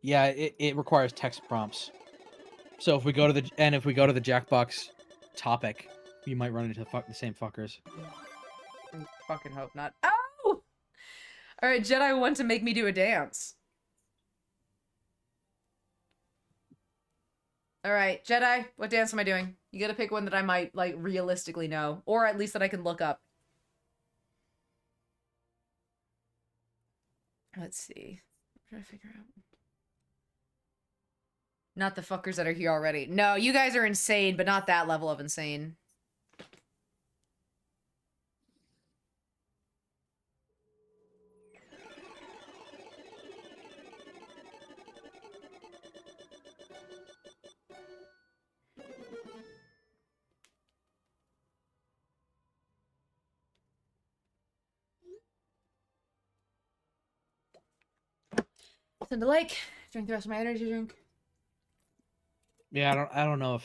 Yeah, it requires text prompts. So if we go to the Jackbox topic, you might run into the same fuckers. I fucking hope not. Oh! Alright, Jedi want to make me do a dance. Alright, Jedi, what dance am I doing? You gotta pick one that I might, like, realistically know. Or at least that I can look up. Let's see. I'm trying to figure out. Not the fuckers that are here already. No, you guys are insane, but not that level of insane. Send a like. Drink the rest of my energy drink. Yeah, I don't know if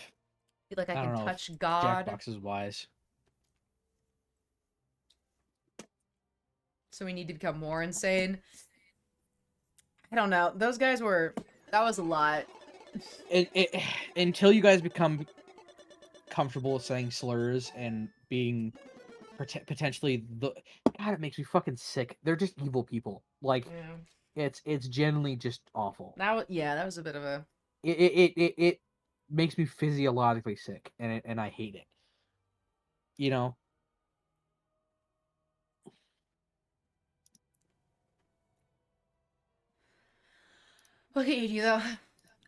Feel like I I can don't know if touch God. Jackbox is wise. So we need to become more insane. I don't know. Those guys were... That was a lot. Until you guys become comfortable with saying slurs and being potentially the... God, it makes me fucking sick. They're just evil people. Like, Yeah. it's genuinely just awful. Yeah, that was a bit of a... It makes me physiologically sick, and I hate it. You know? Look at you, though.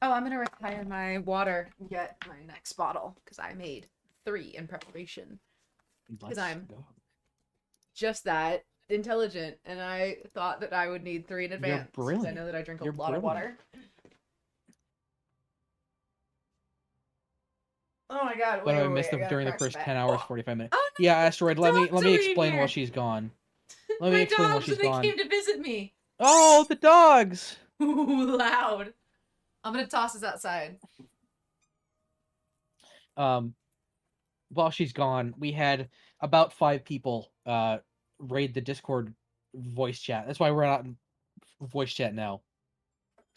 Oh, I'm gonna retire my water and get my next bottle, because I made 3 in preparation. Because I'm just that intelligent, and I thought that I would need 3 in advance. You're brilliant. I know that I drink a You're lot of water. Oh my god, But I wait, missed I them gotta during the crack first some 10 back. hours, 45 minutes. Oh Yeah, Asteroid, let me dogs are in explain while here! she's gone. Let me My explain while dogs, she's they gone. came to visit me! Oh, the dogs! Ooh, loud. I'm gonna toss this outside. While she's gone, we had about 5 people raid the Discord voice chat. That's why we're not in voice chat now.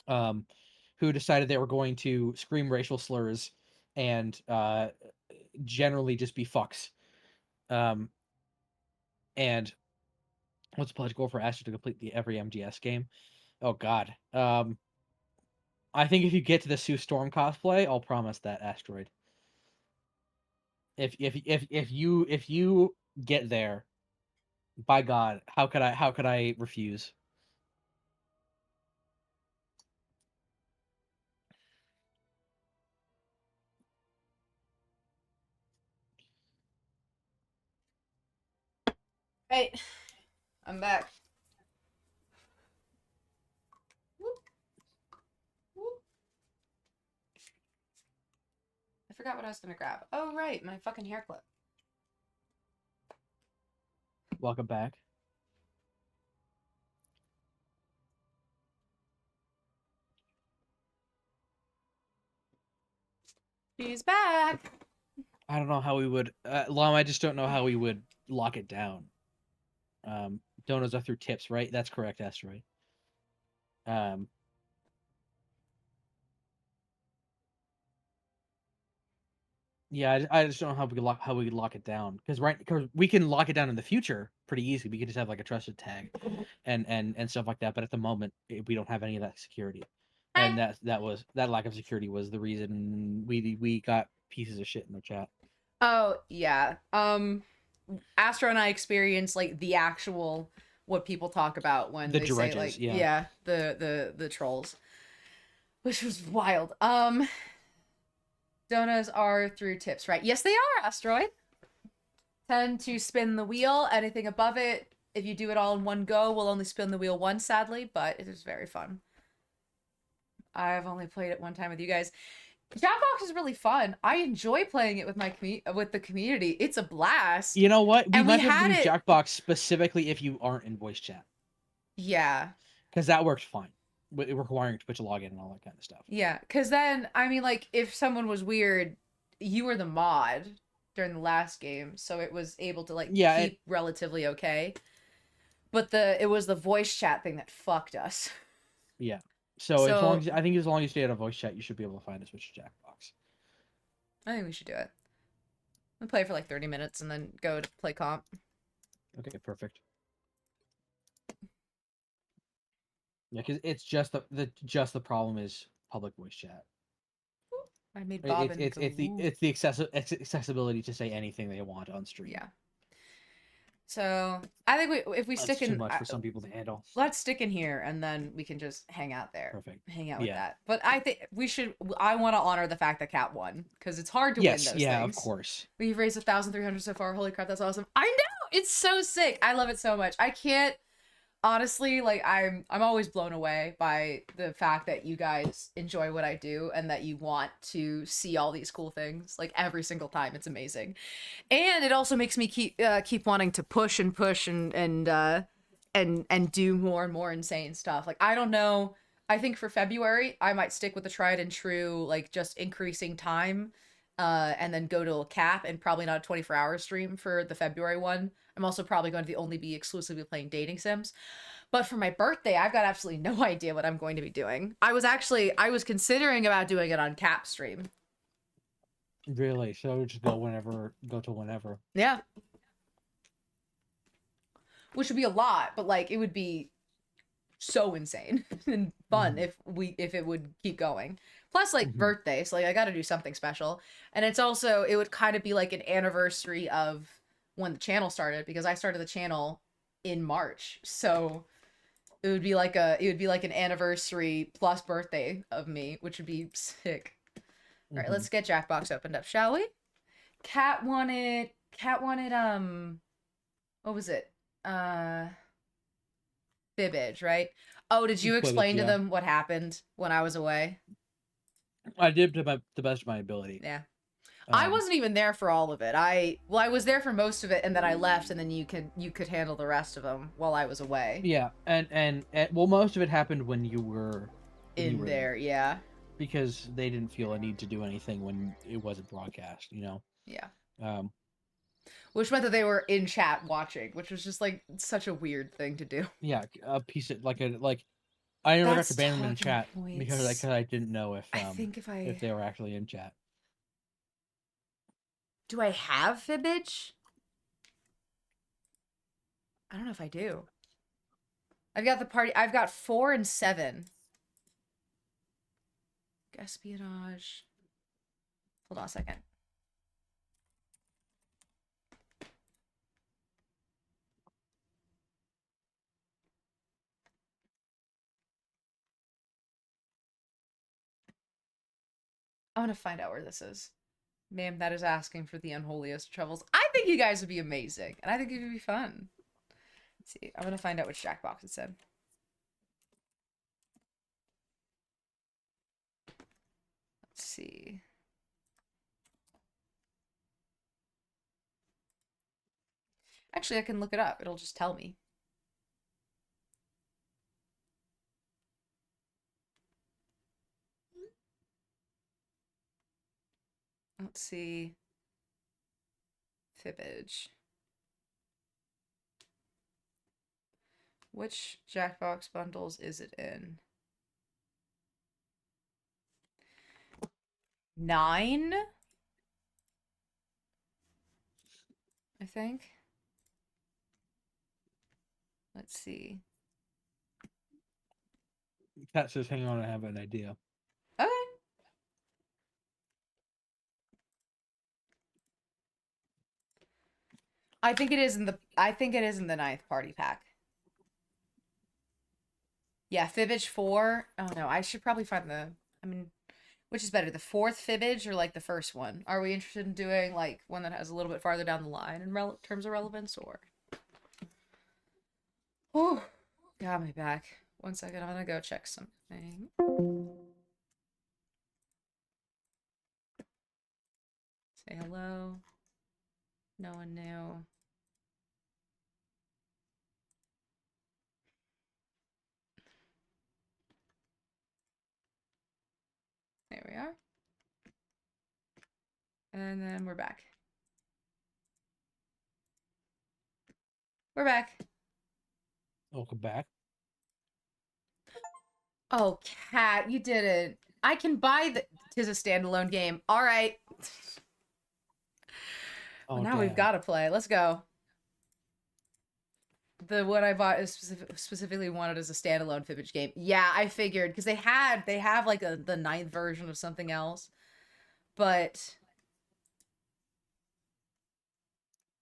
Who decided they were going to scream racial slurs and generally just be fucks. And what's the pledge goal for Astro to complete every MGS game? Oh God. I think if you get to the Sue Storm cosplay, I'll promise that, Asteroid. If you get there, by God, how could I refuse? Hey, I'm back. Whoop, whoop. I forgot what I was gonna grab. Oh, right, my fucking hair clip. Welcome back. She's back. I don't know how we would, Lom. I just don't know how we would lock it down. Donos are through tips, right? That's correct, Asteroid. Yeah, I just don't know how we could lock it down because we can lock it down in the future pretty easy. We could just have like a trusted tag, and stuff like that. But at the moment, we don't have any of that security, and that lack of security was the reason we got pieces of shit in the chat. Oh, yeah. Astro and I experienced like the actual what people talk about when The they say dredges, like yeah. the trolls. Which was wild. Donos are through tips, right? Yes, they are, Asteroid. Tend to spin the wheel. Anything above it, if you do it all in one go, will only spin the wheel once, sadly, but it is very fun. I've only played it one time with you guys. Jackbox is really fun. I enjoy playing it with with the community. It's a blast. You know what? We And might we have to had do it. Jackbox specifically if you aren't in voice chat, Yeah. because that works fine. With requiring Twitch login and all that kind of stuff. Yeah, because then, I mean, like, if someone was weird, you were the mod during the last game, so it was able to, like, keep relatively okay. But it was the voice chat thing that fucked us. Yeah. So as long So as I think as long as you stay out of voice chat, you should be able to find a Switch to Jackbox. I think we should do it. We'll play for like 30 minutes and then go to play comp. Okay, perfect. Yeah, because it's just the problem is public voice chat. I made It's Bobbin it's go. it's the Woo. it's the accessibility to say anything they want on stream. Yeah. So I think if we That's stick too in, much for some people to handle. let's stick in here and then we can just hang out there. Perfect. Hang out with Yeah. that. But I think we should. I want to honor the fact that Cat won because it's hard to win Yes. those Yeah. things. Of course. We've raised 1,300 so far. Holy crap, that's awesome! I know it's so sick. I love it so much. I can't. Honestly, like I'm always blown away by the fact that you guys enjoy what I do and that you want to see all these cool things like every single time. It's amazing. And it also makes me keep wanting to push and push and do more and more insane stuff. Like I don't know, I think for February I might stick with the tried and true like just increasing time and then go to a cap and probably not a 24-hour stream for the February one. I'm also probably going to only be exclusively playing dating sims. But for my birthday, I've got absolutely no idea what I'm going to be doing. I was considering about doing it on cap stream. Really. So just go whenever. Go to whenever. Yeah. Which would be a lot, but like it would be so insane and fun if it would keep going. Plus like birthdays, like I got to do something special. And it's also it would kind of be like an anniversary of when the channel started because I started the channel in March. So it would be like an anniversary plus birthday of me, which would be sick. All right, let's get Jackbox opened up, shall we? Cat wanted what was it? Fibbage, right? Oh, did you Fibbage, explain to yeah. them what happened when I was away? I did to the best of my ability. Yeah. I wasn't even there for all of it. I was there for most of it and then I left and then you could handle the rest of them while I was away. Yeah, and well, most of it happened when you were there, yeah. because they didn't feel a need to do anything when it wasn't broadcast, you know. Yeah. Um, which meant that they were in chat watching, which was just like such a weird thing to do. yeah, a piece of like I never got to ban them in chat points. because I didn't know if I think if they were actually in chat. Do I have Fibbage? I don't know if I do. I've got 4 and 7. Espionage. Hold on a second. I want to find out where this is. Ma'am, that is asking for the unholiest troubles. I think you guys would be amazing, and I think it would be fun. Let's see. I'm going to find out which Jackbox it said. Let's see. Actually, I can look it up. It'll just tell me. Let's see. Fibbage. Which Jackbox bundles is it in? 9? I think. Let's see. Cat says, "Hang on, I have an idea." Okay. I think it is in the 9th party pack. Yeah, Fibbage 4. Oh no, I should probably find which is better, the 4th Fibbage or like the first one? Are we interested in doing like one that has a little bit farther down the line in terms of relevance or? Oh, got me back. 1 second, I'm gonna go check something. Say hello. No one knew. There we are. And then we're back. We're back. Welcome back. Oh, Cat, you didn't. I can buy the. Tis a standalone game. All right. Well, Oh now we've damn. got to play. Let's go. The one I bought is specifically wanted as a standalone Fibbage game. Yeah, I figured because they have like the ninth version of something else, but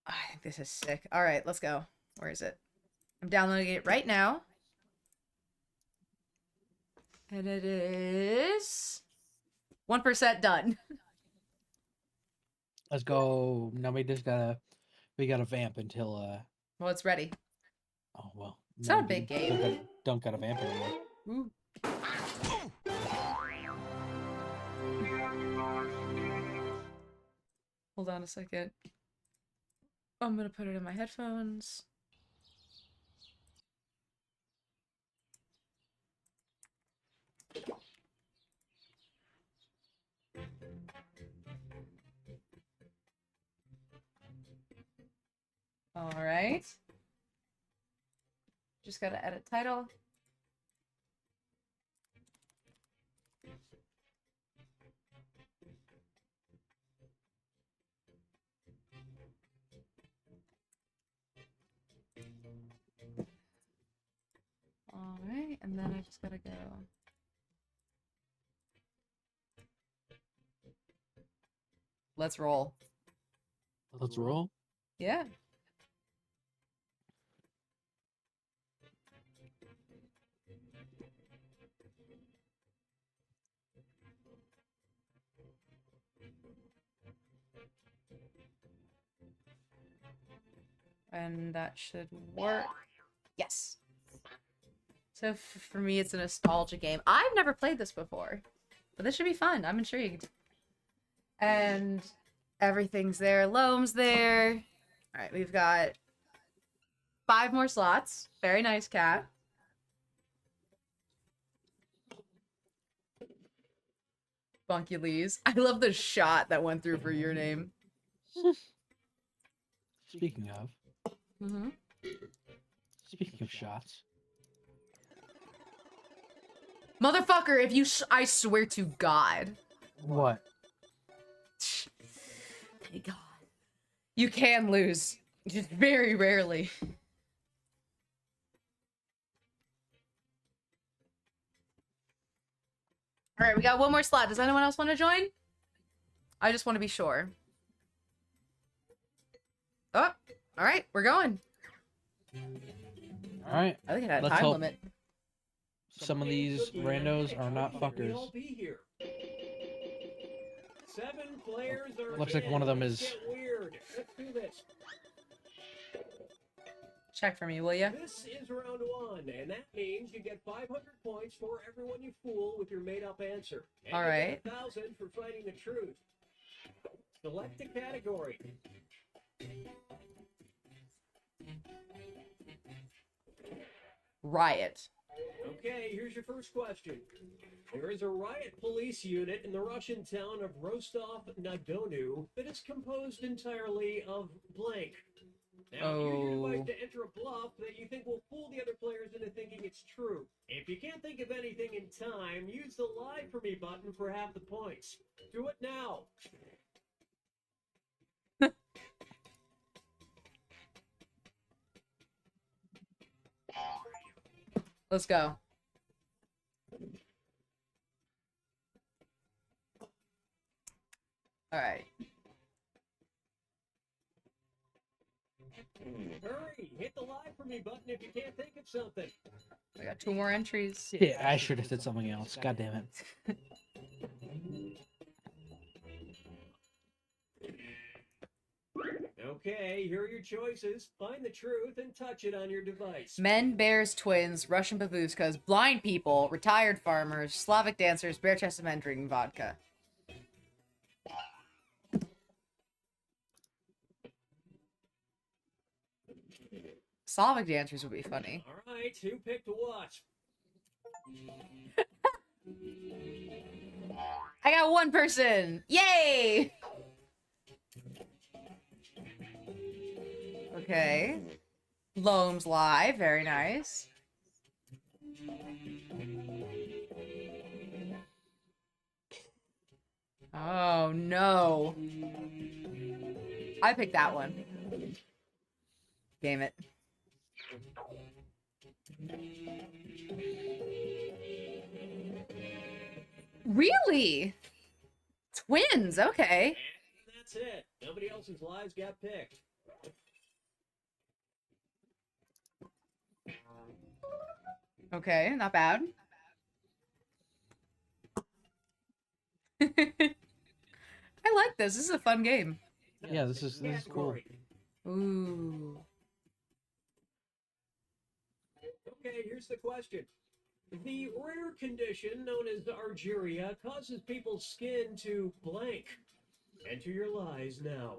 I think this is sick. All right, let's go. Where is it? I'm downloading it right now, and it is 1% done. Let's go. Now we gotta vamp until Well, it's ready. oh well. It's No, not a we big don't game. gotta vamp anymore. Ooh. Hold on a second. I'm gonna put it in my headphones. All right. Just gotta edit title. All right, and then I just gotta go. Let's roll. Let's roll. Yeah. And that should work. Yes. So for me, it's a nostalgia game. I've never played this before, but this should be fun. I'm intrigued. And everything's there. Loam's there. All right, we've got 5 more slots. Very nice, Cat. Bunky Lee's. I love the shot that went through for your name. Speaking of. Mm-hmm. Speaking of shots. Motherfucker, if you I swear to God. What? Thank God. You can lose. Just very rarely. Alright, we got one more slot. Does anyone else want to join? I just want to be sure. Oh, alright, we're going. Alright. I think it had a Let's time hope limit. some of these randos are not fuckers. 7 players are Looks like one of them is. Get weird. Let's do this. Check for me, will ya? This is round 1, and that means you get 500 points for everyone you fool with your made-up answer. And All you right. get 1,000 for fighting the truth. Select a category. Riot. Okay, here's your first question. There is a riot police unit in the Russian town of Rostov-na-Donu that is composed entirely of blank. Now, use your device to enter a bluff that you think will fool the other players into thinking it's true. If you can't think of anything in time, use the Lie For Me button for half the points. Do it now. Let's go. Alright. Hurry, hit the Lie For Me button if you can't think of something. I got 2 more entries. Yeah, I should have said something else. God damn it. Okay, here are your choices. Find the truth and touch it on your device. Men, bears, twins, Russian babushkas, blind people, retired farmers, Slavic dancers, bare-chested men drinking vodka. Slavic dancers would be funny. All right, who picked what? I got 1 person! Yay! Okay. Loam's live, very nice. Oh, no. I picked that one. Damn it. Really? Twins, okay. And that's it. Nobody else's lives got picked. Okay, not bad. I like this. This is a fun game. Yeah, this is cool. Category. Ooh. Okay, here's the question. The rare condition known as argyria causes people's skin to blank. Enter your lies now.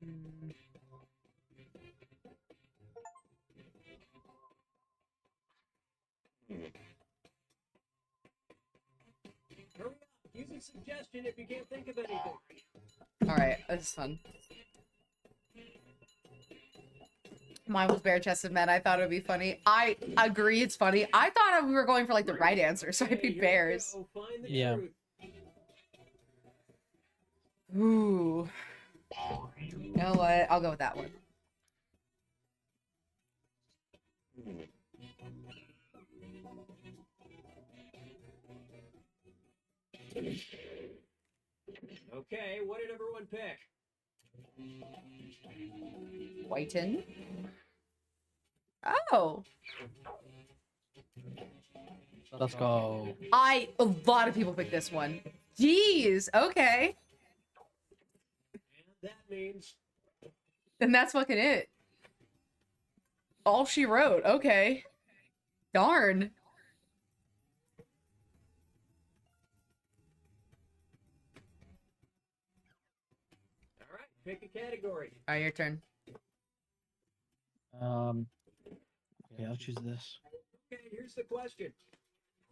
Mm. Hurry up. Use a suggestion if you can't think of anything. Alright, this is fun. Mine was bare-chested men. I thought it would be funny. I agree it's funny. I thought we were going for, like, the right answer, so I Okay, picked here we bears. go. Find the Yeah. truth. Ooh. You know what? I'll go with that one. Okay, what did everyone pick? Whiten. Oh. Let's go. A lot of people picked this one. Jeez. Okay. And that means And that's fucking it. All she wrote. Okay. Darn. all right. Pick a category. Alright, your turn. Okay, I'll choose this. Okay, here's the question.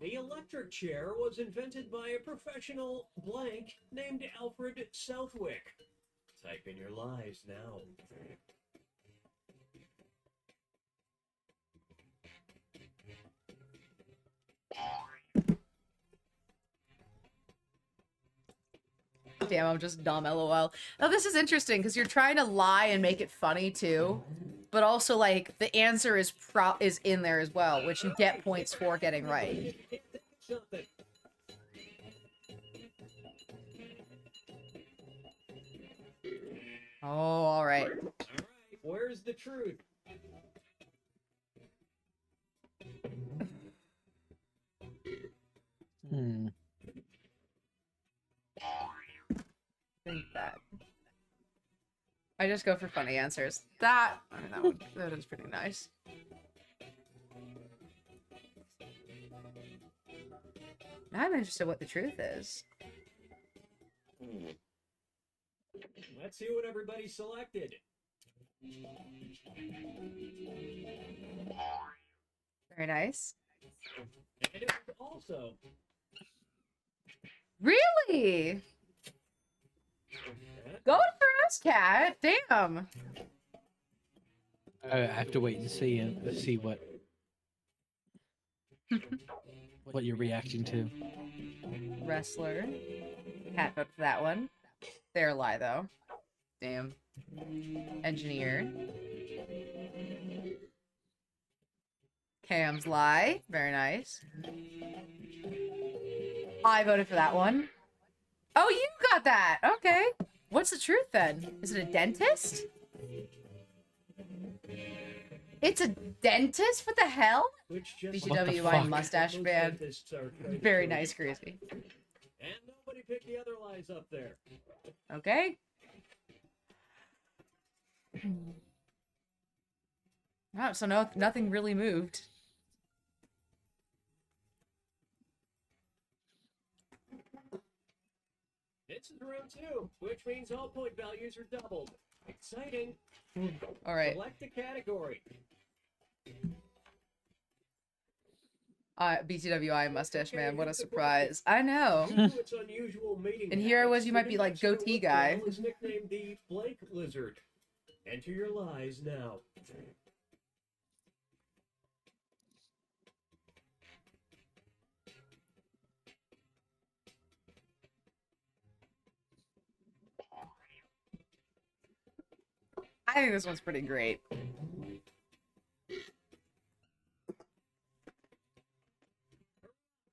The electric chair was invented by a professional blank named Alfred Southwick. Type in your lies now. Damn, I'm just dumb, lol. Now this is interesting because you're trying to lie and make it funny too, but also like the answer is in there as well, which you get points for getting right. If you can't think of something. Oh, all right. All right, where's the truth? Hmm. Think that. I just go for funny answers. I mean, that is pretty nice. Now I'm interested what the truth is. Let's see what everybody selected. Very nice. And it was also Really? Go for us, cat. Damn. I have to wait and see what you're reacting to. Wrestler. Cat vote for that one. Fair lie, though. Damn. Engineer. Cam's lie. Very nice. I voted for that one. Oh, you got that. Okay. What's the truth then? Is it a dentist? It's a dentist? What the hell? which just What the BTWI fuck? mustache most fan. dentists are trying Very to nice, prove. Crazy. And nobody picked the other lies up there. Okay. Oh, so nothing really moved. This is round 2, which means all point values are doubled. Exciting. All right. Select a category. BTWI mustache man. What a here's the surprise. I know. Due to its unusual mating And here I was, habits, you might the be like, New Mexico goatee guy. whiptail is nicknamed the Blake Lizard. Enter your lies now. I think this one's pretty great.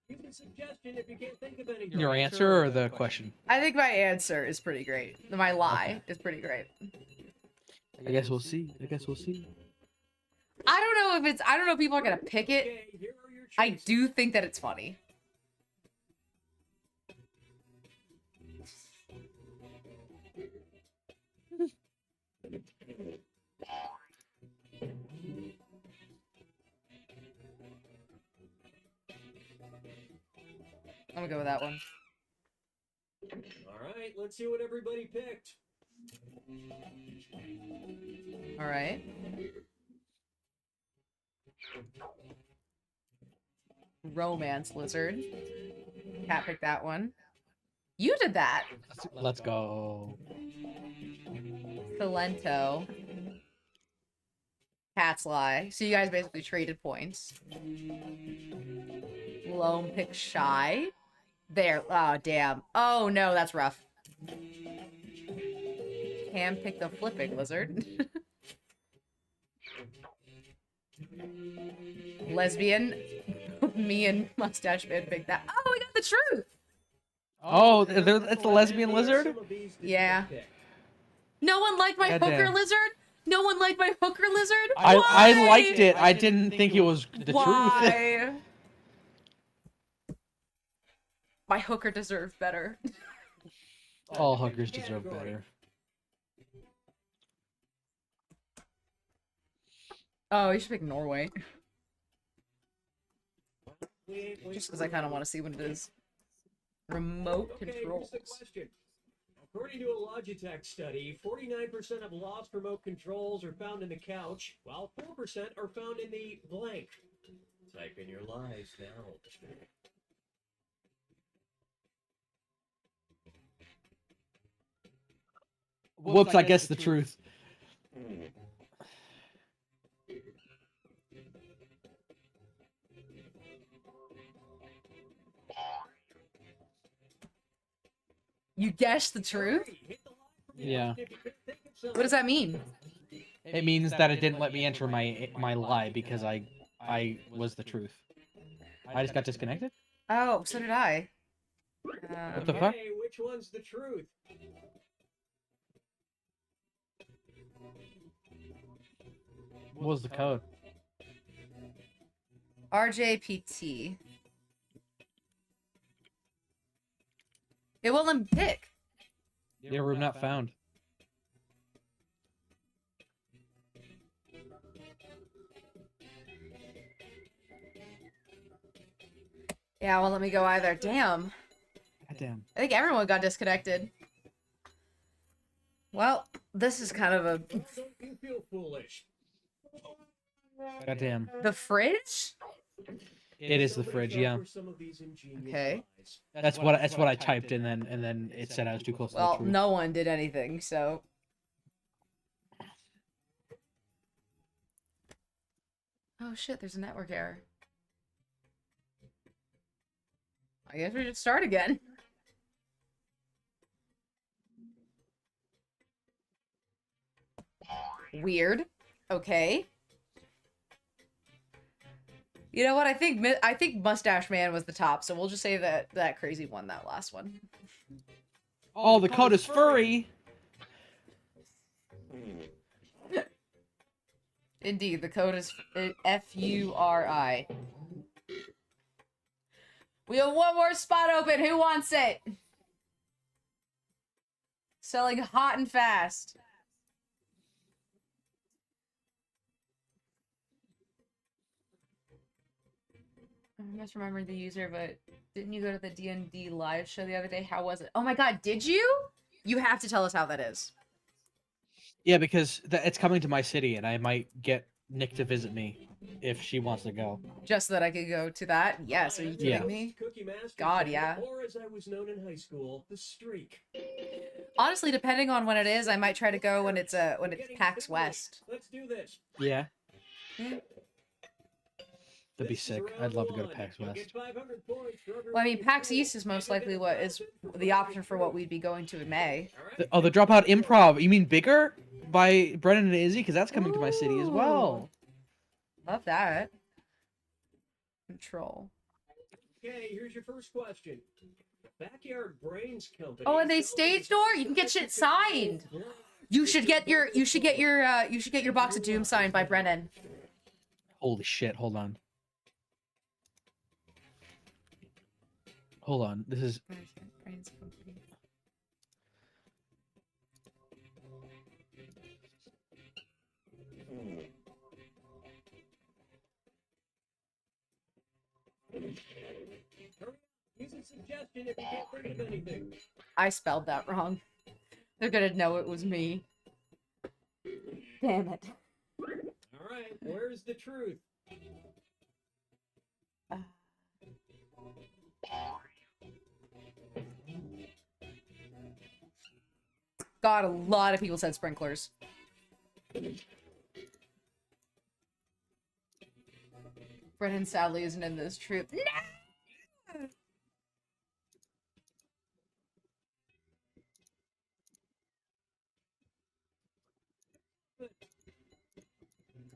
Give a suggestion if you can't think of any. Your answer or the question? I think my answer is pretty great. My lie is pretty great. I guess we'll see. I guess we'll see. I don't know if it's. I don't know if people are gonna pick it. Okay, here are your I choices. do think that it's funny. I'm gonna go with that one. All right, let's see what everybody picked. All right. Romance lizard. Cat picked that one. You did that. Let's go. Salento. Cat's lie. So you guys basically traded points. Lone pick shy. There. Oh, damn. Oh, no, that's rough. Cam picked the flipping lizard. Lesbian. Me and Mustache Man picked that. Oh, we got the truth. Oh, it's the lesbian lizard? Some of these did Yeah. you pick? No one liked my Goddamn. hooker lizard? No one liked my hooker lizard? I Why? liked it. I didn't think it was the truth. Why? My hooker deserved better. All hookers deserve better. Oh, you should pick Norway. Wait, Just because I kind of want to see what it is. Remote Okay, controls. here's the question. According to a Logitech study, 49% of lost remote controls are found in the couch, while 4% are found in the blank. Type in your lies now. Whoops, I guess the truth. You guessed the truth? Hit the lie from Yeah. if you can't think of What something. does that mean? It means that it didn't let me enter my lie because I was the truth. I just got disconnected? Oh, so did I. What the fuck? Hey, which one's the truth? What was the code? RJPT. It won't let me pick. Your room not found. Yeah, it won't let me go either. Damn. Goddamn. I think everyone got disconnected. Well, this is kind of a... Don't you feel foolish? Goddamn. The fridge? It is the Somebody fridge, fell yeah. for some of these ingenious Okay. lies. That's what I typed and then it said I was too close to the Well, truth. no one did anything, so... Oh shit, there's a network error. I guess we should start again. Weird. Okay. You know what? I think Mustache Man was the top, so we'll just say that crazy won that last one. Oh, the code is furry. Indeed, the code is FURI. We have one more spot open. Who wants it? Selling hot and fast. I must remember the user, but didn't you go to the D&D live show the other day? How was it? Oh my god, did you? You have to tell us how that is. Yeah, because it's coming to my city and I might get Nick to visit me if she wants to go. Just so that I could go to that? Yes, are you kidding Yeah. me? Cookie Master God, 10, yeah. Or as I was known in high school, the Streak. Honestly, depending on when it is, I might try to go when it's PAX West. Let's do this. Yeah, Yeah. that'd be This is sick. round I'd love to go to one. PAX You'll West. get 500 points for every Well, I mean, one you PAX say, East is most and you'll get likely what is 1,000 for the option for what every we'd be going to in May. All right? Oh, the Dropout Improv. You mean Bigger by Brennan and Izzy? Because that's coming to my city as well. Love that. Control. Okay, here's your first question. Backyard Brains Company. Oh, and they sells stage door? You can get shit signed. You should get your box of Doom signed by Brennan. Holy shit! Hold on. Hold on. This is Brains Company. Use a suggestion if you can't think of anything. I spelled that wrong. They're gonna know it was me. Damn it. All right, where's the truth? God, a lot of people said sprinklers. Brennan sadly isn't in this troop. No!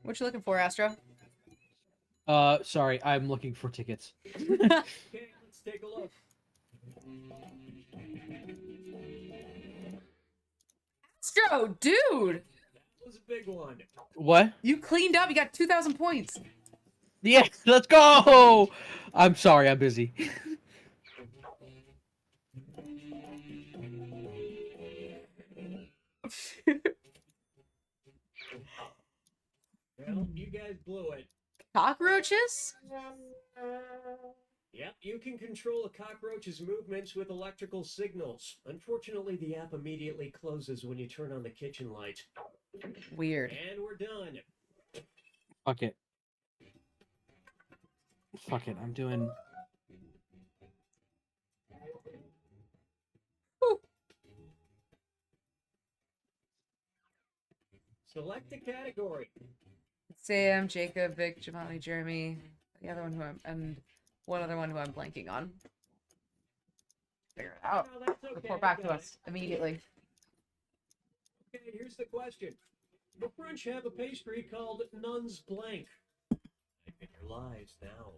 What you looking for, Astro? sorry. I'm looking for tickets. Okay, let's take a look. Astro, dude! That was a big one. What? You cleaned up. You got 2,000 points. Yeah, let's go. I'm sorry. I'm busy. Well, you guys blew it. Cockroaches? Yep, you can control a cockroach's movements with electrical signals. Unfortunately, the app immediately closes when you turn on the kitchen light. Weird. And we're done. Fuck it. Fuck it. I'm doing. Select a category. Sam, Jacob, Vic, Giovanni, Jeremy. The other one and one other one who I'm blanking on. Figure it out. No, that's okay. Report back I to got us immediately. it. Okay, here's the question. The French have a pastry called Nun's Blank. Type in your lies now.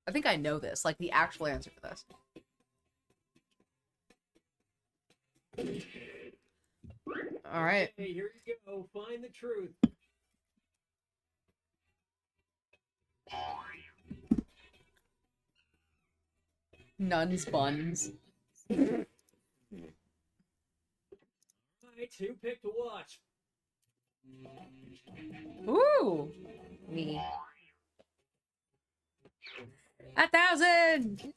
I think I know this, like the actual answer for this. All right. Hey, here you go. Find the truth. Nuns buns. All right, who picked what? Ooh. Me. 1,000!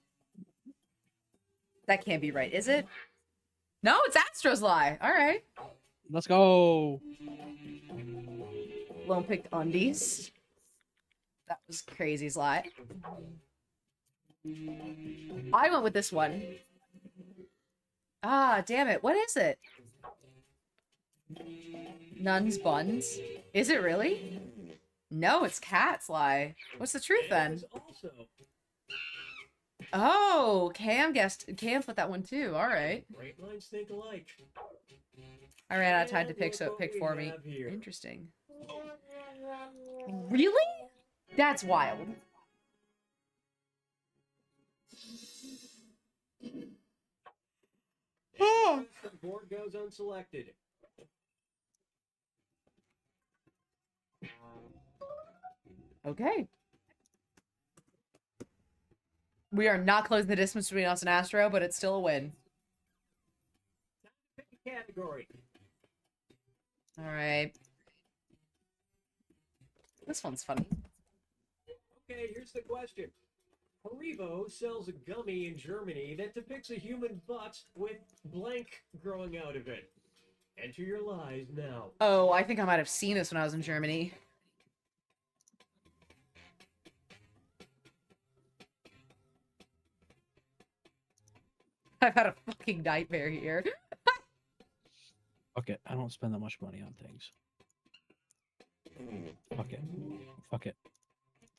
That can't be right, is it? No, it's Astro's lie. All right. Let's go. Lone picked undies. That was crazy's lie. I went with this one. Ah, damn it. What is it? Nuns buns. Is it really? No, it's Cat's lie. What's the truth then? And it was also Oh, Cam put that one too. All right. great minds think alike. I ran out of time to pick, so it picked for me. Interesting. Really? That's wild. The board goes unselected. Okay. We are not closing the distance between us and Astro, but it's still a win. Pick a category. All right. This one's funny. Okay, here's the question. Haribo sells a gummy in Germany that depicts a human butt with blank growing out of it. Enter your lies now. Oh, I think I might have seen this when I was in Germany. I've had a fucking nightmare here. Fuck it. I don't spend that much money on things. Fuck it. Fuck it.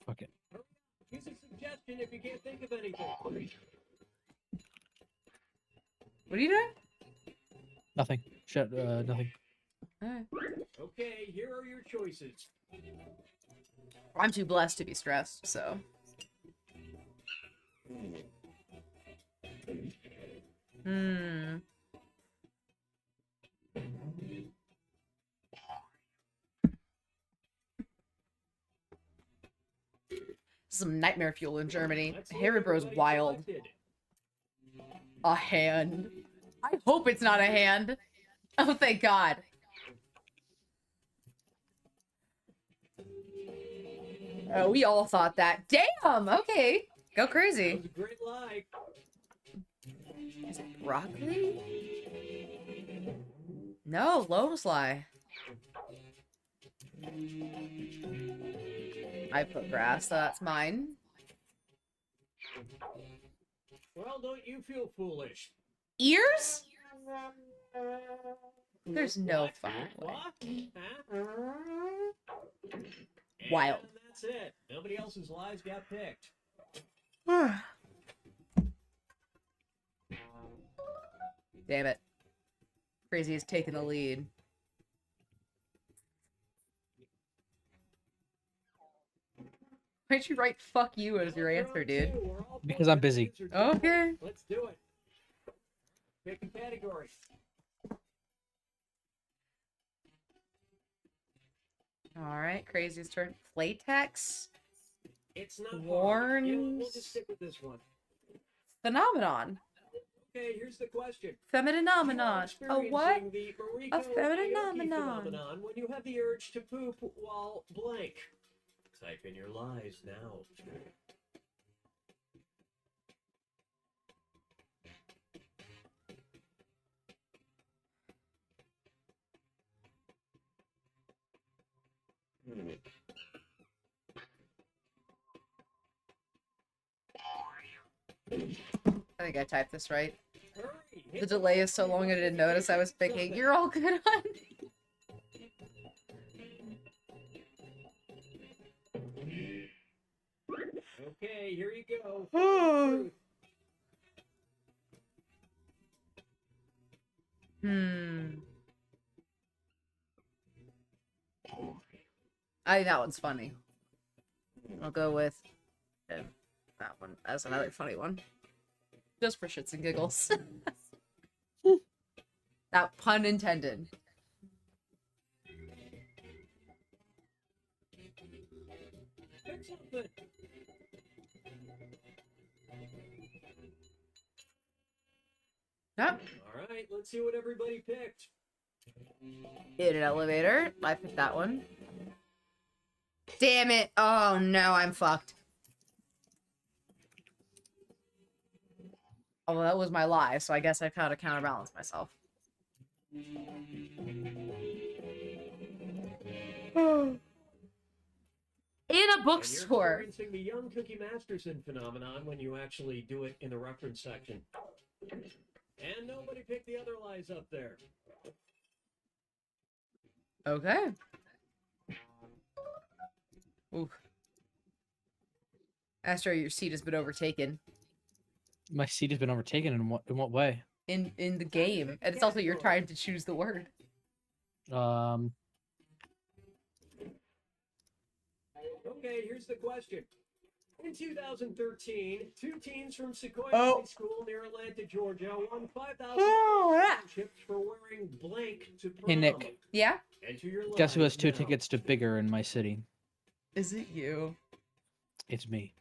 Fuck it. Use a suggestion if you can't think of anything. What are you doing? Nothing. Shut. Nothing. Alright. Okay, here are your choices. I'm too blessed to be stressed, so. Hmm. Some nightmare fuel in Germany. Let's see Haribo's everybody wild. selected. A hand. I hope it's not a hand. Oh, thank God. Oh, we all thought that. Damn! Okay. Go That crazy. was a great lie. Is it broccoli? No, lotus lie. I put grass, so that's mine. Well, don't you feel foolish? Ears? There's no What? fucking way. What? Huh? Wild. And that's it. Nobody else's lies got picked. Damn it. Crazy is taking the lead. Why'd you write fuck you as your answer, dude? Because I'm busy. Okay. Let's do it. Pick a category. Alright, Crazy's turn. Playtex? It's not hard. Warns? You know what, we'll just stick with this one. Phenomenon. Okay, here's the question. Femininomenon. A what? The A Mariko femininomenon. phenomenon when you have the urge to poop while blank. Type in your lies now. I think I typed this right. Hurry, The hit delay is so button long I didn't to notice I was think thinking, something. you're all good, hon. Okay, here you go. Truth. I think that one's funny. I'll go with that one as another funny one. Just for shits and giggles. That pun intended. Pick something. Yep. All right, let's see what everybody picked. In an elevator. I picked that one. Damn it. Oh no, I'm fucked. Oh, well, that was my lie, so I guess I kind of counterbalanced myself. In a And you're bookstore. experiencing the young Cookie Masterson phenomenon when you actually do it in the reference section. And nobody picked the other lies up there. Okay. Ooh. Astro, your seat has been overtaken. My seat has been overtaken in what way? In the game. And it's also your time to choose the word. Okay, here's the question. In 2013, two teens from Sequoia Oh. High School near Atlanta, Georgia, won $5,000 Oh. scholarships for wearing blank to prom. Hey, Nick. Yeah? Enter your Guess who has lies 2 now. tickets to Bigger in my city? Is it you? It's me.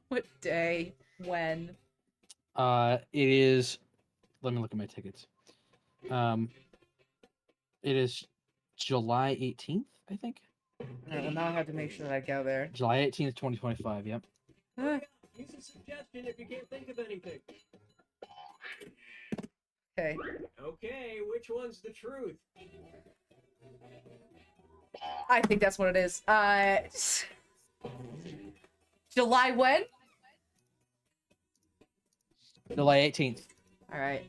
What day? When? It is. Let me look at my tickets. It is July 18th, I think. Alright, well now I have to make sure that I go there. July 18th, 2025. Yep. Use a suggestion if you can't think of anything. Okay. Okay, which one's the truth? I think that's what it is. July when? July 18th. Alright.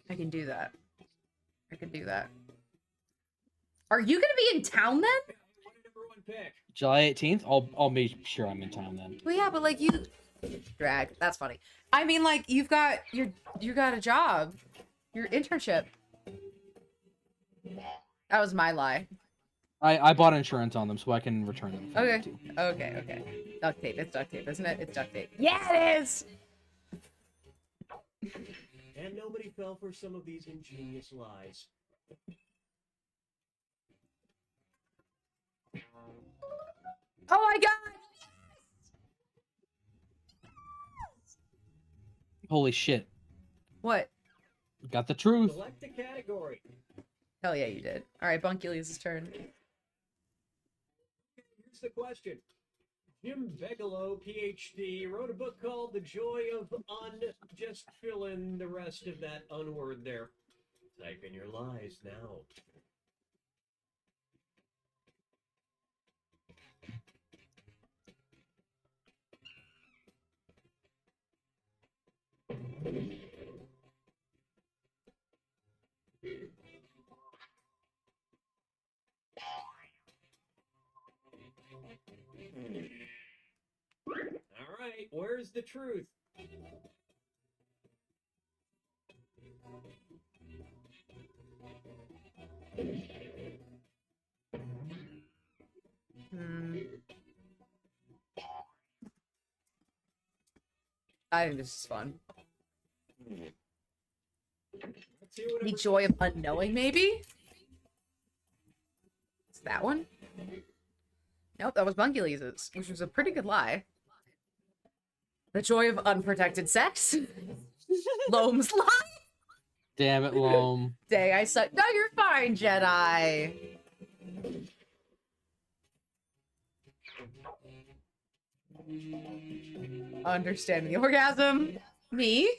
I can do that. I can do that. Are you gonna be in town then? What did everyone pick? July 18th. I'll make sure I'm in town then. Well, yeah, but like you drag. That's funny. I mean, like you got a job, your internship. That was my lie. I bought insurance on them so I can return them. if I Okay. need to. Okay. Okay. Duct tape. It's duct tape, isn't it? It's duct tape. Yeah, it is. And nobody fell for some of these ingenious lies. Oh my god. Holy shit! What? Got the truth. Select a category. Hell yeah, you did. All right, Bunkuli's turn. Here's the question. Jim Bigelow, PhD, wrote a book called The Joy of Just fill in the rest of that unword there. Type in your lies now. All right, where's the truth? I think this is fun. Let's see what The joy of unknowing, maybe? It's that one? Nope, that was Bunkuli's, which was a pretty good lie. The joy of unprotected sex? Loam's lie? Damn it, Loam. Dang, I suck. No, you're fine, Jedi. Understanding the orgasm? Me?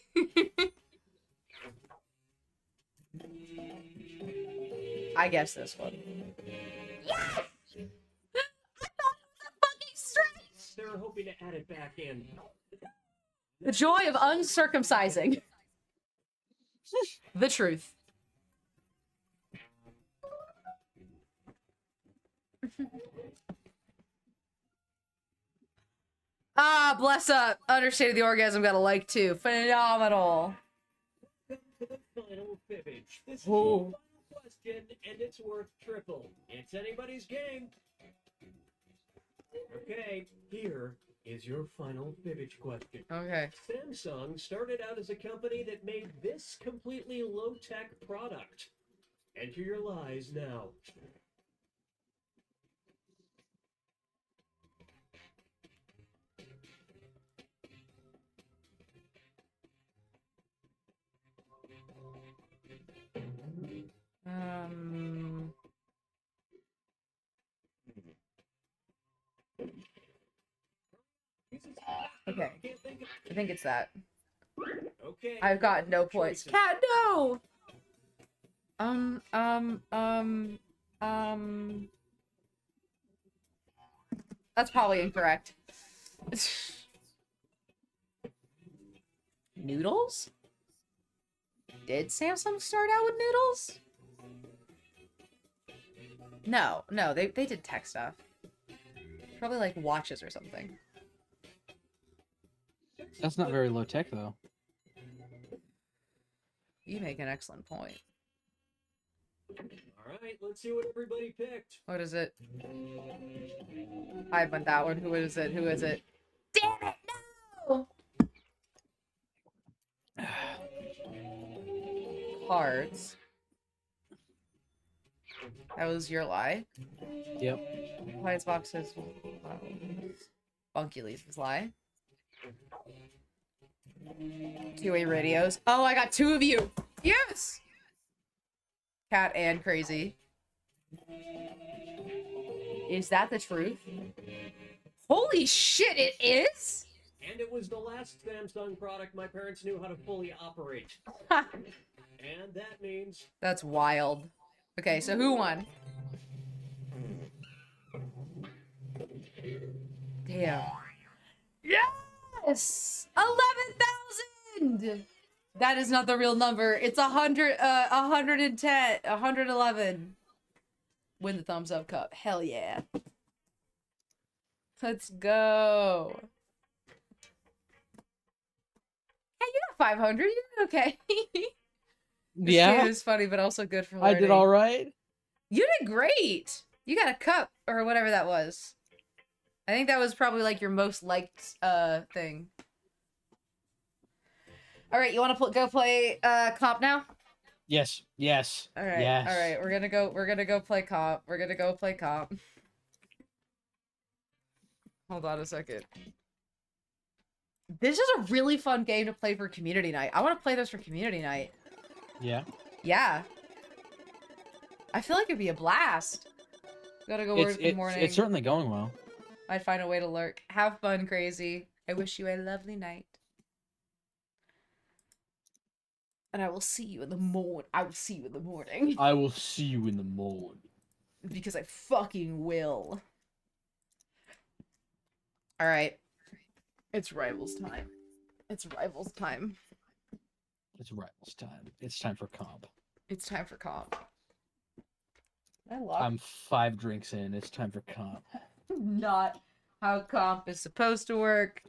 I guess this one. Yes! I thought it was a fucking stretch! They're hoping to add it back in. The joy of uncircumcising. The truth. Ah, bless up. Understated the orgasm got a like too. Phenomenal. Welcome to the final fibbage. This is Ooh. the final question, and it's worth triple. It's anybody's game. Okay, here is your final fibbage question. Okay. Samsung started out as a company that made this completely low-tech product. Enter your lies now. Okay. Can't think of- I think it's that. Okay. I've got no points. choices. Cat, no! That's probably incorrect. Noodles? Did Samsung start out with noodles? No, they did tech stuff. Probably like watches or something. That's not very low tech though. You make an excellent point. All right, let's see what everybody picked. What is it? I went that one. Who is it? Who is it? Damn it, no! Cards. That was your lie. Yep. Quiet boxes. Bunkuli's lie. Two-way radios. Oh, I got two of you. Yes. Cat and Crazy. Is that the truth? Holy shit, it is? And it was the last Samsung product my parents knew how to fully operate. And that means... That's wild. Okay, so who won? Damn. Yes! 11,000! That is not the real number. It's 110, 111. Win the thumbs up cup. Hell yeah. Let's go. Hey, you got 500. You did okay. This Yeah, game is funny, but also good for I learning. did all right. You did great. You got a cup or whatever that was. I think that was probably like your most liked thing. All right, you want to go play comp now? Yes, yes. All right, yes. all right. We're gonna go play comp. We're gonna go play comp. Hold on a second. This is a really fun game to play for community night. I want to play this for community night. Yeah. Yeah. I feel like it'd be a blast. Gotta go work in the morning. It's certainly going well. I'd find a way to lurk. Have fun, crazy. I wish you a lovely night. And I will see you in the morning. I will see you in the morning. I will see you in the morning. Because I fucking will. Alright. It's rivals time. It's rivals time. It's rivals time. It's time for comp. It's time for comp. I love I'm 5 drinks in. It's time for comp. not how comp is supposed to work.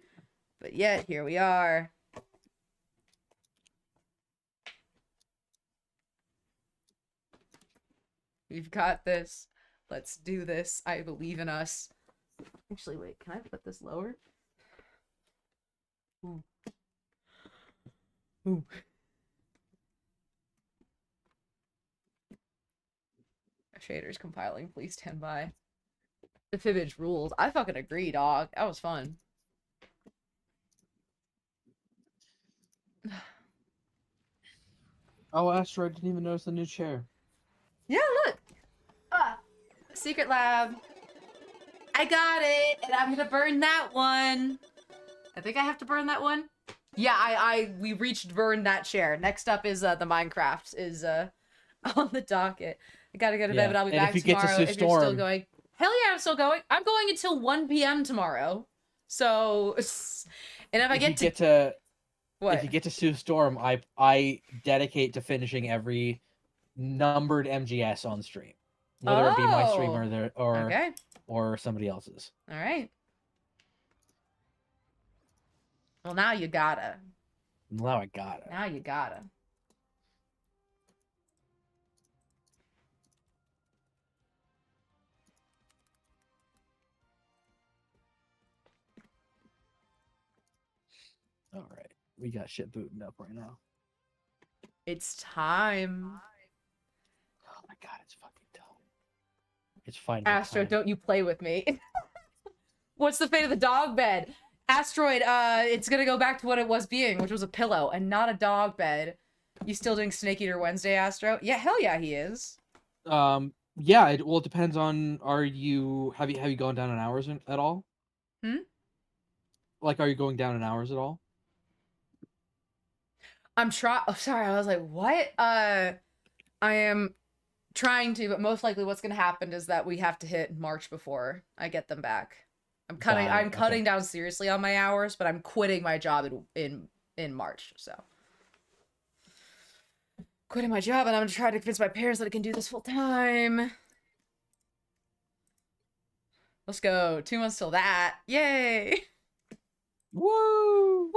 But yet, here we are. We've got this. Let's do this. I believe in us. Actually, wait. Can I put this lower? Ooh. Ooh. Shader's compiling. Please stand by. The Fibbage rules. I fucking agree, dog. That was fun. Oh, Asteroid didn't even notice the new chair. Yeah, look. Secret lab. I got it, and I'm gonna burn that one. I think I have to burn that one. Yeah, we reached burn that chair. Next up is the Minecraft is on the docket. I gotta go to bed, but I'll be back tomorrow if you're still going. Hell yeah, I'm still going. I'm going until 1 p.m. tomorrow. So, and if I get to what? If you get to Sue Storm, I dedicate to finishing every numbered MGS on stream, whether it be my stream or somebody else's. All right. Well, now you gotta. Now I gotta. Now you gotta. All right, we got shit booting up right now. It's time. Oh my god, it's fucking dumb. It's fine. Astro, don't you play with me. What's the fate of the dog bed? Asteroid, it's gonna go back to what it was being, which was a pillow and not a dog bed. You still doing Snake Eater Wednesday, Astro? Yeah, hell yeah, he is. Yeah, it depends on have you gone down in hours at all? Like, are you going down in hours at all? Oh, sorry, I was like, what? I am trying to, but most likely what's gonna happen is that we have to hit March before I get them back. I'm cutting down seriously on my hours, but I'm quitting my job in March, so. Quitting my job, and I'm gonna try to convince my parents that I can do this full time. Let's go. 2 months till that. Yay! Woo! Woo!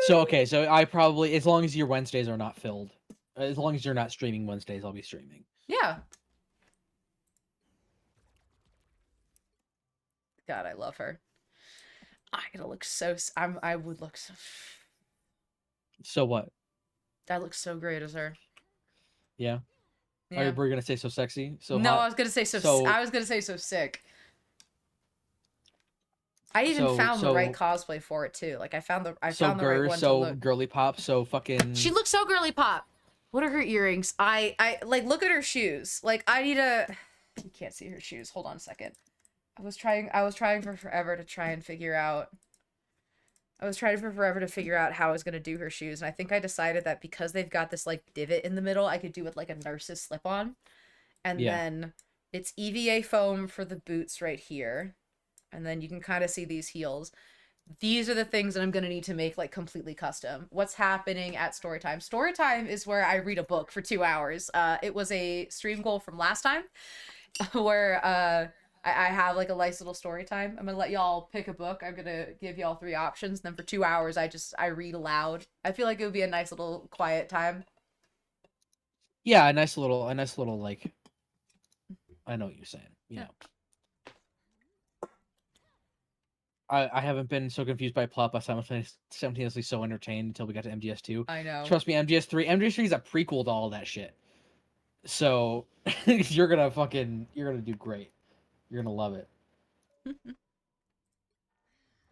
So, okay, so I probably, as long as your Wednesdays are not filled, as long as you're not streaming Wednesdays, I'll be streaming. Yeah. God, I love her. I'm gonna look so. I would look so. So what? I look so great as her. Yeah. Yeah. We're gonna say so sexy. So no, hot. I was gonna say so. I was gonna say so sick. I even found the right cosplay for it too. Like I found the right one to look. Girly pop. So fucking. She looks so girly pop. What are her earrings? I like look at her shoes. Like I need a. You can't see her shoes. Hold on a second. I was trying for forever to try and figure out. I was trying for forever to figure out how I was gonna do her shoes, and I think I decided that because they've got this like divot in the middle, I could do it like a nurse's slip-on. And Yeah. then it's EVA foam for the boots right here. And then you can kind of see these heels. These are the things that I'm going to need to make like completely custom. What's happening at Storytime? Storytime is where I read a book for 2 hours. It was a stream goal from last time where I have like a nice little story time. I'm going to let y'all pick a book. I'm going to give y'all 3 options. And then for 2 hours, I read aloud. I feel like it would be a nice little quiet time. Yeah, a nice little like. I know what you're saying. You know. I haven't been so confused by plot, but simultaneously so entertained until we got to MGS2. I know. Trust me, MGS3 is a prequel to all that shit. So you're gonna do great. You're gonna love it.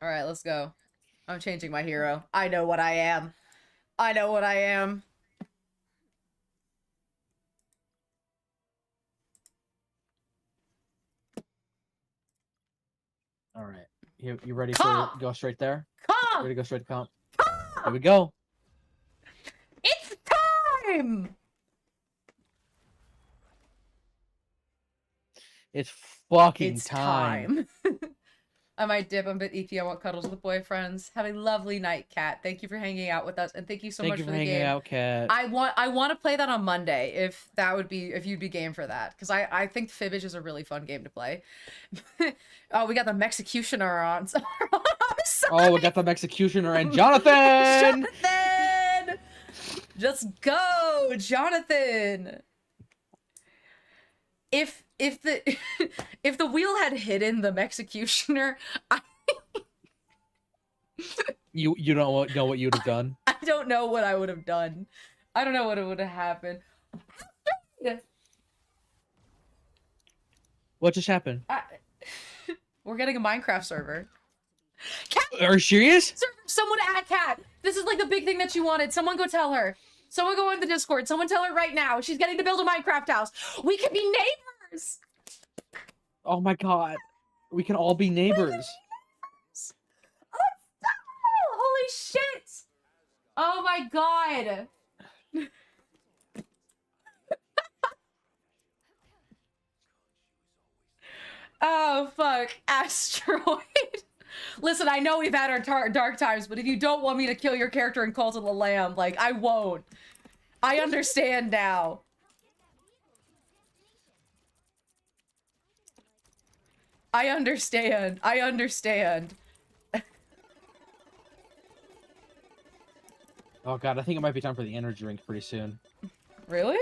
All right, let's go. I'm changing my hero. I know what I am. I know what I am. All right. You ready Comp! for go straight there? Comp! Ready to go straight to comp? Comp! Here we go. It's time! It's fucking It's time. I might dip. I'm a bit EP. I want cuddles with boyfriends. Have a lovely night, Kat. Thank you for hanging out with us, and thank you so much for the game. Thank you for hanging out, Kat. I want to play that on Monday if you'd be game for that, because I think Fibbage is a really fun game to play. Oh, we got the Executioner on. Oh, we got the Executioner and Jonathan. Jonathan, just go, Jonathan. If the if the wheel had hidden the Executioner, You don't know what you'd have done. I don't know what I would have done. I don't know what would have happened. What just happened? We're getting a Minecraft server. Cat, Are you serious? someone add Cat. This is like the big thing that she wanted. Someone go tell her. Someone go in the Discord. Someone tell her right now. She's getting to build a Minecraft house. We can be neighbors. Oh my god. We can all be neighbors. Holy shit. Oh my god. Oh fuck. Asteroid. Listen, I know we've had our dark times, but if you don't want me to kill your character in Cult of the Lamb, like, I won't. I understand now. I understand. I understand. Oh god, I think it might be time for the energy drink pretty soon. Really?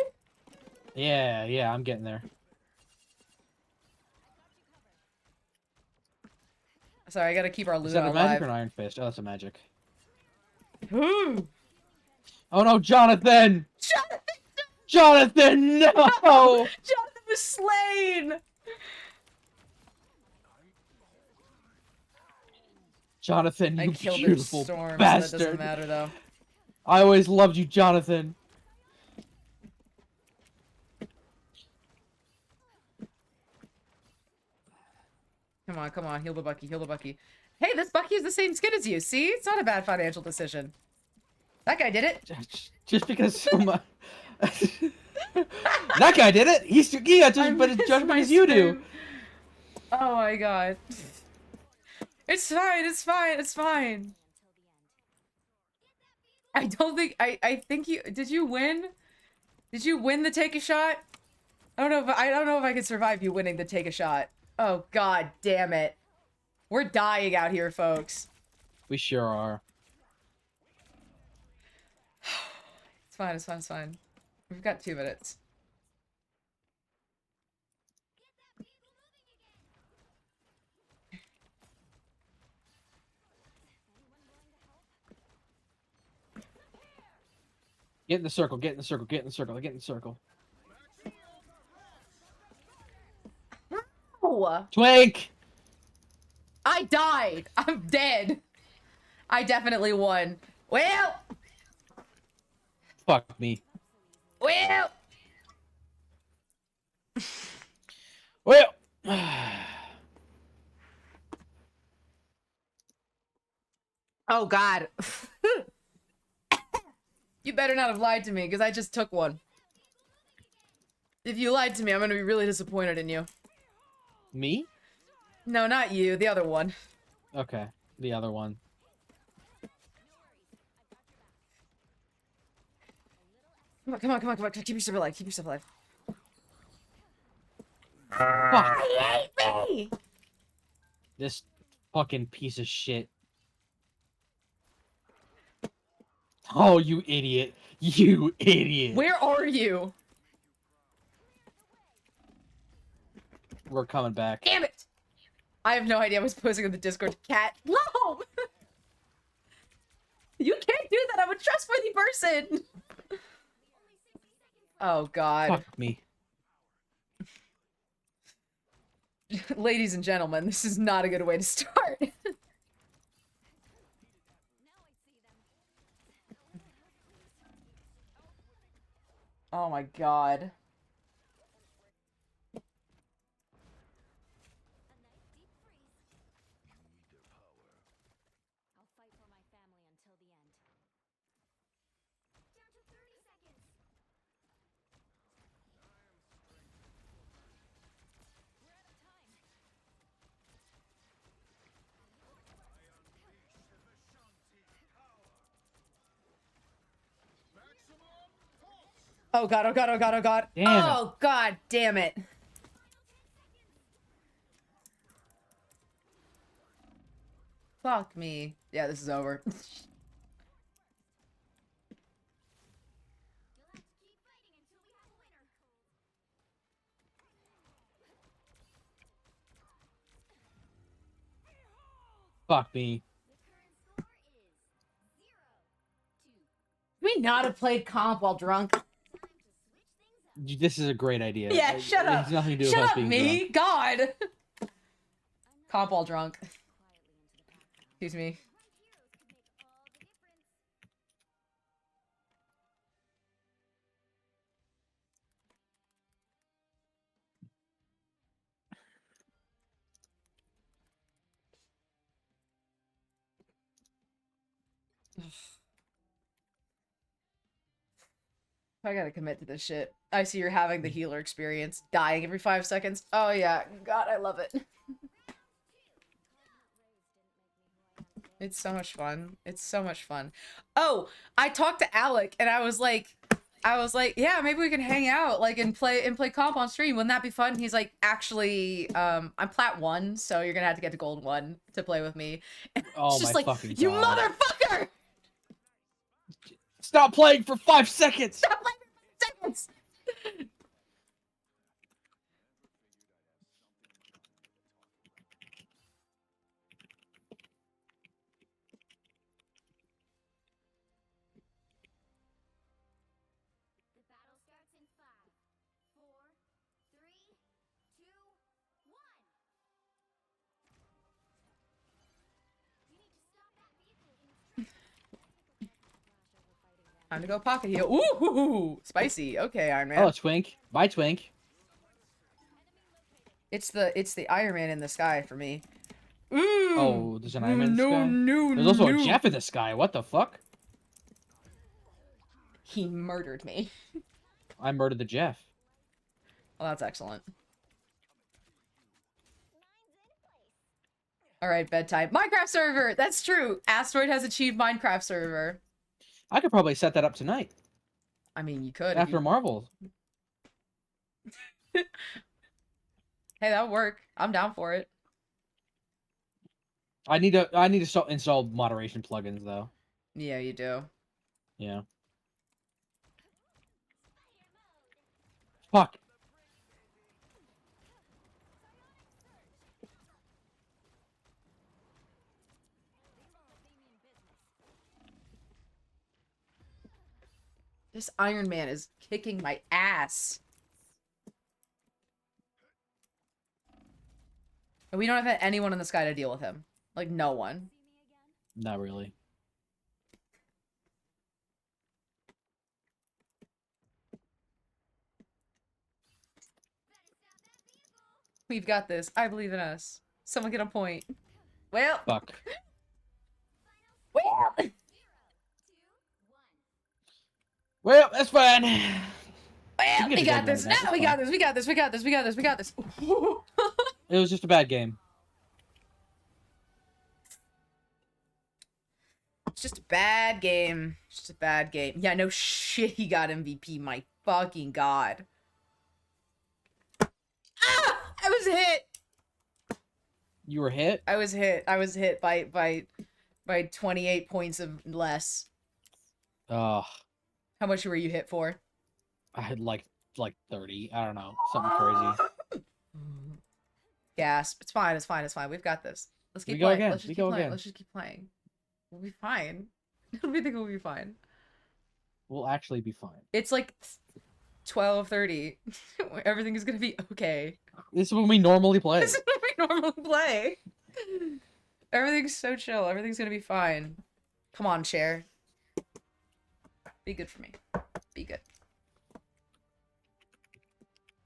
Yeah, I'm getting there. Sorry, I gotta keep our Is Luna that a magic alive. or an Iron Fist? Oh, that's a magic. Ooh. Oh no, Jonathan! Jonathan, no! Jonathan was slain! Jonathan, I you killed her beautiful storm, bastard. so that doesn't matter though. I always loved you, Jonathan. Come on, heal the Bucky, heal the Bucky. Hey, this Bucky has the same skin as you, see? It's not a bad financial decision. That guy did it. Just because so much... That guy did it! He got just as much judgment as you do! Oh my god. It's fine, it's fine, it's fine. I don't think, I think did you win? Did you win the take a shot? I don't know if I can survive you winning the take a shot. Oh god damn it. We're dying out here, folks. We sure are. It's fine, it's fine, it's fine. We've got 2 minutes. Get in the circle, get in the circle, get in the circle, get in the circle. Oh! Twink! I died! I'm dead! I definitely won. Well! Fuck me. Well! Well, Oh God. You better not have lied to me, because I just took one. If you lied to me, I'm gonna be really disappointed in you. me? No, not you. The other one. Okay, the other one. Come on, come on, come on, come on. Keep yourself alive. Keep yourself alive. Fuck. I hate me! This fucking piece of shit. Oh, you idiot. You idiot. Where are you? We're coming back. Damn it! I have no idea. I was posting on the Discord. Cat. No! You can't do that. I'm a trustworthy person. Oh God. Fuck me. Ladies and gentlemen, this is not a good way to start. Oh my God. Oh God, oh God, oh God, oh God. Damn it. Oh God damn it. Fuck me. Yeah, this is over. Fuck me. We not have played comp while drunk. This is a great idea. Yeah, shut It up. has nothing to do with Shut us up, being me. drunk. God. Comp while drunk. Excuse me. I gotta commit to this shit. I see you're having the healer experience, dying every 5 seconds. Oh yeah, God, I love it. It's so much fun. It's so much fun. Oh, I talked to Alec and I was like, yeah, maybe we can hang out, like, and play comp on stream. Wouldn't that be fun? He's like, actually, I'm plat 1, so you're gonna have to get to gold 1 to play with me. And Oh it's just my like, fucking you God. motherfucker! Stop playing for 5 seconds! Stop playing for 5 seconds! Time to go pocket heal. Ooh, spicy. Okay, Iron Man. Oh, Twink. Bye, Twink. It's the Iron Man in the sky for me. Ooh. Oh, there's an Iron Man in the no, sky? No, There's also no. a Jeff in the sky. What the fuck? He murdered me. I murdered the Jeff. Well, that's excellent. All right, bedtime. Minecraft server. That's true. Asteroid has achieved Minecraft server. I could probably set that up tonight. I mean, you could. After Marvel. Hey, that'll work. I'm down for it. I need to install moderation plugins though. Yeah, you do. Yeah. Fuck. This Iron Man is kicking my ass. And we don't have anyone in the sky to deal with him. Like, no one. Not really. We've got this. I believe in us. Someone get a point. Well. Fuck. Well. Well, that's fine. Well, get we a got deadline this. on No, that, we that's got fine. this. We got this. We got this. We got this. We got this. We got this. It was just a bad game. It's just a bad game. It's just a bad game. Yeah, no shit he got MVP. My fucking god. Ah! I was hit. You were hit? I was hit. I was hit by 28 points of less. Ugh. How much were you hit for? I had like 30. I don't know. Something crazy. Gasp. It's fine. It's fine. It's fine. We've got this. Let's keep We go playing. again. Let's just We keep go playing. again. Let's just keep playing. We'll be fine. We think we'll be fine. We'll actually be fine. It's like 12:30. Everything is gonna be okay. This is when we normally play. This is what we normally play. Everything's so chill. Everything's gonna be fine. Come on, chair. Be good for me. Be good.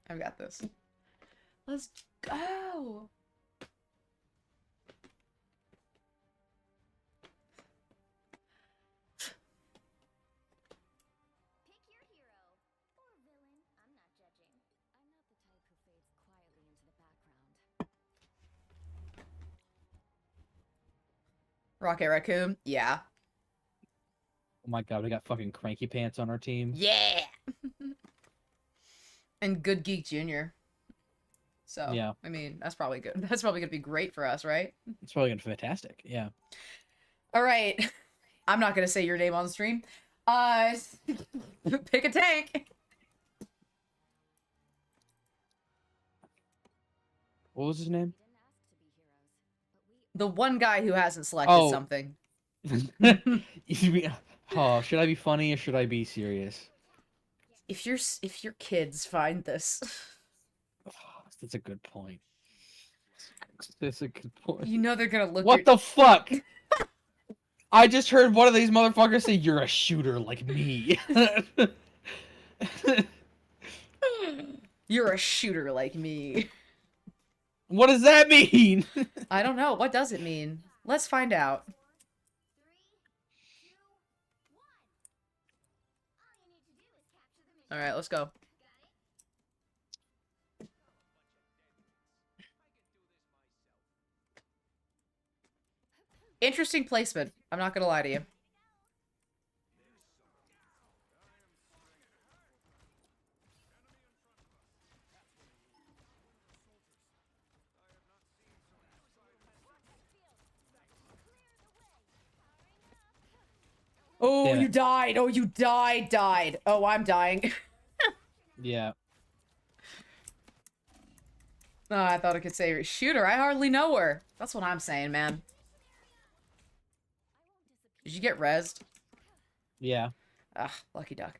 I've got this. Let's go. Pick your hero or villain. I'm not judging. I'm not the type who fades quietly into the background. Rocket Raccoon. Yeah. Oh my god, we got fucking Cranky Pants on our team. Yeah. And Good Geek Jr. So, Yeah. I mean, that's probably good. That's probably going to be great for us, right? It's probably gonna be fantastic. Yeah. All right. I'm not going to say your name on the stream. Pick a tank. What was his name? We didn't ask to be heroes, but we The one guy who hasn't selected Oh. something. Oh, should I be funny or should I be serious? If your kids find this, That's a good point. That's a good point. you know they're going to look What the fuck? I just heard one of these motherfuckers say, "You're a shooter like me." You're a shooter like me. What does that mean? I don't know. What does it mean? Let's find out. 3, 2, 1. All you need to do is capture the mission. All right, let's go. Interesting placement. I'm not gonna lie to you. Oh, Damn it. you died. Oh, you died. Oh, I'm dying. Yeah. Oh, I thought I could say shooter. I hardly know her. That's what I'm saying, man. Did you get rezzed? Yeah. Ugh, lucky duck.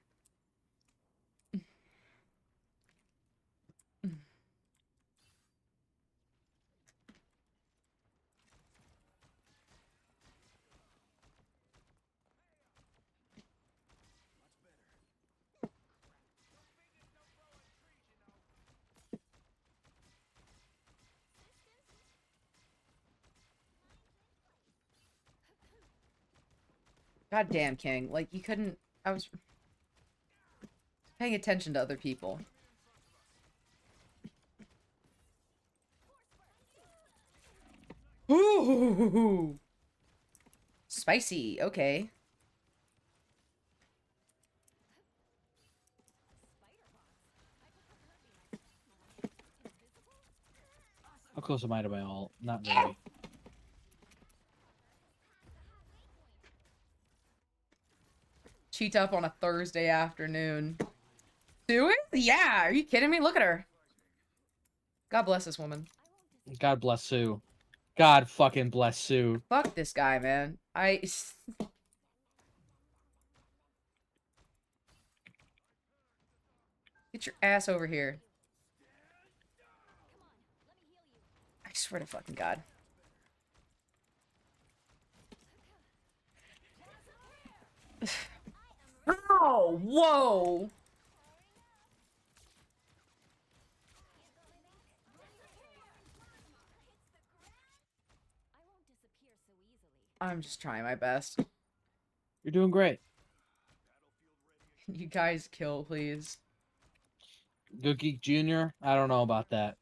God damn, King. Like, you couldn't... I was paying attention to other people. Ooh! Spicy. Okay. How close am I to my ult? Not very. Cheat up on a Thursday afternoon. Do it? Yeah. Are you kidding me? Look at her. God bless this woman. God bless Sue. God fucking bless Sue. Fuck this guy, man. Get your ass over here. I swear to fucking God. Oh, whoa. I'm just trying my best. You're doing great. You guys kill, please. Good Geek Jr. I don't know about that.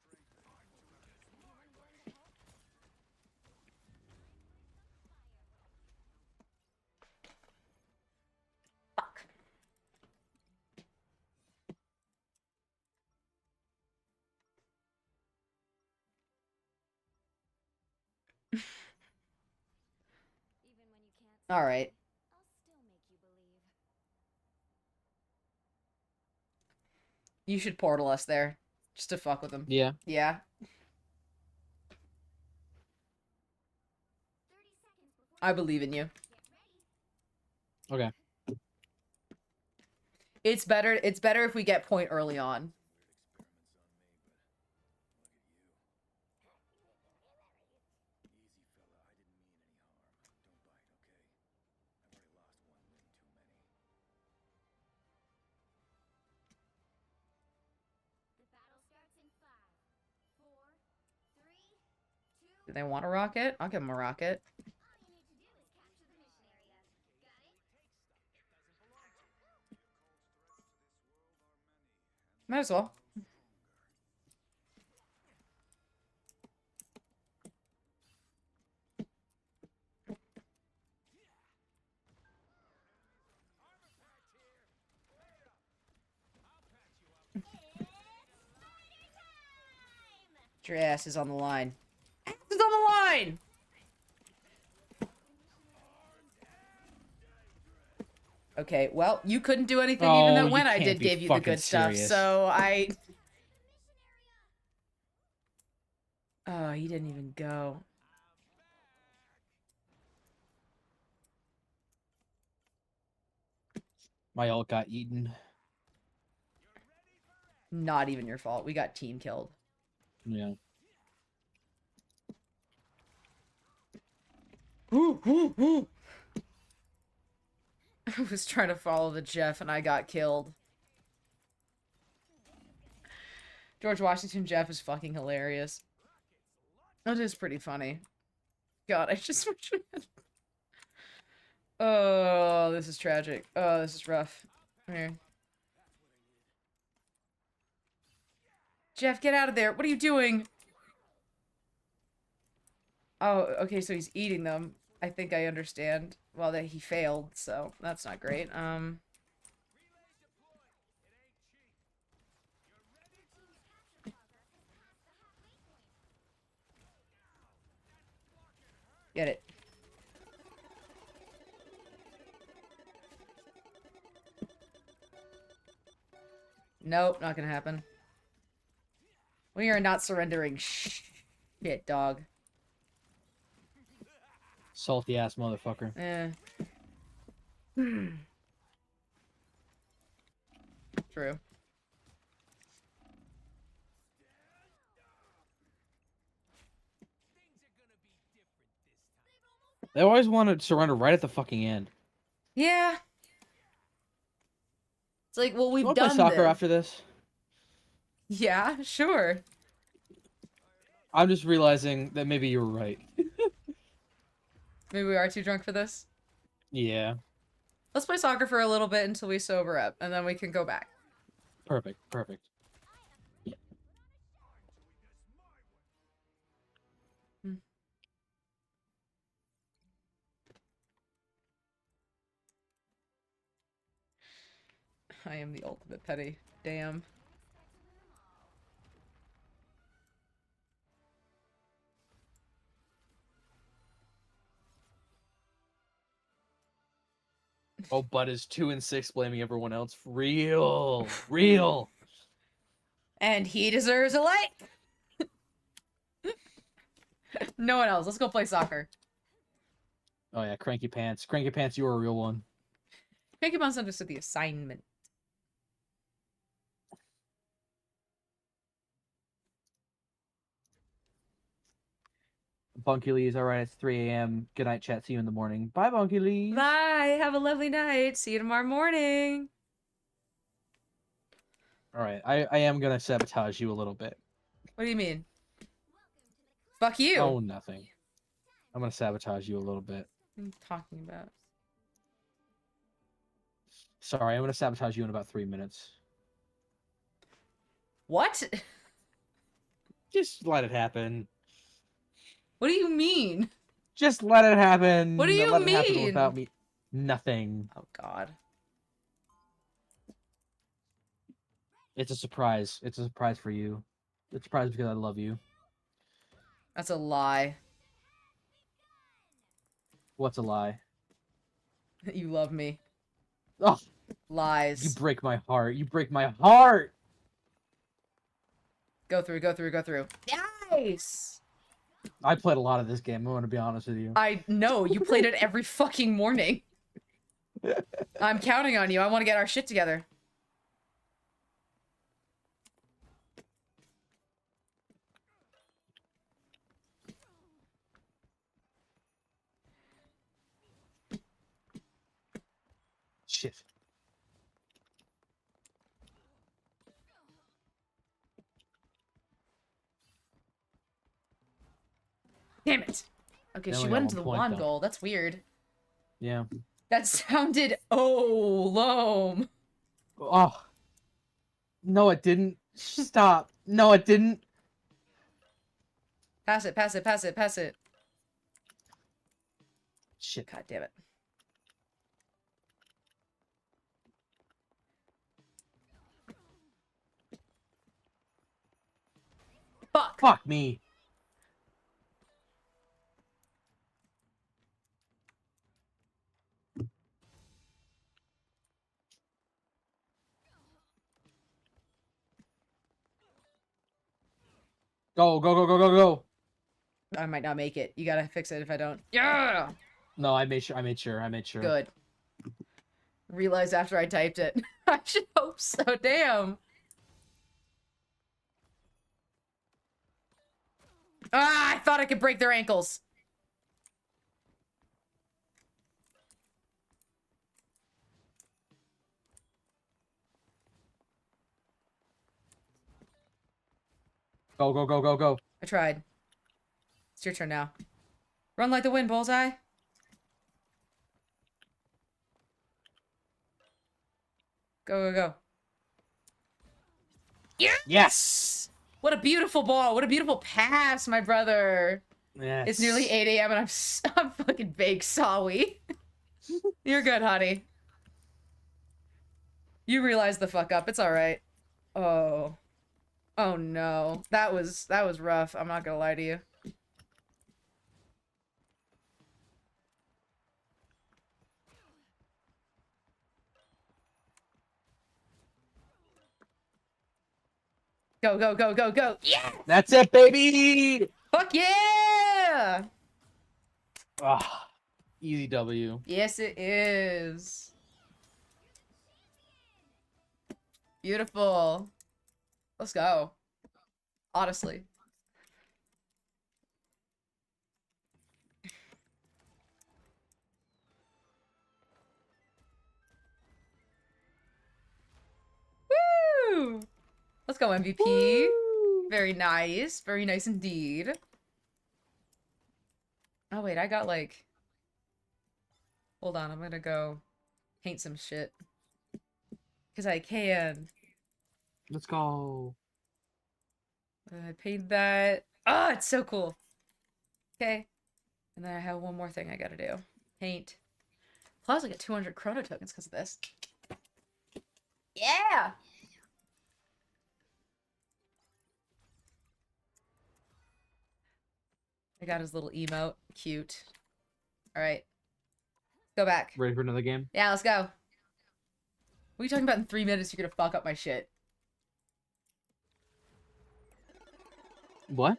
Fuck. Even when you can't see All right. it, I'll still make you believe. You should portal us there. Just to fuck with them. Yeah. Yeah. 30 seconds before I believe in you. get ready. Okay. It's better if we get point early on. The battle starts in 5, 4, 3, 2. Do they want a rocket? I'll give them a rocket. All you need to do is capture the mission area. Got it? Might as well. Your ass is on the line. Ass is on the line! Okay, well, you couldn't do anything even Oh, though you when I can't did be give you the fucking good stuff, serious. so I... Oh, he didn't even go. My ult got eaten. Not even your fault. We got team killed. Yeah. I was trying to follow the Jeff and I got killed. George Washington Jeff is fucking hilarious. That is pretty funny. God, I just wish we had... Oh, this is tragic. Oh, this is rough. Here. Jeff, get out of there. What are you doing? Oh, okay, so he's eating them. I think I understand. Well, that he failed, so that's not great. Get it. Nope, not gonna happen. We are not surrendering shit, dog. Salty ass motherfucker. Eh. True. They always want to surrender right at the fucking end. Yeah. It's like, well, You we've want to play done soccer this. after this? Yeah, sure. I'm just realizing that maybe you were right. Maybe we are too drunk for this. Yeah. Let's play soccer for a little bit until we sober up, and then we can go back. Perfect. Perfect. I am the ultimate petty. Damn. Oh, Bud is 2 and 6, blaming everyone else. Real. Real. And he deserves a like! No one else. Let's go play soccer. Oh, yeah. Cranky Pants. Cranky Pants, you were a real one. Cranky Pants understood the assignment. Bunky Lee's all right. It's 3 a.m. Good night, chat. See you in the morning. Bye, Bunky Lee's. Bye! Have a lovely night. See you tomorrow morning. All right. I am going to sabotage you a little bit. What do you mean? Fuck you! Oh, nothing. I'm going to sabotage you a little bit. What are you talking about? Sorry, I'm gonna sabotage you in about 3 minutes. What? Just let it happen. What do you mean? Just let it happen. What do you Let it happen mean? without me. Nothing. Oh god. It's a surprise. It's a surprise for you. It's a surprise because I love you. That's a lie. What's a lie? You love me. Oh, you Lies. break my heart. You break my heart. Go through, go through, go through. Nice! I played a lot of this game. I'm gonna be honest with you. I know, you played it every fucking morning. I'm counting on you. I want to get our shit together. Shit. Damn it. Okay, They she only went got into the 1 point, wand though. goal. That's weird. Yeah. That sounded loam. Oh. No, it didn't. Stop. No, it didn't. Pass it, pass it, pass it, pass it. Shit. God damn it. Fuck. Fuck me. Go, go, go, go, go, go. I might not make it. You gotta fix it if I don't. Yeah! No, I made sure. I made sure. I made sure. Good. Realized after I typed it. I should hope so. Damn. Ah, I thought I could break their ankles. Go, go, go, go, go. I tried. It's your turn now. Run like the wind, Bullseye. Go, go, go. Yes. What a beautiful ball. What a beautiful pass, my brother. Yes. It's nearly 8 a.m. and I'm fucking baked, sorry. You're good, honey. You realized the fuck up. It's alright. Oh. Oh no. That was rough. I'm not gonna lie to you. Go, go, go, go, go. Yeah! That's it, baby. Fuck yeah! Ah, easy W. Yes, it is. Beautiful. Let's go. Honestly. Woo! Let's go, MVP. Woo! Very nice. Very nice indeed. Oh, wait, I got like... Hold on, I'm gonna go paint some shit. Because I can. Let's go. I paint that. Oh, it's so cool. Okay. And then I have one more thing I gotta do. Paint. Plus, I get 200 chrono tokens because of this. Yeah! I got his little emote. Cute. Alright. Go back. Ready for another game? Yeah, let's go. What are you talking about in 3 minutes? You're gonna fuck up my shit. What?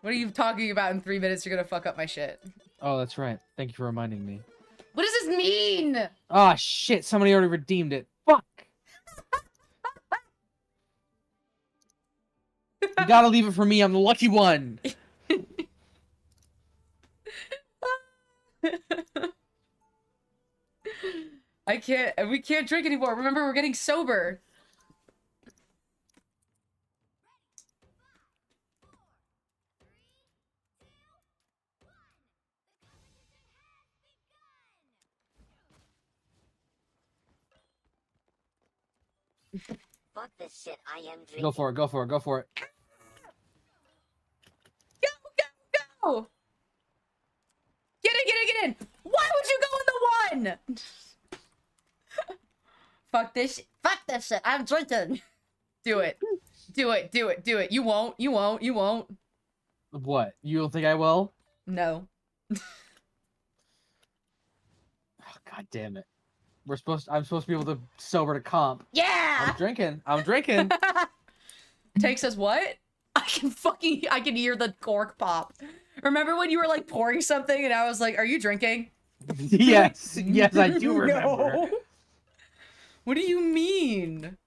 What are you talking about in 3 minutes? You're gonna fuck up my shit. Oh, that's right. Thank you for reminding me. What does this mean? Ah, shit. Somebody already redeemed it. Fuck. You gotta leave it for me. I'm the lucky one. I can't. We can't drink anymore. Remember, we're getting sober. Fuck this shit. I am drinking. Go for it. Go for it. Go for it. Go! Get in! Why would you go in the one? Fuck this shit. I'm drinking. Do it. You won't. What? You don't think I will? No. Oh, God damn it. I'm supposed to be able to sober to comp. Yeah! I'm drinking. Take says what? I can hear the cork pop. Remember when you were like pouring something and I was like, are you drinking? Yes, I do remember. No. What do you mean?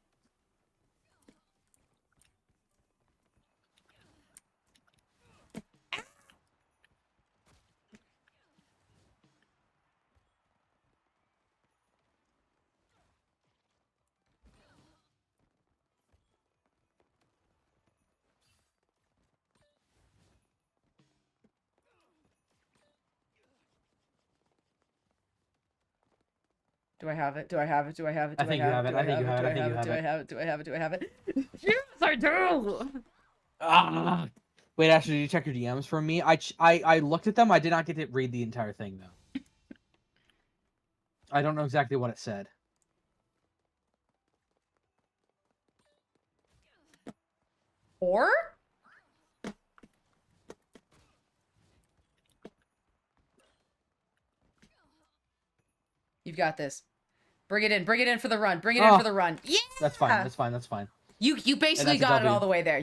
Do I have it? I think you have it. Yes, I do! Ah. Wait, actually, did you check your DMs from me? I looked at them. I did not get to read the entire thing, though. I don't know exactly what it said. Or? You've got this. Bring it in for the run. Yeah! That's fine. You basically got it all the way there.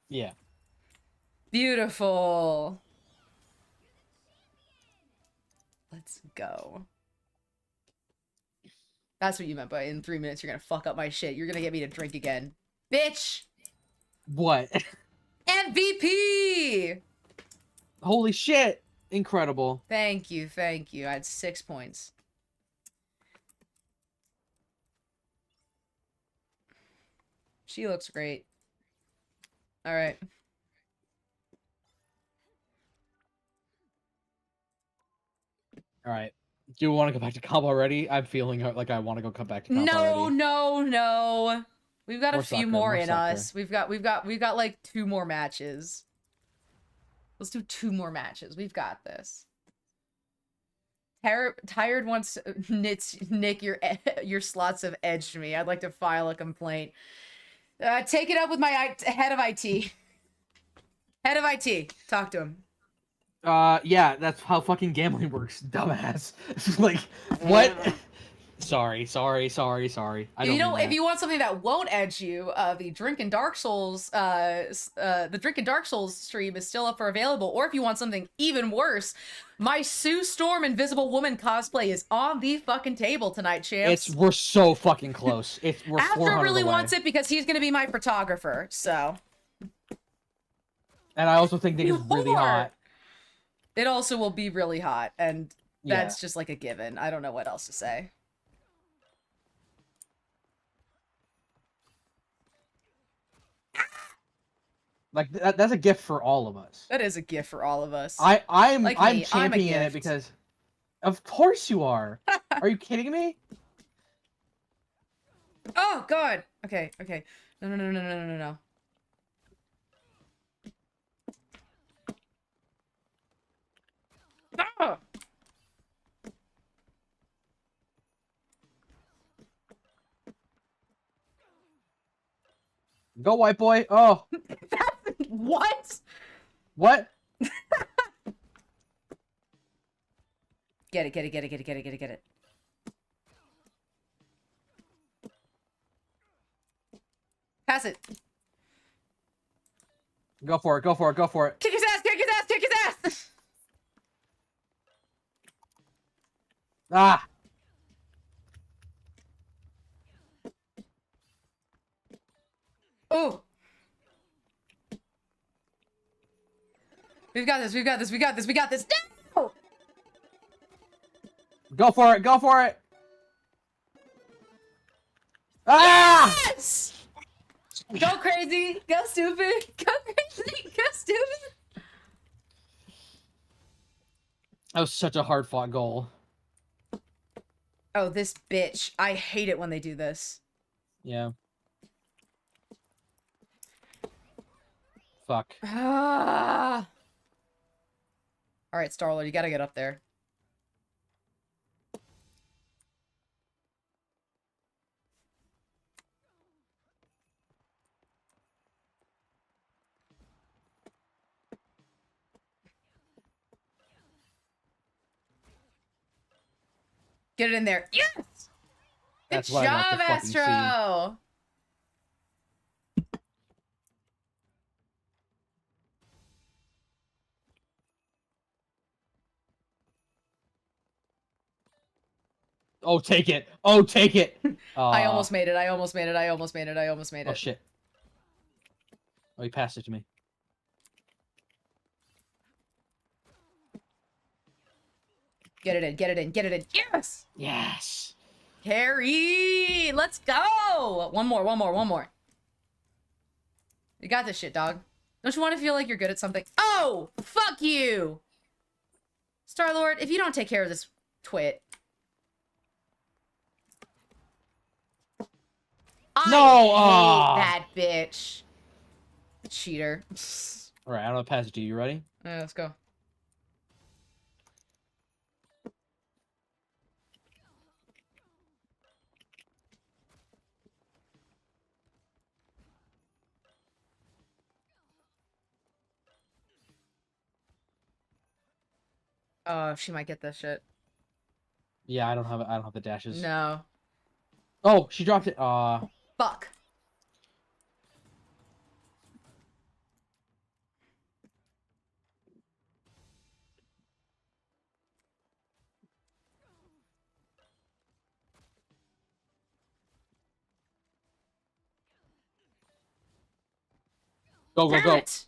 Yeah. Beautiful. Let's go. That's what you meant by in 3 minutes you're gonna fuck up my shit. You're gonna get me to drink again. Bitch! What? MVP! Holy shit! Incredible. Thank you. I had 6 points. She looks great. Alright. Alright. Do you want to go back to comp already? I'm feeling like I want to come back to comp already. No. We've got a few more in soccer. us. We've got like 2 more matches. Let's do 2 more matches. We've got this. Tired wants Nick, your slots have edged me. I'd like to file a complaint. Take it up with my head of IT. Head of IT. Talk to him. Yeah, that's how fucking gambling works, dumbass. Like, what? Sorry. I don't mean If you want something that won't edge you, the Drinkin' Dark Souls, the Drinkin' Dark Souls stream is still up for available. Or if you want something even worse, my Sue Storm Invisible Woman cosplay is on the fucking table tonight, champs. We're so fucking close. We're After really away. wants it because he's gonna be my photographer, so. And I also think it's really hot. It also will be really hot, and that's just like a given. I don't know what else to say. Like that's a gift for all of us. That is a gift for all of us. I'm I'm championing it because, of course you are. Are you kidding me? Oh God. Okay. No. Ah! Go, white boy. Oh. What? What? Get it. Pass it. Go for it. Kick his ass. Ah. Oh. We've got this. No! Go for it. Ah! Yes! Go crazy. Go stupid. That was such a hard fought goal. Oh, this bitch. I hate it when they do this. Yeah. Fuck. Ah! All right, Star-Lord, you gotta get up there. Get it in there. Yes! Good That's what I want to job, fucking see. Astro! Oh, take it. Oh, take it. I almost made it. I almost made it. I almost made it. I almost made it. Oh, shit. Oh, he passed it to me. Get it in. Get it in. Get it in. Yes! Yes. Harry! Let's go! One more. One more. One more. You got this shit, dog. Don't you want to feel like you're good at something? Oh! Fuck you! Star-Lord, if you don't take care of this twit... No! I hate that bitch. Cheater. Alright, I'm gonna pass it to you. You ready? Yeah, let's go. Oh, she might get this shit. Yeah, I don't have the dashes. No. Oh, she dropped it. Fuck. Go, go, Damn go. it!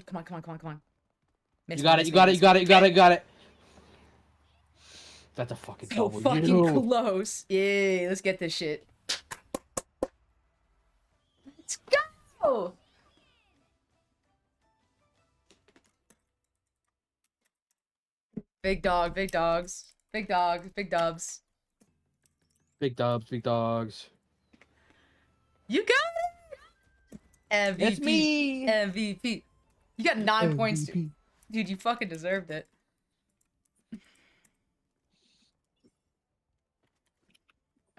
Come on, come on, come on, come on. Miss You me, got it, miss you me, got it, miss you got it, you got it, you got it. That's a fucking So double. fucking close. Yay, let's get this shit. Let's go! Big dog, big dogs. Big dogs, big dubs. Big dubs, big dogs. You got it! MVP. It's me! MVP. You got 9 points. MVP. Dude, you fucking deserved it.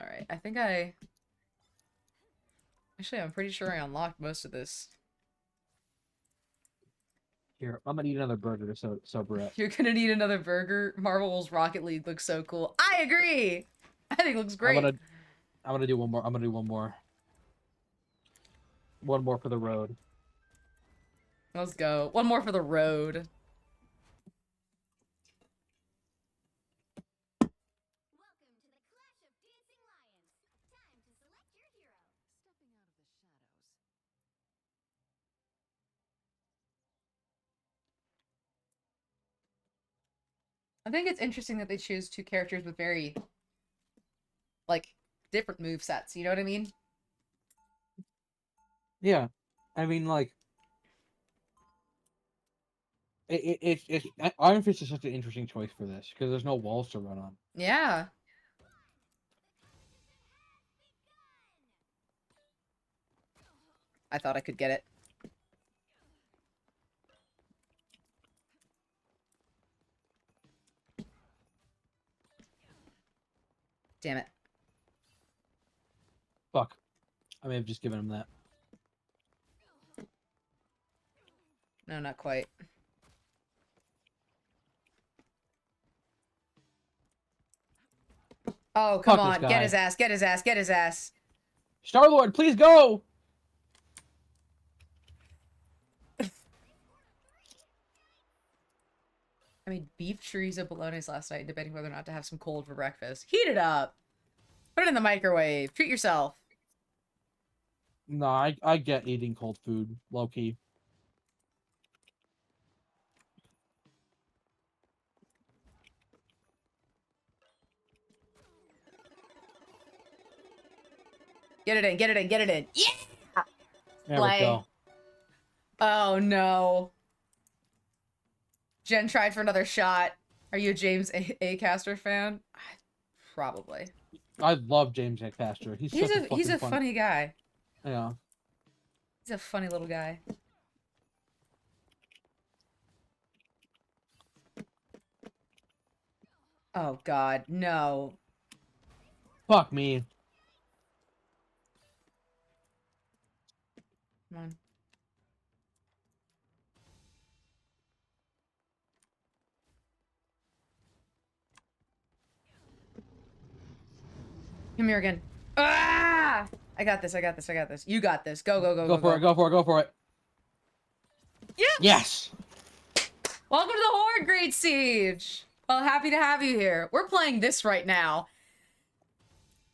Alright, I think I... Actually, I'm pretty sure I unlocked most of this. Here, I'm gonna eat another burger so Brett. You're gonna need another burger. Marvel's Rocket League looks so cool. I agree! I think it looks great. I'm gonna do one more. I'm gonna do one more. One more for the road. Let's go. One more for the road. Welcome to the Clash of Dancing Lions. Time to select your hero. Stepping out of the shadows. I think it's interesting that they choose two characters with very, like, different movesets. You know what I mean? Yeah, I mean like. Iron Fist is such an interesting choice for this because there's no walls to run on. Yeah. I thought I could get it. Damn it. Fuck, I may have just given him that. No, not quite. Oh, come Fuck this on. guy. Get his ass. Get his ass. Get his ass. Star-Lord, please go! I made beef chorizo bolognese last night, debating whether or not to have some cold for breakfast. Heat it up. Put it in the microwave. Treat yourself. No, I get eating cold food, low key. Get it in. Get it in. Get it in. Yeah! There Play. we go. Oh, no. Jen tried for another shot. Are you a James A. Caster fan? Probably. I love James McPastor. He's such a He's a fucking funny guy. Yeah. He's a funny little guy. Oh God, no. Fuck me. Come on. Come here again. Ah! I got this. I got this. I got this. You got this. Go, go, go, Go for it. Go for it. Go for it. Yes! Yes. Welcome to the Horde, Great Siege. Well, happy to have you here. We're playing this right now.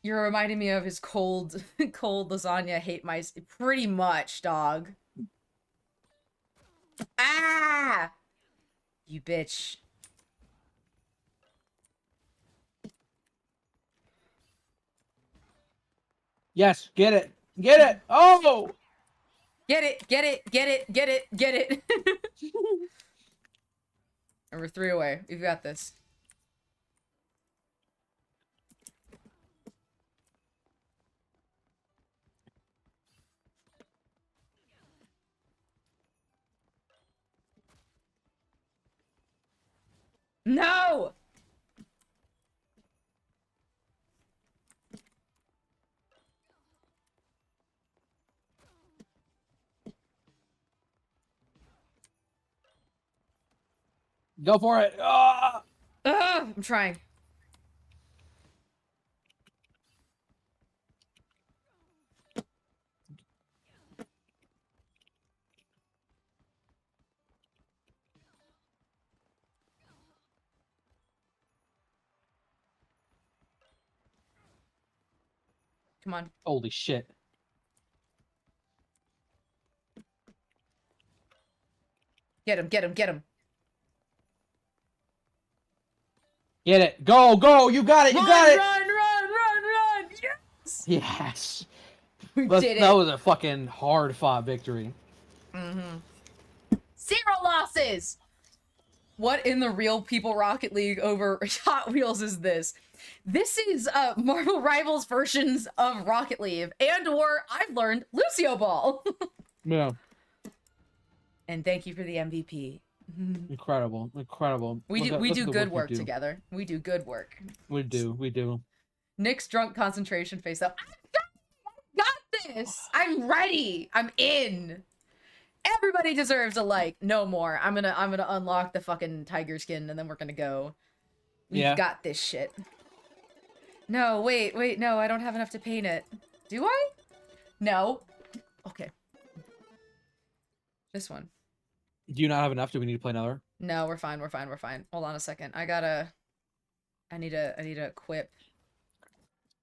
You're reminding me of his cold, cold lasagna hate mice. Pretty much, dog. Ah! You bitch. Yes. Get it. Get it. Oh. Get it, get it, get it, get it, get it. And we're 3 away. We've got this. No! Go for it. Ah. Ugh, I'm trying. Come on. Holy shit. Get him, get him, get him. Get it. Go. Go. You got it. You got it. Run, run, run, run! Yes! Yes. We did it. That was a fucking hard fought victory. Mm-hmm. 0 losses! What in the real People Rocket League over Hot Wheels is this? This is Marvel Rivals versions of Rocket League, and or I've learned Lucio Ball. Yeah. And thank you for the MVP. Incredible. Incredible. We Look do at good you work do. together. We do good work. We do. We do. Nick's drunk concentration face up. I got this. I'm ready. I'm in. Everybody deserves a like. No more. I'm gonna unlock the fucking tiger skin and then we're gonna go. We've got this shit. No, wait, no, I don't have enough to paint it. Do I? No. Okay. This one. Do you not have enough? Do we need to play another? No, we're fine, we're fine, we're fine. Hold on a second. I need to equip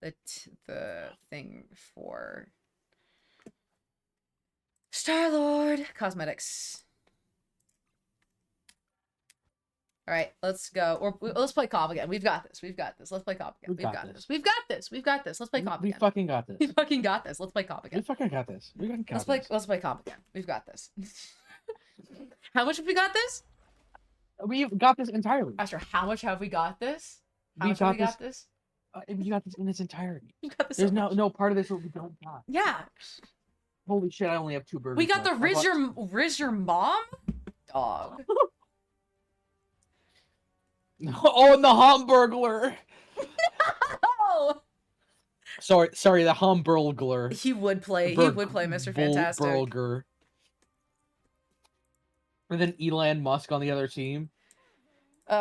the thing for Star-Lord cosmetics. All right, let's go. Or let's play comp again. We've got this. We've got this. Let's play comp again. We've got this. We've got this. We've got this. Let's play comp We again. fucking got this. We fucking got this. Let's play comp We again. fucking got this. We fucking got this. Let's play comp again. We've got this. How much have we got this? We've got this entirely. Astro, how much have we got this? How We much have we got got this? We got this in its entirety. We got this. There's so much. no part of this that we don't got. Yeah. Holy shit! I only have 2 burgers. We got the left. Riz your mom dog. Oh, and the Hamburglar. Oh, Sorry, the Hamburglar. he would play Mr. Fantastic. Burger. And then Elon Musk on the other team.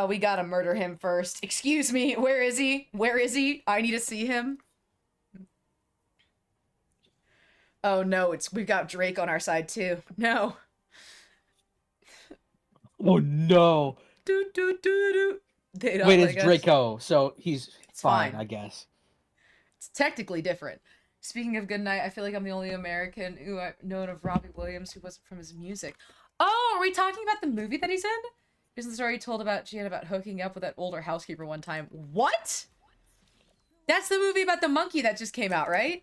We gotta murder him first. Excuse me, where is he? Where is he? I need to see him. Oh no, we've got Drake on our side too. No. Oh no! Do do do do. They don't Wait, like it's us. Draco, so he's fine, fine. I guess. It's technically different. Speaking of Good Night, I feel like I'm the only American who I've known of Robbie Williams who wasn't from his music. Oh, are we talking about the movie that he's in? Isn't the story you told about Jan about hooking up with that older housekeeper one time? What? That's the movie about the monkey that just came out, right?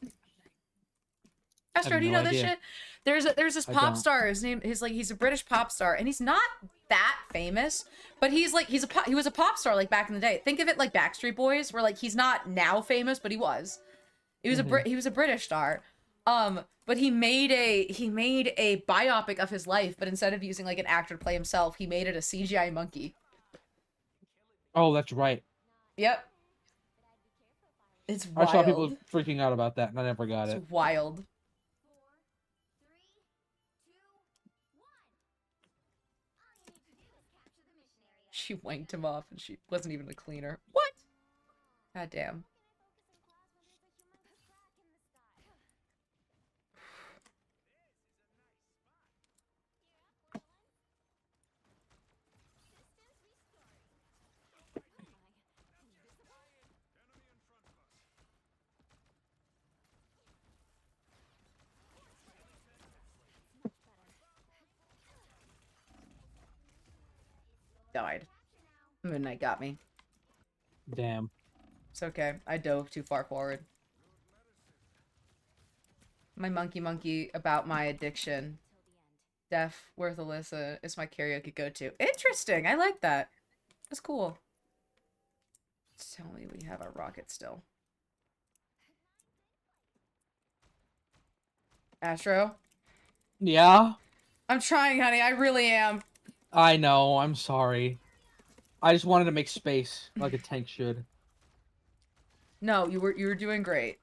Astro, do you no know this idea. shit? There's this I pop don't. star. His name is he's a British pop star, and he's not that famous, but he's like he was a pop star like back in the day. Think of it like Backstreet Boys, where like he's not now famous, but he was. He was he was a British star. But he made a biopic of his life, but instead of using like an actor to play himself, he made it a CGI monkey. Oh, that's right. Yep. It's I wild. saw people freaking out about that, and I never got it. It's wild. 4, 3, 2, 1. All you need to do is capture the mission area. She wanked him off, and she wasn't even a cleaner. What? God damn. Died. Midnight got me. Damn. It's okay. I dove too far forward. My monkey about my addiction. Def Worth Alyssa is my karaoke go-to. Interesting. I like that. That's cool. Tell me we have our rocket still. Astro? Yeah? I'm trying, honey. I really am. I know, I'm sorry. I just wanted to make space, like a tank should. No, you were doing great.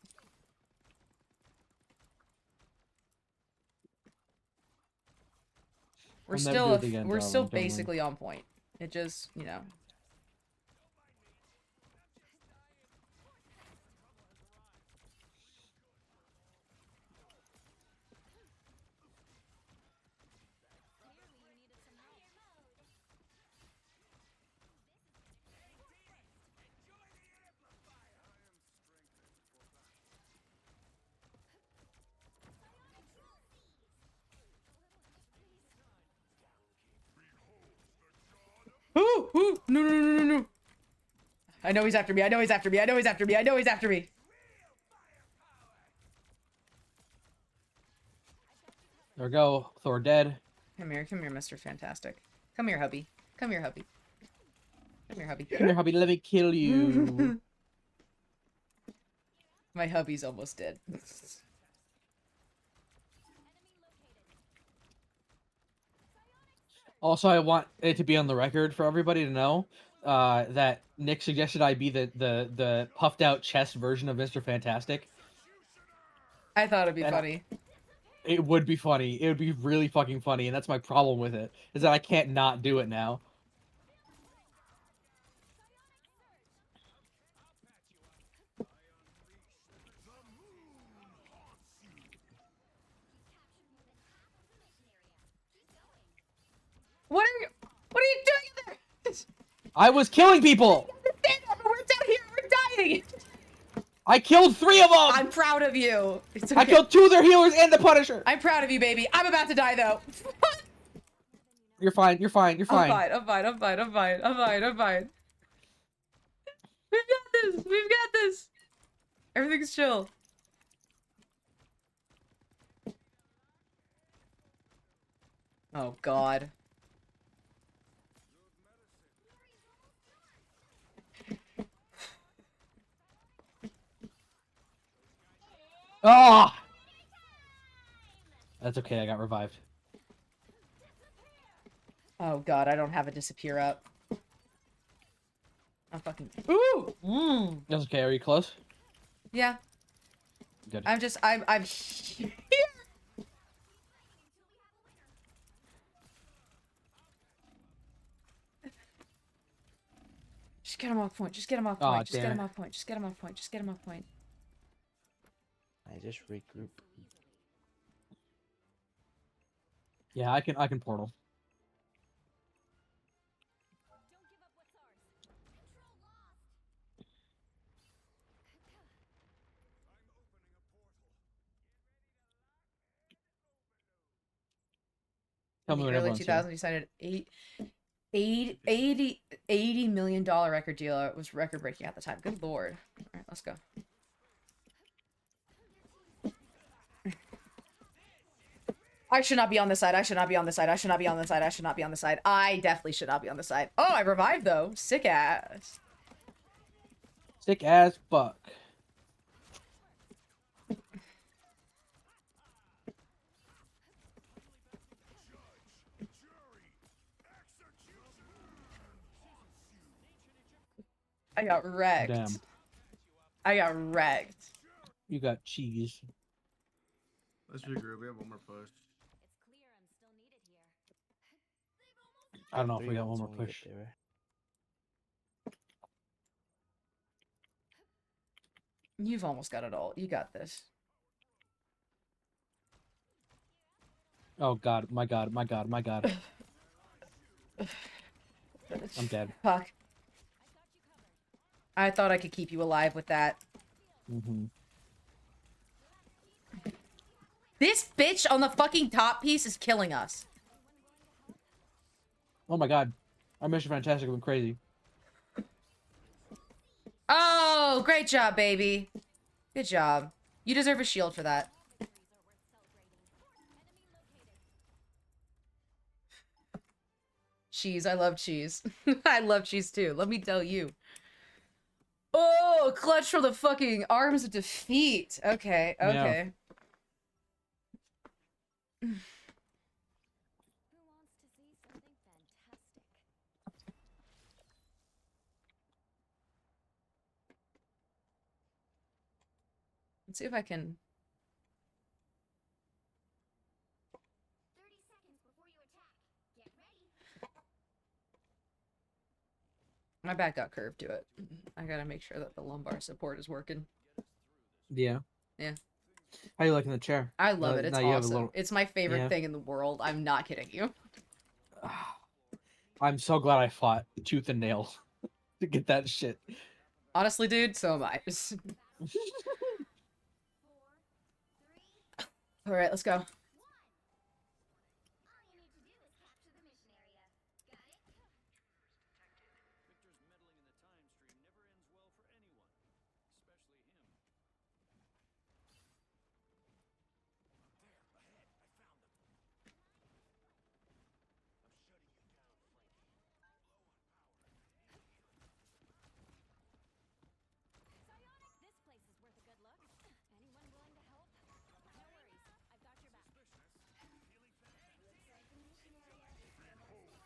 We're I'll never still do it again, we're darling, still don't worry. basically on point. It just, you know. Ooh, ooh, no. I know he's after me. I know he's after me. I know he's after me. I know he's after me. There we go. Thor dead. Come here, Mr. Fantastic. Come here, hubby. Come here, hubby. Come here, hubby. Come here, hubby, let me kill you. My hubby's almost dead. Also, I want it to be on the record for everybody to know that Nick suggested I be the puffed out chest version of Mr. Fantastic. I thought it'd be And funny. It would be funny. It would be really fucking funny, and that's my problem with it, is that I can't not do it now. What are you doing there? I was killing people! We're down here. We're dying. I killed 3 of them! I'm proud of you. It's okay. I killed 2 of their healers and the Punisher! I'm proud of you, baby. I'm about to die, though. You're fine, you're fine, you're fine. I'm fine. We've got this. Everything's chill. Oh, God. Ah! That's okay, I got revived. Oh, God, I don't have a disappear up. I'm fucking... Ooh! That's okay, are you close? Yeah. Good. I'm here! Just get him off point. Just get him off point. Aw, Just get damn him it. off point. Just get him off point. Just get him off point. I just regroup. Yeah, I can portal. Tell me In the when early everyone's here. 2000s, he signed an $80 million record deal. It was record breaking at the time. Good lord. All right, let's go. I should not be on this side. I should not be on this side. I should not be on this side. I should not be on this side. I definitely should not be on this side. Oh, I revived though. Sick ass. Sick as fuck. I got wrecked. Damn. I got wrecked. You got cheese. Let's regroup. We have one more push. It's clear I'm still needed here. I don't know if we 3 got one minutes more when we get push. there. You've almost got it all. You got this. Oh god, my god, my god, my god. I'm dead. Fuck. I thought I could keep you alive with that. Mm-hmm. This bitch on the fucking top piece is killing us. Oh my god. Our Mission Fantastic went crazy. Oh, great job, baby. Good job. You deserve a shield for that. Cheese. I love cheese. I love cheese too. Let me tell you. Oh, clutch from the fucking arms of defeat. Okay, Yeah. okay. Who wants to see something fantastic? Let's see if I can. 30 seconds before you attack. Get ready. My back got curved to it. I gotta make sure that the lumbar support is working. Yeah. Yeah. How you liking the chair? I love it. It's now you have a awesome. little- It's my favorite Yeah. thing in the world. I'm not kidding you. I'm so glad I fought tooth and nail to get that shit. Honestly, dude, so am I. 4, 3, All right, let's go. 1. All you need to do is capture the mission area. Got it? Victor's meddling in the time stream never ends well for anyone, especially him. Psionic, this place is worth a good look. Anyone willing to help? No worries, I've got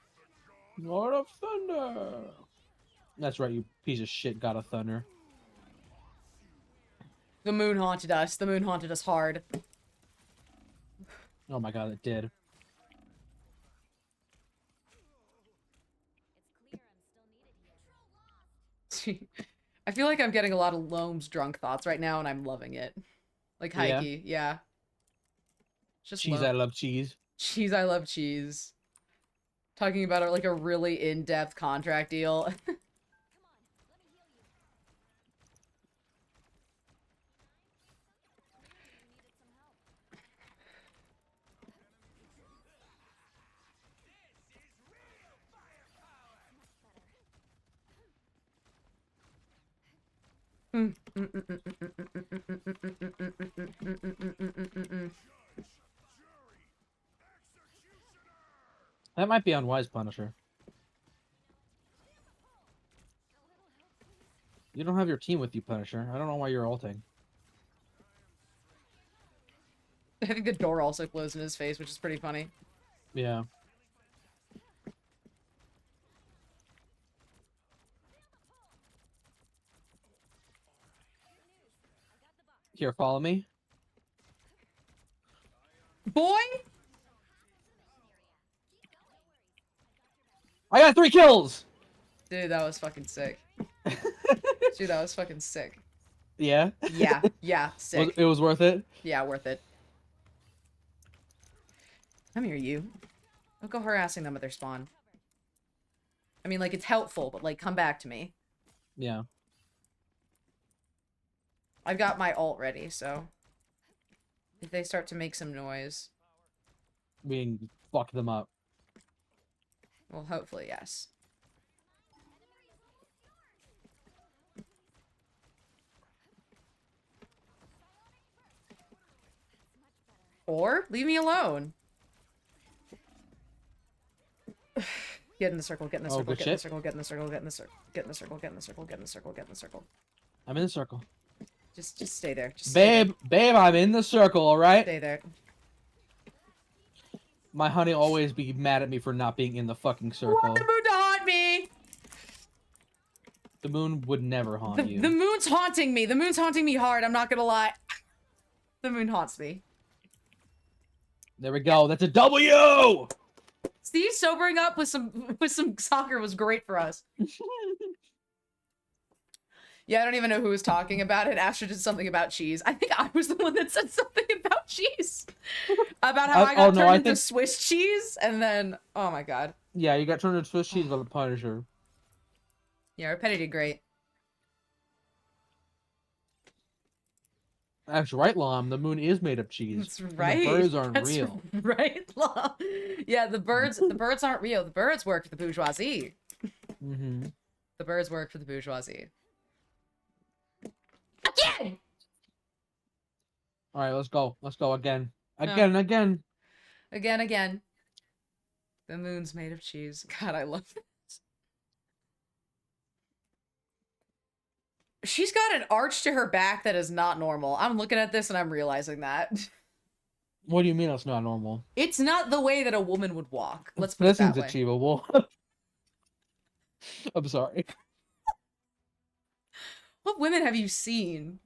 your back. Lord of Thunder. That's right, you piece of shit, God of Thunder. The moon haunted us. The moon haunted us hard. Oh my god, it did. It's clear I'm still needed here. I feel like I'm getting a lot of Loam's drunk thoughts right now, and I'm loving it. Like Yeah? Heike, yeah. Just Cheese, I love cheese. cheese. I love cheese. Talking about like a really in-depth contract deal. Come on, let me heal you. You needed some help. That might be unwise, Punisher. You don't have your team with you, Punisher. I don't know why you're ulting. I think the door also closed in his face, which is pretty funny. Yeah. Here, follow me. Boy! I got 3 kills! Dude, that was fucking sick. Dude, that was fucking sick. Yeah? Yeah, yeah, sick. It was worth it? Yeah, worth it. Come here, you. Don't go harassing them at their spawn. I mean, like, it's helpful, but, like, come back to me. Yeah. I've got my ult ready, so... if they start to make some noise... We can fuck them up. well, hopefully, yes. Or, leave me alone. Get in the circle, get in the Oh, circle, good get in the shit. circle, get in the circle, get in the circle, get in the circle, get in the circle, get in the circle, get in the circle. I'm in the circle. Just stay there. Just stay Babe, I'm in the circle, there. alright? Stay there. My honey always be mad at me for not being in the fucking circle. Want the moon to haunt me? The moon would never haunt you. The moon's haunting me. The moon's haunting me hard. I'm not gonna lie. The moon haunts me. There we go. That's a W! Steve sobering up with some soccer was great for us. Yeah, I don't even know who was talking about it. Astro did something about cheese. I think I was the one that said something about cheese. About how I got turned into Swiss cheese, and then, oh my god. Yeah, you got turned into Swiss cheese by the Punisher. Yeah, our Penny did great. That's right, Lom. The moon is made of cheese. That's and right. The birds aren't That's real. right, Lom. Yeah, the birds aren't real. The birds work for the bourgeoisie. Mm-hmm. The birds work for the bourgeoisie. Again! Alright, let's go. Let's go again. No. Again. Again. The moon's made of cheese. God, I love this. She's got an arch to her back that is not normal. I'm looking at this and I'm realizing that. What do you mean that's not normal? It's not the way that a woman would walk. Let's put it That that seems way. achievable. I'm sorry. What women have you seen?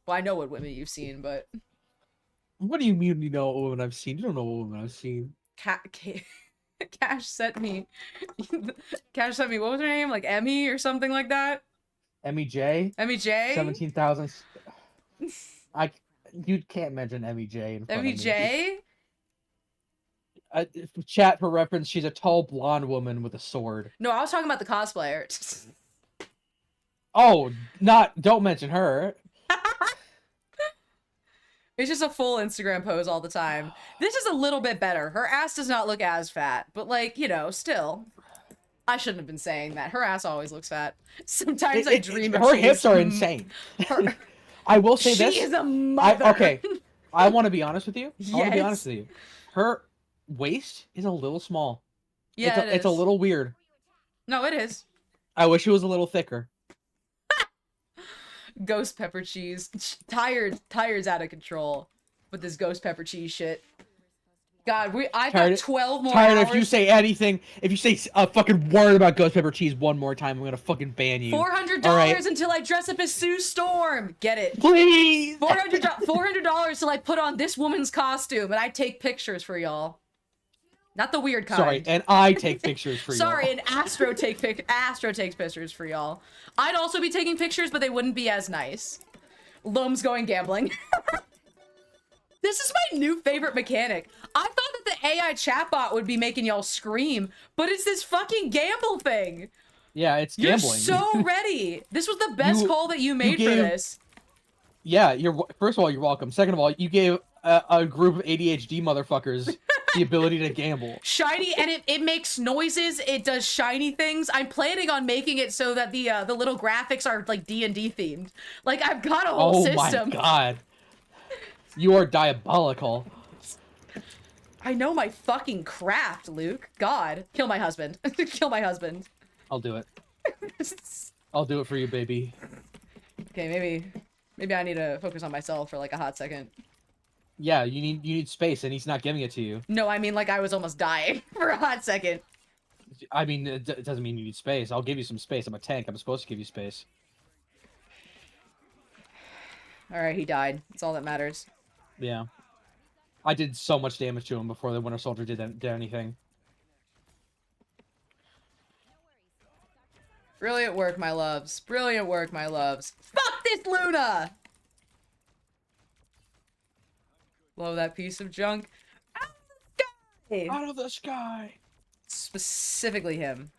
Well, I know what women you've seen, but... What do you mean you know what woman I've seen? You don't know what woman I've seen. Cash sent me... Cash sent me, what was her name? Like Emmy or something like that? Emmy J? Emmy J? 17,000. You can't mention Emmy J in front Emmy of me. J? Chat for reference, she's a tall blonde woman with a sword. No, I was talking about the cosplayer. Oh, don't mention her. It's just a full Instagram pose all the time. This is a little bit better. Her ass does not look as fat, but like, you know, still. I shouldn't have been saying that. Her ass always looks fat. Sometimes I dream of her she hips is are insane. her- I will say this. She is a mother. Okay, I want to be honest with you. I want to be Yes. honest with you. Her waist is a little small. Yeah, it's a little weird. No, it is. I wish it was a little thicker. Ghost pepper cheese. Tired's out of control with this ghost pepper cheese shit. God, I've got 12 more Tired hours. if you say anything, if you say a fucking word about ghost pepper cheese one more time, I'm gonna fucking ban you. $400 right. until I dress up as Sue Storm. Get it? Please. $400 till I put on this woman's costume and I take pictures for y'all. Not the weird kind. Sorry, and I take pictures for you. Sorry, and Astro takes pictures for y'all. I'd also be taking pictures, but they wouldn't be as nice. Loam's going gambling. This is my new favorite mechanic. I thought that the AI chatbot would be making y'all scream, but it's this fucking gamble thing. Yeah, it's You're gambling. so ready. This was the best call that you made for gave- this. Yeah, first of all, you're welcome. Second of all, you gave a group of ADHD motherfuckers the ability to gamble. Shiny, and it makes noises. It does shiny things. I'm planning on making it so that the little graphics are like D&D themed. Like I've got a whole system. Oh my god. You are diabolical. I know my fucking craft, Luke. God, kill my husband. Kill my husband. I'll do it. I'll do it for you, baby. Okay, maybe I need to focus on myself for like a hot second. Yeah, you need space, and he's not giving it to you. No, I mean like I was almost dying for a hot second. I mean, it doesn't mean you need space. I'll give you some space. I'm a tank. I'm supposed to give you space. All right, he died. That's all that matters. Yeah. I did so much damage to him before the Winter Soldier did anything. Brilliant work, my loves. Brilliant work, my loves. Fuck this Luna! Blow that piece of junk out of the sky! Out of the sky! Specifically him.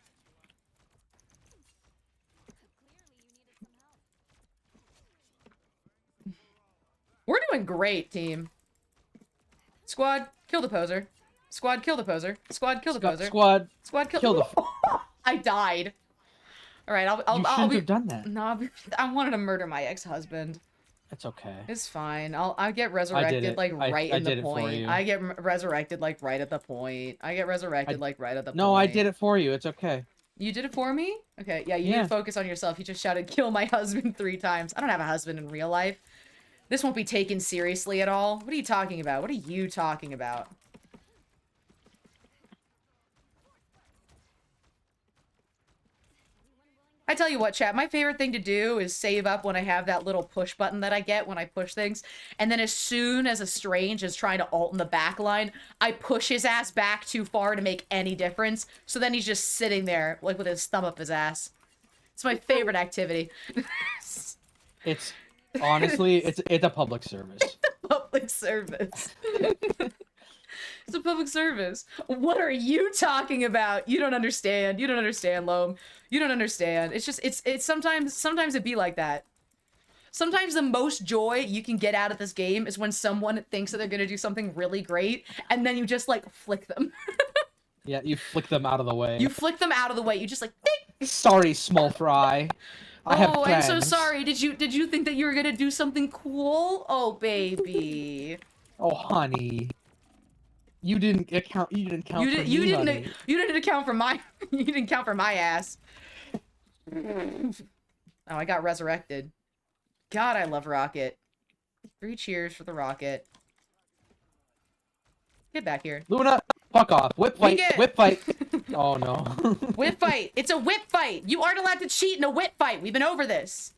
We're doing great, team. Squad, kill the poser. Squad, kill the poser. Squad, kill the poser. Squad, Squad, kill the... I died. All right, You shouldn't have done that. No, I wanted to murder my ex-husband. It's okay. It's fine. I get resurrected it. like right I in the did it for point. you. I get resurrected like right at the point. I get resurrected like right at the point. No, I did it for you. It's okay. You did it for me? Okay, yeah, you need Yeah. to focus on yourself. You just shouted, "Kill my husband" 3 times. I don't have a husband in real life. This won't be taken seriously at all. What are you talking about? What are you talking about? I tell you what, chat, my favorite thing to do is save up when I have that little push button that I get when I push things. And then as soon as a strange is trying to ult in the back line, I push his ass back too far to make any difference. So then he's just sitting there, like, with his thumb up his ass. It's my favorite activity. It's honestly, it's a public service. Public service. It's a public service. What are you talking about? You don't understand. You don't understand, Loam. You don't understand. It's just, it's sometimes it be like that. Sometimes the most joy you can get out of this game is when someone thinks that they're gonna do something really great, and then you just, like, flick them. Yeah, you flick them out of the way. You flick them out of the way. You just, like, ding! Sorry, small fry. I have Oh, I'm plans. so sorry. Did you think that you were gonna do something cool? Oh, baby. Oh, honey. You didn't account. You didn't count. You for didn't. me, You didn't. honey. You didn't account for my. You didn't count for my ass. Oh, I got resurrected. God, I love Rocket. 3 cheers for the Rocket. Get back here. Luna, fuck off. Whip fight. get- Whip fight. Oh no. Whip fight. It's a whip fight. You aren't allowed to cheat in a whip fight. We've been over this.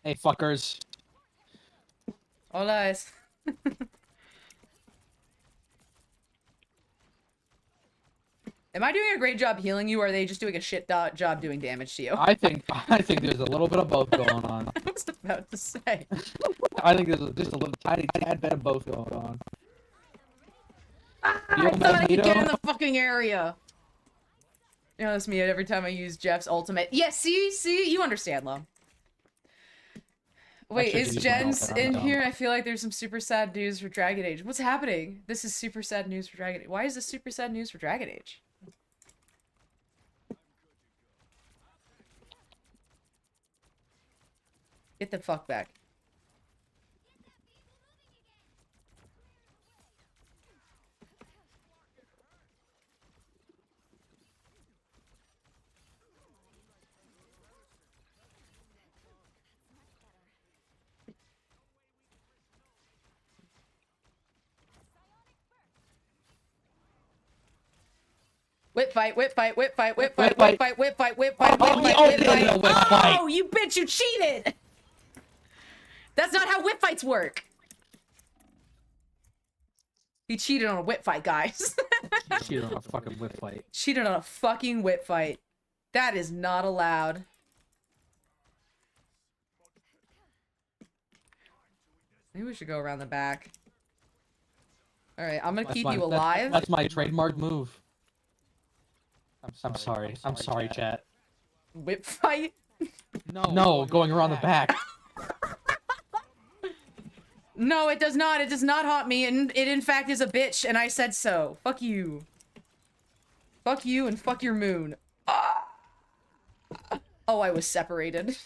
Hey, fuckers. Hola. Am I doing a great job healing you, or are they just doing a shit job doing damage to you? I think there's a little bit of both going on. I was about to say. I think there's just a little tiny tad bit of both going on. I thought I could get in the fucking area. You know, that's me every time I use Jeff's ultimate. Yeah, see, you understand, Lo. Wait, should is use my Jen's ultimate, I'm in dumb. here? I feel like there's some super sad news for Dragon Age. What's happening? This is super sad news for Dragon Age. Why is this super sad news for Dragon Age? Get the fuck back. Whip fight, whip fight, whip fight, whip fight, whip fight, whip fight, whip fight, whip Oh, fight, oh, whip yeah, fight. whip fight. Oh, you bitch, you cheated! That's not how whip fights work. He cheated on a whip fight, guys. Cheated on a fucking whip fight. Cheated on a fucking whip fight. That is not allowed. Maybe we should go around the back. Alright, I'm gonna keep you alive. That's my trademark move. I'm sorry. I'm sorry, chat. Whip fight? No, going around the back. No, it does not. It does not haunt me. And it in fact is a bitch, and I said so. Fuck you. Fuck you and fuck your moon. Ah! Oh, I was separated.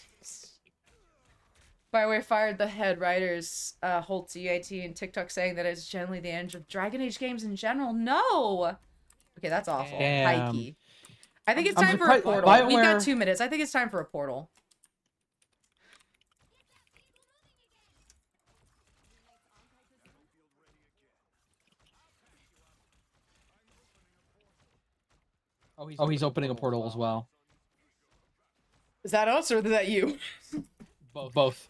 Bioware fired the head writers, Holt EIT and TikTok saying that it's generally the end of Dragon Age games in general. No! Okay, that's awful. Damn. Pikey. I think it's I'm time for a surprised- portal. We've got BioWare- 2 minutes. I think it's time for a portal. Oh, he's opening a portal as well. Is that us or is that you? Both.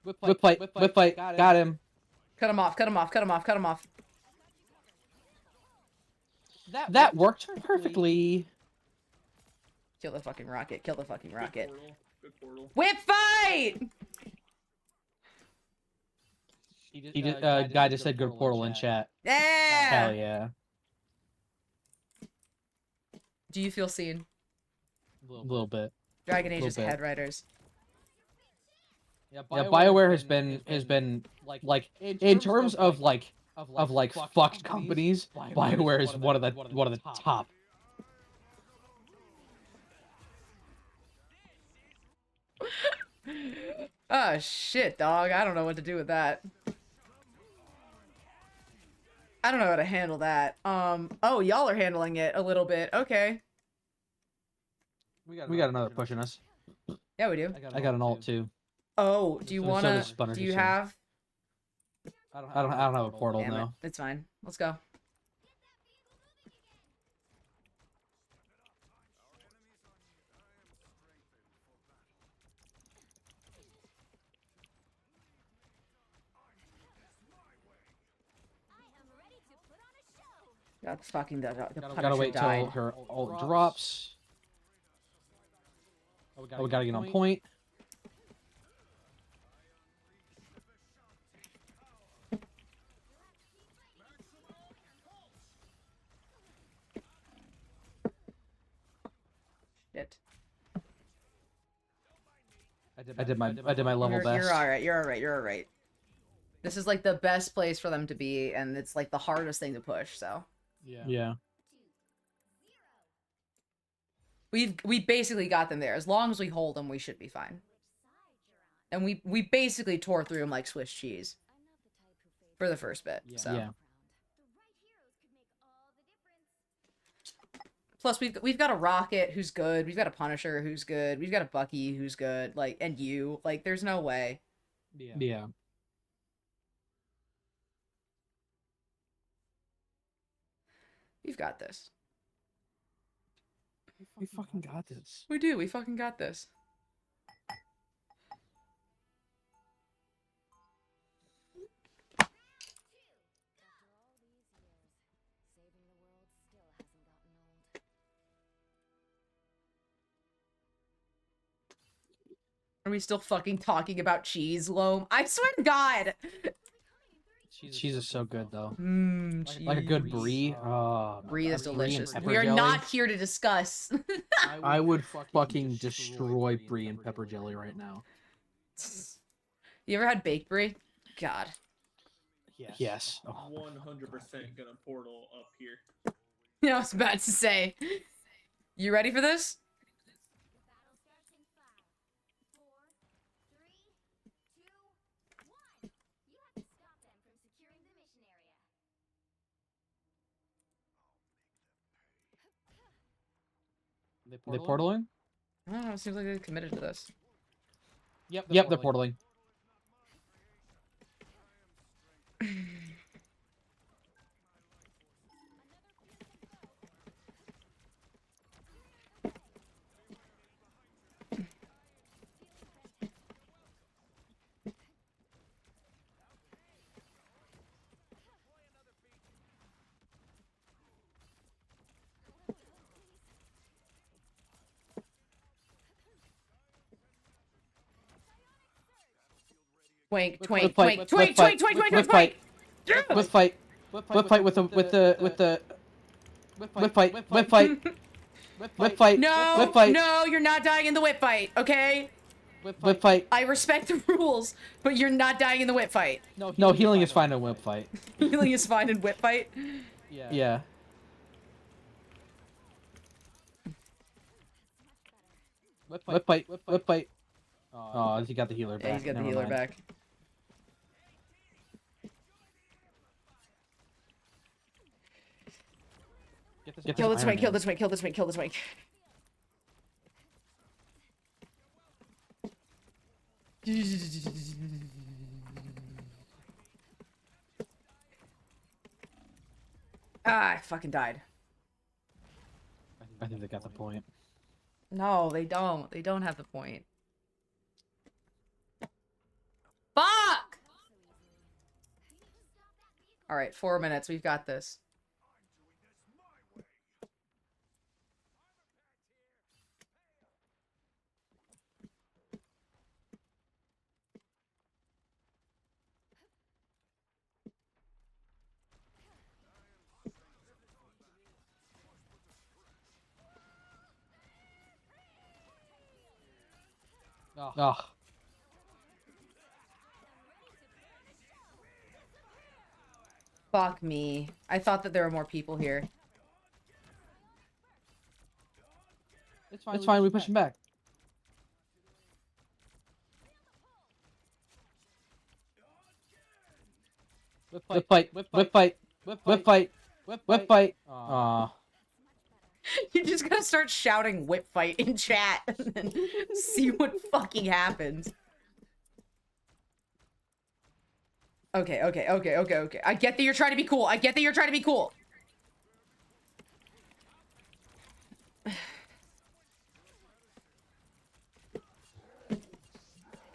Whip fight. Got him. Cut him off, cut him off, cut him off, cut him off. That worked perfectly. Kill the fucking rocket, kill the fucking rocket. Portal. Good portal. Whip fight! He just, guy just said good portal in chat. Yeah! Hell yeah. Do you feel seen? A little bit. Dragon Age is Little bit. head writers. Yeah, BioWare has been like in terms of fucked companies, BioWare is one of the top. Oh shit, dog. I don't know what to do with that. I don't know how to handle that. Oh, y'all are handling it a little bit. Okay. We got another pushing us. Yeah, we do. I got an ult too. Oh, do you So wanna? does Spunner Do you just saying. have? I don't have a portal Damn it. now. It's fine. Let's go. I am ready to put on a show. Got fucking the Gotta Punisher wait till died. her ult drops. Oh, we gotta get on point. Shit. I did my level You're best. alright. You're alright. You're alright. This is like the best place for them to be, and it's like the hardest thing to push. So Yeah. we basically got them there. As long as we hold them, we should be fine. And we basically tore through them like Swiss cheese for the first bit. So. Yeah. Plus, we've got a Rocket who's good. We've got a Punisher who's good. We've got a Bucky who's good. Like, and you. Like, there's no way. Yeah. We've got this. We fucking got this. We do. We fucking got this. Are we still fucking talking about cheese, Loam? I swear to God! Cheese is so good though. Mmm, Like a good brie. Brie is Brie and delicious. pepper We are jelly. not here to discuss. I would fucking destroy brie and pepper jelly right now. You ever had baked brie? God. Yes. Oh, 100% gonna portal up here. Yeah, I was about to say. You ready for this? they portaling? I don't know, it seems like they're committed to this. Yep, they're portaling. Twink, Whip twink, fight, twink, twink, twink, twink, twink, twink, twink! Whip fight with the whip fight. No, Whip fight. no, you're not dying in the whip fight, okay? Whip fight. I respect the rules, but you're not dying in the whip fight. No, healing is fine in whip fight. Healing is fine in whip fight. Yeah. Whip fight. Oh, he got the healer back. Yeah, he's got the Never healer mind. back. Get Kill this Iron wing, kill Man. this wing, kill this wing, kill this wing. Ah, I fucking died. I think they got the point. No, they don't. They don't have the point. Fuck! Alright, 4 minutes. We've got this. Ugh. Fuck me. I thought that there were more people here. It's fine. We push him back. Whip fight. Whip fight. Whip fight. Whip fight. Aw. You just gotta start shouting whip fight in chat and then see what fucking happens. Okay. I get that you're trying to be cool.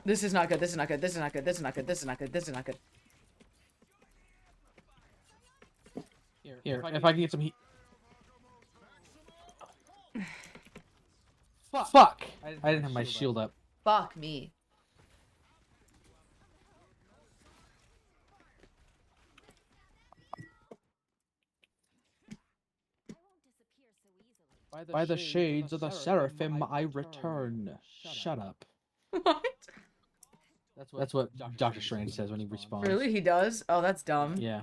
This is not good. This is not good. Here, if I can get some heat. Fuck! I didn't have my shield up. Fuck me. By the shades of the seraphim, I return. Shut up. What? That's what Doctor Strange says when he responds. Really? He does? Oh, that's dumb. Yeah.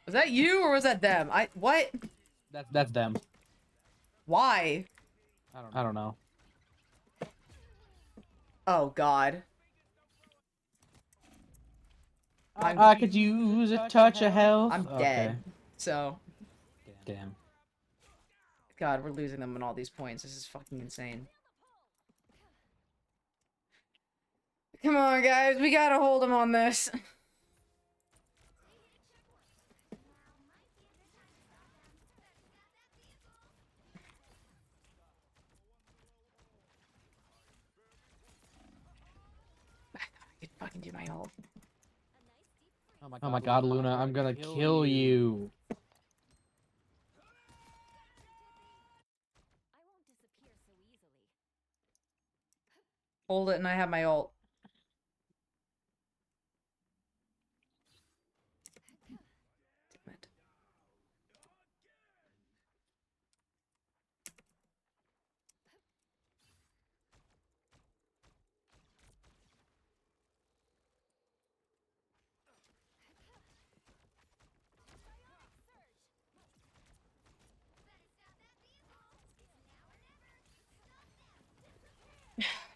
Was that you or was that them? What? That's them. Why? I don't know. Oh, God. I could use a touch of health. I'm dead. So, Damn. God, we're losing them on all these points. This is fucking insane. Come on, guys. We gotta hold them on this. I could fucking do my ult. Oh my god, Luna, I'm gonna kill you. Hold it and I have my ult. Damn it.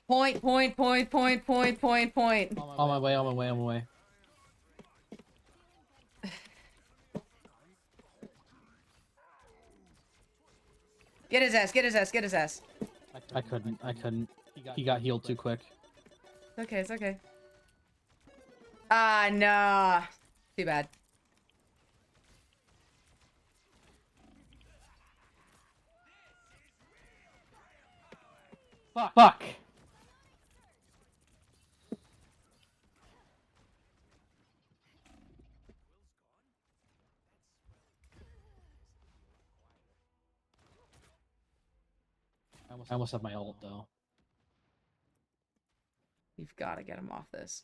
Point. On my way. Get his ass. I couldn't. He got healed too quick. It's okay. Ah, nah. Too bad. Fuck! I almost have my ult though. You've got to get him off this.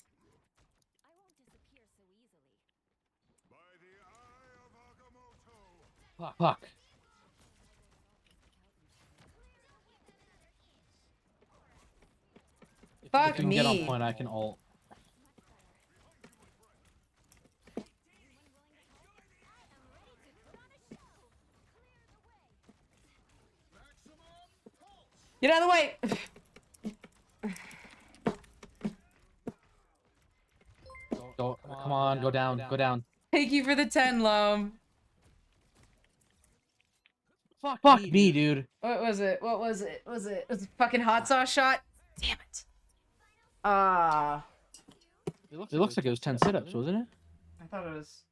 Fuck. Fuck If you can get on point, I can ult. Get out of the way! Come on, go down. Thank you for the 10, Lom. Fuck me, dude. What was it? Was it a fucking hot sauce shot? Damn it. Ah. It looks like it was 10 sit-ups, wasn't it? I thought it was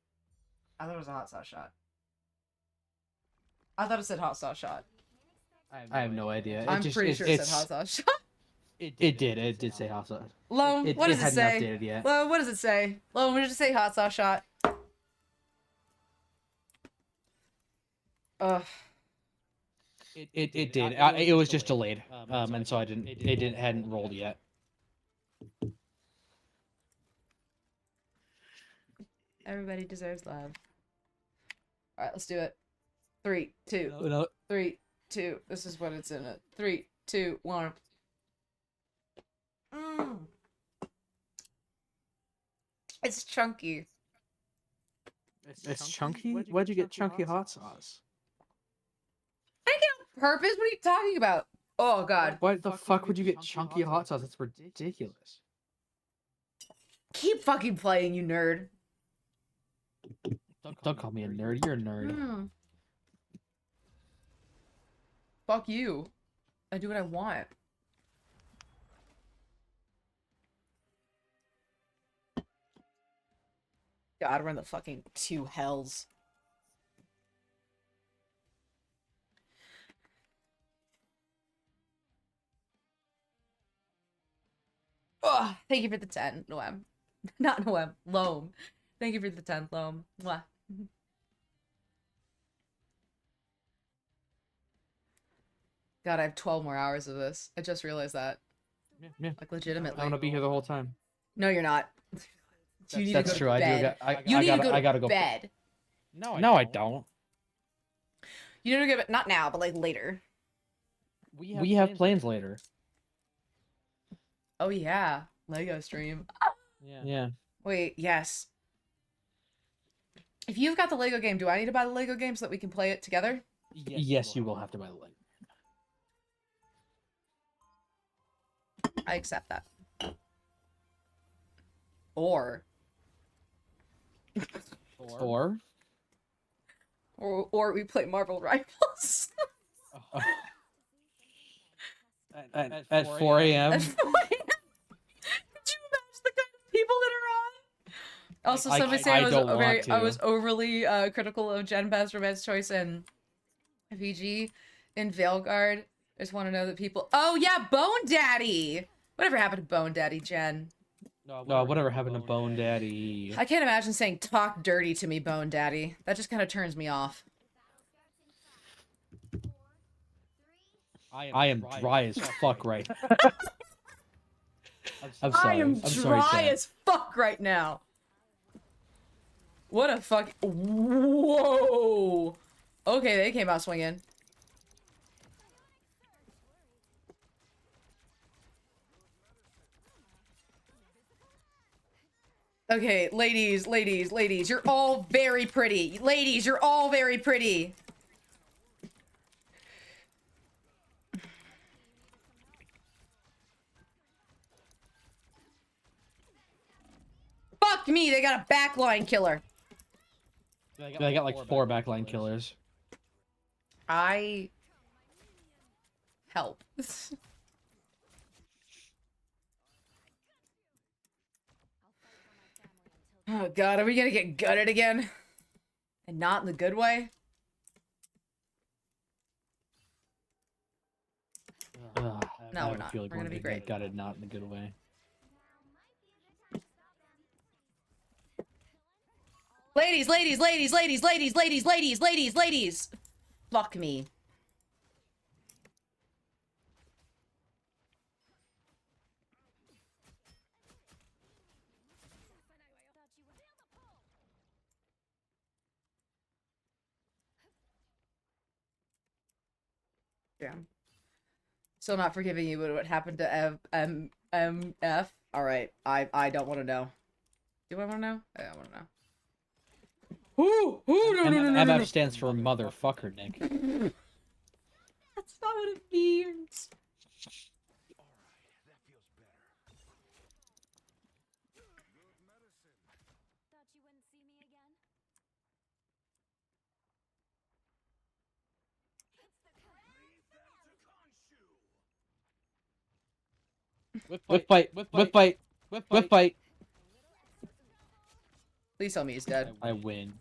a hot sauce shot. I thought it said hot sauce shot. I have no idea. I'm pretty sure it said hot sauce shot. It did say hot sauce. Lom, what does it say? Hadn't updated yet. Lom, what does it say? Lom, what does it say? Hot sauce shot. Ugh. It did. It was just delayed. And so it hadn't rolled yet. Everybody deserves love. All right, let's do it. 3, 2, No. 3, 2. This is what it's in it. 3, 2, 1. It's chunky. It's chunky? Why'd you get chunky hot sauce? Purpose? What are you talking about? Oh god. Why the fuck would you get chunky hot sauce? It's ridiculous. Keep fucking playing, you nerd. Don't call me a nerd. You're a nerd. Fuck you. I do what I want. God, we're in the fucking 2 hells. Oh, thank you for the 10, Noem. Not Noem, Loam. Thank you for the 10, Loam. Mwah. God, I have 12 more hours of this. I just realized that. Yeah. Like, legitimately. I'm gonna be here the whole time. No, you're not. You need That's to go true. to bed. You need to go to bed. No, I don't. You need to go to bed. Not now, but like later. We have plans later. Oh yeah, Lego stream. Yeah. Wait, yes. If you've got the Lego game, do I need to buy the Lego game so that we can play it together? Yes, you will have to buy the Lego. I accept that. Or we play Marvel Rivals. At 4 a.m. At 4 a.m. Could you imagine the kind of people that are on? Also, somebody say I was overly critical of Jen Beth's romance choice and VG in Veilguard. I just want to know that people. Oh yeah, Bone Daddy. Whatever happened to Bone Daddy, Jen? No, whatever happened to Bone Daddy? I can't imagine saying "talk dirty" to me, Bone Daddy. That just kind of turns me off. I am dry as fuck right now. I'm sorry. I am sorry, dry Chad. as fuck right now. What a fuck. Whoa. Okay, they came out swinging. Okay, ladies, you're all very pretty. Ladies, you're all very pretty. Fuck me, they got a backline killer. They got like 4 backline killers. I help. Oh god, are we gonna get gutted again? And not in the good way? No, we're not. We're gonna be great. Got it, not in a good way. Ladies! Fuck me. Yeah. Still not forgiving you, but what happened to MF? Alright, I don't want to know. Do I want to know? I don't want to know. No. MF stands for motherfucker, Nick. That's not what it means. Whip fight. Please tell me he's dead. I win.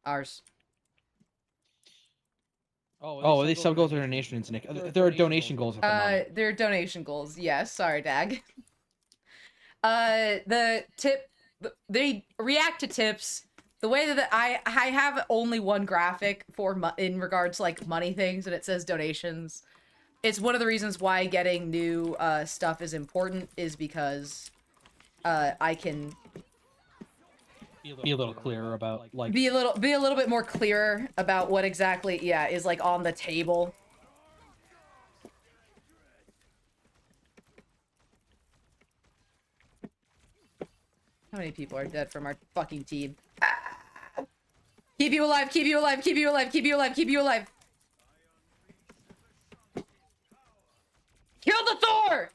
Ours. Oh, they still go through donations, Nick. There are donation goals at the moment. There are donation goals. Yes, sorry, Dag. The tip, they react to tips. The way that I have only one graphic for in regards to like money things, and it says donations. It's one of the reasons why getting new stuff is important, is because I can Be a little clearer about like be a little bit more clearer about what exactly, yeah, is like on the table. How many people are dead from our fucking team? Ah! Keep you alive, keep you alive, keep you alive, keep you alive, keep you alive. Kill the Thor!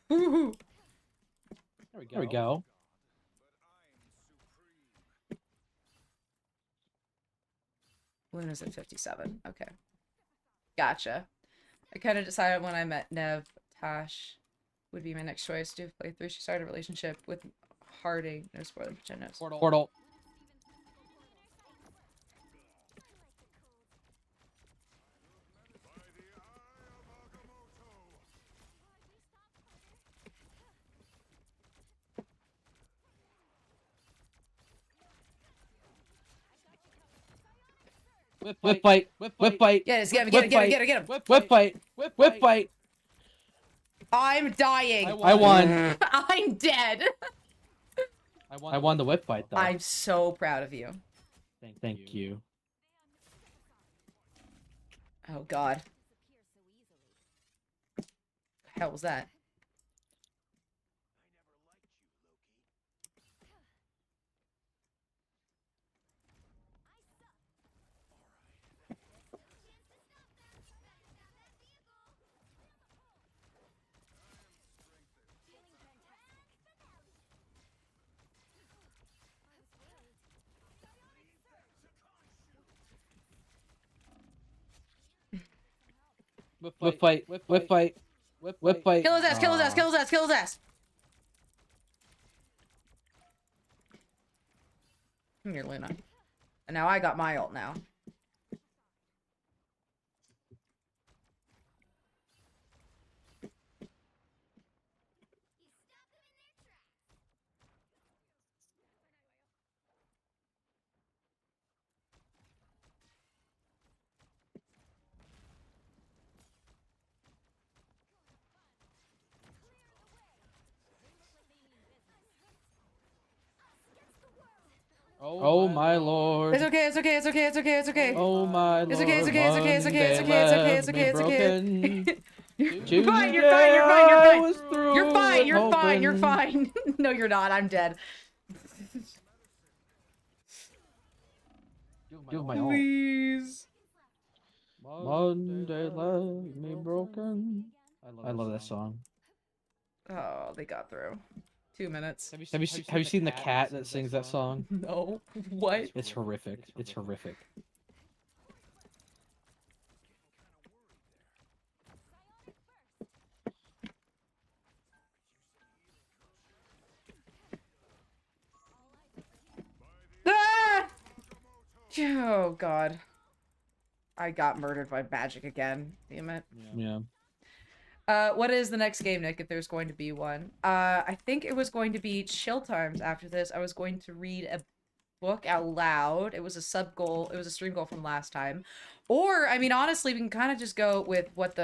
Woohoo! There we go. Luna's at 57. Okay. Gotcha. I kind of decided when I met Nev, Tash would be my next choice to play through. She started a relationship with Harding. No spoilers for Jen knows. Portal. Whip fight. Whip fight. Get him, get him, get him, get him, get him. Whip fight. Whip fight. I'm dying. I won. I'm dead. I won the whip fight though. I'm so proud of you. Thank you. Oh god. The hell was that? Whip fight. Whip fight. Whip fight. Kill his ass, kill his ass, kill his ass, kill his ass. Come here, Luna. And now I got my ult now. Oh my lord. It's okay, it's okay, it's okay, it's okay, it's okay. Oh my lord. It's okay, it's okay, it's okay, it's okay, it's okay, it's okay, it's okay, it's okay. You're fine, you're fine, you're fine, you're fine. You're fine, you're fine, you're fine. No, you're not, I'm dead. Give my all. Please. Monday left me broken. I love that song. Oh, they got through. 2 minutes. Have you seen the cat that sings that song? No. What? It's horrific. It's horrific. Ah! Oh god. I got murdered by magic again. Damn it. Yeah. What is the next game, Nick, if there's going to be one? I think it was going to be Chill Times after this. I was going to read a book out loud. It was a sub goal. It was a stream goal from last time. Or, I mean, honestly, we can kind of just go with what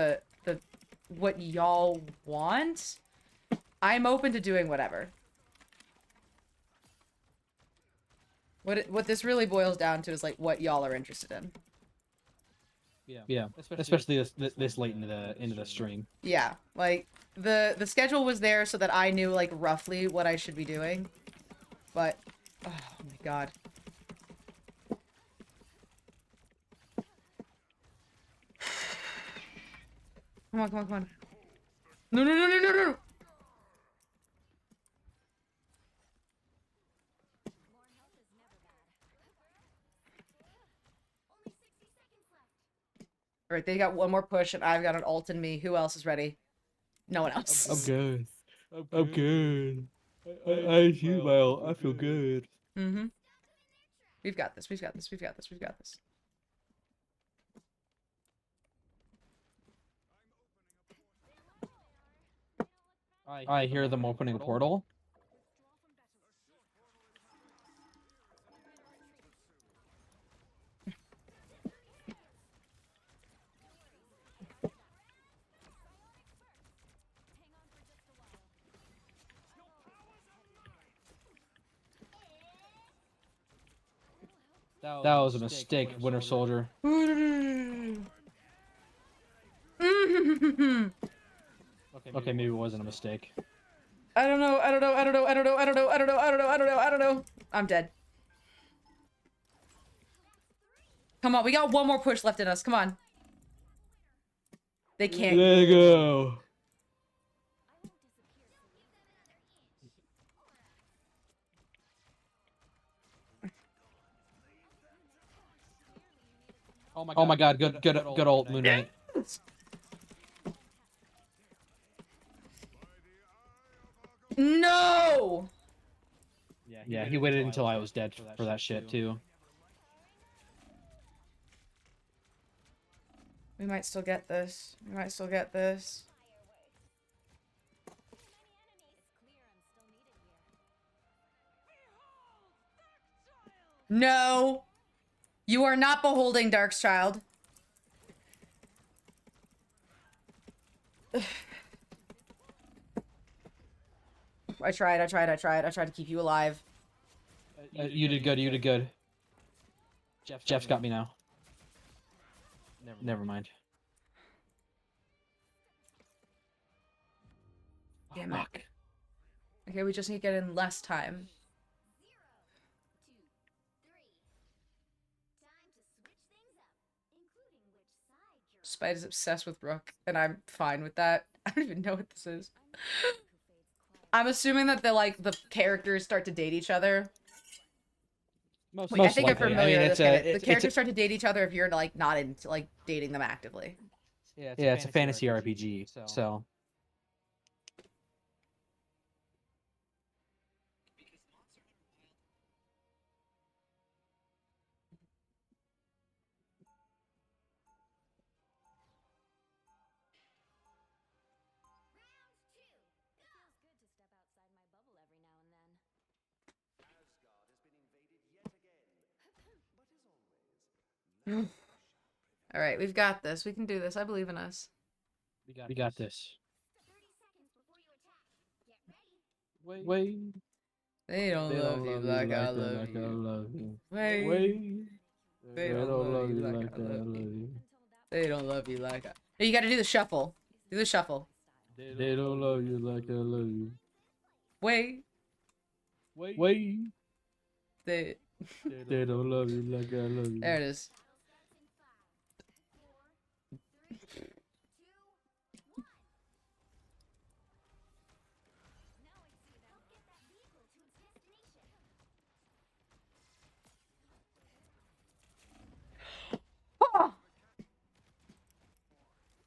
what y'all want. I'm open to doing whatever. What this really boils down to is, like, what y'all are interested in. Yeah. Especially this late into the stream. Yeah, like the schedule was there so that I knew like roughly what I should be doing. But oh my god. Come on, come on, come on. No, no, no, no, no, no. All right, they got one more push, and I've got an ult in me. Who else is ready? No one else. I'm good. I'm good. I feel well. I feel good. Mm-hmm. We've got this. We've got this. We've got this. We've got this. I hear them opening a portal. That was a mistake, Winter Soldier. Okay, maybe it wasn't a mistake. I don't know. I'm dead. Come on, we got one more push left in us. Come on. They can't. There you go. Oh my God! Good old Moon Knight. No. Yeah, he waited until I was dead for that shit too. We might still get this. We might still get this. No. You are not beholding Darkchild. I tried to keep you alive. You did good. Jeff's got me now. Never mind. Damn it. Fuck. Okay, we just need to get in less time. 0, 2, 3. Time to switch things up, including which side you're Spite is obsessed with Rook, and I'm fine with that. I don't even know what this is. I'm assuming that the characters start to date each other. Most I think I'm likely. familiar with it's this. a, The characters start to date each other if you're not into dating them actively. Yeah, it's a fantasy RPG. So. Round 2. Go. Feels good to step outside my bubble every now and then. All right, we've got this. We can do this. I believe in us. We got this. 30 seconds before you attack. Get ready. Wait. They don't love you like I love you. Wait. They don't love you like I love you. They don't love you like I. Hey, you got to do the shuffle. Do the shuffle. They don't love you like I love you. Wait. They. They don't love you like I love you. There it is.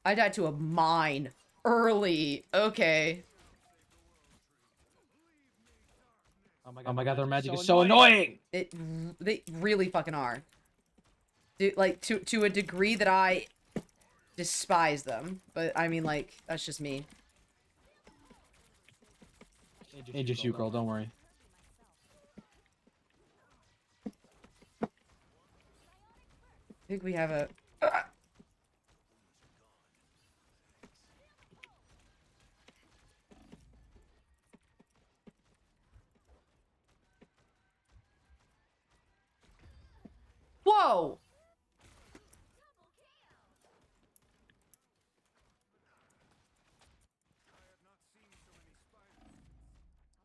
I died to a mine early. Okay. Oh my God, their magic is so annoying. They really fucking are. Dude, like to a degree that I despise them. But I mean, like, that's just me. Ain't just you, girl. Don't worry. I think we have a. Whoa!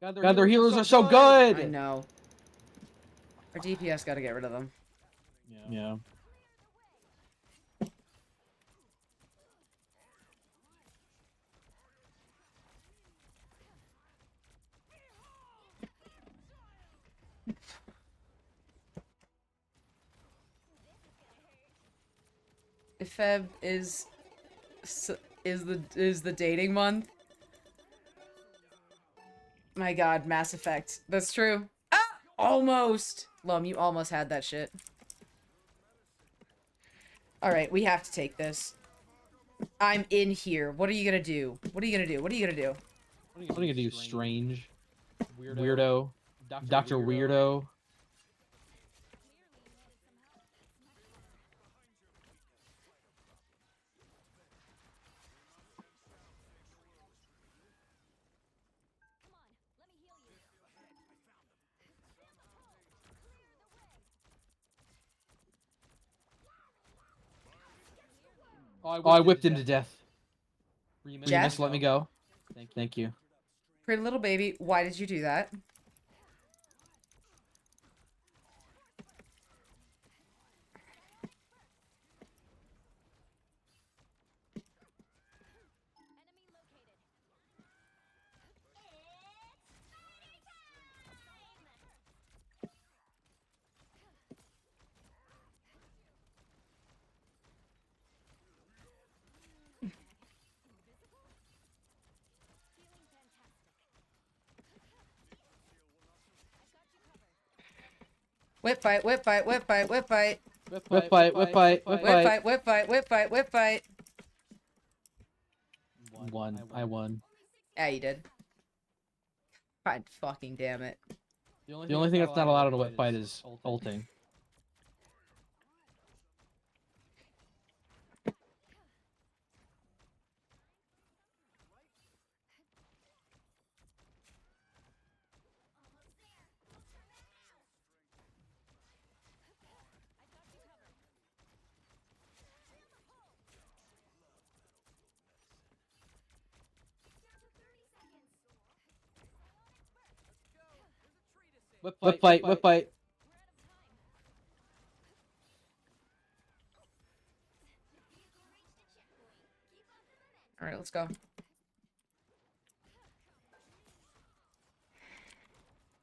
God, their healers are so good. I know. Our DPS gotta get rid of them. Yeah. If Feb is the dating month. My God, Mass Effect. That's true. Ah! Almost! Lum, you almost had that shit. Alright, we have to take this. I'm in here. What are you gonna do? What are you gonna do? What are you gonna do? What are you gonna do, strange? Weirdo? Dr. Weirdo? Oh, I whipped him to death. Jeff? Remus, let me go. Thank you. Pretty little baby, why did you do that? Whip fight, whip fight, whip fight, whip fight. Whip fight, whip fight, whip Whip fight. fight, whip fight, whip fight, whip fight. Won. I won. Yeah, you did. God fucking damn it. The only thing that's not allowed in a whip fight is ulting. Whip fight, whip fight. Alright, let's go.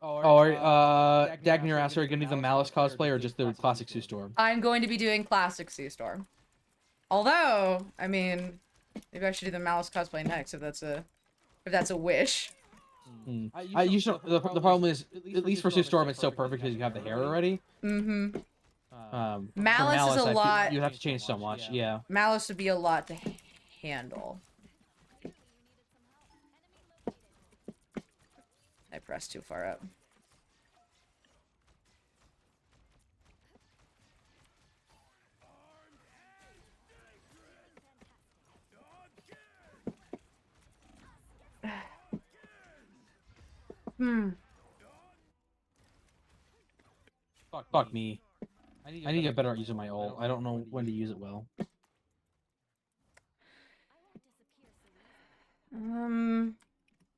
Dagny or Aster, are you gonna do the Malice cosplay or just the classic Sue Storm? I'm going to be doing classic Sea Storm. Although, I mean, maybe I should do the Malice cosplay next if that's a wish. The problem is, at least for Sue Storm, it's so perfect because you have the hair already. Mm-hmm. For Malice is a lot. You have to change so much. Yeah. Malice would be a lot to handle. I pressed too far up. Fuck me. I need to get better at using my ult. I don't know when to use it well.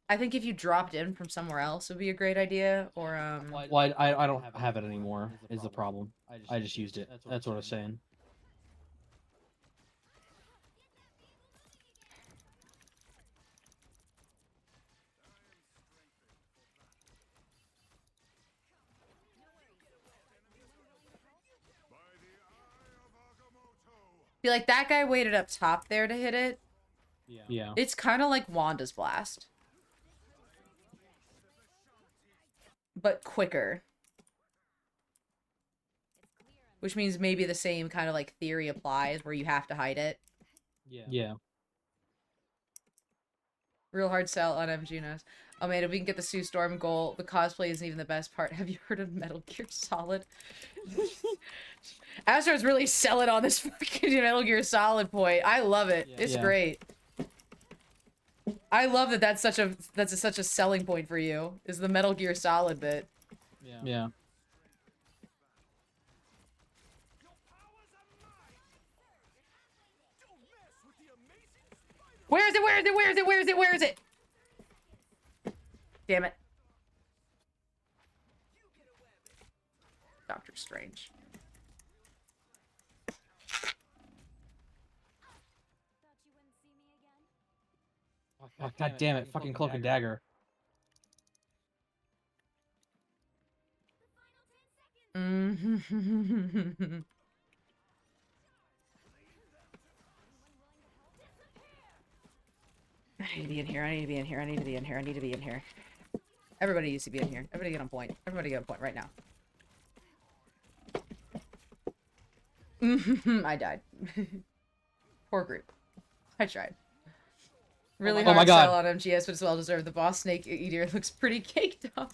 I think if you dropped in from somewhere else would be a great idea, or Well, I don't have it anymore. Is the problem? I just used it. That's what I was saying. feel like that guy waited up top there to hit it. Yeah. It's kind of like Wanda's blast, but quicker. Which means maybe the same kind of like theory applies where you have to hide it. Yeah. Real hard sell on MGNOS. Oh man, if we can get the Sue Storm goal, the cosplay isn't even the best part. Have you heard of Metal Gear Solid? Astro's really selling on this fucking Metal Gear Solid point. I love it. It's great. I love that that's such a selling point for you. Is the Metal Gear Solid bit. Yeah. Where is it? Where is it? Where is it? Where is it? Where is it? Damn it. Doctor Strange. Oh, God damn it. Fucking Cloak and Dagger. I need to be in here. I need to be in here. I need to be in here. I need to be in here. Everybody needs to be in here. Everybody get on point. Everybody get on point right now. I died. Poor group. I tried. Really hard sell on MGS, but it's well deserved. The boss snake eater looks pretty caked up.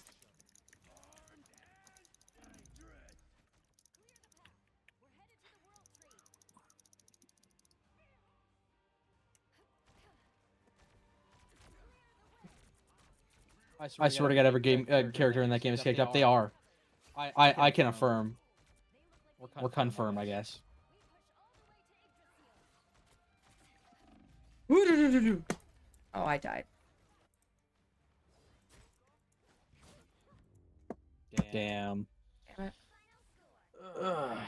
I swear to God, every game character in that game is kicked up. They are. I can affirm. Or confirm, I guess. Oh, I died. Damn. Damn it. Ugh.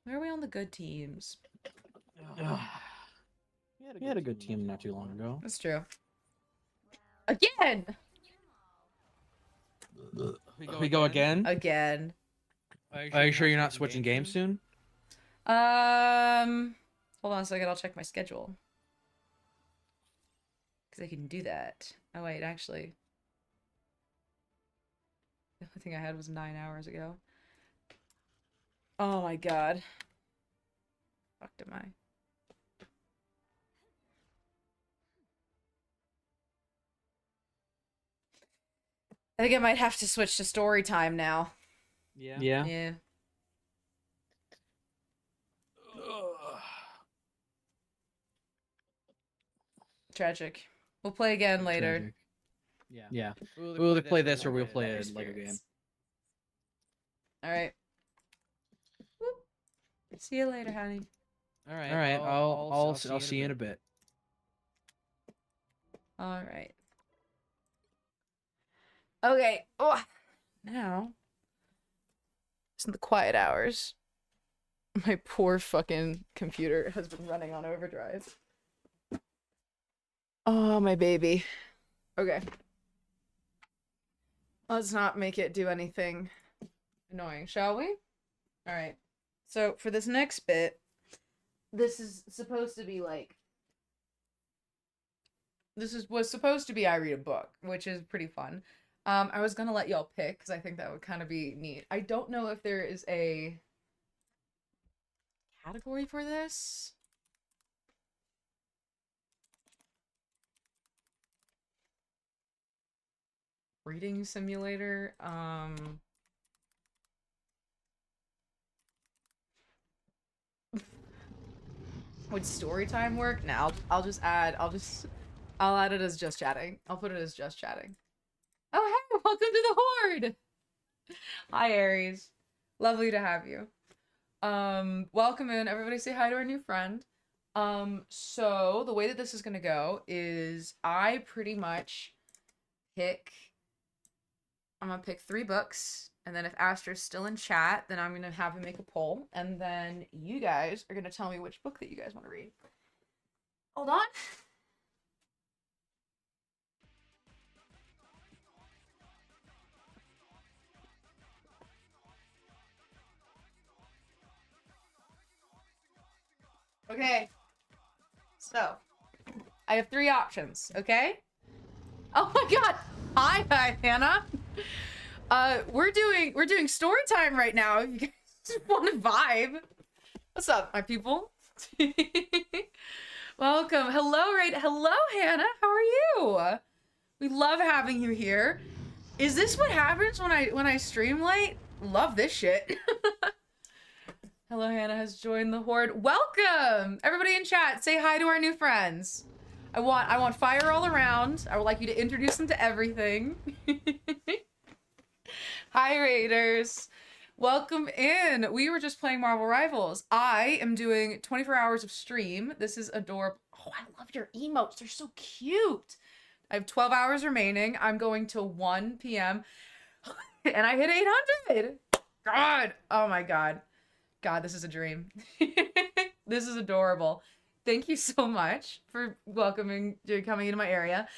Where are we on the good teams? Ugh. We had a good team not too long ago. That's true. Again! We go again? Again. Are you sure you're not switching games soon? Hold on a second, I'll check my schedule. Because I can do that. Oh wait, actually. The only thing I had was 9 hours ago. Oh my god. Fucked am I? I think I might have to switch to story time now. Yeah. Yeah. Tragic. We'll play again later. Tragic. Yeah. We'll either play this or we'll play a Lego game. Alright. See you later, honey. All right. I'll see you in a bit. Alright. Okay. Oh, now. It's in the quiet hours. My poor fucking computer has been running on overdrive. Oh, my baby. Okay. Let's not make it do anything annoying, shall we? Alright. So, for this next bit, this is supposed to be like... was supposed to be I read a book, which is pretty fun. I was gonna let y'all pick, because I think that would kind of be neat. I don't know if there is a category for this. Reading simulator. Would story time work? No, I'll add it as just chatting. I'll put it as just chatting. Oh, hey, welcome to the Horde! Hi, Aries. Lovely to have you. Welcome in. Everybody say hi to our new friend. So the way that this is gonna go is I pretty much I'm gonna pick 3 books, and then if Astra's still in chat, then I'm gonna have him make a poll, and then you guys are gonna tell me which book that you guys want to read. Hold on. Okay. So, I have 3 options, okay? Oh my god! Hi, Hannah! We're doing story time right now, if you guys want to vibe. What's up, my people? Welcome. Hello, Hannah. How are you? We love having you here. Is this what happens when I stream late? Love this shit. Hello, Hannah has joined the Horde. Welcome! Everybody in chat, say hi to our new friends. I want fire all around. I would like you to introduce them to everything. Hi, Raiders. Welcome in. We were just playing Marvel Rivals. I am doing 24 hours of stream. This is adorable. Oh, I love your emotes. They're so cute. I have 12 hours remaining. I'm going till 1 p.m. and I hit 800. God. Oh my God. God, this is a dream. This is adorable. Thank you so much for coming into my area.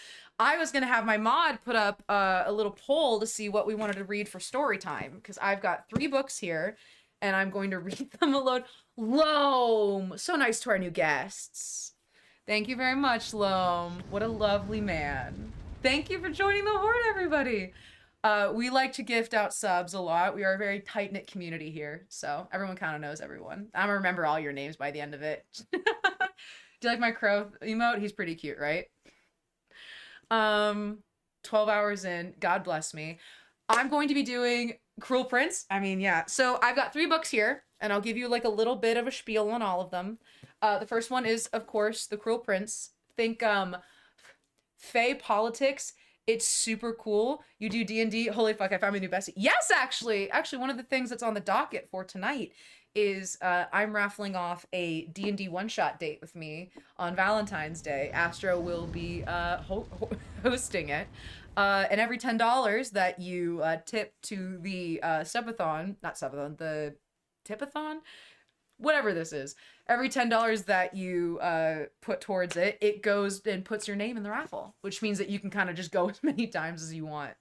I was going to have my mod put up a little poll to see what we wanted to read for story time, because I've got 3 books here and I'm going to read them alone. Loam! So nice to our new guests. Thank you very much, Loam. What a lovely man. Thank you for joining the Horde, everybody. We like to gift out subs a lot. We are a very tight-knit community here, so everyone kind of knows everyone. I'm gonna remember all your names by the end of it. Do you like my crow emote? He's pretty cute, right? 12 hours in. God bless me. I'm going to be doing Cruel Prince. I mean, yeah. So I've got 3 books here, and I'll give you like a little bit of a spiel on all of them. The first one is, of course, The Cruel Prince. Think Fae politics. It's super cool. You do D&D. Holy fuck, I found my new bestie. Yes, actually, one of the things that's on the docket for tonight is I'm raffling off a D&D one-shot date with me on Valentine's Day. Astro will be hosting it. And every $10 that you tip to the subathon, not subathon, the tipathon, whatever this is, every $10 that you put towards it, it goes and puts your name in the raffle, which means that you can kind of just go as many times as you want.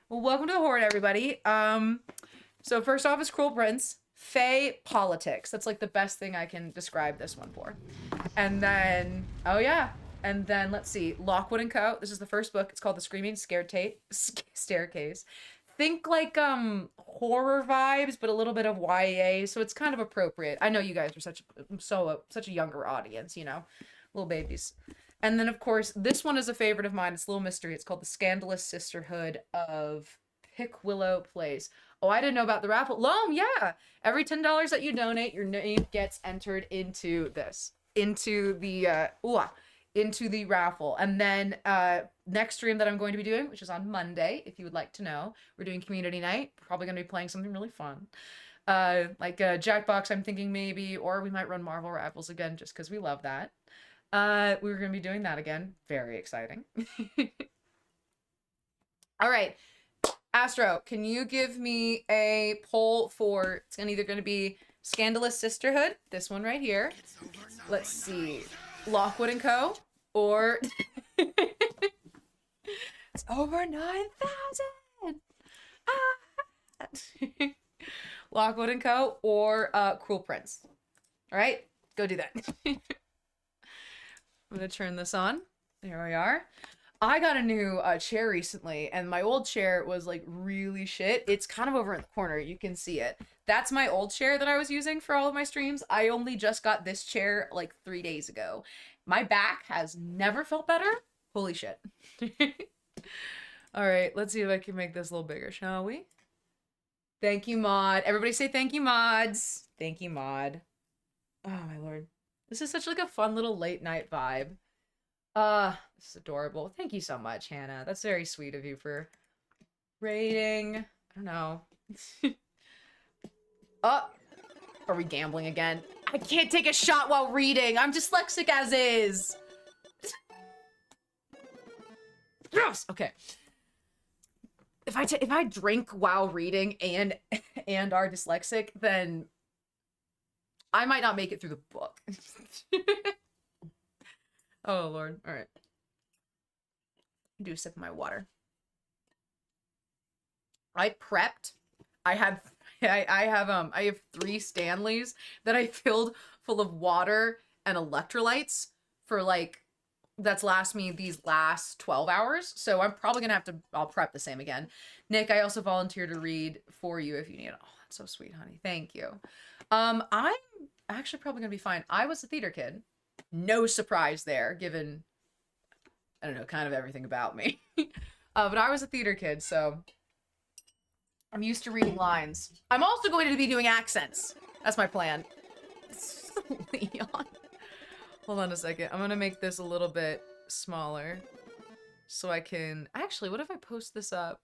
Well, welcome to the Horde, everybody. So first off is Cruel Prince, Fae Politics. That's like the best thing I can describe this one for. And then, oh yeah. And then let's see, Lockwood & Co. This is the first book. It's called The Screaming Staircase. Think like horror vibes, but a little bit of YA, so it's kind of appropriate. I know you guys are such a younger audience, you know, little babies. And then of course, this one is a favorite of mine. It's a little mystery. It's called The Scandalous Sisterhood of Pickwillow Place. Oh, I didn't know about the raffle. Loam, yeah. Every $10 that you donate, your name gets entered into this, into the raffle. And then next stream that I'm going to be doing, which is on Monday, if you would like to know, we're doing community night. Probably going to be playing something really fun. Like Jackbox, I'm thinking maybe, or we might run Marvel Rivals again just because we love that. We were going to be doing that again. Very exciting. All right. Astro, can you give me a poll for, it's either going to be Scandalous Sisterhood, this one right here. Let's see. Lockwood & Co. Or it's over 9,000. Lockwood & Co. or Cruel Prince. All right, go do that. I'm gonna turn this on. There we are. I got a new chair recently, and my old chair was like really shit. It's kind of over in the corner. You can see it. That's my old chair that I was using for all of my streams. I only just got this chair like 3 days ago. My back has never felt better. Holy shit. All right, let's see if I can make this a little bigger, shall we? Thank you, Mod. Everybody say thank you, mods. Thank you, Mod. Oh, my lord. This is such like a fun little late night vibe. This is adorable. Thank you so much, Hannah. That's very sweet of you for rating. I don't know. Oh, are we gambling again? I can't take a shot while reading. I'm dyslexic as is. Gross. Okay. If I drink while reading and are dyslexic, then I might not make it through the book. Oh Lord. All right. Do a sip of my water. I prepped. I have 3 Stanleys that I filled full of water and electrolytes for like that's last me these last 12 hours. So I'm probably gonna have to I'll prep the same again. Nick, I also volunteer to read for you if you need it. Oh, that's so sweet, honey. Thank you. I'm actually probably gonna be fine. I was a theater kid. No surprise there, given I don't know, kind of everything about me. But I was a theater kid, so I'm used to reading lines. I'm also going to be doing accents. That's my plan. Leon. Hold on a second. I'm gonna make this a little bit smaller so I can actually, what if I post this up?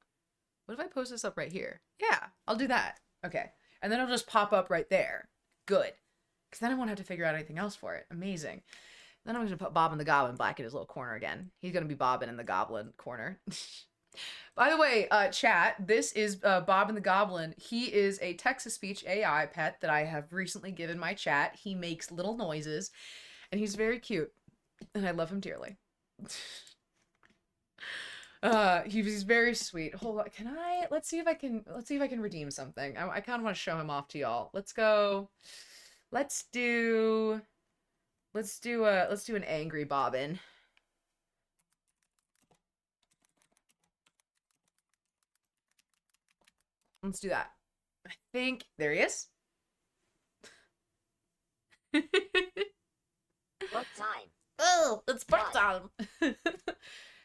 What if I post this up right here? Yeah, I'll do that. Okay. And then it'll just pop up right there. Good. Because then I won't have to figure out anything else for it. Amazing. Then I'm gonna put Bob and the Goblin back in his little corner again. He's gonna be Bobbin in the Goblin corner. By the way, chat, this is Bob and the Goblin. He is a text-to-speech AI pet that I have recently given my chat. He makes little noises, and he's very cute, and I love him dearly. He's very sweet. Hold on, can I? Let's see if I can redeem something. I kind of want to show him off to y'all. Let's go. Let's do an angry Bobbin. Let's do that. I think there he is. Book time. Oh, it's book time.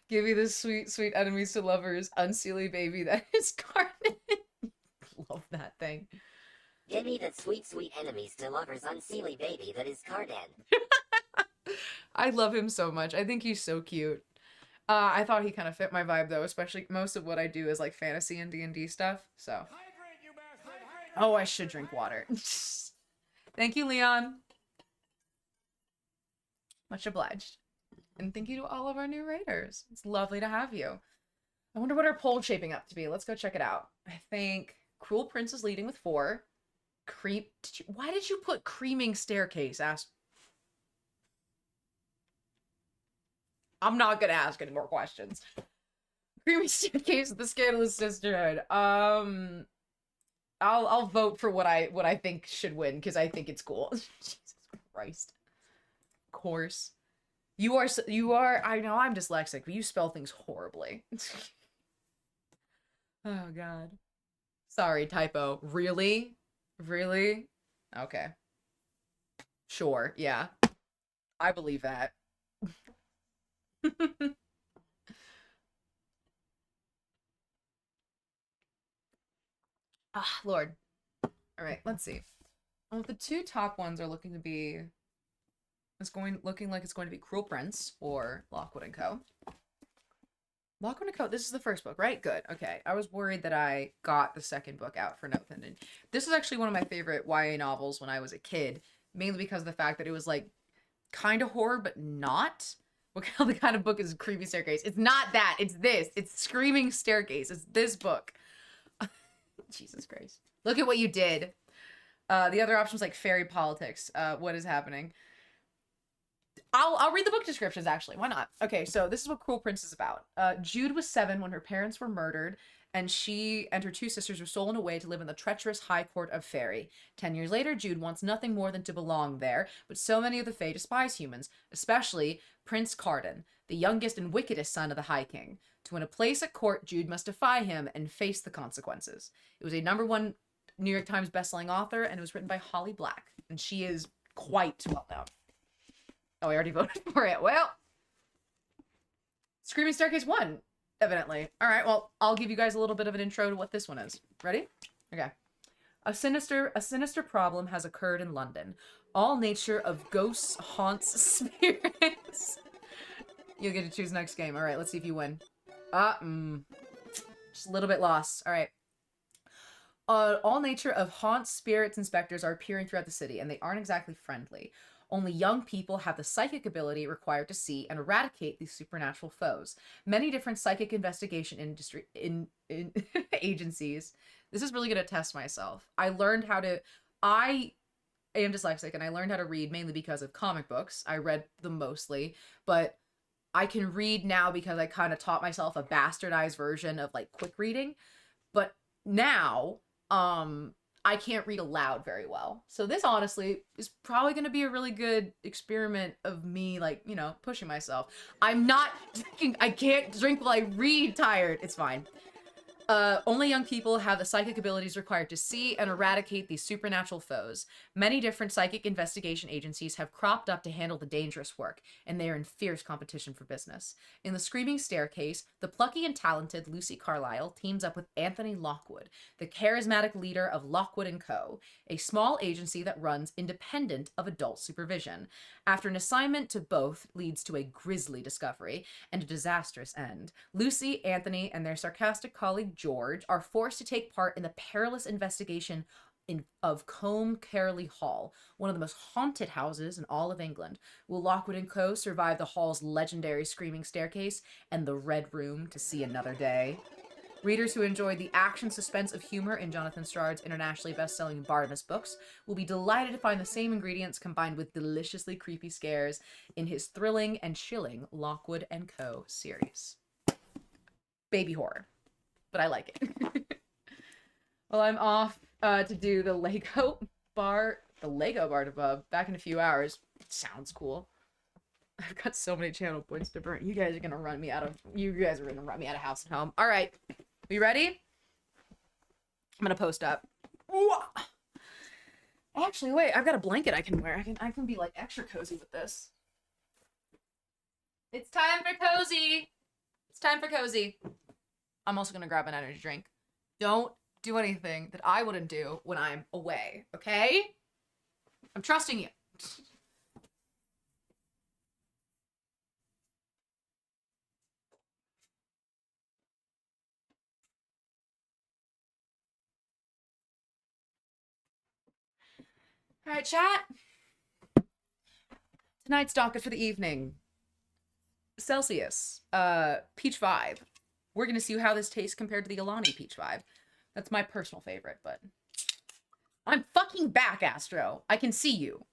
Give me the sweet, sweet enemies to lovers, unseelie baby that is Carmen. Love that thing. Give me the sweet, sweet enemies to lovers unseelie baby that is Cardan. I love him so much. I think he's so cute. I thought he kind of fit my vibe though, especially most of what I do is like fantasy and D&D stuff. So Oh, I should drink water. Thank you, Leon. Much obliged. And thank you to all of our new raiders. It's lovely to have you. I wonder what our poll's shaping up to be. Let's go check it out. I think Cruel Prince is leading with 4. Why did you put Creaming Staircase? I'm not gonna ask any more questions. Creaming Staircase of the Scandalous Sisterhood. I'll vote for what I think should win because I think it's cool. Jesus Christ. Of course. You are I know I'm dyslexic, but you spell things horribly. Oh god. Sorry, typo. Really? Really? Okay. Sure, yeah. I believe that. Ah, Lord. Alright, let's see. Well, the 2 top ones are looking like it's going to be Cruel Prince or Lockwood & Co. Lockwood & Co. This is the first book, right? Good. Okay. I was worried that I got the second book out for nothing. And this is actually one of my favorite YA novels when I was a kid, mainly because of the fact that it was like kind of horror, but not. What kind of book is Creepy Staircase? It's not that. It's this. It's Screaming Staircase. It's this book. Jesus Christ. Look at what you did. The other options like fairy politics. What is happening? I'll read the book descriptions, actually. Why not? Okay, so this is what Cruel Prince is about. Jude was 7 when her parents were murdered, and she and her 2 sisters were stolen away to live in the treacherous High Court of Fairy. 10 years later, Jude wants nothing more than to belong there, but so many of the Fae despise humans, especially Prince Carden, the youngest and wickedest son of the High King. To win a place at court, Jude must defy him and face the consequences. It was a #1 New York Times bestselling author, and it was written by Holly Black, and she is quite well known. Oh, I already voted for it. Well, Screaming Staircase won, evidently. All right, well, I'll give you guys a little bit of an intro to what this one is. Ready? Okay. A sinister problem has occurred in London. All nature of ghosts, haunts, spirits. You'll get to choose next game. All right, let's see if you win. Just a little bit lost. All right. All nature of haunts, spirits, and specters are appearing throughout the city, and they aren't exactly friendly. Only young people have the psychic ability required to see and eradicate these supernatural foes. Many different psychic investigation agencies. This is really going to test myself. I am dyslexic, and I learned how to read mainly because of comic books. I read them mostly, but I can read now because I kind of taught myself a bastardized version of like quick reading. But now, I can't read aloud very well. So this honestly is probably going to be a really good experiment of me, like, you know, pushing myself. I'm not drinking. I can't drink while I read tired. It's fine. Only young people have the psychic abilities required to see and eradicate these supernatural foes. Many different psychic investigation agencies have cropped up to handle the dangerous work, and they are in fierce competition for business. In The Screaming Staircase, the plucky and talented Lucy Carlyle teams up with Anthony Lockwood, the charismatic leader of Lockwood & Co., a small agency that runs independent of adult supervision. After an assignment to both leads to a grisly discovery and a disastrous end, Lucy, Anthony, and their sarcastic colleague George are forced to take part in the perilous investigation of Combe Caerley Hall, one of the most haunted houses in all of England. Will Lockwood & Co. survive the hall's legendary Screaming Staircase and the Red Room to see another day? Readers who enjoyed the action suspense of humor in Jonathan Strahd's internationally best-selling Barnabas books will be delighted to find the same ingredients combined with deliciously creepy scares in his thrilling and chilling Lockwood & Co. series. Baby horror. But I like it. Well, I'm off to do the Lego bar to Bub back in a few hours. Sounds cool. I've got so many channel points to burn. You guys are gonna run me out of house and home. All right, we ready? I'm gonna post up. Ooh. Actually, wait, I've got a blanket I can wear. I can be like extra cozy with this. It's time for cozy. It's time for cozy. I'm also gonna grab an energy drink. Don't do anything that I wouldn't do when I'm away, okay? I'm trusting you. All right, chat. Tonight's docket for the evening. Celsius, peach vibe. We're gonna see how this tastes compared to the Alani peach vibe. That's my personal favorite, but I'm fucking back, Astro. I can see you.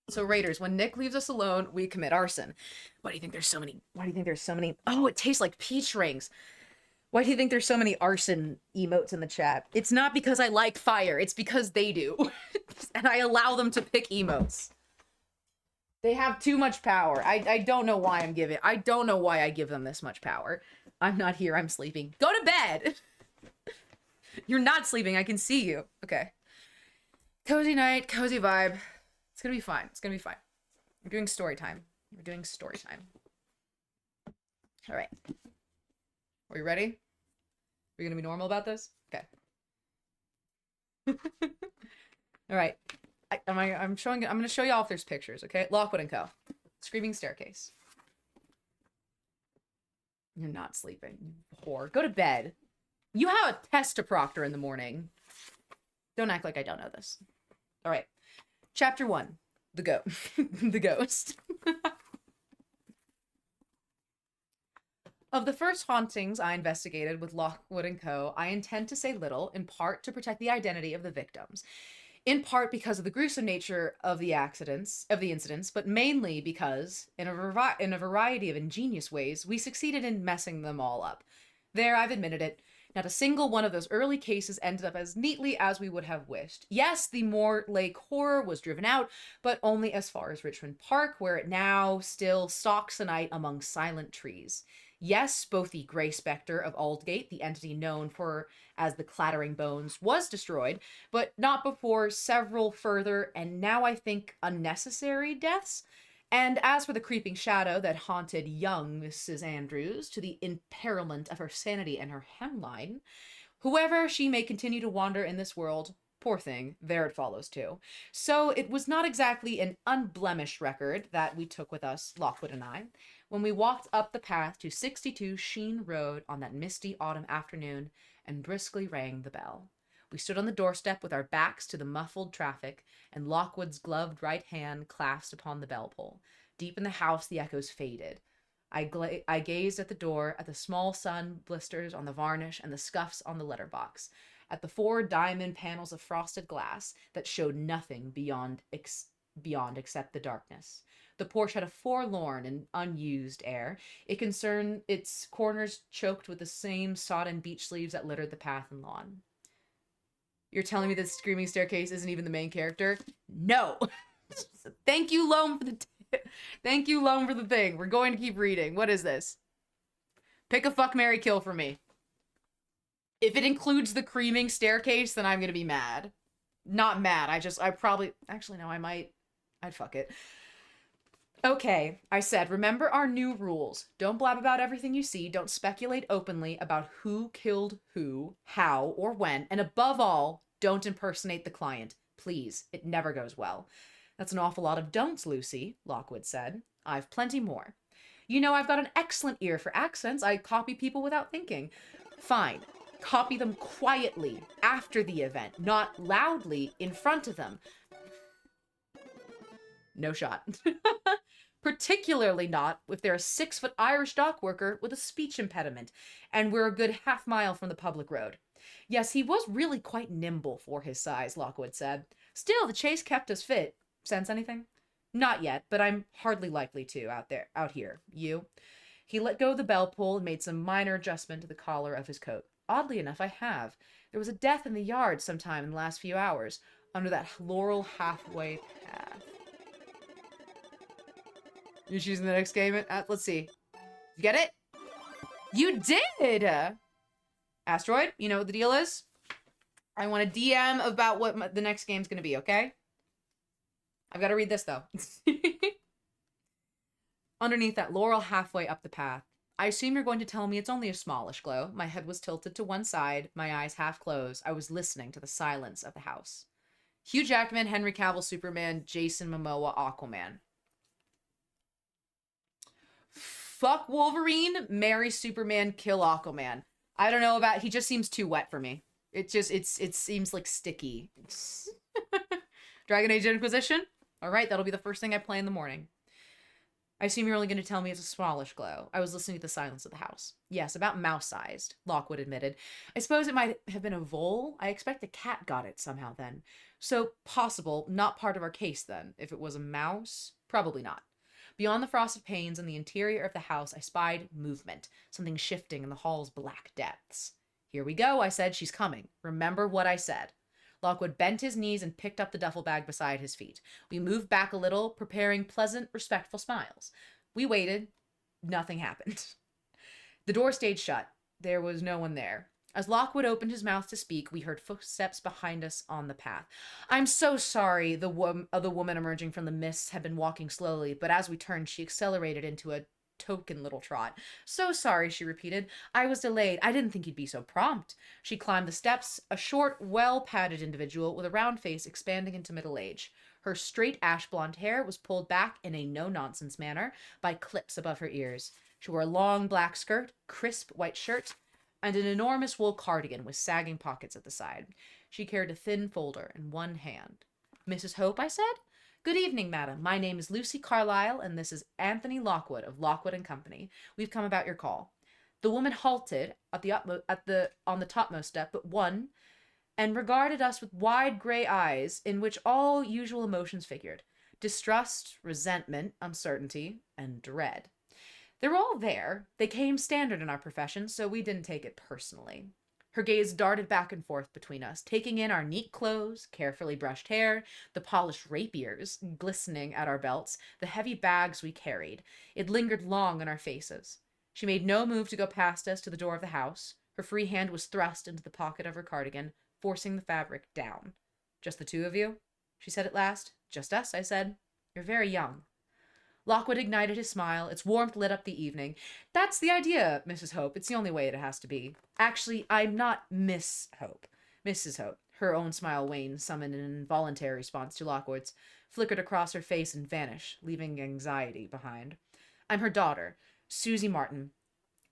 So Raiders, when Nick leaves us alone, we commit arson. Why do you think there's so many? Why do you think there's so many? Oh, it tastes like peach rings. Why do you think there's so many arson emotes in the chat? It's not because I like fire. It's because they do. And I allow them to pick emotes. They have too much power. I don't know why I don't know why I give them this much power. I'm not here. I'm sleeping. Go to bed. You're not sleeping. I can see you. Okay. Cozy night, cozy vibe. It's gonna be fine. It's gonna be fine. We're doing story time. We're doing story time. All right. Are you ready? Are you gonna be normal about this? Okay. All right. I'm gonna show y'all if there's pictures, okay? Lockwood and Co. Screaming staircase. You're not sleeping, you whore. Go to bed. You have a test to proctor in the morning. Don't act like I don't know this. All right. Chapter 1. The goat. The ghost. Of the first hauntings I investigated with Lockwood and Co., I intend to say little, in part to protect the identity of the victims, in part because of the gruesome nature of the incidents, but mainly because, in a variety of ingenious ways, we succeeded in messing them all up. There, I've admitted it. Not a single one of those early cases ended up as neatly as we would have wished. Yes, the Moore Lake horror was driven out, but only as far as Richmond Park, where it now still stalks the night among silent trees. Yes, both the Grey Spectre of Aldgate, the entity known for as the Clattering Bones, was destroyed, but not before several further, and now I think unnecessary, deaths. And as for the creeping shadow that haunted young Mrs. Andrews, to the imperilment of her sanity and her hemline, whoever she may continue to wander in this world, poor thing, there it follows too. So it was not exactly an unblemished record that we took with us, Lockwood and I, when we walked up the path to 62 Sheen Road on that misty autumn afternoon and briskly rang the bell. We stood on the doorstep with our backs to the muffled traffic, and Lockwood's gloved right hand clasped upon the bell pull. Deep in the house, the echoes faded. I gazed at the door, at the small sun blisters on the varnish and the scuffs on the letterbox, at the 4 diamond panels of frosted glass that showed nothing beyond except the darkness. The porch had a forlorn and unused air. It concerned its corners choked with the same sodden beech leaves that littered the path and lawn. You're telling me this screaming staircase isn't even the main character? No. Thank you, Loam, for the thank you, Loam, for the thing. We're going to keep reading. What is this? Pick a fuck, marry, kill for me. If it includes the creaming staircase, then I'm gonna be mad. Not mad. Actually, no, I'd fuck it. Okay, I said, remember our new rules. Don't blab about everything you see. Don't speculate openly about who killed who, how, or when. And above all, don't impersonate the client. Please, it never goes well. That's an awful lot of don'ts, Lucy, Lockwood said. I've plenty more. You know, I've got an excellent ear for accents. I copy people without thinking. Fine. Copy them quietly after the event, not loudly in front of them. No shot. Particularly not if they're a 6-foot Irish dock worker with a speech impediment, and we're a good half-mile from the public road. Yes, he was really quite nimble for his size, Lockwood said. Still, the chase kept us fit. Sense anything? Not yet, but I'm hardly likely to out here. You? He let go of the bell pull and made some minor adjustment to the collar of his coat. Oddly enough, I have. There was a death in the yard sometime in the last few hours, under that laurel halfway path. You're choosing the next game? Let's see. You get it? You did! Asteroid, you know what the deal is? I want a DM about what the next game's gonna be, okay? I've got to read this, though. Underneath that laurel halfway up the path. I assume you're going to tell me it's only a smallish glow. My head was tilted to one side, my eyes half closed. I was listening to the silence of the house. Hugh Jackman, Henry Cavill, Superman, Jason Momoa, Aquaman. Fuck Wolverine, marry Superman, kill Aquaman. I don't know about... He just seems too wet for me. It seems like sticky. Dragon Age Inquisition? Alright, that'll be the first thing I play in the morning. I assume you're only going to tell me it's a smallish glow. I was listening to the silence of the house. Yes, about mouse-sized, Lockwood admitted. I suppose it might have been a vole. I expect a cat got it somehow then. So, possible, not part of our case then. If it was a mouse, probably not. Beyond the frosted panes in the interior of the house, I spied movement, something shifting in the hall's black depths. Here we go, I said. She's coming. Remember what I said. Lockwood bent his knees and picked up the duffel bag beside his feet. We moved back a little, preparing pleasant, respectful smiles. We waited. Nothing happened. The door stayed shut. There was no one there. As Lockwood opened his mouth to speak, we heard footsteps behind us on the path. I'm so sorry, the woman emerging from the mists had been walking slowly, but as we turned, she accelerated into a token little trot. So sorry, she repeated. I was delayed. I didn't think you'd be so prompt. She climbed the steps, a short, well-padded individual with a round face expanding into middle age. Her straight ash blonde hair was pulled back in a no-nonsense manner by clips above her ears. She wore a long black skirt, crisp white shirt, and an enormous wool cardigan with sagging pockets at the side. She carried a thin folder in one hand. Mrs. Hope, I said? Good evening, madam. My name is Lucy Carlyle, and this is Anthony Lockwood of Lockwood & Company. We've come about your call. The woman halted on the topmost step but one, and regarded us with wide gray eyes in which all usual emotions figured. Distrust, resentment, uncertainty, and dread. They were all there. They came standard in our profession, so we didn't take it personally. Her gaze darted back and forth between us, taking in our neat clothes, carefully brushed hair, the polished rapiers glistening at our belts, the heavy bags we carried. It lingered long on our faces. She made no move to go past us to the door of the house. Her free hand was thrust into the pocket of her cardigan, forcing the fabric down. Just the two of you? She said at last. Just us, I said. You're very young. Lockwood ignited his smile. Its warmth lit up the evening. That's the idea, Mrs. Hope. It's the only way it has to be. Actually, I'm not Miss Hope. Mrs. Hope. Her own smile waned, summoned an involuntary response to Lockwood's, flickered across her face and vanished, leaving anxiety behind. I'm her daughter, Susie Martin.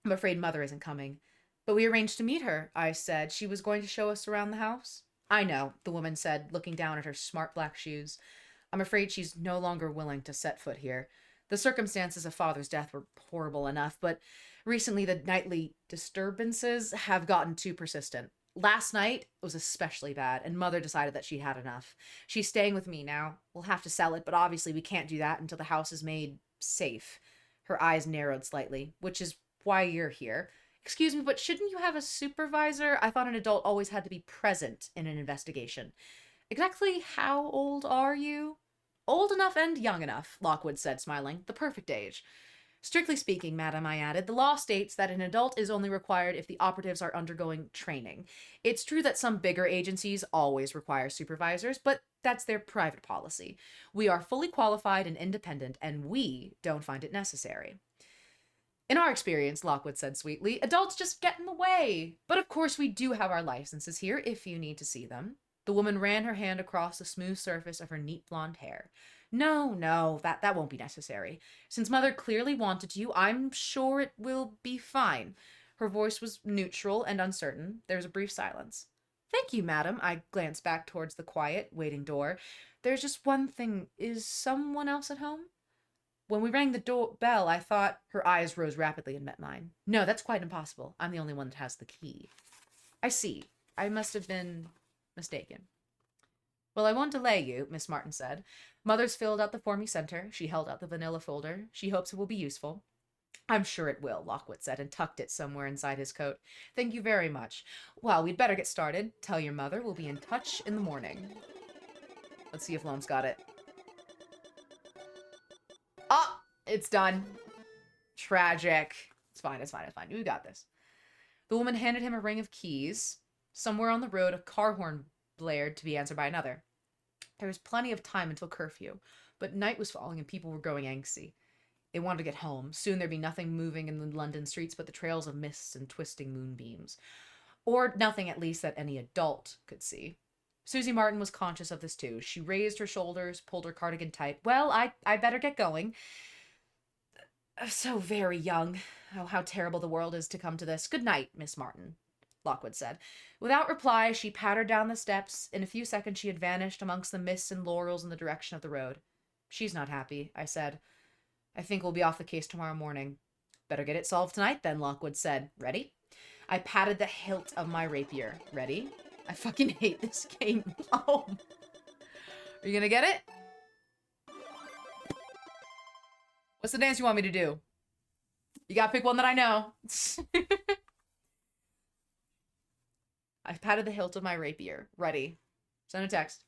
I'm afraid Mother isn't coming. But we arranged to meet her, I said. She was going to show us around the house. I know, the woman said, looking down at her smart black shoes. I'm afraid she's no longer willing to set foot here. The circumstances of Father's death were horrible enough, but recently the nightly disturbances have gotten too persistent. Last night was especially bad, and Mother decided that she had enough. She's staying with me now. We'll have to sell it, but obviously we can't do that until the house is made safe. Her eyes narrowed slightly, which is why you're here. Excuse me, but shouldn't you have a supervisor? I thought an adult always had to be present in an investigation. Exactly how old are you? Old enough and young enough, Lockwood said, smiling. The perfect age. Strictly speaking, madam, I added, the law states that an adult is only required if the operatives are undergoing training. It's true that some bigger agencies always require supervisors, but that's their private policy. We are fully qualified and independent, and we don't find it necessary. In our experience, Lockwood said sweetly, adults just get in the way. But of course we do have our licenses here if you need to see them. The woman ran her hand across the smooth surface of her neat blonde hair. No, that won't be necessary. Since Mother clearly wanted you, I'm sure it will be fine. Her voice was neutral and uncertain. There was a brief silence. Thank you, madam. I glanced back towards the quiet, waiting door. There's just one thing. Is someone else at home? When we rang the bell, I thought... Her eyes rose rapidly and met mine. No, that's quite impossible. I'm the only one that has the key. I see. I must have been mistaken. Well, I won't delay you, Miss Martin said. Mother's filled out the form you sent her. She held out the vanilla folder. She hopes it will be useful. I'm sure it will, Lockwood said, and tucked it somewhere inside his coat. Thank you very much. Well, we'd better get started. Tell your mother we'll be in touch in the morning. Let's see if Loam's got it. Oh, it's done. Tragic. It's fine. We got this. The woman handed him a ring of keys. Somewhere on the road, a car horn blared to be answered by another. There was plenty of time until curfew, but night was falling and people were growing angsty. They wanted to get home. Soon there'd be nothing moving in the London streets but the trails of mists and twisting moonbeams. Or nothing, at least, that any adult could see. Susie Martin was conscious of this too. She raised her shoulders, pulled her cardigan tight. Well, I better get going. So very young. Oh, how terrible the world is to come to this. Good night, Miss Martin. Lockwood said. Without reply, she pattered down the steps. In a few seconds, she had vanished amongst the mists and laurels in the direction of the road. She's not happy, I said. I think we'll be off the case tomorrow morning. Better get it solved tonight then, Lockwood said. Ready? I patted the hilt of my rapier. Ready? I fucking hate this game. Oh. Are you gonna get it? What's the dance you want me to do? You gotta pick one that I know. I patted the hilt of my rapier. Ready. Send a text.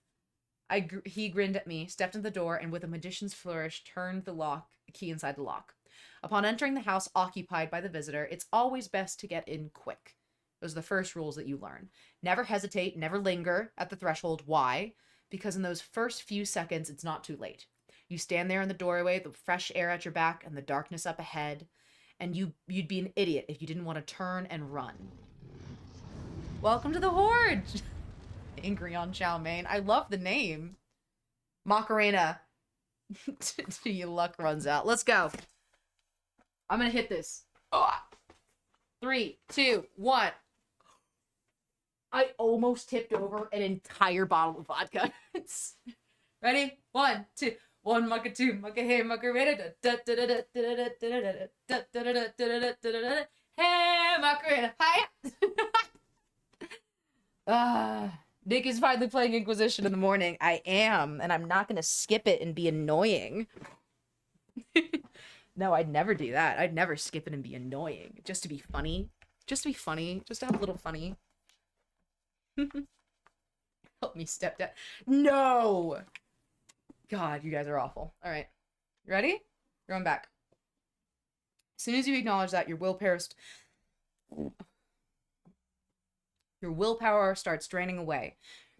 He grinned at me, stepped into the door, and with a magician's flourish, turned the key inside the lock. Upon entering the house occupied by the visitor, it's always best to get in quick. Those are the first rules that you learn. Never hesitate, never linger at the threshold. Why? Because in those first few seconds, it's not too late. You stand there in the doorway, the fresh air at your back and the darkness up ahead, and you'd be an idiot if you didn't want to turn and run. Welcome to the Horde! Angry on Chow Mein. I love the name. Macarena. Till your luck runs out. Let's go. I'm gonna hit this. 3, 2, 1. I almost tipped over an entire bottle of vodka. Ready? 1, 2. 1 mucka, 2 mucka, hey Macarena. Hey Macarena. Hi. Nick is finally playing Inquisition in the morning. I am, and I'm not gonna skip it and be annoying. No, I'd never do that. I'd never skip it and be annoying. Just to be funny. Just to be funny. Just to have a little funny. Help me step down. No! God, you guys are awful. Alright. Ready? Going back. As soon as you acknowledge that, your willpower starts draining away.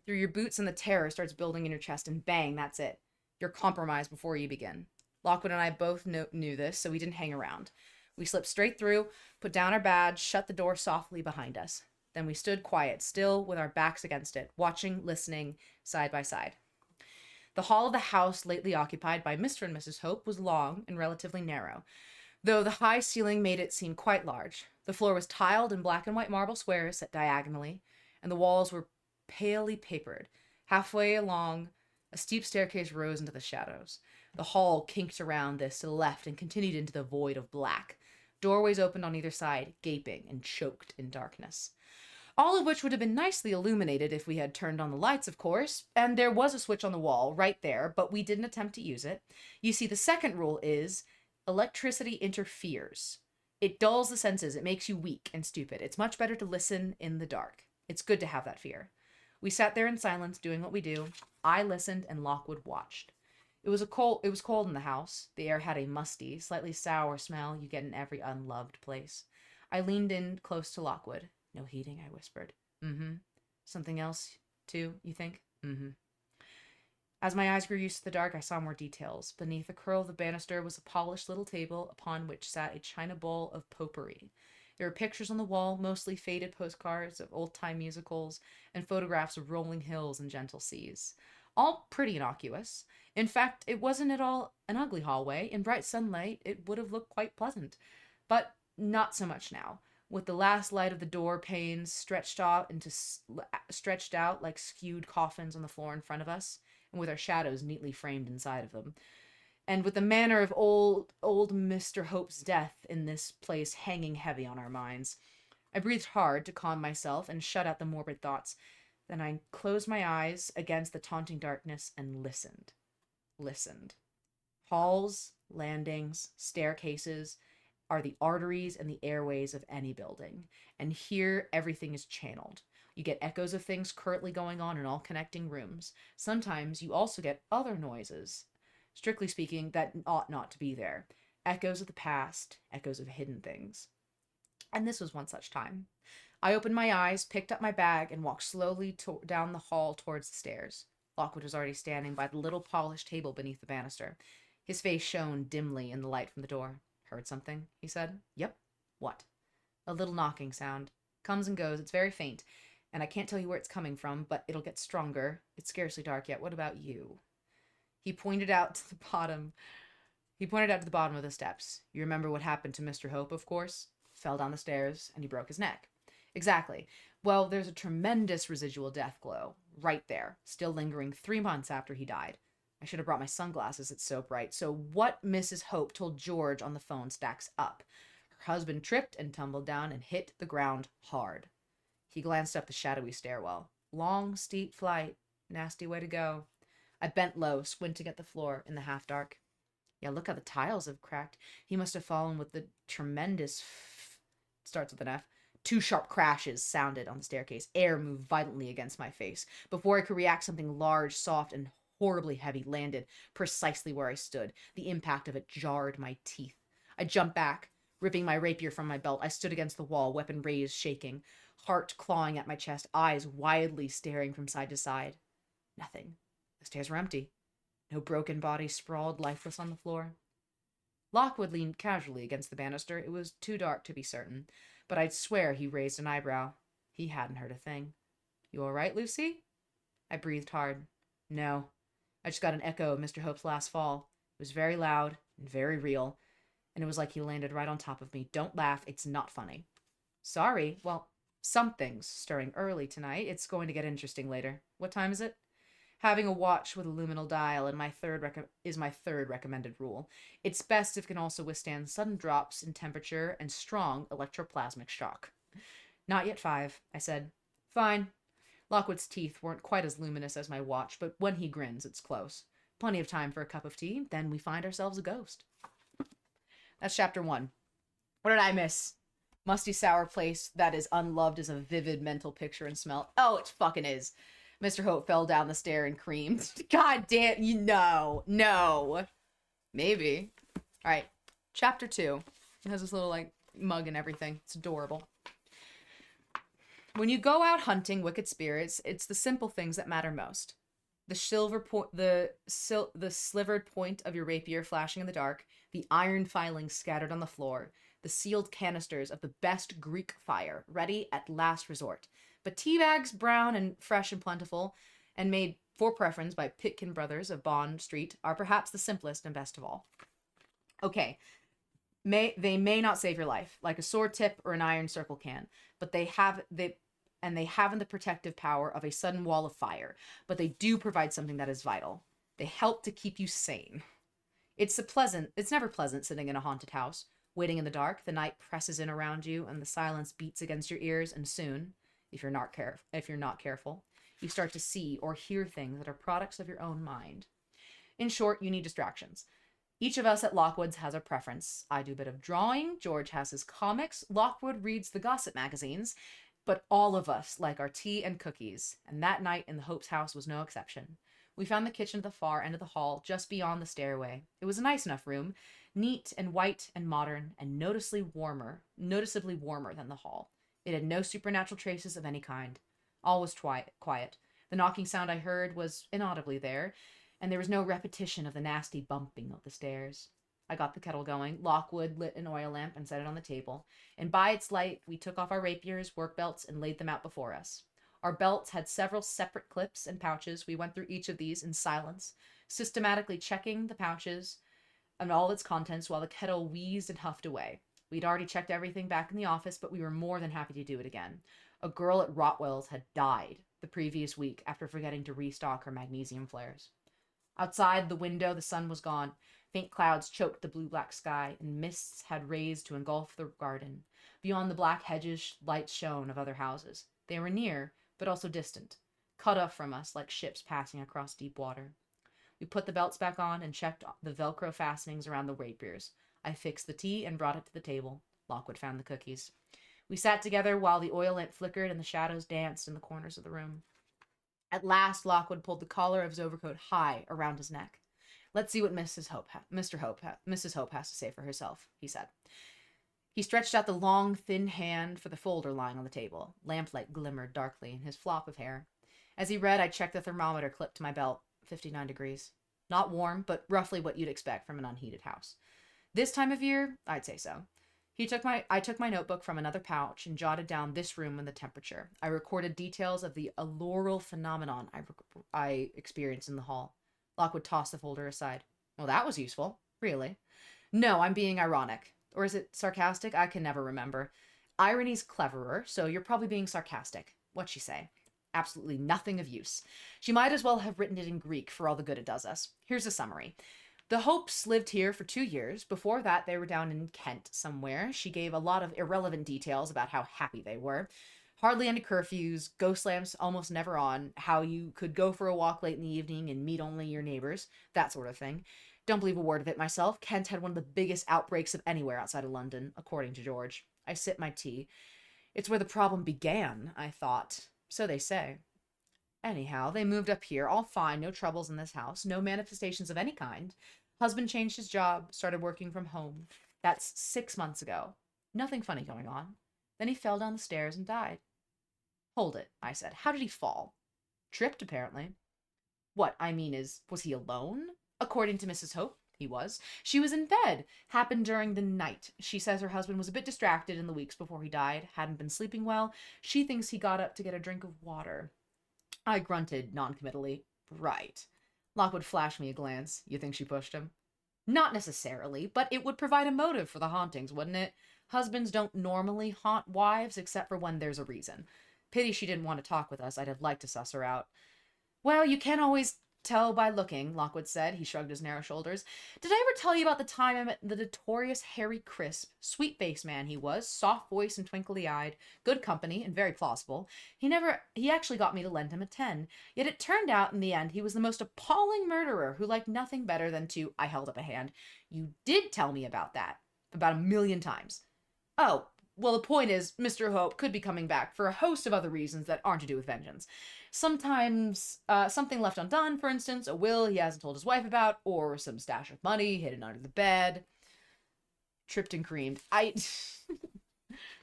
Through your boots and the terror starts building in your chest, and bang, that's it. You're compromised before you begin. Lockwood and I both knew this, so we didn't hang around. We slipped straight through, put down our badge, shut the door softly behind us. Then we stood quiet, still with our backs against it, watching, listening, side by side. The hall of the house lately occupied by Mr. and Mrs. Hope was long and relatively narrow, though the high ceiling made it seem quite large. The floor was tiled in black and white marble squares set diagonally, and the walls were palely papered. Halfway along, a steep staircase rose into the shadows. The hall kinked around this to the left and continued into the void of black. Doorways opened on either side, gaping and choked in darkness. All of which would have been nicely illuminated if we had turned on the lights, of course, and there was a switch on the wall right there, but we didn't attempt to use it. You see, the second rule is electricity interferes. It dulls the senses. It makes you weak and stupid. It's much better to listen in the dark. It's good to have that fear. We sat there in silence, doing what we do. I listened, and Lockwood watched. It was cold in the house. The air had a musty, slightly sour smell you get in every unloved place. I leaned in close to Lockwood. No heating, I whispered. Mm-hmm. Something else, too, you think? Mm-hmm. As my eyes grew used to the dark, I saw more details. Beneath the curl of the banister was a polished little table upon which sat a china bowl of potpourri. There were pictures on the wall, mostly faded postcards of old-time musicals, and photographs of rolling hills and gentle seas. All pretty innocuous. In fact, it wasn't at all an ugly hallway. In bright sunlight, it would have looked quite pleasant. But not so much now. With the last light of the door panes stretched out like skewed coffins on the floor in front of us, and with our shadows neatly framed inside of them. And with the manner of old Mr. Hope's death in this place hanging heavy on our minds. I breathed hard to calm myself and shut out the morbid thoughts. Then I closed my eyes against the taunting darkness and listened. Listened. Halls, landings, staircases are the arteries and the airways of any building. And here everything is channeled. You get echoes of things currently going on in all connecting rooms. Sometimes you also get other noises, strictly speaking, that ought not to be there. Echoes of the past, echoes of hidden things. And this was one such time. I opened my eyes, picked up my bag, and walked slowly down the hall towards the stairs. Lockwood was already standing by the little polished table beneath the banister. His face shone dimly in the light from the door. Heard something? He said. Yep. What? A little knocking sound. Comes and goes. It's very faint. And I can't tell you where it's coming from, but it'll get stronger. It's scarcely dark yet. What about you? He pointed out to the bottom of the steps. You remember what happened to Mr. Hope, of course? Fell down the stairs, and he broke his neck. Exactly. Well, there's a tremendous residual death glow right there, still lingering 3 months after he died. I should have brought my sunglasses, it's so bright. So what Mrs. Hope told George on the phone stacks up. Her husband tripped and tumbled down and hit the ground hard. He glanced up the shadowy stairwell. Long, steep flight. Nasty way to go. I bent low, squinting at the floor in the half-dark. Yeah, look how the tiles have cracked. He must have fallen with the tremendous starts with an F. 2 sharp crashes sounded on the staircase. Air moved violently against my face. Before I could react, something large, soft, and horribly heavy landed precisely where I stood. The impact of it jarred my teeth. I jumped back, ripping my rapier from my belt. I stood against the wall, weapon raised, shaking, heart clawing at my chest, eyes wildly staring from side to side. Nothing. The stairs were empty. No broken body sprawled lifeless on the floor. Lockwood leaned casually against the banister. It was too dark to be certain, but I'd swear he raised an eyebrow. He hadn't heard a thing. You all right, Lucy? I breathed hard. No. I just got an echo of Mr. Hope's last fall. It was very loud and very real, and it was like he landed right on top of me. Don't laugh. It's not funny. Sorry. Well, something's stirring early tonight. It's going to get interesting later. What time is it? Having a watch with a luminal dial is my third recommended rule. It's best if it can also withstand sudden drops in temperature and strong electroplasmic shock. Not yet 5, I said. Fine. Lockwood's teeth weren't quite as luminous as my watch, but when he grins, it's close. Plenty of time for a cup of tea, then we find ourselves a ghost. That's chapter 1. What did I miss? Musty sour place that is unloved is a vivid mental picture and smell. Oh, it fucking is. Mr. Hope fell down the stair and creamed. God damn, no. Maybe. All right, chapter 2. It has this little, like, mug and everything. It's adorable. When you go out hunting wicked spirits, it's the simple things that matter most. The slivered point of your rapier flashing in the dark, the iron filings scattered on the floor, the sealed canisters of the best Greek fire, ready at last resort. But tea bags, brown and fresh and plentiful, and made for preference by Pitkin Brothers of Bond Street, are perhaps the simplest and best of all. Okay, they may not save your life, like a sword tip or an iron circle can, but they haven't the protective power of a sudden wall of fire, but they do provide something that is vital. They help to keep you sane. It's never pleasant sitting in a haunted house, waiting in the dark. The night presses in around you, and the silence beats against your ears, and soon, if you're not careful, you start to see or hear things that are products of your own mind. In short, you need distractions. Each of us at Lockwood's has a preference. I do a bit of drawing, George has his comics, Lockwood reads the gossip magazines, but all of us like our tea and cookies, and that night in the Hope's house was no exception. We found the kitchen at the far end of the hall, just beyond the stairway. It was a nice enough room, neat and white and modern, and noticeably warmer than the hall. It had no supernatural traces of any kind. All was quiet. The knocking sound I heard was inaudibly there, and there was no repetition of the nasty bumping of the stairs. I got the kettle going. Lockwood lit an oil lamp and set it on the table, and by its light we took off our rapiers, work belts, and laid them out before us. Our belts had several separate clips and pouches. We went through each of these in silence, systematically checking the pouches and all its contents while the kettle wheezed and huffed away. We'd already checked everything back in the office, but we were more than happy to do it again. A girl at Rotwell's had died the previous week after forgetting to restock her magnesium flares. Outside the window, the sun was gone. Faint clouds choked the blue-black sky, and mists had raised to engulf the garden. Beyond the black hedges, lights shone of other houses. They were near, but also distant, cut off from us like ships passing across deep water. We put the belts back on and checked the Velcro fastenings around the rapiers. I fixed the tea and brought it to the table. Lockwood found the cookies. We sat together while the oil lamp flickered and the shadows danced in the corners of the room. At last, Lockwood pulled the collar of his overcoat high around his neck. Let's see what Mrs. Hope has to say for herself, he said. He stretched out the long, thin hand for the folder lying on the table. Lamplight glimmered darkly in his flop of hair. As he read, I checked the thermometer clipped to my belt. 59 degrees. Not warm, but roughly what you'd expect from an unheated house. This time of year, I'd say so. I took my notebook from another pouch and jotted down this room and the temperature. I recorded details of the auroral phenomenon I experienced in the hall. Lockwood tossed the folder aside. Well, that was useful. Really? No, I'm being ironic. Or is it sarcastic? I can never remember. irony's cleverer, so you're probably being sarcastic. What'd she say? Absolutely nothing of use. She might as well have written it in Greek for all the good it does us. Here's a summary. The Hopes lived here for 2 years. Before that, they were down in Kent somewhere. She gave a lot of irrelevant details about how happy they were. Hardly any curfews, ghost lamps almost never on, how you could go for a walk late in the evening and meet only your neighbors, that sort of thing. Don't believe a word of it myself. Kent had one of the biggest outbreaks of anywhere outside of London, according to George. I sip my tea. It's where the problem began, I thought. So they say. Anyhow, they moved up here, all fine, no troubles in this house, no manifestations of any kind. Husband changed his job, started working from home. That's 6 months ago. Nothing funny going on. Then he fell down the stairs and died. Hold it, I said. How did he fall? Tripped, apparently. What I mean is, was he alone? According to Mrs. Hope, he was. She was in bed. Happened during the night. She says her husband was a bit distracted in the weeks before he died, hadn't been sleeping well. She thinks he got up to get a drink of water. I grunted noncommittally. Right. Lockwood flashed me a glance. You think she pushed him? Not necessarily, but it would provide a motive for the hauntings, wouldn't it? Husbands don't normally haunt wives except for when there's a reason. Pity she didn't want to talk with us. I'd have liked to suss her out. Well, you can't always tell by looking, Lockwood said. He shrugged his narrow shoulders. Did I ever tell you about the time I met the notorious Harry Crisp? Sweet-faced man he was, soft voice and twinkly-eyed, good company, and very plausible. He actually got me to lend him a 10. Yet it turned out in the end he was the most appalling murderer who liked nothing better than to... I held up a hand. You did tell me about that. About 1,000,000 times. Oh, well, the point is, Mr. Hope could be coming back for a host of other reasons that aren't to do with vengeance. Sometimes, something left undone, for instance, a will he hasn't told his wife about, or some stash of money hidden under the bed. Tripped and creamed.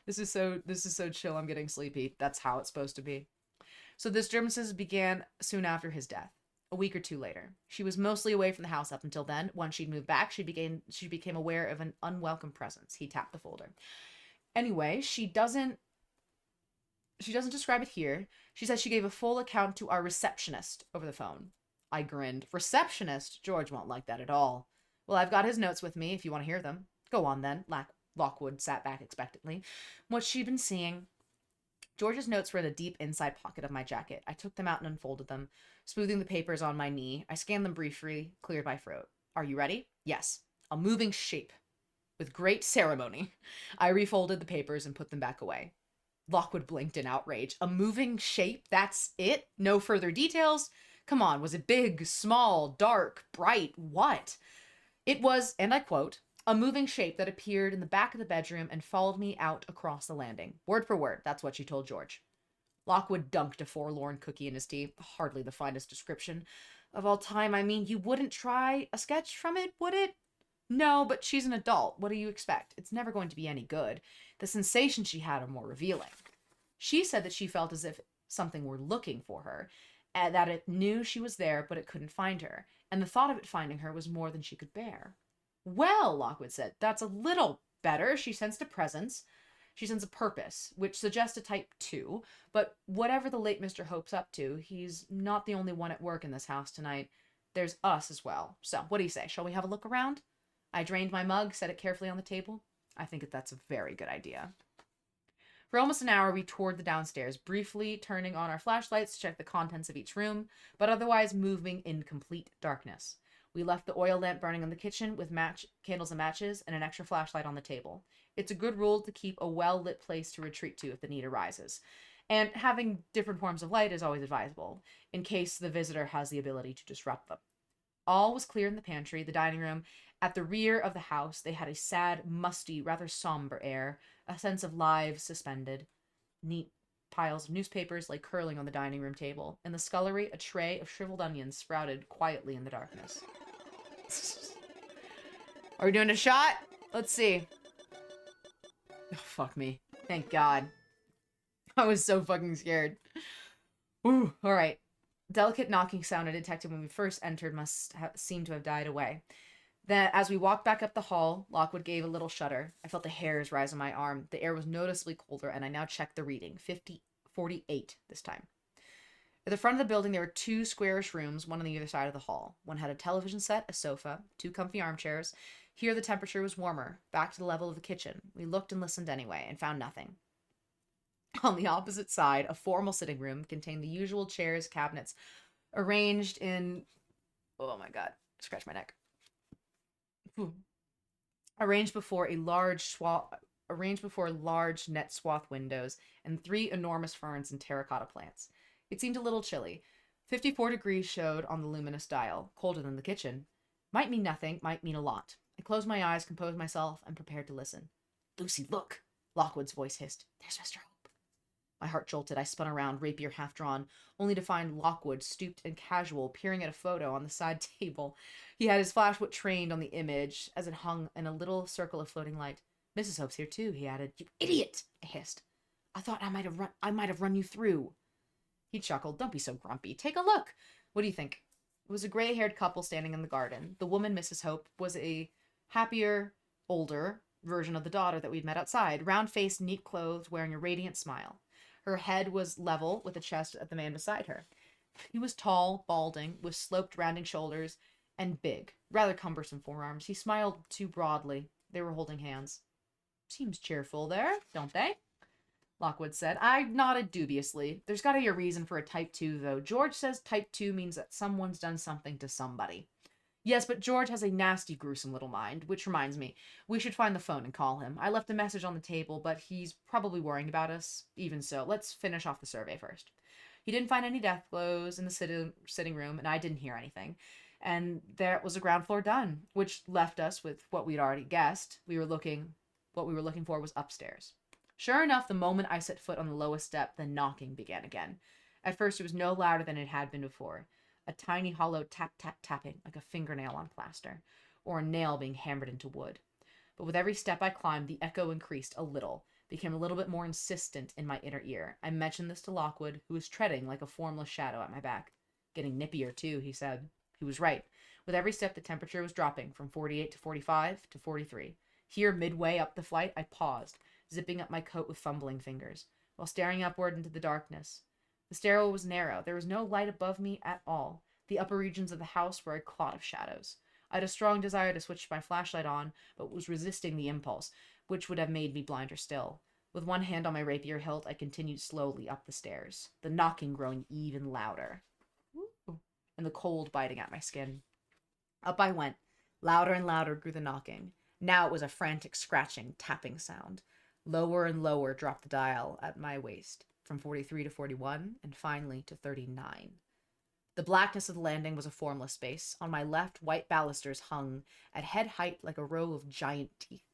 This is so chill, I'm getting sleepy. That's how it's supposed to be. So this disturbances began soon after his death. A week or two later. She was mostly away from the house up until then. Once she'd moved back, she became aware of an unwelcome presence. He tapped the folder. Anyway, she doesn't describe it here. She says she gave a full account to our receptionist over the phone. I grinned. Receptionist? George won't like that at all. Well, I've got his notes with me if you want to hear them. Go on then. Lockwood sat back expectantly. What she'd been seeing. George's notes were in a deep inside pocket of my jacket. I took them out and unfolded them, smoothing the papers on my knee. I scanned them briefly, cleared my throat. Are you ready? Yes. A moving shape. With great ceremony, I refolded the papers and put them back away. Lockwood blinked in outrage. A moving shape? That's it? No further details? Come on, was it big, small, dark, bright? What? It was, and I quote, a moving shape that appeared in the back of the bedroom and followed me out across the landing. Word for word, that's what she told George. Lockwood dunked a forlorn cookie in his tea. Hardly the finest description of all time. I mean, you wouldn't try a sketch from it, would it? No, but she's an adult. What do you expect? It's never going to be any good. The sensations she had are more revealing. She said that she felt as if something were looking for her, and that it knew she was there, but it couldn't find her, and the thought of it finding her was more than she could bear. Well, Lockwood said, that's a little better. She sensed a presence. She sensed a purpose, which suggests a type 2, but whatever the late Mr. Hope's up to, he's not the only one at work in this house tonight. There's us as well. So, what do you say? Shall we have a look around? I drained my mug, set it carefully on the table. I think that's a very good idea. For almost an hour, we toured the downstairs, briefly turning on our flashlights to check the contents of each room, but otherwise moving in complete darkness. We left the oil lamp burning in the kitchen with candles and matches and an extra flashlight on the table. It's a good rule to keep a well-lit place to retreat to if the need arises. And having different forms of light is always advisable, in case the visitor has the ability to disrupt them. All was clear in the pantry, the dining room. At the rear of the house, they had a sad, musty, rather somber air, a sense of lives suspended. Neat piles of newspapers lay curling on the dining room table. In the scullery, a tray of shriveled onions sprouted quietly in the darkness. Are we doing a shot? Let's see. Oh, fuck me. Thank God. I was so fucking scared. Ooh, alright. Delicate knocking sound I detected when we first entered must seem to have died away. Then, as we walked back up the hall, Lockwood gave a little shudder. I felt the hairs rise on my arm. The air was noticeably colder, and I now checked the reading. 48 this time. At the front of the building, there were 2 squarish rooms, one on either side of the hall. One had a television set, a sofa, 2 comfy armchairs. Here the temperature was warmer, back to the level of the kitchen. We looked and listened anyway, and found nothing. On the opposite side, a formal sitting room contained the usual chairs, cabinets, arranged in... Oh my god, scratch my neck. Arranged before large net swath windows and 3 enormous ferns and terracotta plants. It seemed a little chilly. 54 degrees showed on the luminous dial, colder than the kitchen. Might mean nothing, might mean a lot. I closed my eyes, composed myself, and prepared to listen. "Lucy, look!" Lockwood's voice hissed. "There's Mr. Hope." My heart jolted. I spun around, rapier half drawn, only to find Lockwood, stooped and casual, peering at a photo on the side table. He had his flashlight trained on the image as it hung in a little circle of floating light. "Mrs. Hope's here too," he added. "You idiot!" I hissed. "I thought I might have run you through." He chuckled. "Don't be so grumpy. Take a look. What do you think?" It was a gray-haired couple standing in the garden. The woman, Mrs. Hope, was a happier, older version of the daughter that we'd met outside, round-faced, neat-clothed, wearing a radiant smile. Her head was level with the chest of the man beside her. He was tall, balding, with sloped, rounding shoulders, and big, rather cumbersome forearms. He smiled too broadly. They were holding hands. "Seems cheerful there, don't they?" Lockwood said. I nodded dubiously. There's got to be a reason for a type 2, though. George says type 2 means that someone's done something to somebody. Yes, but George has a nasty, gruesome little mind, which reminds me, we should find the phone and call him. I left a message on the table, but he's probably worrying about us. Even so, let's finish off the survey first. He didn't find any death blows in the sitting room, and I didn't hear anything. And there was a ground floor done, which left us with what we'd already guessed. What we were looking for was upstairs. Sure enough, the moment I set foot on the lowest step, the knocking began again. At first, it was no louder than it had been before. A tiny hollow tap-tap-tapping, like a fingernail on plaster, or a nail being hammered into wood. But with every step I climbed, the echo increased a little, became a little bit more insistent in my inner ear. I mentioned this to Lockwood, who was treading like a formless shadow at my back. "Getting nippier, too," he said. He was right. With every step, the temperature was dropping from 48 to 45 to 43. Here, midway up the flight, I paused, zipping up my coat with fumbling fingers, while staring upward into the darkness. The stairwell was narrow. There was no light above me at all. The upper regions of the house were a clot of shadows. I had a strong desire to switch my flashlight on, but was resisting the impulse, which would have made me blinder still. With one hand on my rapier hilt, I continued slowly up the stairs, the knocking growing even louder, and the cold biting at my skin. Up I went. Louder and louder grew the knocking. Now it was a frantic scratching, tapping sound. Lower and lower dropped the dial at my waist, from 43 to 41, and finally to 39. The blackness of the landing was a formless space. On my left, white balusters hung at head height like a row of giant teeth.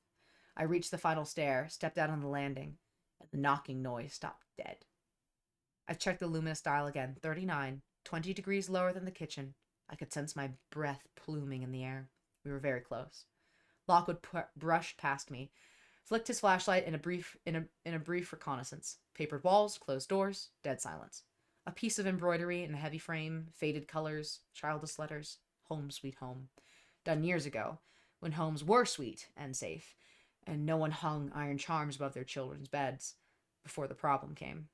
I reached the final stair, stepped out on the landing, and the knocking noise stopped dead. I checked the luminous dial again. 39, 20 degrees lower than the kitchen. I could sense my breath pluming in the air. We were very close. Lockwood brushed past me, flicked his flashlight in a brief reconnaissance. Papered walls, closed doors, dead silence. A piece of embroidery in a heavy frame, faded colors, childless letters. Home sweet home. Done years ago, when homes were sweet and safe, and no one hung iron charms above their children's beds, before the problem came.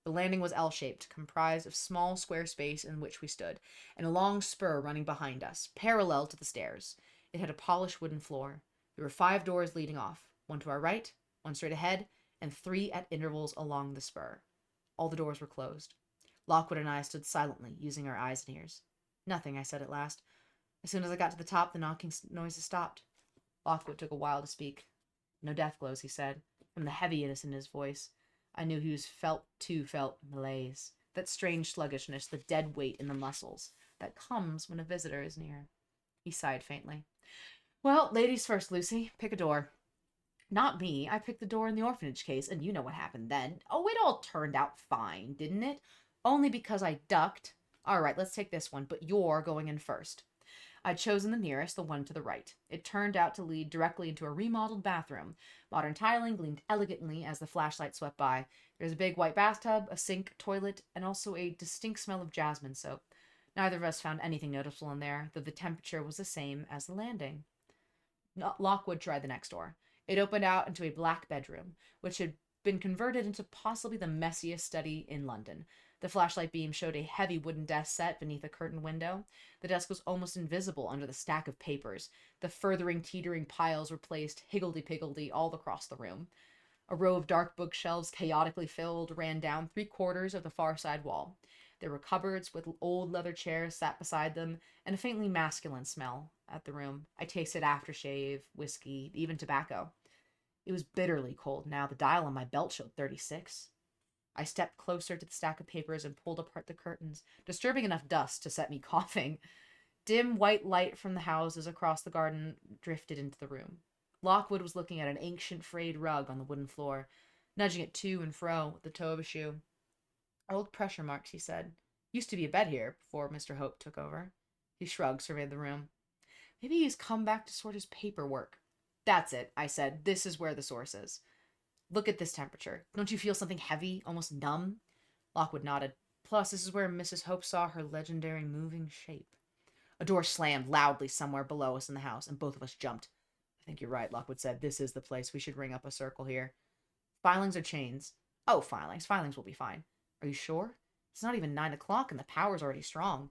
The landing was L-shaped, comprised of small square space in which we stood, and a long spur running behind us, parallel to the stairs. It had a polished wooden floor. There were 5 doors leading off, one to our right, one straight ahead, and 3 at intervals along the spur. All the doors were closed. Lockwood and I stood silently, using our eyes and ears. "Nothing," I said at last. As soon as I got to the top, the knocking noises stopped. Lockwood took a while to speak. "No death blows," he said, from the heaviness in his voice. I knew he felt malaise, that strange sluggishness, the dead weight in the muscles that comes when a visitor is near. He sighed faintly. "Well, ladies first, Lucy. Pick a door." "Not me. I picked the door in the orphanage case, and you know what happened then. Oh, it all turned out fine, didn't it? Only because I ducked. All right, let's take this one, but you're going in first." I'd chosen the nearest, the one to the right. It turned out to lead directly into a remodeled bathroom. Modern tiling gleamed elegantly as the flashlight swept by. There was a big white bathtub, a sink, toilet, and also a distinct smell of jasmine soap. Neither of us found anything noticeable in there, though the temperature was the same as the landing. Lockwood tried the next door. It opened out into a black bedroom, which had been converted into possibly the messiest study in London. The flashlight beam showed a heavy wooden desk set beneath a curtained window. The desk was almost invisible under the stack of papers. The furthering, teetering piles were placed higgledy-piggledy all across the room. A row of dark bookshelves, chaotically filled, ran down 3/4 of the far side wall. There were cupboards with old leather chairs sat beside them, and a faintly masculine smell at the room. I tasted aftershave, whiskey, even tobacco. It was bitterly cold now. The dial on my belt showed 36. I stepped closer to the stack of papers and pulled apart the curtains, disturbing enough dust to set me coughing. Dim white light from the houses across the garden drifted into the room. Lockwood was looking at an ancient frayed rug on the wooden floor, nudging it to and fro with the toe of a shoe. Old pressure marks, he said. Used to be a bed here before Mr. Hope took over. He shrugged, surveyed the room. Maybe he's come back to sort his paperwork. That's it, I said. This is where the source is. Look at this temperature. Don't you feel something heavy, almost numb? Lockwood nodded. Plus, this is where Mrs. Hope saw her legendary moving shape. A door slammed loudly somewhere below us in the house, and both of us jumped. I think you're right, Lockwood said. This is the place. We should ring up a circle here. Filings or chains? Oh, filings. Filings will be fine. Are you sure? It's not even 9 o'clock and the power's already strong.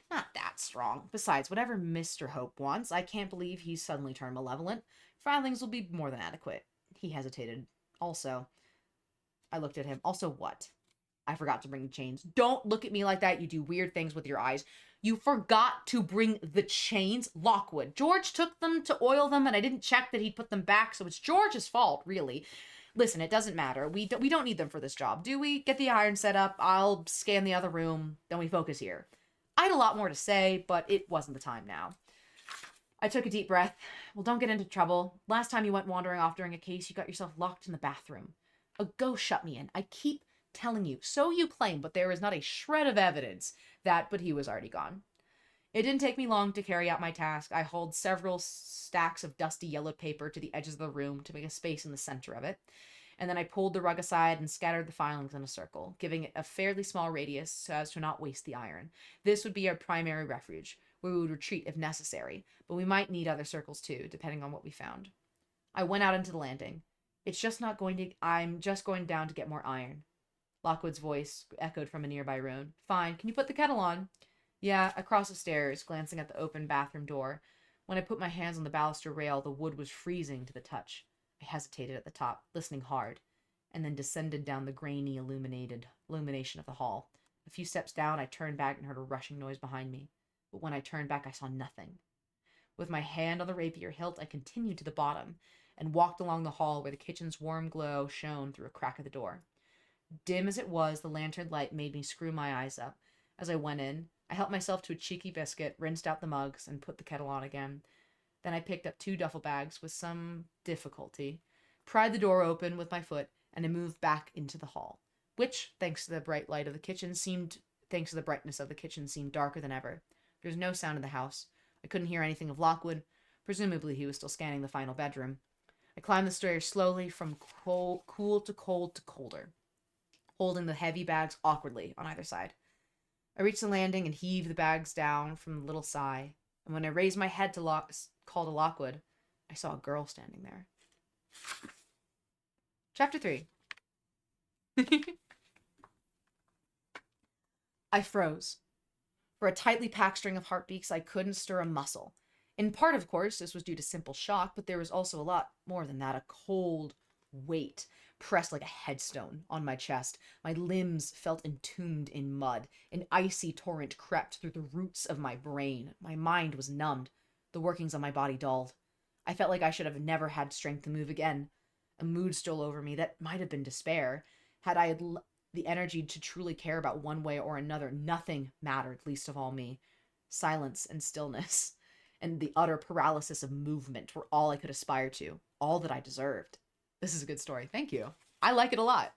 Not that strong. Besides, whatever Mr. Hope wants, I can't believe he's suddenly turned malevolent. Filings will be more than adequate. He hesitated. Also, I looked at him. Also what? I forgot to bring the chains. Don't look at me like that. You do weird things with your eyes. You forgot to bring the chains? Lockwood. George took them to oil them, and I didn't check that he'd put them back, so it's George's fault, really. Listen, it doesn't matter. We don't need them for this job, do we? Get the iron set up. I'll scan the other room. Then we focus here. I had a lot more to say, but it wasn't the time now. I took a deep breath. Well, don't get into trouble. Last time you went wandering off during a case, you got yourself locked in the bathroom. A ghost shut me in. I keep telling you. So you claim, but there is not a shred of evidence but he was already gone. It didn't take me long to carry out my task. I hauled several stacks of dusty yellow paper to the edges of the room to make a space in the center of it. And then I pulled the rug aside and scattered the filings in a circle, giving it a fairly small radius so as to not waste the iron. This would be our primary refuge, where we would retreat if necessary, but we might need other circles too, depending on what we found. I went out into the landing. I'm just going down to get more iron. Lockwood's voice echoed from a nearby room. Fine, can you put the kettle on? Yeah, across the stairs, glancing at the open bathroom door. When I put my hands on the baluster rail, the wood was freezing to the touch. I hesitated at the top, listening hard, and then descended down the grainy illumination of the hall. A few steps down, I turned back and heard a rushing noise behind me. But when I turned back, I saw nothing. With my hand on the rapier hilt, I continued to the bottom and walked along the hall where the kitchen's warm glow shone through a crack of the door. Dim as it was, the lantern light made me screw my eyes up. As I went in, I helped myself to a cheeky biscuit, rinsed out the mugs, and put the kettle on again. Then I picked up 2 duffel bags with some difficulty, pried the door open with my foot, and I moved back into the hall, which, thanks to the brightness of the kitchen, seemed darker than ever. There was no sound in the house. I couldn't hear anything of Lockwood. Presumably he was still scanning the final bedroom. I climbed the stairs slowly from cool to cold to colder, holding the heavy bags awkwardly on either side. I reached the landing and heaved the bags down from a little sigh, and when I raised my head to call to Lockwood, I saw a girl standing there. Chapter 3. I froze. For a tightly packed string of heartbeats, I couldn't stir a muscle. In part, of course, this was due to simple shock, but there was also a lot more than that, a cold weight pressed like a headstone on my chest. My limbs felt entombed in mud. An icy torrent crept through the roots of my brain. My mind was numbed. The workings of my body dulled. I felt like I should have never had strength to move again. A mood stole over me that might have been despair. Had I the energy to truly care about one way or another, nothing mattered, least of all me. Silence and stillness and the utter paralysis of movement were all I could aspire to, all that I deserved. This is a good story. Thank you. I like it a lot.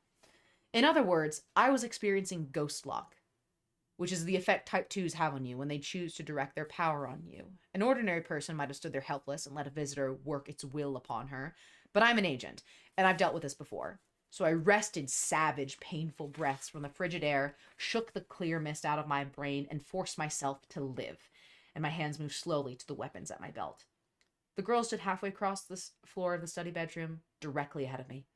In other words, I was experiencing ghost lock, which is the effect Type 2s have on you when they choose to direct their power on you. An ordinary person might have stood there helpless and let a visitor work its will upon her, but I'm an agent, and I've dealt with this before. So I wrested savage, painful breaths from the frigid air, shook the clear mist out of my brain, and forced myself to live, and my hands moved slowly to the weapons at my belt. The girl stood halfway across the floor of the study bedroom, directly ahead of me.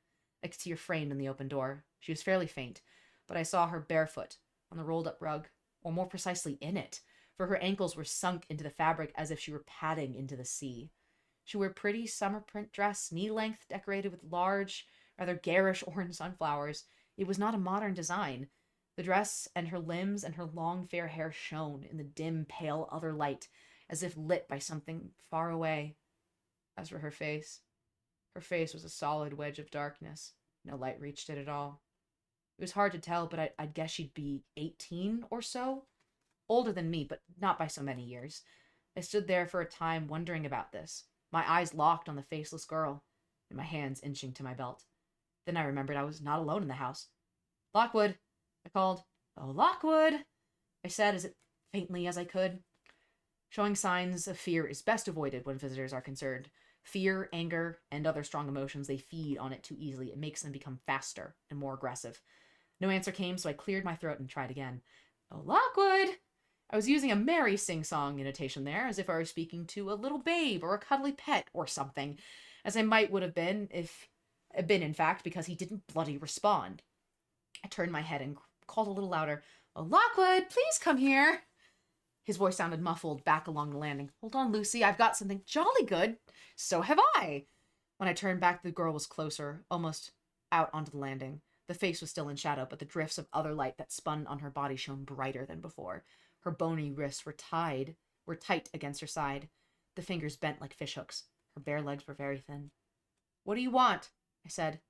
I could see her framed in the open door. She was fairly faint, but I saw her barefoot on the rolled-up rug, or more precisely in it, for her ankles were sunk into the fabric as if she were padding into the sea. She wore a pretty summer print dress, knee-length, decorated with large, rather garish orange sunflowers. It was not a modern design. The dress and her limbs and her long fair hair shone in the dim, pale other light, as if lit by something far away. As for her face was a solid wedge of darkness. No light reached it at all. It was hard to tell, but I'd guess she'd be 18 or so. Older than me, but not by so many years. I stood there for a time wondering about this, my eyes locked on the faceless girl, and my hands inching to my belt. Then I remembered I was not alone in the house. "Lockwood," I called. "Oh, Lockwood," I said as faintly as I could. Showing signs of fear is best avoided when visitors are concerned. Fear, anger, and other strong emotions, they feed on it too easily. It makes them become faster and more aggressive. No answer came, so I cleared my throat and tried again. "Oh, Lockwood." I was using a merry sing-song intonation there, as if I were speaking to a little babe or a cuddly pet or something, as I would have been in fact, because he didn't bloody respond. I turned my head and called a little louder. "Oh, Lockwood, please come here." His voice sounded muffled back along the landing. "Hold on, Lucy, I've got something jolly good." "So have I." When I turned back, the girl was closer, almost out onto the landing. The face was still in shadow, but the drifts of other light that spun on her body shone brighter than before. Her bony wrists were tight against her side. The fingers bent like fishhooks. Her bare legs were very thin. "What do you want?" I said.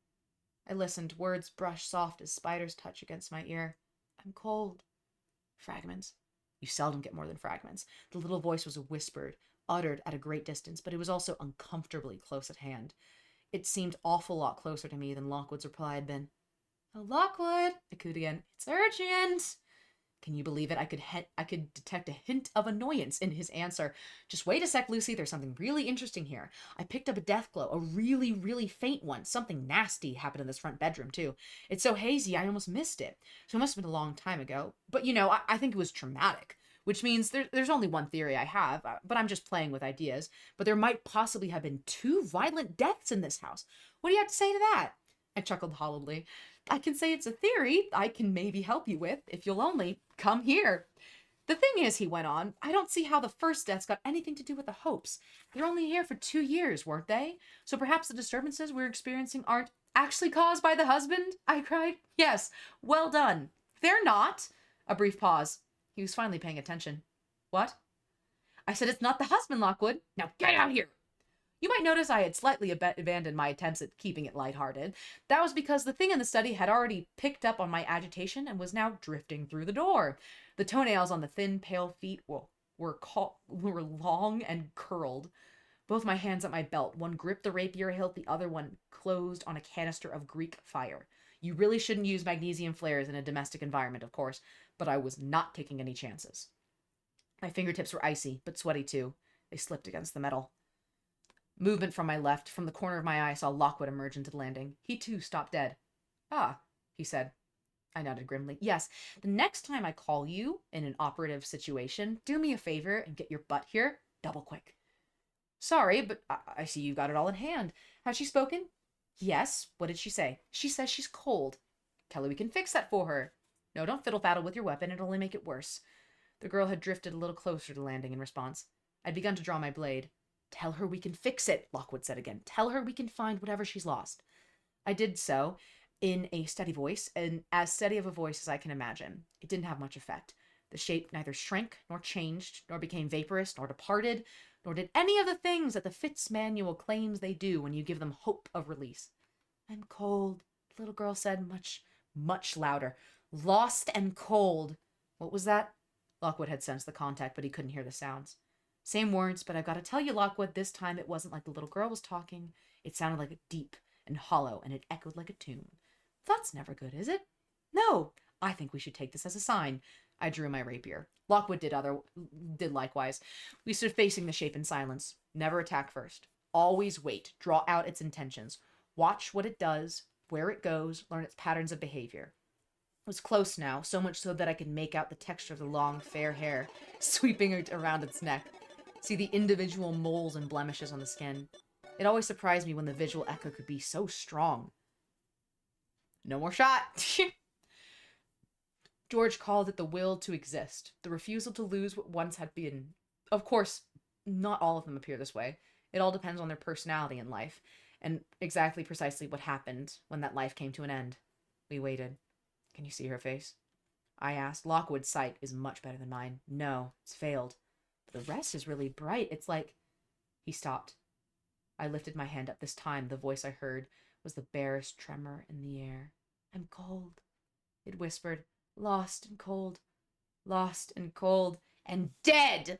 I listened, words brushed soft as spiders touch against my ear. "I'm cold." Fragments. You seldom get more than fragments. The little voice was whispered, uttered at a great distance, but it was also uncomfortably close at hand. It seemed awful lot closer to me than Lockwood's reply had been. "Oh, Lockwood," I cooed again. "It's urgent." Can you believe it? I could detect a hint of annoyance in his answer. "Just wait a sec, Lucy. There's something really interesting here. I picked up a death glow, a really, really faint one. Something nasty happened in this front bedroom, too. It's so hazy, I almost missed it. So it must have been a long time ago. But, I think it was traumatic, which means there's only one theory I have, but I'm just playing with ideas. But there might possibly have been 2 violent deaths in this house. What do you have to say to that?" I chuckled hollowly. "I can say it's a theory I can maybe help you with, if you'll only come here. The thing is," he went on, "I don't see how the first deaths got anything to do with the Hopes. They're only here for 2 years, weren't they? So perhaps the disturbances we're experiencing aren't actually caused by the husband?" I cried. "Yes, well done." "They're not." A brief pause. He was finally paying attention. "What?" I said, "It's not the husband, Lockwood. Now get out here." You might notice I had slightly abandoned my attempts at keeping it lighthearted. That was because the thing in the study had already picked up on my agitation and was now drifting through the door. The toenails on the thin, pale feet were long and curled. Both my hands at my belt, one gripped the rapier hilt, the other one closed on a canister of Greek fire. You really shouldn't use magnesium flares in a domestic environment, of course, but I was not taking any chances. My fingertips were icy, but sweaty too. They slipped against the metal. Movement from my left. From the corner of my eye, I saw Lockwood emerge into the landing. He too stopped dead. "Ah," he said. I nodded grimly. "Yes, the next time I call you in an operative situation, do me a favor and get your butt here double quick." "Sorry, but I see you got it all in hand. Has she spoken?" "Yes. What did she say?" "She says she's cold." "Tell her we can fix that for her." "No, don't fiddle-faddle with your weapon. It'll only make it worse." The girl had drifted a little closer to the landing in response. I'd begun to draw my blade. "Tell her we can fix it," Lockwood said again. "Tell her we can find whatever she's lost." I did so, in a steady voice, and as steady of a voice as I can imagine. It didn't have much effect. The shape neither shrank, nor changed, nor became vaporous, nor departed, nor did any of the things that the Fitz manual claims they do when you give them hope of release. "I'm cold," the little girl said, much, much louder. "Lost and cold." What was that? Lockwood had sensed the contact, but he couldn't hear the sounds. "Same words, but I've got to tell you, Lockwood, this time it wasn't like the little girl was talking. It sounded like deep and hollow, and it echoed like a tune. That's never good, is it?" "No, I think we should take this as a sign." I drew my rapier. Lockwood did likewise. We stood facing the shape in silence. Never attack first. Always wait. Draw out its intentions. Watch what it does, where it goes, learn its patterns of behavior. It was close now, so much so that I could make out the texture of the long, fair hair sweeping around its neck. See the individual moles and blemishes on the skin. It always surprised me when the visual echo could be so strong. No more shot! George called it the will to exist, the refusal to lose what once had been. Of course, not all of them appear this way. It all depends on their personality in life. and exactly precisely what happened when that life came to an end. We waited. Can you see her face? I asked. Lockwood's sight is much better than mine. No, it's failed. But the rest is really bright. It's like... He stopped. I lifted my hand up. This time, the voice I heard was the barest tremor in the air. I'm cold. It whispered, lost and cold, and dead!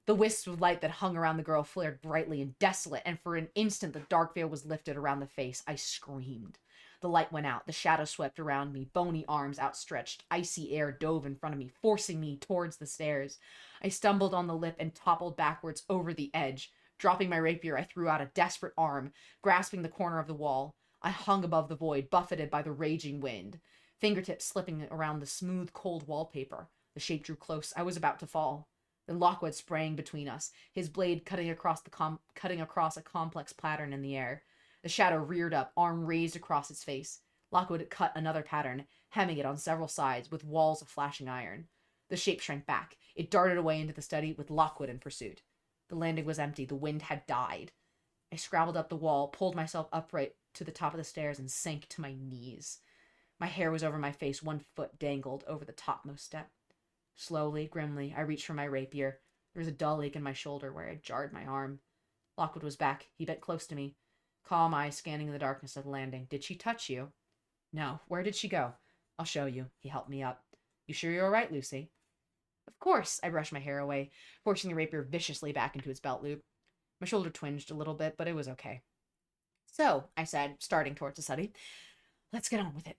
The wisps of light that hung around the girl flared brightly and desolate, and for an instant the dark veil was lifted around the face. I screamed. The light went out. The shadow swept around me, bony arms outstretched. Icy air dove in front of me, forcing me towards the stairs. I stumbled on the lip and toppled backwards over the edge. Dropping my rapier, I threw out a desperate arm, grasping the corner of the wall. I hung above the void, buffeted by the raging wind, fingertips slipping around the smooth, cold wallpaper. The shape drew close. I was about to fall. Then Lockwood sprang between us, his blade cutting across a complex pattern in the air. The shadow reared up, arm raised across its face. Lockwood cut another pattern, hemming it on several sides with walls of flashing iron. The shape shrank back. It darted away into the study with Lockwood in pursuit. The landing was empty. The wind had died. I scrabbled up the wall, pulled myself upright to the top of the stairs, and sank to my knees. My hair was over my face. One foot dangled over the topmost step. Slowly, grimly, I reached for my rapier. There was a dull ache in my shoulder where I had jarred my arm. Lockwood was back. He bent close to me, calm eyes scanning the darkness of the landing. Did she touch you? No. Where did she go? I'll show you. He helped me up. You sure you're all right, Lucy? Of course. I brushed my hair away, forcing the rapier viciously back into its belt loop. My shoulder twinged a little bit, but it was okay. So, I said, starting towards the study, let's get on with it.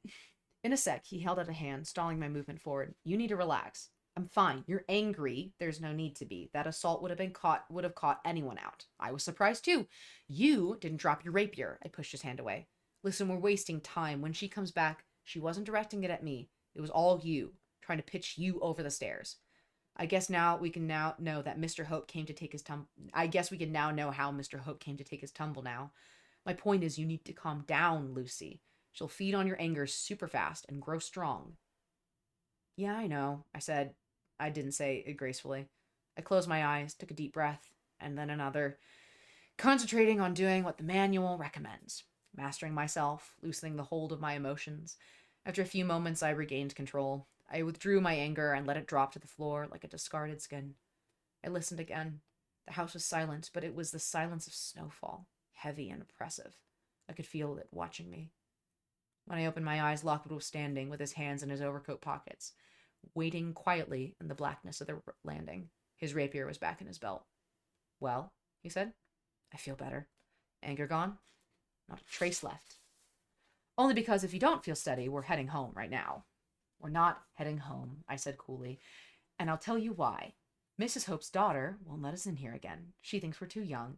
In a sec, he held out a hand, stalling my movement forward. You need to relax. I'm fine. You're angry. There's no need to be. That assault would have caught anyone out. I was surprised too. You didn't drop your rapier. I pushed his hand away. Listen, we're wasting time. When she comes back, she wasn't directing it at me. It was all you, trying to pitch you over the stairs. I guess we can now know that Mr. Hope came to take his tumble. I guess we can now know how Mr. Hope came to take his tumble now. My point is you need to calm down, Lucy. She'll feed on your anger super fast and grow strong. Yeah, I know, I said. I didn't say it gracefully. I closed my eyes, took a deep breath, and then another, concentrating on doing what the manual recommends, mastering myself, loosening the hold of my emotions. After a few moments, I regained control. I withdrew my anger and let it drop to the floor like a discarded skin. I listened again. The house was silent, but it was the silence of snowfall, heavy and oppressive. I could feel it watching me. When I opened my eyes, Lockwood was standing with his hands in his overcoat pockets, waiting quietly in the blackness of the landing. His rapier was back in his belt. Well, he said, I feel better. Anger gone? Not a trace left. Only because if you don't feel steady, we're heading home right now. We're not heading home, I said coolly, and I'll tell you why. Mrs. Hope's daughter won't let us in here again. She thinks we're too young.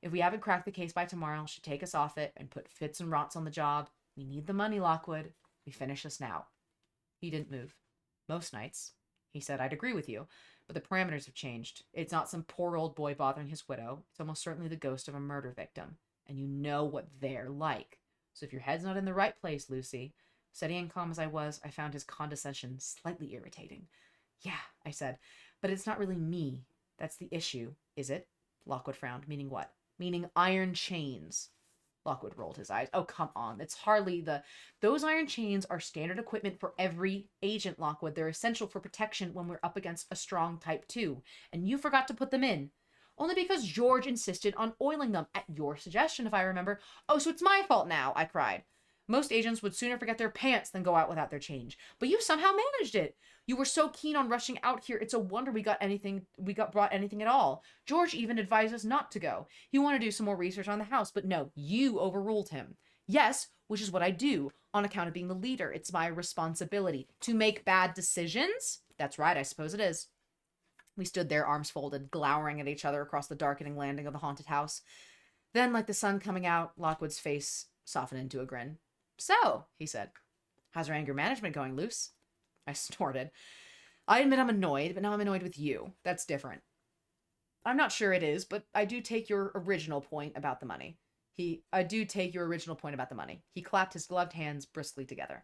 If we haven't cracked the case by tomorrow, she'll take us off it and put Fitz and Rots on the job. We need the money, Lockwood. We finish this now. He didn't move. Most nights, he said, I'd agree with you, but the parameters have changed. It's not some poor old boy bothering his widow. It's almost certainly the ghost of a murder victim, and you know what they're like. So if your head's not in the right place, Lucy... Steady and calm as I was, I found his condescension slightly irritating. Yeah, I said, but it's not really me. That's the issue, is it? Lockwood frowned. Meaning what? Meaning iron chains. Lockwood rolled his eyes. Oh, come on. It's hardly the... Those iron chains are standard equipment for every agent, Lockwood. They're essential for protection when we're up against a strong type 2. And you forgot to put them in. Only because George insisted on oiling them, at your suggestion, if I remember. Oh, so it's my fault now, I cried. Most agents would sooner forget their pants than go out without their change. But you somehow managed it. You were so keen on rushing out here, it's a wonder we brought anything at all. George even advised us not to go. He wanted to do some more research on the house, but no, you overruled him. Yes, which is what I do, on account of being the leader. It's my responsibility. To make bad decisions? That's right, I suppose it is. We stood there, arms folded, glowering at each other across the darkening landing of the haunted house. Then, like the sun coming out, Lockwood's face softened into a grin. So, he said, how's our anger management going, Luce? I snorted. I admit I'm annoyed, but now I'm annoyed with you. That's different. I'm not sure it is, but I do take your original point about the money. He clapped his gloved hands briskly together.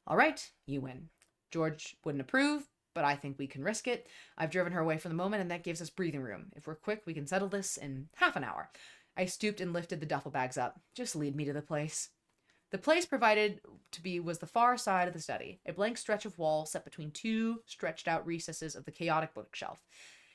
All right, you win. George wouldn't approve, but I think we can risk it. I've driven her away for the moment, and that gives us breathing room. If we're quick, we can settle this in half an hour. I stooped and lifted the duffel bags up. Just lead me to the place. The place provided to be was the far side of the study, a blank stretch of wall set between two stretched out recesses of the chaotic bookshelf.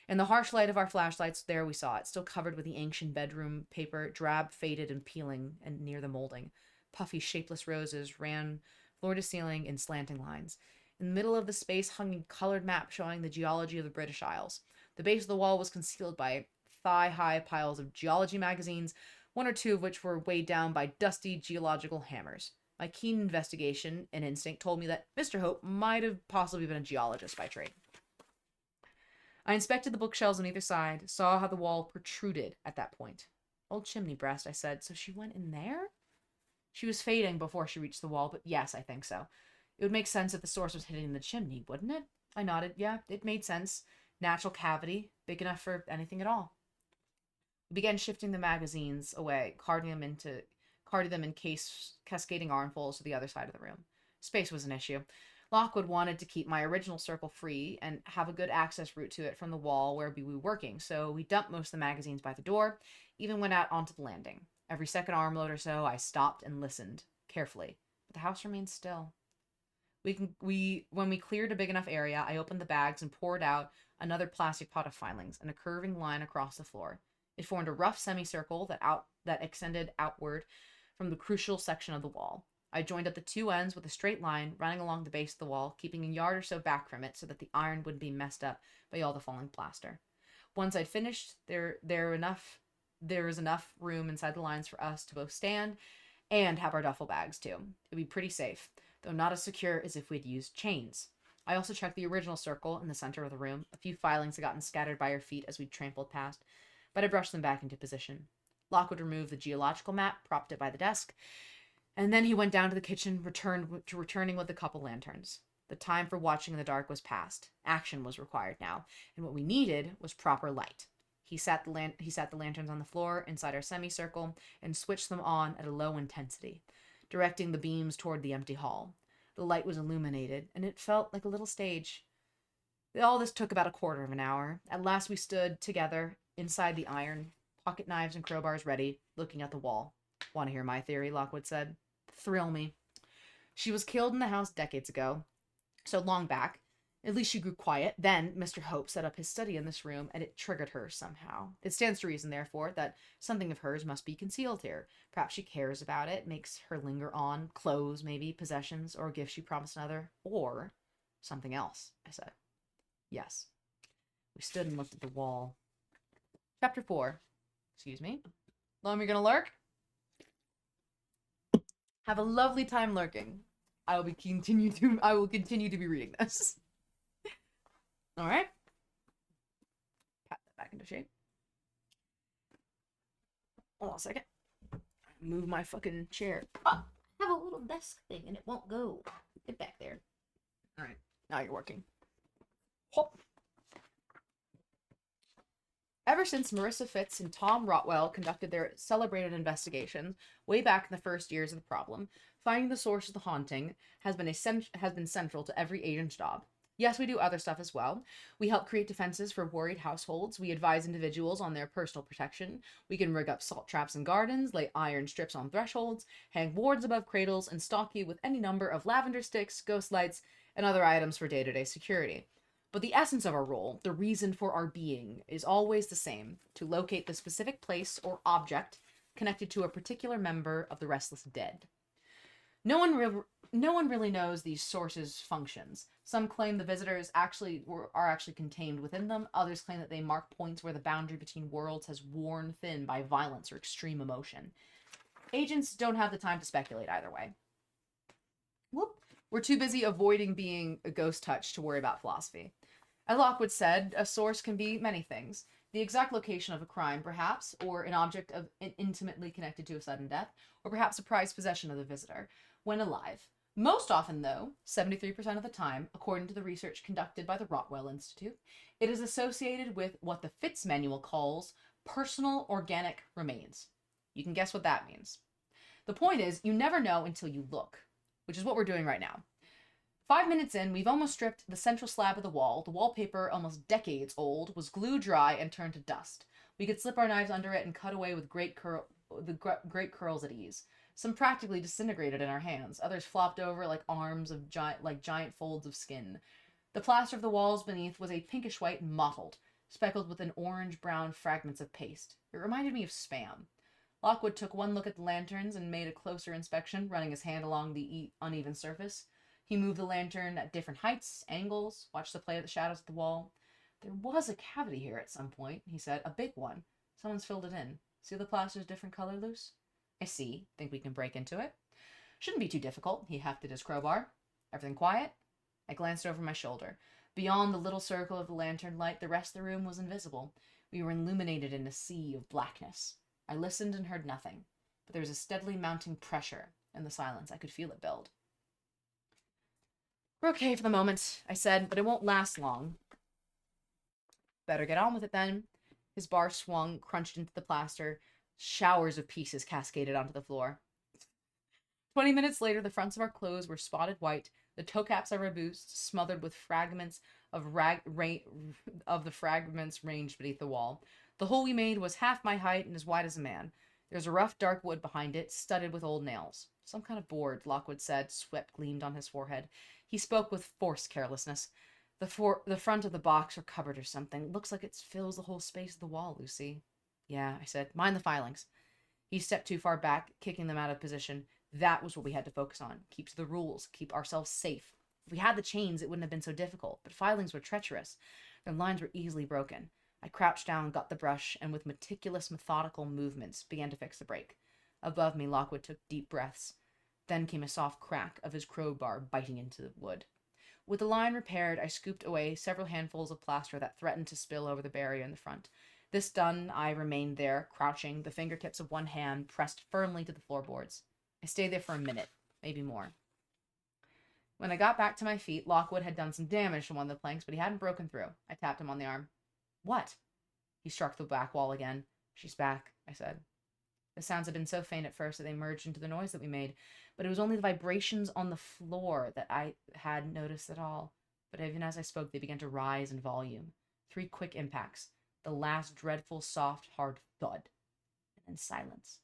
In the harsh light of our flashlights, there we saw it, still covered with the ancient bedroom paper, drab, faded, and peeling, and near the molding. Puffy, shapeless roses ran floor to ceiling in slanting lines. In the middle of the space hung a colored map showing the geology of the British Isles. The base of the wall was concealed by thigh-high piles of geology magazines, one or two of which were weighed down by dusty geological hammers. My keen investigation and instinct told me that Mr. Hope might have possibly been a geologist by trade. I inspected the bookshelves on either side, saw how the wall protruded at that point. Old chimney breast, I said. So she went in there? She was fading before she reached the wall, but yes, I think so. It would make sense if the source was hidden in the chimney, wouldn't it? I nodded. Yeah, it made sense. Natural cavity, big enough for anything at all. We began shifting the magazines away, carting them in cascading armfuls to the other side of the room. Space was an issue. Lockwood wanted to keep my original circle free and have a good access route to it from the wall where we were working, so we dumped most of the magazines by the door, even went out onto the landing. Every second armload or so, I stopped and listened, carefully, but the house remained still. When we cleared a big enough area, I opened the bags and poured out another plastic pot of filings and a curving line across the floor. It formed a rough semicircle that extended outward from the crucial section of the wall. I joined up the two ends with a straight line running along the base of the wall, keeping a yard or so back from it so that the iron wouldn't be messed up by all the falling plaster. Once I'd finished, there was enough room inside the lines for us to both stand and have our duffel bags too. It'd be pretty safe, though not as secure as if we'd used chains. I also checked the original circle in the center of the room. A few filings had gotten scattered by our feet as we trampled past, but I brushed them back into position. Lockwood removed the geological map, propped it by the desk, and then he went down to the kitchen, returning with a couple lanterns. The time for watching in the dark was past. Action was required now, and what we needed was proper light. He sat the lanterns on the floor inside our semicircle and switched them on at a low intensity, directing the beams toward the empty hall. The light was illuminated, and it felt like a little stage. All this took about a quarter of an hour. At last we stood together inside the iron, pocket knives and crowbars ready, looking at the wall. Want to hear my theory? Lockwood said. Thrill me. She was killed in the house decades ago, so long back. At least she grew quiet. Then Mr. Hope set up his study in this room, and it triggered her somehow. It stands to reason, therefore, that something of hers must be concealed here. Perhaps she cares about it, makes her linger on, clothes, maybe, possessions, or gifts she promised another, or something else, I said. Yes. We stood and looked at the wall. Chapter 4. Excuse me. Lom, you're gonna lurk? Have a lovely time lurking. I will continue to be reading this. All right. Pat that back into shape. Hold on a second. Move my fucking chair. Oh, I have a little desk thing and it won't go. Get back there. All right. Now you're working. Hop. Ever since Marissa Fitz and Tom Rotwell conducted their celebrated investigations way back in the first years of the problem, finding the source of the haunting has been central to every agent's job. Yes, we do other stuff as well. We help create defenses for worried households. We advise individuals on their personal protection. We can rig up salt traps in gardens, lay iron strips on thresholds, hang wards above cradles, and stalk you with any number of lavender sticks, ghost lights, and other items for day-to-day security. But the essence of our role, the reason for our being, is always the same: to locate the specific place or object connected to a particular member of the restless dead. No one really knows these sources' functions. Some claim the visitors are actually contained within them. Others claim that they mark points where the boundary between worlds has worn thin by violence or extreme emotion. Agents don't have the time to speculate either way. Whoop. We're too busy avoiding being a ghost touch to worry about philosophy. As Lockwood said, a source can be many things. The exact location of a crime, perhaps, or an object intimately connected to a sudden death, or perhaps a prized possession of the visitor when alive. Most often, though, 73% of the time, according to the research conducted by the Rotwell Institute, it is associated with what the Fitz Manual calls personal organic remains. You can guess what that means. The point is, you never know until you look, which is what we're doing right now. 5 minutes in, we've almost stripped the central slab of the wall. The wallpaper, almost decades old, was glue dry and turned to dust. We could slip our knives under it and cut away with great curls at ease. Some practically disintegrated in our hands. Others flopped over like arms of giant folds of skin. The plaster of the walls beneath was a pinkish white and mottled, speckled with an orange-brown fragments of paste. It reminded me of Spam. Lockwood took one look at the lanterns and made a closer inspection, running his hand along the uneven surface. He moved the lantern at different heights, angles, watched the play of the shadows at the wall. There was a cavity here at some point, he said. A big one. Someone's filled it in. See the plaster's different color, Luce? I see. Think we can break into it? Shouldn't be too difficult. He hefted his crowbar. Everything quiet? I glanced over my shoulder. Beyond the little circle of the lantern light, the rest of the room was invisible. We were illuminated in a sea of blackness. I listened and heard nothing, but there was a steadily mounting pressure in the silence. I could feel it build. We're okay for the moment, I said, but it won't last long. Better get on with it then. His bar swung, crunched into the plaster. Showers of pieces cascaded onto the floor. 20 minutes later, the fronts of our clothes were spotted white, the toe caps of our boots smothered with fragments of the fragments ranged beneath the wall. The hole we made was half my height and as wide as a man. There was a rough, dark wood behind it, studded with old nails. Some kind of board, Lockwood said. Sweat gleamed on his forehead. He spoke with forced carelessness. The front of the box or cupboard or something. Looks like it fills the whole space of the wall, Lucy. Yeah, I said. Mind the filings. He stepped too far back, kicking them out of position. That was what we had to focus on. Keep to the rules. Keep ourselves safe. If we had the chains, it wouldn't have been so difficult. But filings were treacherous. Their lines were easily broken. I crouched down, got the brush, and with meticulous, methodical movements, began to fix the break. Above me, Lockwood took deep breaths. Then came a soft crack of his crowbar biting into the wood. With the line repaired, I scooped away several handfuls of plaster that threatened to spill over the barrier in the front. This done, I remained there, crouching, the fingertips of one hand pressed firmly to the floorboards. I stayed there for a minute, maybe more. When I got back to my feet, Lockwood had done some damage to one of the planks, but he hadn't broken through. I tapped him on the arm. What? He struck the back wall again. She's back, I said. The sounds had been so faint at first that they merged into the noise that we made, but it was only the vibrations on the floor that I had noticed at all. But even as I spoke, they began to rise in volume. 3 quick impacts. The last dreadful, soft, hard thud. And then silence.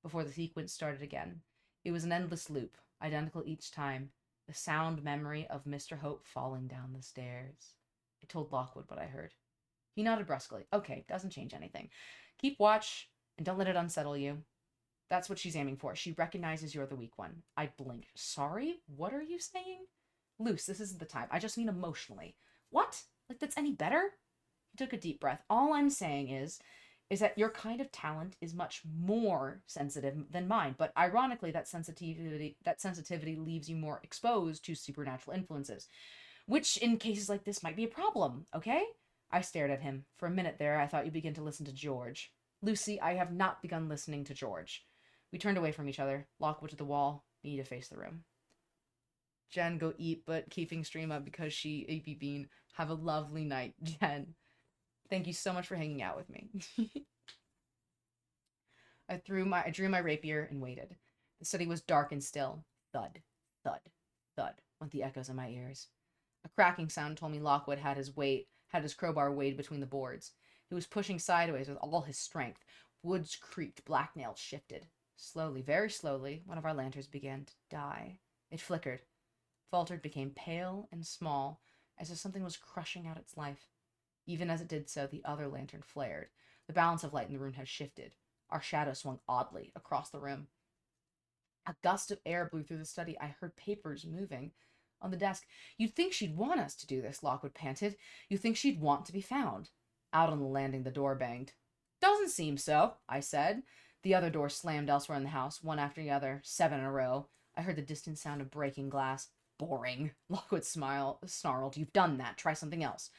Before the sequence started again. It was an endless loop, identical each time. The sound memory of Mr. Hope falling down the stairs. I told Lockwood what I heard. He nodded brusquely. Okay, doesn't change anything. Keep watch, and don't let it unsettle you. That's what she's aiming for. She recognizes you're the weak one. I blinked. Sorry? What are you saying? Luce, this isn't the time. I just mean emotionally. What? Like that's any better? He took a deep breath. All I'm saying is that your kind of talent is much more sensitive than mine, but ironically that sensitivity leaves you more exposed to supernatural influences, which in cases like this might be a problem, okay? I stared at him. For a minute there, I thought you'd begin to listen to George. Lucy, I have not begun listening to George. We turned away from each other, Lockwood to the wall, me to face the room. Jen, go eat, but keeping stream up because she AP Bean. Have a lovely night, Jen. Thank you so much for hanging out with me. I drew my rapier and waited. The study was dark and still. Thud, thud, thud went the echoes in my ears. A cracking sound told me Lockwood had his crowbar weighed between the boards. He was pushing sideways with all his strength. Woods creaked, black nails shifted. Slowly, very slowly, one of our lanterns began to die. It flickered, faltered, became pale and small, as if something was crushing out its life. Even as it did so, the other lantern flared. The balance of light in the room had shifted. Our shadow swung oddly across the room. A gust of air blew through the study. I heard papers moving on the desk. You'd think she'd want us to do this, Lockwood panted. You'd think she'd want to be found. Out on the landing, the door banged. Doesn't seem so, I said. The other doors slammed elsewhere in the house, one after the other, 7 in a row. I heard the distant sound of breaking glass. Boring. Lockwood snarled. You've done that. Try something else.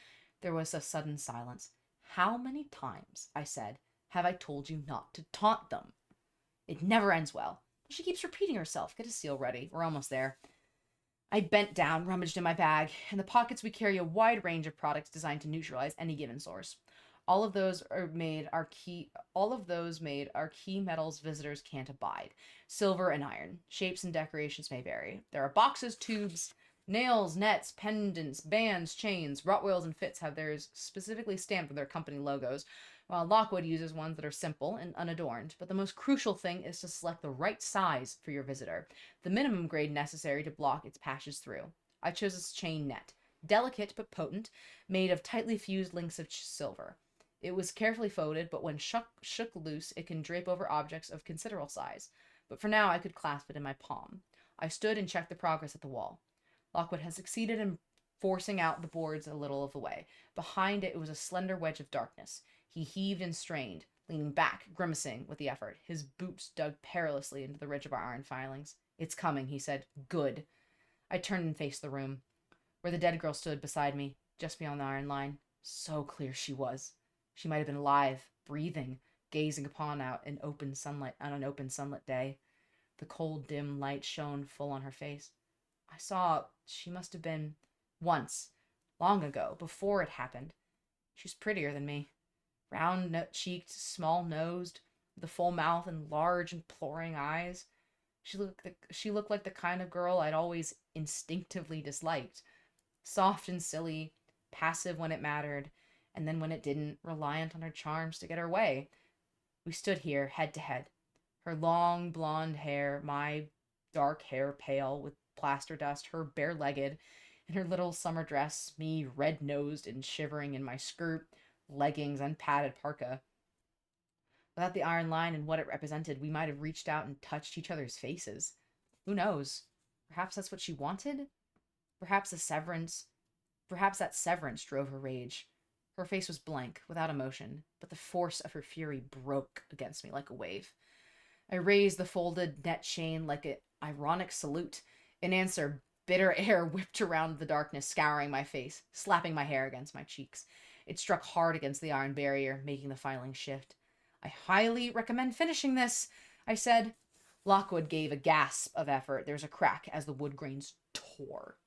There was a sudden silence. How many times, I said, have I told you not to taunt them? It never ends well. She keeps repeating herself. Get a seal ready. We're almost there. I bent down, rummaged in my bag. In the pockets we carry a wide range of products designed to neutralize any given source. All of those made our key metals visitors can't abide. Silver and iron. Shapes and decorations may vary. There are boxes, tubes, nails, nets, pendants, bands, chains. Rotwells and Fitz have theirs specifically stamped with their company logos. while Lockwood uses ones that are simple and unadorned, but the most crucial thing is to select the right size for your visitor, the minimum grade necessary to block its passage through. I chose a chain net, delicate but potent, made of tightly fused links of silver. It was carefully folded, but when shook loose, it can drape over objects of considerable size. But for now, I could clasp it in my palm. I stood and checked the progress at the wall. Lockwood had succeeded in forcing out the boards a little of the way. Behind it was a slender wedge of darkness. He heaved and strained, leaning back, grimacing with the effort. His boots dug perilously into the ridge of our iron filings. "It's coming," he said. "Good." I turned and faced the room, where the dead girl stood beside me, just beyond the iron line. So clear she was. She might have been alive, breathing, gazing upon out in open sunlight on an open sunlit day. The cold, dim light shone full on her face. I saw she must have been once, long ago, before it happened. She's prettier than me. Round-cheeked, small-nosed, with a full mouth and large, imploring eyes. She looked like the kind of girl I'd always instinctively disliked. Soft and silly, passive when it mattered, and then when it didn't, reliant on her charms to get her way. We stood here, head to head. Her long, blonde hair, my dark hair pale with plaster dust, her bare-legged, in her little summer dress, me red-nosed and shivering in my skirt, leggings, and padded parka. Without the iron line and what it represented, we might have reached out and touched each other's faces. Who knows? Perhaps that's what she wanted? Perhaps that severance drove her rage. Her face was blank, without emotion, but the force of her fury broke against me like a wave. I raised the folded net chain like an ironic salute. In answer, bitter air whipped around the darkness, scouring my face, slapping my hair against my cheeks. It struck hard against the iron barrier, making the filing shift. "I highly recommend finishing this," I said. Lockwood gave a gasp of effort. There was a crack as the wood grains tore.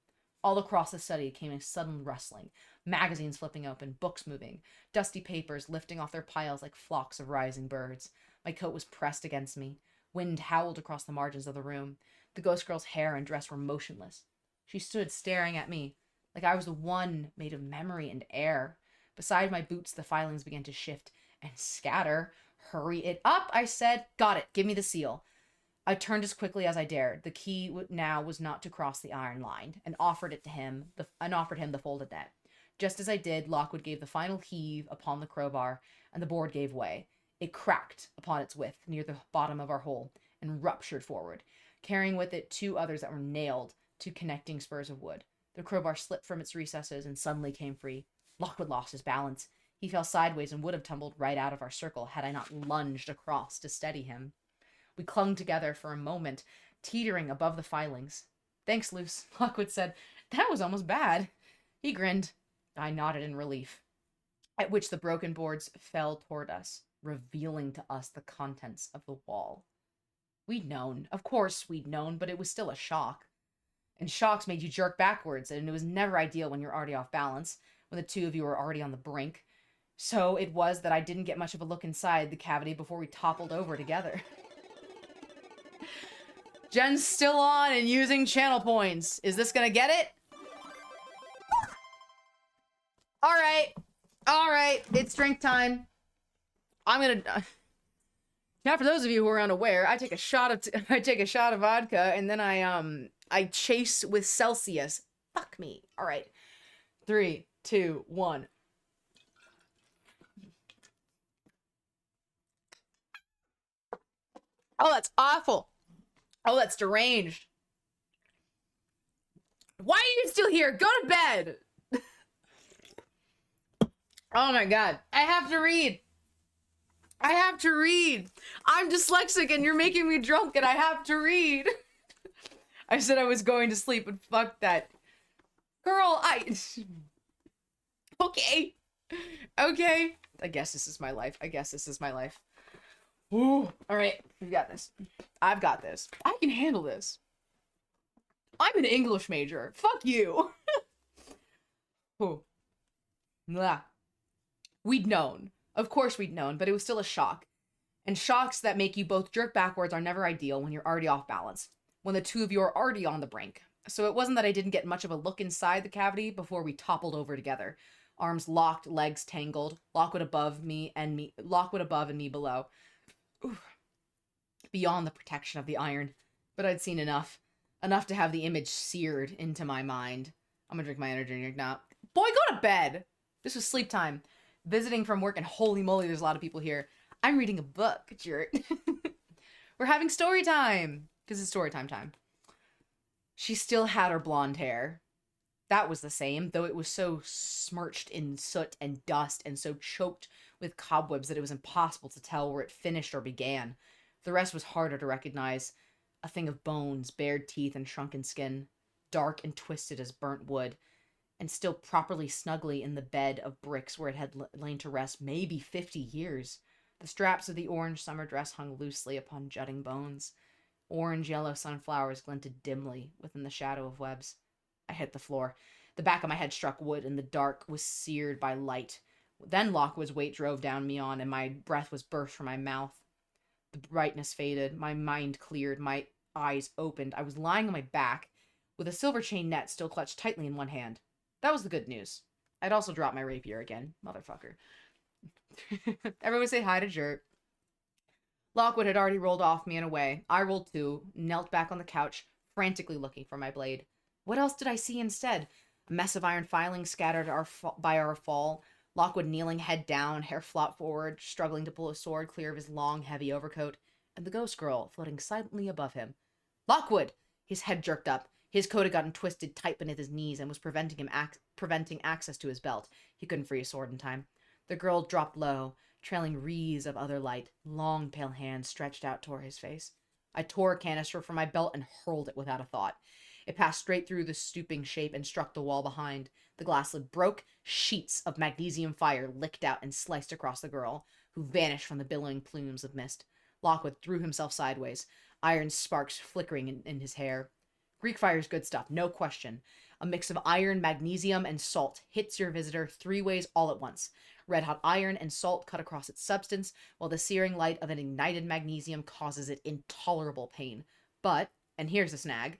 All across the study came a sudden rustling, magazines flipping open, books moving, dusty papers lifting off their piles like flocks of rising birds. My coat was pressed against me. Wind howled across the margins of the room. The ghost girl's hair and dress were motionless. She stood staring at me, like I was the one made of memory and air. Beside my boots, the filings began to shift and scatter. "Hurry it up," I said. "Got it. Give me the seal." I turned as quickly as I dared. The key now was not to cross the iron line, and offered him the folded net. Just as I did, Lockwood gave the final heave upon the crowbar, and the board gave way. It cracked upon its width near the bottom of our hole and ruptured forward, carrying with it two others that were nailed to connecting spurs of wood. The crowbar slipped from its recesses and suddenly came free. Lockwood lost his balance. He fell sideways and would have tumbled right out of our circle had I not lunged across to steady him. We clung together for a moment, teetering above the filings. "Thanks, Luce," Lockwood said. "That was almost bad." He grinned. I nodded in relief, at which the broken boards fell toward us, revealing to us the contents of the wall. We'd known. Of course we'd known, but it was still a shock. And shocks made you jerk backwards, and it was never ideal when you're already off balance, when the two of you were already on the brink. So it was that I didn't get much of a look inside the cavity before we toppled over together. Jen's still on and using channel points. Is this gonna get it? All right, it's drink time. I'm gonna. Now, for those of you who are unaware, I take a shot of vodka, and then I chase with Celsius. Fuck me. All right, 3, 2, 1. Oh, that's awful. Oh, that's deranged. Why are you still here? Go to bed. Oh my god. I have to read. I'm dyslexic and you're making me drunk and I have to read. I said I was going to sleep, but fuck that. Girl, Okay. I guess this is my life. Ooh. Alright, we've got this. I've got this. I can handle this. I'm an English major. Fuck you. Ooh. Blah. We'd known. Of course we'd known, but it was still a shock. And shocks that make you both jerk backwards are never ideal when you're already off balance, when the two of you are already on the brink. So it wasn't that I didn't get much of a look inside the cavity before we toppled over together. Arms locked, legs tangled. Lockwood above and me below. Oof. Beyond the protection of the iron. But I'd seen enough. Enough to have the image seared into my mind. I'm gonna drink my energy drink now. Boy, go to bed! This was sleep time. Visiting from work, and holy moly, there's a lot of people here. I'm reading a book, jerk. We're having story time! Because it's story time. She still had her blonde hair. That was the same, though it was so smirched in soot and dust and so choked with cobwebs that it was impossible to tell where it finished or began. The rest was harder to recognize. A thing of bones, bared teeth, and shrunken skin, dark and twisted as burnt wood, and still properly snugly in the bed of bricks where it had lain to rest maybe 50 years. The straps of the orange summer dress hung loosely upon jutting bones. Orange-yellow sunflowers glinted dimly within the shadow of webs. I hit the floor. The back of my head struck wood, and the dark was seared by light. Then Lockwood's weight drove down me on, and my breath was burst from my mouth. The brightness faded. My mind cleared. My eyes opened. I was lying on my back, with a silver chain net still clutched tightly in one hand. That was the good news. I'd also dropped my rapier again. Motherfucker. Everyone say hi to Jert. Lockwood had already rolled off me and away. I rolled too, knelt back on the couch, frantically looking for my blade. What else did I see instead? A mess of iron filings scattered by our fall. Lockwood kneeling, head down, hair flopped forward, struggling to pull a sword clear of his long, heavy overcoat, and the ghost girl floating silently above him. Lockwood! His head jerked up. His coat had gotten twisted tight beneath his knees and was preventing access to his belt. He couldn't free his sword in time. The girl dropped low, trailing wreaths of other light. Long, pale hands stretched out toward his face. I tore a canister from my belt and hurled it without a thought. It passed straight through the stooping shape and struck the wall behind. The glass lid broke. Sheets of magnesium fire licked out and sliced across the girl, who vanished from the billowing plumes of mist. Lockwood threw himself sideways, iron sparks flickering in his hair. Greek fire's good stuff, no question. A mix of iron, magnesium, and salt hits your visitor 3 ways all at once. Red-hot iron and salt cut across its substance, while the searing light of an ignited magnesium causes it intolerable pain. But, and here's the snag,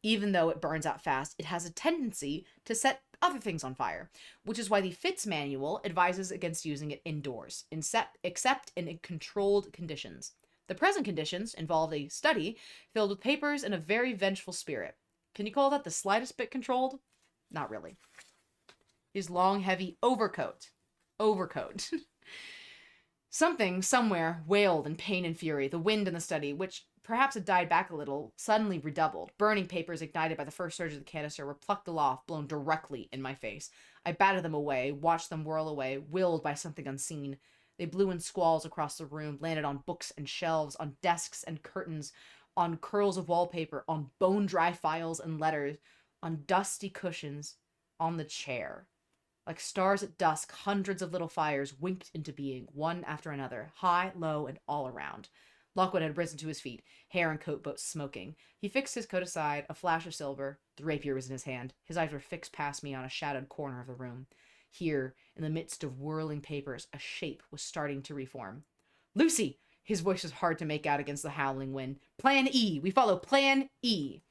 even though it burns out fast, it has a tendency to set other things on fire, which is why the Fitz manual advises against using it indoors, except in controlled conditions. The present conditions involved a study filled with papers and a very vengeful spirit. Can you call that the slightest bit controlled? Not really. His long, heavy overcoat. Something, somewhere, wailed in pain and fury. The wind in the study, which perhaps had died back a little, suddenly redoubled. Burning papers ignited by the first surge of the canister were plucked aloft, blown directly in my face. I batted them away, watched them whirl away, willed by something unseen. They blew in squalls across the room, landed on books and shelves, on desks and curtains, on curls of wallpaper, on bone-dry files and letters, on dusty cushions, on the chair. Like stars at dusk, hundreds of little fires winked into being, one after another, high, low, and all around. Lockwood had risen to his feet, hair and coat both smoking. He fixed his coat aside, a flash of silver. The rapier was in his hand. His eyes were fixed past me on a shadowed corner of the room. Here, in the midst of whirling papers, a shape was starting to reform. Lucy! His voice was hard to make out against the howling wind. Plan E! We follow Plan E!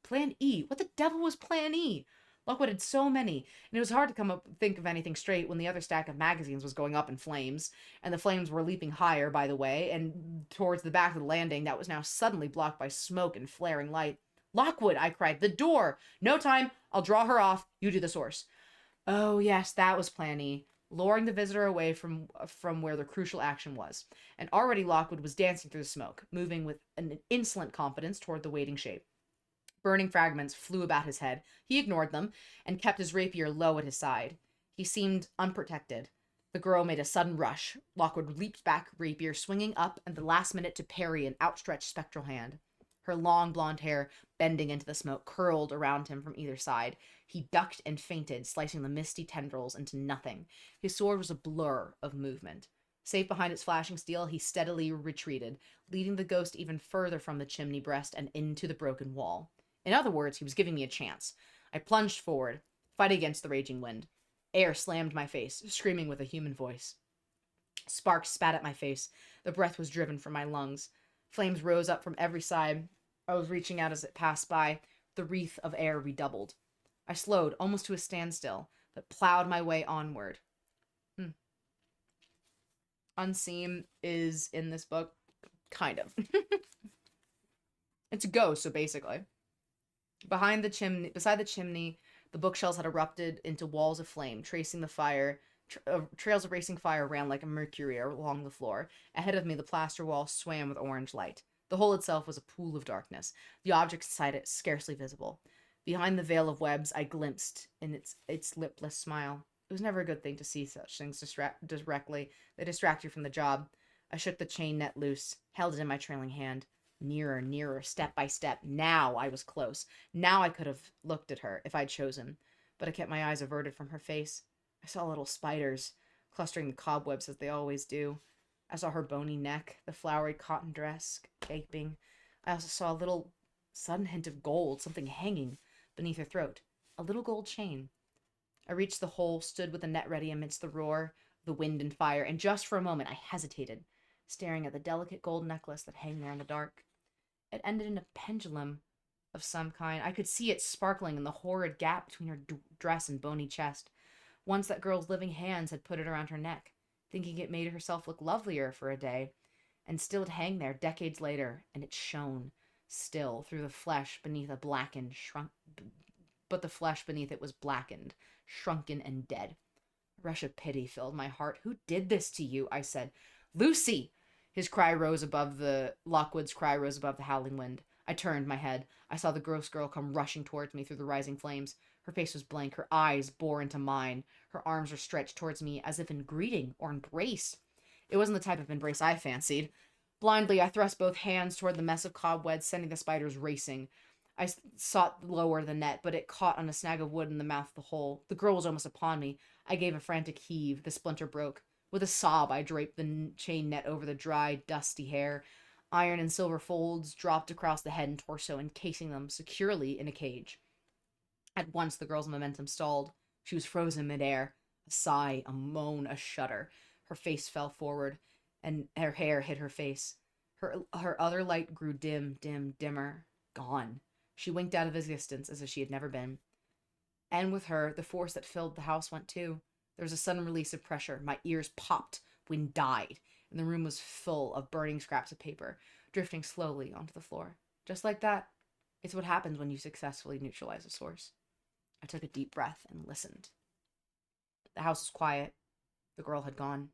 Plan E? What the devil was Plan E? Lockwood had so many, and it was hard to think of anything straight when the other stack of magazines was going up in flames, and the flames were leaping higher, by the way, and towards the back of the landing that was now suddenly blocked by smoke and flaring light. Lockwood! I cried. The door! No time! I'll draw her off. You do the source. Oh, yes, that was Plan E, luring the visitor away from where the crucial action was. And already Lockwood was dancing through the smoke, moving with an insolent confidence toward the waiting shape. Burning fragments flew about his head. He ignored them, and kept his rapier low at his side. He seemed unprotected. The girl made a sudden rush. Lockwood leaped back, rapier swinging up at the last minute to parry an outstretched spectral hand. Her long blonde hair, bending into the smoke, curled around him from either side. He ducked and feinted, slicing the misty tendrils into nothing. His sword was a blur of movement. Safe behind its flashing steel, he steadily retreated, leading the ghost even further from the chimney breast and into the broken wall. In other words, he was giving me a chance. I plunged forward, fighting against the raging wind. Air slammed my face, screaming with a human voice. Sparks spat at my face. The breath was driven from my lungs. Flames rose up from every side. I was reaching out as it passed by. The wreath of air redoubled. I slowed, almost to a standstill, but plowed my way onward. Unseen is in this book, kind of. It's a ghost, so basically. Beside the chimney, the bookshelves had erupted into walls of flame, tracing the fire. Trails of racing fire ran like a mercury along the floor. Ahead of me, the plaster wall swam with orange light. The hole itself was a pool of darkness, the objects inside it scarcely visible. Behind the veil of webs, I glimpsed in its lipless smile. It was never a good thing to see such things directly. They distract you from the job. I shook the chain net loose, held it in my trailing hand. Nearer, nearer, step by step. Now I was close. Now I could have looked at her if I'd chosen. But I kept my eyes averted from her face. I saw little spiders, clustering the cobwebs as they always do. I saw her bony neck, the flowery cotton dress, gaping. I also saw a little sudden hint of gold, something hanging beneath her throat. A little gold chain. I reached the hole, stood with the net ready amidst the roar, the wind and fire, and just for a moment I hesitated, staring at the delicate gold necklace that hung there in the dark. It ended in a pendulum of some kind. I could see it sparkling in the horrid gap between her dress and bony chest. Once that girl's living hands had put it around her neck, thinking it made herself look lovelier for a day, and still it hang there decades later, and it shone, still, through the flesh beneath a blackened, but the flesh beneath it was blackened, shrunken and dead. A rush of pity filled my heart. "Who did this to you?" I said. "Lucy!" Lockwood's cry rose above the howling wind. I turned my head. I saw the gross girl come rushing towards me through the rising flames. Her face was blank. Her eyes bore into mine. Her arms were stretched towards me as if in greeting or embrace. It wasn't the type of embrace I fancied. Blindly, I thrust both hands toward the mess of cobwebs, sending the spiders racing. I sought to lower the net, but it caught on a snag of wood in the mouth of the hole. The girl was almost upon me. I gave a frantic heave. The splinter broke. With a sob, I draped the chain net over the dry, dusty hair. Iron and silver folds dropped across the head and torso, encasing them securely in a cage. At once, the girl's momentum stalled. She was frozen midair. A sigh, a moan, a shudder. Her face fell forward, and her hair hid her face. Her other light grew dimmer. Gone. She winked out of existence as if she had never been. And with her, the force that filled the house went too. There was a sudden release of pressure. My ears popped. Wind died, and the room was full of burning scraps of paper, drifting slowly onto the floor. Just like that. It's what happens when you successfully neutralize a source. I took a deep breath and listened. The house was quiet. The girl had gone.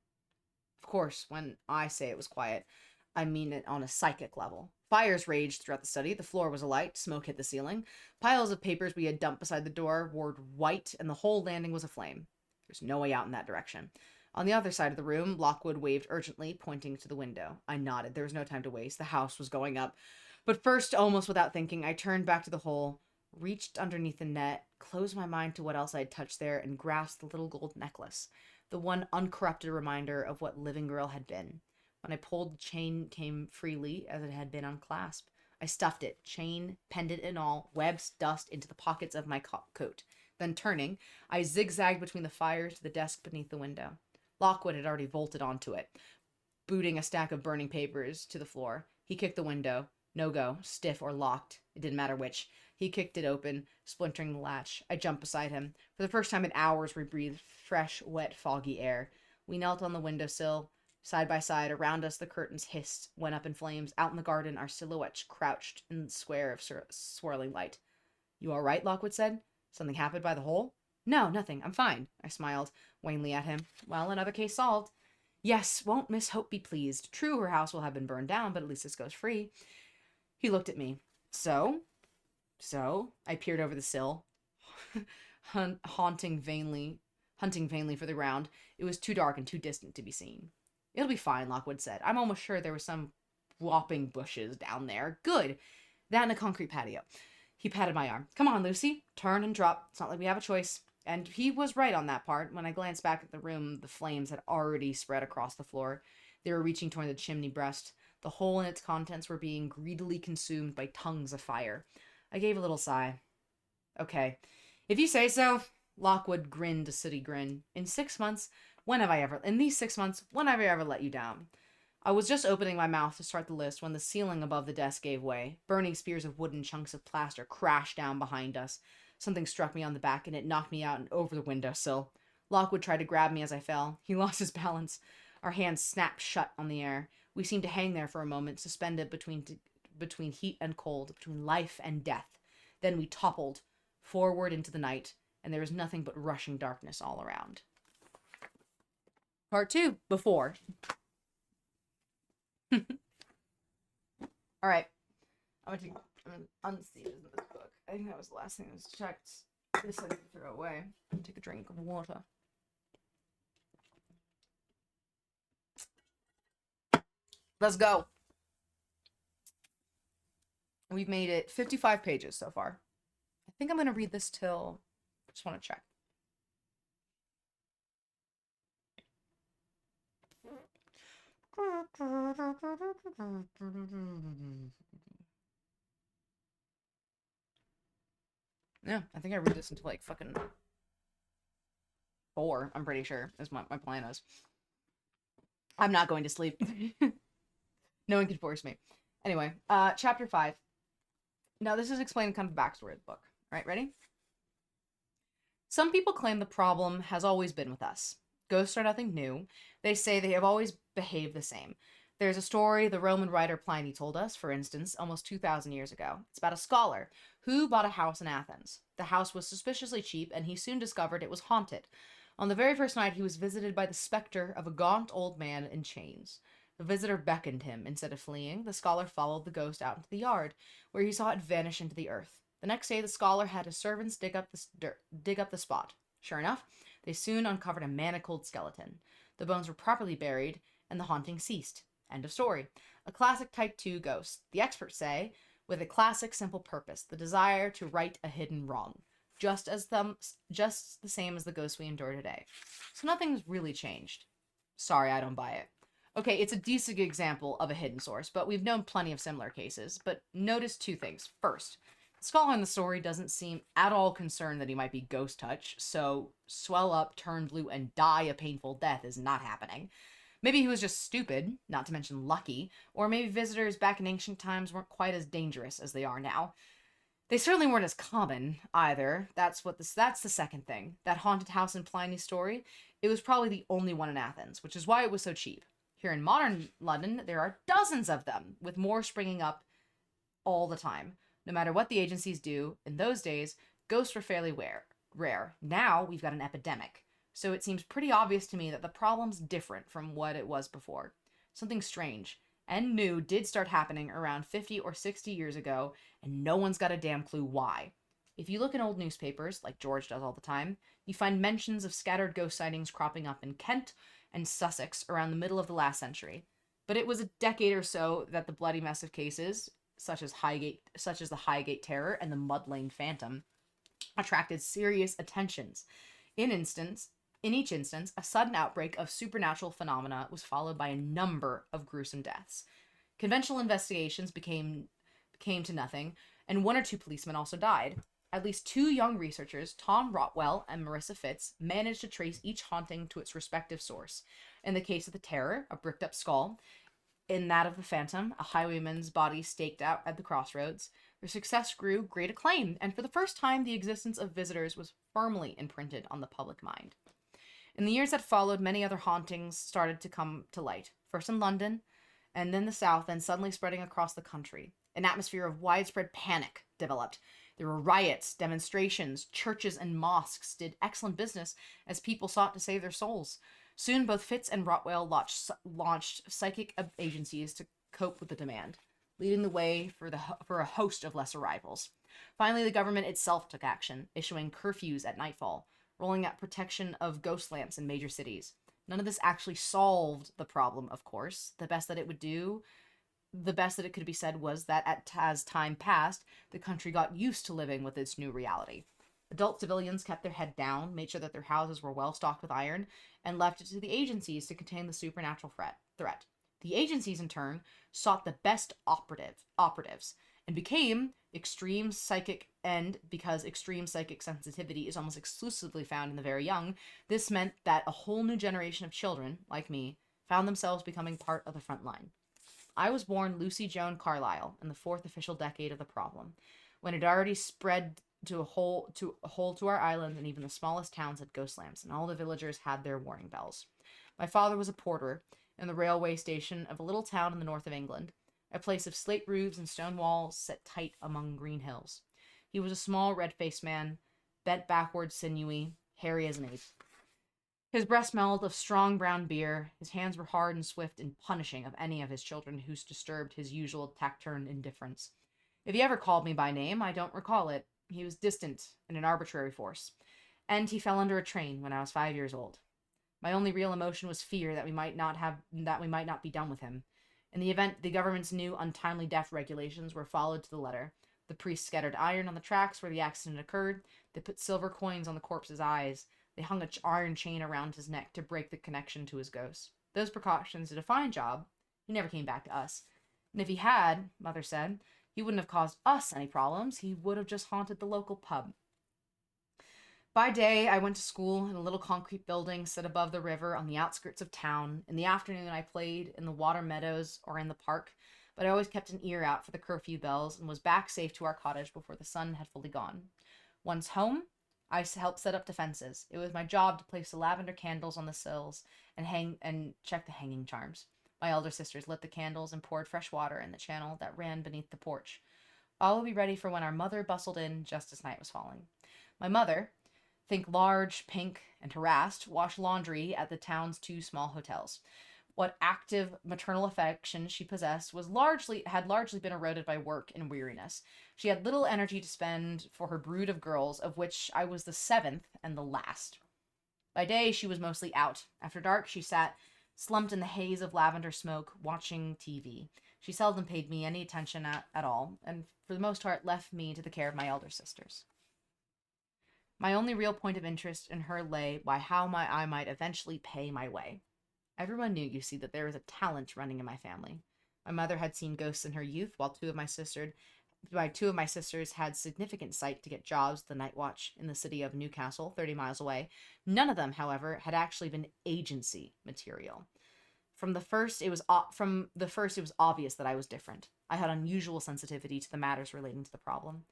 Of course, when I say it was quiet, I mean it on a psychic level. Fires raged throughout the study. The floor was alight. Smoke hit the ceiling. Piles of papers we had dumped beside the door wore white, and the whole landing was aflame. There's no way out in that direction. On the other side of the room, Lockwood waved urgently, pointing to the window. I nodded. There was no time to waste. The house was going up. But first, almost without thinking, I turned back to the hole, reached underneath the net, closed my mind to what else I had touched there, and grasped the little gold necklace, the one uncorrupted reminder of what living girl had been. When I pulled, the chain came freely as it had been unclasped. I stuffed it, chain, pendant and all, webs, dust, into the pockets of my coat. Then turning, I zigzagged between the fire to the desk beneath the window. Lockwood had already vaulted onto it, booting a stack of burning papers to the floor. He kicked the window. No go, stiff or locked. It didn't matter which. He kicked it open, splintering the latch. I jumped beside him. For the first time in hours, we breathed fresh, wet, foggy air. We knelt on the windowsill, side by side. Around us, the curtains hissed, went up in flames. Out in the garden, our silhouettes crouched in the square of swirling light. "You all right?" Lockwood said. "Something happened by the hole?" "No, nothing. I'm fine." I smiled wanly at him. "Well, another case solved." "Yes, won't Miss Hope be pleased? True, her house will have been burned down, but at least this goes free." He looked at me. So? I peered over the sill, hunting vainly for the ground. It was too dark and too distant to be seen. "It'll be fine," Lockwood said. "I'm almost sure there were some whopping bushes down there. Good. That and a concrete patio." He patted my arm. "Come on, Lucy. Turn and drop. It's not like we have a choice." And he was right on that part. When I glanced back at the room, the flames had already spread across the floor. They were reaching toward the chimney breast. The hole and its contents were being greedily consumed by tongues of fire. I gave a little sigh. "Okay, if you say so." Lockwood grinned a sooty grin. In these 6 months, when have I ever let you down?" I was just opening my mouth to start the list when the ceiling above the desk gave way. Burning spears of wood and chunks of plaster crashed down behind us. Something struck me on the back and it knocked me out and over the windowsill. Lockwood tried to grab me as I fell. He lost his balance. Our hands snapped shut on the air. We seemed to hang there for a moment, suspended between heat and cold, between life and death. Then we toppled forward into the night, and there was nothing but rushing darkness all around. Part 2, before. All right. I'm gonna unsee this book. I think that was the last thing that was checked. This I need to throw away. Take a drink of water. Let's go. We've made it 55 pages so far. I think I'm going to read this till... Just want to check. Yeah, I think I read this until like fucking 4, I'm pretty sure, is what my plan is. I'm not going to sleep. No one can force me. Anyway, chapter 5. Now, this is explaining kind of the backstory of the book. All right, ready? Some people claim the problem has always been with us. Ghosts are nothing new. They say they have always behaved the same. There's a story the Roman writer Pliny told us, for instance, almost 2,000 years ago. It's about a scholar who bought a house in Athens. The house was suspiciously cheap, and he soon discovered it was haunted. On the very first night, he was visited by the specter of a gaunt old man in chains. The visitor beckoned him. Instead of fleeing, the scholar followed the ghost out into the yard, where he saw it vanish into the earth. The next day, the scholar had his servants dig up the spot. Sure enough, they soon uncovered a manacled skeleton. The bones were properly buried, and the haunting ceased. End of story. A classic Type 2 ghost, the experts say, with a classic simple purpose, the desire to right a hidden wrong. Just the same as the ghosts we endure today. So nothing's really changed. Sorry, I don't buy it. Okay, it's a decent example of a hidden source, but we've known plenty of similar cases. But notice 2 things. First, the scholar in the story doesn't seem at all concerned that he might be ghost touched, so swell up, turn blue, and die a painful death is not happening. Maybe he was just stupid, not to mention lucky, or maybe visitors back in ancient times weren't quite as dangerous as they are now. They certainly weren't as common, either. That's the second thing. That haunted house in Pliny's story, it was probably the only one in Athens, which is why it was so cheap. Here in modern London, there are dozens of them, with more springing up all the time. No matter what the agencies do, in those days, ghosts were fairly rare. Now, we've got an epidemic. So it seems pretty obvious to me that the problem's different from what it was before. Something strange and new did start happening around 50 or 60 years ago, and no one's got a damn clue why. If you look in old newspapers, like George does all the time, you find mentions of scattered ghost sightings cropping up in Kent and Sussex around the middle of the last century. But it was a decade or so that the bloody mess of cases, such as the Highgate Terror and the Mud Lane Phantom, attracted serious attentions. In each instance, a sudden outbreak of supernatural phenomena was followed by a number of gruesome deaths. Conventional investigations came to nothing, and 1 or 2 policemen also died. At least 2 young researchers, Tom Rotwell and Marissa Fitz, managed to trace each haunting to its respective source. In the case of the Terror, a bricked-up skull. In that of the Phantom, a highwayman's body staked out at the crossroads. Their success grew great acclaim, and for the first time, the existence of visitors was firmly imprinted on the public mind. In the years that followed, many other hauntings started to come to light, first in London, and then the South, and suddenly spreading across the country. An atmosphere of widespread panic developed. There were riots, demonstrations, churches and mosques did excellent business as people sought to save their souls. Soon, both Fitz and Rotwell launched psychic agencies to cope with the demand, leading the way for a host of lesser rivals. Finally, the government itself took action, issuing curfews at nightfall, rolling out protection of ghost lamps in major cities. None of this actually solved the problem, of course. The best that it could be said was that as time passed, the country got used to living with its new reality. Adult civilians kept their head down, made sure that their houses were well stocked with iron, and left it to the agencies to contain the supernatural threat. The agencies, in turn, sought the best operatives, and became extreme psychic, and because extreme psychic sensitivity is almost exclusively found in the very young, this meant that a whole new generation of children, like me, found themselves becoming part of the front line. I was born Lucy Joan Carlyle in the 4th official decade of the problem, when it already spread to a hole to our island, and even the smallest towns had ghost lamps, and all the villagers had their warning bells. My father was a porter in the railway station of a little town in the north of England, a place of slate roofs and stone walls set tight among green hills. He was a small, red-faced man, bent backward, sinewy, hairy as an ape. His breast smelled of strong brown beer. His hands were hard and swift in punishing of any of his children who disturbed his usual taciturn indifference. If he ever called me by name, I don't recall it. He was distant and an arbitrary force. And he fell under a train when I was 5 years old. My only real emotion was fear that we might not be done with him. In the event the government's new untimely death regulations were followed to the letter, the priests scattered iron on the tracks where the accident occurred. They put silver coins on the corpse's eyes. They hung an iron chain around his neck to break the connection to his ghost. Those precautions did a fine job. He never came back to us. And if he had, Mother said, he wouldn't have caused us any problems. He would have just haunted the local pub. By day, I went to school in a little concrete building set above the river on the outskirts of town. In the afternoon, I played in the water meadows or in the park, but I always kept an ear out for the curfew bells and was back safe to our cottage before the sun had fully gone. Once home, I helped set up defenses. It was my job to place the lavender candles on the sills and check the hanging charms. My elder sisters lit the candles and poured fresh water in the channel that ran beneath the porch. All would be ready for when our mother bustled in just as night was falling. My mother, think large, pink, and harassed, washed laundry at the town's 2 small hotels. What active maternal affection she possessed had largely been eroded by work and weariness. She had little energy to spend for her brood of girls, of which I was the 7th and the last. By day, she was mostly out. After dark, she sat, slumped in the haze of lavender smoke, watching TV. She seldom paid me any attention at all, and for the most part left me to the care of my elder sisters. My only real point of interest in her lay by how I might eventually pay my way. Everyone knew, you see, that there was a talent running in my family. My mother had seen ghosts in her youth, while two of my sisters had significant sight to get jobs at the night watch in the city of Newcastle, 30 miles away. None of them, however, had actually been agency material. From the first, it was obvious that I was different. I had unusual sensitivity to the matters relating to the problem.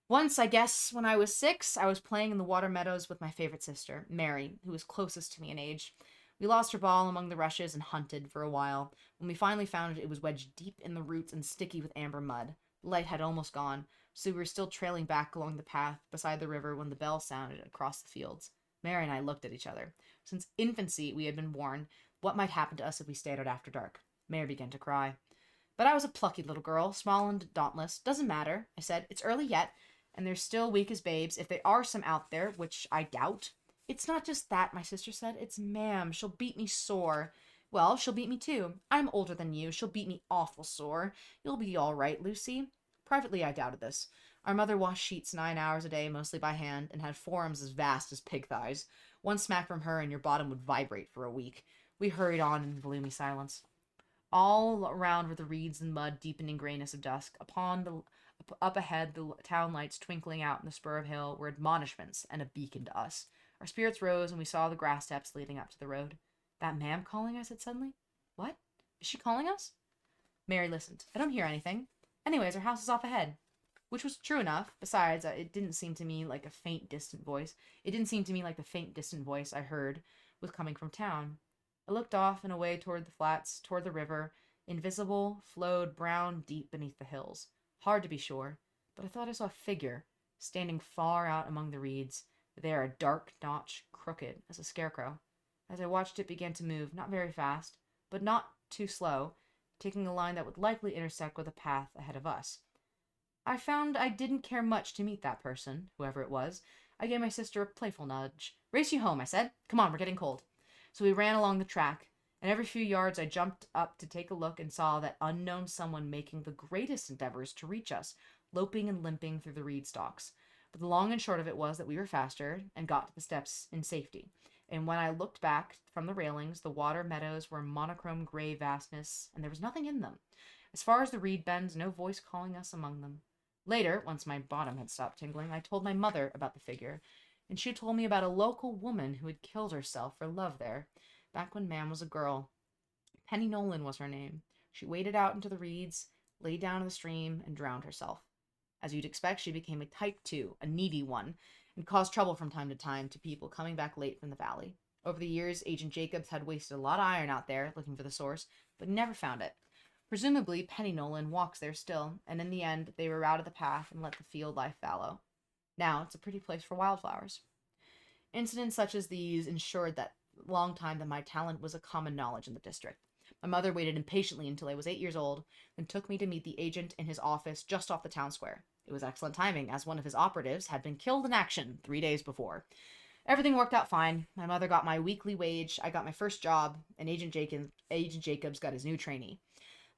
Once, I guess, when I was 6, I was playing in the water meadows with my favorite sister, Mary, who was closest to me in age. We lost her ball among the rushes and hunted for a while. When we finally found it, it was wedged deep in the roots and sticky with amber mud. The light had almost gone, so we were still trailing back along the path beside the river when the bell sounded across the fields. Mary and I looked at each other. Since infancy, we had been warned what might happen to us if we stayed out after dark. Mary began to cry. But I was a plucky little girl, small and dauntless. Doesn't matter, I said. It's early yet, and they're still weak as babes, if there are some out there, which I doubt. It's not just that, my sister said. It's ma'am. She'll beat me sore. Well, she'll beat me too. I'm older than you. She'll beat me awful sore. You'll be all right, Lucy. Privately, I doubted this. Our mother washed sheets 9 hours a day, mostly by hand, and had forearms as vast as pig thighs. One smack from her and your bottom would vibrate for a week. We hurried on in gloomy silence. All around were the reeds and mud deepening grayness of dusk. Up ahead, the town lights twinkling out in the spur of hill were admonishments and a beacon to us. Our spirits rose, and we saw the grass steps leading up to the road. That ma'am calling? I said suddenly. What? Is she calling us? Mary listened. I don't hear anything. Anyways, our house is off ahead. Which was true enough. Besides, it didn't seem to me like a faint, distant voice. It didn't seem to me like the faint, distant voice I heard was coming from town. I looked off and away toward the flats, toward the river. Invisible, flowed brown deep beneath the hills. Hard to be sure, but I thought I saw a figure standing far out among the reeds. There, a dark notch, crooked as a scarecrow. As I watched, it began to move, not very fast, but not too slow, taking a line that would likely intersect with a path ahead of us. I found I didn't care much to meet that person, whoever it was. I gave my sister a playful nudge. Race you home, I said. Come on, we're getting cold. So we ran along the track, and every few yards I jumped up to take a look and saw that unknown someone making the greatest endeavors to reach us, loping and limping through the reed stalks. But the long and short of it was that we were faster and got to the steps in safety. And when I looked back from the railings, the water meadows were monochrome gray vastness, and there was nothing in them. As far as the reed bends, no voice calling us among them. Later, once my bottom had stopped tingling, I told my mother about the figure, and she told me about a local woman who had killed herself for love there, back when Mam was a girl. Penny Nolan was her name. She waded out into the reeds, lay down in the stream, and drowned herself. As you'd expect, she became a type 2, a needy one, and caused trouble from time to time to people coming back late from the valley. Over the years, Agent Jacobs had wasted a lot of iron out there looking for the source, but never found it. Presumably, Penny Nolan walks there still, and in the end, they were out of the path and let the field life fallow. Now, it's a pretty place for wildflowers. Incidents such as these ensured that long time that my talent was a common knowledge in the district. My mother waited impatiently until I was 8 years old, then took me to meet the agent in his office just off the town square. It was excellent timing, as one of his operatives had been killed in action 3 days before. Everything worked out fine. My mother got my weekly wage, I got my first job, and Agent Jacobs got his new trainee.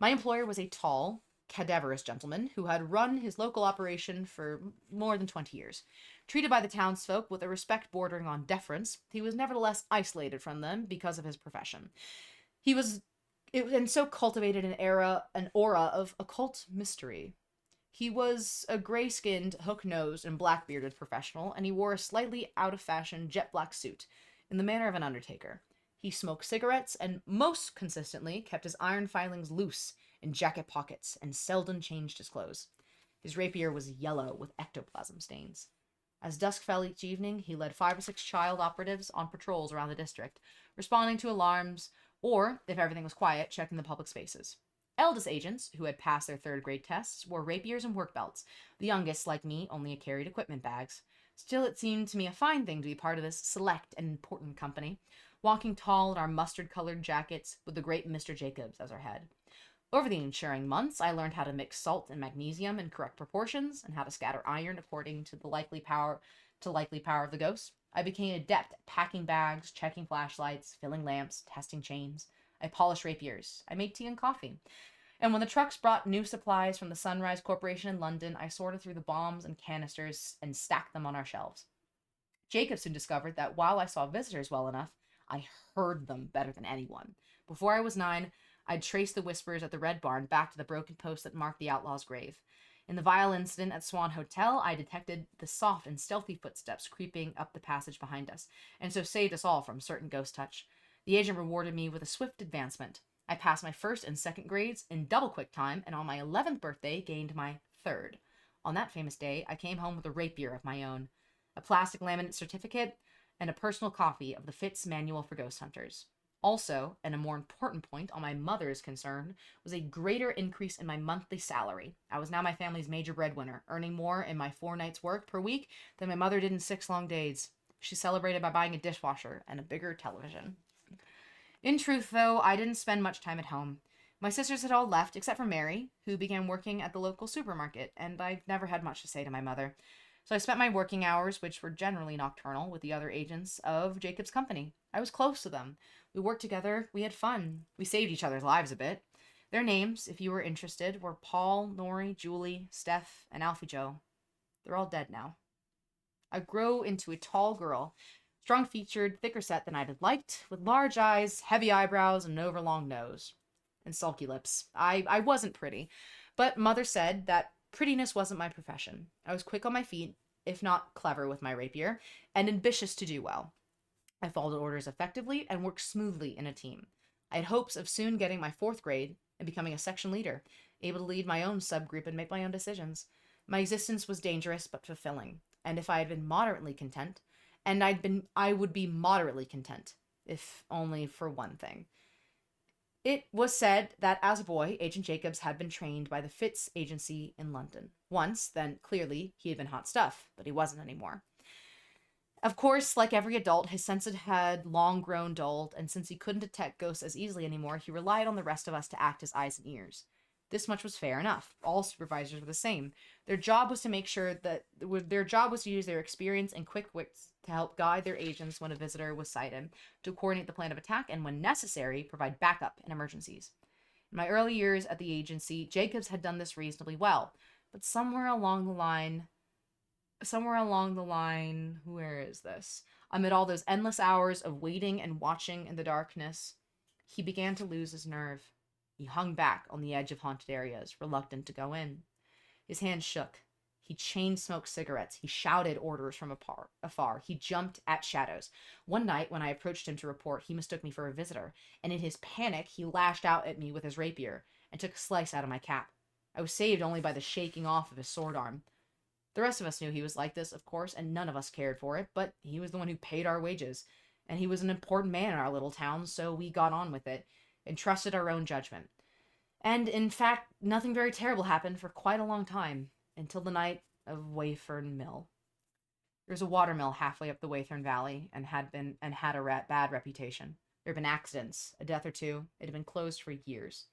My employer was a tall, cadaverous gentleman who had run his local operation for more than 20 years. Treated by the townsfolk with a respect bordering on deference, he was nevertheless isolated from them because of his profession. And so cultivated an aura of occult mystery. He was a gray-skinned, hook-nosed, and black-bearded professional, and he wore a slightly out-of-fashion jet-black suit, in the manner of an undertaker. He smoked cigarettes, and most consistently kept his iron filings loose in jacket pockets, and seldom changed his clothes. His rapier was yellow with ectoplasm stains. As dusk fell each evening, he led 5 or 6 child operatives on patrols around the district, responding to alarms, or, if everything was quiet, checking the public spaces. Eldest agents, who had passed their 3rd grade tests, wore rapiers and work belts. The youngest, like me, only carried equipment bags. Still, it seemed to me a fine thing to be part of this select and important company, walking tall in our mustard-colored jackets with the great Mr. Jacobs as our head. Over the ensuing months, I learned how to mix salt and magnesium in correct proportions, and how to scatter iron according to the likely power of the ghost. I became adept at packing bags, checking flashlights, filling lamps, testing chains. I polished rapiers. I made tea and coffee. And when the trucks brought new supplies from the Sunrise Corporation in London, I sorted through the bombs and canisters and stacked them on our shelves. Jacob soon discovered that while I saw visitors well enough, I heard them better than anyone. Before I was 9, I'd traced the whispers at the Red Barn back to the broken post that marked the outlaw's grave. In the vile incident at Swan Hotel, I detected the soft and stealthy footsteps creeping up the passage behind us, and so saved us all from certain ghost touch. The agent rewarded me with a swift advancement. I passed my 1st and 2nd grades in double quick time, and on my 11th birthday gained my 3rd. On that famous day, I came home with a rapier of my own, a plastic laminate certificate, and a personal copy of the Fitz Manual for Ghost Hunters. Also, and a more important point on my mother's concern, was a greater increase in my monthly salary. I was now my family's major breadwinner, earning more in my 4 nights' work per week than my mother did in 6 long days. She celebrated by buying a dishwasher and a bigger television. In truth, though, I didn't spend much time at home. My sisters had all left, except for Mary, who began working at the local supermarket, and I never had much to say to my mother. So I spent my working hours, which were generally nocturnal, with the other agents of Jacob's company. I was close to them. We worked together, we had fun. We saved each other's lives a bit. Their names, if you were interested, were Paul, Nori, Julie, Steph, and Alfie Joe. They're all dead now. I grew into a tall girl, strong-featured, thicker set than I'd have liked, with large eyes, heavy eyebrows, and an overlong nose. And sulky lips. I wasn't pretty, but Mother said that prettiness wasn't my profession. I was quick on my feet, if not clever with my rapier, and ambitious to do well. I followed orders effectively and worked smoothly in a team. I had hopes of soon getting my 4th grade and becoming a section leader, able to lead my own subgroup and make my own decisions. My existence was dangerous but fulfilling, and if I had been moderately content, I would be moderately content, if only for one thing. It was said that as a boy, Agent Jacobs had been trained by the Fitz agency in London. Once, then clearly he had been hot stuff, but he wasn't anymore. Of course, like every adult, his senses had long grown dulled, and since he couldn't detect ghosts as easily anymore, he relied on the rest of us to act as eyes and ears. This much was fair enough. All supervisors were the same. Their job was to use their experience and quick wits to help guide their agents when a visitor was sighted, to coordinate the plan of attack, and when necessary, provide backup in emergencies. In my early years at the agency, Jacobs had done this reasonably well, but somewhere along the line, where is this? Amid all those endless hours of waiting and watching in the darkness, he began to lose his nerve. He hung back on the edge of haunted areas, reluctant to go in. His hands shook. He chain-smoked cigarettes. He shouted orders from afar. He jumped at shadows. One night, when I approached him to report, he mistook me for a visitor, and in his panic, he lashed out at me with his rapier and took a slice out of my cap. I was saved only by the shaking off of his sword arm. The rest of us knew he was like this, of course, and none of us cared for it, but he was the one who paid our wages, and he was an important man in our little town, so we got on with it, and trusted our own judgment. And, in fact, nothing very terrible happened for quite a long time, until the night of Wayfern Mill. There was a watermill halfway up the Waythorn Valley, and had a bad reputation. There had been accidents, a death or two. It had been closed for years.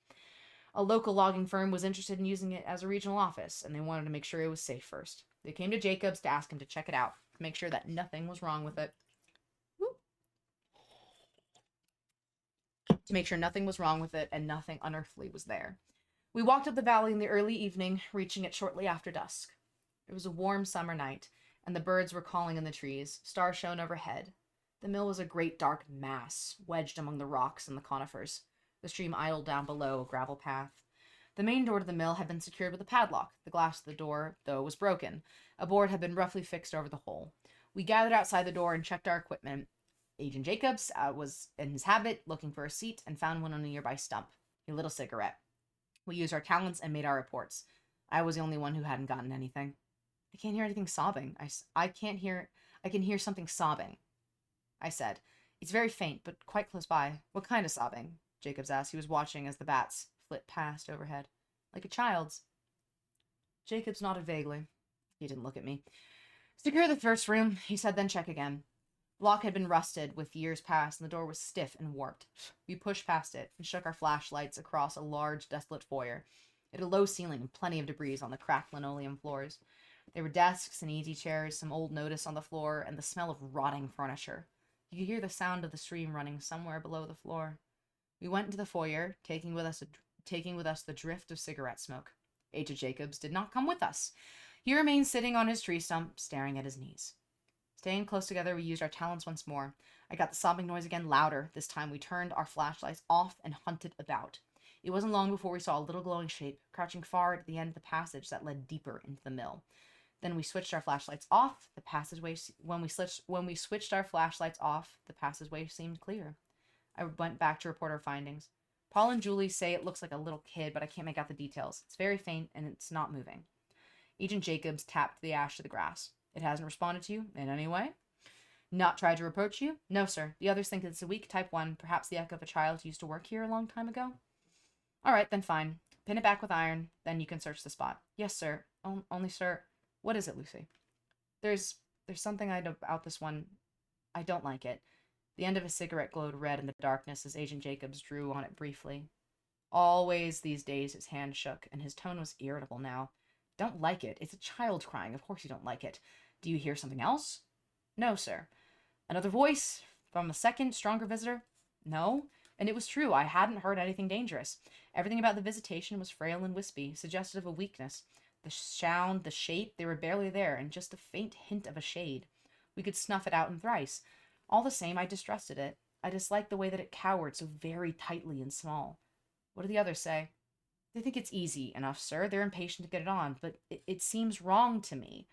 A local logging firm was interested in using it as a regional office, and they wanted to make sure it was safe first. They came to Jacobs to ask him to check it out, to make sure that nothing was wrong with it. To make sure nothing was wrong with it and nothing unearthly was there. We walked up the valley in the early evening, reaching it shortly after dusk. It was a warm summer night, and the birds were calling in the trees. Stars shone overhead. The mill was a great dark mass, wedged among the rocks and the conifers. The stream idled down below a gravel path. The main door to the mill had been secured with a padlock. The glass of the door, though, was broken. A board had been roughly fixed over the hole. We gathered outside the door and checked our equipment. Agent Jacobs was in his habit, looking for a seat, and found one on a nearby stump. He lit a cigarette. We used our talents and made our reports. I was the only one who hadn't gotten anything. I can't hear anything sobbing. I can hear something sobbing, I said. It's very faint, but quite close by. What kind of sobbing? Jacobs asked. He was watching as the bats flit past overhead. Like a child's. Jacobs nodded vaguely. He didn't look at me. Secure the first room, he said, then check again. The lock had been rusted with years past, and the door was stiff and warped. We pushed past it and shook our flashlights across a large, desolate foyer. It had a low ceiling and plenty of debris on the cracked linoleum floors. There were desks and easy chairs, some old notice on the floor, and the smell of rotting furniture. You could hear the sound of the stream running somewhere below the floor. We went into the foyer, taking with us the drift of cigarette smoke. Agent Jacobs did not come with us. He remained sitting on his tree stump, staring at his knees. Staying close together, we used our talents once more. I got the sobbing noise again louder. This time we turned our flashlights off and hunted about. It wasn't long before we saw a little glowing shape, crouching far at the end of the passage that led deeper into the mill. Then we switched our flashlights off. When we switched our flashlights off, the passageway seemed clear. I went back to report our findings. Paul and Julie say it looks like a little kid, but I can't make out the details. It's very faint, and it's not moving. Agent Jacobs tapped the ash to the grass. It hasn't responded to you in any way? Not tried to reproach you? No, sir. The others think it's a weak type 1, perhaps the echo of a child who used to work here a long time ago. All right, then fine. Pin it back with iron, then you can search the spot. Yes, sir. Only, sir. What is it, Lucy? There's something about this one. I don't like it. The end of his cigarette glowed red in the darkness as Agent Jacobs drew on it briefly. Always these days his hand shook, and his tone was irritable now. Don't like it. It's a child crying. Of course you don't like it. Do you hear something else? No, sir. Another voice? From a second, stronger visitor? No. And it was true. I hadn't heard anything dangerous. Everything about the visitation was frail and wispy, suggestive of weakness. The sound, the shape, they were barely there, and just a faint hint of a shade. We could snuff it out in thrice. All the same, I distrusted it. I disliked the way that it cowered so very tightly and small. What do the others say? They think it's easy enough, sir. They're impatient to get it on, but it seems wrong to me.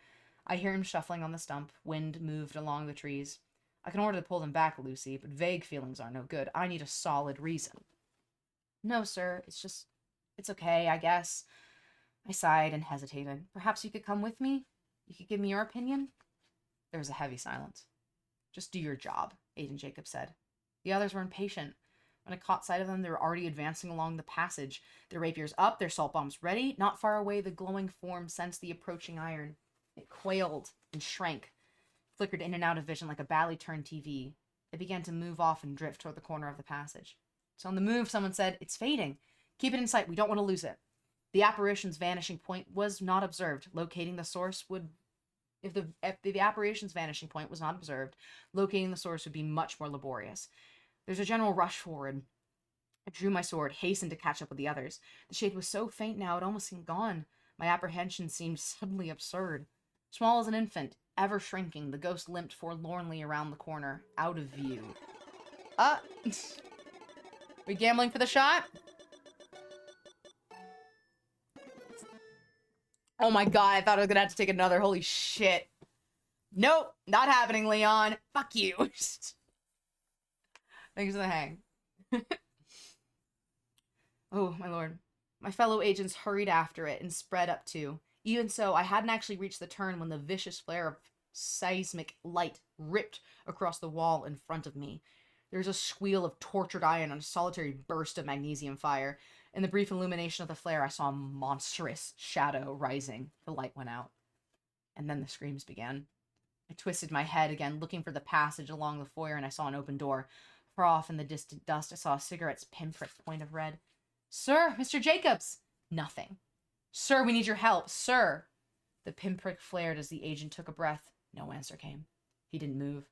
I hear him shuffling on the stump. Wind moved along the trees. I can order to pull them back, Lucy, but vague feelings are no good. I need a solid reason. No, sir. It's okay, I guess. I sighed and hesitated. Perhaps you could come with me? You could give me your opinion? There was a heavy silence. Just do your job, Agent Jacobs said. The others were impatient. When I caught sight of them, they were already advancing along the passage, their rapiers up, their salt bombs ready. Not far away, the glowing form sensed the approaching iron. It quailed and shrank, flickered in and out of vision like a badly turned TV. It began to move off and drift toward the corner of the passage. It's on the move, someone said. It's fading. Keep it in sight. We don't want to lose it. The apparition's vanishing point was not observed. Locating the source would... If the apparition's vanishing point was not observed, locating the source would be much more laborious. There's a general rush forward. I drew my sword, hastened to catch up with the others. The shade was so faint now, it almost seemed gone. My apprehension seemed suddenly absurd. Small as an infant, ever shrinking, the ghost limped forlornly around the corner, out of view. We gambling for the shot? Oh my god, I thought I was gonna have to take another. Holy shit. Nope, not happening, Leon. Fuck you. Thanks for the hang. Oh, my lord. My fellow agents hurried after it and spread up too. Even so, I hadn't actually reached the turn when the vicious flare of seismic light ripped across the wall in front of me. There was a squeal of tortured iron and a solitary burst of magnesium fire. In the brief illumination of the flare, I saw a monstrous shadow rising. The light went out. And then the screams began. I twisted my head again, looking for the passage along the foyer, and I saw an open door. Far off in the distant dust, I saw a cigarette's pinprick point of red. Sir, Mr. Jacobs! Nothing. Sir, we need your help, sir! The pinprick flared as the agent took a breath. No answer came. He didn't move.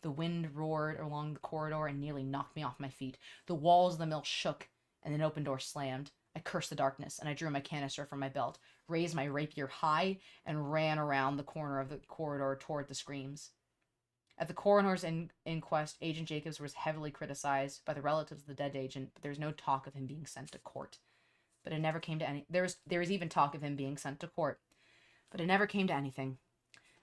The wind roared along the corridor and nearly knocked me off my feet. The walls of the mill shook, and an open door slammed. I cursed the darkness, and I drew my canister from my belt, raised my rapier high, and ran around the corner of the corridor toward the screams. At the coroner's inquest, Agent Jacobs was heavily criticized by the relatives of the dead agent, but there was no talk of him being sent to court. But it never came to any. There was even talk of him being sent to court, but it never came to anything.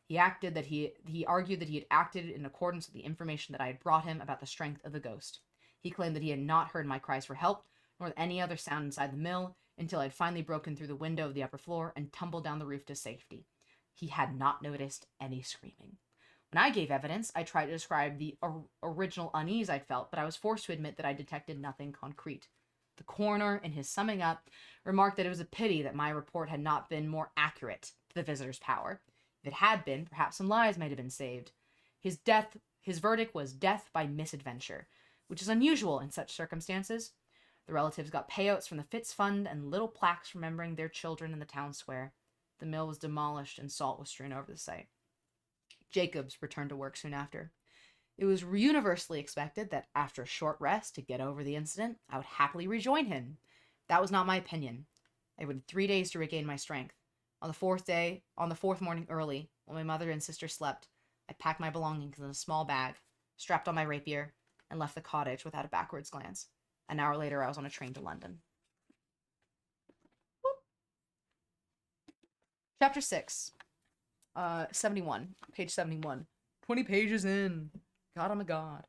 He argued that he had acted in accordance with the information that I had brought him about the strength of the ghost. He claimed that he had not heard my cries for help, nor any other sound inside the mill, until I had finally broken through the window of the upper floor and tumbled down the roof to safety. He had not noticed any screaming. When I gave evidence, I tried to describe the original unease I'd felt, but I was forced to admit that I detected nothing concrete. The coroner, in his summing up, remarked that it was a pity that my report had not been more accurate to the visitor's power. If it had been, perhaps some lives might have been saved. His verdict was death by misadventure, which is unusual in such circumstances. The relatives got payouts from the Fitz Fund and little plaques remembering their children in the town square. The mill was demolished and salt was strewn over the site. Jacobs returned to work soon after. It was universally expected that after a short rest to get over the incident, I would happily rejoin him. That was not my opinion. I waited 3 days to regain my strength. On the fourth morning early, while my mother and sister slept, I packed my belongings in a small bag, strapped on my rapier, and left the cottage without a backwards glance. An hour later, I was on a train to London. Whoop. Chapter 6. 71. Page 71. 20 pages in. God, I'm a god.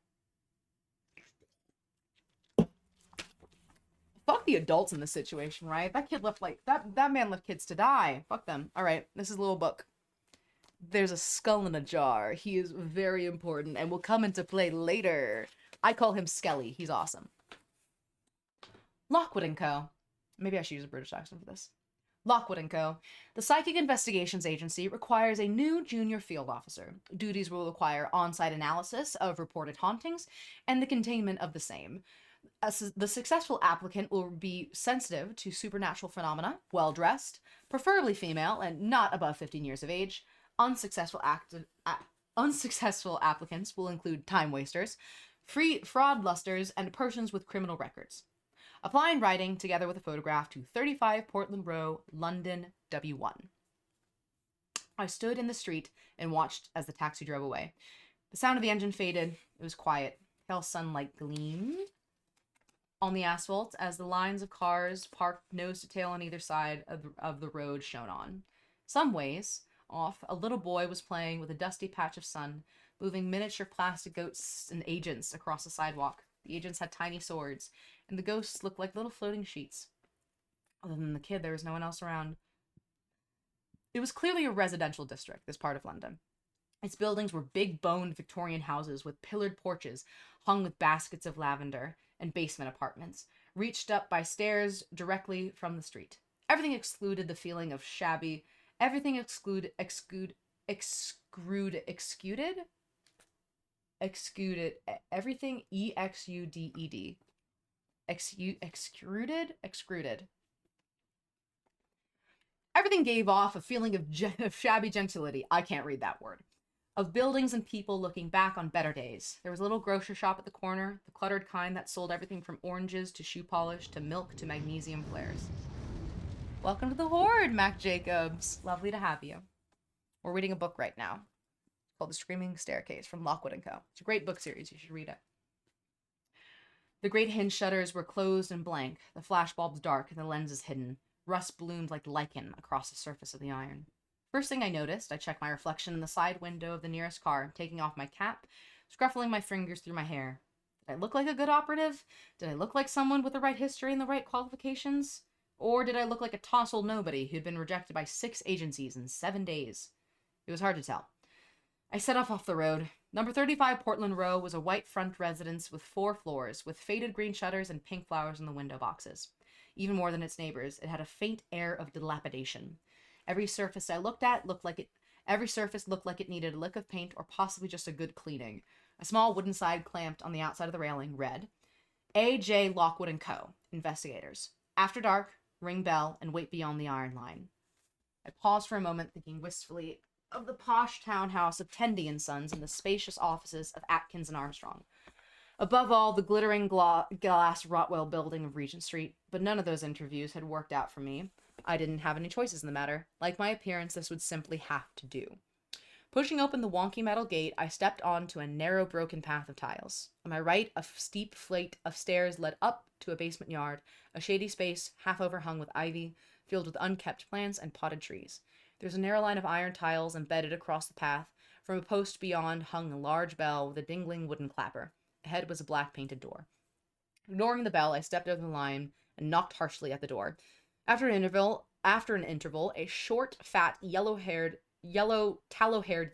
Fuck the adults in this situation, right? That kid left, that man left kids to die. Fuck them. Alright, this is a little book. There's a skull in a jar. He is very important and will come into play later. I call him Skelly. He's awesome. Lockwood & Co. Maybe I should use a British accent for this. Lockwood & Co. The Psychic Investigations Agency requires a new junior field officer. Duties will require on-site analysis of reported hauntings and the containment of the same. The successful applicant will be sensitive to supernatural phenomena, well-dressed, preferably female, and not above 15 years of age. Unsuccessful applicants will include time wasters, fraudlusters, and persons with criminal records. Apply in writing, together with a photograph, to 35 Portland Row, London, W1. I stood in the street and watched as the taxi drove away. The sound of the engine faded. It was quiet. Pale sunlight gleamed on the asphalt as the lines of cars parked nose to tail on either side of the road shone on. Some ways off, a little boy was playing with a dusty patch of sun, moving miniature plastic goats and agents across the sidewalk. The agents had tiny swords, and the ghosts looked like little floating sheets. Other than the kid, there was no one else around. It was clearly a residential district, this part of London. Its buildings were big-boned Victorian houses with pillared porches hung with baskets of lavender, and basement apartments, reached up by stairs directly from the street. Everything excluded the feeling of shabby. Everything excluded. Everything exuded. Excluded. Everything gave off a feeling of shabby gentility. I can't read that word. Of buildings and people looking back on better days. There was a little grocery shop at the corner, the cluttered kind that sold everything from oranges to shoe polish to milk to magnesium flares. Welcome to the Horde, Mac Jacobs. Lovely to have you. We're reading a book right now called The Screaming Staircase from Lockwood & Co. It's a great book series. You should read it. The great hinge shutters were closed and blank, the flashbulbs dark and the lenses hidden. Rust bloomed like lichen across the surface of the iron. First thing I noticed, I checked my reflection in the side window of the nearest car, taking off my cap, scruffling my fingers through my hair. Did I look like a good operative? Did I look like someone with the right history and the right qualifications? Or did I look like a tousled nobody who'd been rejected by 6 agencies in 7 days? It was hard to tell. I set off the road. Number 35 Portland Row was a white front residence with 4 floors, with faded green shutters and pink flowers in the window boxes. Even more than its neighbors, it had a faint air of dilapidation. Every surface looked like it needed a lick of paint or possibly just a good cleaning. A small wooden sign clamped on the outside of the railing read, A.J. Lockwood & Co., Investigators. After dark, ring bell, and wait beyond the iron line. I paused for a moment, thinking wistfully of the posh townhouse of Tendy and Sons and the spacious offices of Atkins and Armstrong. Above all, the glittering glass Rotwell building of Regent Street, but none of those interviews had worked out for me. I didn't have any choices in the matter. Like my appearance, this would simply have to do. Pushing open the wonky metal gate, I stepped onto a narrow, broken path of tiles. On my right, a steep flight of stairs led up to a basement yard, a shady space half overhung with ivy, filled with unkept plants and potted trees. There was a narrow line of iron tiles embedded across the path. From a post beyond hung a large bell with a dingling wooden clapper. Ahead was a black painted door. Ignoring the bell, I stepped over the line and knocked harshly at the door. After an interval, a short, fat, tallow-haired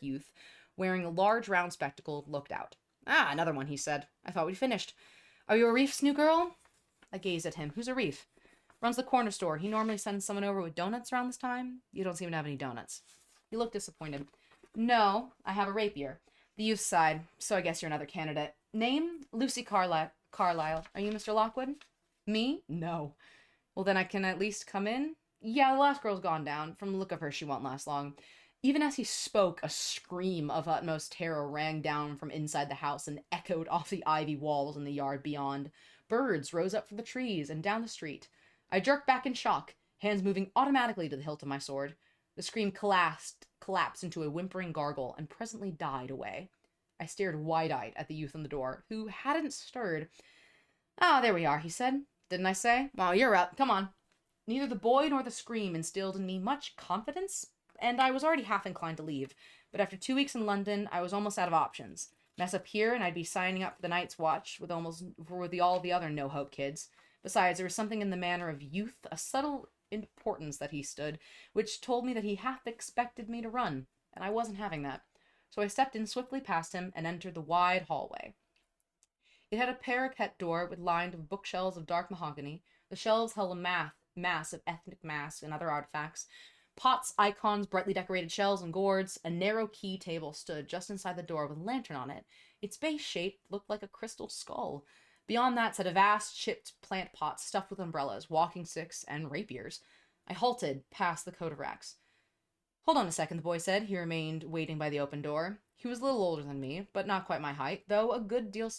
youth, wearing a large round spectacle, looked out. Ah, another one, he said. I thought we'd finished. Are you Arif's new girl? I gazed at him. Who's Arif? Runs the corner store. He normally sends someone over with donuts around this time. You don't seem to have any donuts. He looked disappointed. No, I have a rapier. The youth sighed. So I guess you're another candidate. Name? Lucy Carlyle. Are you Mr. Lockwood? Me? No. Well, then I can at least come in? Yeah, the last girl's gone down. From the look of her, she won't last long. Even as he spoke, a scream of utmost terror rang down from inside the house and echoed off the ivy walls in the yard beyond. Birds rose up from the trees and down the street. I jerked back in shock, hands moving automatically to the hilt of my sword. The scream collapsed into a whimpering gargle and presently died away. I stared wide-eyed at the youth on the door, who hadn't stirred. Ah, there we are, he said. Didn't I say? Well, you're up. Come on. Neither the boy nor the scream instilled in me much confidence, and I was already half inclined to leave. But after 2 weeks in London, I was almost out of options. Mess up here, and I'd be signing up for the Night's Watch with all the other no-hope kids. Besides, there was something in the manner of youth, a subtle importance that he stood, which told me that he half expected me to run, and I wasn't having that. So I stepped in swiftly past him and entered the wide hallway. It had a parquet door lined with bookshelves of dark mahogany. The shelves held a mass of ethnic masks and other artifacts. Pots, icons, brightly decorated shells and gourds. A narrow key table stood just inside the door with a lantern on it. Its base shape looked like a crystal skull. Beyond that sat a vast chipped plant pot stuffed with umbrellas, walking sticks, and rapiers. I halted past the coat of racks. Hold on a second, the boy said. He remained waiting by the open door. He was a little older than me, but not quite my height, though a good deal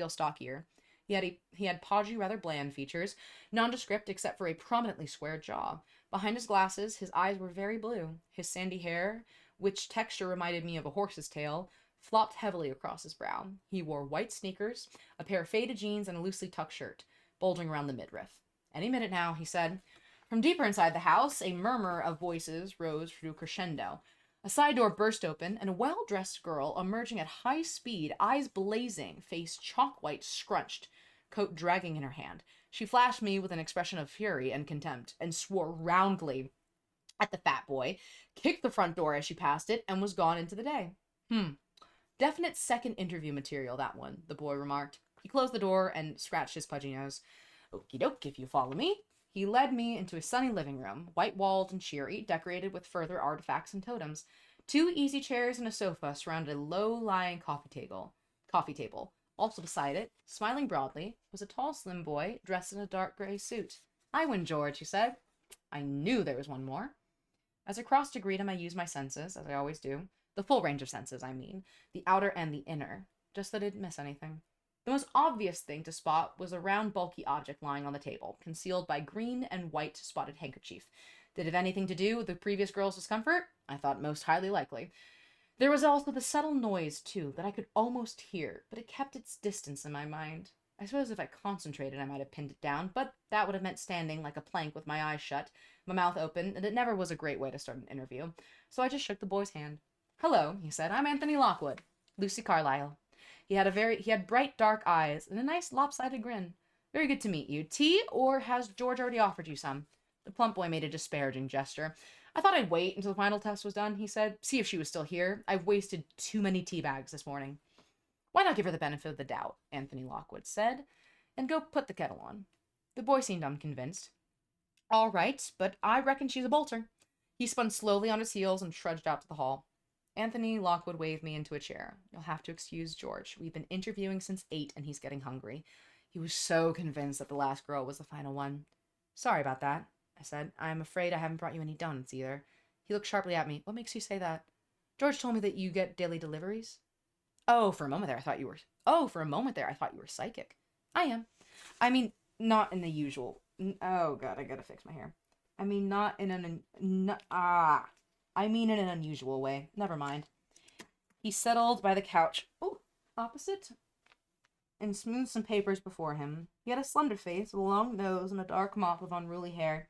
stockier. He had podgy, rather bland features, nondescript except for a prominently square jaw. Behind his glasses, his eyes were very blue. His sandy hair, which texture reminded me of a horse's tail, flopped heavily across his brow. He wore white sneakers, a pair of faded jeans, and a loosely tucked shirt, bulging around the midriff. Any minute now, he said. From deeper inside the house, a murmur of voices rose through crescendo. A side door burst open, and a well-dressed girl, emerging at high speed, eyes blazing, face chalk-white scrunched, coat dragging in her hand. She flashed me with an expression of fury and contempt, and swore roundly at the fat boy, kicked the front door as she passed it, and was gone into the day. Definite second interview material, that one, the boy remarked. He closed the door and scratched his pudgy nose. Okie doke, if you follow me. He led me into a sunny living room, white-walled and cheery, decorated with further artifacts and totems. 2 easy chairs and a sofa surrounded a low-lying coffee table. Also beside it, smiling broadly, was a tall, slim boy dressed in a dark gray suit. "I win, George," he said. I knew there was one more. As I crossed to greet him, I used my senses, as I always do. The full range of senses, I mean. The outer and the inner. Just that I didn't miss anything. The most obvious thing to spot was a round, bulky object lying on the table, concealed by green and white spotted handkerchief. Did it have anything to do with the previous girl's discomfort? I thought most highly likely. There was also the subtle noise, too, that I could almost hear, but it kept its distance in my mind. I suppose if I concentrated, I might have pinned it down, but that would have meant standing like a plank with my eyes shut, my mouth open, and it never was a great way to start an interview. So I just shook the boy's hand. "Hello," he said. "I'm Anthony Lockwood. Lucy Carlyle." He had bright dark eyes and a nice lopsided grin. Very good to meet you. Tea, or has George already offered you some? The plump boy made a disparaging gesture. I thought I'd wait until the final test was done, he said. See if she was still here. I've wasted too many tea bags this morning. Why not give her the benefit of the doubt, Anthony Lockwood said, and go put the kettle on. The boy seemed unconvinced. All right, but I reckon she's a bolter. He spun slowly on his heels and trudged out to the hall. Anthony Lockwood waved me into a chair. You'll have to excuse George. We've been interviewing since 8 and he's getting hungry. He was so convinced that the last girl was the final one. Sorry about that, I said. I'm afraid I haven't brought you any donuts either. He looked sharply at me. What makes you say that? George told me that you get daily deliveries. For a moment there I thought you were psychic. I am. I mean, not in the usual. Oh god, I gotta fix my hair. I mean, not in an I mean in an unusual way. Never mind. He settled by the couch, opposite, and smoothed some papers before him. He had a slender face, with a long nose, and a dark mop of unruly hair.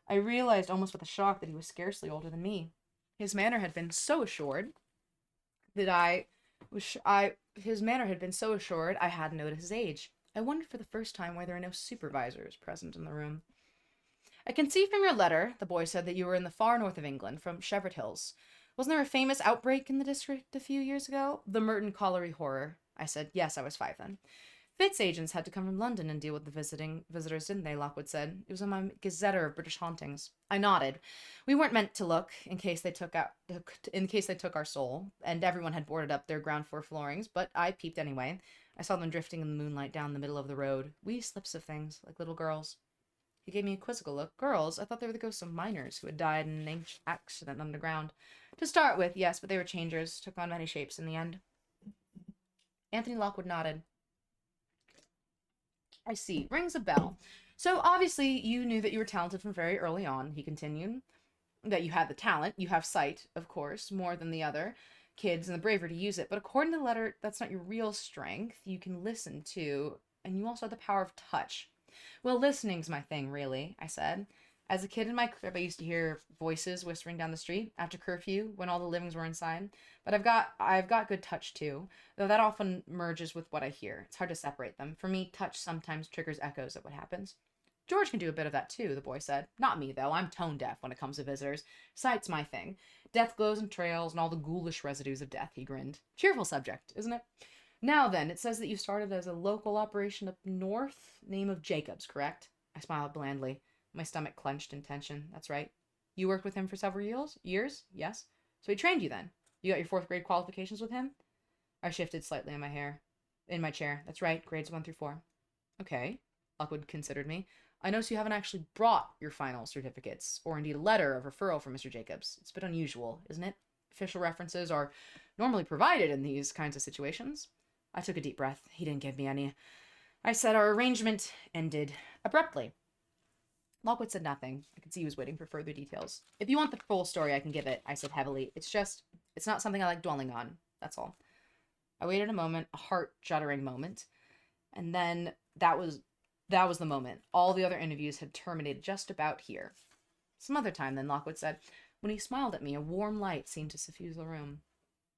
I realized almost with a shock that he was scarcely older than me. His manner had been so assured I hadn't noticed his age. I wondered for the first time why there were no supervisors present in the room. I can see from your letter, the boy said, that you were in the far north of England, from Cheviot Hills. Wasn't there a famous outbreak in the district a few years ago? The Merton Colliery horror. I said, yes, I was 5 then. Fitz agents had to come from London and deal with the visiting visitors, didn't they? Lockwood said. It was on my gazetter of British hauntings. I nodded. We weren't meant to look in case they took our soul, and everyone had boarded up their ground floor floorings, but I peeped anyway. I saw them drifting in the moonlight down the middle of the road. Wee slips of things, like little girls. He gave me a quizzical look. Girls? I thought they were the ghosts of miners who had died in an accident underground. To start with, yes, but they were changers, took on many shapes in the end. Anthony Lockwood nodded. I see. Rings a bell. So obviously you knew that you were talented from very early on, he continued. That you had the talent. You have sight, of course, more than the other kids and the bravery to use it. But according to the letter, that's not your real strength. You can listen too, and you also have the power of touch. Well, listening's my thing, really, I said. As a kid in my crib, I used to hear voices whispering down the street after curfew when all the livings were inside. But I've got good touch too, though that often merges with what I hear. It's hard to separate them. For me, touch sometimes triggers echoes of what happens. George can do a bit of that too, the boy said. Not me, though. I'm tone deaf when it comes to visitors. Sight's my thing. Death glows and trails and all the ghoulish residues of death, he grinned. Cheerful subject, isn't it? Now then, it says that you started as a local operation up north, name of Jacobs, correct? I smiled blandly. My stomach clenched in tension. That's right. You worked with him for several years? Yes. So he trained you then? You got your 4th grade qualifications with him? I shifted slightly in my chair. That's right, grades 1 through 4. Okay. Lockwood considered me. I notice you haven't actually brought your final certificates, or indeed a letter of referral from Mr. Jacobs. It's a bit unusual, isn't it? Official references are normally provided in these kinds of situations. I took a deep breath. He didn't give me any. I said our arrangement ended abruptly. Lockwood said nothing. I could see he was waiting for further details. If you want the full story, I can give it, I said heavily. It's not something I like dwelling on. That's all. I waited a moment, a heart-shuddering moment, and then that was the moment. All the other interviews had terminated just about here. Some other time, then, Lockwood said. When he smiled at me, a warm light seemed to suffuse the room.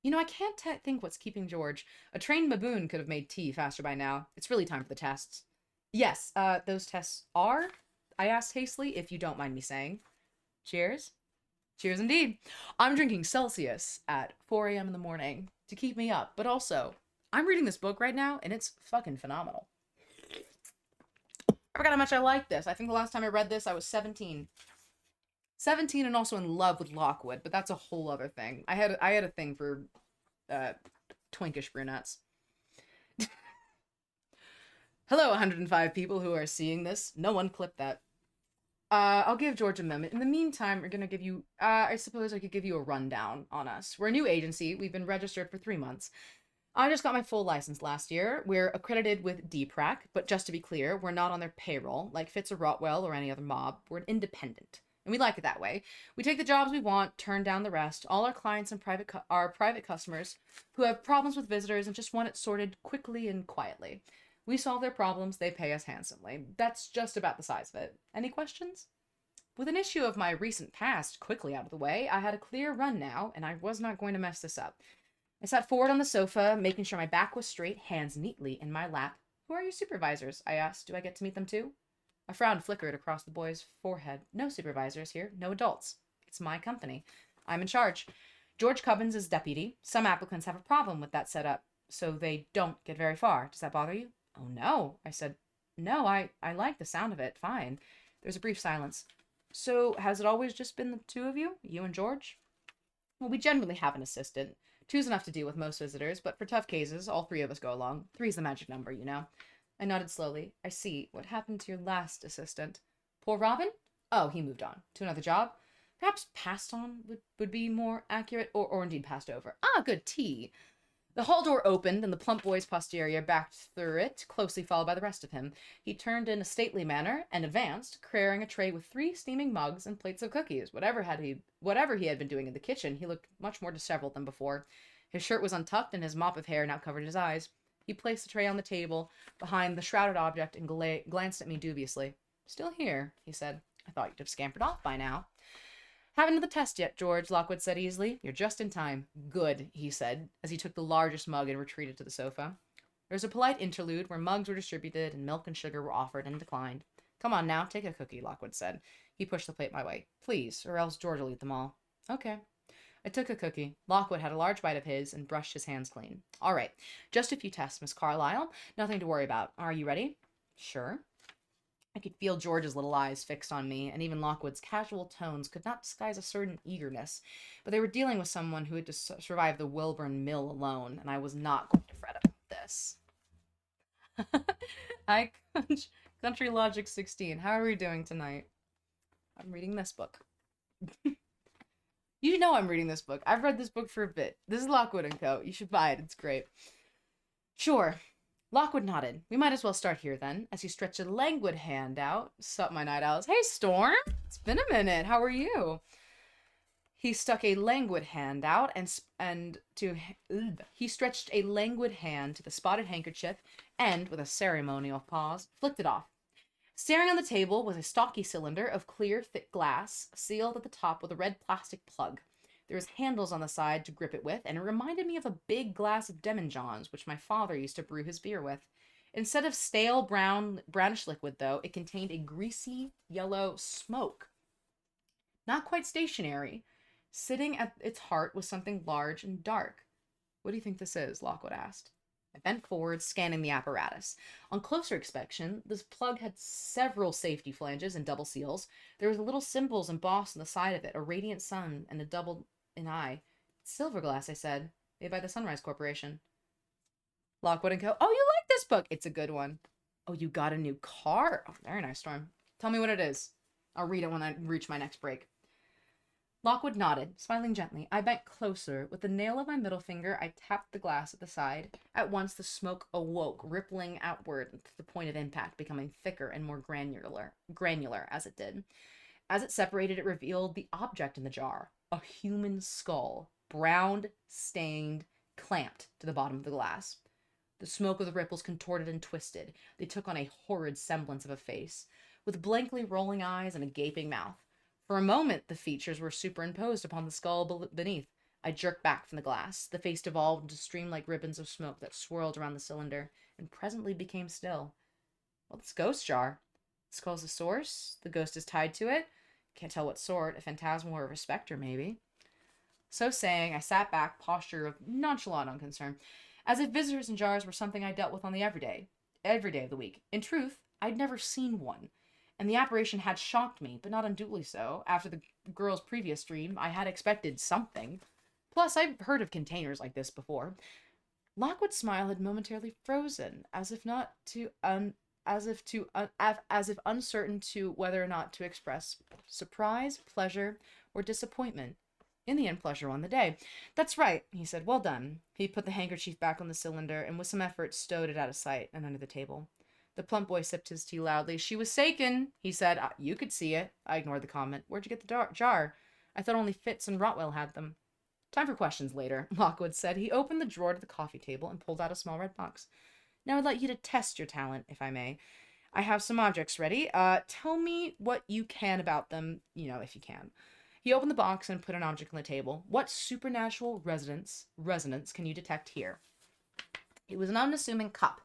You know, I can't think what's keeping George. A trained baboon could have made tea faster by now. It's really time for the tests. Yes, those tests are? I asked hastily, if you don't mind me saying. Cheers? Cheers indeed. I'm drinking Celsius at 4 a.m. in the morning to keep me up, but also, I'm reading this book right now, and it's fucking phenomenal. I forgot how much I like this. I think the last time I read this, I was 17. 17 and also in love with Lockwood, but that's a whole other thing. I had a thing for twinkish brunettes. Hello, 105 people who are seeing this. No one clipped that. I'll give George a moment. In the meantime, we're gonna give you, I suppose I could give you a rundown on us. We're a new agency. We've been registered for 3 months. I just got my full license last year. We're accredited with DPRAC, but just to be clear, we're not on their payroll, like Fitz or Rotwell or any other mob. We're independent. And we like it that way. We take the jobs we want, turn down the rest. All our clients and our private customers who have problems with visitors and just want it sorted quickly and quietly. We solve their problems, they pay us handsomely. That's just about the size of it. Any questions? With an issue of my recent past quickly out of the way, I had a clear run now, and I was not going to mess this up. I sat forward on the sofa, making sure my back was straight, hands neatly in my lap. Who are your supervisors? I asked. Do I get to meet them too? A frown flickered across the boy's forehead. No supervisors here, no adults. It's my company. I'm in charge. George Cubbins is deputy. Some applicants have a problem with that setup, so they don't get very far. Does that bother you? Oh, no, I said. No, I like the sound of it. Fine. There's a brief silence. So, has it always just been the two of you? You and George? Well, we generally have an assistant. Two's enough to deal with most visitors, but for tough cases, all three of us go along. Three's the magic number, you know. I nodded slowly. I see. What happened to your last assistant? Poor Robin? Oh, he moved on. To another job? Perhaps passed on would be more accurate, or indeed passed over. Ah, good tea. The hall door opened, and the plump boy's posterior backed through it, closely followed by the rest of him. He turned in a stately manner and advanced, carrying a tray with 3 steaming mugs and plates of cookies. Whatever he had been doing in the kitchen, he looked much more disheveled than before. His shirt was untucked, and his mop of hair now covered his eyes. He placed the tray on the table behind the shrouded object and glanced at me dubiously. Still here, he said. I thought you'd have scampered off by now. Haven't done the test yet, George, Lockwood said easily. You're just in time. Good, he said, as he took the largest mug and retreated to the sofa. There was a polite interlude where mugs were distributed and milk and sugar were offered and declined. Come on now, take a cookie, Lockwood said. He pushed the plate my way. Please, or else George will eat them all. Okay. I took a cookie. Lockwood had a large bite of his and brushed his hands clean. All right, just a few tests, Miss Carlyle. Nothing to worry about. Are you ready? Sure. I could feel George's little eyes fixed on me, and even Lockwood's casual tones could not disguise a certain eagerness. But they were dealing with someone who had to survive the Wilburn Mill alone, and I was not going to fret about this. Hi, Country Logic 16. How are we doing tonight? I'm reading this book. You know I'm reading this book. I've read this book for a bit. This is Lockwood & Co. You should buy it. It's great. Sure. Lockwood nodded. We might as well start here, then, as he stretched a languid hand out. Sup, my night owls. Hey, Storm! It's been a minute. How are you? He stuck a languid hand out he stretched a languid hand to the spotted handkerchief and, with a ceremonial pause, flicked it off. Staring on the table was a stocky cylinder of clear, thick glass, sealed at the top with a red plastic plug. There was handles on the side to grip it with, and it reminded me of a big glass of Demijohns, which my father used to brew his beer with. Instead of stale brownish liquid, though, it contained a greasy yellow smoke. Not quite stationary. Sitting at its heart was something large and dark. What do you think this is? Lockwood asked. I bent forward, scanning the apparatus. On closer inspection, this plug had several safety flanges and double seals. There were little symbols embossed on the side of it, a radiant sun and a double an eye. Silver glass, I said, made by the Sunrise Corporation. Lockwood & Co. Oh, you like this book? It's a good one. Oh, you got a new car? Oh, very nice, Storm. Tell me what it is. I'll read it when I reach my next break. Lockwood nodded, smiling gently. I bent closer. With the nail of my middle finger, I tapped the glass at the side. At once, the smoke awoke, rippling outward to the point of impact, becoming thicker and more granular as it did. As it separated, it revealed the object in the jar. A human skull, browned, stained, clamped to the bottom of the glass. The smoke of the ripples contorted and twisted. They took on a horrid semblance of a face, with blankly rolling eyes and a gaping mouth. For a moment, the features were superimposed upon the skull beneath. I jerked back from the glass. The face devolved into stream-like ribbons of smoke that swirled around the cylinder, and presently became still. Well, this ghost jar. The skull's the source. The ghost is tied to it. Can't tell what sort, a phantasmal or a specter, maybe. So saying, I sat back, posture of nonchalant unconcern, as if visitors in jars were something I dealt with on the every day of the week. In truth, I'd never seen one, and the apparition had shocked me, but not unduly so. After the girl's previous dream, I had expected something. Plus, I've heard of containers like this before. Lockwood's smile had momentarily frozen, as if uncertain to whether or not to express surprise, pleasure, or disappointment. In the end, pleasure won the day. That's right, he said. Well done. He put the handkerchief back on the cylinder and with some effort stowed it out of sight and under the table. The plump boy sipped his tea loudly. She was saken, he said. You could see it. I ignored the comment. Where'd you get the jar? I thought only Fitz and Rotwell had them. Time for questions later, Lockwood said. He opened the drawer to the coffee table and pulled out a small red box. Now I'd like you to test your talent, if I may. I have some objects ready. Tell me what you can about them, if you can. He opened the box and put an object on the table. What supernatural resonance can you detect here? It was an unassuming cup,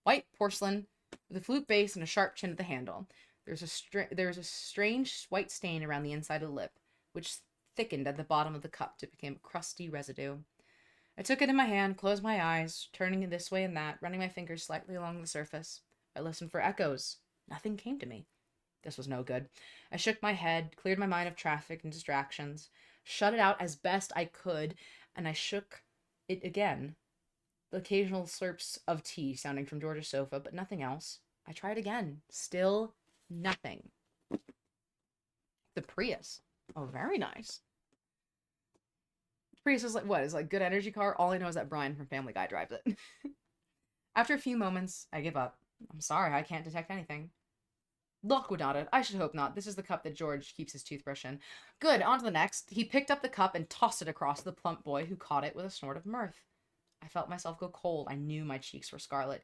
White porcelain with a flute base and a sharp chin at the handle. There's a strange white stain around the inside of the lip, which thickened at the bottom of the cup to become a crusty residue. I took it in my hand, closed my eyes, turning it this way and that, running my fingers slightly along the surface. I listened for echoes. Nothing came to me. This was no good. I shook my head, cleared my mind of traffic and distractions, shut it out as best I could, and I shook it again. The occasional slurps of tea sounding from George's sofa, but nothing else. I tried again. Still nothing. The Prius. Oh, very nice. The Prius is like, what? Is like good energy car? All I know is that Brian from Family Guy drives it. After a few moments, I give up. I'm sorry, I can't detect anything. Lockwood nodded. I should hope not. This is the cup that George keeps his toothbrush in. Good, on to the next. He picked up the cup and tossed it across to the plump boy, who caught it with a snort of mirth. I felt myself go cold. I knew my cheeks were scarlet.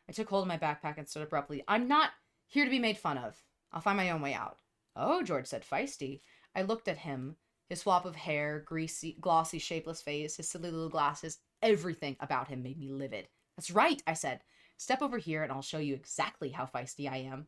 I took hold of my backpack and stood abruptly. I'm not here to be made fun of. I'll find my own way out. Oh, George said, feisty. I looked at him. His swap of hair, greasy, glossy, shapeless face, his silly little glasses, everything about him made me livid. That's right, I said. Step over here and I'll show you exactly how feisty I am.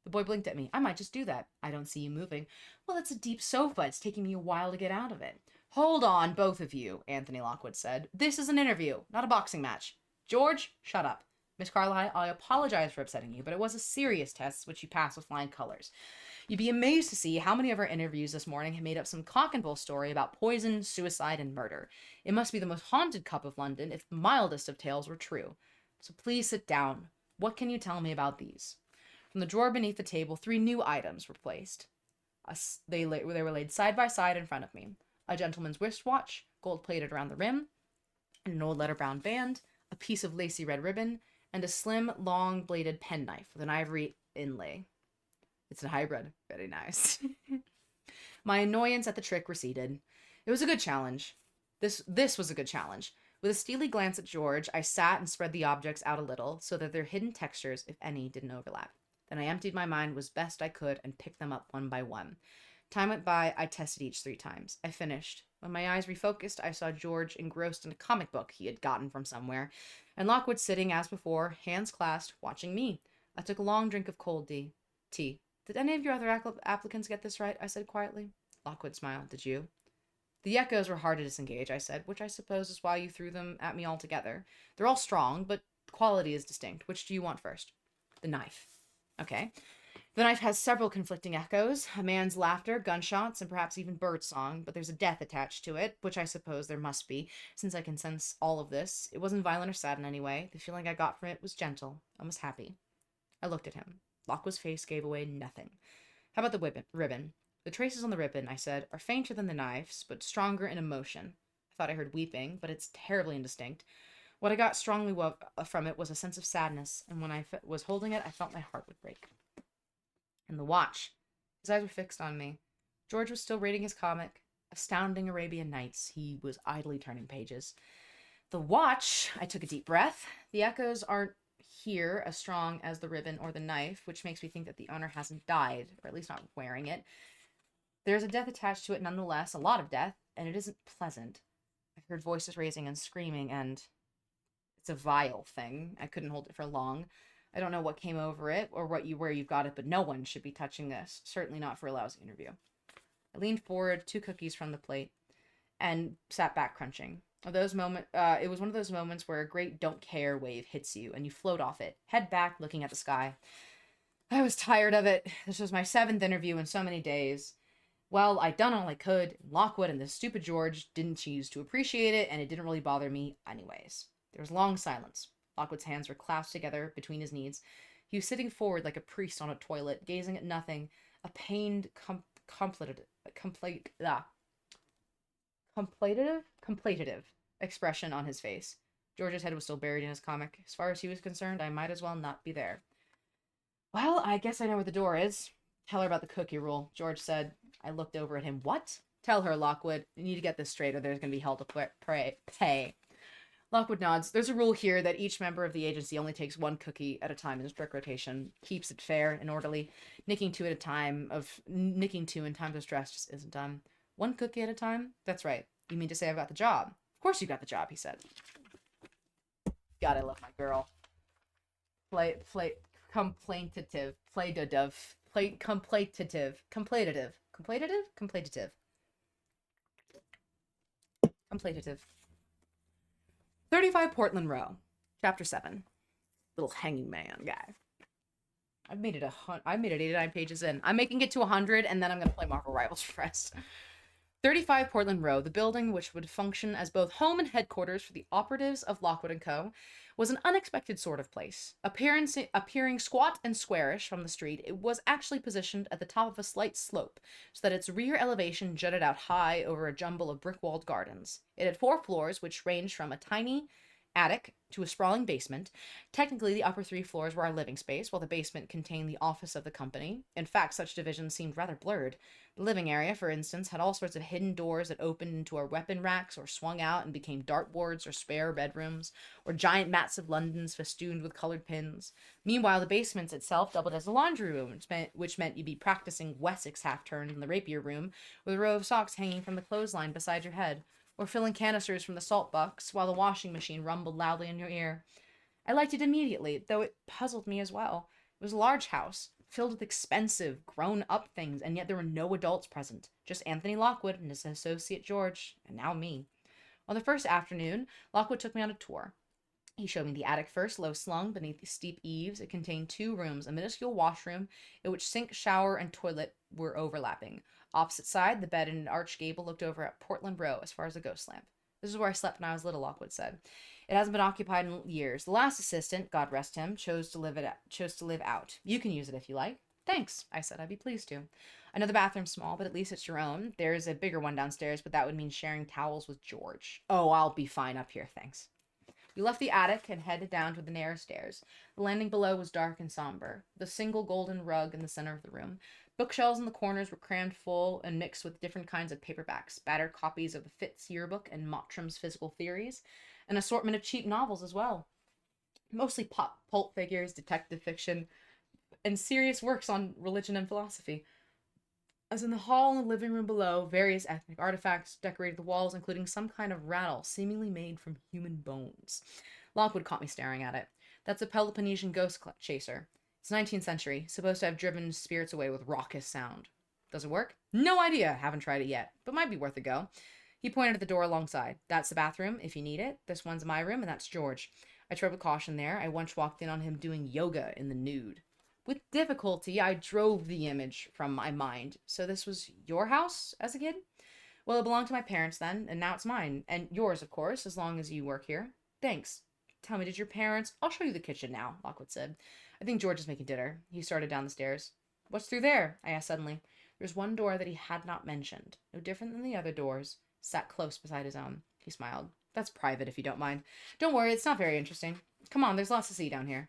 The boy blinked at me. I might just do that. I don't see you moving. Well, it's a deep sofa. It's taking me a while to get out of it. Hold on, both of you, Anthony Lockwood said. This is an interview, not a boxing match. George, shut up. Miss Carlyle, I apologize for upsetting you, but it was a serious test which you passed with flying colors. You'd be amazed to see how many of our interviews this morning have made up some cock and bull story about poison, suicide, and murder. It must be the most haunted cup of London if the mildest of tales were true. So please sit down. What can you tell me about these? From the drawer beneath the table, 3 new items were placed. They were laid side by side in front of me. A gentleman's wristwatch, gold-plated around the rim, an old leather-bound band, a piece of lacy red ribbon, and a slim, long-bladed penknife with an ivory inlay. It's a hybrid. Very nice. My annoyance at the trick receded. It was a good challenge. This was a good challenge. With a steely glance at George, I sat and spread the objects out a little so that their hidden textures, if any, didn't overlap. Then I emptied my mind as best I could and picked them up one by one. Time went by, I tested each 3 times. I finished. When my eyes refocused, I saw George engrossed in a comic book he had gotten from somewhere, and Lockwood sitting as before, hands clasped, watching me. I took a long drink of cold tea. Did any of your other applicants get this right? I said quietly. Lockwood smiled. Did you? The echoes were hard to disengage, I said, which I suppose is why you threw them at me all together. They're all strong, but quality is distinct. Which do you want first? The knife. Okay. The knife has several conflicting echoes, a man's laughter, gunshots, and perhaps even birdsong, but there's a death attached to it, which I suppose there must be, since I can sense all of this. It wasn't violent or sad in any way. The feeling I got from it was gentle, almost happy. I looked at him. Lockwood's face gave away nothing. How about the ribbon? The traces on the ribbon, I said, are fainter than the knife's, but stronger in emotion. I thought I heard weeping, but it's terribly indistinct. What I got strongly from it was a sense of sadness, and when I was holding it, I felt my heart would break. And the watch. His eyes were fixed on me. George was still reading his comic, Astounding Arabian Nights. He was idly turning pages. The watch, I took a deep breath. The echoes aren't here as strong as the ribbon or the knife, which makes me think that the owner hasn't died, or at least not wearing it. There's a death attached to it nonetheless, a lot of death, and it isn't pleasant. I heard voices raising and screaming, and it's a vile thing. I couldn't hold it for long. I don't know what came over it or where you've got it, but no one should be touching this. Certainly not for a lousy interview. I leaned forward, 2 cookies from the plate, and sat back crunching. It was one of those moments where a great don't care wave hits you and you float off it, head back looking at the sky. I was tired of it. This was my 7th interview in so many days. Well, I'd done all I could. Lockwood and this stupid George didn't choose to appreciate it, and it didn't really bother me anyways. There was long silence. Lockwood's hands were clasped together between his knees. He was sitting forward like a priest on a toilet, gazing at nothing, a pained, contemplative expression on his face. George's head was still buried in his comic. As far as he was concerned, I might as well not be there. Well, I guess I know where the door is. Tell her about the cookie rule, George said. I looked over at him. What? Tell her, Lockwood. You need to get this straight or there's going to be hell to pay. Lockwood nods. There's a rule here that each member of the agency only takes 1 cookie at a time in strict rotation. Keeps it fair and orderly. Nicking 2 in times of stress just isn't done. 1 cookie at a time? That's right. You mean to say I've got the job? Of course you got the job, he said. God, I love my girl. Complaintative. Complaintative. 35 Portland Row. Chapter 7. Little hanging man guy. I made it 89 pages in. I'm making it to 100, and then I'm going to play Marvel Rivals first. 35 Portland Row, the building which would function as both home and headquarters for the operatives of Lockwood & Co., was an unexpected sort of place. Appearing squat and squarish from the street, it was actually positioned at the top of a slight slope, so that its rear elevation jutted out high over a jumble of brick-walled gardens. It had 4 floors, which ranged from a tiny attic to a sprawling basement. Technically, the upper 3 floors were our living space, while the basement contained the office of the company. In fact, such divisions seemed rather blurred. The living area, for instance, had all sorts of hidden doors that opened into our weapon racks or swung out and became dartboards or spare bedrooms, or giant mats of Londons festooned with colored pins. Meanwhile, the basement itself doubled as a laundry room, which meant you'd be practicing Wessex half-turns in the rapier room, with a row of socks hanging from the clothesline beside your head, or filling canisters from the salt bucks while the washing machine rumbled loudly in your ear. I liked it immediately, though it puzzled me as well. It was a large house, filled with expensive, grown-up things, and yet there were no adults present. Just Anthony Lockwood and his associate George, and now me. On the first afternoon, Lockwood took me on a tour. He showed me the attic first, low-slung beneath the steep eaves. It contained 2 rooms, a minuscule washroom, in which sink, shower, and toilet were overlapping. Opposite side, the bed in an arched gable looked over at Portland Row as far as the ghost lamp. This is where I slept when I was little, Lockwood said. It hasn't been occupied in years. The last assistant, God rest him, chose to live out. You can use it if you like. Thanks, I said. I'd be pleased to. I know the bathroom's small, but at least it's your own. There's a bigger one downstairs, but that would mean sharing towels with George. Oh, I'll be fine up here, thanks. We left the attic and headed down to the narrow stairs. The landing below was dark and somber, the single golden rug in the center of the room. Bookshelves in the corners were crammed full and mixed with different kinds of paperbacks, battered copies of the Fitz yearbook and Mottram's Physical Theories, an assortment of cheap novels as well. Mostly pulp figures, detective fiction, and serious works on religion and philosophy. As in the hall and the living room below, various ethnic artifacts decorated the walls, including some kind of rattle seemingly made from human bones. Lockwood caught me staring at it. That's a Peloponnesian ghost chaser. It's 19th century, supposed to have driven spirits away with raucous sound. Does it work? No idea. Haven't tried it yet, but might be worth a go. He pointed at the door alongside. That's the bathroom, if you need it. This one's my room, and that's George. I tread with caution there. I once walked in on him doing yoga in the nude. With difficulty, I drove the image from my mind. So this was your house as a kid? Well, it belonged to my parents then, and now it's mine. And yours, of course, as long as you work here. Thanks. Tell me, did your parents... I'll show you the kitchen now, Lockwood said. I think George is making dinner. He started down the stairs. What's through there? I asked suddenly. There's one door that he had not mentioned. No different than the other doors. Sat close beside his own. He smiled. That's private, if you don't mind. Don't worry, it's not very interesting. Come on, there's lots to see down here.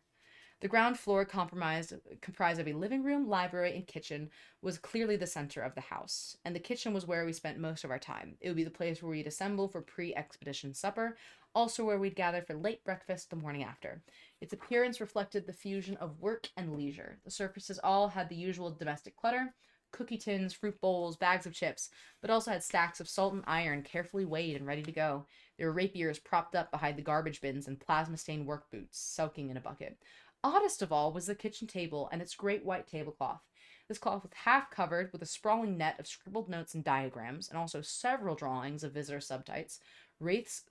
The ground floor, comprised of a living room, library, and kitchen, was clearly the center of the house, and the kitchen was where we spent most of our time. It would be the place where we'd assemble for pre-expedition supper, also where we'd gather for late breakfast the morning after. Its appearance reflected the fusion of work and leisure. The surfaces all had the usual domestic clutter, cookie tins, fruit bowls, bags of chips, but also had stacks of salt and iron carefully weighed and ready to go. There were rapiers propped up behind the garbage bins and plasma-stained work boots soaking in a bucket. Oddest of all was the kitchen table and its great white tablecloth. This cloth was half covered with a sprawling net of scribbled notes and diagrams, and also several drawings of visitor subtypes, wraiths,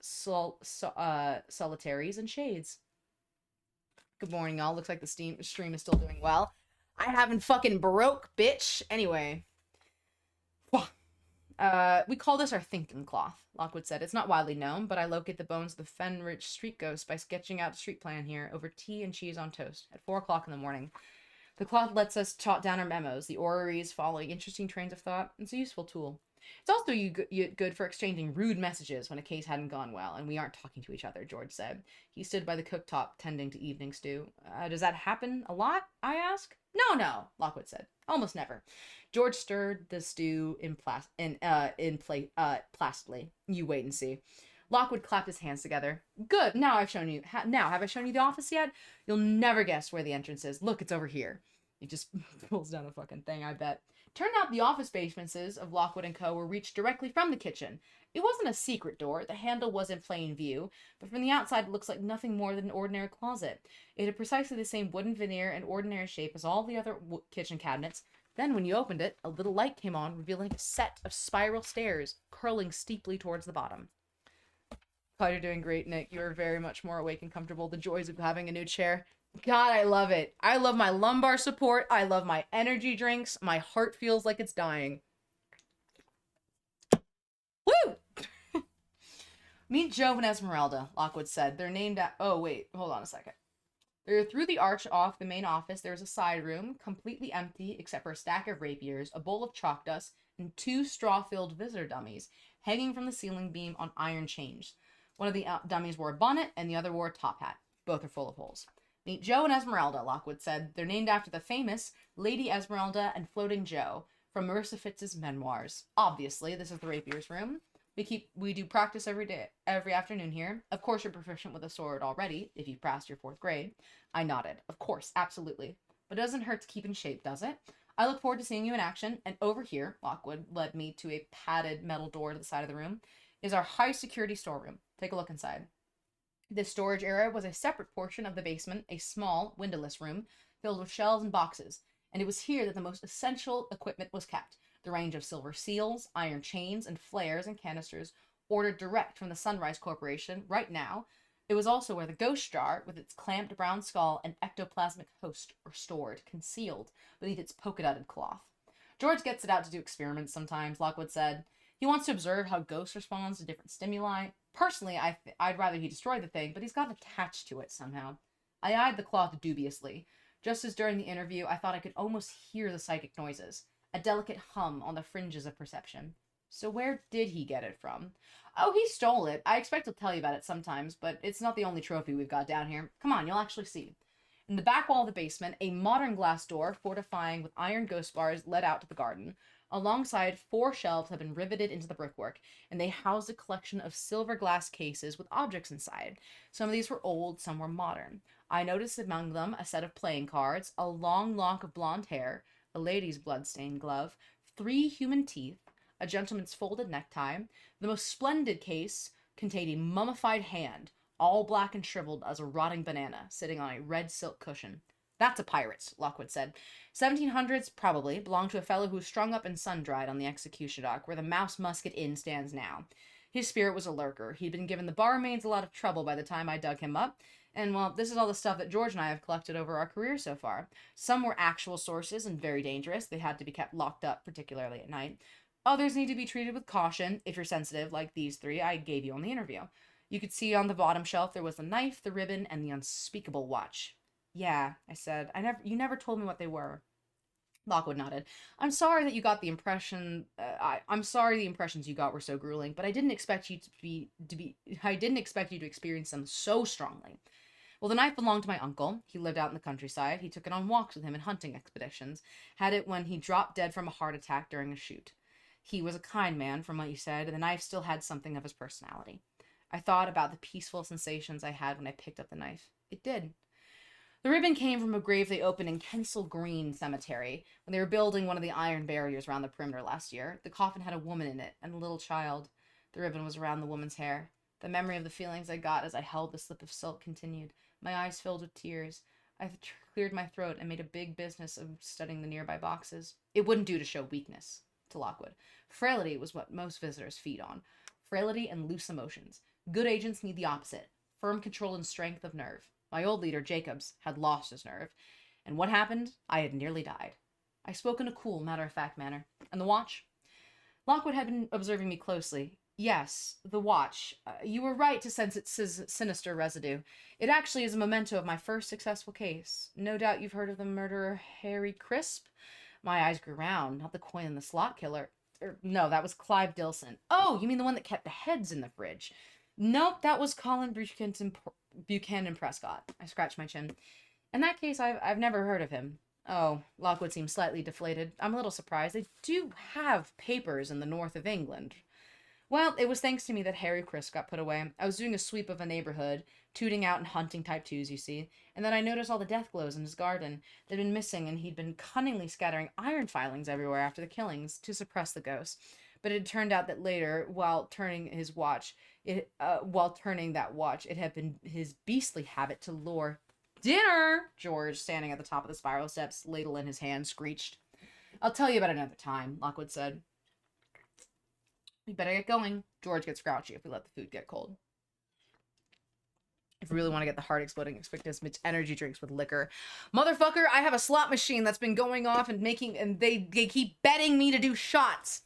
solitaries, and shades. Good morning, y'all. Looks like the stream is still doing well. I haven't fucking broke, bitch. Anyway. We call this our thinking cloth, Lockwood said. It's not widely known, but I locate the bones of the Fenridge street ghost by sketching out a street plan here over tea and cheese on toast at 4 o'clock in the morning. The cloth lets us jot down our memos, the orreries following interesting trains of thought. It's a useful tool. It's also good for exchanging rude messages when a case hadn't gone well and we aren't talking to each other, George said. He stood by the cooktop tending to evening stew. Does that happen a lot? I asked. No, Lockwood said. Almost never. George stirred the stew placidly. You wait and see. Lockwood clapped his hands together. Good. Now have I shown you the office yet? You'll never guess where the entrance is. Look, it's over here. He just pulls down the fucking thing, I bet. Turned out the office basements of Lockwood & Co. were reached directly from the kitchen. It wasn't a secret door, the handle was in plain view, but from the outside it looks like nothing more than an ordinary closet. It had precisely the same wooden veneer and ordinary shape as all the other kitchen cabinets. Then when you opened it, a little light came on, revealing a set of spiral stairs curling steeply towards the bottom. God, you're doing great, Nick. You are very much more awake and comfortable. The joys of having a new chair. God, I love it. I love my lumbar support. I love my energy drinks. My heart feels like it's dying. Woo! Meet Joe and Esmeralda, Lockwood said. They're named at... Oh, wait. Hold on a second. They're through the arch off the main office. There's a side room, completely empty except for a stack of rapiers, a bowl of chalk dust, and 2 straw-filled visitor dummies hanging from the ceiling beam on iron chains. One of the dummies wore a bonnet, and the other wore a top hat. Both are full of holes. Meet Joe and Esmeralda, Lockwood said. They're named after the famous Lady Esmeralda and Floating Joe from Marissa Fitz's memoirs. Obviously, this is the rapier's room. We do practice every afternoon here. Of course, you're proficient with a sword already, if you've passed your 4th grade. I nodded. Of course, absolutely. But it doesn't hurt to keep in shape, does it? I look forward to seeing you in action. And over here, Lockwood led me to a padded metal door to the side of the room, is our high-security storeroom. Take a look inside. This storage area was a separate portion of the basement, a small, windowless room filled with shelves and boxes, and it was here that the most essential equipment was kept. The range of silver seals, iron chains, and flares and canisters ordered direct from the Sunrise Corporation right now. It was also where the ghost jar, with its clamped brown skull and ectoplasmic host, were stored, concealed beneath its polka-dotted cloth. George gets it out to do experiments sometimes, Lockwood said. He wants to observe how ghost responds to different stimuli. Personally, I'd rather he destroy the thing, but he's got attached to it somehow. I eyed the cloth dubiously. Just as during the interview, I thought I could almost hear the psychic noises, a delicate hum on the fringes of perception. So where did he get it from? Oh, he stole it. I expect he'll tell you about it sometimes, but it's not the only trophy we've got down here. Come on, you'll actually see. In the back wall of the basement, a modern glass door, fortifying with iron ghost bars, led out to the garden. Alongside, 4 shelves had been riveted into the brickwork, and they housed a collection of silver glass cases with objects inside. Some of these were old, some were modern. I noticed among them a set of playing cards, a long lock of blonde hair, a lady's blood-stained glove, 3 human teeth, a gentleman's folded necktie. The most splendid case contained a mummified hand, all black and shriveled as a rotting banana, sitting on a red silk cushion. That's a pirate's, Lockwood said. 1700s, probably, belonged to a fellow who was strung up and sun-dried on the execution dock, where the Mouse Musket Inn stands now. His spirit was a lurker. He'd been giving the barmaids a lot of trouble by the time I dug him up. And, well, this is all the stuff that George and I have collected over our career so far. Some were actual sources and very dangerous. They had to be kept locked up, particularly at night. Others need to be treated with caution, if you're sensitive, like these 3 I gave you on the interview. You could see on the bottom shelf there was the knife, the ribbon, and the unspeakable watch. Yeah, I said. You never told me what they were. Lockwood nodded. I'm sorry that you got the impression. I'm sorry the impressions you got were so grueling, but I didn't expect you I didn't expect you to experience them so strongly. Well, the knife belonged to my uncle. He lived out in the countryside. He took it on walks with him in hunting expeditions. Had it when he dropped dead from a heart attack during a shoot. He was a kind man, from what you said, and the knife still had something of his personality. I thought about the peaceful sensations I had when I picked up the knife. It did. The ribbon came from a grave they opened in Kensal Green Cemetery when they were building one of the iron barriers around the perimeter last year. The coffin had a woman in it and a little child. The ribbon was around the woman's hair. The memory of the feelings I got as I held the slip of silk continued. My eyes filled with tears. I cleared my throat and made a big business of studying the nearby boxes. It wouldn't do to show weakness, to Lockwood. Frailty was what most visitors feed on. Frailty and loose emotions. Good agents need the opposite. Firm control and strength of nerve. My old leader, Jacobs, had lost his nerve. And what happened? I had nearly died. I spoke in a cool, matter-of-fact manner. And the watch? Lockwood had been observing me closely. Yes, the watch. You were right to sense its sinister residue. It actually is a memento of my first successful case. No doubt you've heard of the murderer Harry Crisp? My eyes grew round. Not the coin and the slot killer. No, that was Clive Dilson. Oh, you mean the one that kept the heads in the fridge? Nope, that was Colin Buchanan Prescott. I scratched my chin. In that case, I've never heard of him. Oh, Lockwood seemed slightly deflated. I'm a little surprised. They do have papers in the north of England. Well, it was thanks to me that Harry Chris got put away. I was doing a sweep of a neighborhood, tooting out and hunting type 2s, you see, and then I noticed all the death glows in his garden. They'd been missing, and he'd been cunningly scattering iron filings everywhere after the killings to suppress the ghosts. But it turned out that later, while turning that watch, it had been his beastly habit to lure dinner. George, standing at the top of the spiral steps, ladle in his hand, screeched. I'll tell you about it another time, Lockwood said. We better get going. George gets grouchy if we let the food get cold. If we really want to get the heart exploding, expect us mix energy drinks with liquor. Motherfucker, I have a slot machine that's been going off and they keep betting me to do shots.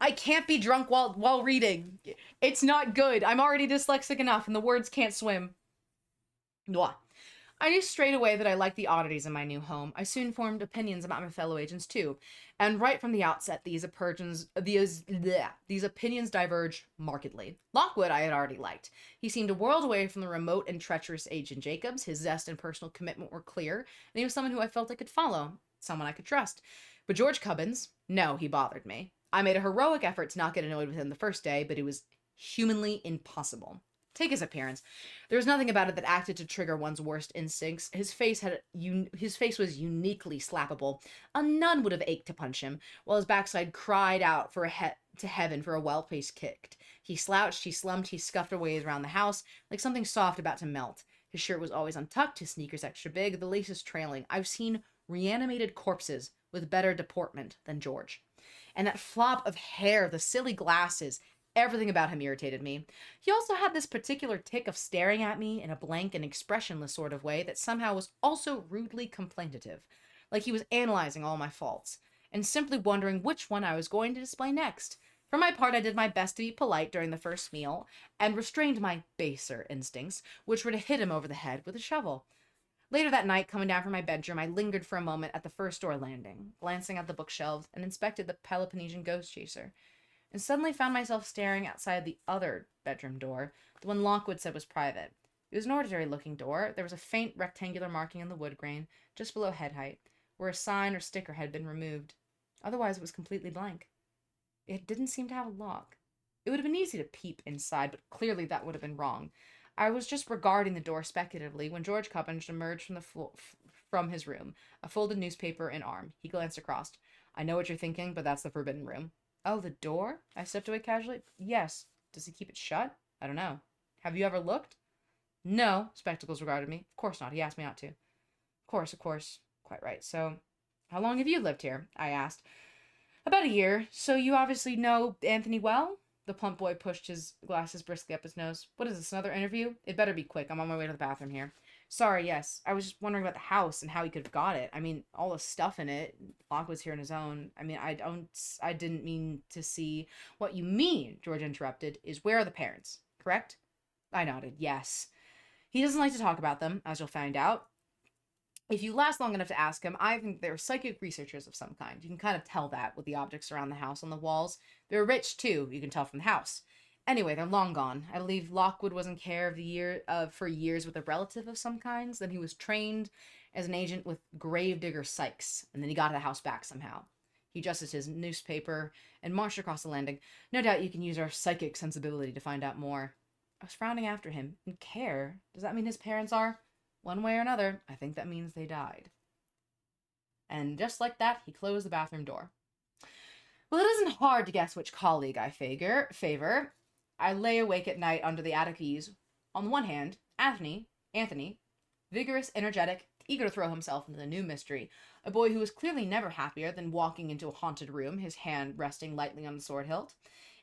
I can't be drunk while reading. It's not good. I'm already dyslexic enough and the words can't swim. Mwah. I knew straight away that I liked the oddities in my new home. I soon formed opinions about my fellow agents too, and right from the outset, these opinions diverged markedly. Lockwood I had already liked. He seemed a world away from the remote and treacherous Agent Jacobs. His zest and personal commitment were clear, and he was someone who I felt I could follow, someone I could trust. But George Cubbins, no, he bothered me. I made a heroic effort to not get annoyed with him the first day, but it was humanly impossible. Take his appearance. There was nothing about it that acted to trigger one's worst instincts. His face was uniquely slappable. A nun would have ached to punch him, while his backside cried out to heaven for a well-placed kick. He slouched, he slumped, he scuffed away around the house like something soft about to melt. His shirt was always untucked, his sneakers extra big, the laces trailing. I've seen reanimated corpses with better deportment than George. And that flop of hair, the silly glasses, everything about him irritated me. He also had this particular tick of staring at me in a blank and expressionless sort of way that somehow was also rudely complainative, like he was analyzing all my faults, and simply wondering which one I was going to display next. For my part, I did my best to be polite during the first meal, and restrained my baser instincts, which were to hit him over the head with a shovel. Later that night, coming down from my bedroom, I lingered for a moment at the first door landing, glancing at the bookshelves, and inspected the Peloponnesian ghost chaser, and suddenly found myself staring outside the other bedroom door, the one Lockwood said was private. It was an ordinary-looking door. There was a faint rectangular marking on the wood grain, just below head height, where a sign or sticker had been removed. Otherwise, it was completely blank. It didn't seem to have a lock. It would have been easy to peep inside, but clearly that would have been wrong. I was just regarding the door speculatively when George Cubbins emerged from his room, a folded newspaper in arm. He glanced across. I know what you're thinking, but that's the forbidden room. Oh, the door? I stepped away casually. Yes. Does he keep it shut? I don't know. Have you ever looked? No. Spectacles regarded me. Of course not. He asked me not to. Of course. Quite right. So, how long have you lived here? I asked. About a year. So you obviously know Anthony well? The plump boy pushed his glasses briskly up his nose. What is this, another interview? It better be quick. I'm on my way to the bathroom here. Sorry, yes. I was just wondering about the house and how he could have got it. I mean, all the stuff in it. Locke was here on his own. I mean, I didn't mean to see. What you mean, George interrupted, is where are the parents, correct? I nodded, yes. He doesn't like to talk about them, as you'll find out. If you last long enough to ask him, I think they're psychic researchers of some kind. You can kind of tell that with the objects around the house on the walls. They're rich, too, you can tell from the house. Anyway, they're long gone. I believe Lockwood was in care for years with a relative of some kinds. Then he was trained as an agent with Gravedigger Sykes, and then he got the house back somehow. He adjusted his newspaper and marched across the landing. No doubt you can use our psychic sensibility to find out more. I was frowning after him. In care? Does that mean his parents are? One way or another, I think that means they died. And just like that, he closed the bathroom door. Well, it isn't hard to guess which colleague I favor. I lay awake at night under the attic eaves. On the one hand, Anthony, vigorous, energetic, eager to throw himself into the new mystery, a boy who was clearly never happier than walking into a haunted room, his hand resting lightly on the sword hilt.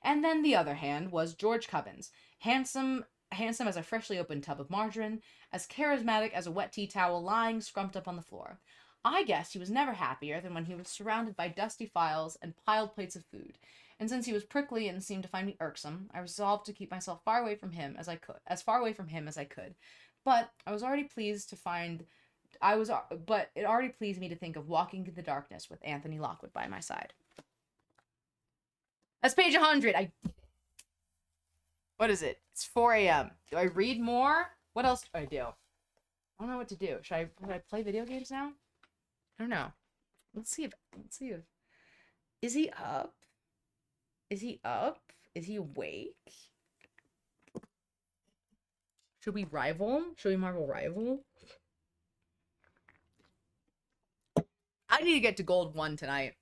And then the other hand was George Cubbins, handsome as a freshly opened tub of margarine, as charismatic as a wet tea towel lying scrumped up on the floor. I guessed he was never happier than when he was surrounded by dusty files and piled plates of food, and since he was prickly and seemed to find me irksome, I resolved to keep myself as far away from him as I could. But it already pleased me to think of walking through the darkness with Anthony Lockwood by my side. That's page 100. What is it? It's 4 a.m. Do I read more? What else do I do? I don't know what to do. Should I play video games now? I don't know. Let's see if is he up? Is Is he awake? Should we rival? Should we Marvel rival? I need to get to gold 1 tonight.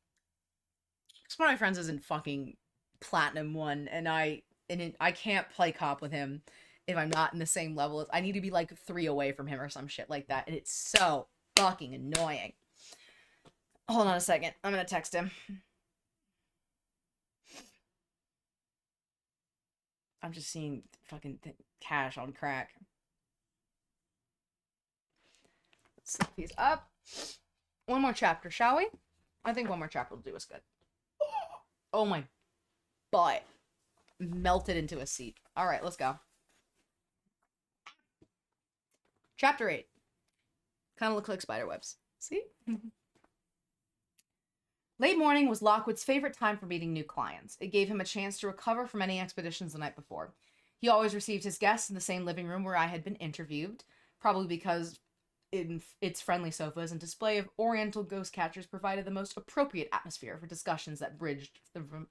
Because one of my friends is in fucking platinum 1, and I can't play cop with him if I'm not in the same level as. I need to be like 3 away from him or some shit like that, and it's so fucking annoying. Hold on a second. I'm gonna text him. I'm just seeing fucking cash on crack. Let's see if he's up. One more chapter, shall we? I think one more chapter will do us good. Oh my butt. Melted into a seat. Alright, let's go. Chapter 8. Kind of look like spider webs. See? Late morning was Lockwood's favorite time for meeting new clients. It gave him a chance to recover from any expeditions the night before. He always received his guests in the same living room where I had been interviewed, probably because its friendly sofas and display of oriental ghost catchers provided the most appropriate atmosphere for discussions that bridged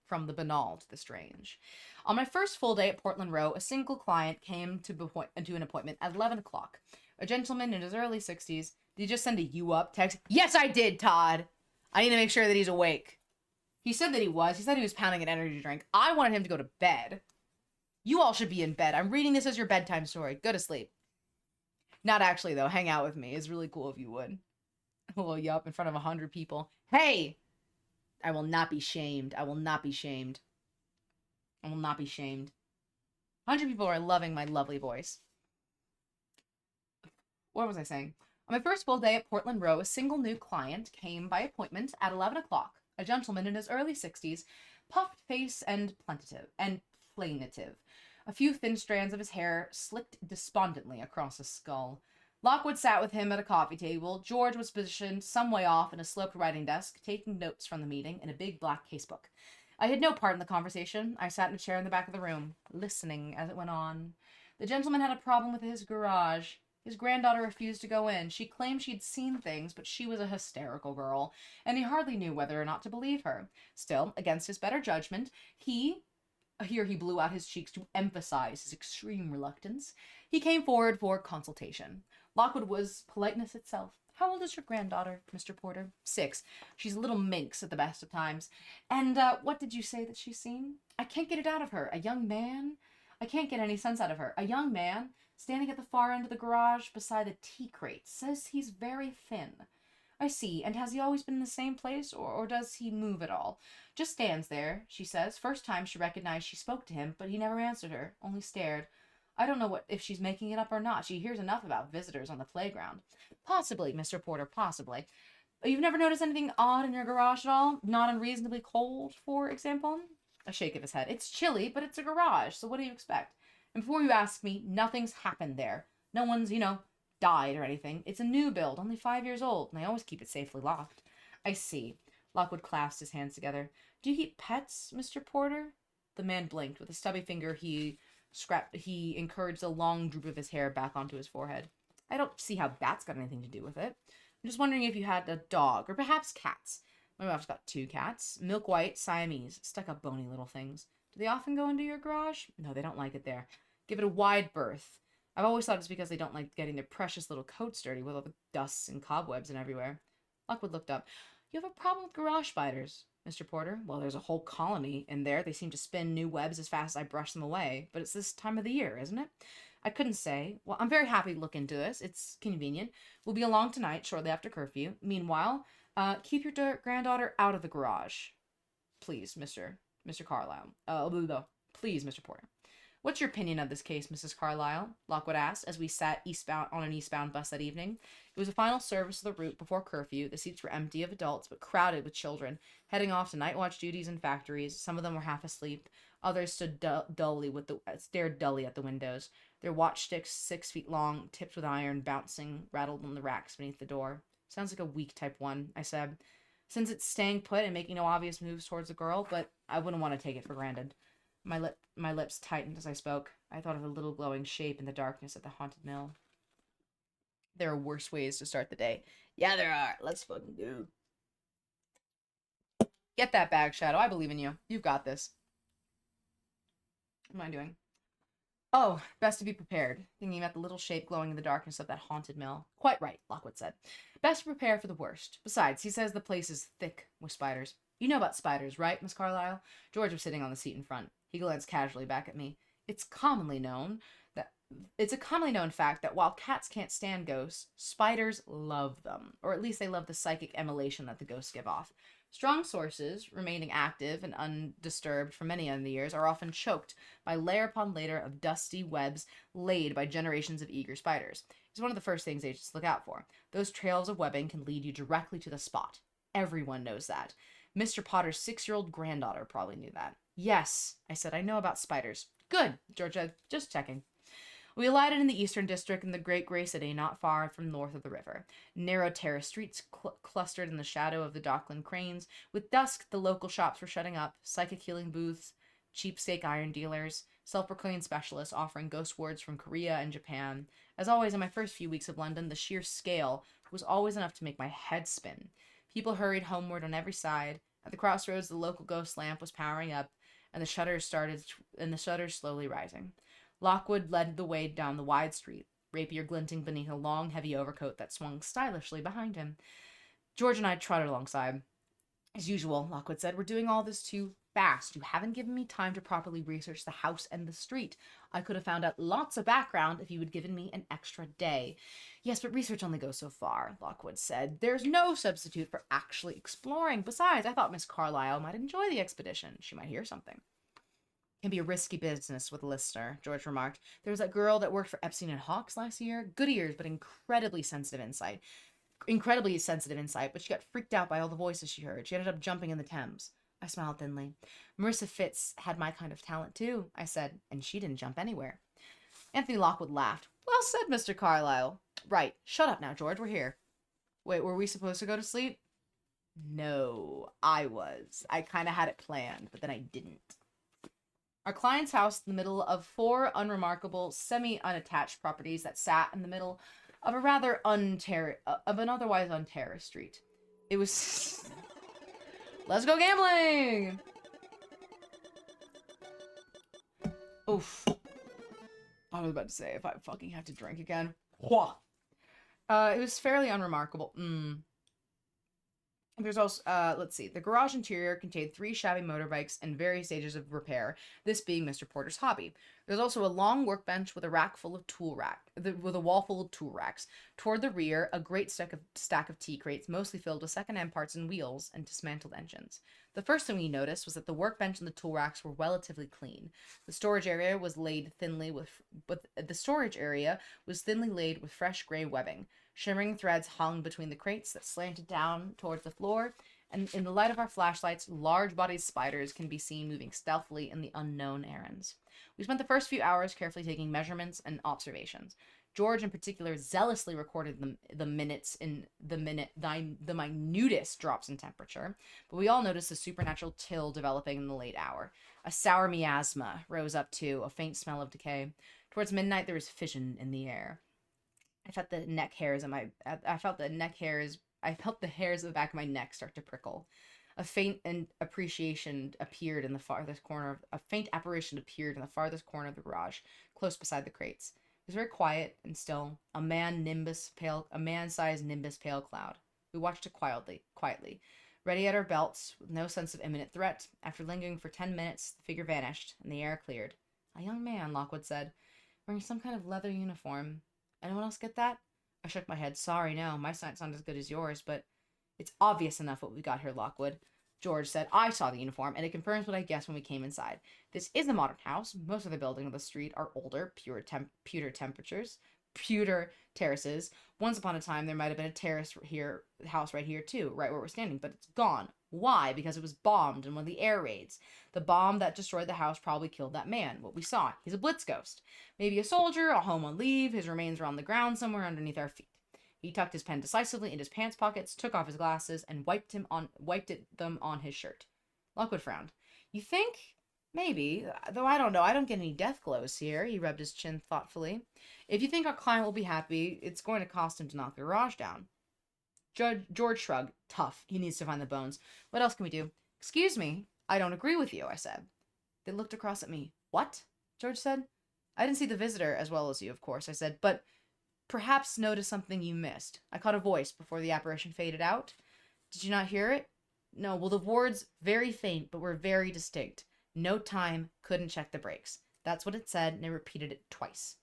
from the banal to the strange. On my first full day at Portland Row, a single client came to an appointment at 11 o'clock. A gentleman in his early 60s. Did you just send a "you up" text? Yes, I did, Todd. I need to make sure that he's awake. He said that he was. He said he was pounding an energy drink. I wanted him to go to bed. You all should be in bed. I'm reading this as your bedtime story. Go to sleep. Not actually, though. Hang out with me. It's really cool if you would. A little yup in front of 100 people. Hey! I will not be shamed. I will not be shamed. I will not be shamed. 100 people are loving my lovely voice. What was I saying? On my first full day at Portland Row, a single new client came by appointment at 11 o'clock. A gentleman in his early 60s, puffed face and plainative. A few thin strands of his hair slicked despondently across his skull. Lockwood sat with him at a coffee table. George was positioned some way off in a sloped writing desk, taking notes from the meeting in a big black casebook. I had no part in the conversation. I sat in a chair in the back of the room, listening as it went on. The gentleman had a problem with his garage. His granddaughter refused to go in. She claimed she'd seen things, but she was a hysterical girl, and he hardly knew whether or not to believe her. Still, against his better judgment, he blew out his cheeks to emphasize his extreme reluctance. He came forward for consultation. Lockwood was politeness itself. How old is your granddaughter, Mr. Porter? 6. She's a little minx at the best of times. And what did you say that she's seen? I can't get it out of her. A young man? I can't get any sense out of her. A young man, standing at the far end of the garage beside a tea crate, says he's very thin. I see. And has he always been in the same place, or does he move at all? Just stands there, she says. First time she recognized she spoke to him, but he never answered her, only stared. I don't know if she's making it up or not. She hears enough about visitors on the playground. Possibly, Mr. Porter, possibly. You've never noticed anything odd in your garage at all? Not unreasonably cold, for example? A shake of his head. It's chilly, but it's a garage, so what do you expect? And before you ask me, nothing's happened there. No one's, died or anything. It's a new build, only 5 years old, and I always keep it safely locked. I see. Lockwood clasped his hands together. Do you keep pets, Mr. Porter? The man blinked. With a stubby finger, he encouraged a long droop of his hair back onto his forehead. I don't see how that's got anything to do with it. I'm just wondering if you had a dog, or perhaps cats. My wife's got 2 cats. Milk white, Siamese, stuck-up bony little things. Do they often go into your garage? No, they don't like it there. Give it a wide berth. I've always thought it's because they don't like getting their precious little coats dirty with all the dusts and cobwebs and everywhere. Lockwood looked up. You have a problem with garage spiders, Mr. Porter? Well, there's a whole colony in there. They seem to spin new webs as fast as I brush them away. But it's this time of the year, isn't it? I couldn't say. Well, I'm very happy to look into this. It's convenient. We'll be along tonight, shortly after curfew. Meanwhile, keep your granddaughter out of the garage. Please, Mr. Carlyle. Please, Mr. Porter. What's your opinion of this case, Mrs. Carlyle? Lockwood asked as we sat on an eastbound bus that evening. It was a final service of the route before curfew. The seats were empty of adults, but crowded with children, heading off to night watch duties in factories. Some of them were half asleep. Others stood stared dully at the windows. Their watch sticks, 6 feet long, tipped with iron, bouncing, rattled on the racks beneath the door. Sounds like a weak type 1, I said. Since it's staying put and making no obvious moves towards the girl, but I wouldn't want to take it for granted. My lips tightened as I spoke. I thought of a little glowing shape in the darkness at the haunted mill. There are worse ways to start the day. Yeah, there are. Let's fucking go. Get that bag, Shadow. I believe in you. You've got this. What am I doing? Oh, best to be prepared. Thinking about the little shape glowing in the darkness of that haunted mill. Quite right, Lockwood said. Best to prepare for the worst. Besides, he says the place is thick with spiders. You know about spiders, right, Miss Carlyle? George was sitting on the seat in front. He glanced casually back at me. It's a commonly known fact that while cats can't stand ghosts, spiders love them, or at least they love the psychic emulation that the ghosts give off. Strong sources, remaining active and undisturbed for many of the years, are often choked by layer upon layer of dusty webs laid by generations of eager spiders. It's one of the first things agents look out for. Those trails of webbing can lead you directly to the spot. Everyone knows that. Mr. Potter's 6-year-old granddaughter probably knew that. Yes, I said, I know about spiders. Good, George said, just checking. We alighted in the Eastern District in the Great Gray City, not far from north of the river. Narrow terrace streets clustered in the shadow of the Dockland cranes. With dusk, the local shops were shutting up, psychic healing booths, cheapskate iron dealers, self-proclaimed specialists offering ghost wards from Korea and Japan. As always, in my first few weeks of London, the sheer scale was always enough to make my head spin. People hurried homeward on every side. At the crossroads, the local ghost lamp was powering up, and the shutters slowly rising. Lockwood led the way down the wide street, rapier glinting beneath a long, heavy overcoat that swung stylishly behind him. George and I trotted alongside. As usual, Lockwood said, we're doing all this too fast. You haven't given me time to properly research the house and the street. I could have found out lots of background if you had given me an extra day. Yes, but research only goes so far, Lockwood said. There's no substitute for actually exploring. Besides, I thought Miss Carlyle might enjoy the expedition. She might hear something. Can be a risky business with a listener, George remarked. There was that girl that worked for Epstein and Hawkes last year. Good ears, but incredibly sensitive insight, but she got freaked out by all the voices she heard. She ended up jumping in the Thames. I smiled thinly. Marissa Fitz had my kind of talent too, I said, and she didn't jump anywhere. Anthony Lockwood laughed. Well said, Mr. Carlyle. Right. Shut up now, George. We're here. Wait, were we supposed to go to sleep? No, I was. I kind of had it planned, but then I didn't. Our client's house in the middle of 4 unremarkable, semi-unattached properties that sat in the middle of a rather otherwise unterraced street. It was... Let's go gambling! Oof. I was about to say, if I fucking have to drink again. Whoa. It was fairly unremarkable. There's also, let's see. The garage interior contained 3 shabby motorbikes in various stages of repair, this being Mr. Porter's hobby. There's also a long workbench with a wall full of tool racks. Toward the rear, a great stack of tea crates, mostly filled with second-hand parts and wheels and dismantled engines. The first thing we noticed was that the workbench and the tool racks were relatively clean. The storage area was thinly laid with fresh gray webbing. Shimmering threads hung between the crates that slanted down towards the floor, and in the light of our flashlights, large-bodied spiders can be seen moving stealthily in the unknown errands. We spent the first few hours carefully taking measurements and observations. George, in particular, zealously recorded the minutest drops in temperature, but we all noticed a supernatural chill developing in the late hour. A sour miasma rose up too, a faint smell of decay. Towards midnight, there was fission in the air. I felt the hairs of the back of my neck start to prickle. A faint apparition appeared in the farthest corner of the garage, close beside the crates. It was very quiet and still, a man-sized nimbus pale cloud. We watched it quietly, ready at our belts, with no sense of imminent threat. After lingering for 10 minutes, the figure vanished, and the air cleared. A young man, Lockwood said, wearing some kind of leather uniform. Anyone else get that? I shook my head. Sorry, no. My sight's not as good as yours, but it's obvious enough what we got here, Lockwood. George said, I saw the uniform, and it confirms what I guessed when we came inside. This is a modern house. Most of the buildings on the street are older, pewter terraces. Once upon a time, there might have been a house right here, too, right where we're standing, but it's gone. Why? Because it was bombed in one of the air raids. The bomb that destroyed the house probably killed that man. What we saw. He's a blitz ghost. Maybe a soldier, a home on leave. His remains are on the ground somewhere underneath our feet. He tucked his pen decisively into his pants pockets, took off his glasses, and wiped them on his shirt. Lockwood frowned. You think? Maybe. Though I don't know. I don't get any death glows here. He rubbed his chin thoughtfully. If you think our client will be happy, it's going to cost him to knock the garage down. George shrugged. Tough. He needs to find the bones. What else can we do? Excuse me. I don't agree with you, I said. They looked across at me. What? George said. I didn't see the visitor as well as you, of course, I said, but perhaps noticed something you missed. I caught a voice before the apparition faded out. Did you not hear it? No, well, the words very faint, but were very distinct. No time, couldn't check the brakes. That's what it said, and I repeated it twice.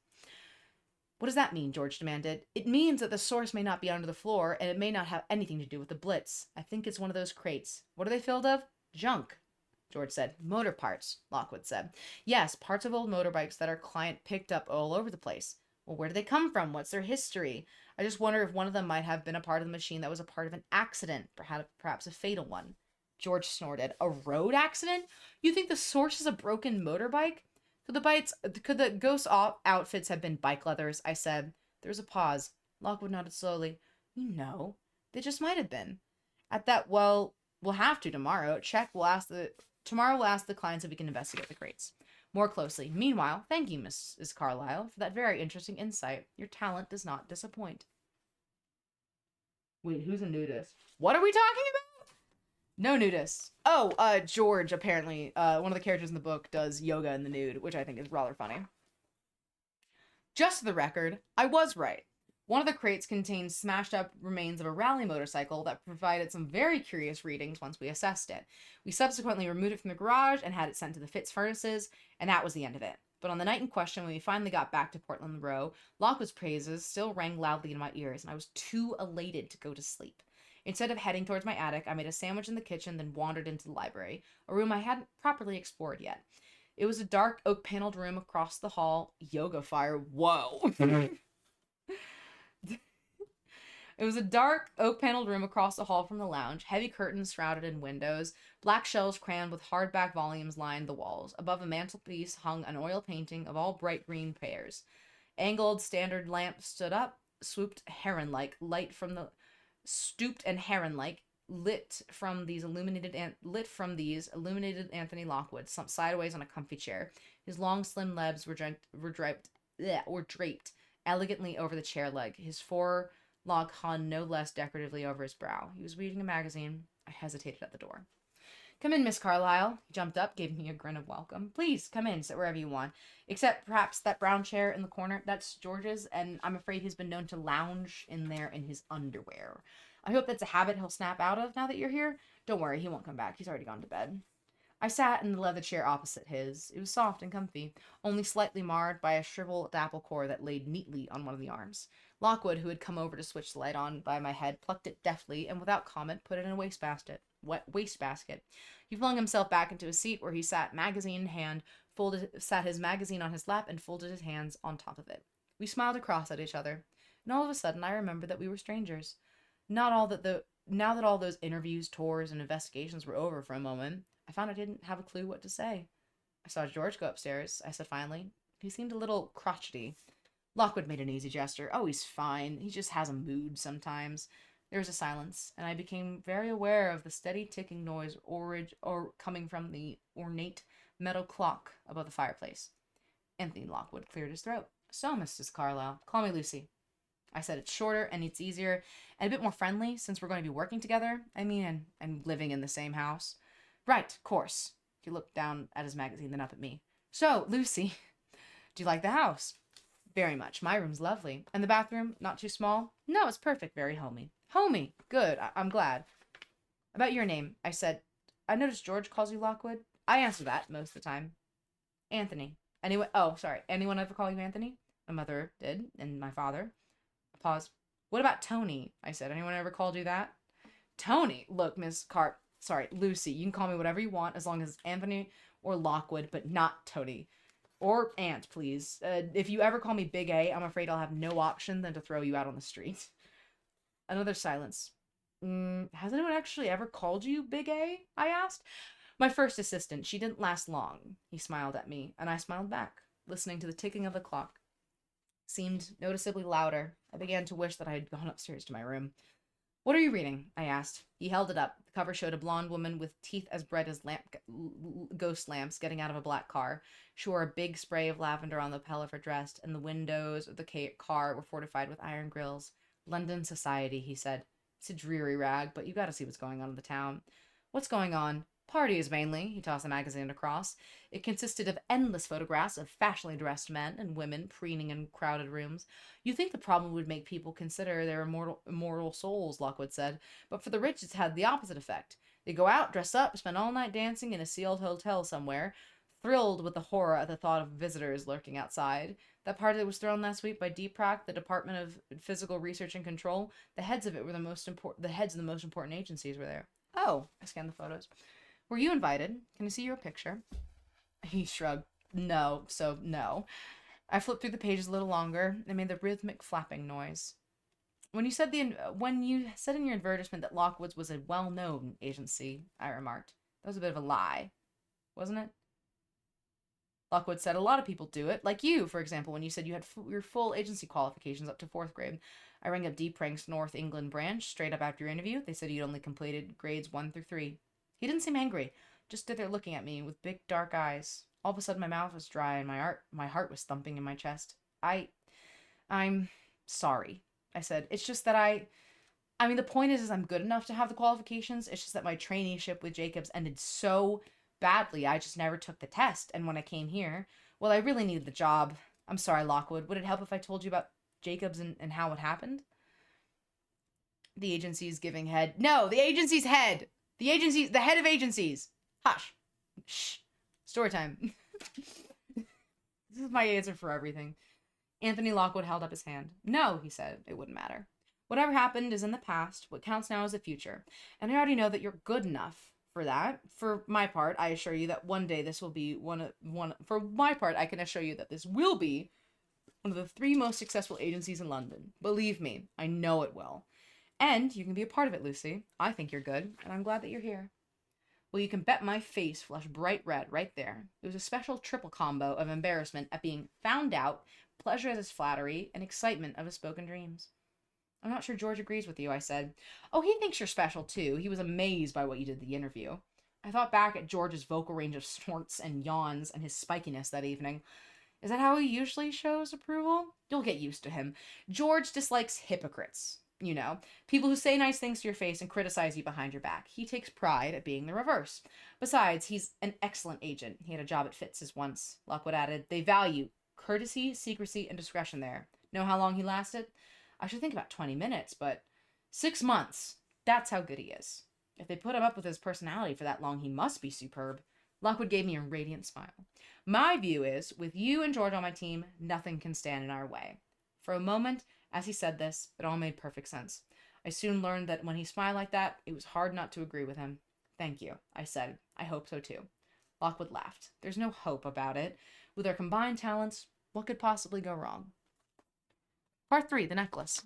What does that mean? George demanded. It means that the source may not be under the floor, and it may not have anything to do with the blitz. I think it's one of those crates. What are they filled of? Junk, George said. Motor parts, Lockwood said. Yes, parts of old motorbikes that our client picked up all over the place. Well, where do they come from? What's their history? I just wonder if one of them might have been a part of the machine that was a part of an accident, perhaps a fatal one. George snorted. A road accident? You think the source is a broken motorbike? Could the ghost outfits have been bike leathers? I said. There was a pause. Lockwood nodded slowly. No, they just might have been. At that, well, we'll have to tomorrow. Tomorrow we'll ask the clients if we can investigate the crates more closely. Meanwhile, thank you, Mrs. Carlyle, for that very interesting insight. Your talent does not disappoint. Wait, who's a nudist? What are we talking about? No nudists. Oh, George, apparently, one of the characters in the book does yoga in the nude, which I think is rather funny. Just for the record, I was right. One of the crates contained smashed up remains of a rally motorcycle that provided some very curious readings once we assessed it. We subsequently removed it from the garage and had it sent to the Fitz furnaces, and that was the end of it. But on the night in question, when we finally got back to Portland Row, Lockwood's praises still rang loudly in my ears, and I was too elated to go to sleep. Instead of heading towards my attic, I made a sandwich in the kitchen, then wandered into the library, a room I hadn't properly explored yet. It was a dark, oak-paneled room across the hall. Yoga fire. Whoa! It was a dark, oak-paneled room across the hall from the lounge, heavy curtains shrouded in windows, black shelves crammed with hardback volumes lined the walls. Above a mantelpiece hung an oil painting of all bright green pears. Angled standard lamp stood up, stooped and heron-like, lit from these illuminated Anthony Lockwood, sideways on a comfy chair. His long, slim legs were draped elegantly over the chair leg. His forelock hung no less decoratively over his brow. He was reading a magazine. I hesitated at the door. Come in, Miss Carlyle. He jumped up, gave me a grin of welcome. Please, come in, sit wherever you want. Except perhaps that brown chair in the corner. That's George's, and I'm afraid he's been known to lounge in there in his underwear. I hope that's a habit he'll snap out of now that you're here. Don't worry, he won't come back. He's already gone to bed. I sat in the leather chair opposite his. It was soft and comfy, only slightly marred by a shriveled apple core that laid neatly on one of the arms. Lockwood, who had come over to switch the light on by my head, plucked it deftly and without comment put it in a wastebasket. He flung himself back into a seat where he sat, magazine in hand, sat his magazine on his lap and folded his hands on top of it. We smiled across at each other, and all of a sudden I remembered that we were strangers. Now that all those interviews, tours, and investigations were over for a moment, I found I didn't have a clue what to say. I saw George go upstairs, I said finally. He seemed a little crotchety. Lockwood made an easy gesture. Oh, he's fine. He just has a mood sometimes. There was a silence, and I became very aware of the steady ticking noise coming from the ornate metal clock above the fireplace. Anthony Lockwood cleared his throat. So, Mrs. Carlyle, call me Lucy. I said it's shorter and it's easier and a bit more friendly since we're going to be working together. And living in the same house. Right, of course. He looked down at his magazine, then up at me. So, Lucy, do you like the house? Very much. My room's lovely. And the bathroom, not too small? No, it's perfect. Very homey. Homey. Good. I'm glad. About your name, I said. I noticed George calls you Lockwood. I answer that most of the time. Anthony. Anyone ever call you Anthony? My mother did, and my father. A pause. What about Tony? I said. Anyone ever called you that? Tony. Look, Lucy, you can call me whatever you want as long as it's Anthony or Lockwood, but not Tony. Or Aunt, please. If you ever call me Big A, I'm afraid I'll have no option than to throw you out on the street. Another silence. Has anyone actually ever called you Big A? I asked. My first assistant. She didn't last long. He smiled at me, and I smiled back, listening to the ticking of the clock. Seemed noticeably louder. I began to wish that I had gone upstairs to my room. What are you reading? I asked. He held it up. The cover showed a blonde woman with teeth as bright as ghost lamps getting out of a black car. She wore a big spray of lavender on the lapel of her dress, and the windows of the car were fortified with iron grills. London society, he said. It's a dreary rag, but you gotta see what's going on in the town. What's going on? Parties, mainly. He tossed the magazine across. It consisted of endless photographs of fashionably dressed men and women preening in crowded rooms. You'd think the problem would make people consider their immortal souls, Lockwood said, but for the rich it's had the opposite effect. They go out, dress up, spend all night dancing in a sealed hotel somewhere, thrilled with the horror at the thought of visitors lurking outside. That party that was thrown last week by DPRAC, the Department of Physical Research and Control, the heads of it were the heads of the most important agencies were there. Oh, I scanned the photos. Were you invited? Can I see your picture? He shrugged. No, so no. I flipped through the pages a little longer and made the rhythmic flapping noise. When you said in your advertisement that Lockwood's was a well-known agency, I remarked. That was a bit of a lie, wasn't it? Lockwood said a lot of people do it, like you, for example, when you said you had your full agency qualifications up to 4th grade. I rang up DPRANC's North England branch straight up after your interview. They said you'd only completed grades 1 through 3. He didn't seem angry, just stood there looking at me with big dark eyes. All of a sudden my mouth was dry and my heart was thumping in my chest. I'm sorry, I said. It's just that I mean, the point is I'm good enough to have the qualifications. It's just that my traineeship with Jacobs ended so badly. I just never took the test. And when I came here, well, I really needed the job. I'm sorry, Lockwood. Would it help if I told you about Jacobs and how it happened? The agency's giving head. No, the agency's head. The head of agencies. Hush. Shh. Story time. This is my answer for everything. Anthony Lockwood held up his hand. No, he said. It wouldn't matter. Whatever happened is in the past. What counts now is the future. And I already know that you're good enough for that. For my part, I assure you that one day this will be for my part, I can assure you that this will be one of the 3 most successful agencies in London. Believe me, I know it will. And you can be a part of it, Lucy. I think you're good, and I'm glad that you're here. Well, you can bet my face flushed bright red right there. It was a special triple combo of embarrassment at being found out, pleasure at his flattery, and excitement of his spoken dreams. I'm not sure George agrees with you, I said. Oh, he thinks you're special, too. He was amazed by what you did at the interview. I thought back at George's vocal range of snorts and yawns and his spikiness that evening. Is that how he usually shows approval? You'll get used to him. George dislikes hypocrites. You know, people who say nice things to your face and criticize you behind your back. He takes pride at being the reverse. Besides, he's an excellent agent. He had a job at Fitz's once. Lockwood added, they value courtesy, secrecy, and discretion there. Know how long he lasted? I should think about 20 minutes, but 6 months. That's how good he is. If they put him up with his personality for that long, he must be superb. Lockwood gave me a radiant smile. My view is, with you and George on my team, nothing can stand in our way. For a moment, as he said this, it all made perfect sense. I soon learned that when he smiled like that, it was hard not to agree with him. Thank you, I said. I hope so too. Lockwood laughed. There's no hope about it. With our combined talents, what could possibly go wrong? Part 3, the necklace.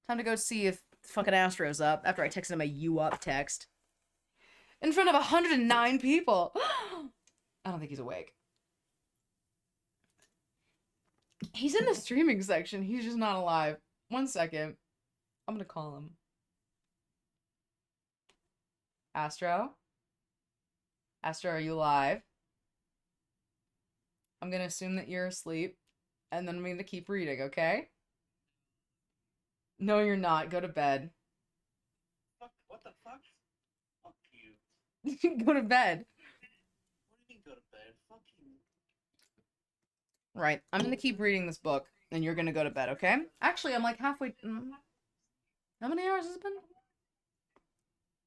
Time to go see if fucking Astro's up after I texted him a "you up" text. In front of 109 people. I don't think he's awake. He's in the streaming section. He's just not alive. 1 second. I'm gonna call him. Astro? Astro, are you alive? I'm gonna assume that you're asleep. And then I'm gonna keep reading, okay? No, you're not. Go to bed. What the fuck? Fuck you. Go to bed. What do you mean go to bed? Fuck you. Right. I'm gonna keep reading this book, and you're gonna go to bed, okay? Actually, I'm like halfway... How many hours has it been?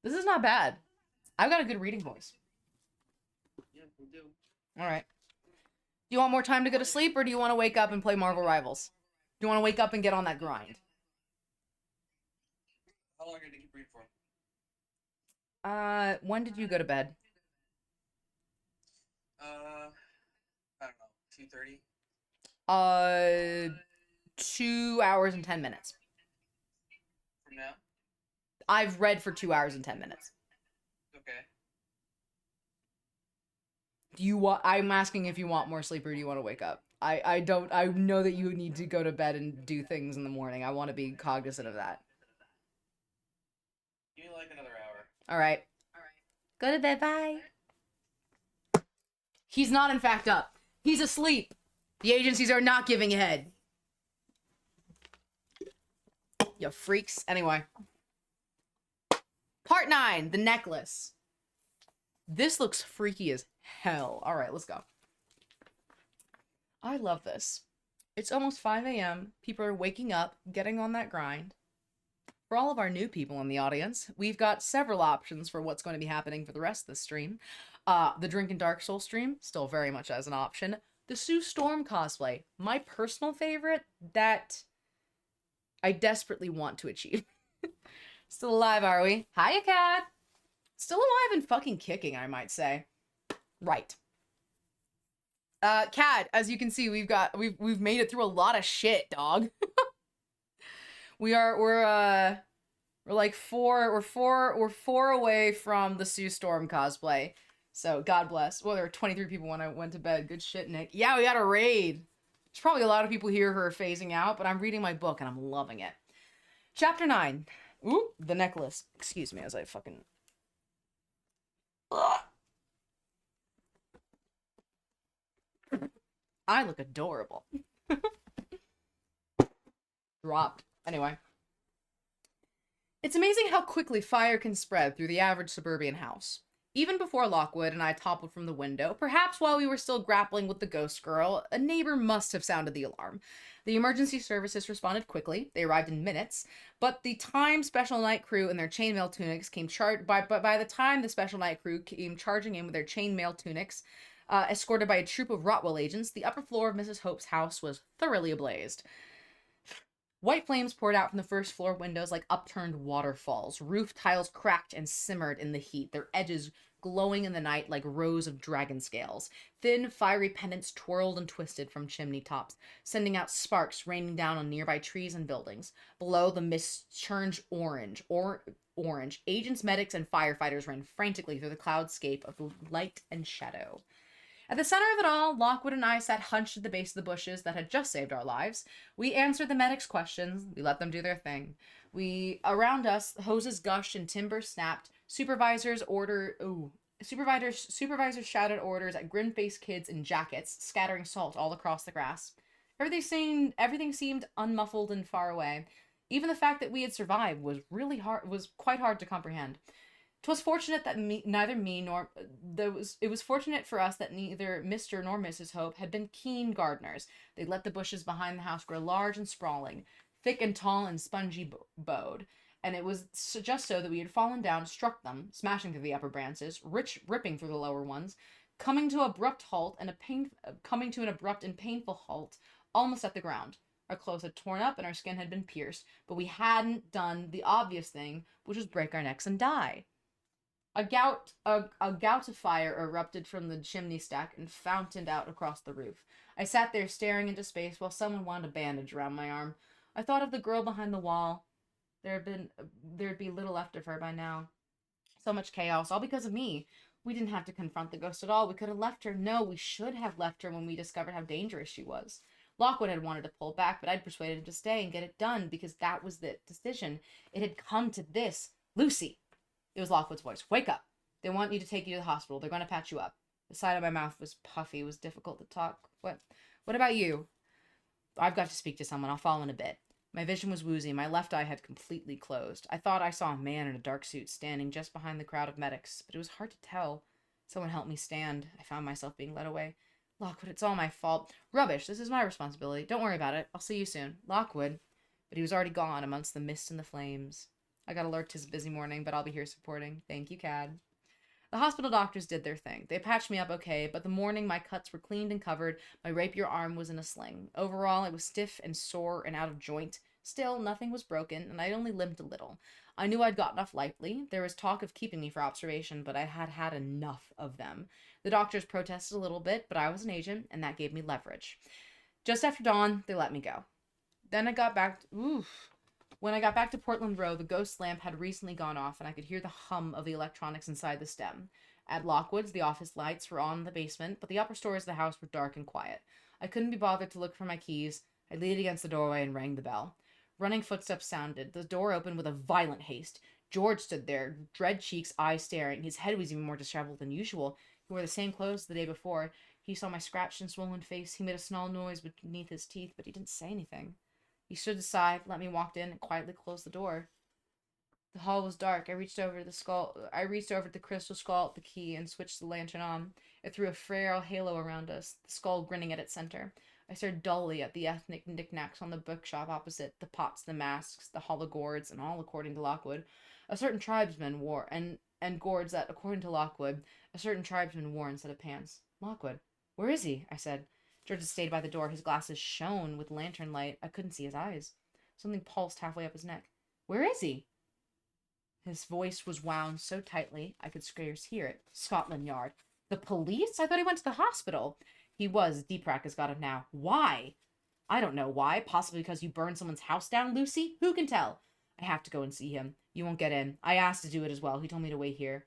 This is not bad. I've got a good reading voice. Yeah, we do. Alright. Do you want more time to go to sleep, or do you want to wake up and play Marvel Rivals? Do you want to wake up and get on that grind? How long are you gonna keep reading for? When did you go to bed? I don't know, 2:30. 2 hours and 10 minutes. From now? I've read for 2 hours and 10 minutes. Okay. Do you want... I'm asking if you want more sleep or do you want to wake up? I know that you need to go to bed and do things in the morning. I want to be cognizant of that. Give me like another hour. Alright. Go to bed, bye. He's not in fact up. He's asleep. The agencies are not giving a head. You freaks. Anyway. Part 9, the necklace. This looks freaky as hell. All right, let's go. I love this. It's almost 5 a.m. People are waking up, getting on that grind. For all of our new people in the audience, we've got several options for what's going to be happening for the rest of the stream. The Drink and Dark Soul stream, still very much as an option. The Sue Storm cosplay, my personal favorite that I desperately want to achieve. Still alive, are we? Hiya, cat! Still alive and fucking kicking, I might say. Right. Cat, as you can see, we've made it through a lot of shit, dog. We're four away from the Sue Storm cosplay. So God bless. Well, there were 23 people when I went to bed. Good shit, Nick. Yeah, we got a raid. There's probably a lot of people here who are phasing out, but I'm reading my book and I'm loving it. Chapter 9. Ooh, the necklace. Excuse me as I fucking... Ugh. I look adorable. Dropped. Anyway. It's amazing how quickly fire can spread through the average suburban house. Even before Lockwood and I toppled from the window, perhaps while we were still grappling with the ghost girl, a neighbor must have sounded the alarm. The emergency services responded quickly. They arrived in minutes, but the time special night crew in their chainmail tunics came by the time the special night crew came charging in with their chainmail tunics, escorted by a troop of Rotwell agents, the upper floor of Mrs. Hope's house was thoroughly ablazed. White flames poured out from the first floor windows like upturned waterfalls. Roof tiles cracked and simmered in the heat, their edges glowing in the night like rows of dragon scales. Thin, fiery pennants twirled and twisted from chimney tops, sending out sparks raining down on nearby trees and buildings. Below, the mist churned orange. Agents, medics, and firefighters ran frantically through the cloudscape of light and shadow. At the center of it all, Lockwood and I sat hunched at the base of the bushes that had just saved our lives. We answered the medics' questions. We let them do their thing. Around us, hoses gushed and timbers snapped. Supervisors shouted orders at grin-faced kids in jackets, scattering salt all across the grass. Everything seemed unmuffled and far away. Even the fact that we had survived was quite hard to comprehend. It was fortunate for us that neither Mr. nor Mrs. Hope had been keen gardeners. They'd let the bushes behind the house grow large and sprawling, thick and tall and spongy bowed. And it was just so that we had fallen down, struck them, smashing through the upper branches, ripping through the lower ones, coming to an abrupt and painful halt, almost at the ground. Our clothes had torn up and our skin had been pierced, but we hadn't done the obvious thing, which was break our necks and die. A gout of fire erupted from the chimney stack and fountained out across the roof. I sat there staring into space while someone wound a bandage around my arm. I thought of the girl behind the wall. There'd be little left of her by now. So much chaos, all because of me. We didn't have to confront the ghost at all. We could have left her. No, we should have left her when we discovered how dangerous she was. Lockwood had wanted to pull back, but I'd persuaded him to stay and get it done because that was the decision. It had come to this. Lucy! It was Lockwood's voice. Wake up. They want you to take you to the hospital. They're going to patch you up. The side of my mouth was puffy. It was difficult to talk. What about you? I've got to speak to someone. I'll fall in a bit. My vision was woozy. My left eye had completely closed. I thought I saw a man in a dark suit standing just behind the crowd of medics, but it was hard to tell. Someone helped me stand. I found myself being led away. Lockwood, it's all my fault. Rubbish. This is my responsibility. Don't worry about it. I'll see you soon. Lockwood. But he was already gone amongst the mist and the flames. I got alert 'tis a busy morning, but I'll be here supporting. Thank you, Cad. The hospital doctors did their thing. They patched me up okay, but the morning my cuts were cleaned and covered, my rapier arm was in a sling. Overall, I was stiff and sore and out of joint. Still, nothing was broken, and I only limped a little. I knew I'd gotten off lightly. There was talk of keeping me for observation, but I had had enough of them. The doctors protested a little bit, but I was an agent, and that gave me leverage. Just after dawn, they let me go. Then I got back... When I got back to Portland Row, the ghost lamp had recently gone off, and I could hear the hum of the electronics inside the stem. At Lockwood's, the office lights were on in the basement, but the upper stories of the house were dark and quiet. I couldn't be bothered to look for my keys. I leaned against the doorway and rang the bell. Running footsteps sounded. The door opened with a violent haste. George stood there, dread cheeks, eyes staring. His head was even more disheveled than usual. He wore the same clothes the day before. He saw my scratched and swollen face. He made a small noise beneath his teeth, but he didn't say anything. He stood aside, let me walk in, and quietly closed the door. The hall was dark. I reached over the crystal skull at the key and switched the lantern on. It threw a frail halo around us, the skull grinning at its center. I stared dully at the ethnic knickknacks on the bookshop opposite, the pots, the masks, the hollow gourds, and all according to Lockwood. A certain tribesman wore, and gourds that, according to Lockwood, a certain tribesman wore instead of pants. Lockwood. Where is he? I said. George had stayed by the door. His glasses shone with lantern light. I couldn't see his eyes. Something pulsed halfway up his neck. Where is he? His voice was wound so tightly I could scarce hear it. Scotland Yard. The police? I thought he went to the hospital. He was. Deepak has got him now. Why? I don't know why. Possibly because you burned someone's house down, Lucy? Who can tell? I have to go and see him. You won't get in. I asked to do it as well. He told me to wait here.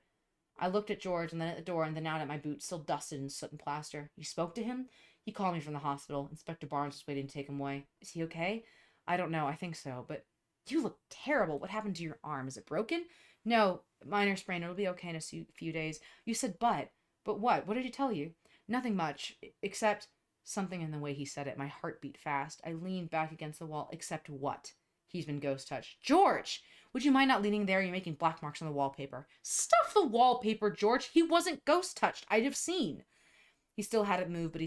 I looked at George and then at the door and then out at my boots, still dusted in soot and plaster. You spoke to him? He called me from the hospital. Inspector Barnes was waiting to take him away. Is he okay? I don't know. I think so, but you look terrible. What happened to your arm? Is it broken? No, minor sprain. It'll be okay in a few days. You said but. But what? What did he tell you? Nothing much, except something in the way he said it. My heart beat fast. I leaned back against the wall. Except what? He's been ghost touched. George! Would you mind not leaning there? You're making black marks on the wallpaper. Stuff the wallpaper, George. He wasn't ghost touched. I'd have seen. He still hadn't moved, but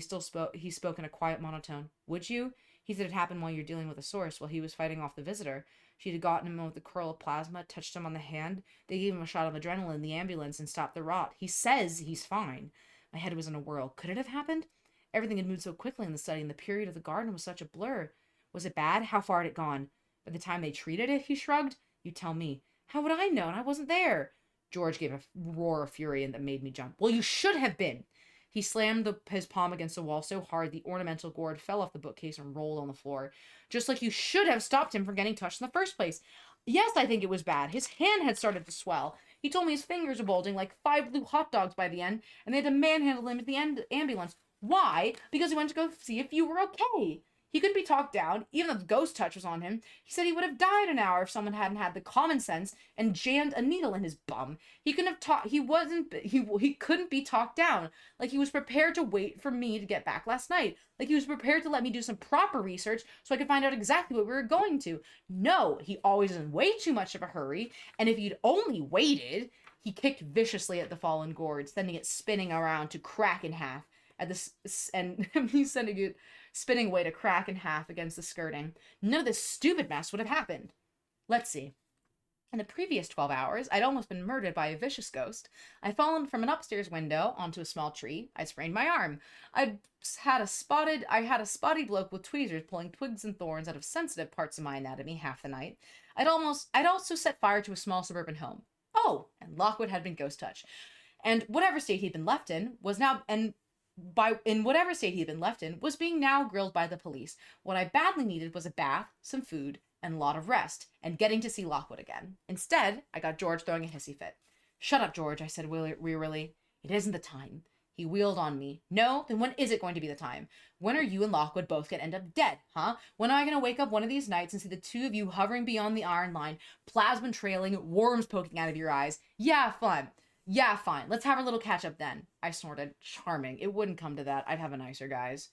he spoke in a quiet monotone. Would you? He said it happened while you're dealing with a source, while he was fighting off the visitor. She'd have gotten him with a curl of plasma, touched him on the hand. They gave him a shot of adrenaline in the ambulance and stopped the rot. He says he's fine. My head was in a whirl. Could it have happened? Everything had moved so quickly in the study, and the period of the garden was such a blur. Was it bad? How far had it gone? By the time they treated it, he shrugged. You tell me. How would I know? And I wasn't there. George gave a roar of fury and that made me jump. Well, you should have been. He slammed his palm against the wall so hard the ornamental gourd fell off the bookcase and rolled on the floor. Just like you should have stopped him from getting touched in the first place. Yes, I think it was bad. His hand had started to swell. He told me his fingers were bulging like 5 blue hot dogs by the end, and they had to manhandle him at the ambulance. Why? Because he went to go see if you were okay. He couldn't be talked down, even though the ghost touch was on him. He said he would have died an hour if someone hadn't had the common sense and jammed a needle in his bum. He couldn't have he couldn't be talked down. Like he was prepared to wait for me to get back last night. Like he was prepared to let me do some proper research so I could find out exactly what we were going to. No, he always is in way too much of a hurry. And if he'd only waited, he kicked viciously at the fallen gourd, sending it spinning around to crack in half. And he's sending it spinning away to crack in half against the skirting. None of this stupid mess would have happened. Let's see. In the previous 12 hours, I'd almost been murdered by a vicious ghost. I'd fallen from an upstairs window onto a small tree. I'd sprained my arm. I had a spotty bloke with tweezers pulling twigs and thorns out of sensitive parts of my anatomy half the night. I'd also set fire to a small suburban home. Oh, and Lockwood had been ghost touched. And whatever state he'd been left in was now, was being now grilled by the police. What I badly needed was a bath, some food, and a lot of rest, and getting to see Lockwood again. Instead, I got George throwing a hissy fit. Shut up, George, I said wearily. It isn't the time. He wheeled on me. No? Then when is it going to be the time? When are you and Lockwood both going to end up dead, huh? When am I going to wake up one of these nights and see the two of you hovering beyond the iron line, plasma trailing, worms poking out of your eyes? Yeah, fun. Yeah, fine. Let's have a little catch-up then. I snorted. Charming. It wouldn't come to that. I'd have a nicer guys.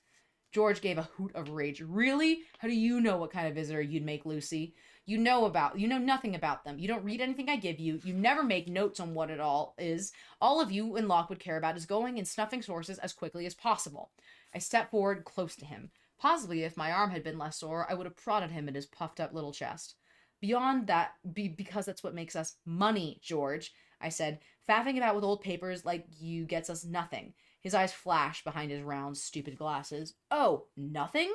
George gave a hoot of rage. Really? How do you know what kind of visitor you'd make, Lucy? You know nothing about them. You don't read anything I give you. You never make notes on what it all is. All of you and Lockwood care about is going and snuffing sources as quickly as possible. I stepped forward close to him. Possibly if my arm had been less sore, I would have prodded him in his puffed-up little chest. Beyond that, because that's what makes us money, George, I said. Faffing about with old papers like you gets us nothing. His eyes flashed behind his round, stupid glasses. Oh, nothing?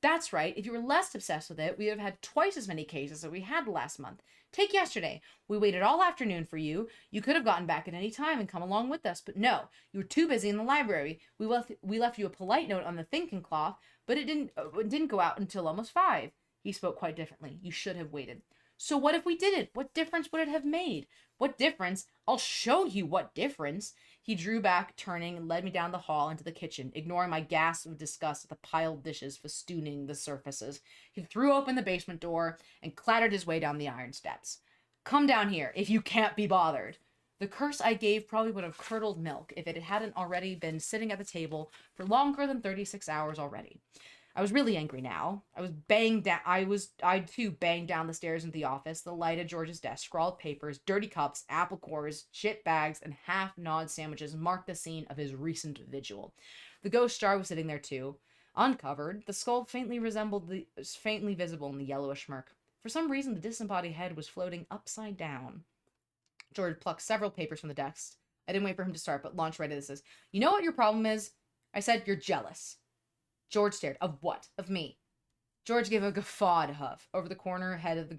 That's right. If you were less obsessed with it, we would have had twice as many cases as we had last month. Take yesterday. We waited all afternoon for you. You could have gotten back at any time and come along with us, but no. You were too busy in the library. We left you a polite note on the thinking cloth, but it didn't go out until almost 5. He spoke quite differently. You should have waited. So what if we didn't? What difference would it have made? What difference? I'll show you what difference. He drew back, turning, and led me down the hall into the kitchen, ignoring my gasp of disgust at the piled dishes festooning the surfaces. He threw open the basement door and clattered his way down the iron steps. Come down here, if you can't be bothered. The curse I gave probably would have curdled milk if it hadn't already been sitting at the table for longer than 36 hours already. I was really angry now. I too banged down the stairs into the office, the light of George's desk, scrawled papers, dirty cups, apple cores, shit bags, and half-gnawed sandwiches marked the scene of his recent vigil. The ghost jar was sitting there too. Uncovered, the skull faintly visible in the yellowish murk. For some reason, the disembodied head was floating upside down. George plucked several papers from the desk. I didn't wait for him to start, but launched right into this. You know what your problem is? I said, you're jealous. George stared. Of what? Of me. George gave a guffawed huff. Over the corner head of the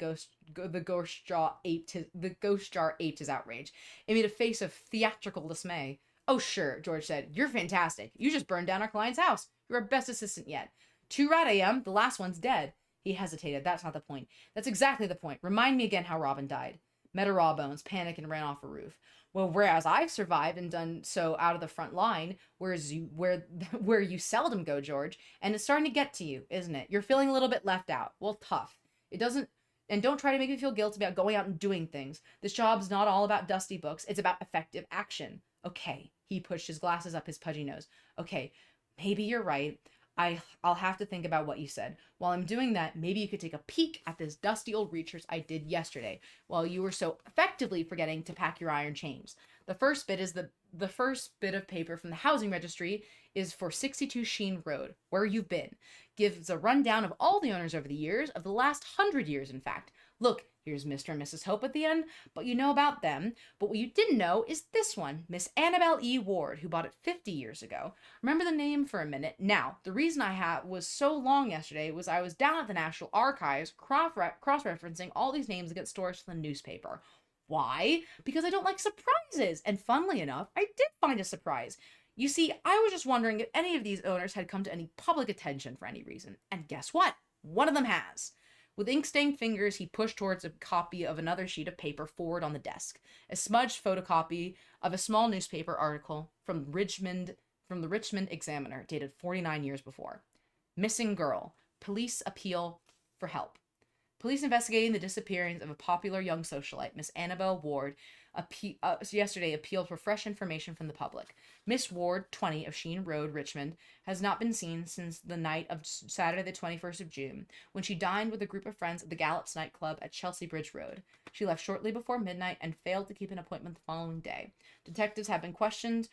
ghost jar aped his outrage. It made a face of theatrical dismay. Oh, sure, George said. You're fantastic. You just burned down our client's house. You're our best assistant yet. Too right I am. The last one's dead. He hesitated. That's not the point. That's exactly the point. Remind me again how Robin died. Met a raw bones, panicked, and ran off a roof. Well, whereas I've survived and done so out of the front line, where you seldom go, George, and it's starting to get to you, isn't it? You're feeling a little bit left out. Well, tough. It doesn't, and don't try to make me feel guilty about going out and doing things. This job's not all about dusty books. It's about effective action. Okay. He pushed his glasses up his pudgy nose. Okay, maybe you're right. I'll have to think about what you said. While I'm doing that, maybe you could take a peek at this dusty old research I did yesterday, while you were so effectively forgetting to pack your iron chains. The first bit of paper from the housing registry is for 62 Sheen Road, where you've been. Gives a rundown of all the owners over the years, of the last 100 years, in fact. Look, here's Mr. and Mrs. Hope at the end, but you know about them. But what you didn't know is this one, Miss Annabelle E. Ward, who bought it 50 years ago. Remember the name for a minute. Now, the reason I was so long yesterday was I was down at the National Archives cross-referencing all these names against stories from the newspaper. Why? Because I don't like surprises. And funnily enough, I did find a surprise. You see, I was just wondering if any of these owners had come to any public attention for any reason. And guess what? One of them has. With ink-stained fingers, he pushed towards a copy of another sheet of paper forward on the desk. A smudged photocopy of a small newspaper article from the Richmond Examiner, dated 49 years before. Missing girl. Police appeal for help. Police investigating the disappearance of a popular young socialite, Miss Annabelle Ward, yesterday appealed for fresh information from the public. Miss Ward, 20, of Sheen Road, Richmond, has not been seen since the night of Saturday the 21st of June, when she dined with a group of friends at the Gallops nightclub at Chelsea Bridge Road. She left shortly before midnight and failed to keep an appointment the following day. Detectives have questioned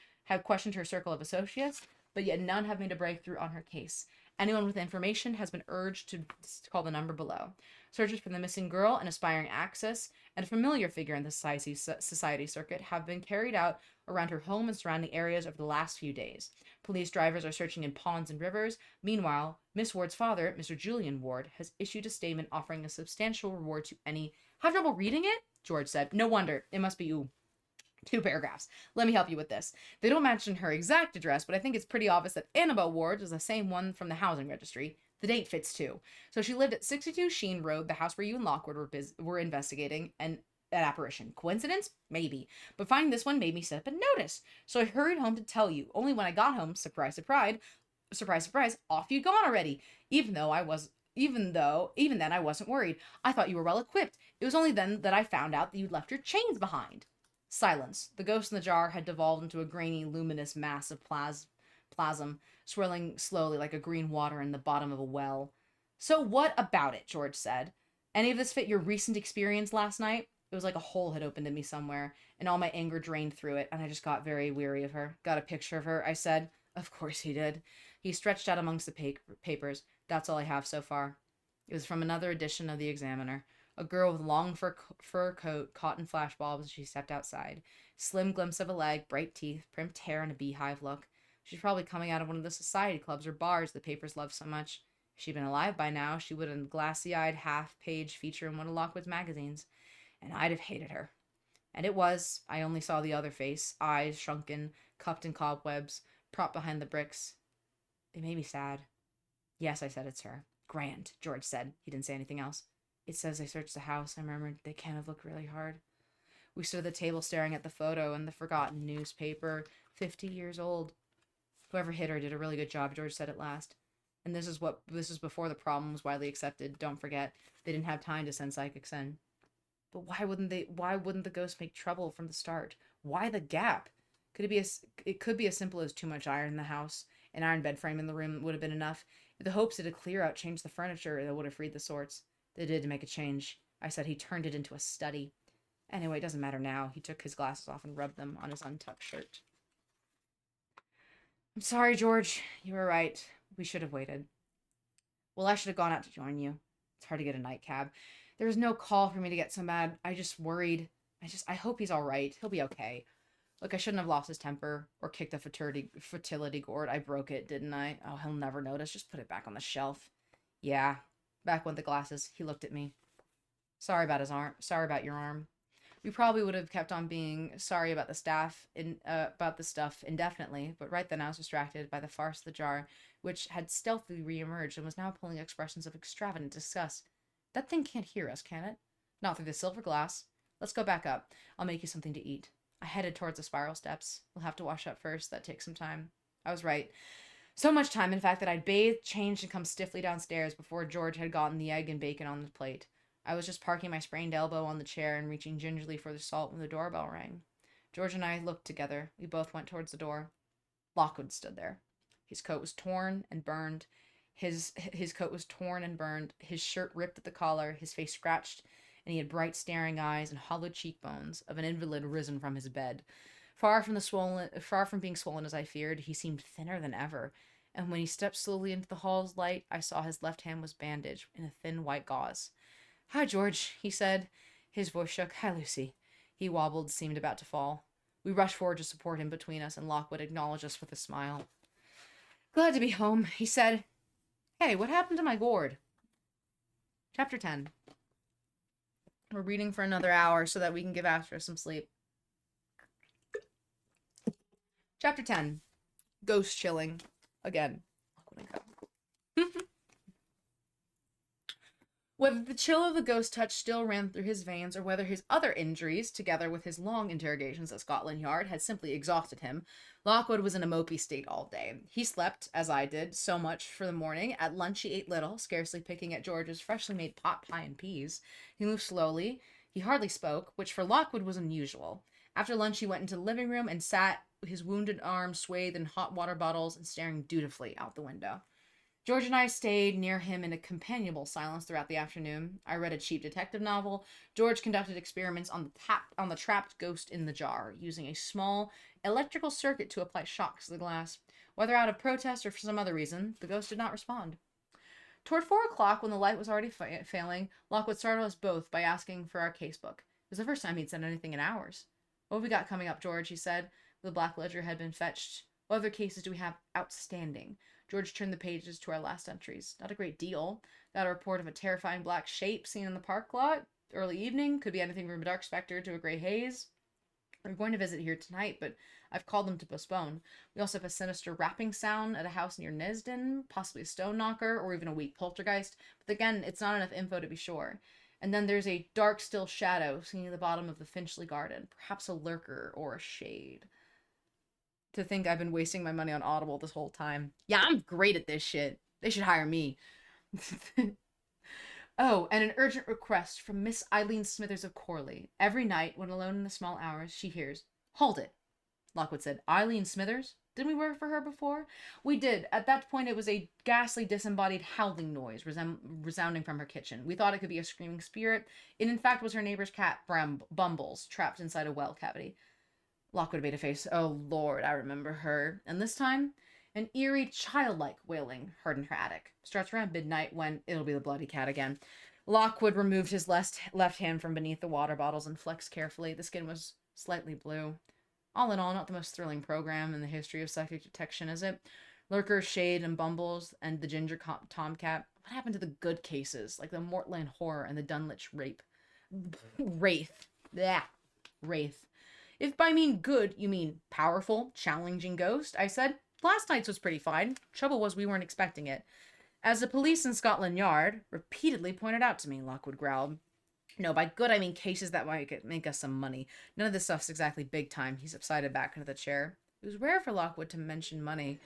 her circle of associates, but yet none have made a breakthrough on her case. Anyone with information has been urged to call the number below. Searches for the missing girl, an aspiring actress, and a familiar figure in the society circuit have been carried out around her home and surrounding areas over the last few days. Police drivers are searching in ponds and rivers. Meanwhile, Miss Ward's father, Mr. Julian Ward, has issued a statement offering a substantial reward to any... Have trouble reading it? George said. No wonder. It must be 2 paragraphs. Let me help you with this. They don't mention her exact address, but I think it's pretty obvious that Annabelle Ward is the same one from the housing registry. The date fits too. So she lived at 62 Sheen Road, the house where you and Lockwood were investigating an apparition. Coincidence? Maybe. But finding this one made me set up a notice. So I hurried home to tell you. Only when I got home, surprise, surprise, off you'd gone already. Even then I wasn't worried. I thought you were well equipped. It was only then that I found out that you'd left your chains behind. Silence. The ghost in the jar had devolved into a grainy, luminous mass of plasm, swirling slowly like a green water in the bottom of a well. So what about it? George said. Any of this fit your recent experience last night? It was like a hole had opened in me somewhere, and all my anger drained through it, and I just got very weary of her. Got a picture of her, I said. Of course he did. He stretched out amongst the papers. That's all I have so far. It was from another edition of the Examiner. A girl with long fur coat caught in flashbulbs as she stepped outside. Slim glimpse of a leg, bright teeth, primped hair, and a beehive look. She's probably coming out of one of the society clubs or bars the papers love so much. If she'd been alive by now, she would have been a glassy-eyed half-page feature in one of Lockwood's magazines. And I'd have hated her. And it was. I only saw the other face, eyes shrunken, cupped in cobwebs, propped behind the bricks. It made me sad. Yes, I said, it's her. Grand, George said. He didn't say anything else. It says they searched the house, I murmured. They can't have looked really hard. We stood at the table staring at the photo and the forgotten newspaper, 50 years old. Whoever hit her did a really good job, George said at last. And this is before the problem was widely accepted. Don't forget, they didn't have time to send psychics in. But why wouldn't the ghost make trouble from the start? Why the gap? It could be as simple as too much iron in the house. An iron bed frame in the room would have been enough. In the hopes it'd clear out, change the furniture, that would have freed the sorts. They did make a change. I said he turned it into a study. Anyway, it doesn't matter now. He took his glasses off and rubbed them on his untucked shirt. I'm sorry, George. You were right. We should have waited. Well, I should have gone out to join you. It's hard to get a night cab. There was no call for me to get so mad. I just worried. I hope he's all right. He'll be okay. Look, I shouldn't have lost his temper or kicked the fertility gourd. I broke it, didn't I? Oh, he'll never notice. Just put it back on the shelf. Yeah. Back went the glasses. He looked at me. Sorry about his arm. Sorry about your arm. We probably would have kept on being sorry about the stuff indefinitely, but right then I was distracted by the farce of the jar, which had stealthily re-emerged and was now pulling expressions of extravagant disgust. That thing can't hear us, can it? Not through the silver glass. Let's go back up. I'll make you something to eat. I headed towards the spiral steps. We'll have to wash up first. That takes some time. I was right. So much time, in fact, that I'd bathed, changed, and come stiffly downstairs before George had gotten the egg and bacon on the plate. I was just parking my sprained elbow on the chair and reaching gingerly for the salt when the doorbell rang. George and I looked together. We both went towards the door. Lockwood stood there. His coat was torn and burned. His coat was torn and burned, his shirt ripped at the collar, his face scratched, and he had bright staring eyes and hollow cheekbones of an invalid risen from his bed. Far from being swollen as I feared, he seemed thinner than ever, and when he stepped slowly into the hall's light, I saw his left hand was bandaged in a thin white gauze. "Hi, George," he said. His voice shook. "Hi, Lucy." He wobbled, seemed about to fall. We rushed forward to support him between us, and Lockwood acknowledged us with a smile. "Glad to be home," he said. "Hey, what happened to my gourd?" Chapter 10. We're reading for another hour so that we can give Astra some sleep. Chapter 10. Ghost chilling. Again. Whether the chill of the ghost touch still ran through his veins, or whether his other injuries, together with his long interrogations at Scotland Yard, had simply exhausted him, Lockwood was in a mopey state all day. He slept, as I did, so much for the morning. At lunch he ate little, scarcely picking at George's freshly made pot pie and peas. He moved slowly. He hardly spoke, which for Lockwood was unusual. After lunch he went into the living room and sat, his wounded arm swathed in hot water bottles and staring dutifully out the window. George and I stayed near him in a companionable silence throughout the afternoon. I read a cheap detective novel. George conducted experiments on the trapped ghost in the jar, using a small electrical circuit to apply shocks to the glass. Whether out of protest or for some other reason, the ghost did not respond. Toward 4 o'clock, when the light was already failing, Lockwood startled us both by asking for our casebook. It was the first time he'd said anything in hours. "What have we got coming up, George?" he said. The black ledger had been fetched. "What other cases do we have outstanding?" George turned the pages to our last entries. "Not a great deal. Got a report of a terrifying black shape seen in the park lot. Early evening. Could be anything from a dark specter to a gray haze. We're going to visit here tonight, but I've called them to postpone. We also have a sinister rapping sound at a house near Nesden, possibly a stone knocker, or even a weak poltergeist. But again, it's not enough info to be sure. And then there's a dark, still shadow seen at the bottom of the Finchley garden. Perhaps a lurker or a shade." To think I've been wasting my money on Audible this whole time. Yeah, I'm great at this shit. They should hire me. Oh, and an urgent request from Miss Eileen Smithers of Corley. Every night, when alone in the small hours, she hears, "Hold it," Lockwood said. "Eileen Smithers? Didn't we work for her before?" We did. At that point, it was a ghastly, disembodied howling noise resounding from her kitchen. We thought it could be a screaming spirit. It, in fact, was her neighbor's cat, Bumbles, trapped inside a well cavity. Lockwood made a face. "Oh, Lord, I remember her." And this time, an eerie, childlike wailing heard in her attic. Starts around midnight when it'll be the bloody cat again. Lockwood removed his left hand from beneath the water bottles and flexed carefully. The skin was slightly blue. All in all, not the most thrilling program in the history of psychic detection, is it? Lurkers, Shade, and Bumbles, and the Ginger Tomcat. What happened to the good cases, like the Mortland Horror and the Dunwich Rape? Wraith. Yeah, Wraith. "If by mean good, you mean powerful, challenging ghost," I said. "Last night's was pretty fine. Trouble was we weren't expecting it. As the police in Scotland Yard repeatedly pointed out to me," Lockwood growled. "No, by good I mean cases that might make us some money. None of this stuff's exactly big time." He subsided back into the chair. It was rare for Lockwood to mention money.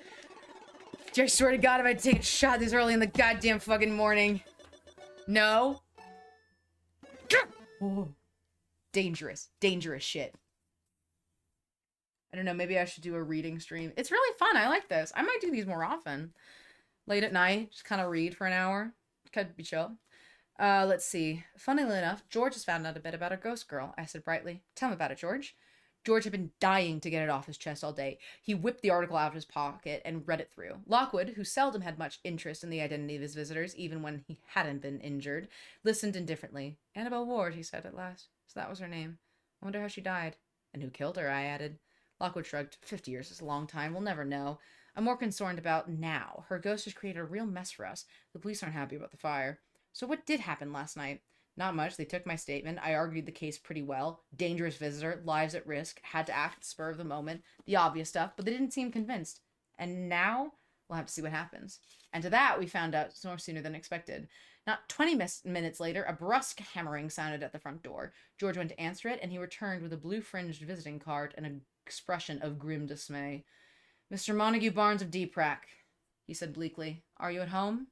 "I swear to God, if I'd take a shot this early in the goddamn fucking morning." "No." Oh, dangerous shit. I don't know, maybe I should do a reading stream. It's really fun. I like this. I might do these more often. Late at night, just kind of read for an hour. Could be chill. Let's see. Funnily enough, George has found out a bit about a ghost girl, I said brightly. Tell him about it, George. George had been dying to get it off his chest all day. He whipped the article out of his pocket and read it through. Lockwood, who seldom had much interest in the identity of his visitors, even when he hadn't been injured, listened indifferently. Annabelle Ward, he said at last. So that was her name. I wonder how she died. And who killed her, I added. Lockwood shrugged. 50 years is a long time. We'll never know. I'm more concerned about now. Her ghost has created a real mess for us. The police aren't happy about the fire. So what did happen last night? Not much. They took my statement. I argued the case pretty well. Dangerous visitor, lives at risk, had to act at the spur of the moment. The obvious stuff, but they didn't seem convinced. And now, we'll have to see what happens. And to that, we found out more sooner than expected. Not 20 minutes later, a brusque hammering sounded at the front door. George went to answer it, and he returned with a blue-fringed visiting card and an expression of grim dismay. Mr. Montague Barnes of Deeprack, he said bleakly. Are you at home?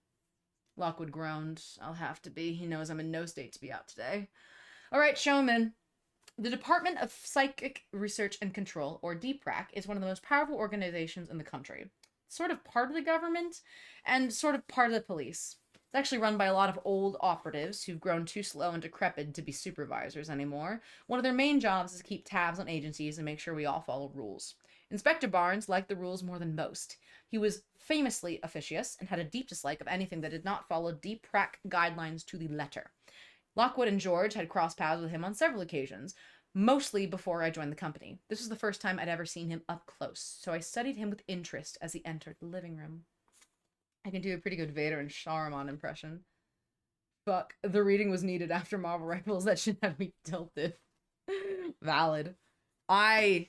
Lockwood groaned. I'll have to be. He knows I'm in no state to be out today. All right, show him in. The Department of Psychic Research and Control, or DPRAC, is one of the most powerful organizations in the country. Sort of part of the government and sort of part of the police. It's actually run by a lot of old operatives who've grown too slow and decrepit to be supervisors anymore. One of their main jobs is to keep tabs on agencies and make sure we all follow rules. Inspector Barnes liked the rules more than most. He was famously officious and had a deep dislike of anything that did not follow DPRAC guidelines to the letter. Lockwood and George had crossed paths with him on several occasions, mostly before I joined the company. This was the first time I'd ever seen him up close, so I studied him with interest as he entered the living room. I can do a pretty good Vader and Saruman impression. Fuck, the reading was needed after Marvel Rifles. That should have me tilted. Valid. That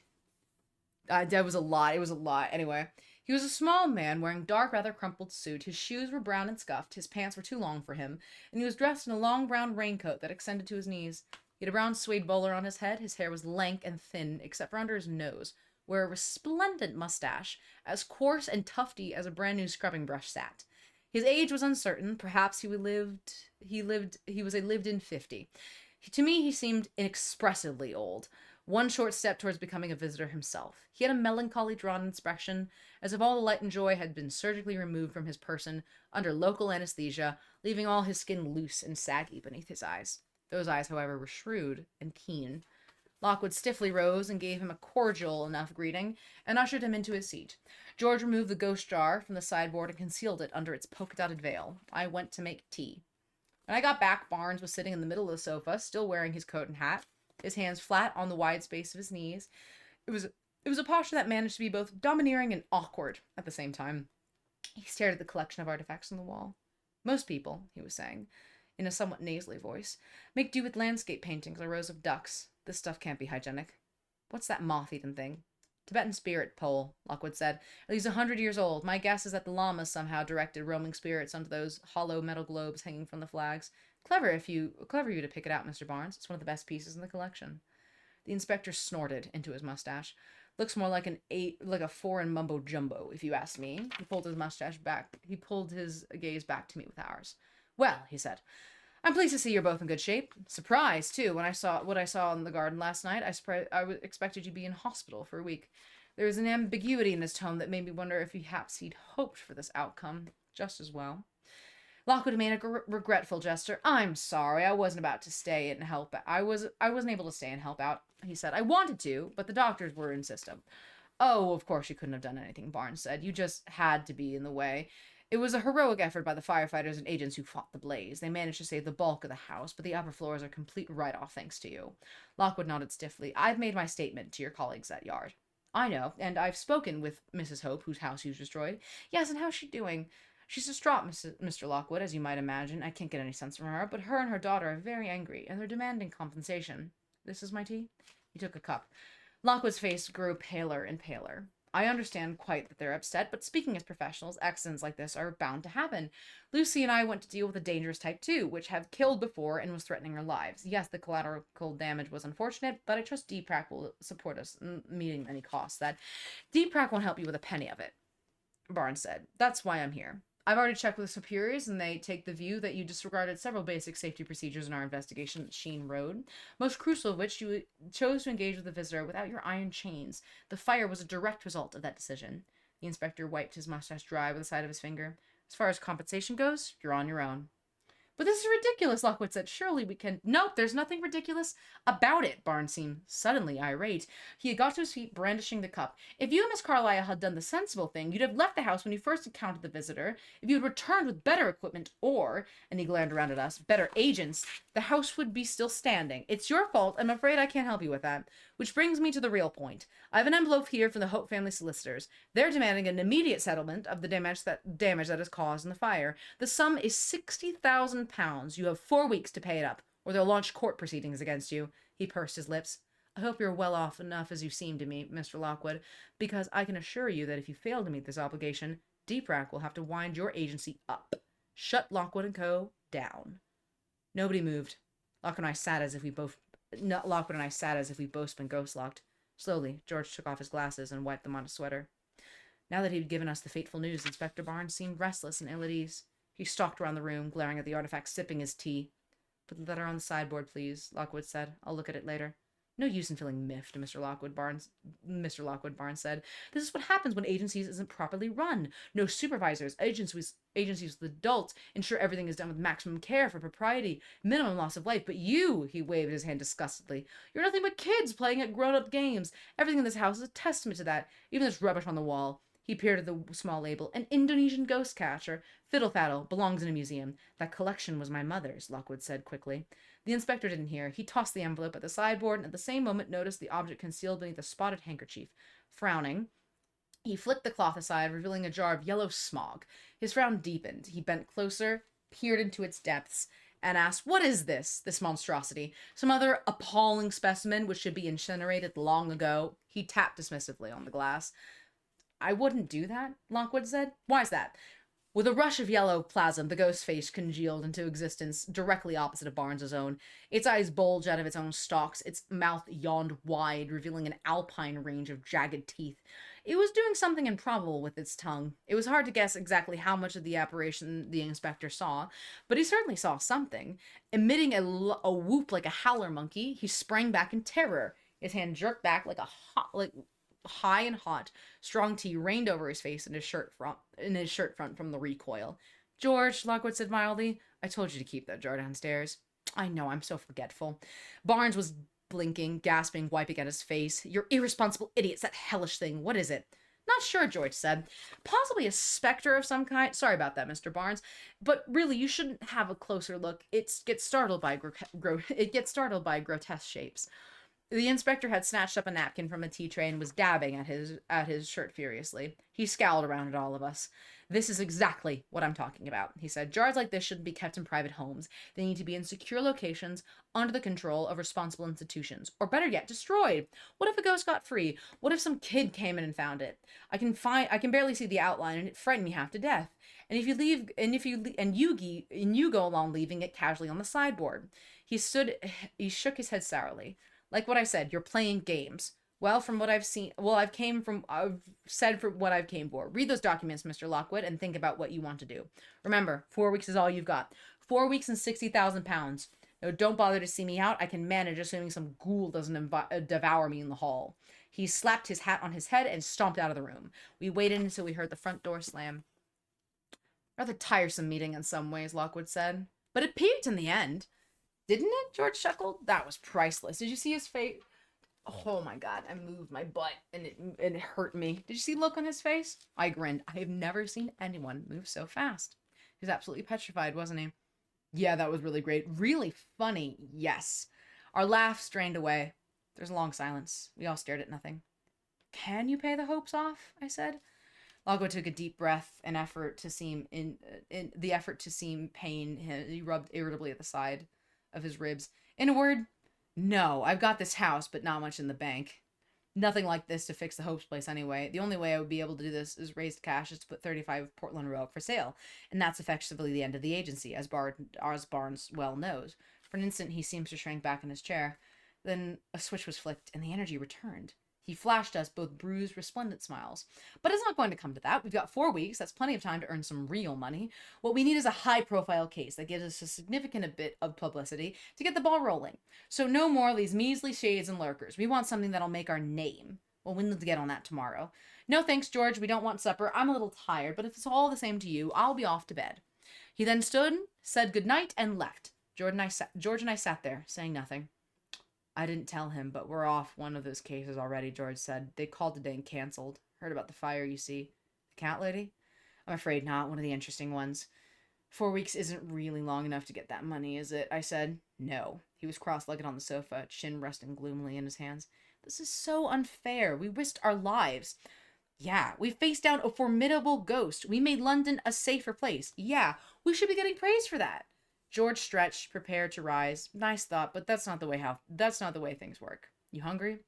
was a lot. It was a lot. Anyway, he was a small man wearing dark, rather crumpled suit. His shoes were brown and scuffed. His pants were too long for him, and he was dressed in a long brown raincoat that extended to his knees. He had a brown suede bowler on his head. His hair was lank and thin, except for under his nose, where a resplendent mustache, as coarse and tufty as a brand new scrubbing brush, sat. His age was uncertain. Perhaps he was a lived-in 50. To me, he seemed inexpressively old. One short step towards becoming a visitor himself. He had a melancholy drawn expression, as if all the light and joy had been surgically removed from his person under local anesthesia, leaving all his skin loose and saggy beneath his eyes. Those eyes, however, were shrewd and keen. Lockwood stiffly rose and gave him a cordial enough greeting, and ushered him into his seat. George removed the ghost jar from the sideboard and concealed it under its polka-dotted veil. I went to make tea. When I got back, Barnes was sitting in the middle of the sofa, still wearing his coat and hat, his hands flat on the wide space of his knees. It was a posture that managed to be both domineering and awkward at the same time. He stared at the collection of artifacts on the wall. Most people, he was saying, in a somewhat nasally voice, make do with landscape paintings or rows of ducks. This stuff can't be hygienic. What's that moth-eaten thing? Tibetan spirit pole, Lockwood said. At least 100 years old. My guess is that the llamas somehow directed roaming spirits onto those hollow metal globes hanging from the flags. Clever of you to pick it out, Mr. Barnes. It's one of the best pieces in the collection. The inspector snorted into his mustache. Looks more like a foreign mumbo jumbo, if you ask me. He pulled his mustache back. He pulled his gaze back to me with ours. Well, he said, I'm pleased to see you're both in good shape. Surprised, too, when I saw what I saw in the garden last night. I expected you to be in hospital for a week. There was an ambiguity in his tone that made me wonder if perhaps he'd hoped for this outcome just as well. Lockwood made a regretful gesture. I'm sorry, I wasn't about to stay and help. I wasn't able to stay and help out, he said. I wanted to, but the doctors were insistent. Oh, of course you couldn't have done anything, Barnes said. You just had to be in the way. It was a heroic effort by the firefighters and agents who fought the blaze. They managed to save the bulk of the house, but the upper floors are a complete write-off thanks to you. Lockwood nodded stiffly. I've made my statement to your colleagues at Yard. I know, and I've spoken with Mrs. Hope, whose house you destroyed. Yes, and how's she doing? She's distraught, Mr. Lockwood, as you might imagine. I can't get any sense from her, but her and her daughter are very angry, and they're demanding compensation. This is my tea? He took a cup. Lockwood's face grew paler and paler. I understand quite that they're upset, but speaking as professionals, accidents like this are bound to happen. Lucy and I went to deal with a dangerous type 2, which have killed before and was threatening our lives. Yes, the collateral damage was unfortunate, but I trust DPRAC will support us in meeting any costs. That DPRAC won't help you with a penny of it, Barnes said. That's why I'm here. I've already checked with the superiors, and they take the view that you disregarded several basic safety procedures in our investigation at Sheen Road, most crucial of which you chose to engage with the visitor without your iron chains. The fire was a direct result of that decision. The inspector wiped his mustache dry with the side of his finger. As far as compensation goes, you're on your own. But this is ridiculous, Lockwood said. Surely we can... Nope, there's nothing ridiculous about it. Barnes seemed suddenly irate. He had got to his feet, brandishing the cup. If you and Miss Carlyle had done the sensible thing, you'd have left the house when you first encountered the visitor. If you had returned with better equipment or, and he glared around at us, better agents, the house would be still standing. It's your fault. I'm afraid I can't help you with that. Which brings me to the real point. I have an envelope here from the Hope family solicitors. They're demanding an immediate settlement of the damage that is caused in the fire. The sum is £60,000. You have 4 weeks to pay it up, or they'll launch court proceedings against you. He pursed his lips. I hope you're well off enough as you seem to me, Mr. Lockwood, because I can assure you that if you fail to meet this obligation, Deep Rack will have to wind your agency up. Shut Lockwood & Co. down. Nobody moved. Lockwood and I sat as if we both been ghost-locked. Slowly, George took off his glasses and wiped them on his sweater. Now that he'd given us the fateful news, Inspector Barnes seemed restless and ill at ease. He stalked around the room, glaring at the artifact, sipping his tea. Put the letter on the sideboard, please, Lockwood said. I'll look at it later. No use in feeling miffed, Mr. Lockwood Barnes said. This is what happens when agencies isn't properly run. No supervisors, agencies with adults, ensure everything is done with maximum care for propriety, minimum loss of life. But you, he waved his hand disgustedly, you're nothing but kids playing at grown-up games. Everything in this house is a testament to that, even this rubbish on the wall. He peered at the small label. An Indonesian ghost catcher. Fiddle-faddle. Belongs in a museum. That collection was my mother's, Lockwood said quickly. The inspector didn't hear. He tossed the envelope at the sideboard and at the same moment noticed the object concealed beneath a spotted handkerchief. Frowning, he flicked the cloth aside, revealing a jar of yellow smog. His frown deepened. He bent closer, peered into its depths, and asked, what is this monstrosity? Some other appalling specimen which should be incinerated long ago? He tapped dismissively on the glass. I wouldn't do that, Lockwood said. Why's that? With a rush of yellow plasm, the ghost face congealed into existence directly opposite of Barnes's own. Its eyes bulged out of its own stalks. Its mouth yawned wide, revealing an alpine range of jagged teeth. It was doing something improbable with its tongue. It was hard to guess exactly how much of the apparition the inspector saw, but he certainly saw something. Emitting a whoop like a howler monkey, he sprang back in terror. His hand jerked back like high and hot. Strong tea rained over his face and his shirt front from the recoil. George, Lockwood said mildly, I told you to keep that jar downstairs. I know, I'm so forgetful. Barnes was blinking, gasping, wiping at his face. You're irresponsible idiots, that hellish thing. What is it? Not sure, George said. Possibly a specter of some kind. Sorry about that, Mr. Barnes. But really, you shouldn't have a closer look. It gets startled by grotesque shapes. The inspector had snatched up a napkin from a tea tray and was dabbing at his shirt furiously. He scowled around at all of us. This is exactly what I'm talking about, he said. Jars like this shouldn't be kept in private homes. They need to be in secure locations under the control of responsible institutions. Or better yet, destroyed. What if a ghost got free? What if some kid came in and found it? I can barely see the outline and it frightened me half to death. And you go along leaving it casually on the sideboard. He shook his head sourly. Like what I said, you're playing games. Well, from what I've seen, I've said for what I've came for. Read those documents, Mr. Lockwood, and think about what you want to do. Remember, 4 weeks is all you've got. 4 weeks and £60,000. No, don't bother to see me out. I can manage, assuming some ghoul doesn't devour me in the hall. He slapped his hat on his head and stomped out of the room. We waited until we heard the front door slam. Rather tiresome meeting in some ways, Lockwood said. But it peaked in the end. Didn't it? George chuckled. That was priceless. Did you see his face? Oh my god, I moved my butt and it hurt me. Did you see the look on his face? I grinned. I have never seen anyone move so fast. He was absolutely petrified, wasn't he? Yeah, that was really great. Really funny, yes. Our laugh strained away. There was a long silence. We all stared at nothing. Can you pay the hopes off? I said. Lockwood took a deep breath, an effort to seem pain. He rubbed irritably at the side of his ribs. In a word, no, I've got this house, but not much in the bank. Nothing like this to fix the Hope's place anyway. The only way I would be able to do this is raise cash is to put 35 Portland Row up for sale, and that's effectively the end of the agency, as Barnes well knows. For an instant, he seems to shrink back in his chair. Then a switch was flicked, and the energy returned. He flashed us both bruised, resplendent smiles. But it's not going to come to that. We've got 4 weeks. That's plenty of time to earn some real money. What we need is a high-profile case that gives us a significant bit of publicity to get the ball rolling. So no more of these measly shades and lurkers. We want something that'll make our name. Well, we need to get on that tomorrow. No thanks, George. We don't want supper. I'm a little tired, but if it's all the same to you, I'll be off to bed. He then stood, said goodnight, and left. George and I sat there, saying nothing. I didn't tell him, but we're off one of those cases already, George said. They called today and canceled. Heard about the fire, you see. The cat lady? I'm afraid not. One of the interesting ones. 4 weeks isn't really long enough to get that money, is it? I said. No. He was cross-legged on the sofa, chin resting gloomily in his hands. This is so unfair. We risked our lives. Yeah, we faced down a formidable ghost. We made London a safer place. Yeah, we should be getting praise for that. George stretched, prepared to rise. Nice thought, but that's not the way things work. You hungry?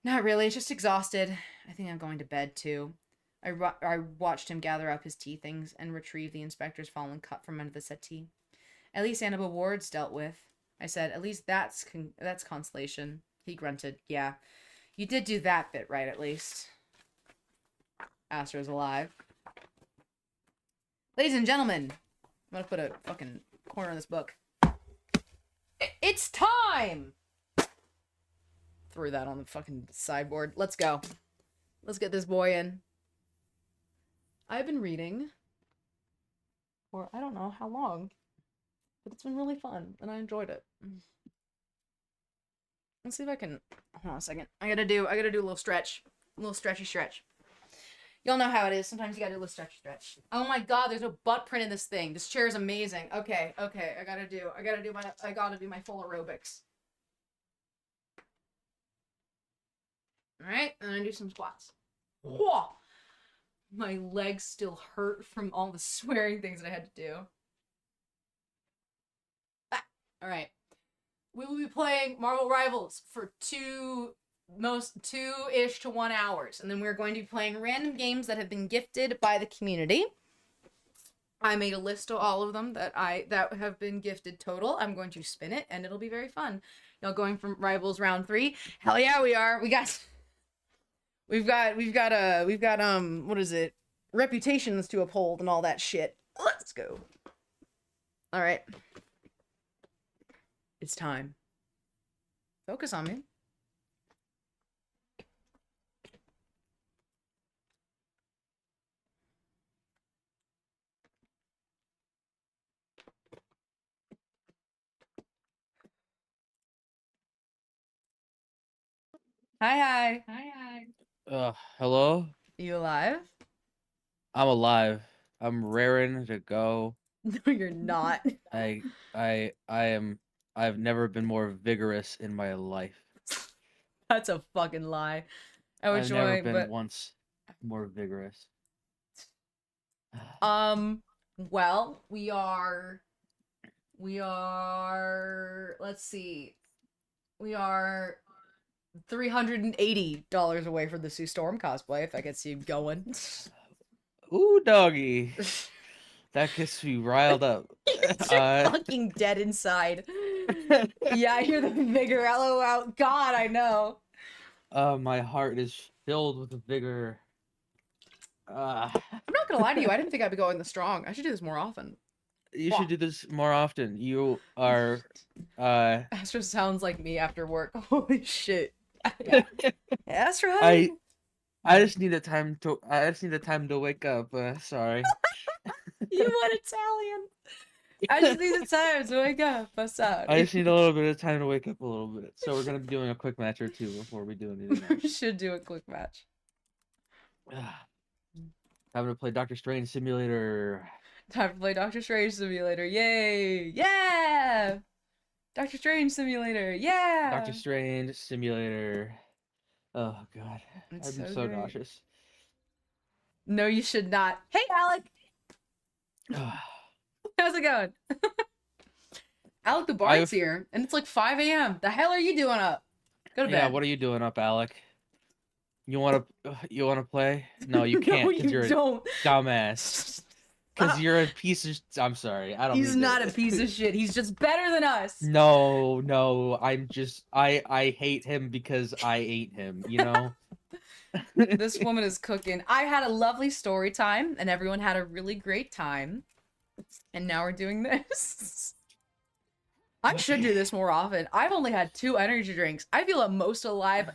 Not really, just exhausted. I think I'm going to bed too. I watched him gather up his tea things and retrieve the inspector's fallen cup from under the settee. At least Annabelle Ward's dealt with. I said, at least that's consolation. He grunted. Yeah, you did do that bit right, at least. Astro's alive. Ladies and gentlemen, I'm gonna put a fucking corner in this book. It's time! Threw that on the fucking sideboard. Let's go. Let's get this boy in. I've been reading for I don't know how long, but it's been really fun and I enjoyed it. Let's see if I can. Hold on a second. I gotta do a little stretch, a little stretchy stretch. Y'all know how it is. Sometimes you gotta do a little stretchy stretch. Oh my god, there's no butt print in this thing. This chair is amazing. Okay. I gotta do my full aerobics. All right, and then do some squats. Whoa! My legs still hurt from all the swearing things that I had to do. All right. We will be playing Marvel Rivals for 2-ish to 1 hours. And then we're going to be playing random games that have been gifted by the community. I made a list of all of them that have been gifted total. I'm going to spin it and it'll be very fun. Y'all going from Rivals round 3? Hell yeah, we are. We've got what is it? Reputations to uphold and all that shit. Let's go. All right. It's time. Focus on me. Hi. Hello? You alive? I'm alive. I'm raring to go. No, you're not. I've never been more vigorous in my life. That's a fucking lie. I would I've never been once more vigorous. Well, we are, let's see. We are $380 away from the Sue Storm cosplay, if that gets you going. Ooh, doggy. That gets me riled up. You're fucking dead inside. Yeah, I hear the vigor. LOL. God, I know. My heart is filled with vigor. I'm not gonna lie to you. I didn't think I'd be going this strong. I should do this more often. You should do this more often. You are, Astro sounds like me after work. Holy shit. Astro, I just need the time to wake up. Sorry. You want Italian? I just need the time to wake up. What's up? I just need a little bit of time to wake up a little bit. So we're gonna be doing a quick match or two before we do anything else. We should do a quick match. Having to play Doctor Strange Simulator. Time to play Doctor Strange Simulator. Yay! Yeah! Doctor Strange Simulator. Yeah! Doctor Strange Simulator. Oh god. It's I'm so so great. nauseous. No, you should not. Hey, Alec! How's it going? Alec the Bard's here, and it's like 5 a.m. The hell are you doing up? Go to bed. Yeah, what are you doing up, Alec? You wanna play? No, you can't, because you you're don't. a dumbass. Because you're a piece of. I'm sorry. I don't. He's mean not to- a piece of shit. He's just better than us. No, no. I'm just. I hate him because I ate him. You know. This woman is cooking. I had a lovely story time, and everyone had a really great time. And now we're doing this. I should do this more often. I've only had 2 energy drinks. I feel the most alive,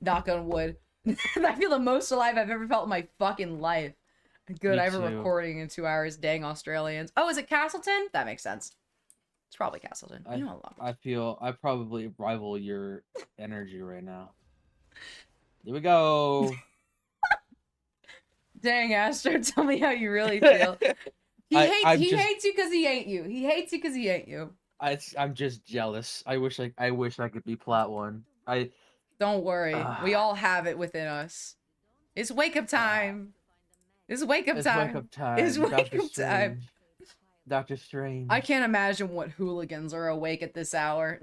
knock on wood. I feel the most alive I've ever felt in my fucking life. Good, Me I have a too. recording in 2 hours. Dang Australians. Oh, is it Castleton? That makes sense. It's probably Castleton. You know a lot. I feel I probably rival your energy right now. Here we go. Dang, Astro, tell me how you really feel. He hates you because he ain't you. He hates you because he ain't you. I'm just jealous. I wish I could be plat 1. Don't worry. We all have it within us. It's wake up time. It's wake up It's time. wake up time. It's wake Doctor up time. Strange. Doctor Strange. I can't imagine what hooligans are awake at this hour.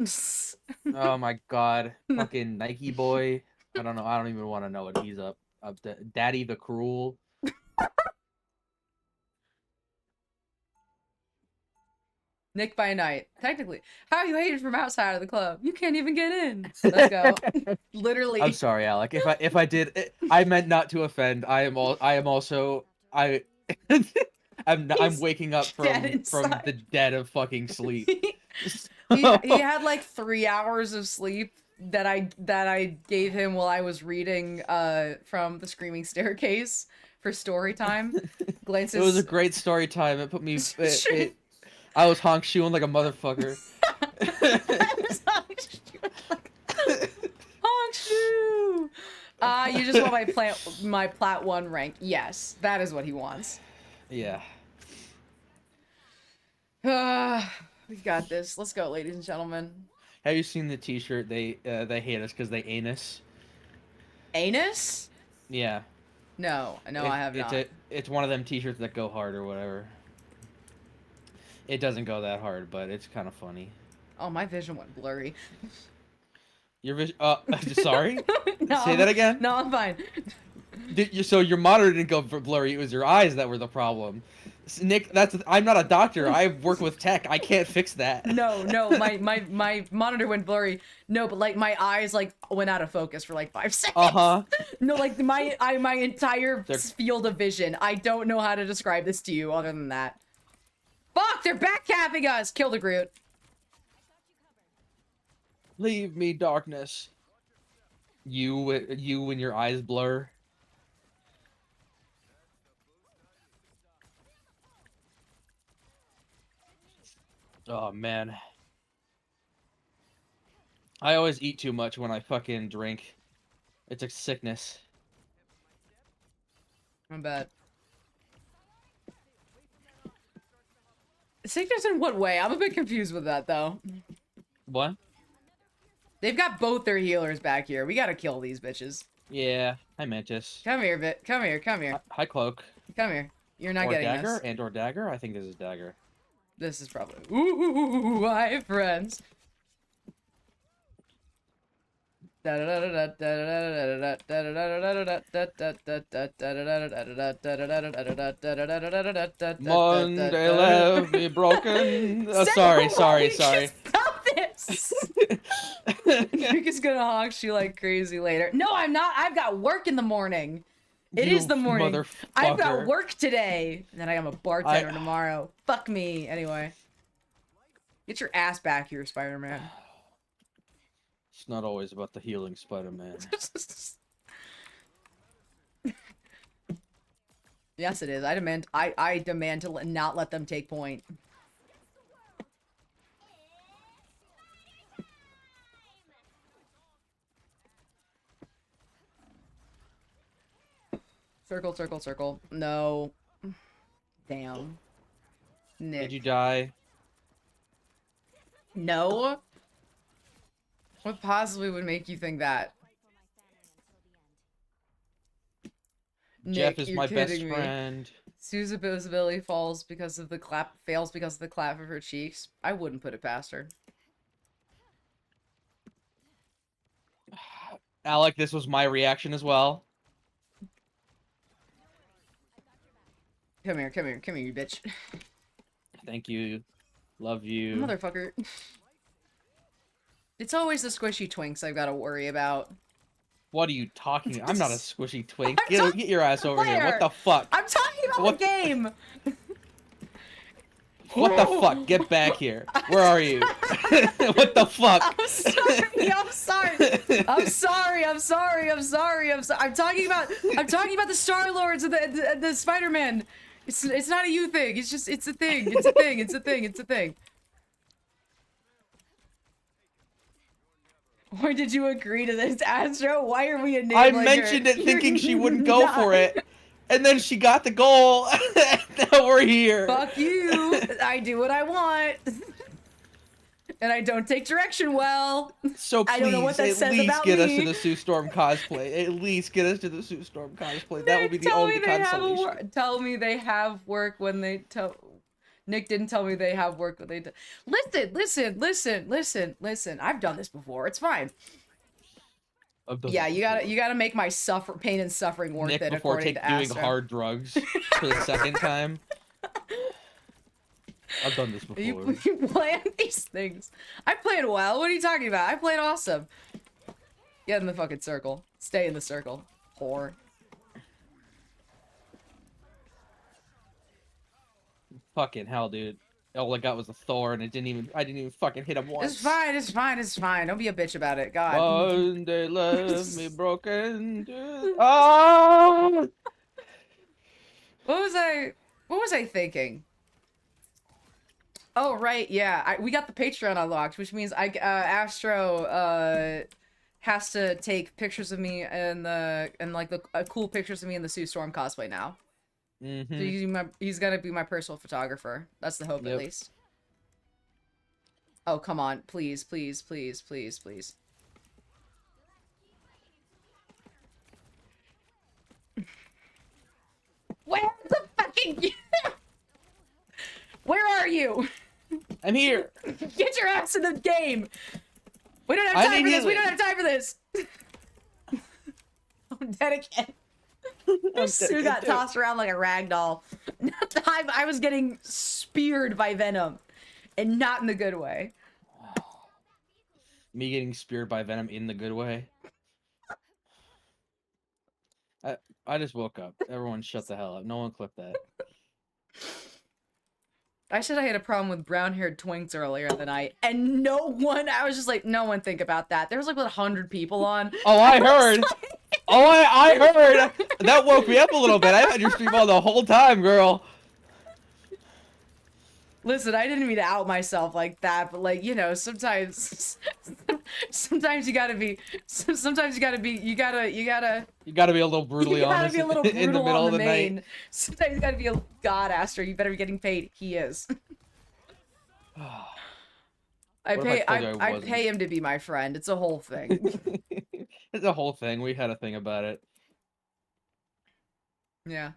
Oh my god. Fucking Nike boy. I don't know. I don't even want to know what he's up to. Daddy the Cruel. Nick by night. Technically. How are you hated from outside of the club? You can't even get in. Let's go. Literally. I'm sorry, Alec. If I did, I meant not to offend. I am also I'm He's waking up dead from inside. the dead of fucking sleep. he had like 3 hours of sleep that I gave him while I was reading from the Screaming Staircase for story time. Glances. It was a great story time. It put me. I was honk shoeing like a motherfucker. Honk shoe. You just want my plat 1 rank. Yes, that is what he wants. Yeah. We got this. Let's go, ladies and gentlemen. Have you seen the T-shirt? They hate us because they anus. Anus? Yeah. No, I have not. It's one of them T-shirts that go hard or whatever. It doesn't go that hard, but it's kind of funny. Oh, my vision went blurry. Your vision. Sorry. No, Say that again. No, I'm fine. So your monitor didn't go blurry. It was your eyes that were the problem. Nick, I'm not a doctor. I work with tech. I can't fix that. No, my monitor went blurry. No, but like my eyes like went out of focus for like 5 seconds. Uh-huh. No, like my entire field of vision. I don't know how to describe this to you other than that. Fuck, they're backcapping us. Kill the Groot. Leave me, darkness. You when your eyes blur. Oh man. I always eat too much when I fucking drink. It's a sickness. I'm bad. Sickness in what way? I'm a bit confused with that though. What? They've got both their healers back here. We gotta kill these bitches. Yeah, hi Mantis. Come here, Come here. Hi Cloak. Come here. You're not or getting dagger this. and or dagger. I think this is dagger. This is probably. Ooh, hi friends. Monday left me broken. Sorry. Stop this. You're just gonna honk you like crazy later. No, I'm not. I've got work in the morning. It is the morning. I've got work today. And then I'm a bartender tomorrow. Fuck me. Anyway. Get your ass back here, Spider-Man. It's not always about the healing Spider-Man. Yes, it is. I demand to not let them take point. Circle, circle, circle. No. Damn. Nick. Did you die? No. What possibly would make you think that? Jeff Nick, is you're my best kidding me. friend. Sue's ability fails because of the clap of her cheeks. I wouldn't put it past her. Alec, this was my reaction as well. Come here, you bitch. Thank you. Love you. Motherfucker. It's always the squishy twinks I've got to worry about. What are you talking? I'm not a squishy twink. I'm Get your ass over here. player. What the fuck? I'm talking about What- the game! What the fuck? Get back here. Where are you? What the fuck? I'm sorry. I'm talking about the Star-Lords and the Spider-Man. It's not a you thing. It's a thing. It's a thing. Why did you agree to this, Astro? Why are we enabling I her? mentioned it thinking she wouldn't go not. for it. And then she got the goal. Now we're here. Fuck you. I do what I want. And I don't take direction well. So please, I don't know what that at says least about get us me. to the Sue Storm cosplay. At least get us to the Sue Storm cosplay. That would be the only consolation. Tell me they have work when they tell. Nick didn't tell me they have work when they. Listen. I've done this before. It's fine. Yeah, you gotta make my pain and suffering worth Nick it. before According to doing Astro. hard drugs for the second time. I've done this before. You plan these things. I played well. What are you talking about? I played awesome. Get in the fucking circle. Stay in the circle. Whore. Fucking hell, dude. All I got was a Thor, and I didn't even fucking hit him once. It's fine. Don't be a bitch about it. God. One day left me broken. Ah! What was I thinking? Oh right, yeah. We got the Patreon unlocked, which means Astro has to take pictures of me and like the cool pictures of me in the Sue Storm cosplay now. Mm-hmm. So he's gonna be my personal photographer. That's the hope, at least. Oh come on, please. Where's the fucking? Where are you? I'm here. Get your ass in the game. We don't have time for this. I'm dead again. Sue got tossed around like a rag doll. I was getting speared by Venom, and not in the good way. Me getting speared by Venom in the good way. I just woke up. Everyone shut the hell up. No one clip that. I said I had a problem with brown-haired twinks earlier in the night, and I was just like, no one think about that. There was like 100 people on. Oh, I heard. I heard. That woke me up a little bit. I had your stream on the whole time, girl. Listen, I didn't mean to out myself like that, but like, you know, sometimes you gotta be a little brutally honest in the middle of the night. Sometimes you gotta be a God, Astro, you better be getting paid. He is. I pay him to be my friend. It's a whole thing. It's a whole thing. We had a thing about it. Yeah.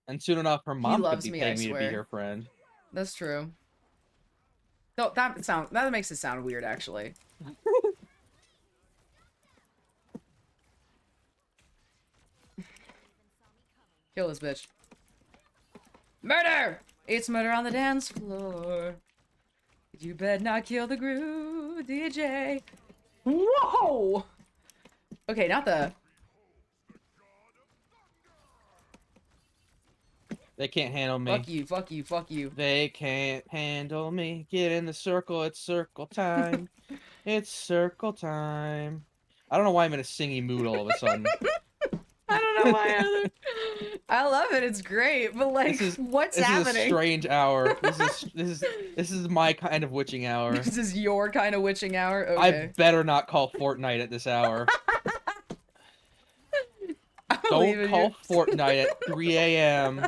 And soon enough, her mom could be me, paying I me to be swear. her friend. That's true. No, that makes it sound weird, actually. Kill this bitch. Murder! It's murder on the dance floor. You better not kill the groove, DJ. Whoa! Okay, not the... They can't handle me. Fuck you. They can't handle me. Get in the circle. It's circle time. It's circle time. I don't know why I'm in a singy mood all of a sudden. I don't know why either. I love it. It's great, but like, what's happening? This is a strange hour. This is my kind of witching hour. This is your kind of witching hour. Okay. I better not call Fortnite at this hour. Don't call Fortnite at 3 a.m.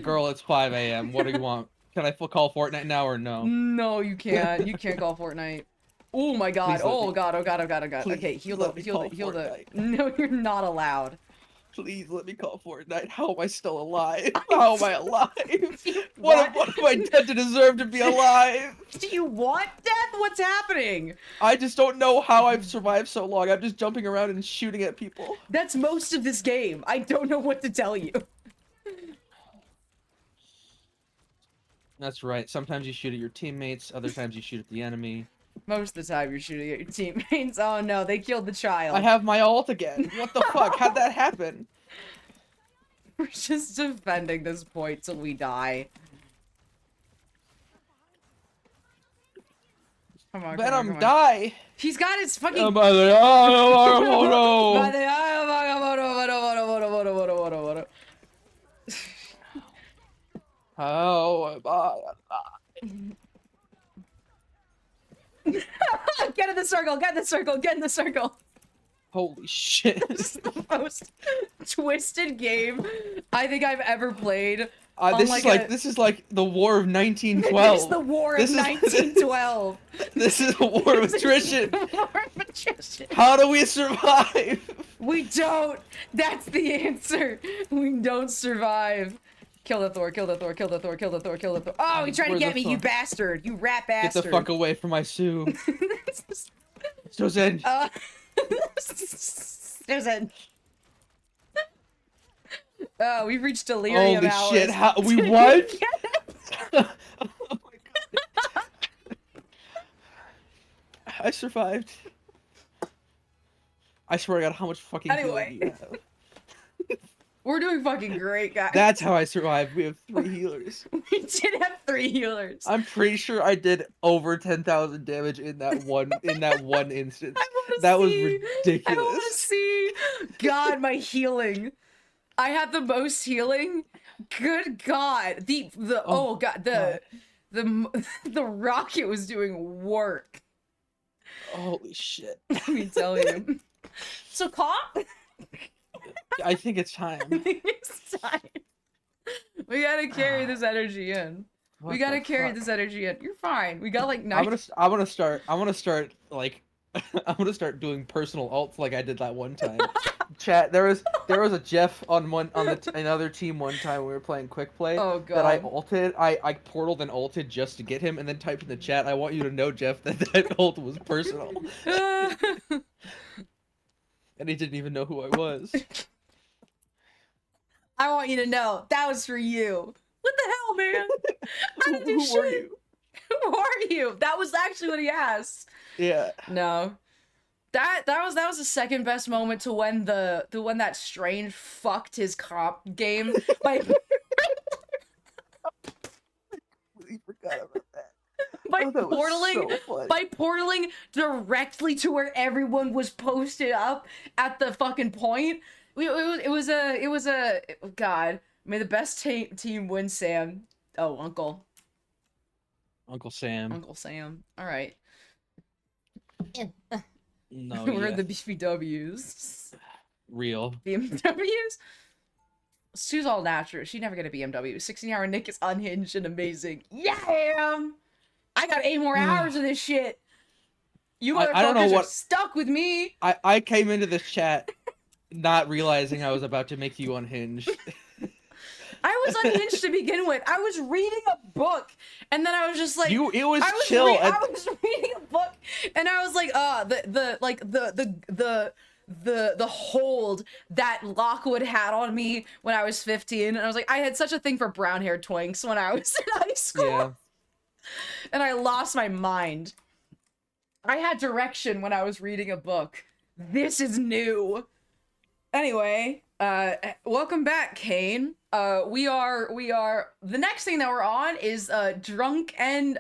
Girl, it's 5 a.m. What do you want? Can I call Fortnite now or no? No, you can't. You can't call Fortnite. Oh my god. Oh god. Okay, heal the. No, you're not allowed. Please let me call Fortnite. How am I still alive? How am I alive? What am I dead to deserve to be alive? Do you want death? What's happening? I just don't know how I've survived so long. I'm just jumping around and shooting at people. That's most of this game. I don't know what to tell you. That's right. Sometimes you shoot at your teammates, other times you shoot at the enemy. Most of the time you're shooting at your teammates. Oh no, they killed the child. I have my ult again. What the fuck? How'd that happen? We're just defending this point till we die. Come on, Venom, come on. die! He's got his fucking. Oh no! By the eye of How am I? Get in the circle! Get in the circle! Get in the circle! Holy shit! This is the most twisted game I think I've ever played. This is like the War of 1912. This is the War of 1912. This is a war of attrition. War of attrition. How do we survive? We don't. That's the answer. We don't survive. Kill the Thor. Kill the Thor. Kill the Thor. Kill the Thor. Kill the Thor. Oh, he tried to Where's get the me, Thor? you bastard. You rat Get bastard. the fuck away from my Sue. Susan. Susan. Oh, we've reached delirium Holy hours. shit! How we won? Oh my god! I survived. I swear to God, how much fucking Anyway. healing do you have? We're doing fucking great, guys. That's how I survived. We have 3 healers. We did have 3 healers. I'm pretty sure I did over 10,000 damage in that one instance. I wanna That was see. ridiculous. I want to see. God, my healing. I had the most healing. Good God. Oh God, the rocket was doing work. Holy shit! Let me tell you. So, cop. I think it's time. It's time. We gotta carry this energy in. What We gotta the carry fuck? this energy in. You're fine. We got like 9. I'm gonna start like I'm gonna start doing personal ults like I did that one time. Chat, there was a Jeff on another team one time when we were playing quick play Oh, that I God. ulted. I portaled and ulted just to get him, and then typed in the chat, "I want you to know, Jeff, that ult was personal," and he didn't even know who I was. I want you to know that was for you. What the hell, man? I didn't do Who were shit. you? Who are you? That was actually what he asked. Yeah. No. That was the second best moment to when when that Strange fucked his comp game by We forgot about that. by Oh, that was portaling so fun. by portaling directly to where everyone was posted up at the fucking point. It was a God. May the best team win, Sam. Oh, Uncle Sam. Sam. All right. No, We're yeah. the BMWs. Real. BMWs? Sue's all natural. She'd never get a BMW. 16-hour Nick is unhinged and amazing. Yeah, I am! I got 8 more hours of this shit. You motherfuckers I don't know are what- stuck with me. I came into this chat not realizing I was about to make you unhinged. I was unhinged to begin with. I was reading a book, and then I was just like, It was I was chill. I was reading a book, and I was like, the hold that Lockwood had on me when I was 15, and I was like, I had such a thing for brown-haired twinks when I was in high school, Yeah. and I lost my mind. I had direction when I was reading a book. This is new. Anyway, welcome back, Kane. We are the next thing that we're on is drunk and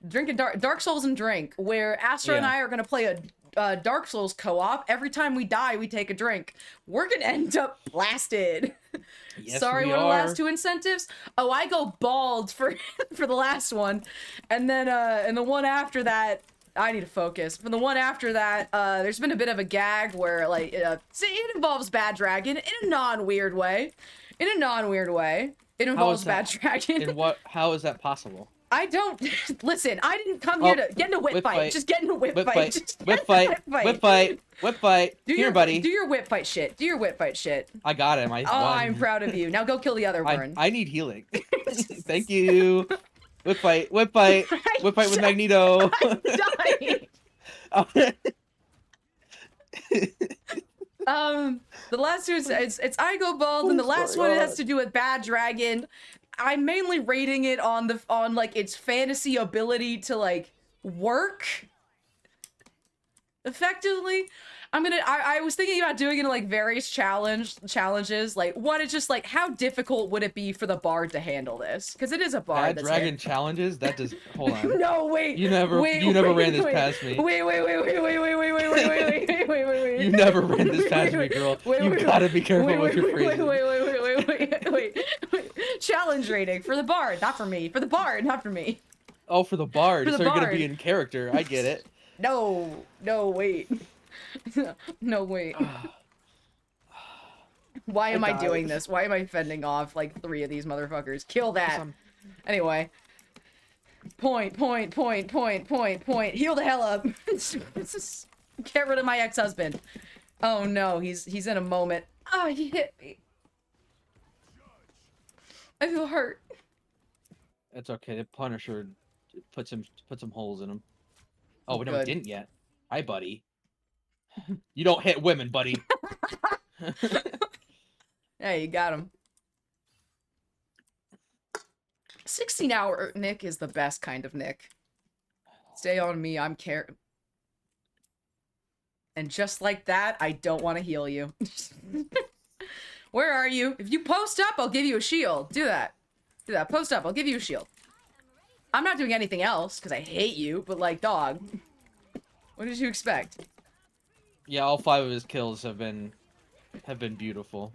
drinking Dark Souls and Drink, where Astro and Yeah. I are gonna play a Dark Souls co-op. Every time we die, we take a drink. We're gonna end up blasted. Yes, Sorry, we what are the are. last 2 incentives? Oh, I go bald for for the last one, and then and the one after that, I need to focus. For the one after that, there's been a bit of a gag where like it involves Bad Dragon in a non-weird way. In a non-weird way, it involves Bad that? Dragon. How is that possible? I don't listen. I didn't come here to get in a whip fight. Just get in a whip fight. Just get Whip in a fight. Whip fight. Do Here, your buddy. Do your whip fight shit. Do your whip fight shit. I got him. I Oh, won. I'm proud of you. Now go kill the other one. I need healing. Thank you. Whip fight. Whip fight. Whip fight with Magneto. Dying. The last two is it's I go bald, and the last one has to do with Bad Dragon. I'm mainly rating it on like its fantasy ability to like work effectively. I was thinking about doing it in like various challenges. Like one is just like how difficult would it be for the bard to handle this? Because it is a bard Bad that's dragon challenges? That does. Hold on. No, wait. You never ran this past me. Wait. You never ran this past me, girl. You gotta be careful with your phrases. Wait. Challenge rating for the bard, not for me. For the bard, not for me. Oh, for the bard. For the So you're gonna bard. be in character. I get it. No, wait. No, wait. Why am I doing this? Why am I fending off like 3 of these motherfuckers? Kill that. Anyway. Point. Heal the hell up. Get rid of my ex-husband. Oh no, he's in a moment. Oh, he hit me. I feel hurt. That's okay. The Punisher put some holes in him. Oh, no, Good. he didn't yet. Hi, buddy. You don't hit women, buddy. Hey, you got him. 16-hour Nick is the best kind of Nick. Stay on me, I'm And just like that, I don't want to heal you. Where are you? If you post up, I'll give you a shield. Do that. Post up, I'll give you a shield. I'm not doing anything else, because I hate you, but like, dog. What did you expect? Yeah, all 5 of his kills have been beautiful.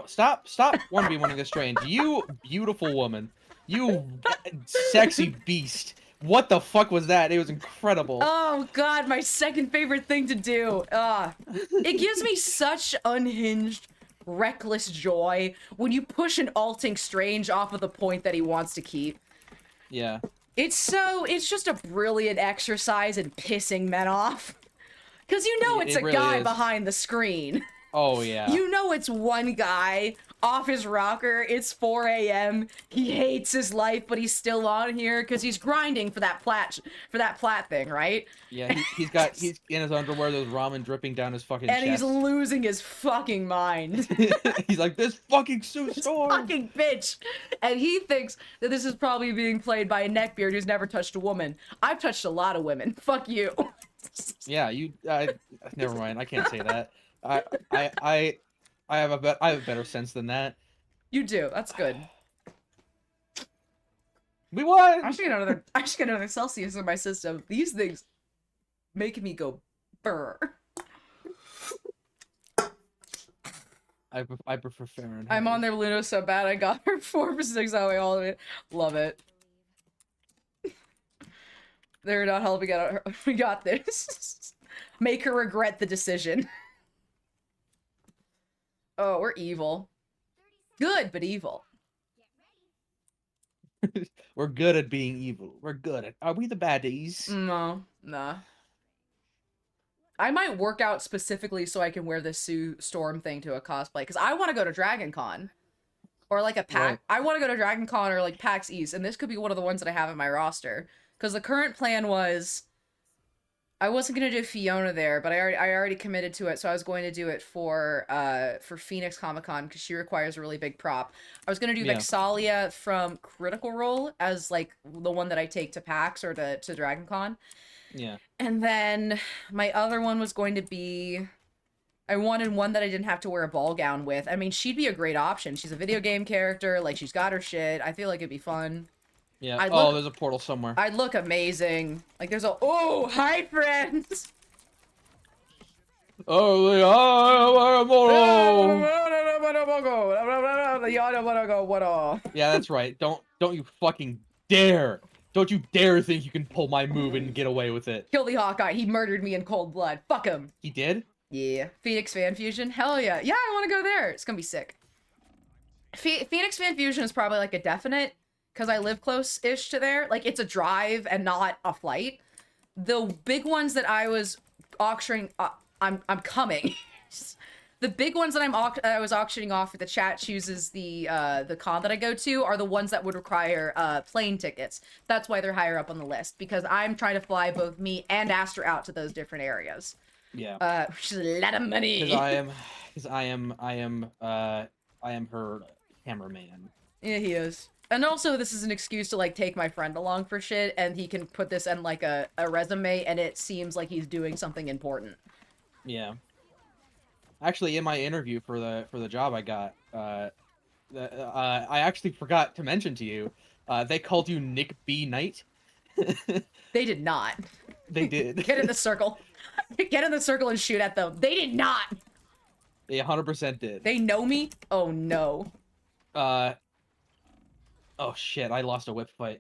Stop 1v1ing a strange. You beautiful woman. You sexy beast. What the fuck was that? It was incredible. Oh god, my second favorite thing to do. It gives me such unhinged, reckless joy when you push an alting strange off of the point that he wants to keep. Yeah. It's just a brilliant exercise in pissing men off. Cause you know it's a really guy is. behind the screen. Oh yeah. You know it's one guy off his rocker. It's 4 a.m. He hates his life, but he's still on here because he's grinding for that plat thing, right? Yeah, he's in his underwear, there's ramen dripping down his fucking And chest. he's losing his fucking mind. He's like, this fucking Sue Storm! Fucking bitch! And he thinks that this is probably being played by a neckbeard who's never touched a woman. I've touched a lot of women. Fuck you. Yeah, never mind, I can't say that. I have a better sense than that. You do. That's good. We won! I should get another Celsius in my system. These things make me go burr. I prefer Fahrenheit. I'm on their Luno so bad I got her 4 for 6 that way all of it. Love it. They're not helping out. We got this. Make her regret the decision. Oh, we're evil. Good, but evil. We're good at being evil. We're good at. Are we the baddies? No, nah. I might work out specifically so I can wear this Sue Storm thing to a cosplay, because I want to go to Dragon Con. Or like a pack. Right. I want to go to Dragon Con or like PAX East, and this could be one of the ones that I have in my roster. Because the current plan was, I wasn't gonna do Fiona there, but I already committed to it, so I was going to do it for Phoenix Comic Con because she requires a really big prop. I was gonna do Vexalia from Critical Role as like the one that I take to PAX or to Dragon Con. Yeah. And then my other one was going to be, I wanted one that I didn't have to wear a ball gown with. I mean, she'd be a great option. She's a video game character, like she's got her shit. I feel like it'd be fun. Yeah. There's a portal somewhere. I'd look amazing. Like there's a, oh, hi friends. Oh, yeah, that's right. Don't you fucking dare. Don't you dare think you can pull my move and get away with it. Kill the Hawkeye. He murdered me in cold blood. Fuck him. He did? Yeah. Phoenix Fan Fusion. Hell yeah. Yeah, I want to go there. It's gonna be sick. Phoenix Fan Fusion is probably like a definite, because I live close-ish to there. Like, it's a drive and not a flight. The big ones that I was auctioning... I'm coming. The big ones that I was auctioning off if the chat chooses the con that I go to are the ones that would require plane tickets. That's why they're higher up on the list, because I'm trying to fly both me and Astra out to those different areas. Yeah. Which is a lot of money. Because I I am her cameraman. Yeah, he is. And also, this is an excuse to, like, take my friend along for shit, and he can put this in, like, a resume, and it seems like he's doing something important. Yeah. Actually, in my interview for the job I got, I actually forgot to mention to you, they called you NikbyNight. They did not. They did. Get in the circle. Get in the circle and shoot at them. They did not! They 100% did. They know me? Oh, no. Oh shit, I lost a whip fight.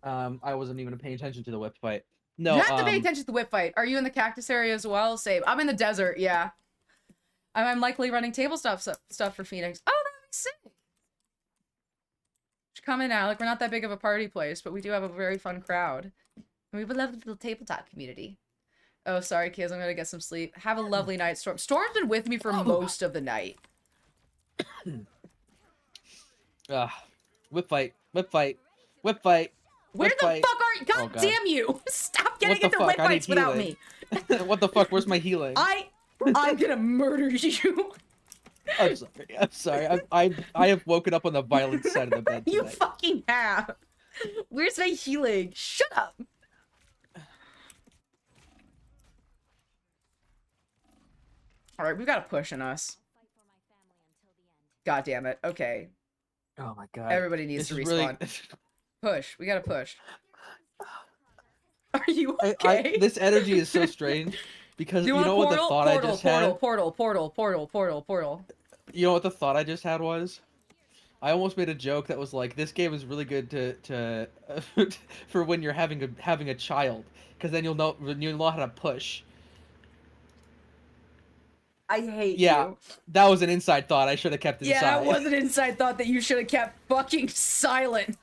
I wasn't even paying attention to the whip fight. No, You have to pay attention to the whip fight. Are you in the cactus area as well? Same. I'm in the desert, yeah. I'm likely running table stuff for Phoenix. Oh, that'd be sick. Should come in, Alec. We're not that big of a party place, but we do have a very fun crowd. And we have a lovely little tabletop community. Oh, sorry, kids. I'm gonna get some sleep. Have a lovely night, Storm. Storm's been with me for most of the night. Whip fight, whip fight, whip fight. Where whip the fight. fuck are you? God, God. damn you! Stop getting What the into fuck? whip I need fights without healing. me. What the fuck? Where's my healing? I'm gonna murder you. I'm sorry. I'm sorry. I have woken up on the violent side of the bed You today. fucking have. Where's my healing? Shut up. Alright, we've got a push in us. God damn it. Okay. Oh my god. Everybody needs to This is respawn. really- Push. We gotta push. Are you okay? This energy is so strange because Do you want know a what the portal? thought I just had. Portal. You know what the thought I just had was? I almost made a joke that was like, this game is really good to for when you're having a child, because then you'll know how to push. I hate Yeah, you. that was an inside thought. I should have kept inside. Yeah, that was an inside thought that you should have kept fucking silent.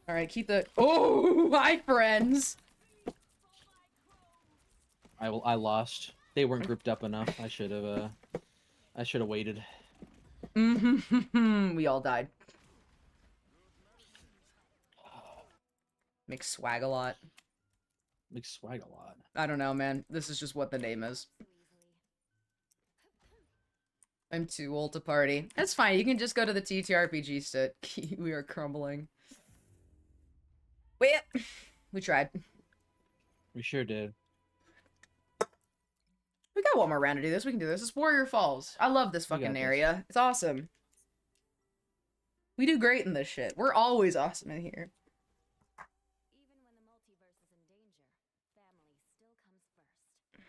Alright, keep the... Oh, hi, friends. I lost. They weren't grouped up enough. I should have waited. We all died. Makes swag a lot. Makes swag a lot. I don't know, man. This is just what the name is. I'm too old to party. That's fine. You can just go to the TTRPG sit. We are crumbling. Wait. We tried. We sure did. We got one more round to do this. We can do this. It's Warrior Falls. I love this We got fucking this. area. It's awesome. We do great in this shit. We're always awesome in here. Even when the multiverse is in danger, family still comes first.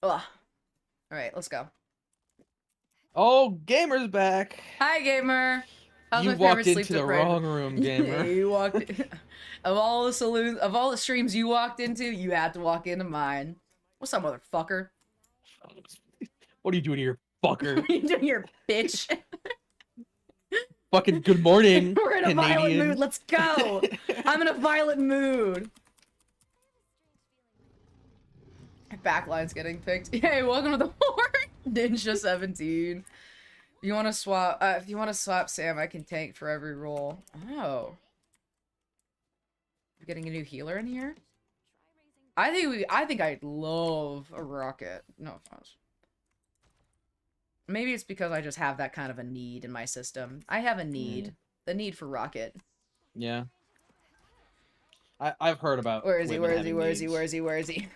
Ugh. Alright, let's go. Oh, Gamer's back. Hi, Gamer. How's You my walked favorite sleep into the deprived- wrong room, Gamer. You walked... Of all the saloons, of all the streams you walked into, you had to walk into mine. What's up, motherfucker? What are you doing here, fucker? What are you doing here, bitch? Fucking good morning, We're in a violent Canadian. mood. Let's go. I'm in a violent mood. Backline's getting picked. Hey, welcome to the Horde. Ninja 17. If you want to swap Sam, I can tank for every roll. Oh. We're getting a new healer in here? I think I'd love a rocket. No offense. Maybe it's because I just have that kind of a need in my system. I have a need. The need for rocket. Yeah. I've heard about. Where is he? women Where is he? having Where is he? needs. Where is he? Where is he?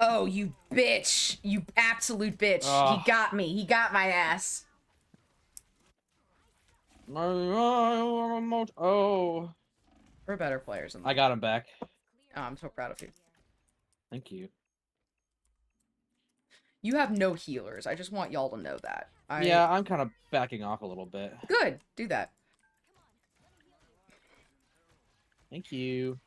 Oh, you bitch. You absolute bitch. Ugh. He got me. He got my ass. Oh. We're better players than I got him back. Oh, I'm so proud of you. Thank you. You have no healers. I just want y'all to know that. Yeah, I'm kind of backing off a little bit. Good. Do that. Thank you.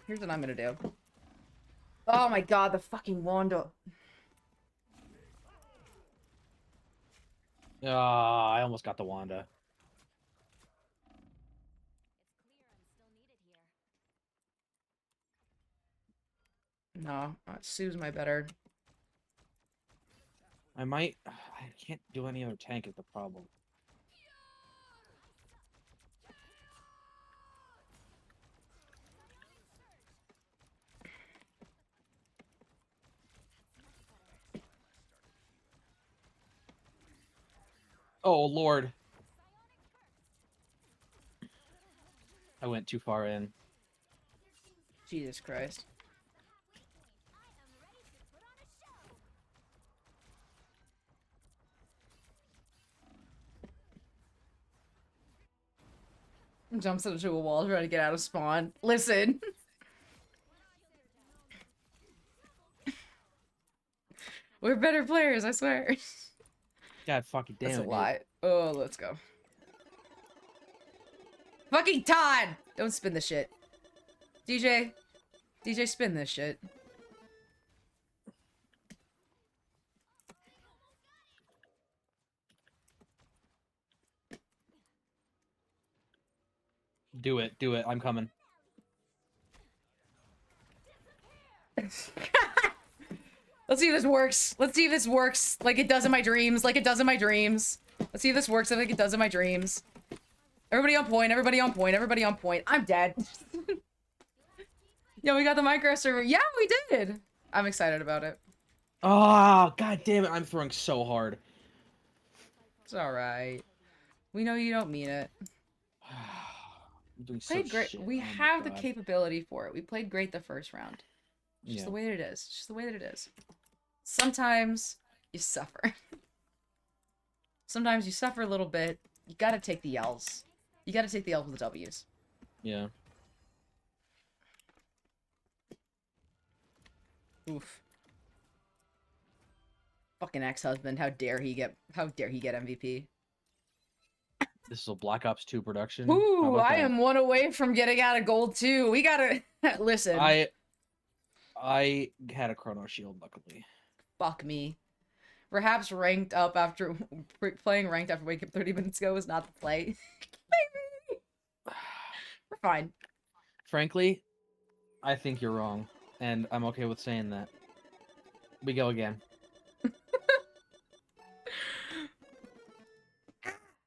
Here's what I'm gonna do. Oh my god, the fucking Wanda. Ah, I almost got the Wanda. No, Sue's my better. I might. I can't do any other tank is the problem. Oh Lord. I went too far in. Jesus Christ. Jumps into a wall trying to get out of spawn. Listen. We're better players, I swear. God fucking damn That's a it, dude. lie. Oh, let's go. Fucking Todd! Don't spin the shit. DJ, spin this shit. Do it, do it. I'm coming. Let's see if this works. Let's see if this works like it does in my dreams. Like it does in my dreams. Let's see if this works like it does in my dreams. Everybody on point. Everybody on point. Everybody on point. I'm dead. Yeah, we got the Minecraft server. Yeah, we did. I'm excited about it. Oh, god damn it. I'm throwing so hard. It's alright. We know you don't mean it. I'm doing Played such great. shit. We Oh my have the God. capability for it. We played great the first round. It's just Yeah. the way that it is. It's just the way that it is. Sometimes you suffer. Sometimes you suffer a little bit. You gotta take the L's. You gotta take the L's with the W's. Yeah. Oof. Fucking ex-husband. How dare he get MVP? This is a Black Ops 2 production. How Ooh, about I that? am one away from getting out of gold too. We gotta listen. I had a Chrono Shield, luckily. Fuck me. Perhaps ranked up after playing ranked after waking up 30 minutes ago is not the play. We're fine. Frankly, I think you're wrong, and I'm okay with saying that. We go again.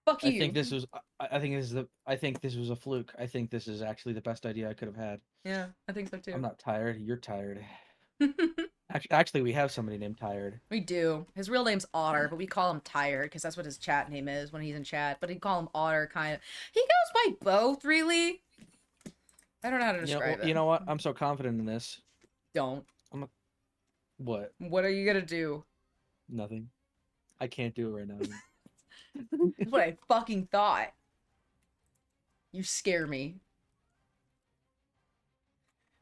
Fuck you. I think this was. I think this is I think this was a fluke. I think this is actually the best idea I could have had. Yeah, I think so too. I'm not tired. You're tired. Actually, we have somebody named Tired. We do. His real name's Otter, but we call him Tired because that's what his chat name is when he's in chat. But we call him Otter, kind of. He goes by both, really. I don't know how to describe it. You know what? I'm so confident in this. Don't. What? What are you gonna do? Nothing. I can't do it right now. That's what I fucking thought. You scare me.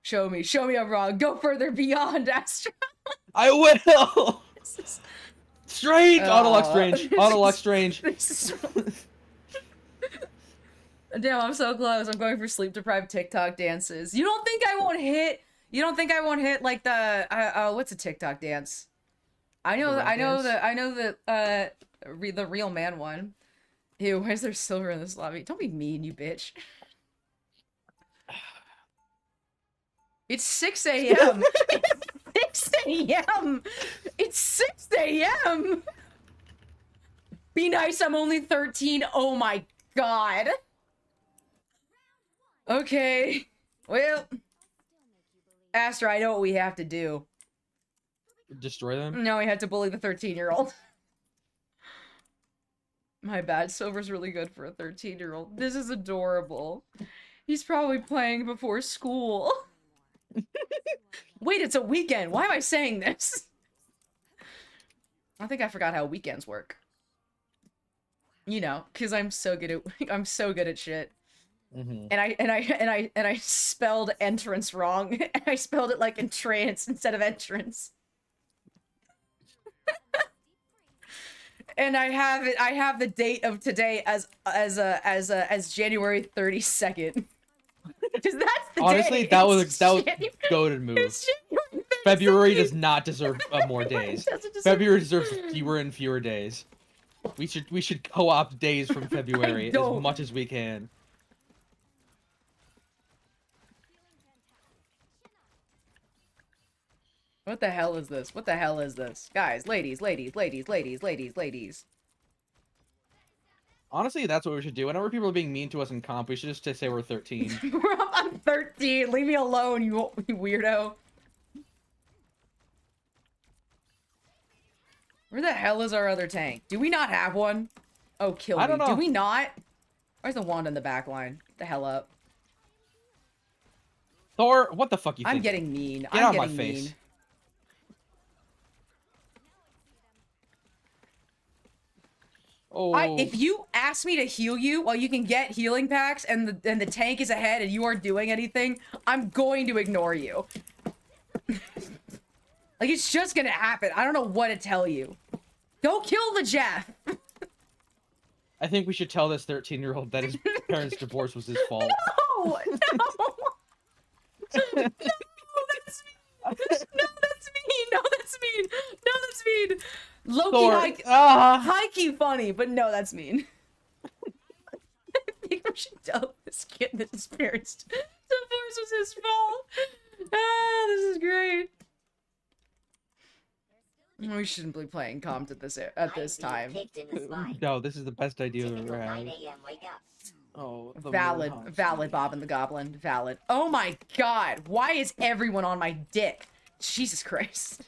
Show me I'm wrong. Go further beyond, Astra. I will. Strange. Autolock strange. Autolock strange. Damn, I'm so close. I'm going for sleep deprived TikTok dances. You don't think I won't hit? You don't think I won't hit like the what's a TikTok dance? I know the real man one. Ew, why is there silver in this lobby? Don't be mean, you bitch. It's 6 a.m. It's 6 a.m. It's 6 a.m. Be nice, I'm only 13. Oh my god. Okay. Well, Astra, I know what we have to do. Destroy them? No, we had to bully the 13-year-old. My bad. Silver's really good for a 13-year-old. This is adorable. He's probably playing before school. Wait, it's a weekend. Why am I saying this? I think I forgot how weekends work. You know, because I'm so good at shit. Mm-hmm. And I spelled entrance wrong. I spelled it like entrance instead of entrance. And I have the date of today as January 32nd. Because that's the Honestly, day. that was a January- goated move. It's January 32nd. February does not deserve more days. Doesn't deserve- February deserves fewer and fewer days. We should co-opt days from February as don't. much as we can. What the hell is this? What the hell is this? Guys, ladies. Honestly, that's what we should do. Whenever people are being mean to us in comp, we should just say we're 13. I'm 13. Leave me alone, you weirdo. Where the hell is our other tank? Do we not have one? Oh, kill me. I don't know. Do we not? Where's the wand in the back line? Get the hell up. Thor, what the fuck you think? I'm getting mean. Get I'm out of my getting face. mean. Oh, If you ask me to heal you while you can get healing packs and the tank is ahead and you aren't doing anything, I'm going to ignore you. Like, it's just gonna happen. I don't know what to tell you. Go kill the Jeff. I think we should tell this 13-year-old that his parents' divorce was his fault. No, no. No, that's mean. No, that's mean. No, that's mean. No, that's mean. Loki, high-key funny, but no, that's mean. I think we should tell this kid that his parents' divorce was his fault. Ah, this is great. We shouldn't be playing comp at this time. Kicked in the spine. No, this is the best idea Typical we've ever 9 had. a.m. wake up. Oh, the Valid, moon haunts valid, me. Bob and the Goblin. Valid. Oh my god, why is everyone on my dick? Jesus Christ.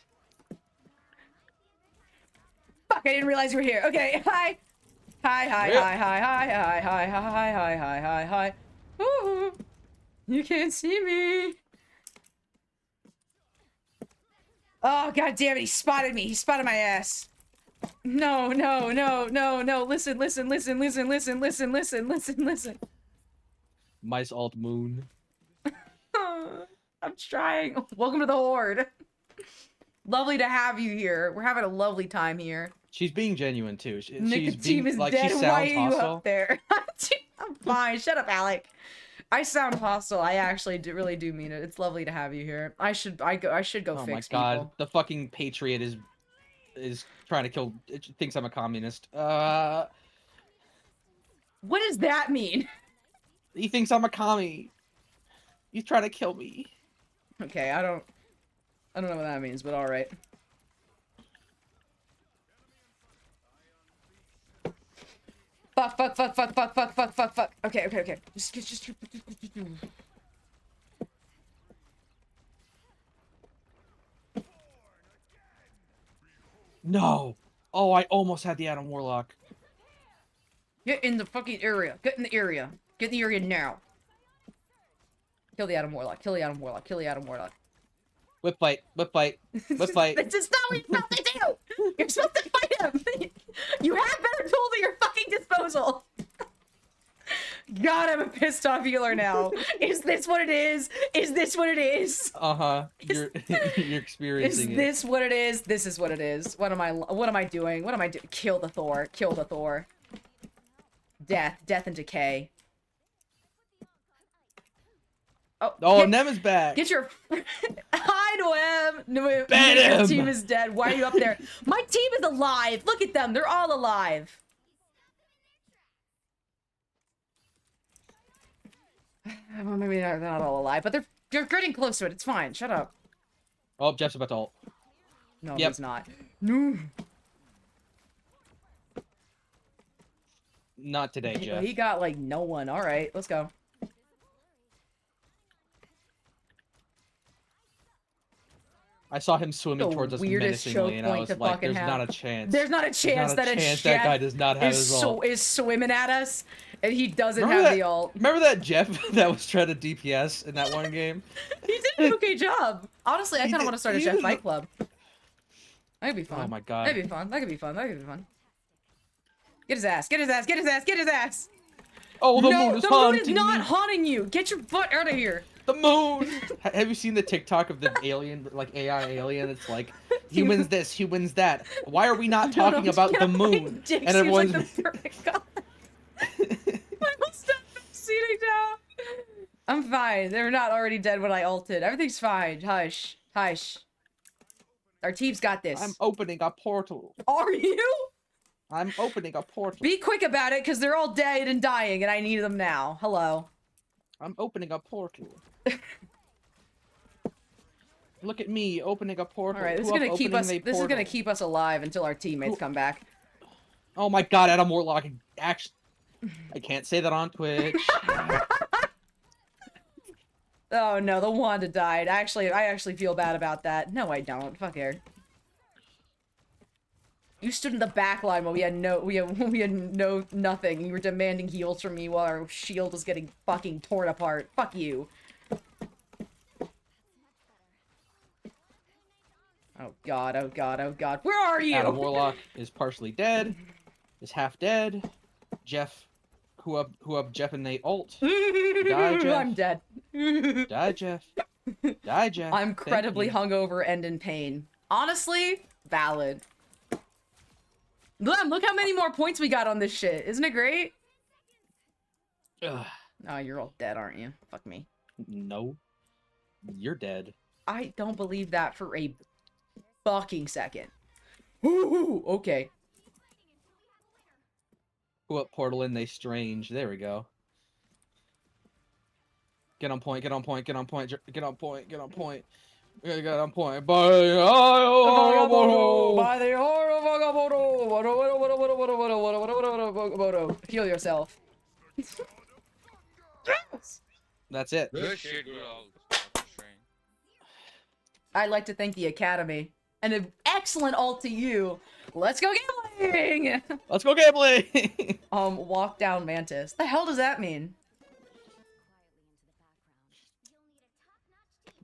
Fuck, I didn't realize you were here. Okay, hi. Hi. Woohoo. You can't see me. Oh, god damn it, he spotted me. He spotted my ass. No. Listen. Mice alt moon. I'm trying. Welcome to the Horde. Lovely to have you here. We're having a lovely time here. She's being genuine too. She's Nick being is like dead. she Why sounds are you hostile. up there? I'm fine. Shut up, Alec. I sound hostile. I actually really do mean it. It's lovely to have you here. I should go Oh my fix god, people. the fucking patriot is trying to kill. Thinks I'm a communist. What does that mean? He thinks I'm a commie. He's trying to kill me. Okay, I don't know what that means, but all right. Fuck. Okay. Just. No. Oh, I almost had the Adam Warlock. Get in the fucking area. Get in the area. Get in the area now. Kill the Adam Warlock. Kill the Adam Warlock. Whip fight. This is not what you're supposed to do! You're supposed to fight him! You have better tools at your fucking disposal! God, I'm a pissed off healer now. Is this what it is? Uh-huh. You're experiencing Is this what it is? This is what it is. What am I doing? Kill the Thor. Death and decay. Oh, Nem is back. Get your hi, Noem. Ban Your him. team is dead. Why are you up there? My team is alive. Look at them. They're all alive. Well, maybe they're not all alive, but they're getting close to it. It's fine. Shut up. Oh, Jeff's about to ult. No, Yep. he's not. No. Not today, Jeff. He got like no one. All right, let's go. I saw him swimming The towards us weirdest menacingly, and I choke was point to like, fucking "There's have. not a chance. There's not a chance that a that Jeff guy does not have his ult." is swimming at us, and he doesn't Remember have that- the ult. Remember that Jeff that was trying to DPS in that one game? He did an okay job. Honestly, I kind of want to start a he Jeff did- Fight Club. That'd be fun. Oh my god. That'd be fun. That could be fun. Get his ass. Oh, the No, moon is the moon haunting is not me. haunting you. Get your butt out of here. The moon. Have you seen the TikTok of the alien, like AI alien? It's like humans this, humans that. Why are we not talking about the moon? Dick And seems everyone's like the perfect color. I will stop seating down. I'm fine. They're not already dead when I ulted. Everything's fine. Hush. Our team's got this. I'm opening a portal. Are you? I'm opening a portal. Be quick about it, because they're all dead and dying, and I need them now. Hello. I'm opening a portal. Look at me opening a portal. All right, this is Who up gonna keep opening us. the This is gonna portal? keep us alive until our teammates come back. Oh my god, Adam Warlock. Actually, I can't say that on Twitch. Oh no, the Wanda died. Actually, I actually feel bad about that. No, I don't. Fuck her. You stood in the back line while we had no nothing. You were demanding heals from me while our shield was getting fucking torn apart. Fuck you. Oh god, oh god, oh god. Where are you? Adam Warlock is partially dead. Is half dead. Jeff, who up Jeff and Nate ult. Die, Jeff. I'm dead. Die, Jeff. Die, Jeff. I'm Thank incredibly you. hungover and in pain. Honestly, valid. Look how many more points we got on this shit. Isn't it great? Ugh, Oh, you're all dead, aren't you? Fuck me. no. You're dead. I don't believe that for a fucking second. Ooh, okay. Who up portal in they strange. There we go. Get on point, get on point, get on point, get on point, get on point. Get on point. By the Heal yourself. That's it. Good shit, girl. I'd like to thank the Academy. And an excellent ult to you. Let's go gambling! Let's go gambling! Walk down Mantis. The hell does that mean?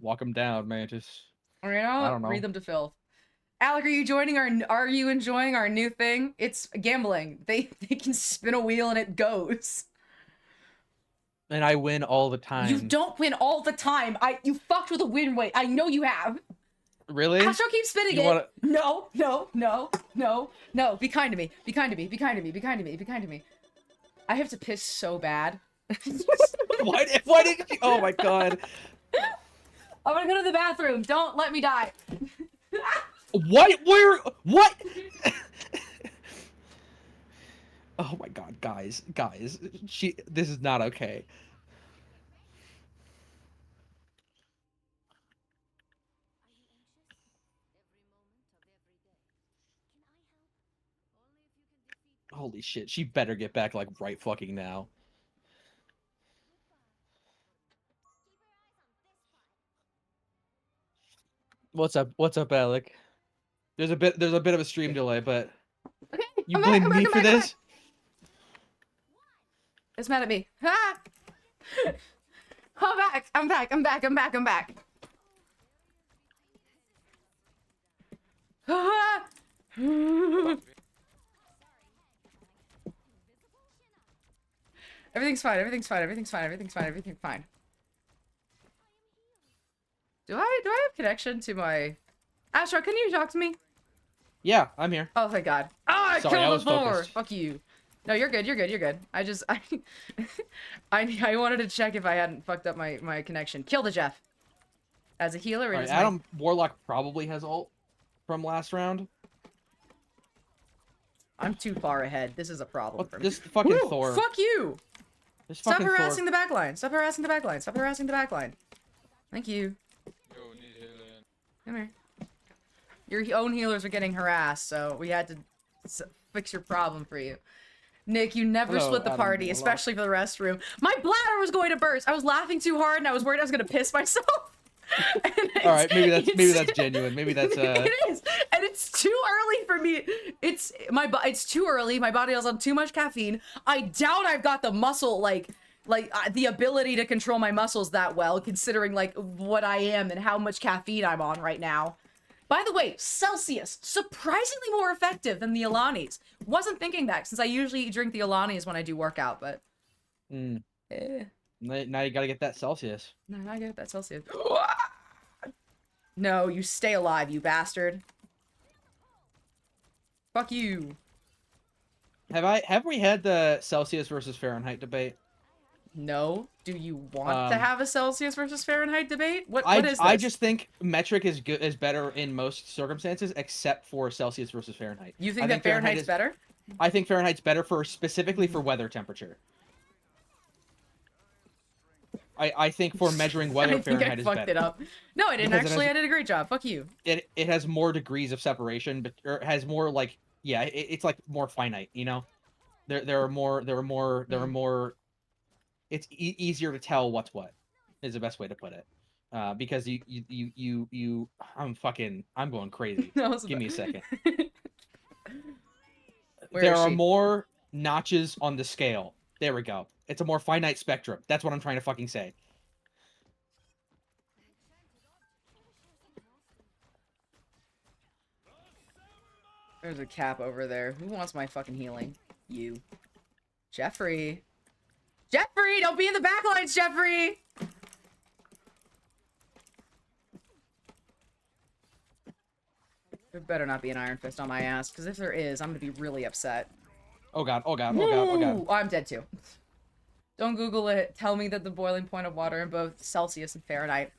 Walk him down, Mantis. You know, I don't know. read them to filth. Alec, are you enjoying our new thing? It's gambling. They can spin a wheel and it goes. And I win all the time. You don't win all the time. You fucked with a win rate. I know you have. Really? Astro keeps spinning You it. wanna- No. Be kind to me. Be kind to me. Be kind to me. Be kind to me. Be kind to me. I have to piss so bad. Why did you? Oh my god. I'm gonna go to the bathroom. Don't let me die. What? Where? What? Oh my god, guys. This is not okay. Holy shit, she better get back like right fucking now. What's up, Alec? There's a bit of a stream delay, but Okay. you I'm blame back, me I'm for back, I'm this? back. It's mad at me. Ah! I'm back. Ah! Everything's fine. Do I have connection to my Astro? Can you talk to me? Yeah, I'm here. Oh, thank God. Oh, I Sorry, I killed was the Thor. focused. Fuck you. No, you're good. I wanted to check if I hadn't fucked up my connection. Kill the Jeff. As a healer, it Alright, is Adam Warlock probably has ult from last round. I'm too far ahead. This is a problem What, for me. this fucking Woo, Thor. Fuck you. This Stop fucking harassing Thor. the backline. Stop harassing the backline. Thank you. Come here. Your own healers are getting harassed, so we had to fix your problem for you. Nick, you never Hello, split the Adam party, Warlock. especially for the restroom. My bladder was going to burst. I was laughing too hard, and I was worried I was going to piss myself. All right, maybe that's genuine. Maybe that's It is, and it's too early for me. It's too early. My body has on too much caffeine. I doubt I've got the muscle the ability to control my muscles that well, considering like what I am and how much caffeine I'm on right now. By the way, Celsius, surprisingly more effective than the Alanis. Wasn't thinking that since I usually drink the Alanis when I do workout, but Now you gotta get that Celsius. no, I get that Celsius. No, you stay alive, you bastard. Fuck you. Have we had the Celsius versus Fahrenheit debate? No. Do you want to have a Celsius versus Fahrenheit debate? What is this? I just think metric is better in most circumstances, except for Celsius versus Fahrenheit. You think I that Fahrenheit's better? I think Fahrenheit's better specifically for weather temperature. I think for measuring weather, I think I Fahrenheit is fucked better. it up. No, I didn't Because it actually. has- I did a great job. Fuck you. It has more degrees of separation, but or it has more like it's like more finite. There are Hmm. more. It's easier to tell what's what, is the best way to put it. Because I'm going crazy. That was Give me a second. Where There is are she? more notches on the scale. There we go. It's a more finite spectrum. That's what I'm trying to fucking say. There's a cap over there. Who wants my fucking healing? You. Jeffrey. Jeffrey! Don't be in the backlines, Jeffrey! There better not be an Iron Fist on my ass, because if there is, I'm gonna be really upset. Oh god, oh god, oh god, oh god. Ooh, I'm dead too. Don't Google it. Tell me that the boiling point of water in both Celsius and Fahrenheit.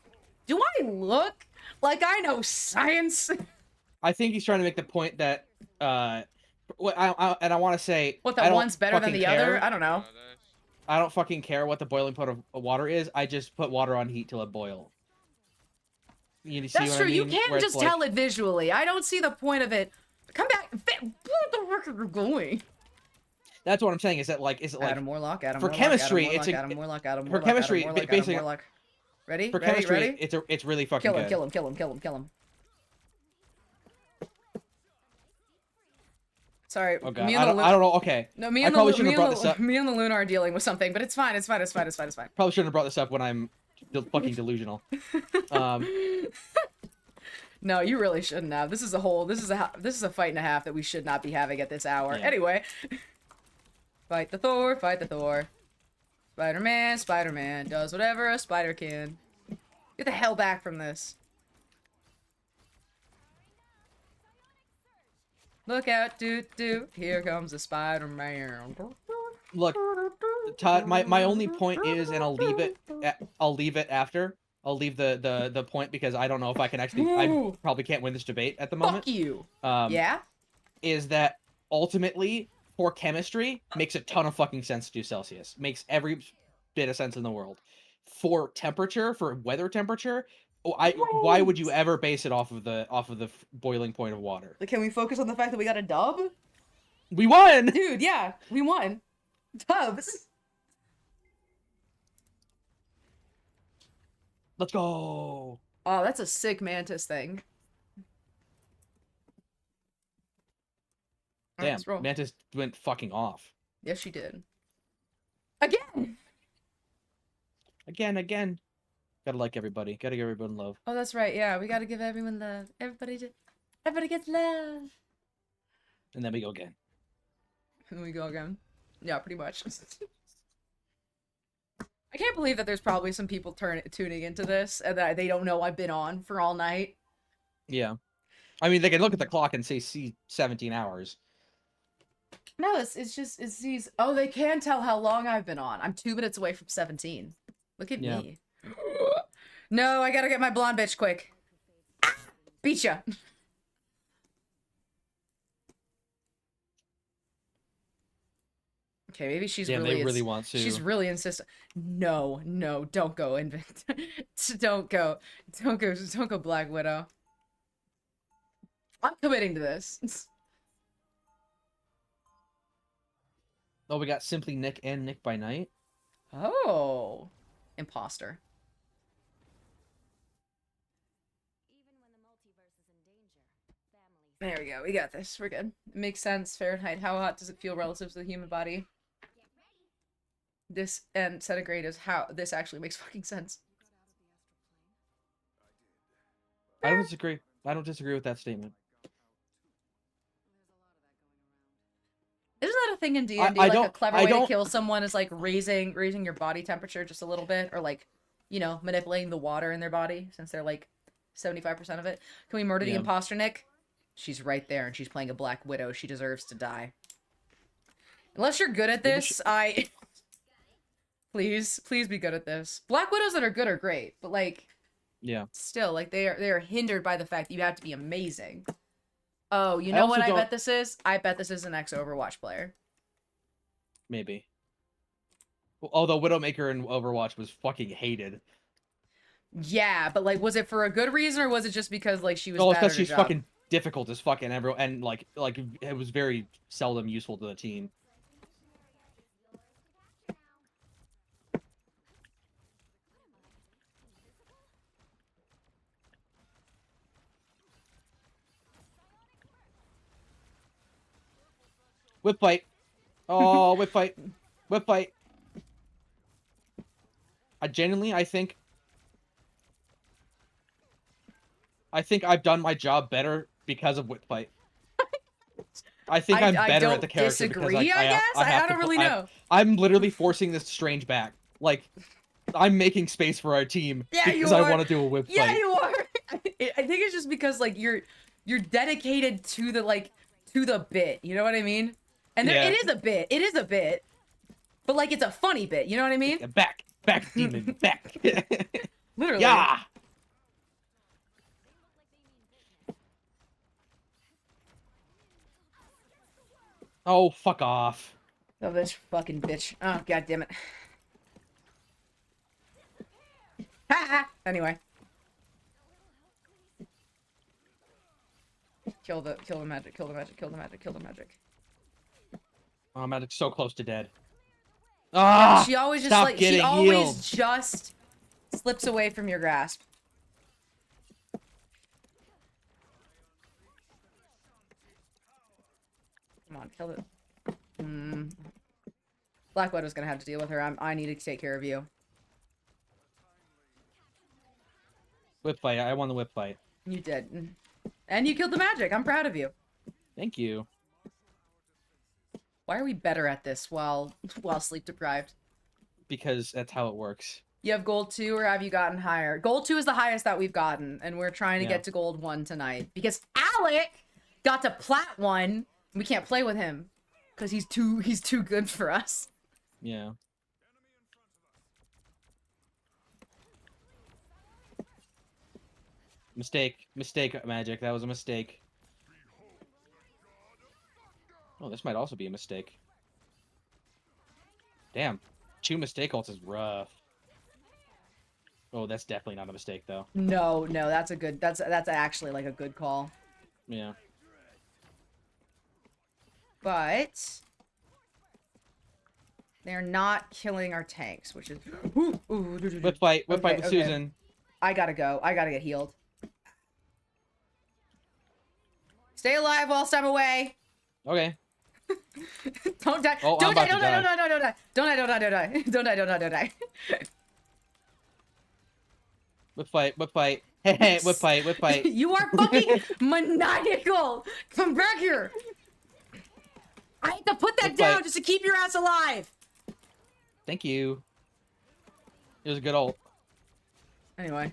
Do I look like I know science? I think he's trying to make the point that and I want to say What, I that don't one's better than fucking the care. other? I don't know. I don't fucking care what the boiling point of water is. I just put water on heat till it boils. You see That's what true. I mean? You Where can't it's just like- tell it visually. I don't see the point of it. Come back. What the fuck are you going? That's what I'm saying. Is it like Adam Warlock, Adam for Warlock, chemistry, Adam Warlock, it's a- Adam Warlock, Adam for Warlock, chemistry, Adam Warlock, Adam basically- Warlock. Ready? for ready? chemistry? Ready? It's really fucking Kill him, good. kill him, kill him, kill him, kill him, kill him. Sorry, Oh god, me I and the don't know. Okay, No, me I and probably the shouldn't have brought this up. me and the Luna are dealing with something, but it's fine. It's fine. It's fine. It's fine. It's fine. It's fine. Probably shouldn't have brought this up when I'm fucking delusional. No, you really shouldn't have. This is a fight and a half that we should not be having at this hour. Yeah. Anyway, fight the Thor, fight the Thor. Spider-Man, Spider-Man does whatever a spider can. Get the hell back from this. Look out, do. Here comes the Spider-Man. Look, Todd, my only point is, and I'll leave it after. I'll leave the point because I don't know if I can actually. I Ooh. probably can't win this debate at the moment. Fuck you. Yeah. Yeah? Is that ultimately for chemistry makes a ton of fucking sense to do Celsius. Makes every bit of sense in the world. For temperature, for weather temperature, why would you ever base it off of the boiling point of water? Can we focus on the fact that we got a dub? We won. Dude, yeah, we won. Dubs. Let's go. Oh, that's a sick Mantis thing. Alright, Damn, let's roll. Mantis went fucking off. Yes, she did. Again! Again. Gotta like everybody. Gotta give everybody love. Oh, that's right. Yeah, we gotta give everyone love. Everybody gets love. And then we go again. And we go again. Yeah, pretty much. I can't believe that there's probably some people tuning into this and that they don't know I've been on for all night. Yeah. I mean, they can look at the clock and see 17 hours. No, it's these. Oh, they can tell how long I've been on. I'm 2 minutes away from 17. Look at Yeah. me. No, I gotta get my blonde bitch quick. Ah! Beat ya. Okay, maybe she's Damn, really. they really want to. She's really insistent. No, don't go, don't go, Black Widow. I'm committing to this. Oh, we got Simply Nick and Nick by Night. Oh, imposter. Even when the multiverse is in danger, families. There we go. We got this. We're good. It makes sense. Fahrenheit. How hot does it feel relative to the human body? This and centigrade is how this actually makes fucking sense. I don't disagree. I don't disagree with that statement. Isn't that a thing in D&D? I Like a don't- clever I way to don't- kill someone is like raising your body temperature just a little bit, or like, you know, manipulating the water in their body since they're like 75% of it. Can we murder the Yeah. imposter, Nick? She's right there, and she's playing a Black Widow. She deserves to die. Unless you're good at Maybe this, please be good at this. Black Widows that are good are great, but like, Yeah. still, like they are hindered by the fact that you have to be amazing. Oh, you I know what also I don't- bet this is? I bet this is an ex-Overwatch player. Maybe. Although Widowmaker in Overwatch was fucking hated. Yeah, but like, was it for a good reason or was it just because like she was Oh, it's bad because at her she's job? fucking difficult as fuck, and everyone, and like it was very seldom useful to the team. Whip fight. Oh, whip fight. Whip fight. I genuinely, I think I've done my job better because of whip fight. I think I'm I better don't at the character because disagree, I guess? I have I to don't really know. I'm literally forcing this Strange back. Like, I'm making space for our team Yeah, you because I are. want to do a whip Yeah, fight. you are. I think it's just because like you're dedicated to the like to the bit. You know what I mean? And there Yeah. it is a bit. It is a bit. But like it's a funny bit. You know what I mean? Back, demon, back. Literally. Yeah. Oh, fuck off. Oh, this fucking bitch. Oh, god damn it. Ha ha. Anyway. Kill the magic, kill the magic, kill the magic, kill the magic. Oh, I'm so close to dead. Yeah, Ah! she always just stop like she getting always healed. just slips away from your grasp. Come on, kill it. Black Widow's gonna have to deal with her. I need to take care of you. Whip fight. I won the whip fight. You did. And you killed the magic. I'm proud of you. Thank you. Why are we better at this while sleep deprived? Because that's how it works. You have gold 2 or have you gotten higher? Gold 2 is the highest that we've gotten, and we're trying to Yeah. get to gold 1 tonight. Because Alec got to plat 1. We can't play with him. Because he's too good for us. Yeah. Mistake. Mistake, Magic. That was a mistake. Oh, this might also be a mistake. Damn. 2 mistake ults is rough. Oh, that's definitely not a mistake, though. No, that's a good that's actually like a good call. Yeah. But they're not killing our tanks, which is ooh, Whip fight with Susan. I gotta go. I gotta get healed. Stay alive whilst I'm away. Okay. Don't die. Oh, Don't die. I'm about to die. Don't die. Don't die. Don't die. Don't die. Don't die. Don't die. Whip fight. Hey, whip fight. You are fucking maniacal. Come back here. I had to put that Whip down fight. just to keep your ass alive. Thank you. It was a good ult. Anyway.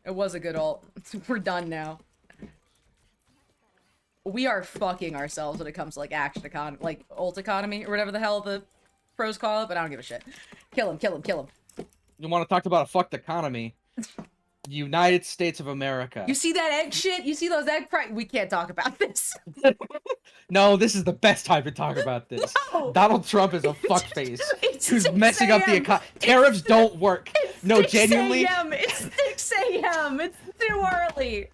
It was a good ult. We're done now. We are fucking ourselves when it comes to like like ult economy or whatever the hell the pros call it, but I don't give a shit. Kill him, kill him, kill him. You want to talk about a fucked economy? United States of America. You see that egg shit? You see those egg price? We can't talk about this. No, this is the best time to talk about this. No! Donald Trump is a fuckface It's who's 6 messing up the a.m. economy. Tariffs don't work. No, 6 genuinely. a.m. It's 6 a.m. It's too early.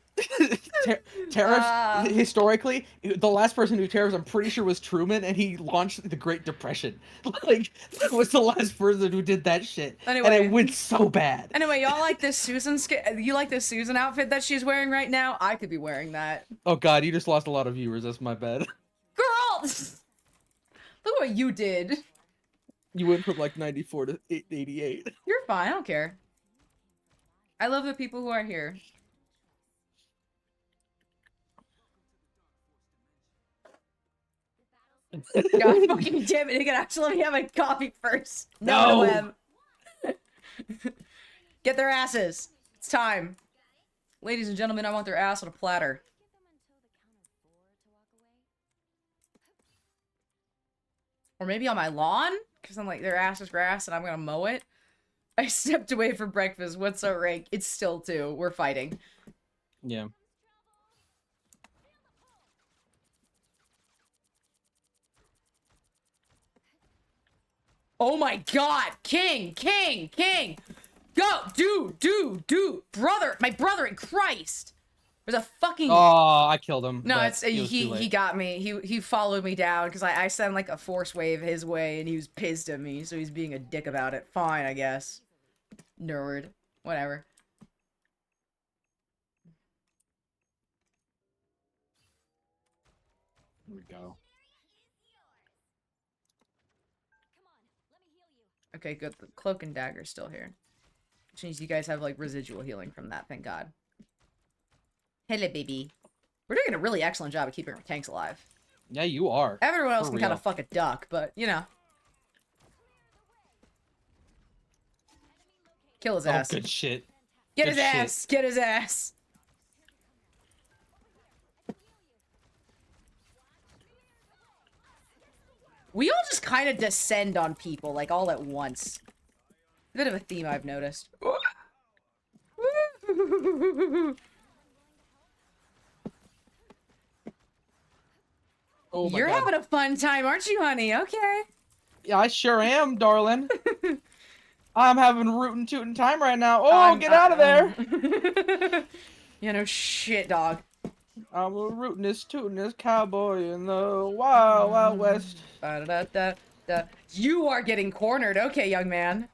Tariffs, historically, the last person who tariffs, I'm pretty sure, was Truman, and he launched the Great Depression. Like, that was the last person who did that shit. Anyway. And it went so bad. Anyway, y'all like this Susan you like this Susan outfit that she's wearing right now? I could be wearing that. Oh god, you just lost a lot of viewers, that's my bad. Girl! Look what you did. You went from like 94 to 88. You're fine, I don't care. I love the people who are here. God fucking damn it, you can actually let me have my coffee first. No! Em. Get their asses. It's time. Ladies and gentlemen, I want their ass on a platter. Or maybe on my lawn? Because I'm like, their ass is grass and I'm gonna mow it. I stepped away for breakfast. What's our rank? It's still 2. We're fighting. Yeah. Oh my god! King! Go! Dude! Brother! My brother in Christ! There's a fucking... Oh, I killed him. No, but it's it was too he late. got me. He followed me down because I sent like a force wave his way and he was pissed at me, so he's being a dick about it. Fine, I guess. Nerd. Whatever. Here we go. Okay, good. The cloak and dagger's still here. Which means you guys have like residual healing from that, thank god. Hello, baby. We're doing a really excellent job of keeping our tanks alive. Yeah, you are. Everyone else For can kind real. of fuck a duck, but you know. Kill his Oh, ass. good shit. Get good his shit. ass! Get his ass! We all just kind of descend on people, like, all at once. A bit of a theme I've noticed. Oh my You're God. having a fun time, aren't you, honey? Okay. Yeah, I sure am, darling. I'm having a rootin' tootin' time right now. Oh, get out of there! Yeah, no shit, dog. I'm a rootin'est, tootin'est cowboy in the wild, wild west. Ba-da-da-da-da. You are getting cornered. Okay, young man.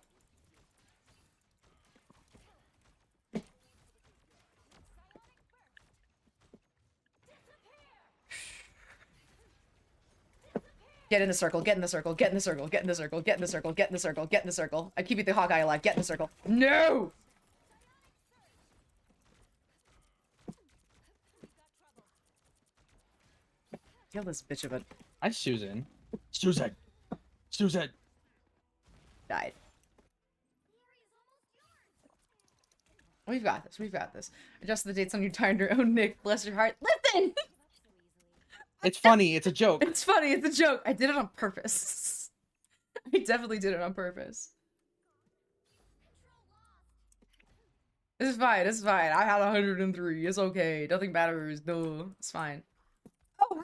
Get in the circle, get in the circle, get in the circle, get in the circle, get in the circle, get in the circle, get in the circle. I'm keeping the Hawkeye alive. Get in the circle. No! Kill this bitch of a... Hi, Susan. Susan. Susan. died. We've got this. We've got this. Adjust the dates on your timer. Oh, Nick, bless your heart. Listen! It's funny. It's a joke. It's funny. It's a joke. I did it on purpose. I definitely did it on purpose. This is fine. This is fine. I had 103. It's okay. Nothing matters. No, it's fine. Oh.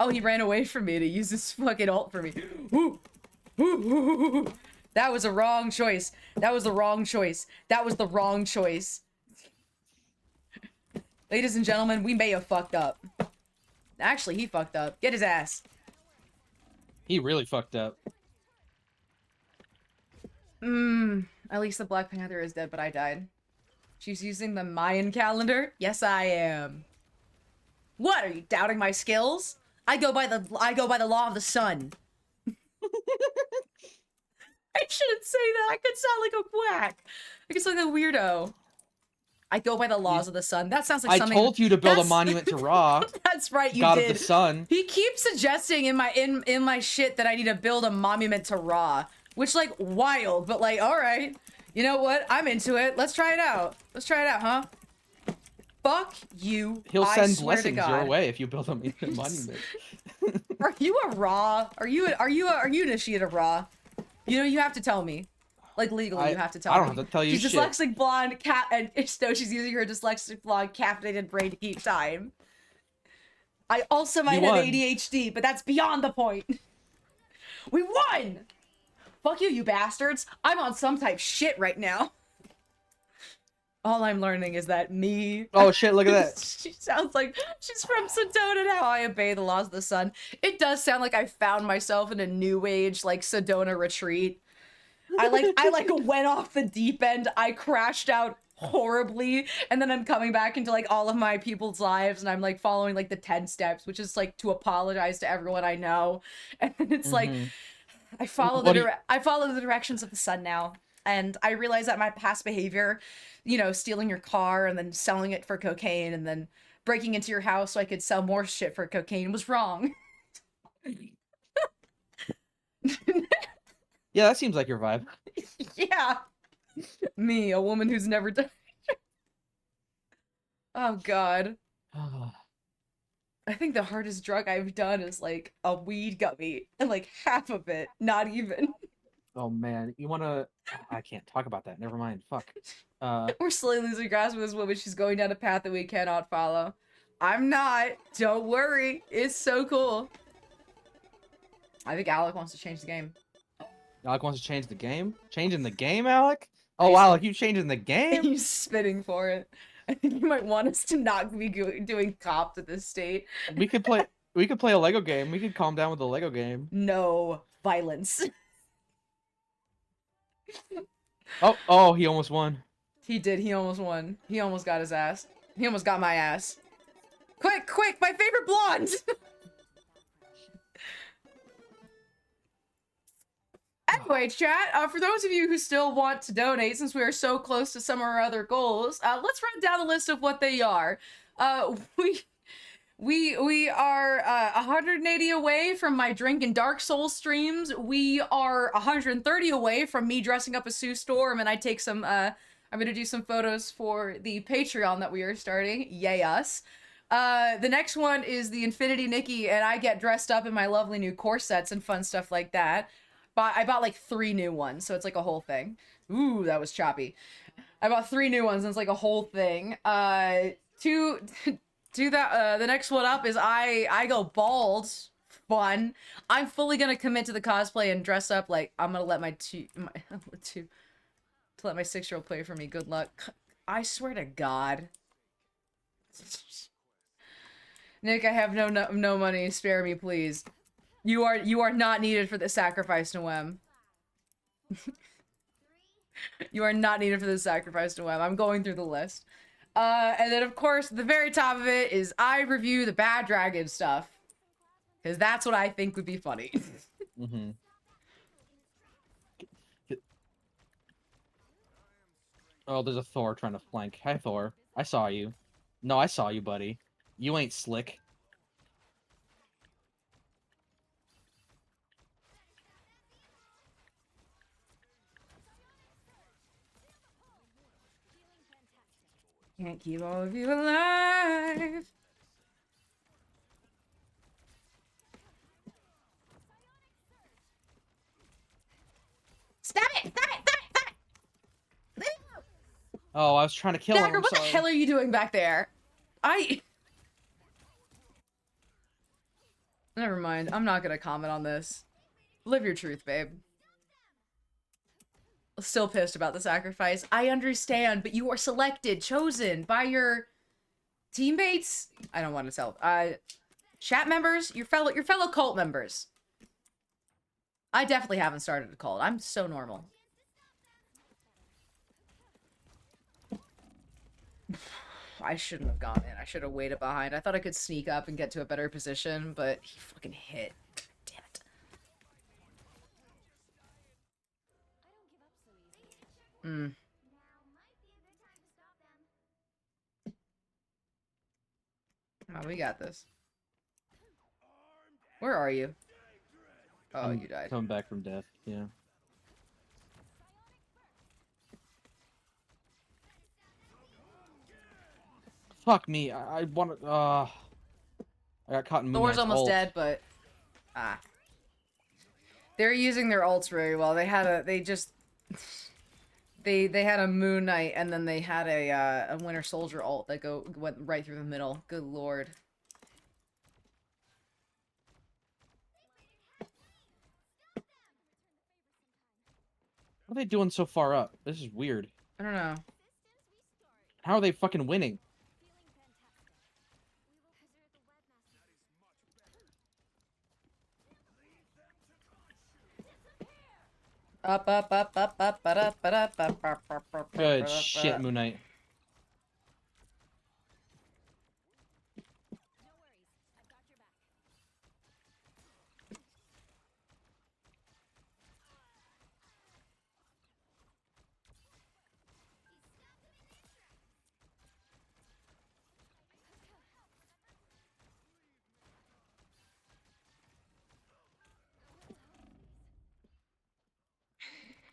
Oh, he ran away from me to use his fucking ult for me. Ooh. Ooh. That was a wrong choice. That was the wrong choice. That was the wrong choice. Ladies and gentlemen, we may have fucked up. Actually, he fucked up. Get his ass. He really fucked up. At least the Black Panther is dead, but I died. She's using the Mayan calendar? Yes, I am. What, are you doubting my skills? I go by the law of the sun. I shouldn't say that. I could sound like a quack. I could sound like a weirdo. I go by the laws of the sun. That sounds like I something. told you to build a That's- monument to Ra, That's right, you god did. of the sun. He keeps suggesting in my shit that I need to build a monument to Ra, which like wild, but like all right. You know what? I'm into it. Let's try it out. Let's try it out, huh? Fuck you. He'll I send swear to blessings your God. way if you build a monument. Are you a Ra? Are you initiate a Ra? You know, you have to tell me. Like legally, you have to tell me. I don't have to tell you She's shit. dyslexic blonde cat, and no, she's using her dyslexic blonde caffeinated brain to keep time. I also might have won. ADHD, but that's beyond the point. We won! Fuck you, you bastards. I'm on some type shit right now. All I'm learning is that me... Oh shit, look at that. She sounds like she's from Sedona and how I obey the laws of the sun. It does sound like I found myself in a new age, like, Sedona retreat. I went off the deep end. I crashed out horribly, and then I'm coming back into like all of my people's lives, and I'm like following like the 10 steps, which is like to apologize to everyone I know, and then it's like I follow the directions of the sun now, and I realize that my past behavior, you know, stealing your car and then selling it for cocaine and then breaking into your house so I could sell more shit for cocaine was wrong. Yeah, that seems like your vibe. Yeah. Me, a woman who's never done. Oh god. I think the hardest drug I've done is like a weed gummy, and like half of it, not even. Oh man, you wanna? I can't talk about that. Never mind. Fuck. We're slowly losing grasp of this woman. She's going down a path that we cannot follow. I'm not. Don't worry. It's so cool. I think Alec wants to change the game. Alec wants to change the game? Changing the game, Alec? Oh, He's- Alec, you changing the game? He's spitting for it. I think you might want us to not be doing cops at this state. We could play a Lego game. We could calm down with the Lego game. No violence. Oh, he almost won. He did. He almost won. He almost got his ass. He almost got my ass. Quick, my favorite blonde! Anyway, chat, for those of you who still want to donate, since we are so close to some of our other goals, let's run down the list of what they are. We are 180 away from my Drink and Dark Souls streams. We are 130 away from me dressing up as Sue Storm, and I take some, I'm gonna do some photos for the Patreon that we are starting. Yay us. The next one is the Infinity Nikki, and I get dressed up in my lovely new corsets and fun stuff like that. But I bought like 3 new ones, so it's like a whole thing. Ooh, that was choppy. I bought 3 new ones, and it's like a whole thing. The next one up is I go bald. Fun. I'm fully gonna commit to the cosplay and dress up like I'm gonna let my 6-year-old play for me. Good luck. I swear to God. Nick, I have no money. Spare me, please. You are not needed for the sacrifice, Noem. You are not needed for the sacrifice, Noem. I'm going through the list. And then, of course, the very top of it is I review the Bad Dragon stuff. Because that's what I think would be funny. Mm-hmm. Oh, there's a Thor trying to flank. Hi, Thor. I saw you. No, I saw you, buddy. You ain't slick. Can't keep all of you alive. Stop it! Oh, I was trying to kill him. Dagger, I'm what the sorry. hell are you doing back there? Never mind. I'm not gonna comment on this. Live your truth, babe. Still pissed about the sacrifice. I understand, but you are selected, chosen by your teammates. I don't want to tell. Chat members, your fellow cult members. I definitely haven't started a cult. I'm so normal. I shouldn't have gone in. I should have waited behind. I thought I could sneak up and get to a better position, but he fucking hit. Damn it. Oh, we got this. Where are you? Oh, you died. Coming back from death, yeah. Fuck me, I want to, I got caught in Moon Thor's Knight's almost ult. dead, but... They're using their ults very well. They had a... They had a Moon Knight, and then they had a Winter Soldier ult that went right through the middle. Good lord. What are they doing so far up? This is weird. I don't know. How are they fucking winning? Up. Good shit, Moon Knight.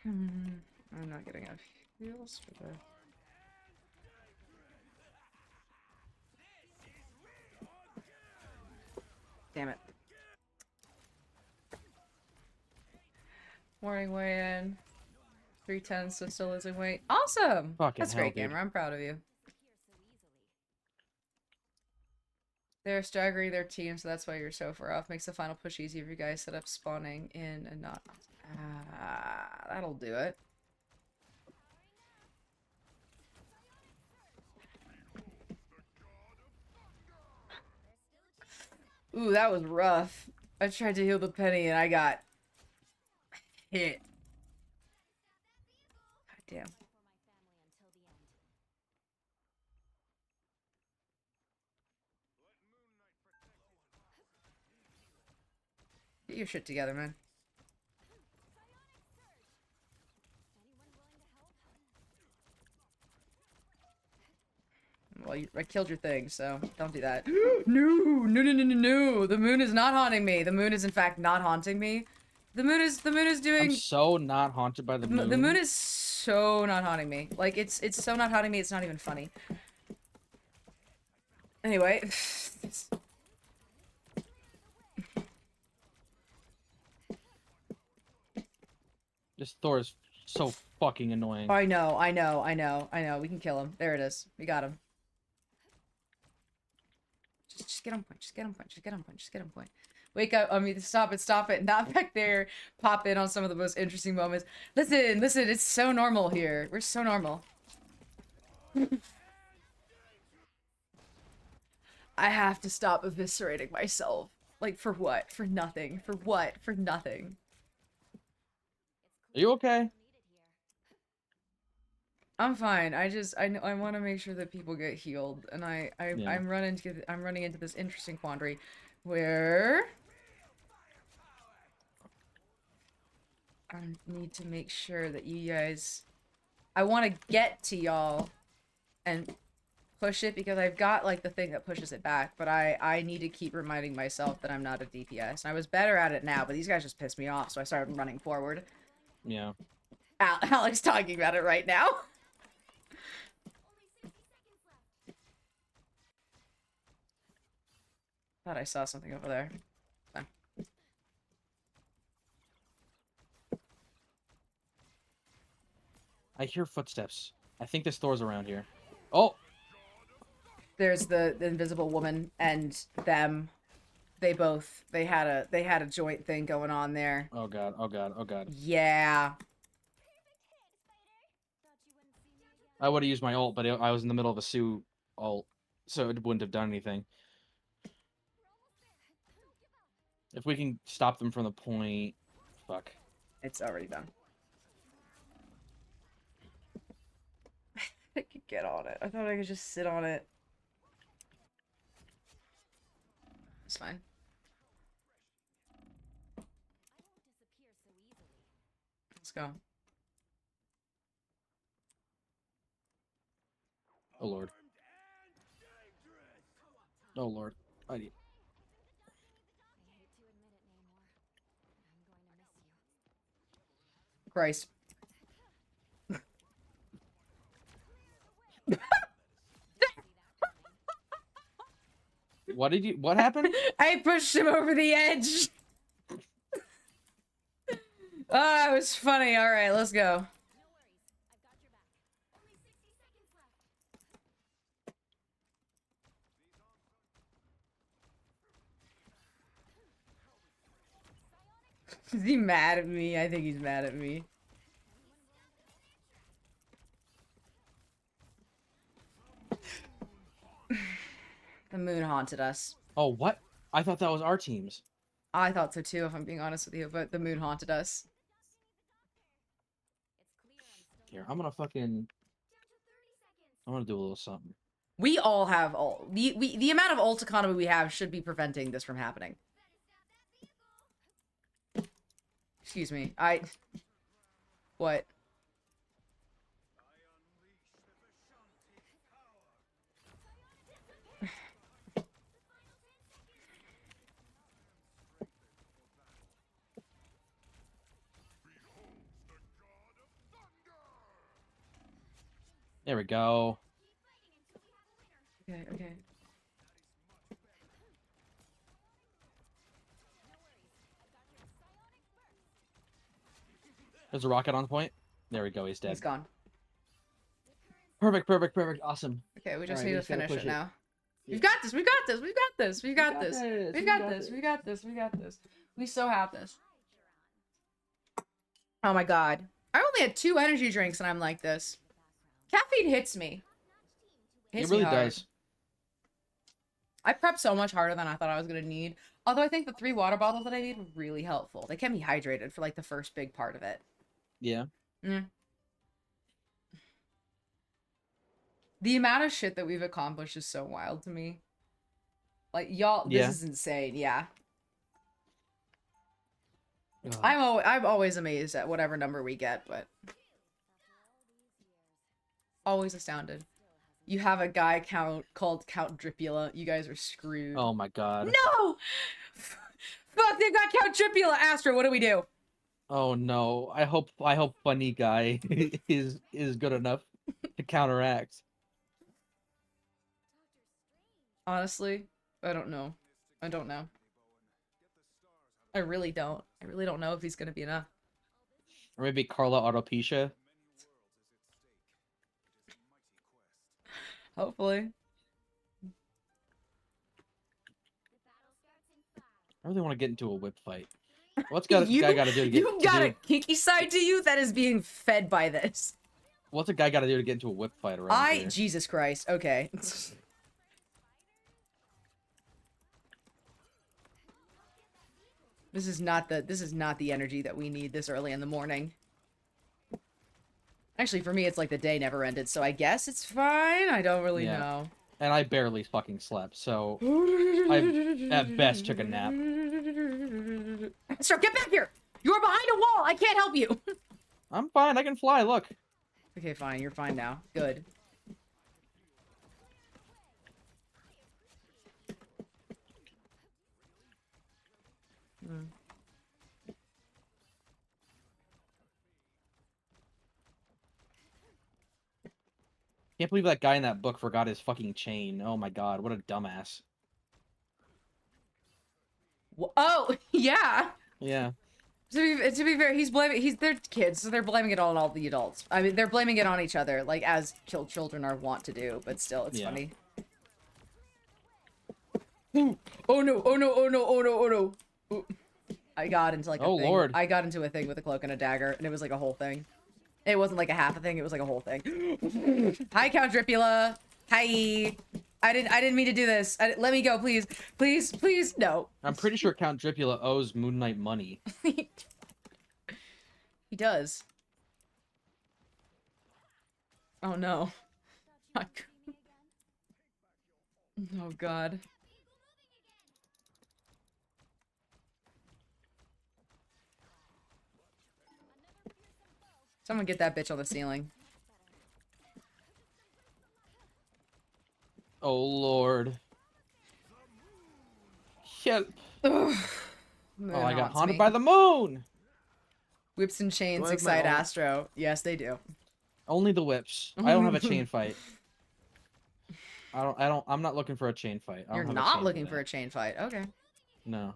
I'm not getting enough heals for the... Damn it. Morning weigh-in. 310, so still losing weight. Awesome! Fucking That's hell, great, dude. gamer. I'm proud of you. They're staggering their team, so that's why you're so far off. Makes the final push easier if you guys set up spawning in and not. That'll do it. Ooh, that was rough. I tried to heal the penny and I got hit. God damn. For my family until the end. Get your shit together, man. Anyone willing to help? Well, I killed your thing, so don't do that. No. The moon is not haunting me. The moon is in fact not haunting me. The moon is doing. I'm so not haunted by the moon. The moon is so not haunting me. Like it's so not haunting me. It's not even funny. Anyway. This Thor is so fucking annoying. I know. We can kill him. There it is. We got him. Just get on point. Just get on point. Wake up. I mean, stop it. Not back there. Pop in on some of the most interesting moments. Listen. It's so normal here. We're so normal. I have to stop eviscerating myself. Like, for what? For nothing. For what? For nothing. Are you okay? I'm fine. I want to make sure that people get healed, and Yeah. I'm running into this interesting quandary, where I need to make sure that you guys. I want to get to y'all, and push it because I've got like the thing that pushes it back, but I need to keep reminding myself that I'm not a DPS. And I was better at it now, but these guys just pissed me off, so I started running forward. Yeah. Alex talking about it right now. Thought I saw something over there. Fine. I hear footsteps. I think this Thor's around here. Oh! There's the invisible woman and them. They had a joint thing going on there. Oh god, oh god, oh god. Yeah. I would have used my ult, but I was in the middle of a Sue ult, so it wouldn't have done anything. If we can stop them from the point... Fuck. It's already done. I could get on it. I thought I could just sit on it. It's fine. Let's go. Oh lord. Oh lord. I need... Christ. What happened? I pushed him over the edge. Ah, it was funny. All right, let's go. Is he mad at me? I think he's mad at me. The moon haunted us. Oh, what? I thought that was our team's. I thought so too, if I'm being honest with you, but the moon haunted us. Here, I'm gonna fucking... I'm gonna do a little something. We all have ult. The amount of ult economy we have should be preventing this from happening. Excuse me. What? There we go. Okay. There's a rocket on point. There we go, he's dead. He's gone. Perfect. Awesome. Okay, we just Alright, need we to just gotta finish push it it. now. We've got this. We've got this. We've got this. We've got this. this, We've got this. We got this. We got this. We so have this. Oh my god. I only had 2 energy drinks and I'm like this. Caffeine hits me. Hits It really me hard. does. I prepped so much harder than I thought I was gonna need. Although I think the 3 water bottles that I need were really helpful. They kept me hydrated for like the first big part of it. Yeah. Mm. The amount of shit that we've accomplished is so wild to me. Like, y'all, this Yeah. is insane, yeah. Ugh. I'm always amazed at whatever number we get, but always astounded. You have a guy called Count Dripula. You guys are screwed. Oh my god. No! Fuck, they've got Count Dripula. Astro, what do we do? Oh no. I hope funny guy is good enough to counteract. Honestly, I don't know. I don't know. I really don't. I really don't know if he's gonna be enough. Or maybe Carla Autopecia. Hopefully. I really want to get into a whip fight. What's guy got to do to get You got a kinky side to you that is being fed by this. What's a guy got to do to get into a whip fight around here? Jesus Christ. Okay. This is not the energy that we need this early in the morning. Actually, for me, it's like the day never ended, so I guess it's fine. I don't really know. And I barely fucking slept, so I at best took a nap. Sir, get back here! You're behind a wall! I can't help you! I'm fine, I can fly, look. Okay, fine. You're fine now. Good. Hmm. Can't believe that guy in that book forgot his fucking chain. Oh my god, what a dumbass. Oh, yeah! Yeah. To be fair, they're kids, so they're blaming it on all the adults. I mean, they're blaming it on each other, like, as children are wont to do, but still, it's funny. Ooh. Oh no, oh no, oh no, oh no, oh no. Ooh. I got into like a thing. Lord. I got into a thing with a cloak and a dagger, and it was like a whole thing. It wasn't like a half a thing, it was like a whole thing. Hi, Count Dripula. Hi. I didn't mean to do this. Let me go, please. Please, please, no. I'm pretty sure Count Dripula owes Moon Knight money. He does. Oh no. Oh god. Someone get that bitch on the ceiling. Oh lord. Help. Oh, I got haunted by the moon! Whips and chains Do I have my excite own? Astro. Yes, they do. Only the whips. I don't have a chain fight. I'm not looking for a chain fight. I don't You're have a not chain looking that. for a chain fight. Okay. No.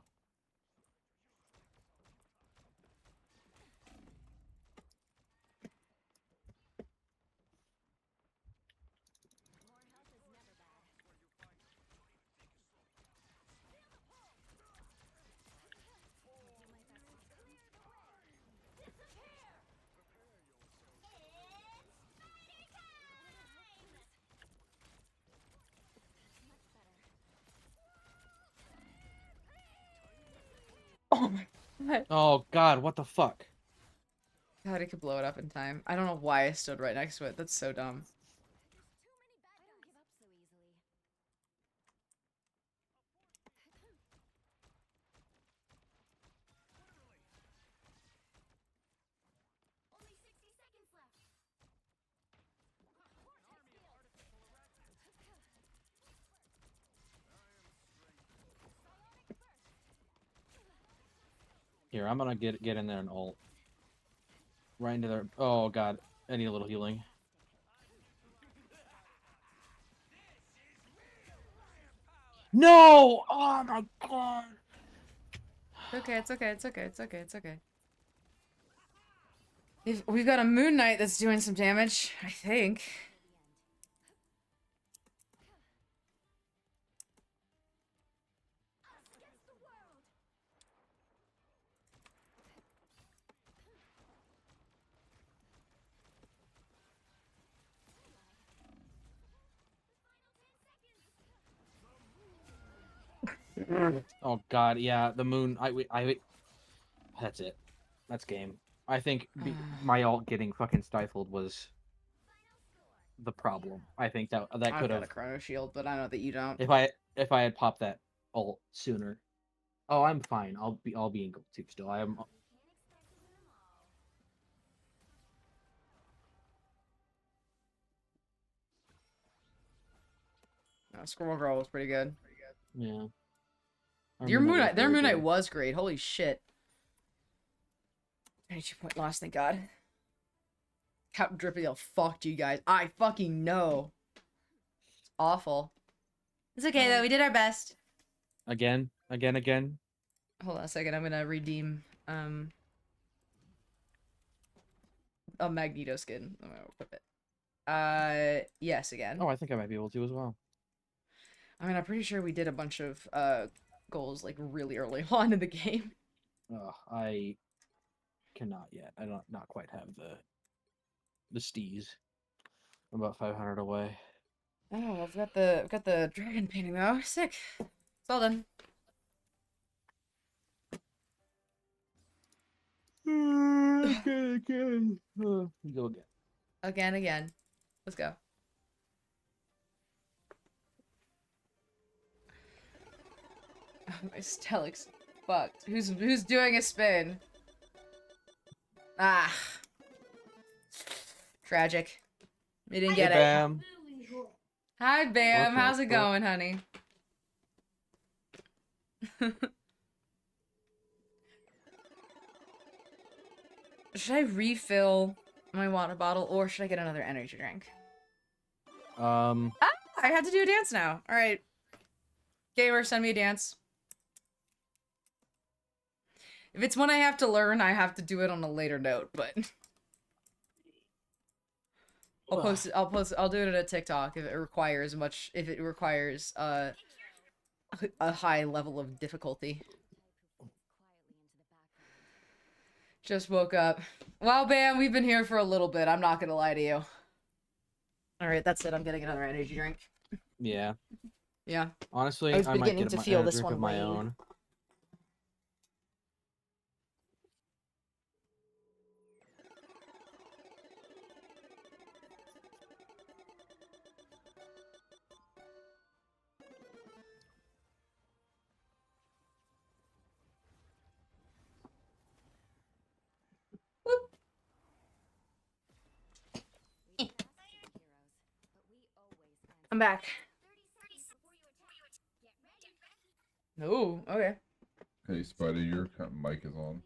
Oh my god. Oh god, what the fuck? God, it could blow it up in time. I don't know why I stood right next to it. That's so dumb. I don't give up so easily. Only 60 seconds left. Here, I'm gonna get in there and ult. Right into there. Oh god, I need a little healing. No! Oh my god! It's okay, it's okay, it's okay, it's okay, it's okay. We've got a Moon Knight that's doing some damage, I think. Oh god, yeah, the moon. That's it. That's game. I think my alt getting fucking stifled was the problem. I think that I've could got a have chrono shield, but I know that you don't. if I had popped that alt sooner. Oh, I'm fine. I'll be in gold too still. I am. Squirrel Girl was pretty good. Yeah. Their Moon Knight was great. Holy shit. 22-point loss, thank God. Captain Drippy fucked you guys. I fucking know. It's awful. It's okay though, we did our best. Again. Hold on a second, I'm gonna redeem a Magneto skin. I'm gonna equip it. Yes, again. Oh, I think I might be able to as well. I mean, I'm pretty sure we did a bunch of goals like really early on in the game. Oh, I cannot yet. I don't not quite have the steez. I'm about 500 away. Oh, I've got the dragon painting though. Sick. It's all done. Okay. Go again. Again. Let's go. Oh, my Stellix fucked. Who's doing a spin? Ah. Tragic. We didn't get it. Bam. Hi, Bam. What How's the it fuck? going, honey? Should I refill my water bottle or should I get another energy drink? Um. Ah, I have to do a dance now. All right. Gamer, send me a dance. If it's one I have to learn, I have to do it on a later note, but I'll do it at a TikTok if it requires a high level of difficulty. Just woke up. Well, Bam, we've been here for a little bit. I'm not gonna lie to you. Alright, that's it. I'm getting another energy drink. Yeah. Yeah. Honestly, I was I might beginning get to my feel a this drink one of my wane. own. I'm back. Oh, okay. Hey, Spider, your mic is on.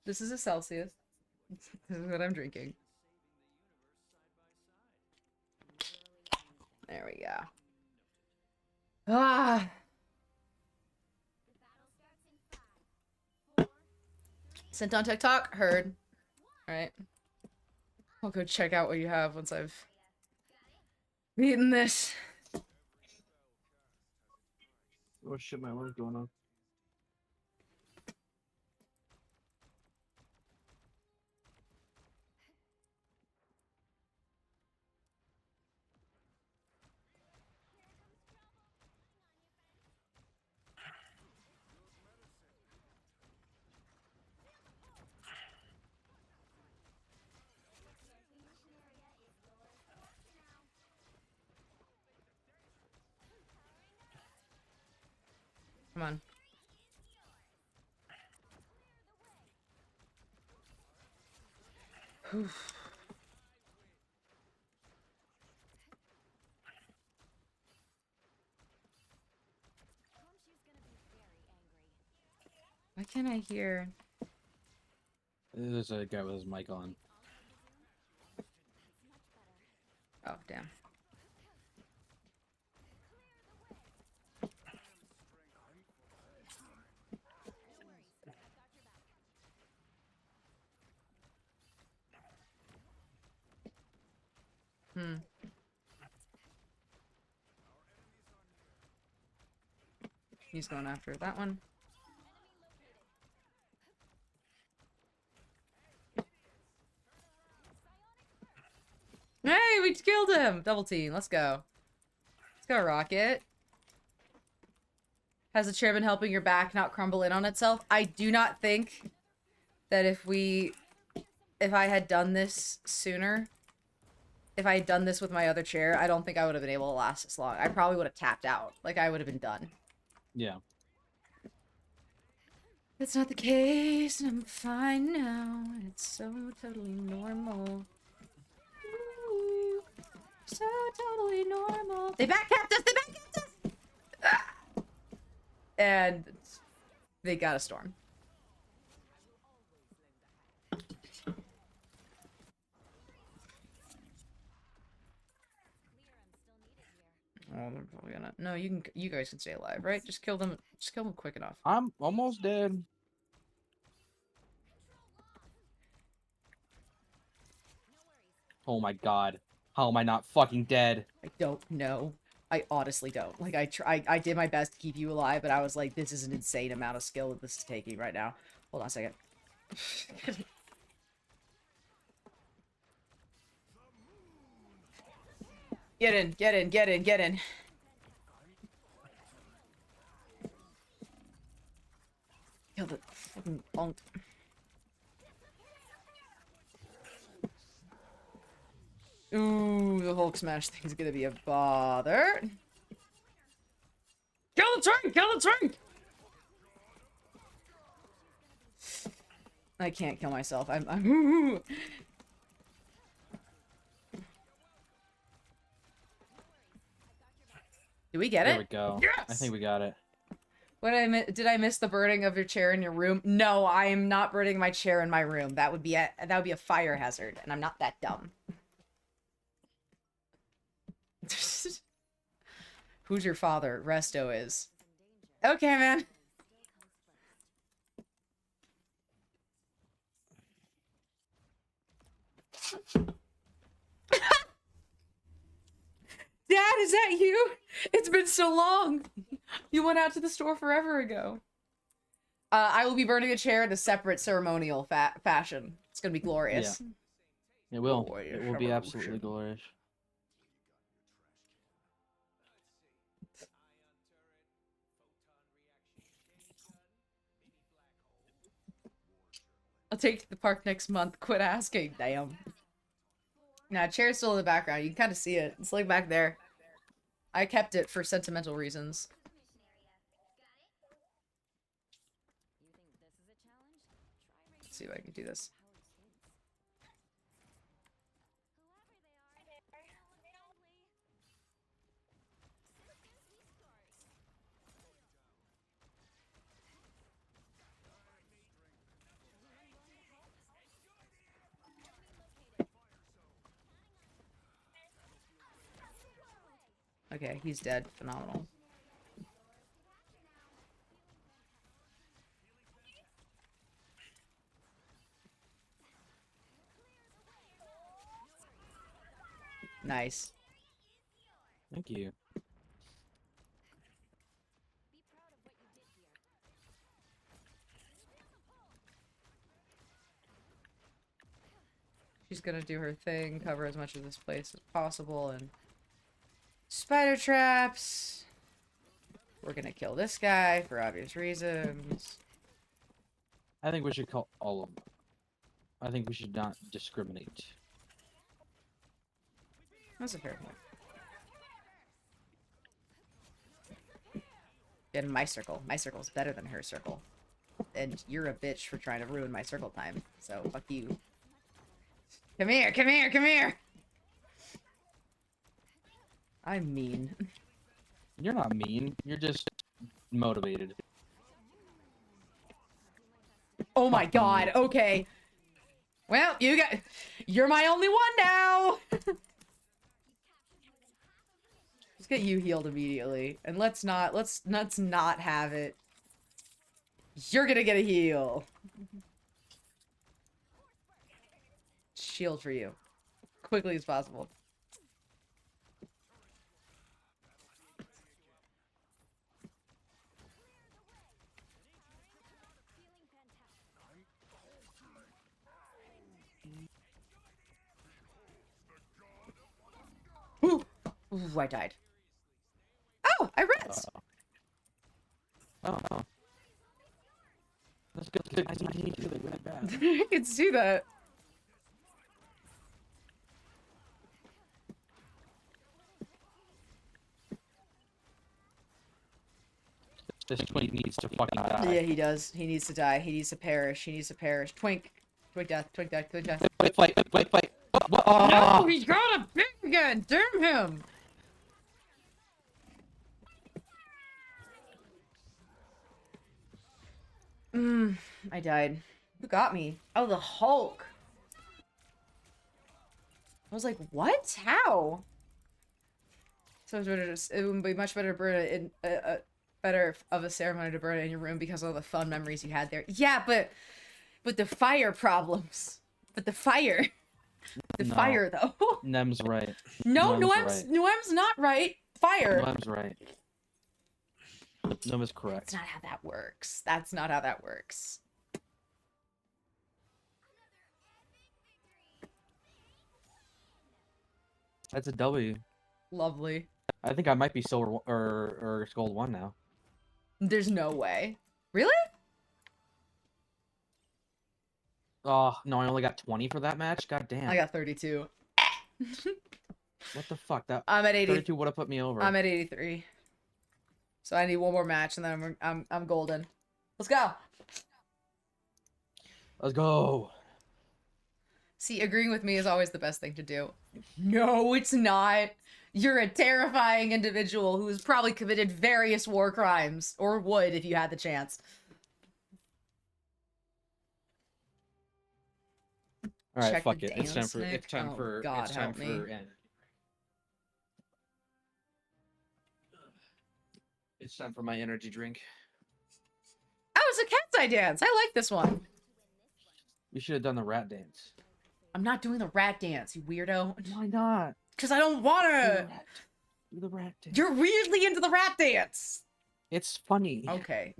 This is a Celsius. This is what I'm drinking. There we go. Ah. Sent on TikTok? Heard. Alright. I'll go check out what you have once I've eaten this. Oh shit, my alarm's going on. Come on. Whew. Why can't I hear? There's a guy with his mic on. Oh, damn. He's going after that one. Hey, we killed him! Double team, let's go. Let's go, Rocket. Has the chair been helping your back not crumble in on itself? I do not think that if I had done this sooner, if I had done this with my other chair, I don't think I would have been able to last this long. I probably would have tapped out. Like, I would have been done. Yeah. That's not the case, and I'm fine now. It's so totally normal. Ooh, so totally normal. They backcapped us! They backcapped us! Ah! And they got a storm. Oh, they're probably gonna. No, you guys can stay alive, right? Just kill them. Just kill them quick enough. I'm almost dead. Oh my god. How am I not fucking dead? I don't know. I honestly don't. Like, I did my best to keep you alive, but I was like, this is an insane amount of skill that this is taking right now. Hold on a second. Get in, get in, get in, get in. Kill the fucking bonk. Ooh, the Hulk smash thing's gonna be a bother. Kill the tank! Kill the tank! I can't kill myself. I'm Did we get it? There we go. Yes! I think we got it. What did I miss the burning of your chair in your room? No, I am not burning my chair in my room. That would be a fire hazard, and I'm not that dumb. Who's your father? Resto is. Okay, man. Dad, is that you? It's been so long. You went out to the store forever ago. I will be burning a chair in a separate ceremonial fashion. It's gonna be glorious. Yeah. It will. Glorious It will be revolution. absolutely glorious. I'll take you to the park next month. Quit asking. Damn. Nah, chair's still in the background. You can kind of see it. It's like back there. I kept it for sentimental reasons. Let's see if I can do this. Okay, he's dead. Phenomenal. Nice. Thank you. She's gonna do her thing, cover as much of this place as possible, and spider traps. We're gonna kill this guy for obvious reasons. I think we should call all of them. I think we should not discriminate. That's a fair point. Get in my circle. My circle's better than her circle. And you're a bitch for trying to ruin my circle time. So, fuck you. Come here, come here, come here! I'm mean. You're not mean. You're just motivated. Oh my god, okay. Well, you're my only one now! Let's get you healed immediately. And let's not have it. You're gonna get a heal. Shield for you. Quickly as possible. Ooh, I died. Oh, I res. Oh. That's good. I need to do that really bad. I can see that. This twink needs to fucking die. Yeah, he does. He needs to die. He needs to perish. He needs to perish. Twink. Twink death. Twink death. Twink death. Wait. No, Oh! he's got a big again. Damn him. I died. Who got me? Oh, the Hulk. I was like, what? How? So it would be much better to burn it in better of a ceremony to burn it in your room because of all the fun memories you had there. Yeah, but the fire problems. But the fire. The fire though. Nem's right. No, Noem's Noem's not right. Fire. Nem's right. Nem is correct. That's not how that works. That's not how that works. That's a W. Lovely. I think I might be silver or gold 1 now. There's no way. Really? Oh, no, I only got 20 for that match? God damn. I got 32. What the fuck? That I'm at 80. 32 would have put me over. I'm at 83. So I need one more match and then I'm golden. Let's go. Let's go. See, agreeing with me is always the best thing to do. No, it's not. You're a terrifying individual who has probably committed various war crimes, or would if you had the chance. All right, Check fuck the it. It's time dance, for Nick. it's time Oh, for God, it's time help me. for end. It's time for my energy drink. Oh, it's a cat's eye dance. I like this one. You should have done the rat dance. I'm not doing the rat dance, you weirdo. Why not? Because I don't want to. Do the rat dance. You're weirdly into the rat dance. It's funny. Okay.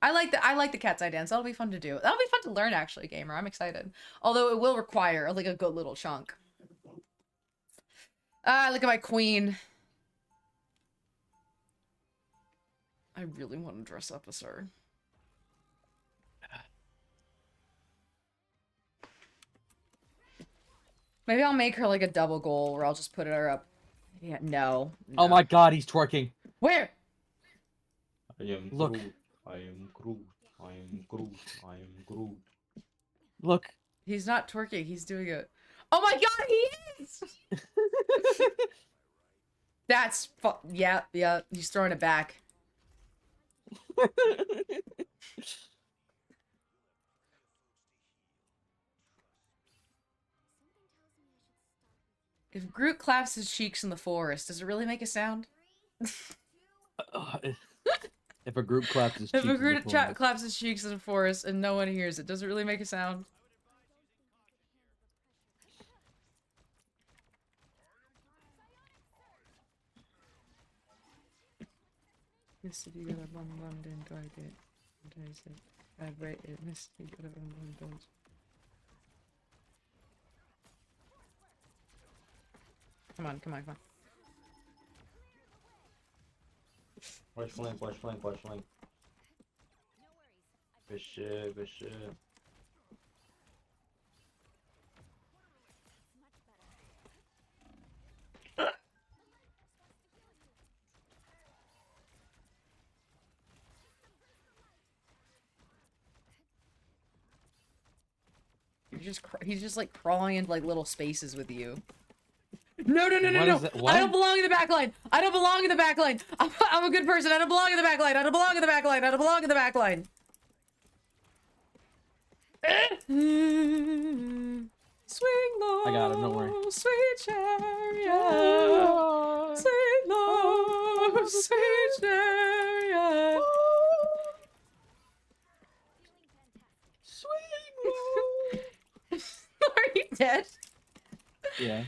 I like the cat's eye dance. That'll be fun to do. That'll be fun to learn, actually, gamer. I'm excited. Although it will require like a good little chunk. Look at my queen. I really want to dress up as her. Maybe I'll make her like a double goal where I'll just put her up. Yeah, no. Oh my god, he's twerking. Where? I am Look. Groot. I am Groot. I am Groot. I am Groot. Look. He's not twerking. He's doing it. Oh my god, he is! That's yeah. He's throwing it back. If Groot claps his cheeks in the forest, does it really make a sound? If a group claps his cheeks. If a in the Groot forest. claps his cheeks in the forest and no one hears it, does it really make a sound? Yes, if you got a bum then target. I rate it. Miss, you got a bum don't. Come on. Watch flank. Good shit. He's just like crawling into like little spaces with you. No. What is that? What? I don't belong in the back line. I'm a good person. I don't belong in the back line. Swing low. I got him, don't worry. Sweet chariot. Swing low. Sweet chariot. Are you dead? Yeah.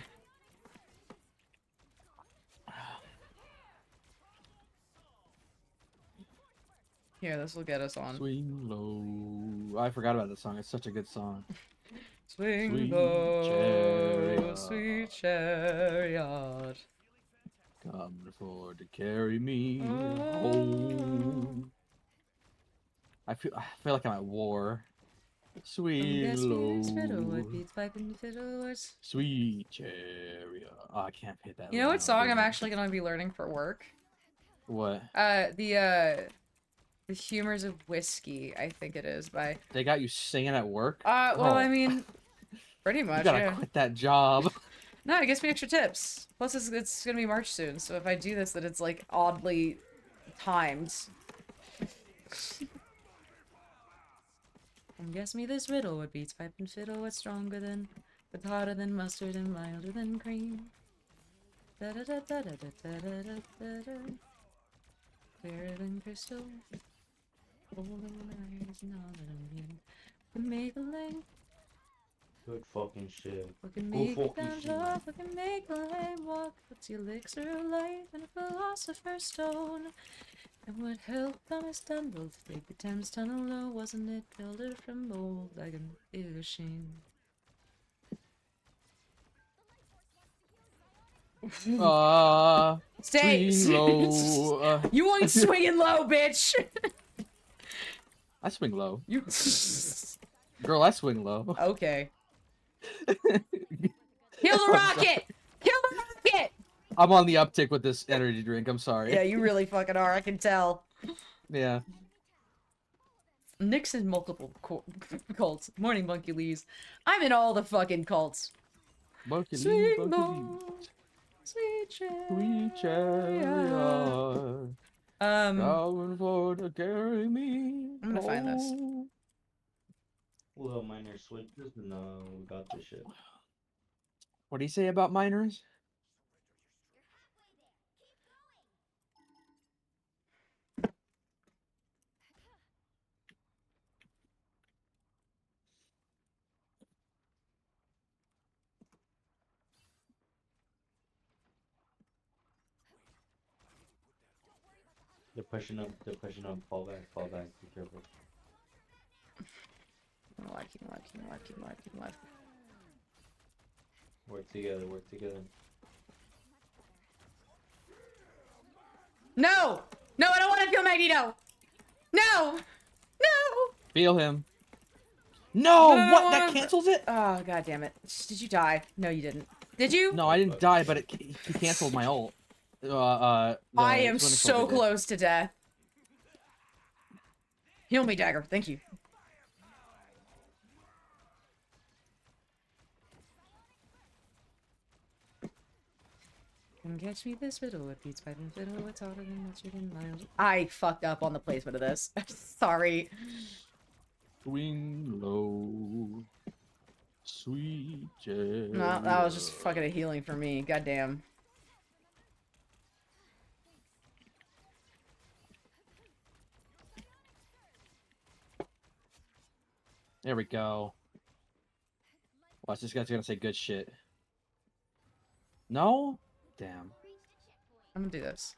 Here, this will get us on. Swing low. I forgot about this song. It's such a good song. Swing Sweet low, chariot. sweet chariot. Come forward to carry me Oh. home. I feel like I'm at war. Swing Guess me this fiddle, low. what beats piping fiddlers. Sweet chariot. Oh, I can't hit that. You know what line, song damn I'm it. actually gonna be learning for work? What? The Humors of Whiskey, I think it is by. They got you singing at work? Well, Girl, I mean, pretty you much. gotta Yeah. quit that job. No, it gets me extra tips. Plus, it's gonna be March soon, so if I do this, then it's like oddly timed. And guess me this riddle: what beats pipe and fiddle? What's stronger than, what's hotter than mustard and milder than cream? Da da da da da da da da da da. Clearer than crystal. Older than eyes, and all that I'm in. We make a lane. Good fucking shit. We can Go make fuck it down yourself. love, we can make a lame walk. What's the elixir of life and a philosopher's stone? And what helped Thomas Dumble to take the Thames Tunnel low, wasn't it? Builder from old like an Irishing. Stay! Swing low. You ain't swinging low, bitch! I swing low. You. Girl, I swing low. Okay. Kill the rocket! Kill the rocket! I'm on the uptick with this energy drink. I'm sorry. Yeah, you really fucking are. I can tell. Yeah. Nick's in multiple cults. Morning, Monkey Lees. I'm in all the fucking cults. Monkey Lee, Swing Monkey low, Lee. sweet chariot. Sweet chariot. Going for to carry me. I'm gonna find this. home. Little minor switches, and we got this shit. What do you say about minors? They're pushing up, fall back, be careful. Liking. Work together. No! No, I don't want to feel Magneto! No! No! Feel him. No! No, What? That cancels it? Oh, god damn it. Did you die? No, you didn't. Did you? No, I didn't die, but he canceled my ult. I am so close to death. Heal me, Dagger. Thank you. Come catch me this fiddle, what beats pipe and fiddle, what's harder than mustard and mild. I fucked up on the placement of this. Sorry. Swing low. Sweet chariot. No, that was just fucking a healing for me. Goddamn. There we go. Watch, this guy's gonna say good shit. No? Damn. I'm gonna do this.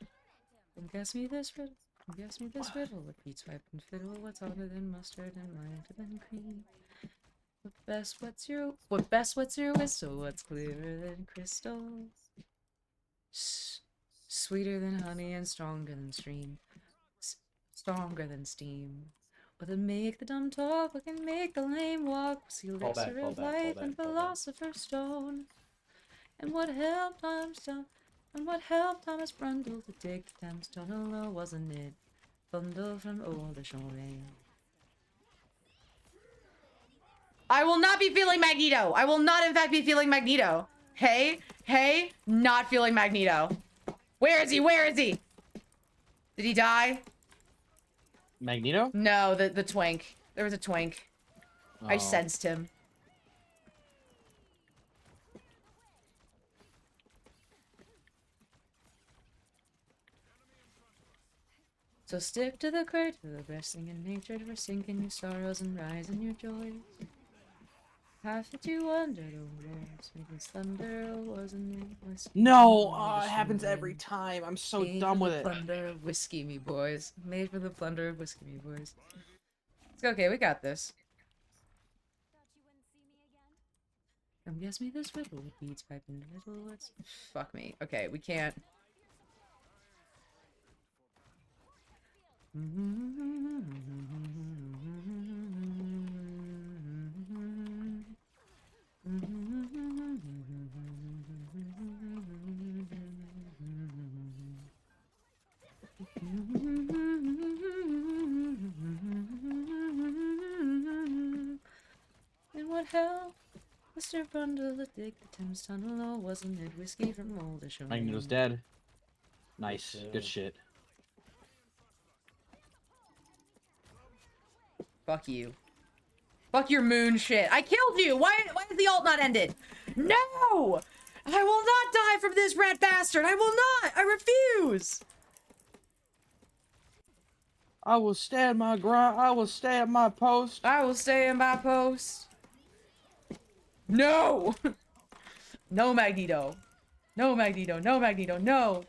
Come guess me this riddle. Come guess me this riddle. What beats pipe and fiddle? What's harder than mustard and milder than cream? What best what's your whistle? What's clearer than crystal? Sweeter than honey and stronger than stream. Stronger than steam. What can make the dumb talk? What can make the lame walk? What's the elixir of life and philosopher's stone? And what helped Thomas Brundle to take the Thames Tunnel low, wasn't it? Bundle from old Shoreen. I will not be feeling Magneto. I will not, in fact, be feeling Magneto. Hey, not feeling Magneto. Where is he? Did he die? Magneto? No, the twink. There was a twink. I Oh. sensed him. So stick to the cradle, the best thing in nature, to sink in your sorrows and rise in your joys. Half that you wondered, oh Lord, making thunder, wasn't it? No! It happens every time. I'm so Made dumb for with the it. plunder of whiskey, me boys. Made for the plunder of whiskey, me boys. It's okay, we got this. Thought you wouldn't see me again? Come guess me this riddle with beads piping little what's fuck me. Okay, we can't. And what hell? Mr. Brundle to dig the Thames Tunnel, oh, wasn't it whiskey from Oldisham? Magneto's dead. Nice. Good shit. Fuck you. Fuck your moon shit. I killed you! Why is the ult not ended? No! I will not die from this rat bastard! I will not! I refuse! I will stand my ground. I will stay at my post. I will stay in my post. No! No, Magneto. No, Magneto. No, Magneto. No!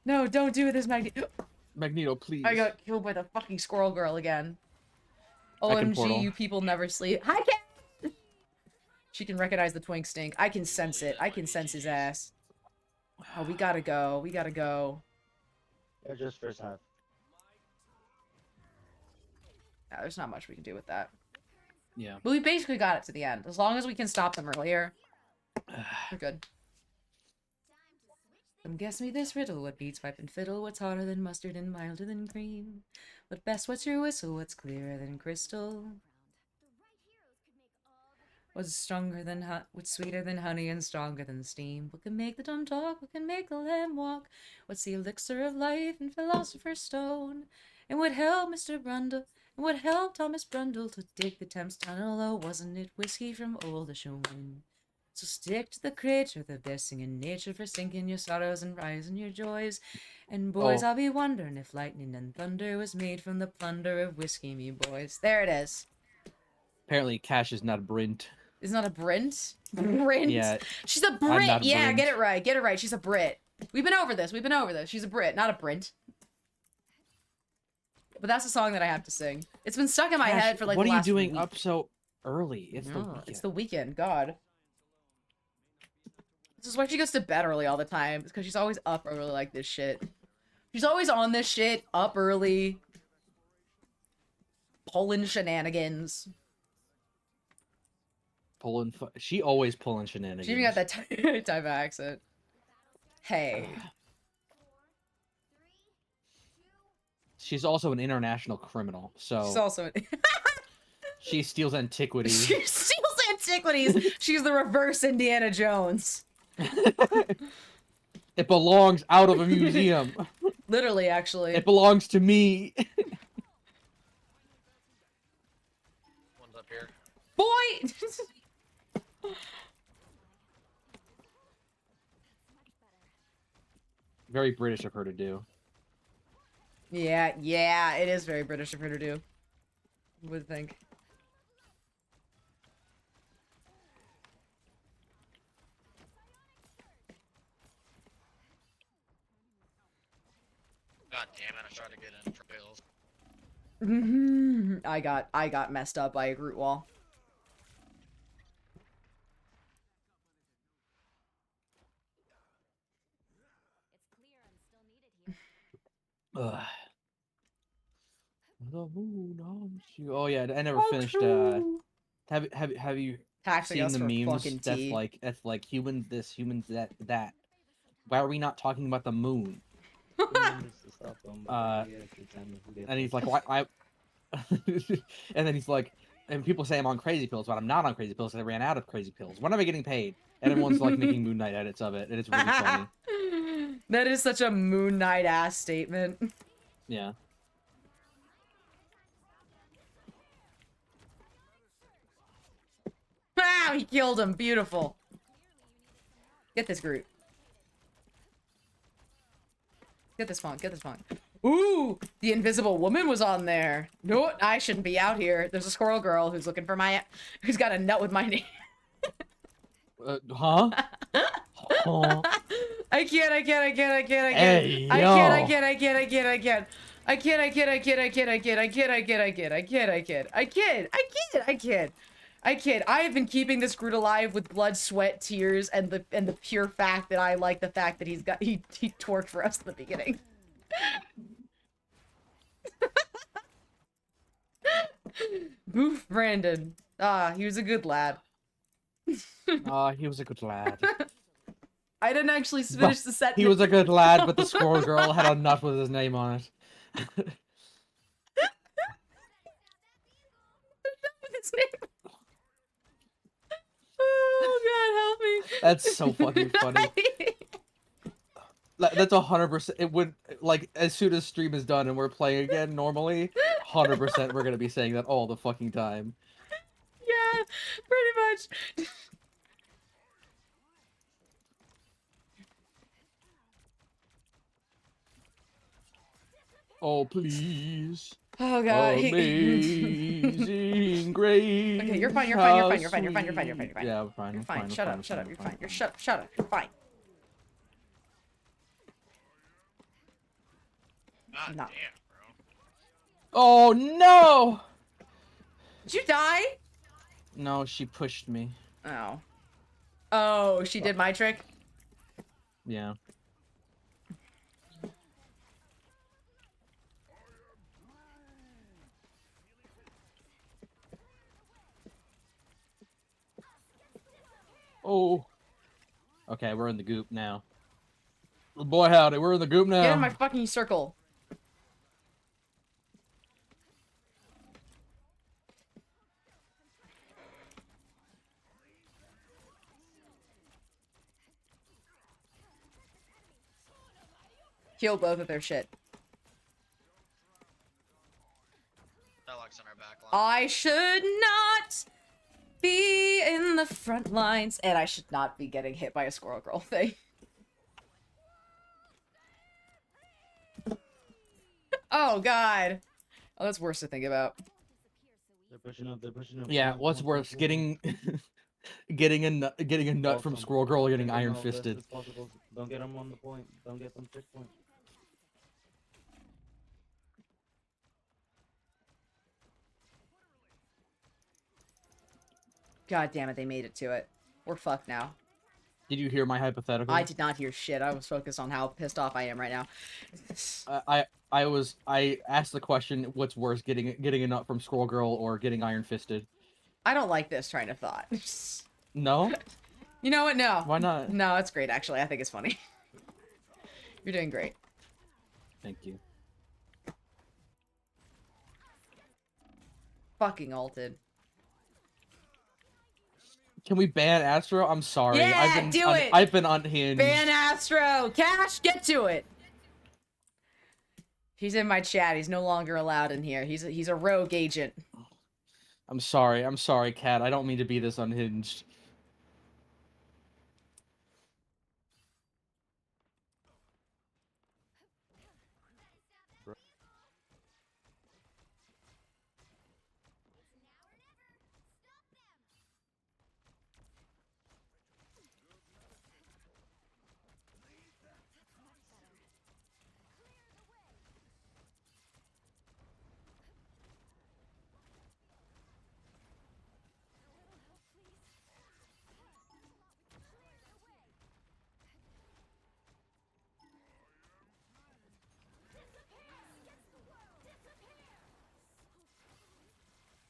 No, don't do this, Magneto. Magneto, please. I got killed by the fucking squirrel girl again. I can OMG, portal. you people never sleep. Hi, Cat! She can recognize the twink stink. I can sense it. I can sense his ass. Oh, we gotta go. We gotta go. Yeah, just first half. Yeah, there's not much we can do with that. Yeah. But we basically got it to the end. As long as we can stop them earlier, we're good. Come guess me this riddle. What beats pipe and fiddle? What's hotter than mustard and milder than cream? What best? What's your whistle? What's clearer than crystal? What's stronger than what's sweeter than honey and stronger than steam? What can make the dumb talk? What can make the lamb walk? What's the elixir of life and philosopher's stone? And what helped Mr. Brundle? And what helped Thomas Brundle to dig the Thames Tunnel? Oh, wasn't it whiskey from Oldisham? So stick to the creator, the best thing in nature for sinking your sorrows and rising your joys. And boys, I'll be wondering if lightning and thunder was made from the plunder of whiskey, me boys. There it is. Apparently, Cash is not a Brint. Is not a Brint? Brint? Yeah. She's a I'm Brit. not a Yeah, Brint. get it right. Get it right. She's a Brit. We've been over this. We've been over this. She's a Brit, not a Brint. But that's a song that I have to sing. It's been stuck in my Cash, head for like what the are you last doing week. up so early? It's the No, weekend. it's the weekend. God. This is why she goes to bed early all the time. It's because she's always up early like this shit. She's always on this shit, up early. Pulling shenanigans. She always pulling shenanigans. She even got that type of accent. Hey. She's also an international criminal, so She's also... she steals antiquities. She steals antiquities. She's the reverse Indiana Jones. It belongs out of a museum. Literally, actually. It belongs to me. One's up here. Boy! Very British of her to do. Yeah, it is very British of her to do. Would think. God damn it! I tried to get in for pills. I got messed up by a Groot wall. Ugh. The moon on you. Oh yeah, I never Oh, finished. true. Have you Taxing seen us the for memes? fucking That's tea. like humans this, humans that. Why are we not talking about the moon? And he's like, why? And then he's like, and people say I'm on crazy pills, but I'm not on crazy pills because I ran out of crazy pills. When am I getting paid? And everyone's like making Moon Knight edits of it, and it's really funny. That is such a Moon Knight ass statement. Yeah. Wow, he killed him. Beautiful. Get this Groot. Get this font. Get this font. Ooh, the Invisible Woman was on there. No, I shouldn't be out here. There's a squirrel girl who's looking for my... who's got a nut with my name. Huh? Huh? I can't. Hey, I yo. can't. I kid. I have been keeping this Groot alive with blood, sweat, tears, and the pure fact that I like the fact that he twerked for us in the beginning. Boof Brandon. Ah, he was a good lad. He was a good lad. I didn't actually finish the sentence. He was a good lad, but the squirrel girl had a nut with his name on it. His name. Oh God, help me! That's so fucking funny. That's 100%. It would, like, as soon as stream is done and we're playing again normally, 100% we're gonna be saying that all the fucking time. Yeah, pretty much. Oh please. Oh God. Amazing grace. Okay, you're fine. You're how fine. You're fine. You're fine. You're fine. You're fine. You're fine. You're fine. Yeah, I'm fine. You're I'm fine. fine. Shut I'm up. Shut up. I'm You're fine. fine. You're shut. Shut up. You're fine. God No. damn, bro. Oh no! Did you die? No, she pushed me. Oh. Oh, she did my trick? Yeah. Oh. Okay, we're in the goop now. Boy howdy, we're in the goop now. Get in my fucking circle. Kill both of their shit. That locks on our back line. I should not be in the front lines, and I should not be getting hit by a squirrel girl thing. Oh God. Oh, that's worse to think about. They're pushing up. They're pushing up. Yeah, Come on, what's come on, worse, come on. getting a nut from Awesome. Squirrel Girl or getting Get them iron out best fisted? as possible. Don't get them on the point. Don't get them checkpoint. God damn it, they made it to it. We're fucked now. Did you hear my hypothetical? I did not hear shit. I was focused on how pissed off I am right now. I asked the question, what's worse, getting a nut from Squirrel Girl or getting iron fisted? I don't like this train of thought. No? You know what? No. Why not? No, it's great, actually. I think it's funny. You're doing great. Thank you. Fucking ulted. Can we ban Astro? I'm sorry. Yeah, do it! I've been unhinged. Ban Astro! Cash, get to it! He's in my chat. He's no longer allowed in here. He's a rogue agent. I'm sorry, Cat. I don't mean to be this unhinged.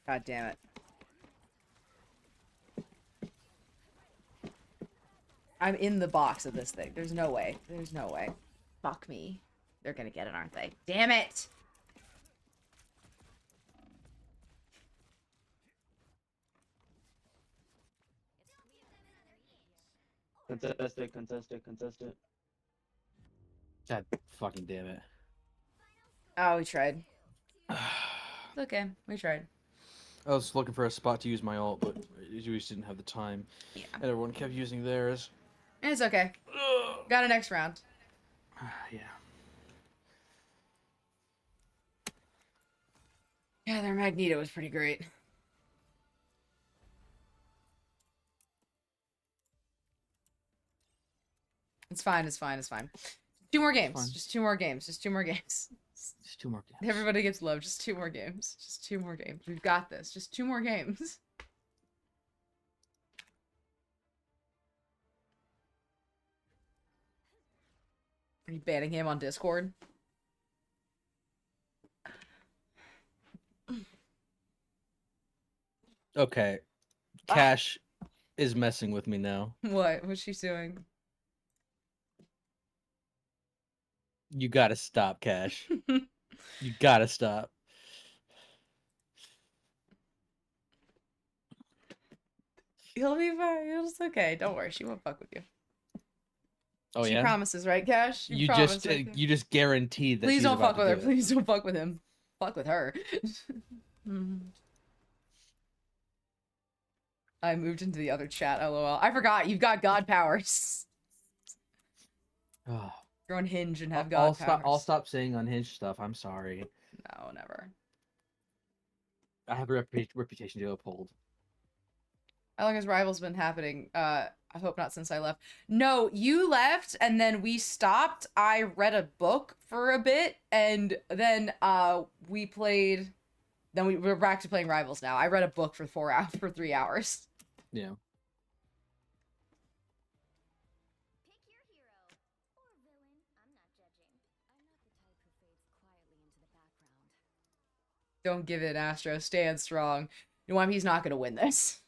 God damn it. I'm in the box of this thing. There's no way. There's no way. Fuck me. They're gonna get it, aren't they? Damn it! Contest it. Contest it. Contest it. God fucking damn it. Oh, we tried. It's okay. We tried. I was looking for a spot to use my ult, but I just didn't have the time. Yeah. And everyone kept using theirs. It's okay. Got a next round. Yeah. Yeah, their Magneto was pretty great. It's fine, it's fine, it's fine. 2 more games. Fine. Just 2 more games. Just 2 more games. Just 2 more games. Everybody gets love. Just 2 more games. Just 2 more games. We've got this. Just 2 more games. Are you banning him on Discord? Okay. Cash is messing with me now. What? What's she doing? You gotta stop, Cash. You gotta stop. He'll be fine. It's okay. Don't worry. She won't fuck with you. Oh She yeah. promises, right, Cash? You promise, just right, Cash? you just guaranteed that Please she's don't about fuck with to her. do it. Please don't fuck with him. Fuck with her. I moved into the other chat. LOL. I forgot. You've got god powers. Oh. You're on Hinge and have I'll god powers. I'll stop saying unhinged stuff. I'm sorry. No, never. I have a reputation to uphold. How long has Rivals been happening? I hope not since I left. No, you left and then we stopped. I read a book for a bit and then we played. Then we're back to playing Rivals now. I read a book for 3 hours. Yeah. Pick your hero or villain. I'm not judging. I'm not the type who fades quietly into the background. Don't give it, Astro. Stand strong. You know what? He's not gonna win this.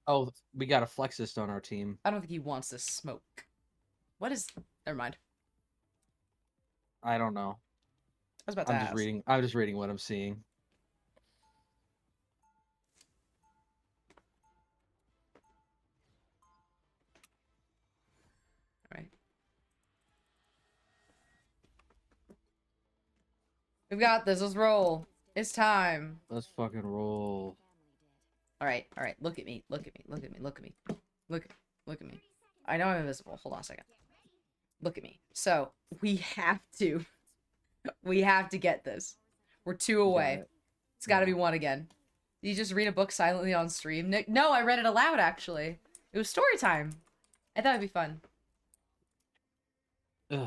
Oh, we got a Flexist on our team. I don't think he wants to smoke. What is? Never mind. I don't know. I was about to I'm ask. just reading. I'm just reading what I'm seeing. All right. We've got this. Let's roll. It's time. Let's fucking roll. All right. All right. Look at me. Look at me. Look at me. Look at me. Look at me. I know I'm invisible. Hold on a second. Look at me. So we have to. We have to get this. We're 2 away. It's got to be 1 again. Did you just read a book silently on stream, Nick? No, I read it aloud, actually. It was story time. I thought it'd be fun. Ugh. The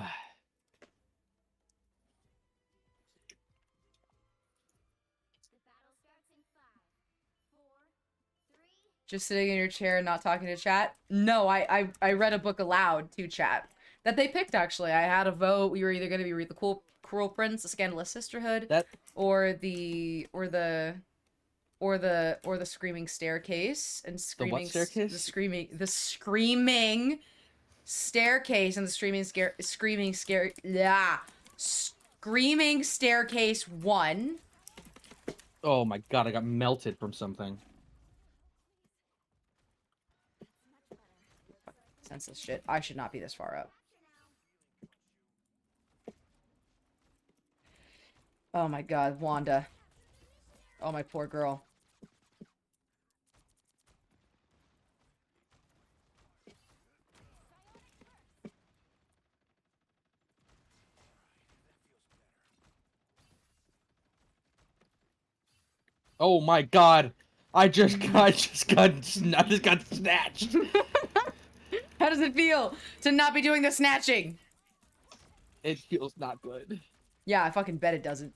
battle starts in 5, 4, 3. Just sitting in your chair and not talking to chat? No, I read a book aloud to chat. That they picked, actually. I had a vote. We were either going to read The Cruel Prince, The Scandalous Sisterhood, or the Screaming Staircase. And Screaming... The what staircase? The Screaming Staircase and the Screaming Staircase 1. Oh my god, I got melted from something. Senseless shit. I should not be this far up. Oh my god, Wanda. Oh, my poor girl. Oh my god. I just got snatched. How does it feel to not be doing the snatching? It feels not good. Yeah, I fucking bet it doesn't.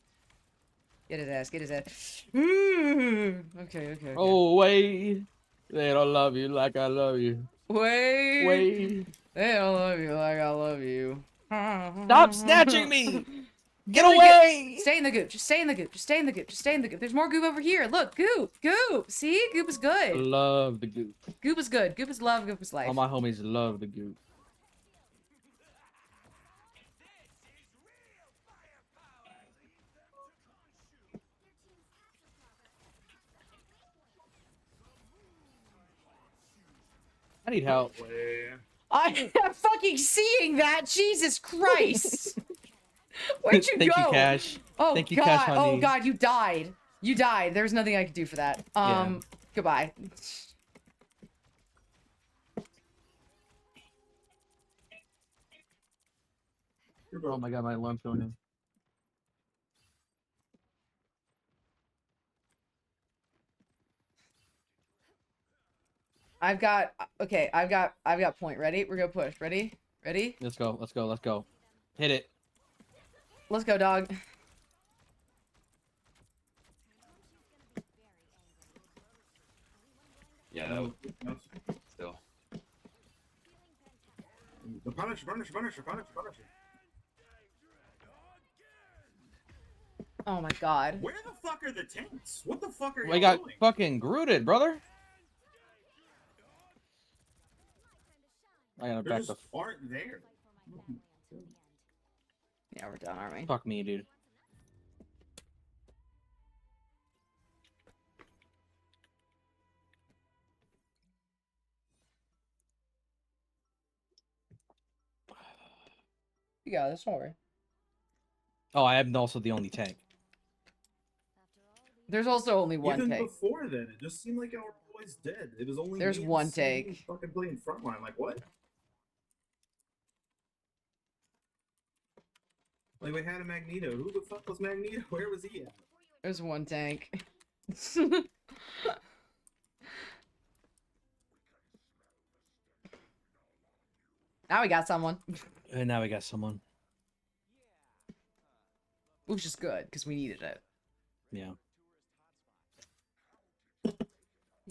Get his ass, get his ass. Okay. Oh, wait. They don't love you like I love you. Wait. They don't love you like I love you. Stop snatching me! Get away! Stay in the goop. Just stay in the goop. Just stay in the goop. Just stay in the goop. There's more goop over here. Look, goop. See? Goop is good. Love the goop. Goop is good. Goop is love. Goop is life. All my homies love the goop. I need help. I am fucking seeing that. Jesus Christ. Where'd you Thank go? you, Cash. Oh Thank you, god. Cash, honey. Oh god, you died. You died. There's nothing I could do for that. Yeah. Goodbye. Oh my god, my alarm's going in. I've got point. Ready? We're gonna push. Ready? Let's go. Hit it. Let's go, dog. Yeah, no. Still. The Punisher. Oh my god. Where the fuck are the tanks? What the fuck are We you got doing? fucking Grooted, brother. I gotta They back just the aren't there. Yeah, we're done, aren't we? fuck me, dude. You got this, don't worry. Oh, I am also the only tank. There's also only one Even take. before then, it just seemed like our boy's dead. It was only There's me and one Sammy take. fucking playing frontline. Like what? Like we had a Magneto. Who the fuck was Magneto? Where was he at? There's one tank. Now we got someone. And now we got someone. Which is good, because we needed it. Yeah.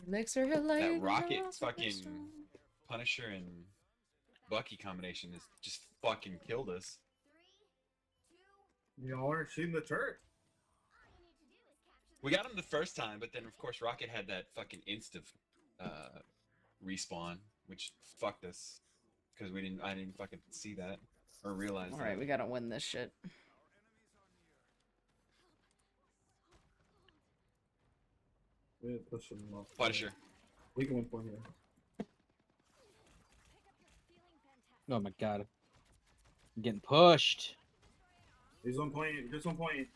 Elixir Hill Light. That Rocket fucking Punisher and Bucky combination has just fucking killed us. Y'all aren't shooting the turret. We got him the first time, but then of course Rocket had that fucking insta respawn, which fucked us because I didn't fucking see that or realize that. All right, we gotta win this shit. Yeah, push him off. Punisher. We can win point here. Oh my god. I'm getting pushed. He's on point. Just on point.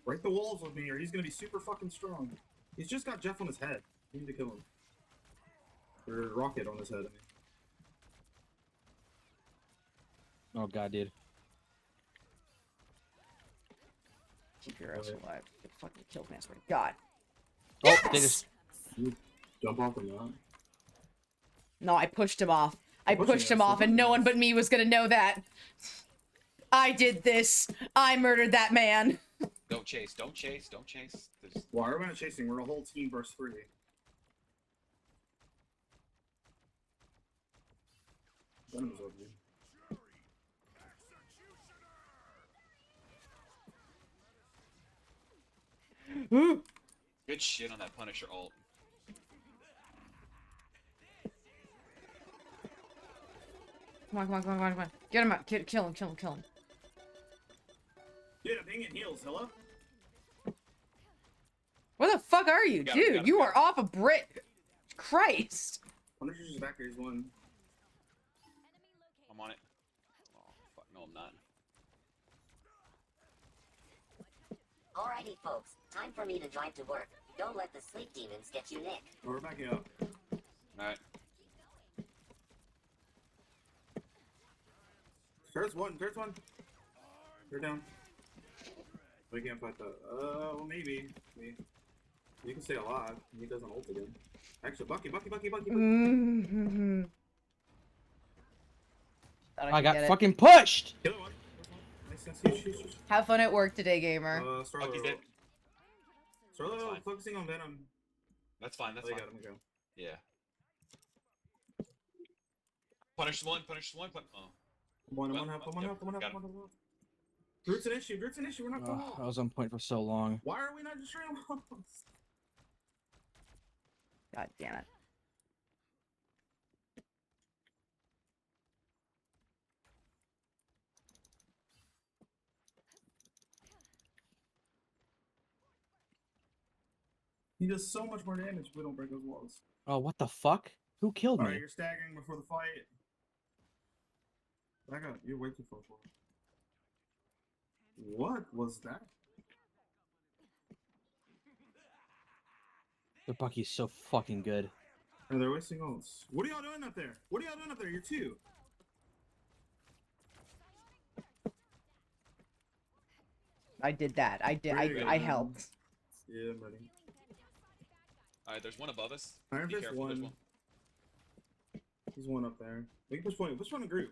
Break the walls with me, or he's gonna be super fucking strong. He's just got Jeff on his head. We need to kill him. Or Rocket on his head. I mean. Oh god, dude. Keep your ass alive. Get fucking killed, man. I swear to God. Oh, Yes! they just You jump off or not? No, I pushed him off. I Pushing pushed him us, off, and no one but me was gonna know that. I did this. I murdered that man. Don't chase. Don't chase. Don't chase. There's... Why are we not chasing? We're a whole team versus 3. Venom's over you. Good shit on that Punisher ult. Come on, come on, come on, come on, come on. Get him out. Kill him, kill him, kill him. Dude, I'm hanging heals. Hello? Where the fuck are you, Got him, dude? got him, You got are off a brick. Christ. Punisher's just back here. He's one. I'm on it. Oh, fuck. No, I'm not. Alrighty, folks. Time for me to drive to work. Don't let the sleep demons get you, Nick. Oh, we're backing up. Alright. There's one. There's one. They're down. We can't fight that. Well, maybe. You can stay alive. He doesn't ult again. Actually, Bucky. Mm-hmm. I got fucking pushed. Kill one. Nice. Shoot. Have fun at work today, gamer. Bucky's dead. Starlo Fine. focusing on Venom. That's fine. That's Oh, you fine. got him. Go. Yeah. Punish one. Oh. One Well, help. yep, got him. Groot's an issue. We're not going I was on point for so long. Why are we not destroying walls? God damn it. He does so much more damage if we don't break those walls. Oh, what the fuck? Who killed me? Alright, you're staggering before the fight. Back up. You're way too far forward. What was that? The Bucky's so fucking good. Oh, they're wasting ults. What are y'all doing up there? You're 2. I did that. I did. There you go, I man. helped. Yeah, I'm ready. Alright, there's one above us. Iron Be Fist careful. There's one. There's one up there. We can push point. Push one in group.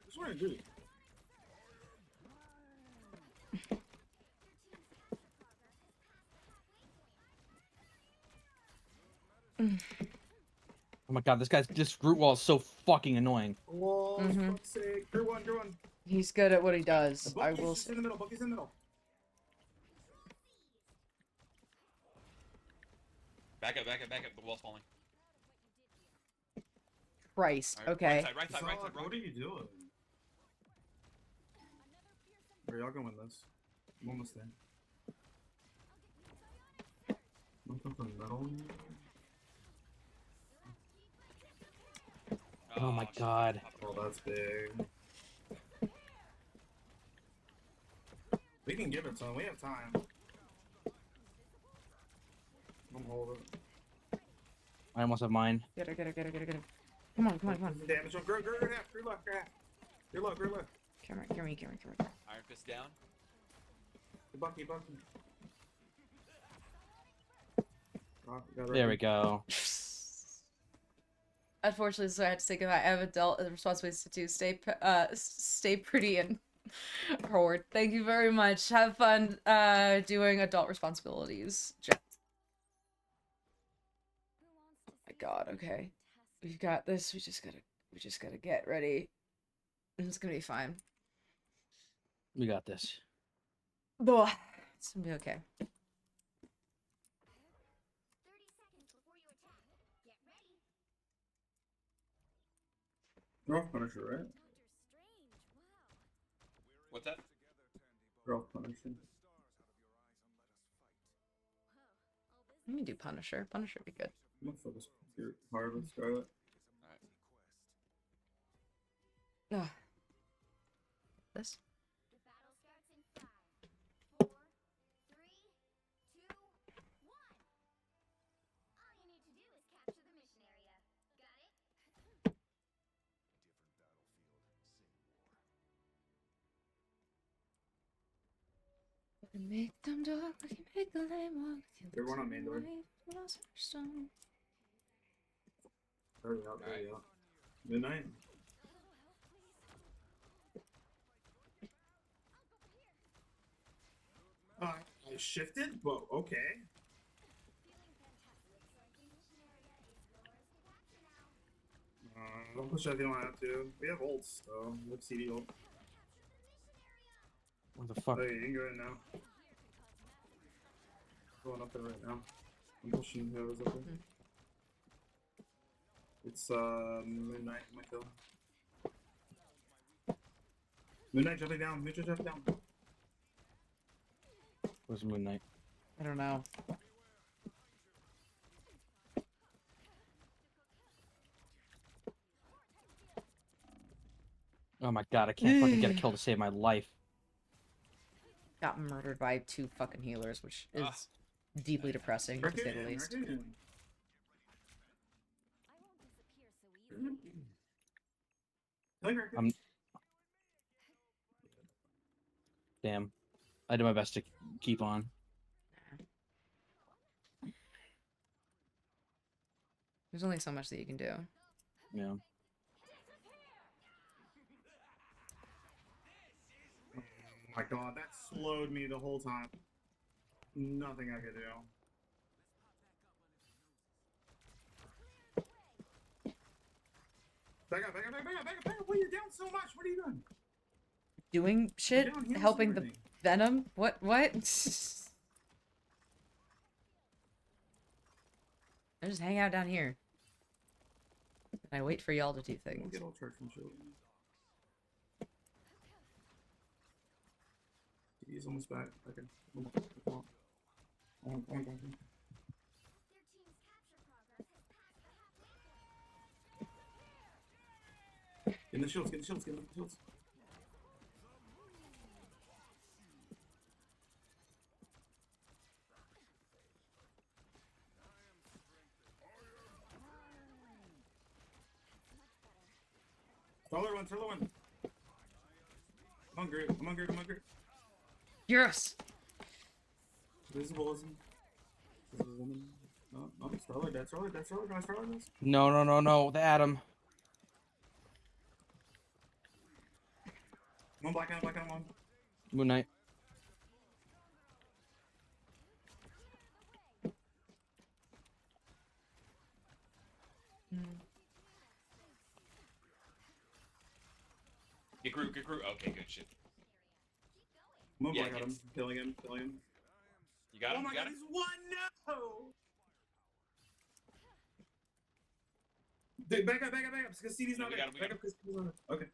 Oh my god, this guy's this Groot wall is so fucking annoying. Wall. walls. Mhm. Fuck's sake. Drew one, Drew one. He's good at what he does. I will Bucky's say. in the middle. Bucky's in the middle. Back up, back up, back up. The wall's falling. Christ. Alright, Okay. Right side, right side, right side. What are you doing? Are y'all gonna win this? I'm almost there. Look up the middle. Oh my shit. god. Oh, that's big. We can give it to him. We have time. I'm holding. I almost have mine. Get her, get her, get her, get her, get her. Come on, come on, come on. Damage on. Grow half. Grow left. You're low. Grow left. Come here, come here, come here, come here. Iron Fist down. Bucky. There we go. Unfortunately, so I had to say goodbye. I have adult responsibilities to do. Stay pretty and forward. Thank you very much. Have fun doing adult responsibilities. Jen. Oh my god, okay. We've got this. We just gotta get ready. It's gonna be fine. We got this. Ugh, it's gonna be okay. 30 seconds before you attack. Get ready. They're off Punisher, right? What's that? They're off Punisher. Let me do Punisher. Punisher would be good. I'm gonna focus here hard with Scarlet. Ugh. This? The battle starts in 5, 4, 3, 2, 1. All you need to do is capture the mission area. Got it? We can make them dark, we can make the lame walk. They're one on main door. Hurry up, hurry up. Midnight. I shifted? Whoa, okay. Don't push that if you don't have to. We have ults, though. We have CD ult. What the fuck? Oh, yeah, you can go in now. Going up there right now. I'm pushing whoever's up there. It's Midnight, my kill. Midnight jumping down, Midnight jumping down. Where's Moon Knight? I don't know. Oh my god, I can't fucking get a kill to save my life. Got murdered by 2 fucking healers, which is deeply depressing, to say the least. Damn. I did my best to keep on. There's only so much that you can do. Yeah. Oh my god, that slowed me the whole time. Nothing I could do. Back up. Why are you down so much? What are you doing? Doing shit? You're down heals Helping and the everything. venom? What? I just hang out down here. And I wait for y'all to do We'll things. get all charged from shield. He's almost back. Okay. Come on. Come on. Their team's capture progress has passed the halfway point. Get in the shields, get in the shields, get in the shields. Solar one. I'm hungry. Yes! Visible isn't. No, Starlight, that's Starlight, guys, Starlight is. No, the Atom. One black on one. Moon Knight. Get group, get group. Okay, good shit. I'm gonna Yeah, block at him. Killing him. You got him? Oh my You got god, him? he's one! No! Dude, back up. Because CD's not We there. got him, we Back got up because CD's not there. Okay.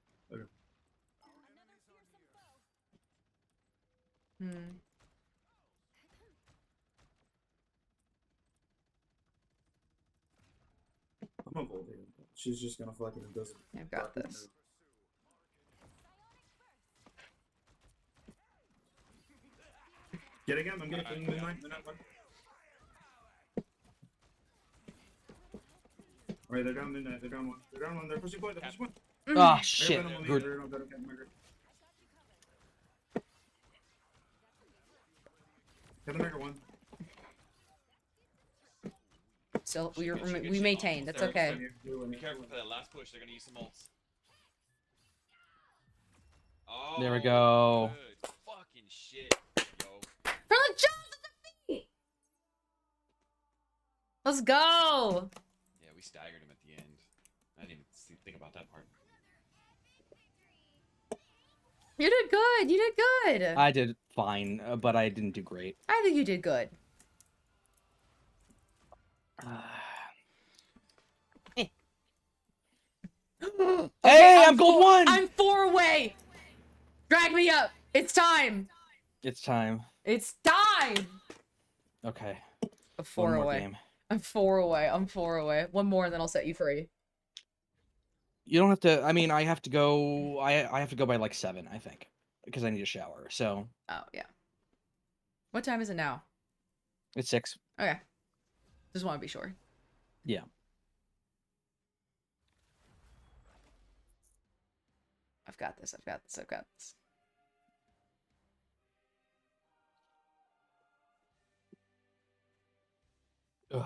I'm gonna vote him. She's just gonna fucking does it. I've got this. Get again. I'm getting midnight one. Alright, they're down midnight. They're down one. They're pushing point. Ah, shit. Good. Get the mega one. So we maintain. That's okay. Be careful for that last push. They're gonna use some ults. Oh, There we go. Good fucking shit, yo. For the jump at the feet. Let's go. Yeah, we staggered him at the end. I didn't even think about that part. You did good. You did good. I did fine, but I didn't do great. I think you did good. Hey, I'm gold 1! I'm 4 away. Drag me up. It's time. It's time. It's time. Okay. I'm 4 One more away. game. I'm 4 away. I'm 4 away. One more, and then I'll set you free. You don't have to. I mean, I have to go. I have to go by like 7, I think, because I need a shower. So Oh yeah. What time is it now? it's 6. Okay. Just want to be sure. Yeah. I've got this. I've got this. I've got this. Ugh.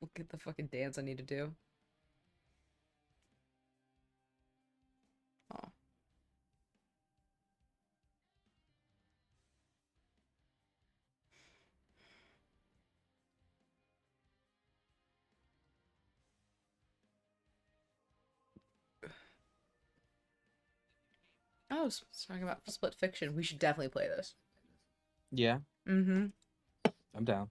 Look at the fucking dance I need to do. Oh. Oh, talking about Split Fiction. We should definitely play this. Yeah. Mm-hmm. I'm down.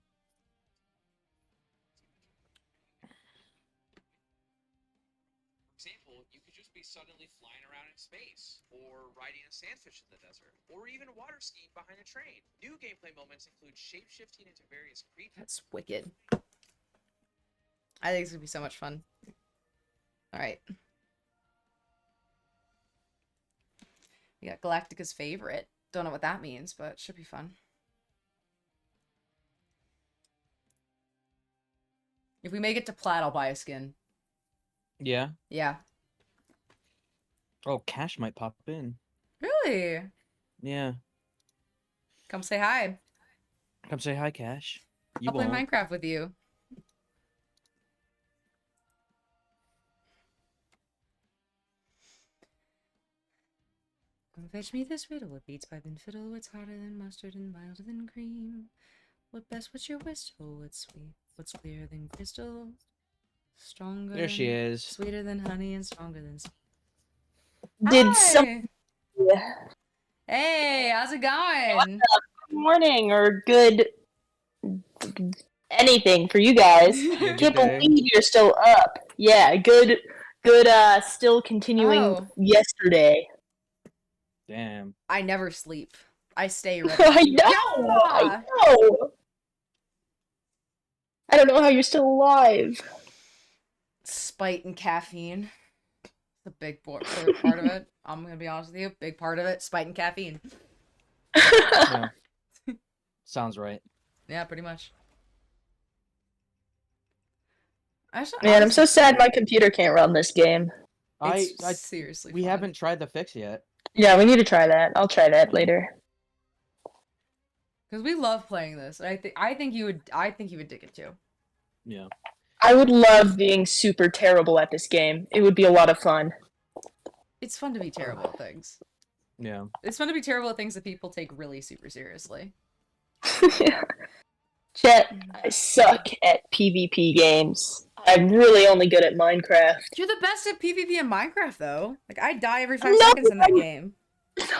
For example, you could just be suddenly flying around in space, or riding a sandfish in the desert, or even water skiing behind a train. New gameplay moments include shape-shifting into various creatures. That's wicked. I think it's gonna be so much fun. Alright. We got Galactica's favorite. Don't know what that means, but it should be fun. If we make it to plat, I'll buy a skin. Yeah. Yeah. Oh, Cash might pop in. Really? Yeah. Come say hi. Come say hi, Cash. You I'll play won't. Minecraft with you. Come fetch me this riddle. What beats pipe and fiddle? What's harder than mustard and milder than cream? What best? What's your whistle? What's sweet? What's clearer than crystal? Stronger. There she than- is. Sweeter than honey and stronger than. Did Hi! some Hey, how's it going? good morning or good anything for you guys. Good Can't day. believe you're still up. Yeah, good still continuing Oh. yesterday. Damn. I never sleep. I stay ready. I know. I know. I don't know how you're still alive. Spite and caffeine. The big part of it. I'm gonna be honest with you. Big part of it. Spite and caffeine. Yeah. Sounds right. Yeah, pretty much. I just, Man, I'm so sad my computer can't run this game. It's seriously we fun. haven't tried the fix yet. Yeah, we need to try that. I'll try that later. Because we love playing this. And I think you would dig it too. Yeah. I would love being super terrible at this game. It would be a lot of fun. It's fun to be terrible at things. Yeah. It's fun to be terrible at things that people take really super seriously. Chet, I suck at PvP games. I'm really only good at Minecraft. You're the best at PvP in Minecraft, though. Like, I die every 5 seconds in that game.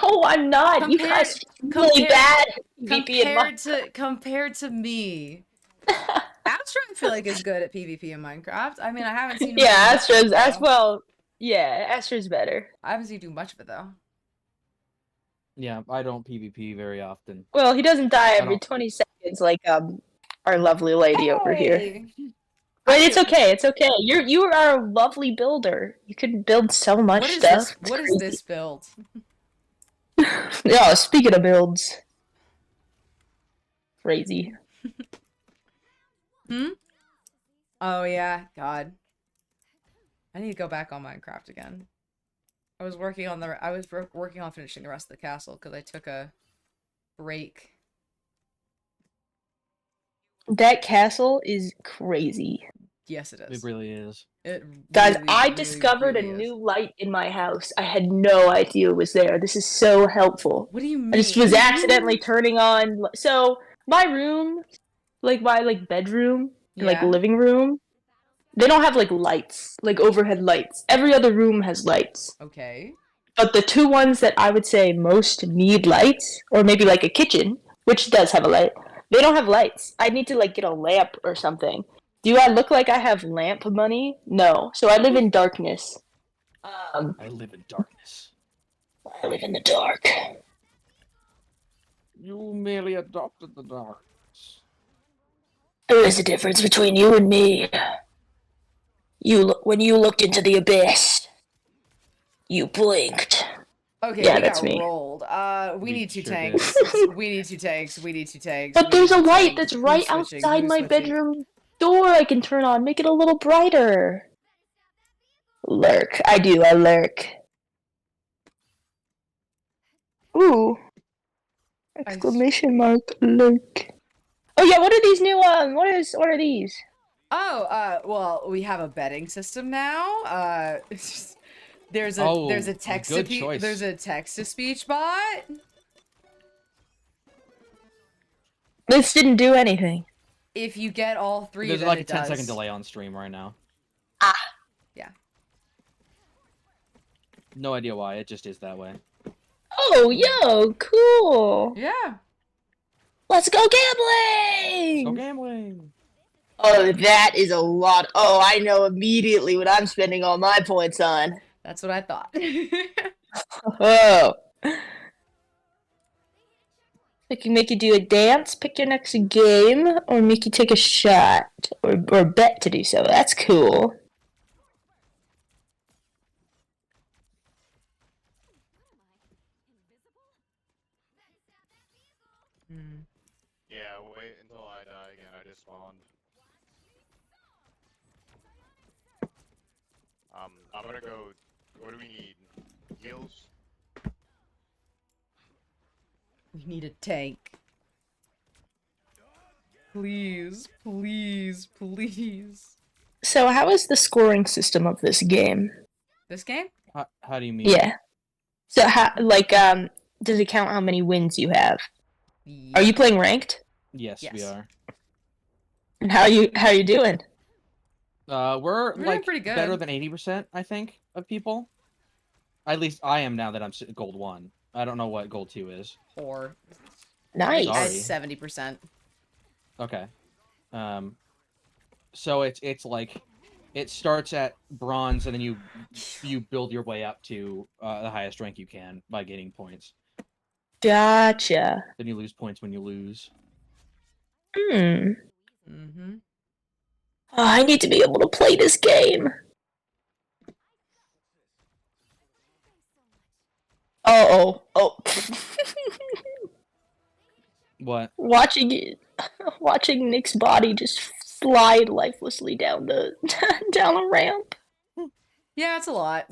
No, I'm not. You guys are really bad at PvP in Minecraft. Compared to me. Astra, I feel like, is good at PvP in Minecraft. I mean, I haven't seen him do Yeah, much of it, Astra's though. well. Yeah, Astra's better. I haven't seen you do much of it, though. Yeah, I don't PvP very often. Well, he doesn't die I every don't- 20 seconds like our lovely lady over here. Hey! But it's okay. It's okay. You are a lovely builder. You can build so much What is stuff. this? What is this build? Yeah, speaking of builds. Crazy. Hmm? Oh, yeah. God. I need to go back on Minecraft again. I was working on finishing the rest of the castle because I took a break. That castle is crazy. Yes, it is. It really is. Guys, Really, I really, discovered really a is. new light in my house. I had no idea it was there. This is so helpful. What do you mean? I just was accidentally turning on. So my room, like my bedroom and Yeah. living room, they don't have lights, overhead lights. Every other room has lights. Okay. But the two ones that I would say most need lights, or maybe a kitchen, which does have a light, they don't have lights. I need to get a lamp or something. Do I look like I have lamp money? No. So I live in darkness. I live in darkness. I live in the dark. You merely adopted the darkness. There is a difference between you and me. When you looked into the abyss, you blinked. Okay, Yeah, we that's got me. rolled. We need two sure tanks. We need two tanks. We need two tanks. But we there's need a two light tanks. that's Who's right switching? outside Who's my switching? bedroom door I can turn on. Make it a little brighter. Lurk. I do. I lurk. Ooh. Exclamation mark. Lurk. Oh yeah, what are these new what are these? Oh, well, we have a betting system now. There's a text good choice. there's a text to speech bot. This didn't do anything. If you get all three, There's then like a it 10-second does. delay on stream right now. Yeah. No idea why. It just is that way. Oh, yo, cool. Yeah. Let's go gambling. Go gambling. Oh, that is a lot. Oh, I know immediately what I'm spending all my points on. That's what I thought. Oh. I can make you do a dance, pick your next game, or make you take a shot, or bet to do so. That's cool. Yeah, wait until I die again. I just spawned. I'm gonna go. What do we need? Heals? We need a tank. Please, please, please. So how is the scoring system of this game? This game? How do you mean? Yeah. So how, does it count how many wins you have? Yeah. Are you playing ranked? Yes, we are. And how you doing? We're doing like pretty good. better than 80%, I think, of people. At least I am now that I'm gold 1. I don't know what gold 2 is. Or Nice. Sorry. 70%. Okay. So it's like it starts at bronze and then you build your way up to the highest rank you can by getting points. Gotcha. Then you lose points when you lose. Mm-hmm. Oh, I need to be able to play this game. Oh. What? Watching Nick's body just slide lifelessly down the down a ramp. Yeah, it's a lot.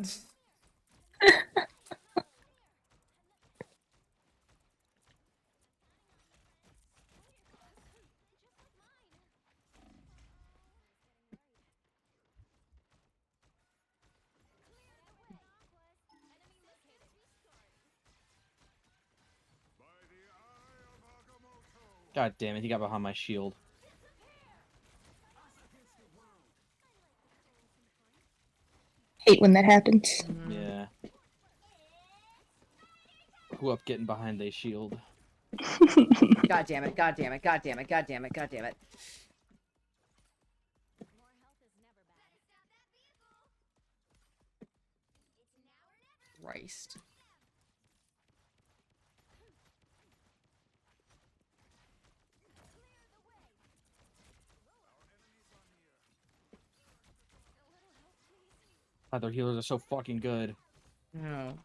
God damn it, he got behind my shield. Hate when that happens. Yeah. Who up getting behind a shield? God damn it, god damn it, god damn it, god damn it, god damn it. Christ. Their healers are so fucking good. No.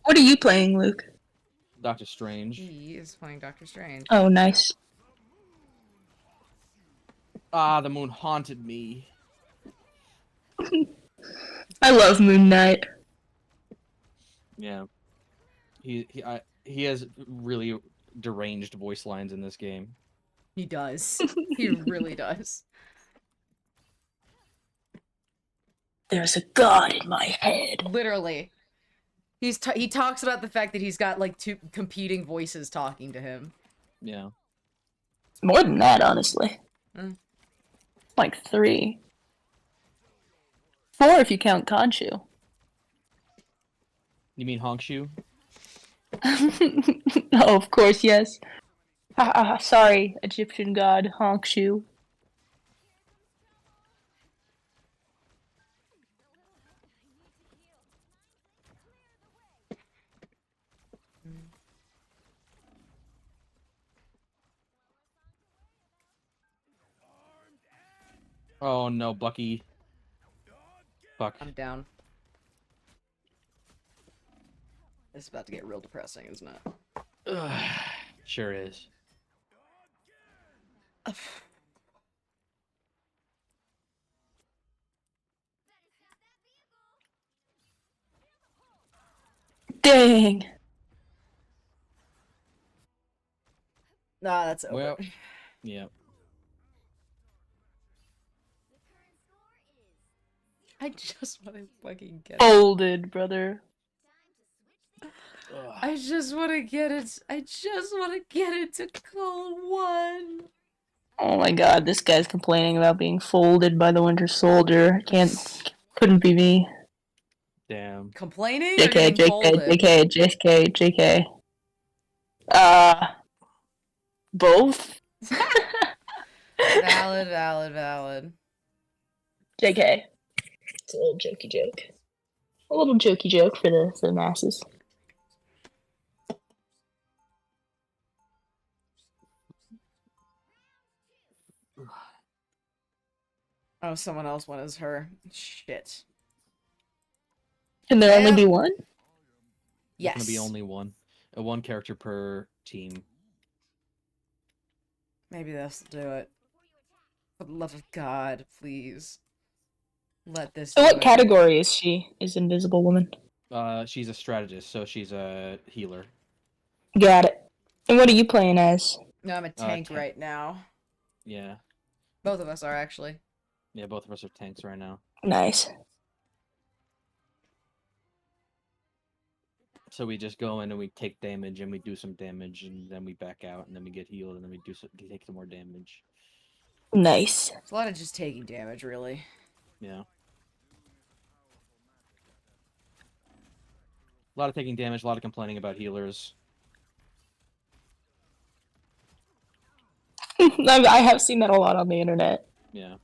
What are you playing, Luke? Doctor Strange. He is playing Doctor Strange. Oh, nice. Ah, the moon haunted me. I love Moon Knight. Yeah. He has really deranged voice lines in this game. He does. He really does. There's a god in my head. Literally. He talks about the fact that he's got like two competing voices talking to him. Yeah. It's more than that, honestly. Mm. Like 3. 4 if you count Khonshu. You mean Hongshu? Oh, of course, yes. Sorry, Egyptian god Khonshu. Oh no, Bucky. Fuck. I'm down. This is about to get real depressing, isn't it? Ugh, sure is. Dang. Nah, that's over. Well, yeah. I just want to fucking get it. Folded, brother. I just want to get it. I just want to get it to Code 1. Oh my god, this guy's complaining about being folded by the Winter Soldier. Couldn't be me. Damn. Complaining or JK, getting JK, folded? JK, JK. Both? Valid, valid, valid. JK. It's a little jokey joke. A little jokey joke for the masses. Oh, someone else went as her. Shit. Can there only be one? There's gonna be only one. One character per team. Maybe this will do it. For the love of God, please. Let this So do what it. category is she? Is Invisible Woman? She's a strategist, so she's a healer. Got it. And what are you playing as? No, I'm a tank right now. Yeah. Both of us are, actually. Yeah, both of us are tanks right now. Nice. So we just go in and we take damage and we do some damage and then we back out and then we get healed and then we take some more damage. Nice. It's a lot of just taking damage, really. Yeah. A lot of taking damage, a lot of complaining about healers. I have seen that a lot on the internet. Yeah.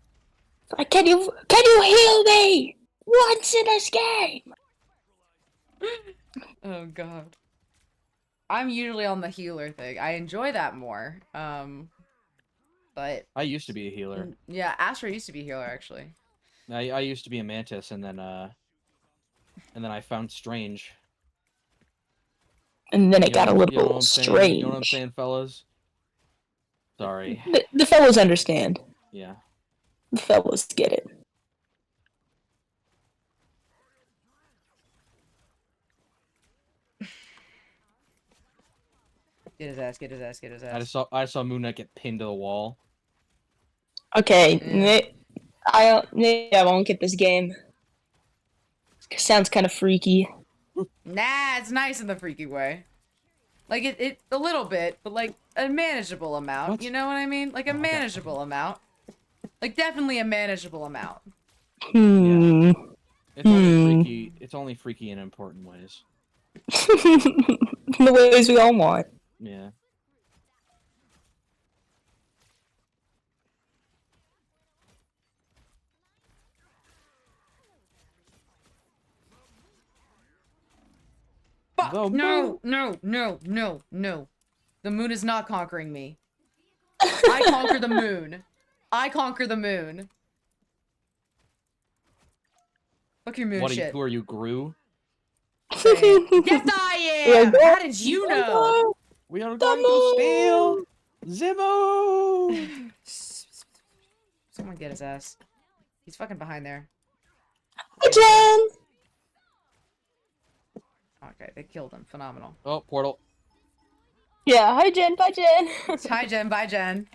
Like, can you heal me once in this game? Oh god. I'm usually on the healer thing. I enjoy that more. But I used to be a healer. yeah, Astra used to be a healer actually. I used to be a mantis and then I found Strange. And then it got a little you know what I'm saying? strange. You know what I'm saying, fellas? Sorry. The fellows understand. Yeah. The fellows get it. Get his ass, get his ass, get his I ass. saw Moon Knight get pinned to the wall. Okay, Yeah. maybe I won't get this game. Sounds kind of freaky. Nah, it's nice in the freaky way. Like, it a little bit, but like, a manageable amount. What? You know what I mean? Like, a God. manageable amount. Like, definitely a manageable amount. Hmm. It's only freaky. It's only freaky in important ways. The ways we all want. Yeah. Fuck! The No! No! No! No! No! The moon is not conquering me. I conquer the moon. I conquer the moon. Fuck your moon What shit. who are you, Gru? Yes, I am! How did you know? We are going to steal Zemo! Someone get his ass. He's fucking behind there. Jen! Okay, they killed him. Phenomenal. Oh, portal. Yeah, hi Jen, bye Jen. Hi Jen, bye Jen.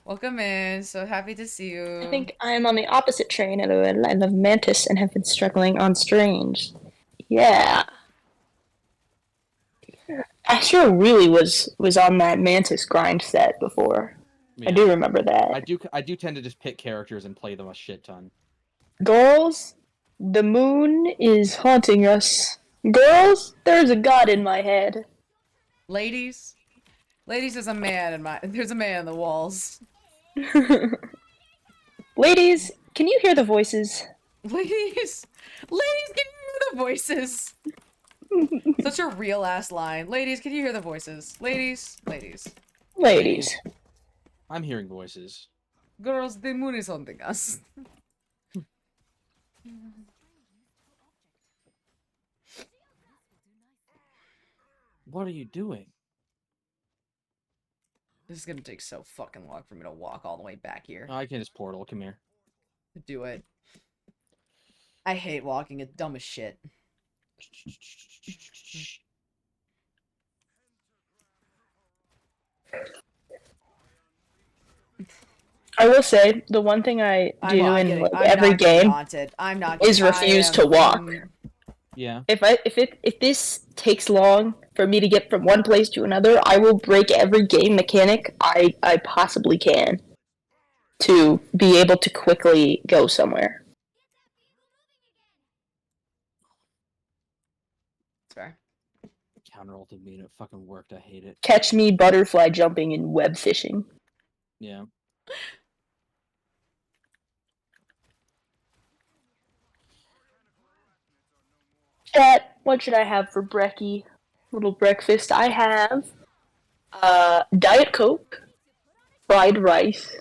Welcome in. So happy to see you. I think I am on the opposite train. I love Mantis and have been struggling on Strange. Yeah. Astro really was on that Mantis grind set before. Yeah. I do remember that. I do tend to just pick characters and play them a shit ton. Girls, the moon is haunting us. Girls, there's a god in my head. Ladies, there's a man in the walls. Ladies, can you hear the voices? Ladies, can you hear the voices? Such a real ass line. Ladies, can you hear the voices? Ladies. Ladies. I'm hearing voices. Girls, the moon is haunting us. What are you doing? This is gonna take so fucking long for me to walk all the way back here. Oh, I can just portal. Come here. Do it. I hate walking. It's dumb as shit. I will say, the one thing I do in like, every game I'm not is refuse to walk. Yeah. If this takes long for me to get from one place to another, I will break every game mechanic I possibly can to be able to quickly go somewhere. Sorry. Counter ulted me and it fucking worked. I hate it. Catch me butterfly jumping and web fishing. Yeah. Chat, what should I have for brekkie? Little breakfast. I have Diet Coke, fried rice.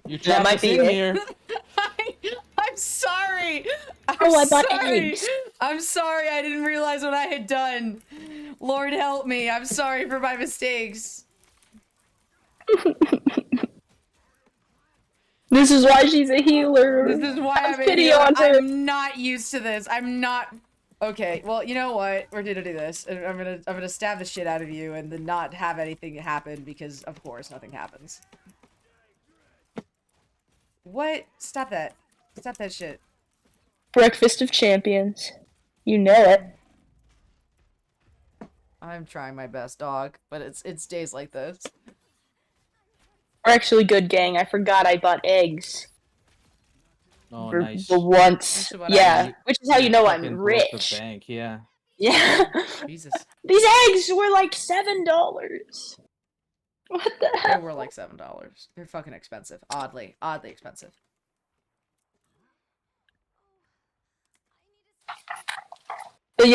You That might be in it. here. I'm sorry. I bought eggs. I'm sorry. I didn't realize what I had done. Lord help me. I'm sorry for my mistakes. This is why she's a healer. This is why I'm a pity healer. on her. I'm not used to this. I'm not. Okay, well, you know what? We're gonna do this. I'm gonna stab the shit out of you and then not have anything happen because, of course, nothing happens. What? Stop that. Stop that shit. Breakfast of champions. You know it. I'm trying my best, dog, but it's days like this. We're actually good, gang. I forgot I bought eggs. Oh, for nice. the once. Yeah, which is how you know I'm Fucking broke the rich. bank, yeah. Yeah. Jesus. These eggs were like $7. What the They hell? were like $7. They're fucking expensive. Oddly expensive. But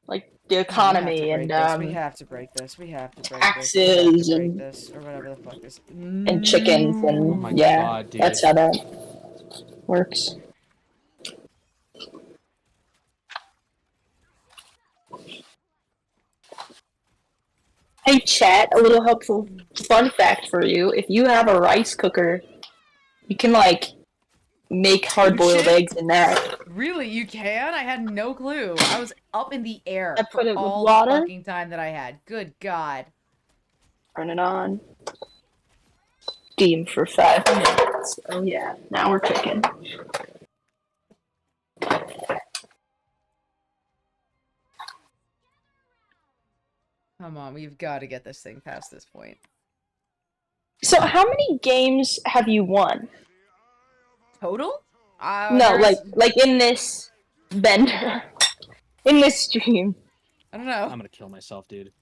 like the economy and We have to break this. We have to break taxes and this, or whatever the fuck is. and chickens and Oh my yeah, God, dude. that's how that works. Hey chat, a little helpful fun fact for you. If you have a rice cooker, you can like make hard-boiled shit? eggs in that. Really, you can? I had no clue. I was up in the air I for put it with all water. the fucking time that I had. Good God. Turn it on. Steam for 5 minutes. Oh yeah, now we're cooking. Come on, we've got to get this thing past this point. So how many games have you won? Total? No, like in this bender. In this stream. I don't know. I'm gonna kill myself, dude.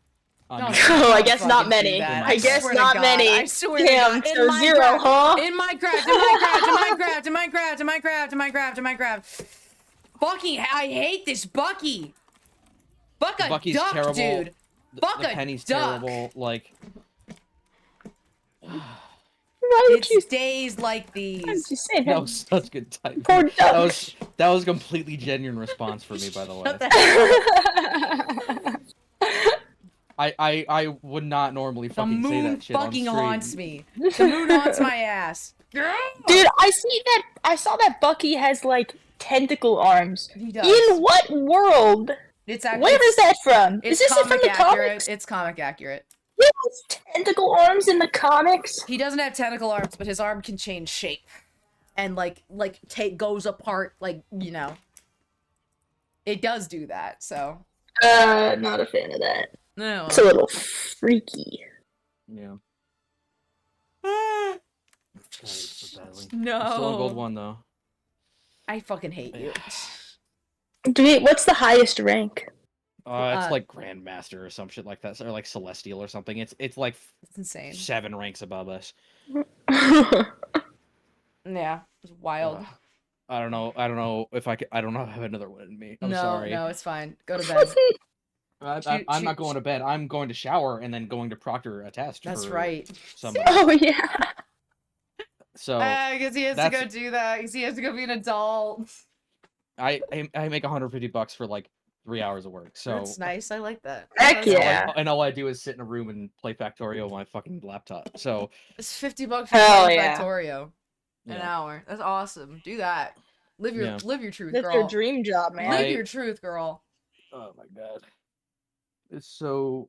Oh, I guess not many. I guess swear to not God, many. I swear Damn, to God. so zero, huh? In Minecraft. Fucking, I hate this Bucky. Fuck a Bucky's duck, terrible. dude. Fuck The a Penny's duck. terrible. Like, It's days like these. that was such good timing. Poor That was a completely genuine response for me, by the way. Shut the hell up. I would not normally The fucking say moon that shit fucking on stream. haunts me. The moon haunts my ass. Dude, I saw that Bucky has like tentacle arms. He does. In what world? It's actually, Where is that from? It's Is this from comic the accurate. comics? It's comic accurate. He has tentacle arms in the comics. He doesn't have tentacle arms, but his arm can change shape, and goes apart. Like, you know, it does do that. So. Not a fan of that. No. It's a little freaky. Yeah. No. I'm still on gold 1 though. I fucking hate you. What's the highest rank? It's like Grandmaster or some shit like that, or like Celestial or something. It's like it's insane. 7 ranks above us. Yeah, it's wild. I don't know if I could. I don't know if I have another one in me. I'm no, sorry. No, it's fine. Go to bed. I'm not going to bed. I'm going to shower and then going to proctor a test. That's for right. Somebody. Oh yeah. So I guess he has to go do that. Because he has to go be an adult. I make $150 for like 3 hours of work. So That's nice. I like that. Heck yeah. And all I do is sit in a room and play Factorio on my fucking laptop. So it's $50 for Hell playing yeah. Factorio. An Yeah. hour. That's awesome. Do that. Live your truth, That's girl. your dream job, man. Live your truth, girl. Oh my god. So,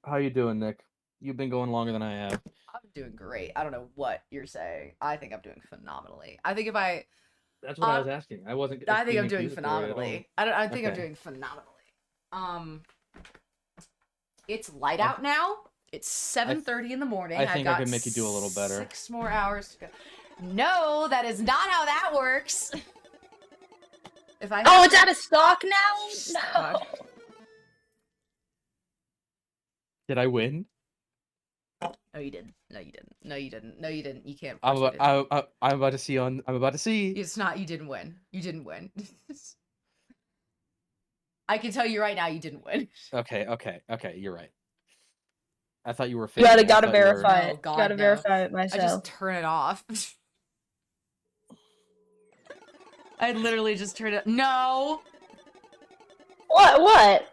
how you doing, Nick? You've been going longer than I have. I'm doing great. I don't know what you're saying. I think I'm doing phenomenally. I think That's what I was asking. I wasn't. I think I'm being doing accusatory at all. phenomenally. I think I'm Okay. doing phenomenally. It's light out now. It's 7:30 in the morning. I think I got can make you do a little better. 6 more hours to go. No, that is not how that works. If I Oh, it's out of stock now? No. God. Did I win? No, you didn't. No, you didn't. No, you didn't. No, you didn't. You can't. I'm force me to- about to see on. I'm about to see. It's not. You didn't win. You didn't win. I can tell you right now, you didn't win. Okay. You're right. I thought you were. You faking. I gotta thought you were- verify it. Oh, God, gotta no. verify it I myself. just turn it off. I literally just turned it. No. What?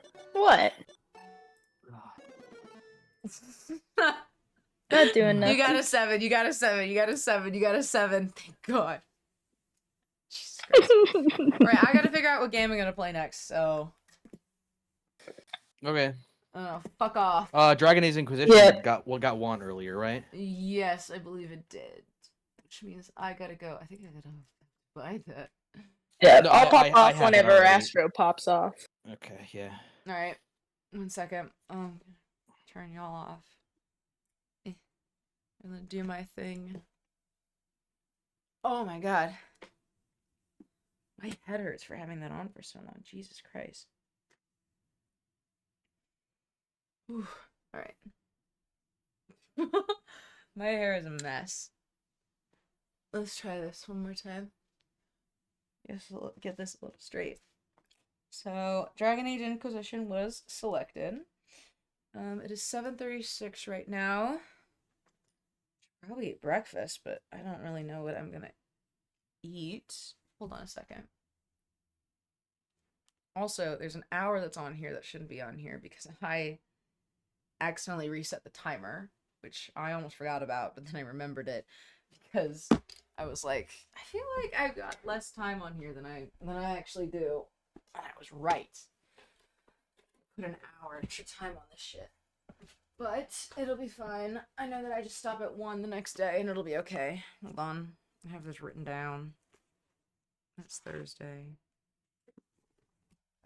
Not doing nothing. You got a 7. You got a 7. You got a 7. You got a 7. Thank God. Jesus Christ. Right, I gotta figure out what game I'm gonna play next. So. Okay. Oh, fuck off. Dragon Age Inquisition got one earlier, right? Yes, I believe it did. Which means I gotta go. I think I gotta buy that. Yeah, No, I'll pop I off have it whenever already. Astro pops off. Okay. Yeah. All right, 1 second. Turn y'all off. I'm gonna do my thing. Oh my God, my head hurts for having that on for so long. Jesus Christ. Whew. All right. My hair is a mess. Let's try this one more time. Yes, get this a little straight. So, Dragon Age Inquisition was selected. It is 7:36 right now. Should probably eat breakfast, but I don't really know what I'm gonna eat. Hold on a second. Also, there's an hour that's on here that shouldn't be on here because I accidentally reset the timer, which I almost forgot about, but then I remembered it because I was like, I feel like I've got less time on here than I actually do. And I was right. Put an hour extra time on this shit. But it'll be fine. I know that I just stop at 1 the next day and it'll be okay. Hold on. I have this written down. It's Thursday.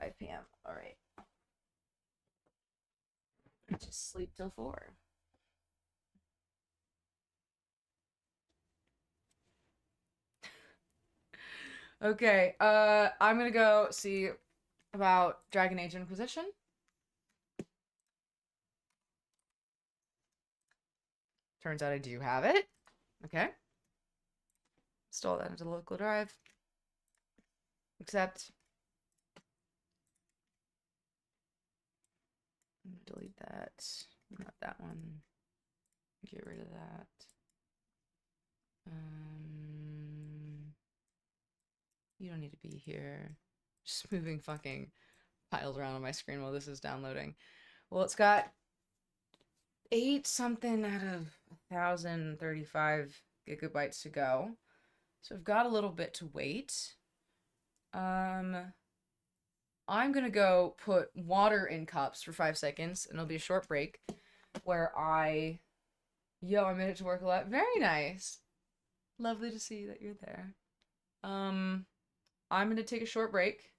5 p.m. Alright. Just sleep till 4. Okay, I'm gonna go see about Dragon Age Inquisition. Turns out I do have it. Okay. Install that into the local drive. Accept. Delete that. Not that one. Get rid of that. You don't need to be here. Just moving fucking piles around on my screen while this is downloading. Well, it's got 8 something out of 1,035 gigabytes to go. So I've got a little bit to wait. I'm gonna go put water in cups for 5 seconds, and it'll be a short break where I made it to work a lot. Very nice. Lovely to see that you're there. I'm gonna take a short break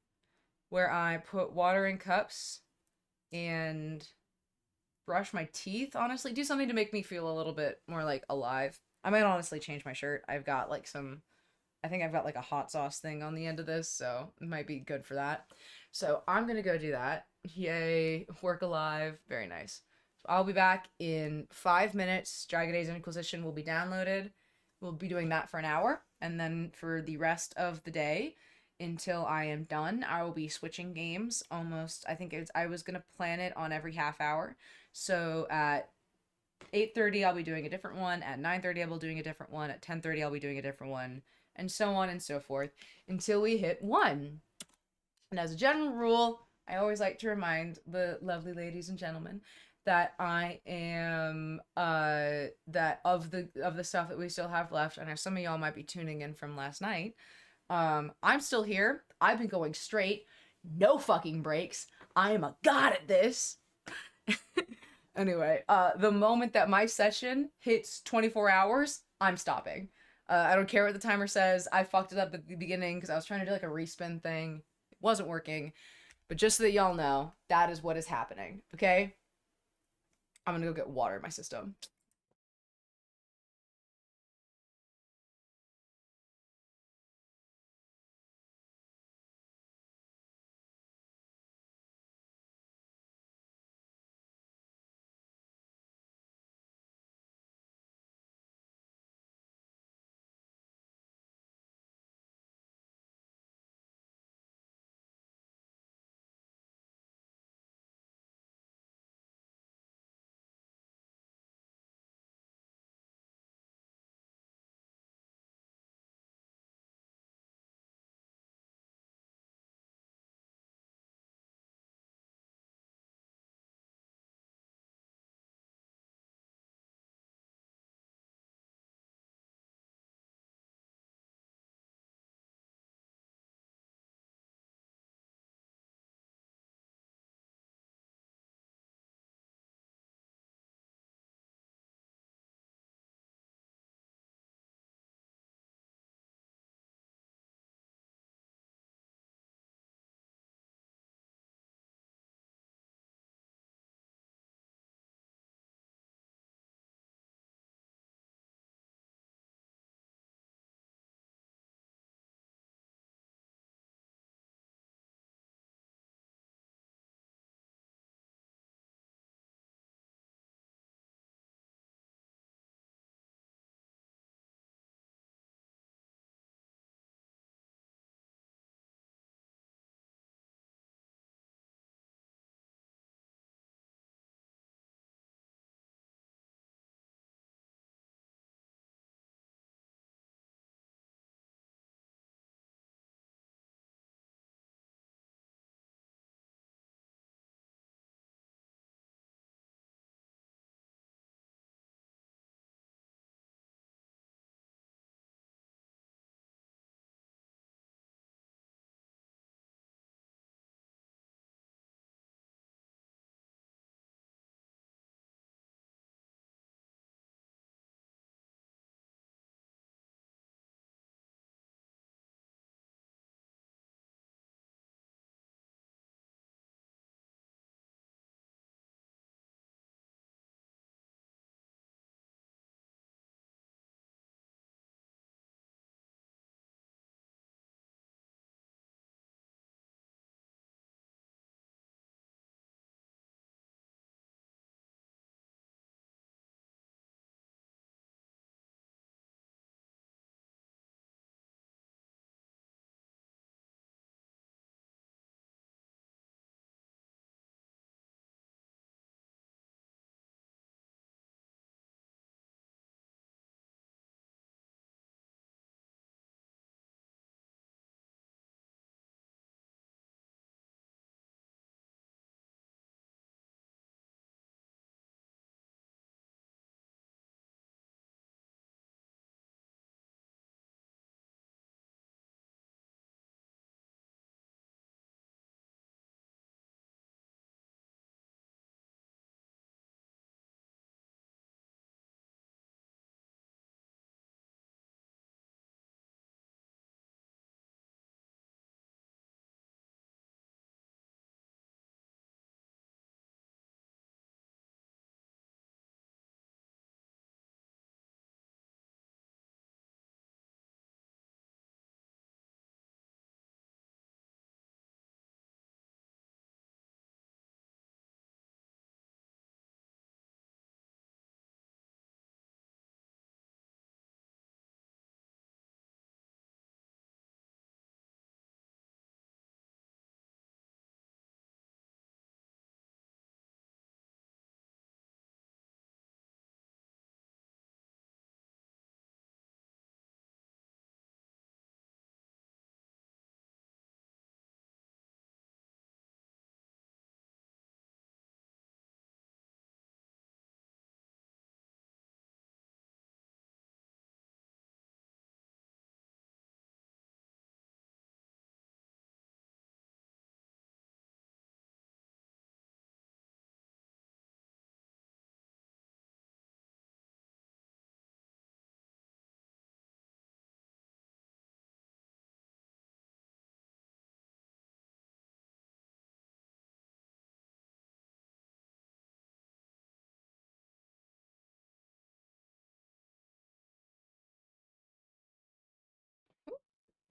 where I put water in cups and brush my teeth. Honestly, do something to make me feel a little bit more like alive. I might honestly change my shirt. I've got like I think I've got like a hot sauce thing on the end of this, so it might be good for that. So I'm gonna go do that. Yay, work alive. Very nice. So I'll be back in 5 minutes. Dragon Age Inquisition will be downloaded. We'll be doing that for an hour, and then for the rest of the day, until I am done, I will be switching games almost. I was gonna plan it on every half hour. So at 8:30 I'll be doing a different one. At 9:30 I'll be doing a different one. At 10:30 I'll be doing a different one, and so on and so forth until we hit 1. And as a general rule, I always like to remind the lovely ladies and gentlemen that I am that of the stuff that we still have left. I know some of y'all might be tuning in from last night. I'm still here. I've been going straight, no fucking breaks. I am a god at this. Anyway, the moment that my session hits 24 hours, I'm stopping. I don't care what the timer says. I fucked it up at the beginning because I was trying to do like a respin thing. It wasn't working. But just so that y'all know, that is what is happening, okay? I'm gonna go get water in my system.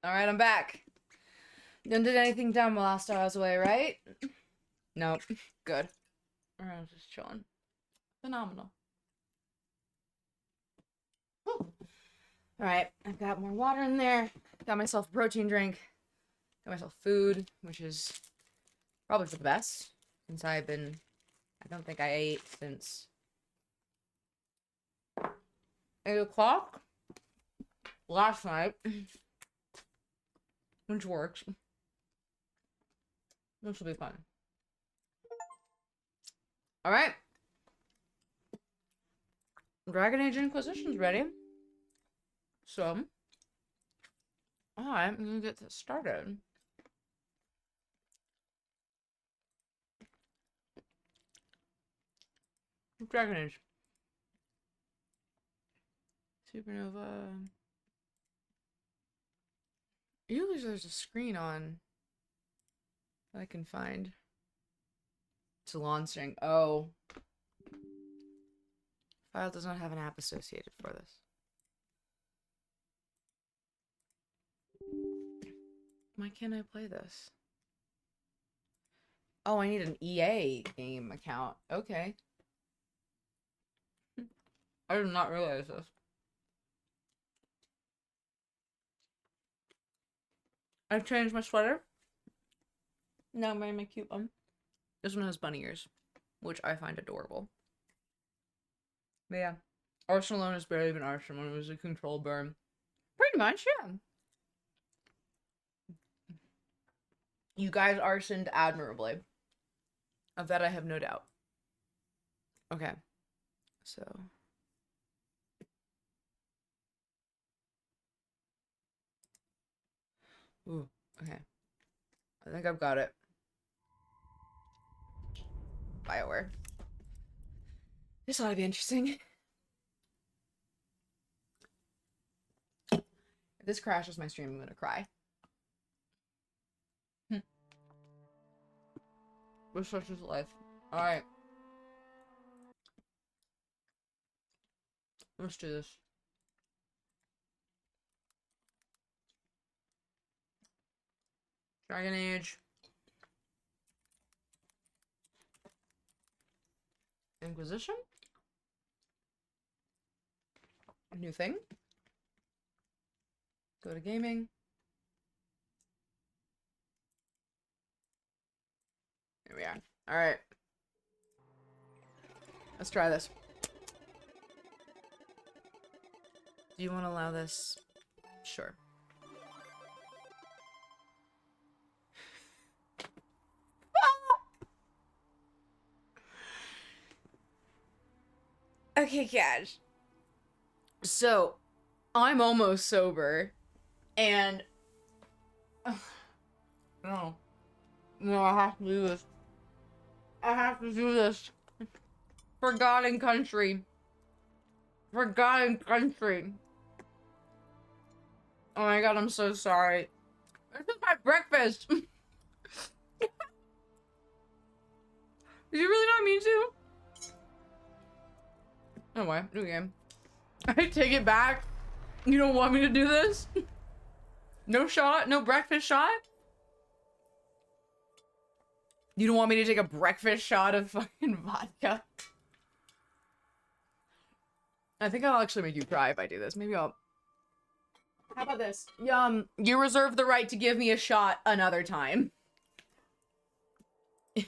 Alright, I'm back. Didn't did anything dumb while last I was away, right? Nope. Good. Alright, I'm just chilling. Phenomenal. Alright, I've got more water in there. Got myself a protein drink. Got myself food, which is probably for the best. Since I don't think I ate since 8 o'clock last night. Which works. This will be fun. Alright. Dragon Age Inquisition's ready. So, I'm gonna get this started. Dragon Age. Supernova. Usually there's a screen on that I can find. It's launching. Oh. File does not have an app associated for this. Why can't I play this? Oh, I need an EA game account. Okay. I did not realize this. I've changed my sweater. Now I'm wearing my cute one. This one has bunny ears, which I find adorable. But yeah. Arsenal is barely even Arsenal. It was a control burn. Pretty much, yeah. You guys arsoned admirably. Of that I have no doubt. Okay. So. Ooh, okay. I think I've got it. BioWare. This ought to be interesting. If this crashes my stream, I'm gonna cry. But such is life. Alright. Let's do this. Dragon Age. Inquisition? A new thing? Go to gaming. Here we are. Alright. Let's try this. Do you want to allow this? Sure. Okay, Cash. So, I'm almost sober, and no, I have to do this. I have to do this. Forgotten country. Forgotten country. Oh my god, I'm so sorry. This is my breakfast. Did you really not mean to? Oh my, new game. I take it back. You don't want me to do this? No shot? No breakfast shot? You don't want me to take a breakfast shot of fucking vodka? I think I'll actually make you cry if I do this. Maybe I'll... How about this? You reserve the right to give me a shot another time. If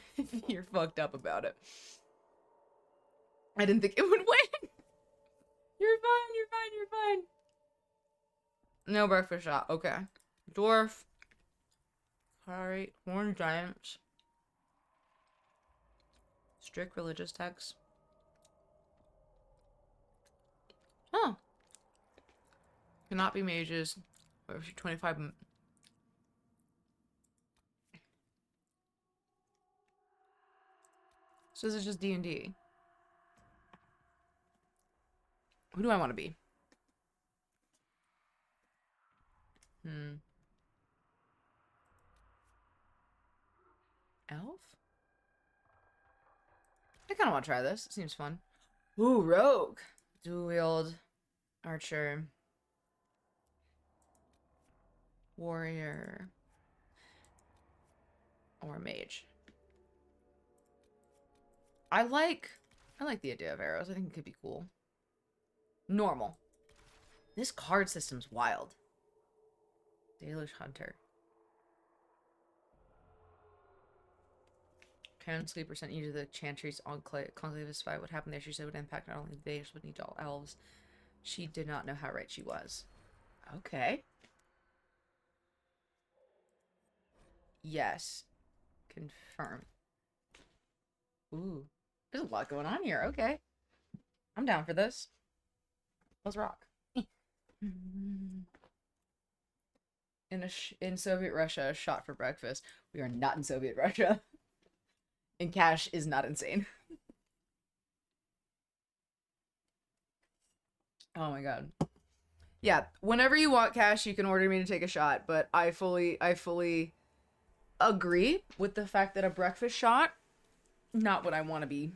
you're fucked up about it. I didn't think it would win. You're fine, you're fine, you're fine. No breakfast shot. Okay. Dwarf. Alright. Horned giants. Strict religious texts. Huh. Cannot be mages. 25. So this is just D&D. Who do I want to be? Elf? I kind of want to try this. It seems fun. Ooh, rogue. Dual wield. Archer. Warrior. Or mage. I like the idea of arrows. I think it could be cool. Normal. This card system's wild. Deluge Hunter. Canon Sleeper sent you to the Chantry's Conclave to spy what happened there. She said it would impact not only the Vegas but need all elves. She did not know how right she was. Okay. Yes. Confirm. Ooh. There's a lot going on here. Okay. I'm down for this. Let's rock. In Soviet Russia, a shot for breakfast. We are not in Soviet Russia. And cash is not insane. Oh my god. Yeah, whenever you want cash, you can order me to take a shot, but I fully agree with the fact that a breakfast shot, not what I want to be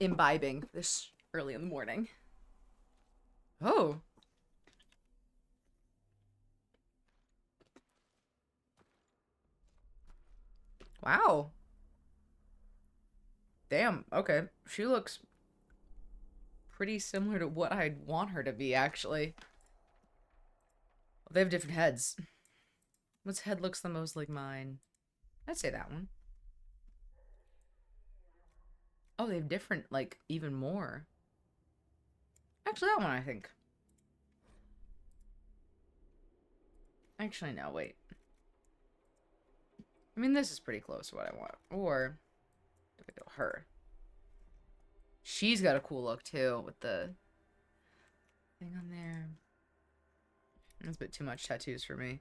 imbibing this early in the morning. Oh. Wow. Damn, okay. She looks pretty similar to what I'd want her to be, actually. They have different heads. What's head looks the most like mine? I'd say that one. Oh, they have different, like, even more. Actually, that one, I think. Actually, no, wait. I mean, this is pretty close to what I want. Or, do I go her? She's got a cool look, too, with the thing on there. That's a bit too much tattoos for me.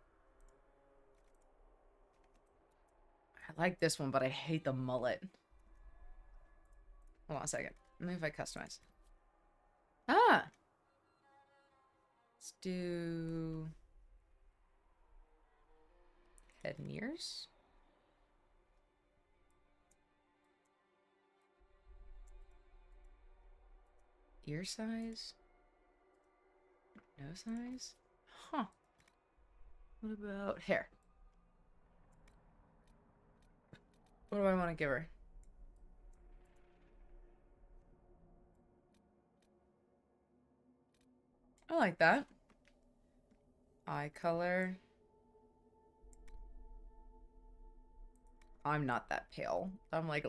I like this one, but I hate the mullet. Hold on a second. Let me if I customize. Ah! Let's do head and ears. Ear size? Nose size? Huh. What about hair? What do I want to give her? I like that. Eye color. I'm not that pale. I'm like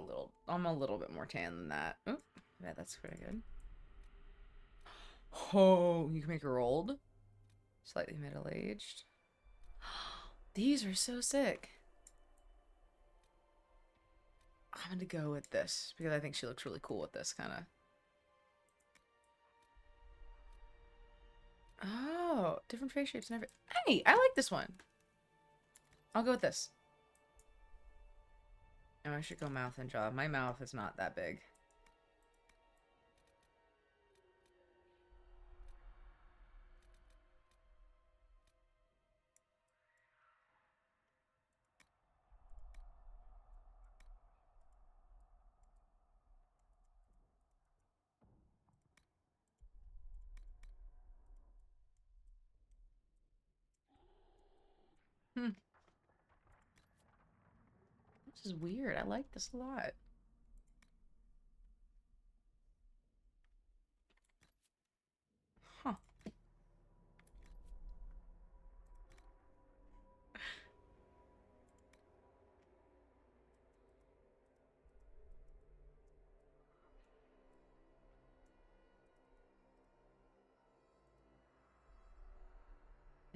I'm a little bit more tan than that. Oh, yeah, that's pretty good. Oh, you can make her old. Slightly middle-aged. These are so sick. I'm gonna go with this because I think she looks really cool with this kind of. Oh, different face shapes and everything. Hey, I like this one. I'll go with this. Oh, I should go mouth and jaw. My mouth is not that big. This is weird. I like this a lot. Huh.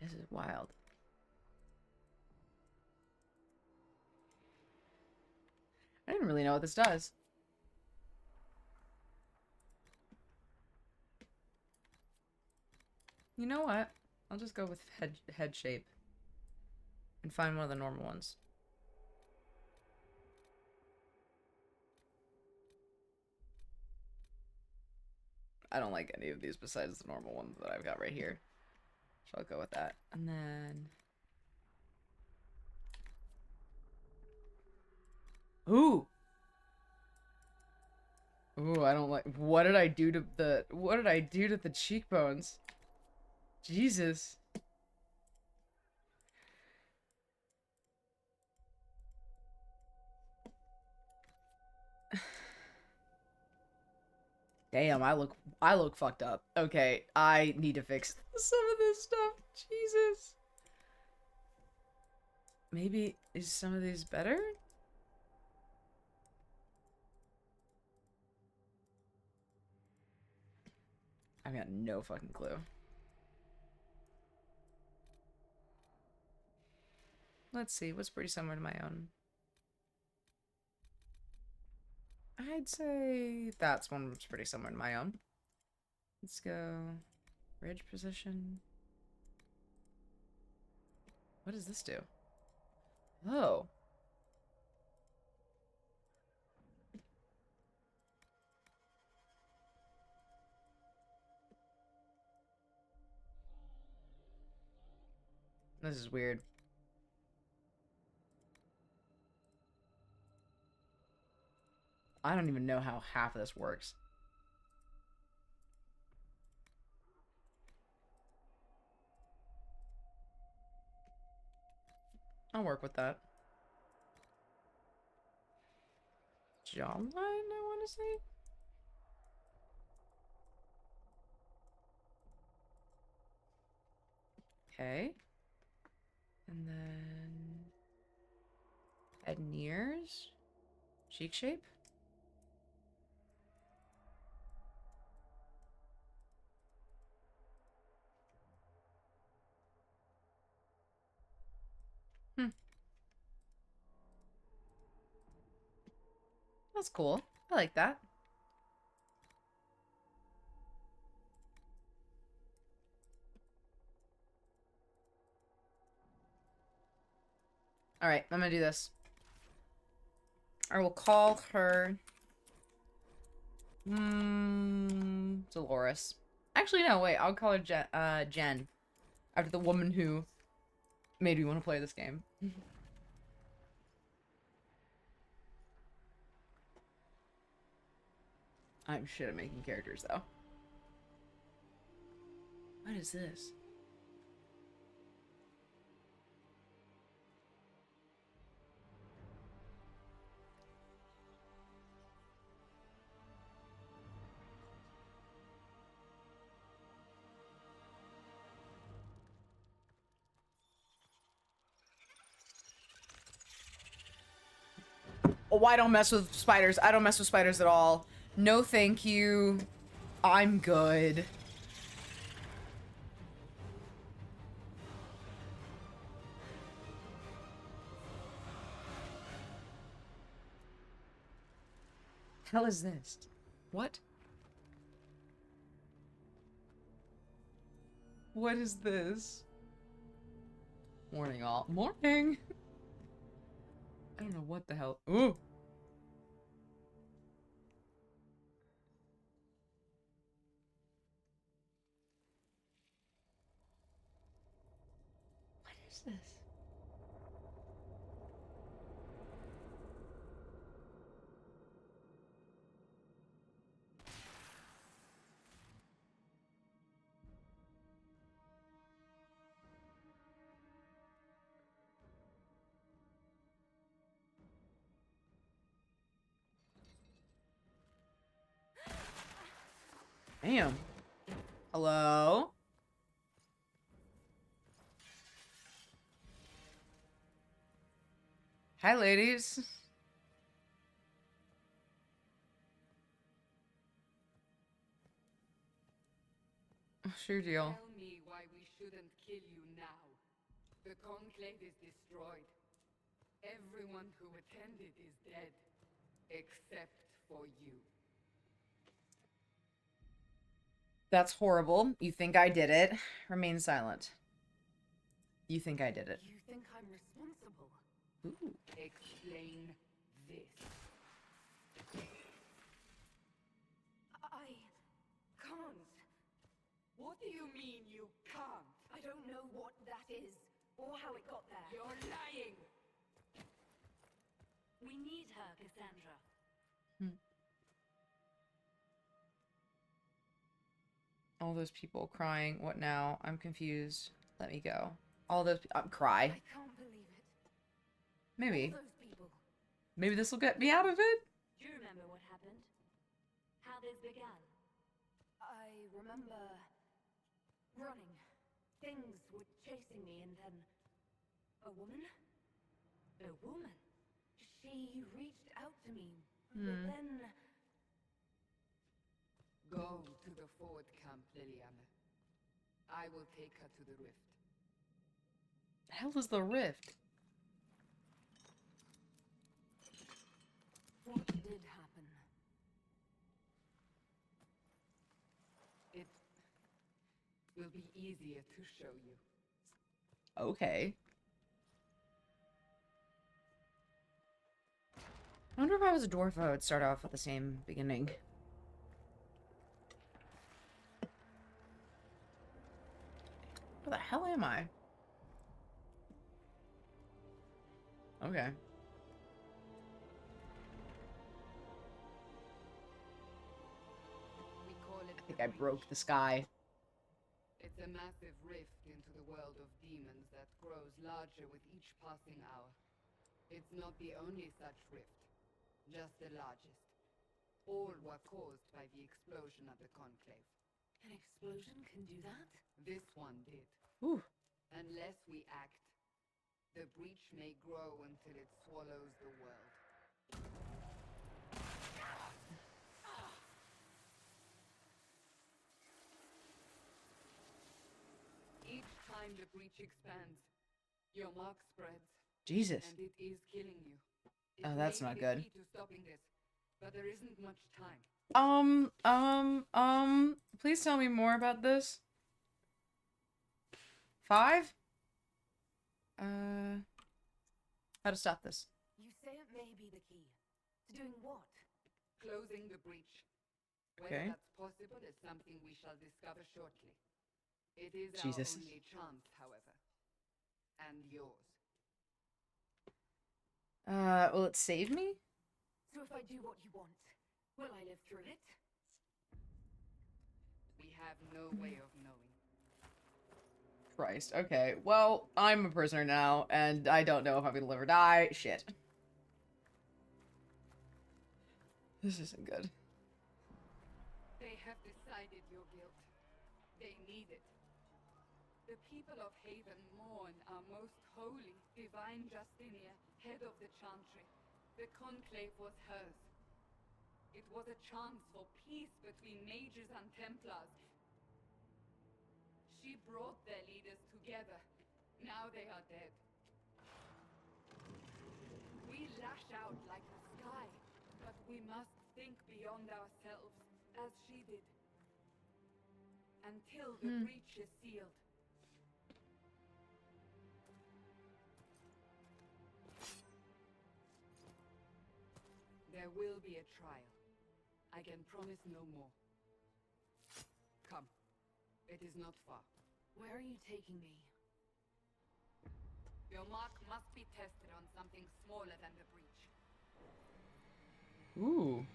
This is wild. I didn't really know what this does. You know what? I'll just go with head shape. And find one of the normal ones. I don't like any of these besides the normal ones that I've got right here. So I'll go with that. And then... Ooh! Ooh, I don't like... What did I do to the cheekbones? Jesus. Damn, I look fucked up. Okay, I need to fix some of this stuff. Jesus. Maybe is some of these better? I've got no fucking clue. Let's see, what's pretty similar to my own? I'd say that's one that's pretty similar to my own. Let's go ridge position. What does this do? Oh. This is weird. I don't even know how half of this works. I'll work with that. Jawline, I want to say? Okay. And then... head and ears? Cheek shape? That's cool. I like that. Alright, I'm gonna do this. I will call her... Dolores. Actually, no, wait. I'll call her Jen. After the woman who made me want to play this game. I'm shit at making characters, though. What is this? Oh, I don't mess with spiders. I don't mess with spiders at all. No, thank you. I'm good. Hell is this? What? What is this? Morning all. Morning! I don't know what the hell. Ooh! What is this? Damn. Hello? Hi, ladies. Sure deal. Tell me why we shouldn't kill you now. The conclave is destroyed. Everyone who attended is dead. Except for you. That's horrible. You think I did it. Remain silent. You think I did it. You think I'm responsible? Ooh. Explain this. I can't. What do you mean you can't? I don't know what that is, or how it got there. You're lying! We need her, Cassandra. All those people crying. What now? I'm confused. Let me go. All those cry. I can't believe it. Maybe. All those people. Maybe this will get me out of it. Do you remember what happened? How this began? remember running. Things were chasing me, and then a woman? A woman? She reached out to me, but then... Go to the forward camp, Liliana. I will take her to the rift. The hell is the rift? What did happen? It will be easier to show you. Okay. I wonder if I was a dwarf, I would start off with the same beginning. Where the hell am I? Okay. We call it I think I broke the sky. It's a massive rift into the world of demons that grows larger with each passing hour. It's not the only such rift, just the largest. All were caused by the explosion of the Conclave. An explosion can do that? This one did. Ooh. Unless we act, the breach may grow until it swallows the world. Each time the breach expands, your mark spreads. Jesus. And it is killing you. Oh, that's not good. To stopping this, but there isn't much time. Please tell me more about this. 5? How to stop this? You say it may be the key. To doing what? Closing the breach. Whether Okay. that's possible is something we shall discover shortly. It is Jesus. our only chance, however. And yours. Will it save me? So if I do what you want, will I live through it? We have no way of knowing. Christ. Okay. Well, I'm a prisoner now, and I don't know if I'm gonna live or die. Shit. This isn't good. They have decided your guilt. They need it. The people of Haven mourn our most holy, divine Justinia, head of the Chantry. The Conclave was hers. It was a chance for peace between mages and Templars. She brought their leaders together. Now they are dead. We lash out like the sky, but we must think beyond ourselves, as she did. Until the breach is sealed. There will be a trial. I can promise no more. Come. It is not far. Where are you taking me? Your mark must be tested on something smaller than the breach. Ooh.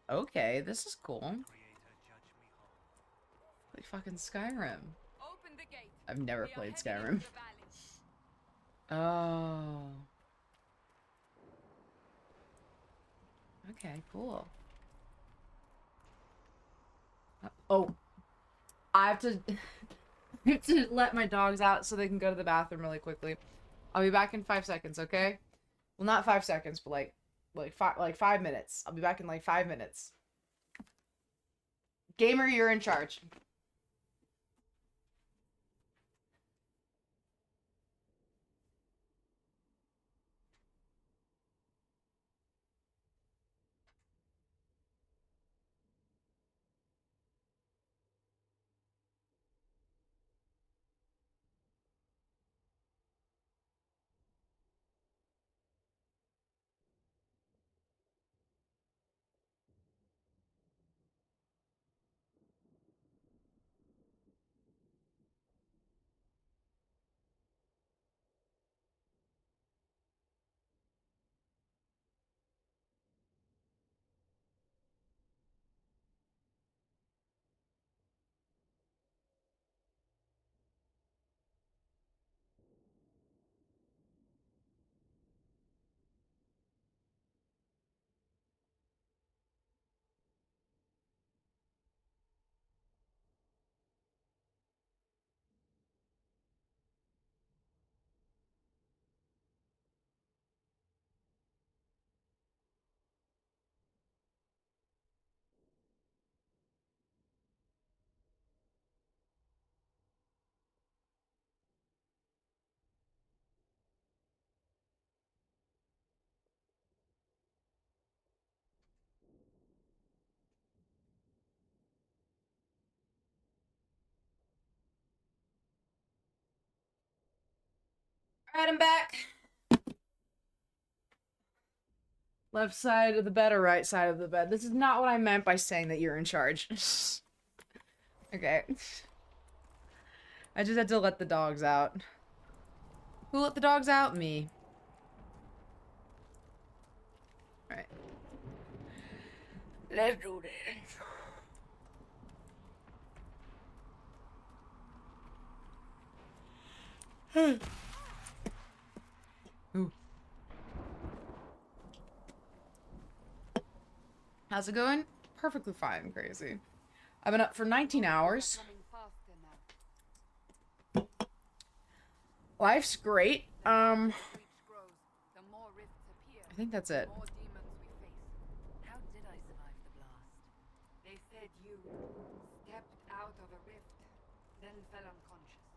Okay, this is cool. Like fucking Skyrim. Open the gate. I've never We are played heading Skyrim. into the valley. Oh. Okay, cool. Oh. I have to I have to let my dogs out so they can go to the bathroom really quickly. I'll be back in 5 seconds, okay? Well, not 5 seconds, but like 5 minutes. I'll be back in like 5 minutes. Gamer, you're in charge. Alright, I'm back. Left side of the bed or right side of the bed? This is not what I meant by saying that you're in charge. Okay. I just had to let the dogs out. Who let the dogs out? Me. Alright. Let's do this. Ooh. How's it going? Perfectly fine, crazy. I've been up for 19 hours. Life's great. I think that's it. How did I survive the blast? They said you stepped out of a rift, then fell unconscious.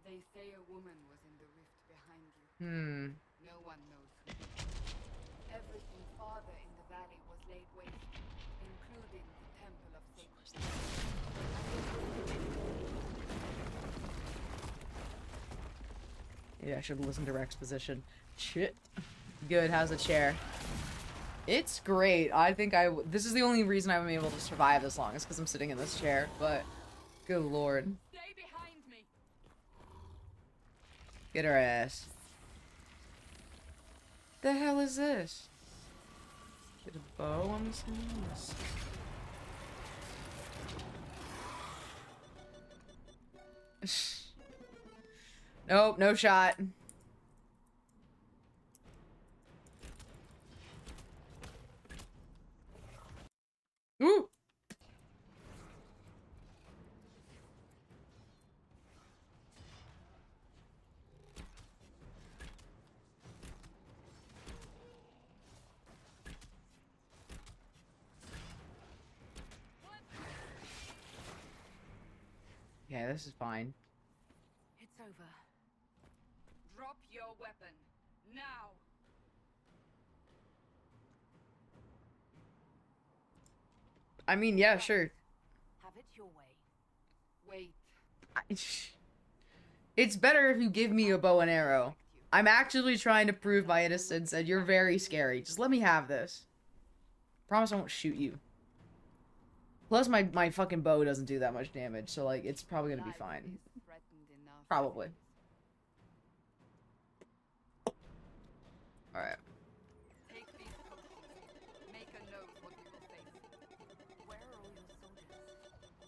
They say a woman was in the rift behind you. No one knows who. Everything farther in the valley was laid waste, including the Temple of Sacred. Yeah, I should listen to Rex's position. Shit. Good, how's the chair? It's great. I think this is the only reason I've been able to survive this long is because I'm sitting in this chair, but good lord. Stay behind me. Get her ass. The hell is this? Get a bow on this one? Nope, no shot. Ooh! Yeah, this is fine. It's over. Drop your weapon. Now. I mean, yeah, sure. Have it your way. Wait. It's better if you give me a bow and arrow. I'm actually trying to prove my innocence, and you're very scary. Just let me have this. Promise I won't shoot you. Plus, my fucking bow doesn't do that much damage, so, like, it's probably gonna be fine. Probably. Alright. Take these potions. Make a note what you will face. Where are all your soldiers?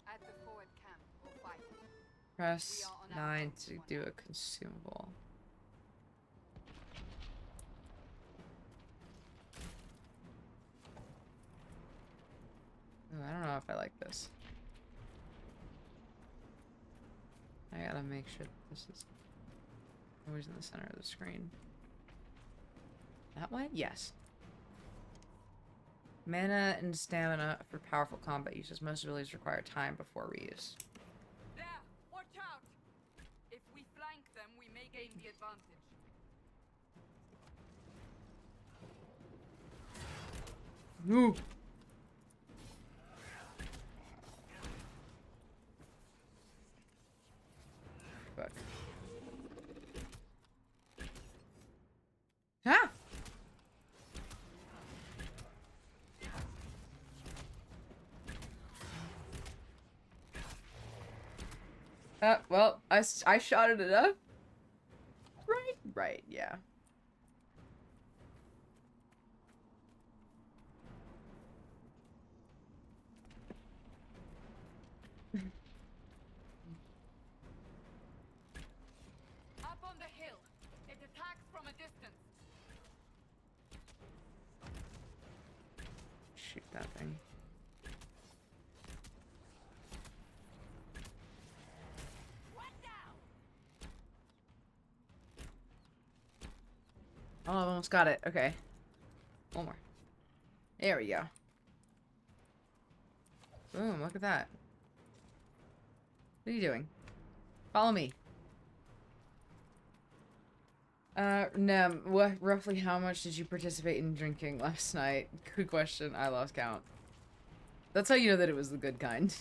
At the forward camp or fight. Press 9 to do a consumable. Ooh, I don't know if I like this. I gotta make sure that this is always in the center of the screen. That way? Yes. Mana and stamina for powerful combat uses. Most abilities require time before reuse. There! Watch out! If we flank them, we may gain the advantage. Ooh. Fuck. Huh? Well, I shot it enough. Right? Right, yeah. Up on the hill. It attacks from a distance. Shoot that thing. Oh, I almost got it. Okay. One more. There we go. Boom, look at that. What are you doing? Follow me. Nem, roughly how much did you participate in drinking last night? Good question. I lost count. That's how you know that it was the good kind.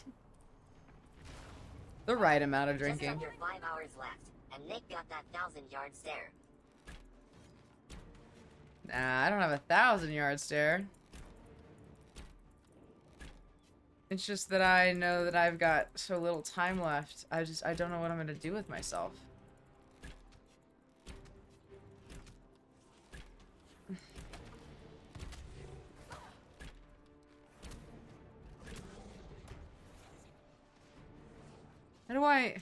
The right amount of drinking. Just under 5 hours left, and Nick got that 1,000-yard stare. Nah, I don't have 1,000-yard stare. It's just that I know that I've got so little time left. I don't know what I'm gonna do with myself. How do I...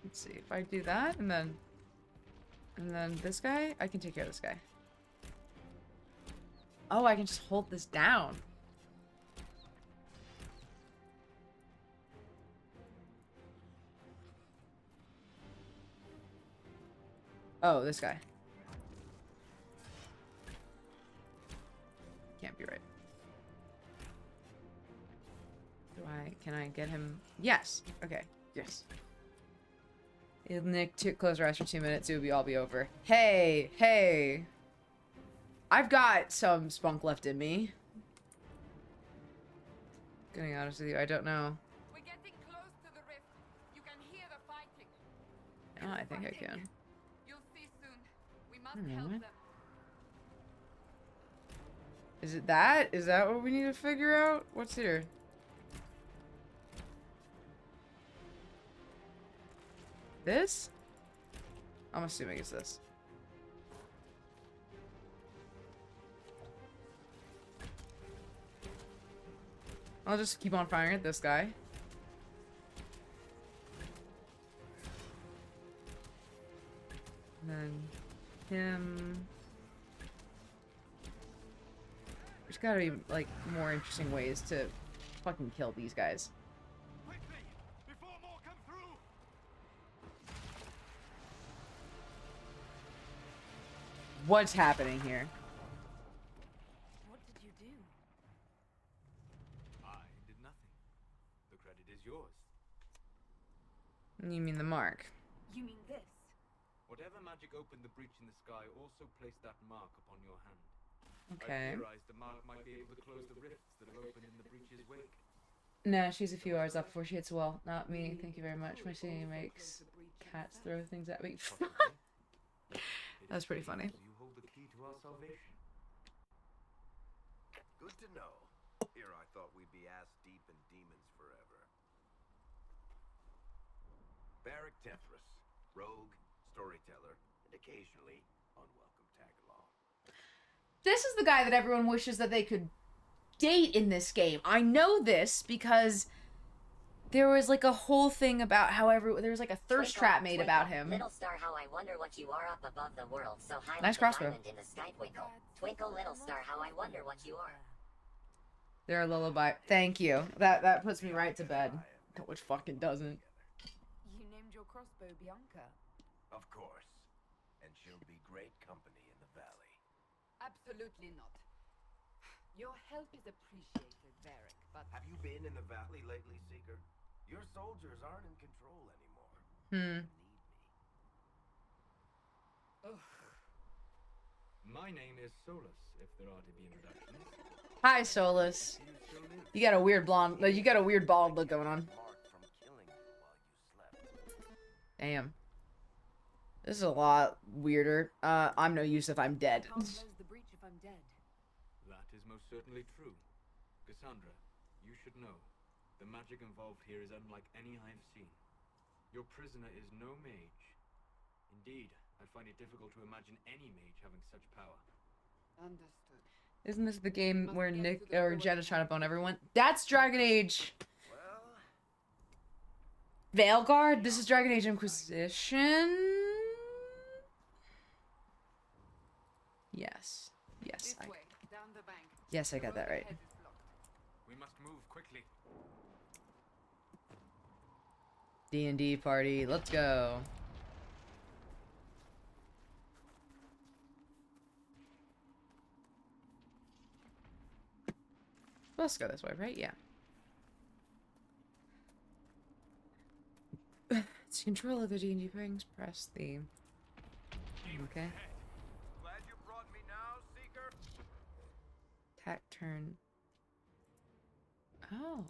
Let's see, if I do that, and then this guy, I can take care of this guy. Oh, I can just hold this down. Oh, this guy. Can't be right. Can I get him? Yes. Okay. Yes. If Nick took close rest for 2 minutes, it would all be over. Hey, hey. I've got some spunk left in me. Getting honest with you, I don't know. We're getting close to the rift. You can hear the fighting. Oh, I think I can. You'll see soon. We must help them. Is it that? Is that what we need to figure out? What's here? This? I'm assuming it's this. I'll just keep on firing at this guy. And then him. There's gotta be, like, more interesting ways to fucking kill these guys. What's happening here? What did you do? I did nothing. The credit is yours. You mean the mark? You mean this? Whatever magic opened the breach in the sky also placed that mark upon your hand. Okay. I theorized the mark might be able to close the rifts that have opened in the breach's wake. Nah, she's a few hours up before she hits a wall. Not me. Thank you very much. My singing makes cats throw things at me. That's pretty funny. You hold the key to our salvation. Good to know. Here I thought we'd be ass deep in demons forever. Barrack Tethras, rogue, storyteller, and occasionally unwelcome tag-along. This is the guy that everyone wishes that they could date in this game. I know this because there was like a whole thing about how there was like a thirst trap made about him. Little star, how I wonder what you are up above the world. So high Nice like a crossbow. diamond in the sky, twinkle. Twinkle, little star, how I wonder what you are. They're a lullaby. Thank you. That puts me right to bed. Which fucking doesn't. You named your crossbow Bianca. Of course. And she'll be great company in the valley. Absolutely not. Your help is appreciated, Varric, but... Have you been in the valley lately, Seeker? Your soldiers aren't in control anymore. My name is Solus, if there are to be introductions. Hi, Solus. You got a weird blonde. You got a weird bald look going on. Damn. This is a lot weirder. I'm no use if I'm dead. Can't close the breach if I'm dead. That is most certainly true. Cassandra, you should know. The magic involved here is unlike any I have seen. Your prisoner is no mage. Indeed, I find it difficult to imagine any mage having such power. Understood. Isn't this the game where Nick or Jen is trying to bone everyone? That's Dragon Age. Veilguard? This is Dragon Age Inquisition? Yes. Yes. Yes, I got that right. We must move quickly. D&D party. Let's go. Let's go this way, right? Yeah. To control other D&D brings, press the... Okay. Glad you brought me now, Seeker. Attack turn. Oh.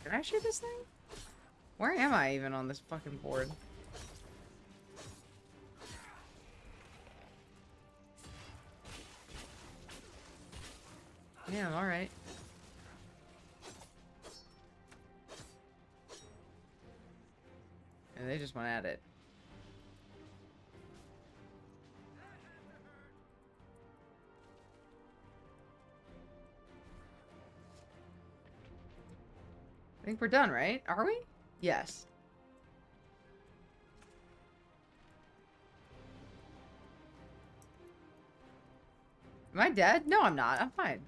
Can I shoot this thing? Where am I even on this fucking board? Yeah, alright. And they just went at it. I think we're done, right? Are we? Yes. Am I dead? No, I'm not. I'm fine.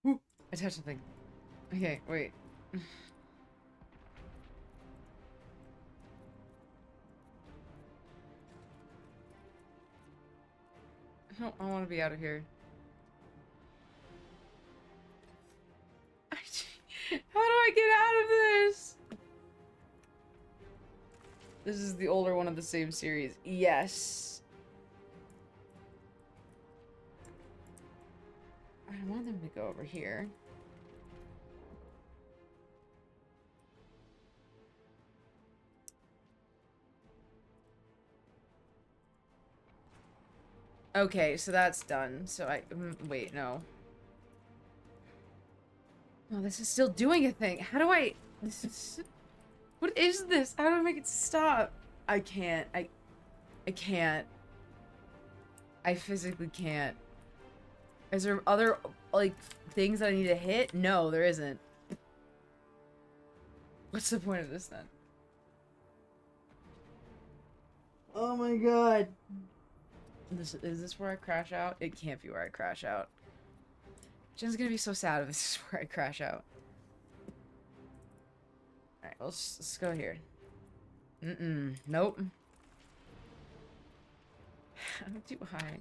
Ooh, I touched something. Okay, wait. No, I want to be out of here. How do I get out of this? This is the older one of the same series. Yes. I want them to go over here. Okay, so that's done. So I wait, no. No, this is still doing a thing. How do I this is what is this? How do I make it stop? I can't. I can't. I physically can't. Is there other like things that I need to hit? No, there isn't. What's the point of this then? Oh my god. Is this where I crash out? It can't be where I crash out. Jen's gonna be so sad if this is where I crash out. Alright, let's go here. Nope. I'm too high.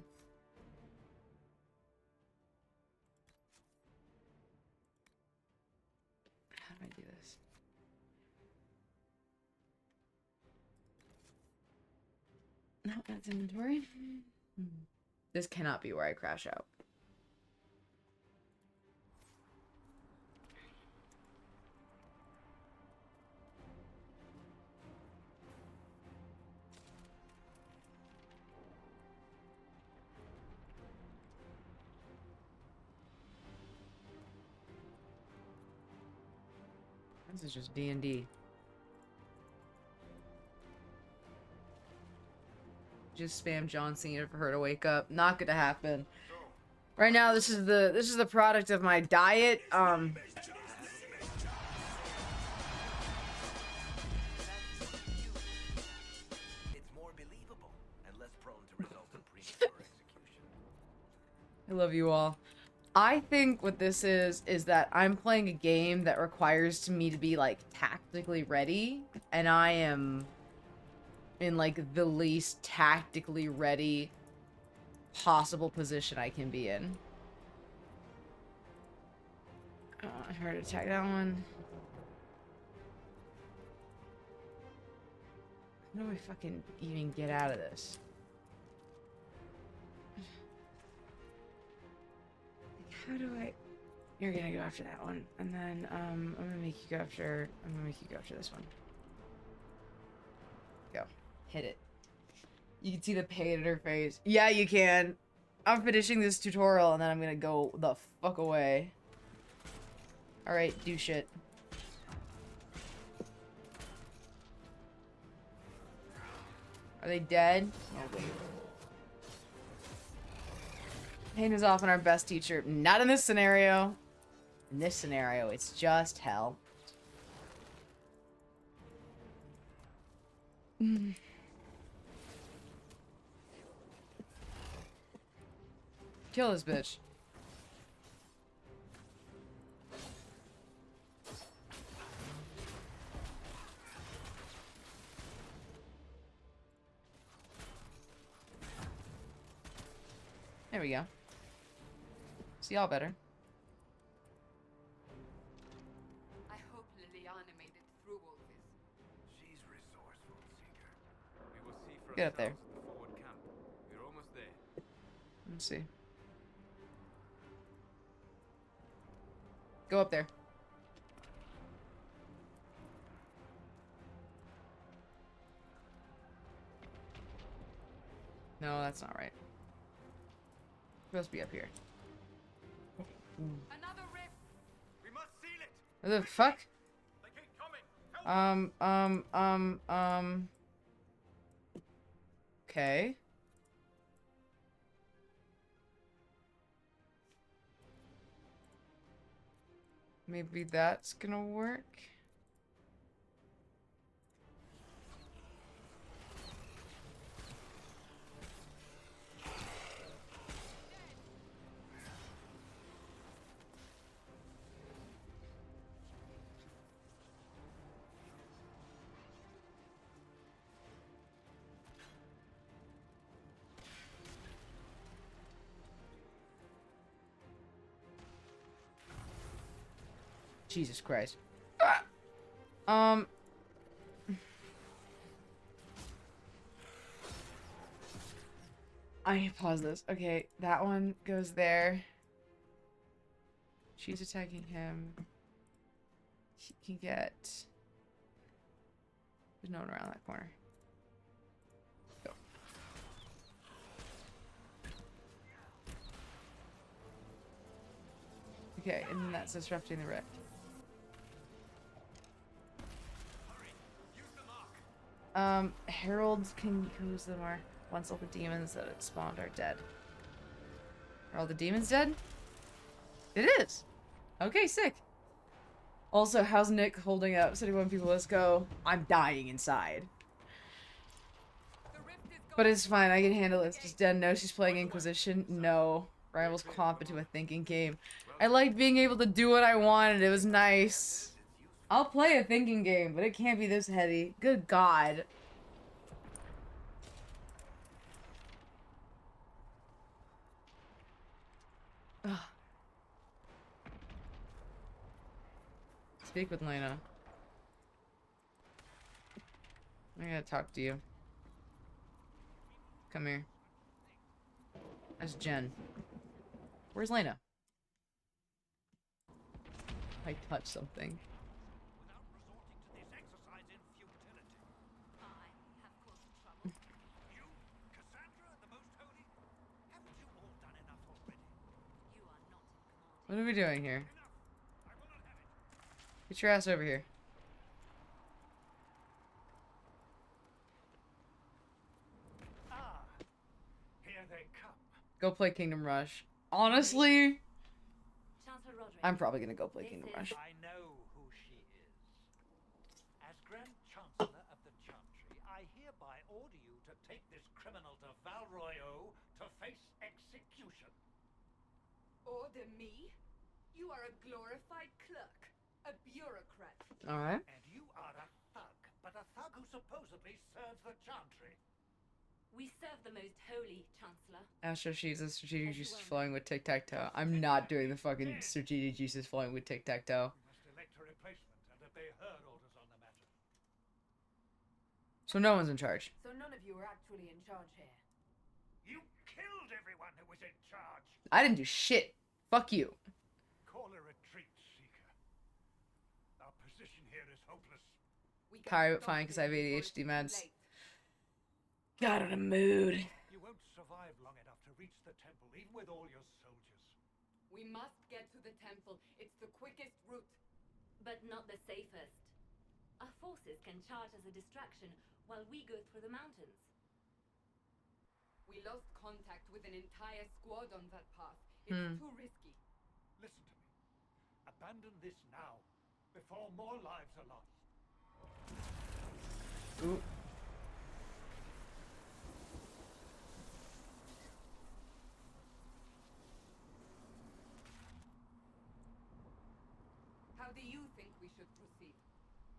How do I do this? No, that's inventory. This cannot be where I crash out. This is just D&D. Just spam John Cena for her to wake up. Not gonna happen. Right now, this is the product of my diet. It's more believable and less prone to result in premature execution. I love you all. I think what this is that I'm playing a game that requires me to be like tactically ready, and I am in like the least tactically ready possible position I can be in. Oh, I heard attack that one. How do I fucking even get out of this? How do I... You're gonna go after that one, and then I'm gonna make you go after this one. Go. Hit it. You can see the pain in her face. Yeah, you can. I'm finishing this tutorial, and then I'm gonna go the fuck away. Alright, do shit. Are they dead? Okay. Pain is often our best teacher. Not in this scenario. In this scenario, it's just hell. Kill this bitch. There we go. See y'all better. I hope Liliana made it through all this. She's resourceful, Seeker. We will see for Get up there. ourselves at the forward camp. We're almost there. Let's see. Go up there. No, that's not right. Supposed to be up here. Another rift. We must seal it. What the fuck? They keep coming. Okay. Maybe that's gonna work. Jesus Christ. Ah! I need to pause this. Okay, that one goes there. She's attacking him. He can get... There's no one around that corner. Go. Okay, and then that's disrupting the rift. Heralds can use them more. Once all the demons that had spawned are dead. Are all the demons dead? It is! Okay, sick. Also, how's Nick holding up? 71 people, let's go. I'm dying inside. But it's fine, I can handle it. Does Den know she's playing Inquisition? No. Rivals comp into a thinking game. I liked being able to do what I wanted, it was nice. I'll play a thinking game, but it can't be this heady. Good God. Ugh. Speak with Lena. I gotta talk to you. Come here. That's Jen. Where's Lena? I touched something. What are we doing here? Get your ass over here. Here they come. Go play Kingdom Rush. Honestly, I'm probably gonna go play Kingdom Rush. I know who she is. As Grand Chancellor of the Chantry, I hereby order you to take this criminal to Valroyo to face execution. Order me? You are a glorified clerk, a bureaucrat. Alright. And you are a thug, but a thug who supposedly serves the Chantry. We serve the most holy, Chancellor. Astro she's a strategic juices flowing with tic-tac-toe. I'm not doing the fucking strategic juices flowing with tic-tac-toe. We must elect a replacement and obey her orders on the matter. So no one's in charge. So none of you are actually in charge here. You killed everyone who was in charge. I didn't do shit. Fuck you. Call a retreat, Seeker. Our position here is hopeless. Alright, fine, because I have ADHD meds. Got in a mood. You won't survive long enough to reach the temple, even with all your soldiers. We must get to the temple. It's the quickest route. But not the safest. Our forces can charge as a distraction while we go through the mountains. We lost contact with an entire squad on that path. It's too risky. Listen to me. Abandon this now, before more lives are lost. Ooh. How do you think we should proceed?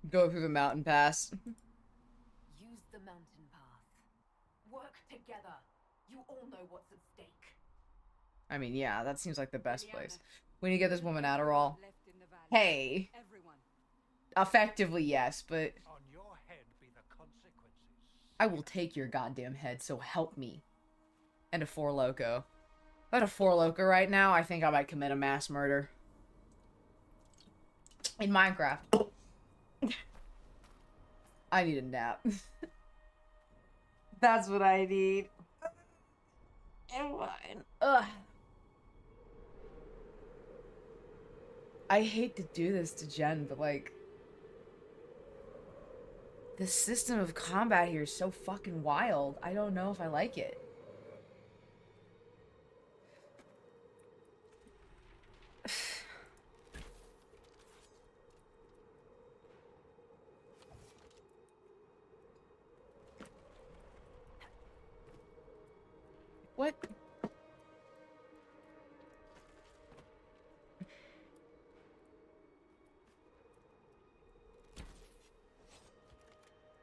Go through the mountain pass. Use the mountain path. Work together. You all know what's at stake. I mean, yeah, that seems like the best place. We need to get this woman Adderall. Hey. Everyone. Effectively, yes, but On your head be the consequences. I will take your goddamn head, so help me. And a Four Loko. If I had a Four Loko right now, I think I might commit a mass murder. In Minecraft. I need a nap. That's what I need. And fine. Ugh. I hate to do this to Jen, but like... the system of combat here is so fucking wild. I don't know if I like it. What?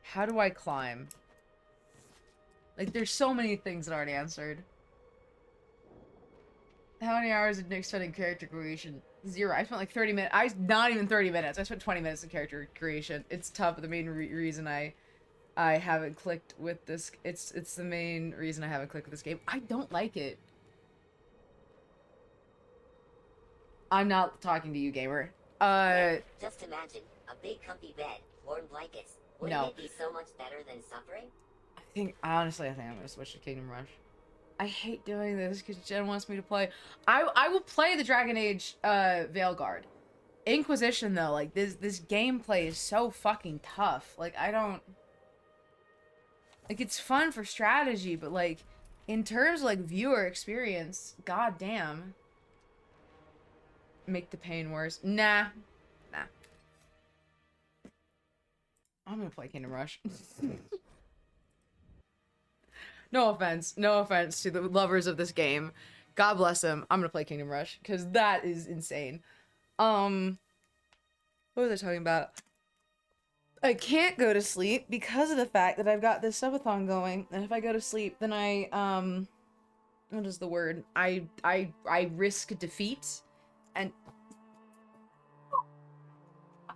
How do I climb? Like, there's so many things that aren't answered. How many hours did Nick spend in character creation? 0. I spent like 30 minutes. Not even 30 minutes. I spent 20 minutes in character creation. It's tough, but the main reason I haven't clicked with this... It's the main reason I haven't clicked with this game. I don't like it. I'm not talking to you, gamer. Just imagine, a big comfy bed, warm blankets. Wouldn't No. it be so much better than suffering? Honestly, I think I'm gonna switch to Kingdom Rush. I hate doing this because Jen wants me to play. I will play the Dragon Age Veilguard. Inquisition though, like this gameplay is so fucking tough. Like I don't like it's fun for strategy, but like in terms of like viewer experience, goddamn. Make the pain worse. Nah. I'm gonna play Kingdom Rush. No offense to the lovers of this game. God bless them. I'm gonna play Kingdom Rush because that is insane. What was I talking about? I can't go to sleep because of the fact that I've got this subathon going, and if I go to sleep, then what is the word? I risk defeat, and I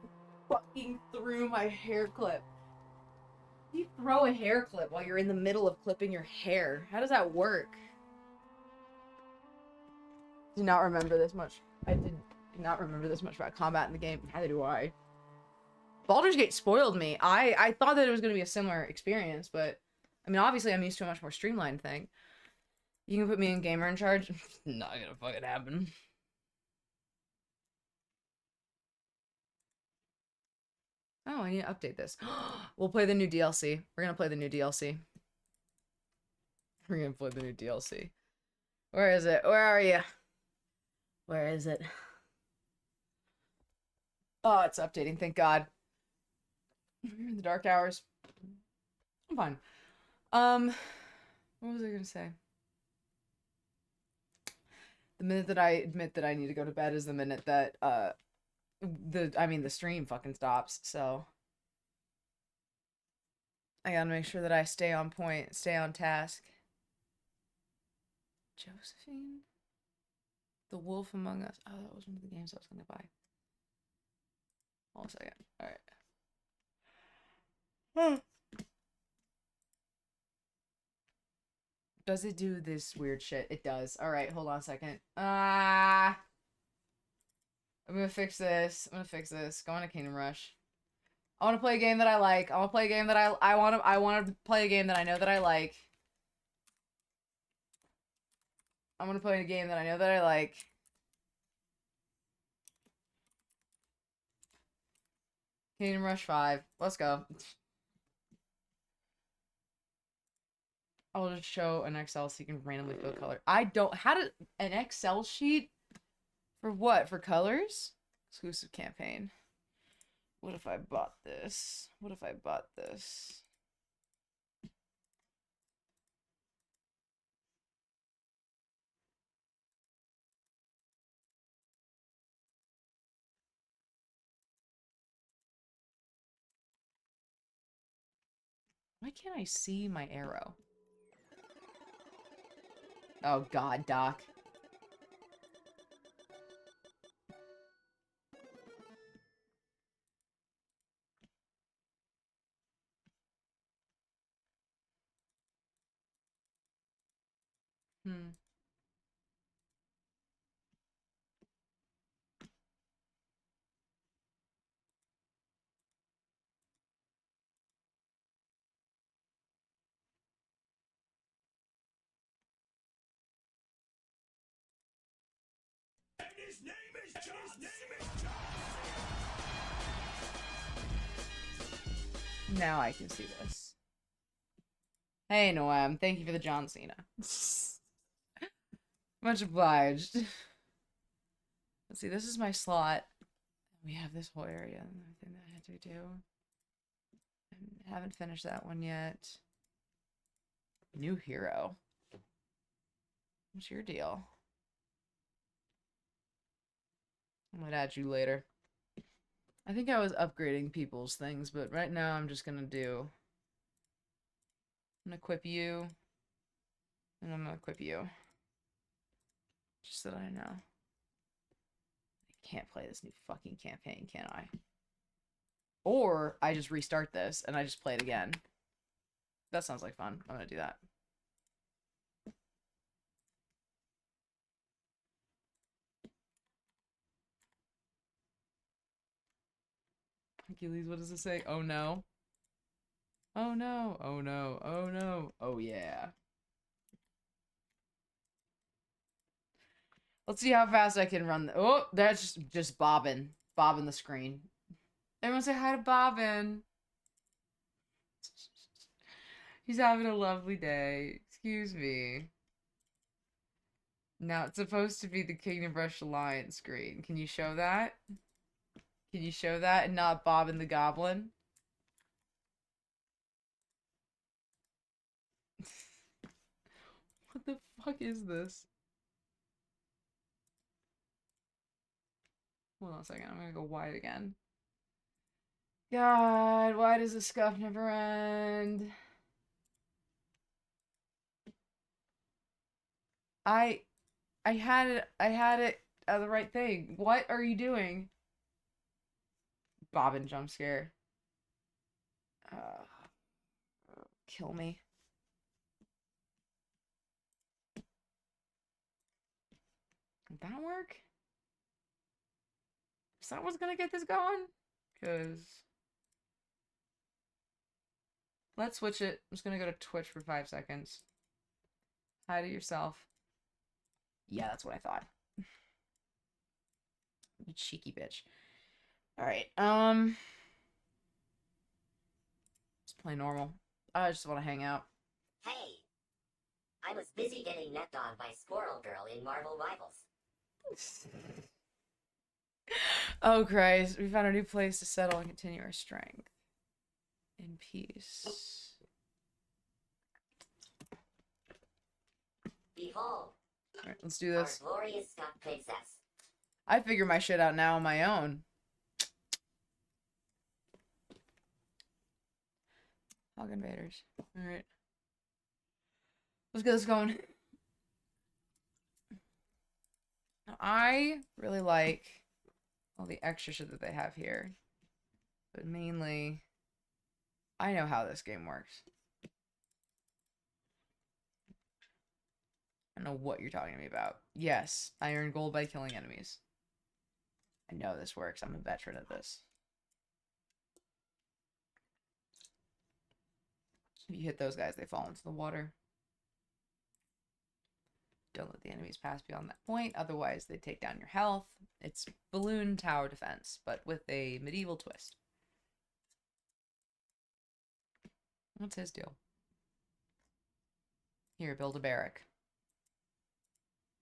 fucking threw my hair clip. You throw a hair clip while you're in the middle of clipping your hair. How does that work? Do not remember this much. I did not remember this much about combat in the game. Neither do I. Baldur's Gate spoiled me. I thought that it was going to be a similar experience, but I mean, obviously I'm used to a much more streamlined thing. You can put me in gamer in charge. Not gonna fucking happen. Oh, I need to update this. We'll play the new DLC. We're gonna play the new DLC. We're gonna play the new DLC. Where is it? Where are you? Where is it? Oh, it's updating. Thank God. We're in the dark hours. I'm fine. What was I gonna say? The minute that I admit that I need to go to bed is the minute that the stream fucking stops, so I gotta make sure that I stay on point, stay on task. Josephine? The Wolf Among Us. Oh, that was one of the games I was gonna buy. Hold a second. Alright. Does it do this weird shit? It does. Alright, hold on a second. I'm gonna fix this. Go on to Kingdom Rush. I want to play a game that I like. I want to play a game that I want to play a game that I know that I like. I'm gonna play a game that I know that I like. Kingdom Rush 5. Let's go. I'll just show an Excel so you can randomly fill color. I don't... How did... An Excel sheet? For what? For colors? Exclusive campaign. What if I bought this? What if I bought this? Why can't I see my arrow? Oh god, Doc. Hmm. His name is John. Now I can see this. Hey, Noam. Thank you for the John Cena. Much obliged. Let's see, this is my slot. We have this whole area and everything that I had to do. I haven't finished that one yet. New hero. What's your deal? I'm gonna add you later. I think I was upgrading people's things, but right now I'm just gonna do... I'm gonna equip you. And I'm gonna equip you. Just so that I know. I can't play this new fucking campaign, can I? Or I just restart this and I just play it again. That sounds like fun. I'm gonna do that. Achilles, what does it say? Oh no. Oh no. Oh no. Oh no. Oh yeah. Let's see how fast I can run. Oh, that's just bobbing. Bobbing the screen. Everyone say hi to Bobbin. He's having a lovely day. Excuse me. Now, it's supposed to be the Kingdom Rush Alliance screen. Can you show that? Can you show that and not Bobbin the Goblin? What the fuck is this? Hold on a second. I'm gonna go wide again. God, why does the scuff never end? I had it the right thing. What are you doing? Bobbin jump scare. Kill me. Did that work? Is that what's gonna get this going? Cause let's switch it. I'm just gonna go to Twitch for 5 seconds. Hi to yourself. Yeah, that's what I thought. You cheeky bitch. Alright, let's play normal. I just want to hang out. Hey! I was busy getting necked on by Squirrel Girl in Marvel Rivals. Oh Christ, we found a new place to settle and continue our strength. In peace. Behold! Alright, let's do this. Our glorious Scott princess. I figure my shit out now on my own. Hog invaders. Alright. Let's get this going. Now, I really like all the extra shit that they have here. But mainly, I know how this game works. I don't know what you're talking to me about. Yes, I earn gold by killing enemies. I know this works. I'm a veteran at this. If you hit those guys, they fall into the water. Don't let the enemies pass beyond that point, otherwise they take down your health. It's balloon tower defense, but with a medieval twist. What's his deal? Here, build a barrack.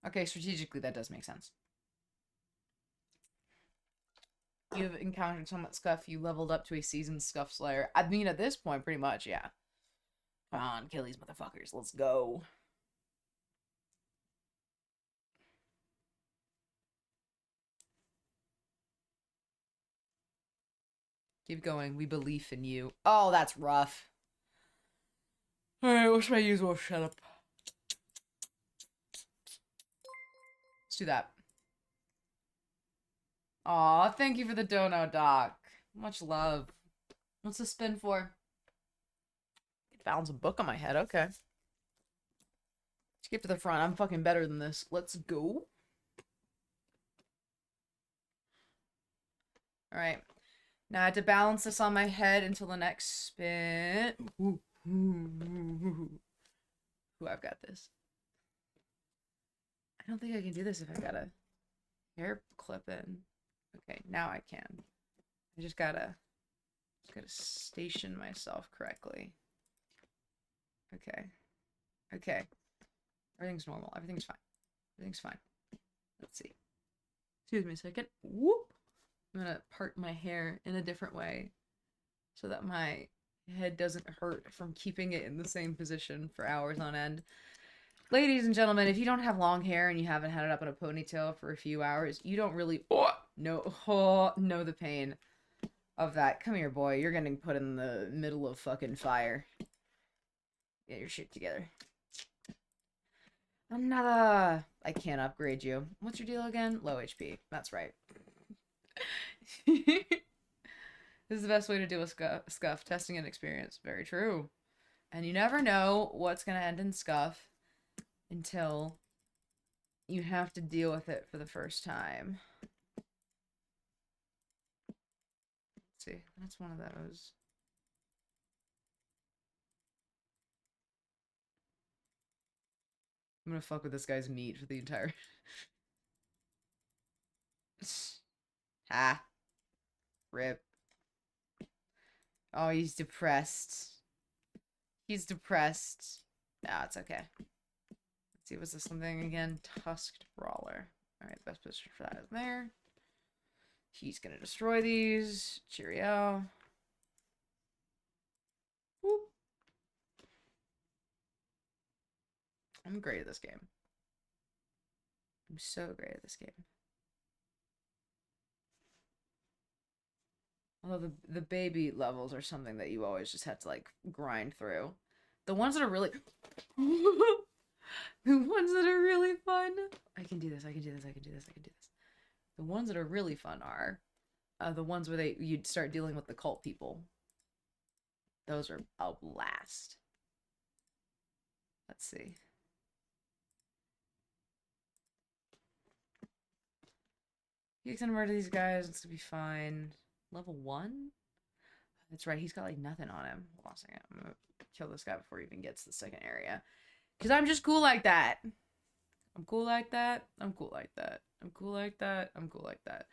Okay, strategically that does make sense. You've encountered so much scuff, you leveled up to a seasoned scuff slayer. I mean, at this point, pretty much, yeah. Come on, kill these motherfuckers. Let's go. Keep going. We believe in you. Oh, that's rough. what's my usual shut up? Let's do that. Aw, thank you for the dono, Doc. Much love. What's the spin for? Balance a book on my head, okay. Skip to the front. I'm fucking better than this. Let's go. Alright. Now I have to balance this on my head until the next spin. Ooh, I've got this. I don't think I can do this if I got a hair clip in. Okay, now I can. I just gotta station myself correctly. Okay. Okay. Everything's normal. Everything's fine. Everything's fine. Let's see. Excuse me a second. Whoop. I'm gonna part my hair in a different way so that my head doesn't hurt from keeping it in the same position for hours on end. Ladies and gentlemen, if you don't have long hair and you haven't had it up in a ponytail for a few hours, you don't really know the pain of that. Come here, boy. You're getting put in the middle of fucking fire. Get your shit together. Another. I can't upgrade you. What's your deal again? Low HP. That's right. This is the best way to do a scuff. Testing and experience. Very true. And you never know what's going to end in scuff until you have to deal with it for the first time. Let's see. That's one of those. I'm gonna fuck with this guy's meat for the entire... Ha. Rip. Oh, he's depressed. He's depressed. No, it's okay. Let's see, was this something again? Tusked Brawler. Alright, best position for that is there. He's gonna destroy these. Cheerio. Whoop. I'm great at this game. I'm so great at this game. Although the baby levels are something that you always just have to, like, grind through. The ones that are really... The ones that are really fun... I can do this, I can do this, I can do this, I can do this. The ones that are really fun are the ones where you'd start dealing with the cult people. Those are a blast. Let's see. You can murder these guys, it's gonna be fine. Level 1? That's right, he's got like nothing on him. Hold on a second. I'm gonna kill this guy before he even gets to the second area. Because I'm just cool like that. I'm cool like that. I'm cool like that. I'm cool like that. I'm cool like that.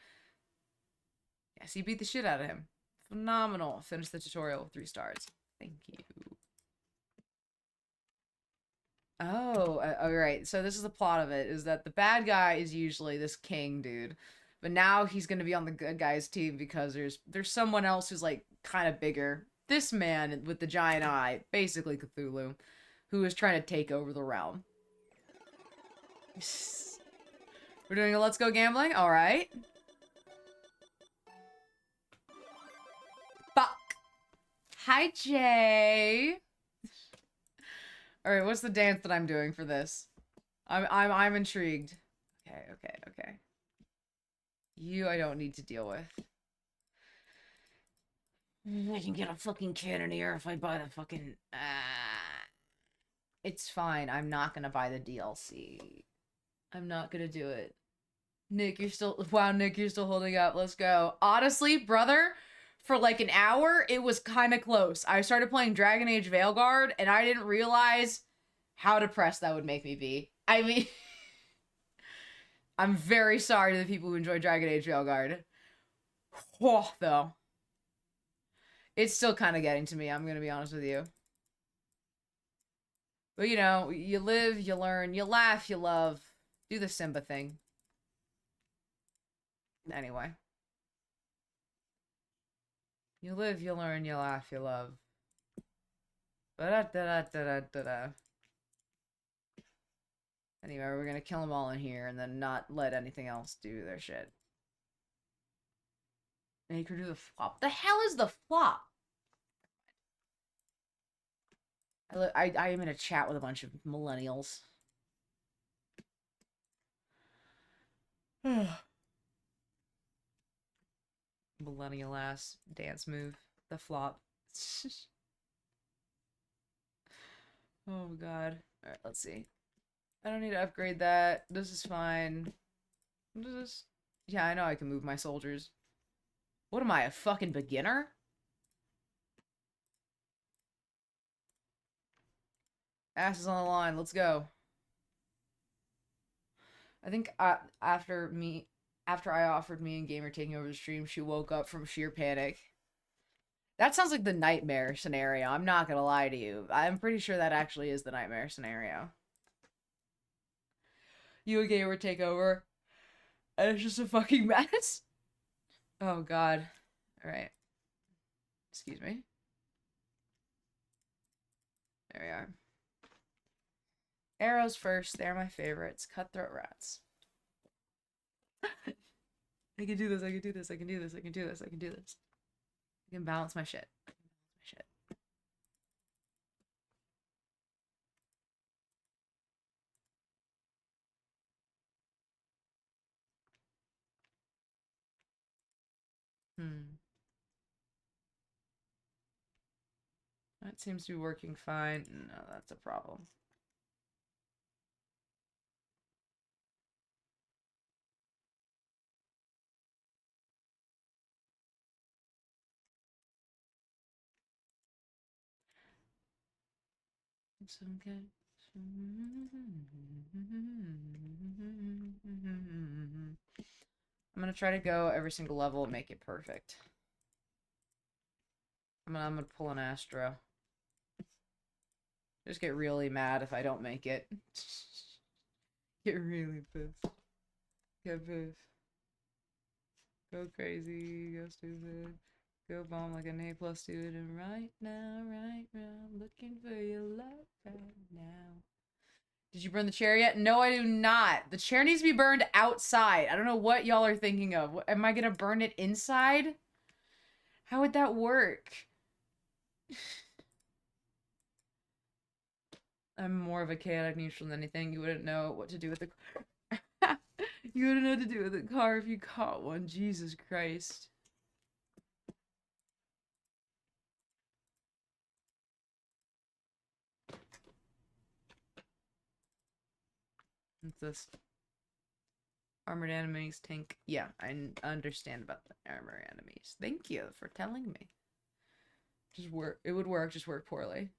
Yes, he beat the shit out of him. Phenomenal. Finished the tutorial with 3 stars. Thank you. Oh, alright. So this is the plot of it, is that the bad guy is usually this king dude. But now he's gonna be on the good guy's team because there's someone else who's like kind of bigger. This man with the giant eye, basically Cthulhu, who is trying to take over the realm. We're doing a let's go gambling? Alright. Fuck. Hi, Jay. Alright, what's the dance that I'm doing for this? I'm intrigued. Okay, okay, okay. You I don't need to deal with. I can get a fucking cannoneer if I buy the fucking... It's fine. I'm not gonna buy the DLC. I'm not gonna do it. Nick, you're still... Wow, Nick, you're still holding up. Let's go. Honestly, brother, for like an hour, it was kind of close. I started playing Dragon Age Veilguard, and I didn't realize how depressed that would make me be. I mean... I'm very sorry to the people who enjoy Dragon Age Veilguard. Oh, though. It's still kind of getting to me, I'm gonna be honest with you. But, you know, you live, you learn, you laugh, you love. Do the Simba thing. Anyway. You live, you learn, you laugh, you love. Ba-da-da-da-da-da-da. Anyway, we're gonna kill them all in here and then not let anything else do their shit. Make her do the flop. The hell is the flop? I am in a chat with a bunch of millennials. Millennial ass dance move. The flop. Oh god. Alright, let's see. I don't need to upgrade that. This is fine. What is this? Yeah, I know I can move my soldiers. What am I, a fucking beginner? Ass is on the line. Let's go. I think after I offered me and Gamer taking over the stream, she woke up from sheer panic. That sounds like the nightmare scenario. I'm not gonna lie to you. I'm pretty sure that actually is the nightmare scenario. You and Gamer take over, and it's just a fucking mess. Oh god. Alright. Excuse me. There we are. Arrows first. They're my favorites. Cutthroat rats. I can do this. I can do this. I can do this. I can do this. I can do this. I can balance my shit. That seems to be working fine. No, that's a problem. It's okay. I'm gonna try to go every single level and make it perfect. I'm gonna pull an Astro. Just get really mad if I don't make it. Get really pissed. Get pissed. Go crazy. Go stupid. Go bomb like an A+ student right now, looking for your love right now. Did you burn the chair yet? No, I do not. The chair needs to be burned outside. I don't know what y'all are thinking of. Am I gonna burn it inside? How would that work? I'm more of a chaotic neutral than anything. You wouldn't know what to do with the car. You wouldn't know what to do with the car if you caught one. Jesus Christ. What's this? Armored enemies, tank. Yeah, I understand about the armored enemies. Thank you for telling me. Just work. It would work, just work poorly.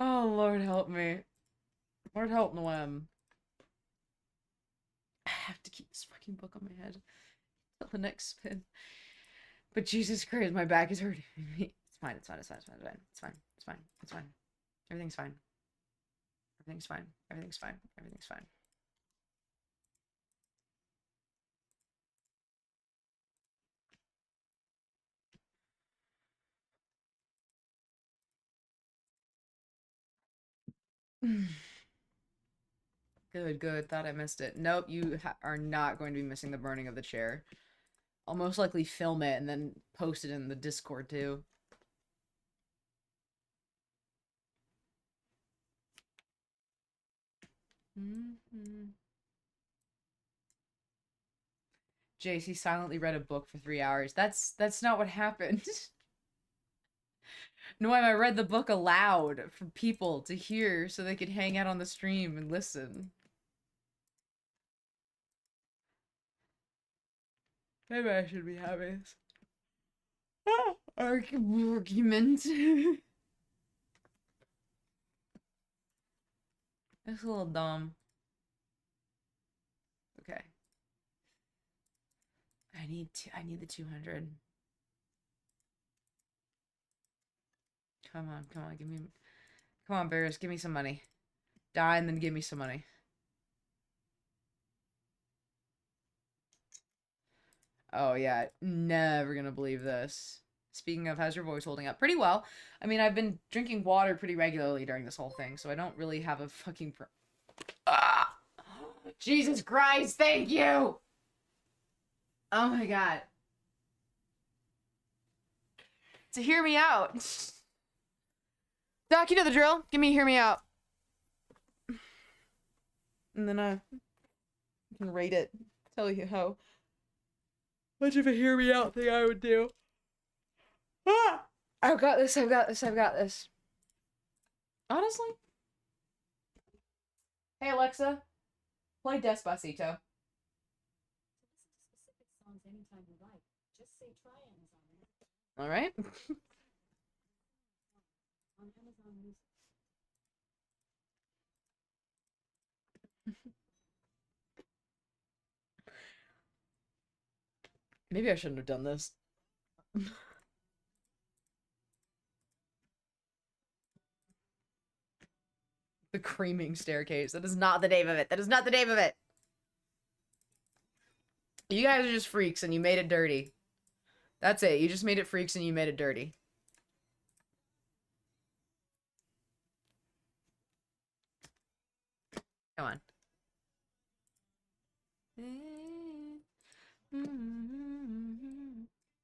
Oh, Lord help me. Lord help Noem. I have to keep this fucking book on my head till the next spin. But Jesus Christ, my back is hurting me. It's fine, it's fine, it's fine, it's fine, it's fine, it's fine, it's fine, it's fine. Everything's fine. Everything's fine. Everything's fine. Everything's fine. Good, good. Thought I missed it. Nope, you are not going to be missing the burning of the chair. I'll most likely film it and then post it in the Discord too. JC silently read a book for 3 hours. That's not what happened. No, I read the book aloud for people to hear so they could hang out on the stream and listen. Maybe I should be having this argument. It's a little dumb. Okay. I need the 200. Come on, give me. Come on, Bears, give me some money. Die and then give me some money. Oh yeah, never gonna believe this. Speaking of, how's your voice holding up? Pretty well. I mean, I've been drinking water pretty regularly during this whole thing, so I don't really have a fucking Jesus Christ, thank you! Oh my god. to hear me out. Doc, you know the drill. Give me hear me out. And then I can rate it. Tell you how much of a hear me out thing I would do. Ah! I've got this, I've got this, I've got this. Honestly. Hey Alexa, play Despacito. All right. Maybe I shouldn't have done this. The creaming staircase. That is not the name of it. That is not the name of it. You guys are just freaks and you made it dirty. That's it. You just made it freaks and you made it dirty. Come on.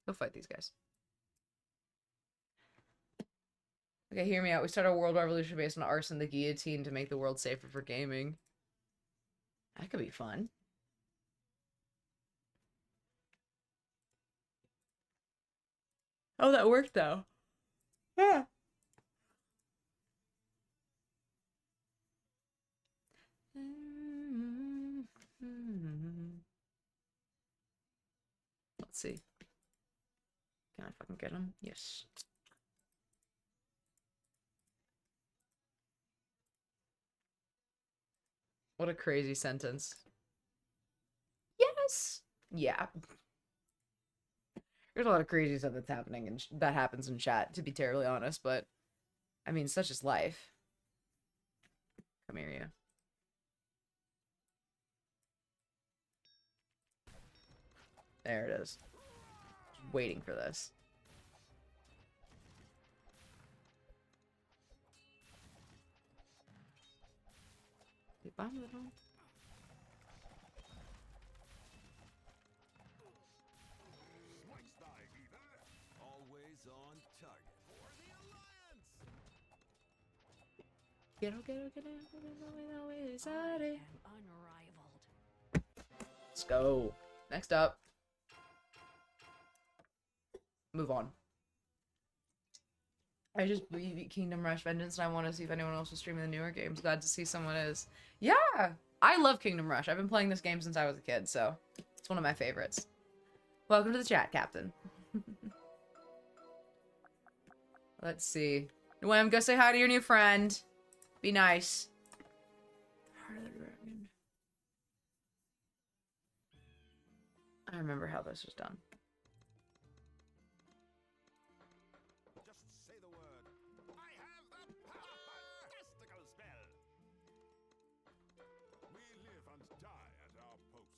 Go fight these guys. Okay, hear me out. We start a world revolution based on arson, the guillotine, to make the world safer for gaming. That could be fun. Oh, that worked though. Ah. Let's see. Can I fucking get him? Yes. What a crazy sentence. Yes. Yeah. There's a lot of crazy stuff that's happening and that happens in chat, to be terribly honest, but I mean, such is life. Come here, you. There it is. Just waiting for this. Always on target. For the alliance. Get Unrivaled. Let's go. Next up. Move on. I just beat Kingdom Rush Vengeance and I want to see if anyone else is streaming the newer games. Glad to see someone is. Yeah! I love Kingdom Rush. I've been playing this game since I was a kid, so it's one of my favorites. Welcome to the chat, Captain. Let's see. Noem, go say hi to your new friend. Be nice. Heart of the Dragon. I remember how this was done. Just say the word. I have the fantastical spell. We live and die at our post.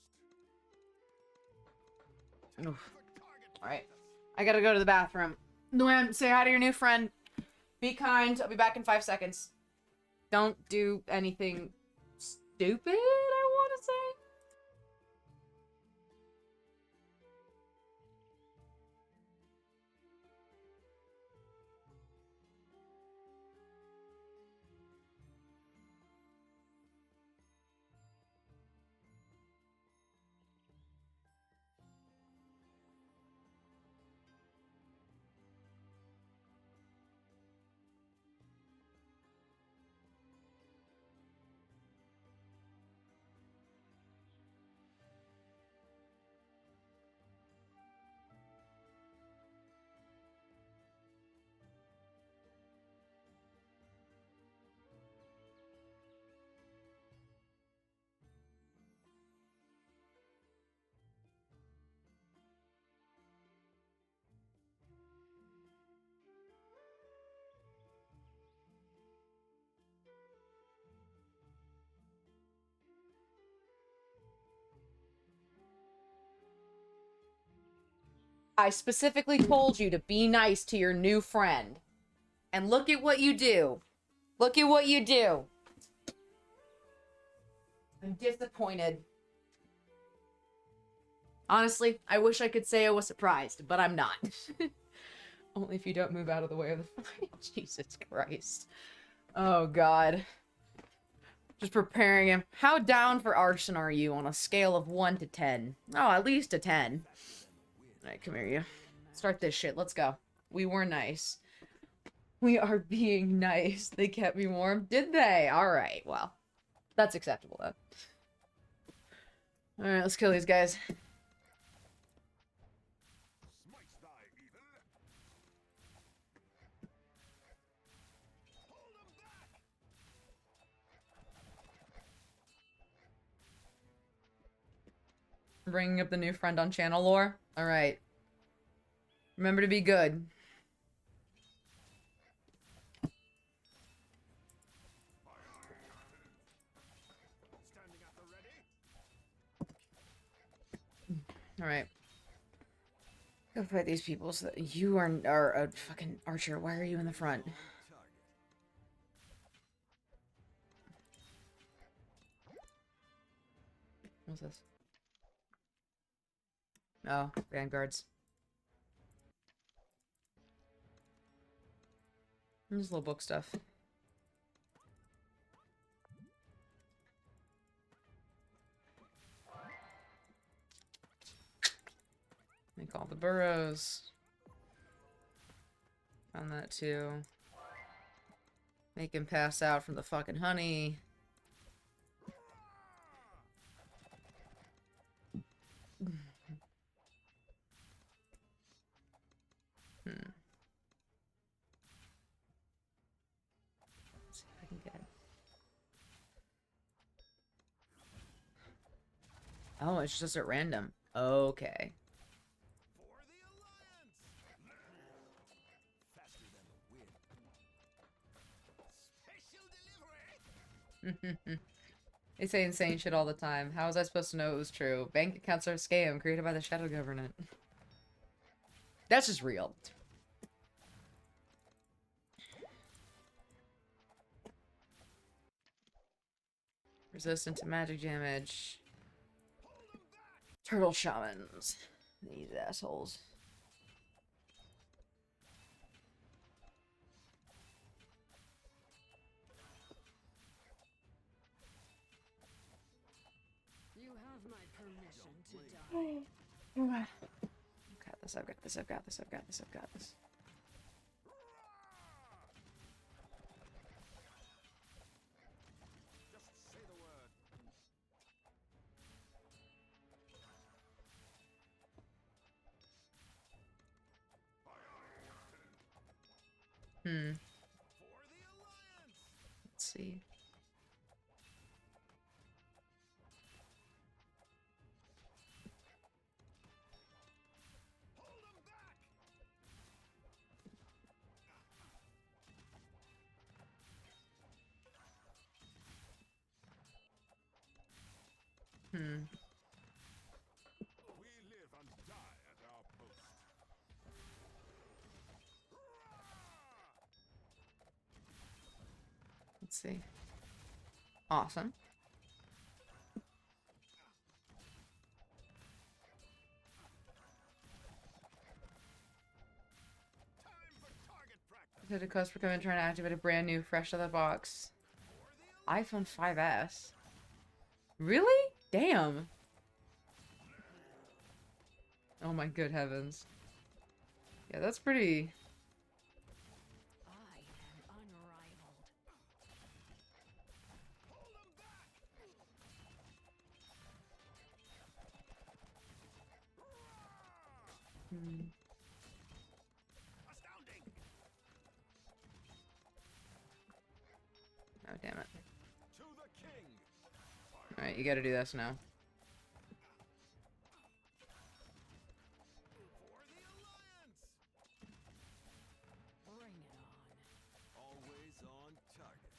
Oof. Alright. I gotta go to the bathroom. Noem, say hi to your new friend. Be kind. I'll be back in 5 seconds. Don't do anything stupid, I want to say. I specifically told you to be nice to your new friend. And look at what you do. Look at what you do. I'm disappointed. Honestly, I wish I could say I was surprised, but I'm not. Only if you don't move out of the way of the fight. Jesus Christ. Oh god. Just preparing him. How down for arson are you on a scale of 1 to 10? Oh, at least a 10. Alright, come here, you. Start this shit. Let's go. We were nice. We are being nice. They kept me warm. Did they? Alright, well. That's acceptable, then. Alright, let's kill these guys. Bringing up the new friend on channel lore. Alright. Remember to be good. Alright. Go fight these people so that you are a fucking archer. Why are you in the front? What's this? Oh, vanguards. Just little book stuff. Make all the burrows. Found that too. Make him pass out from the fucking honey. Let's see if I can get it. Oh, it's just at random. Okay. They say insane shit all the time. How was I supposed to know it was true? Bank accounts are a scam created by the shadow government. That's just real. Resistant to magic damage. Turtle shamans. These assholes. You have my permission to die. I've got this, I've got this, I've got this, I've got this, I've got this. Let's see. Let's see. Awesome. Did a cost for coming trying to activate a brand new, fresh out of the box iPhone 5S. Really? Damn. Oh my good heavens. Yeah, that's pretty. I am unrivaled. Oh damn it. Alright, you gotta do this now. Bring it on. Always on target.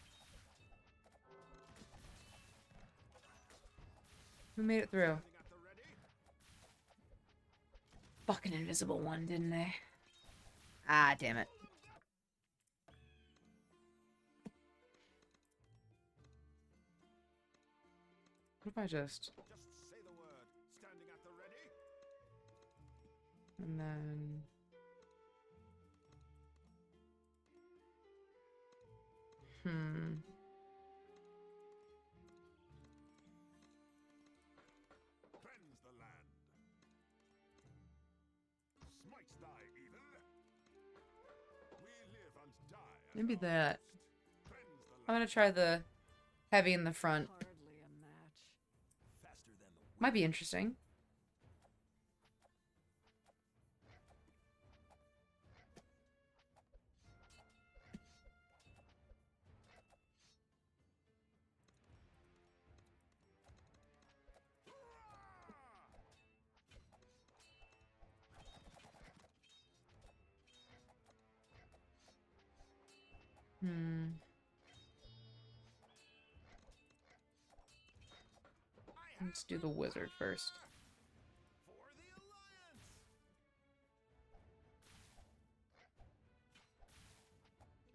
Who made it through? Fucking invisible one, didn't they? Ah, damn it. What if I just say the word. Standing at the ready. and then Maybe that. I'm gonna try the heavy in the front. Might be interesting. Let's do the wizard first.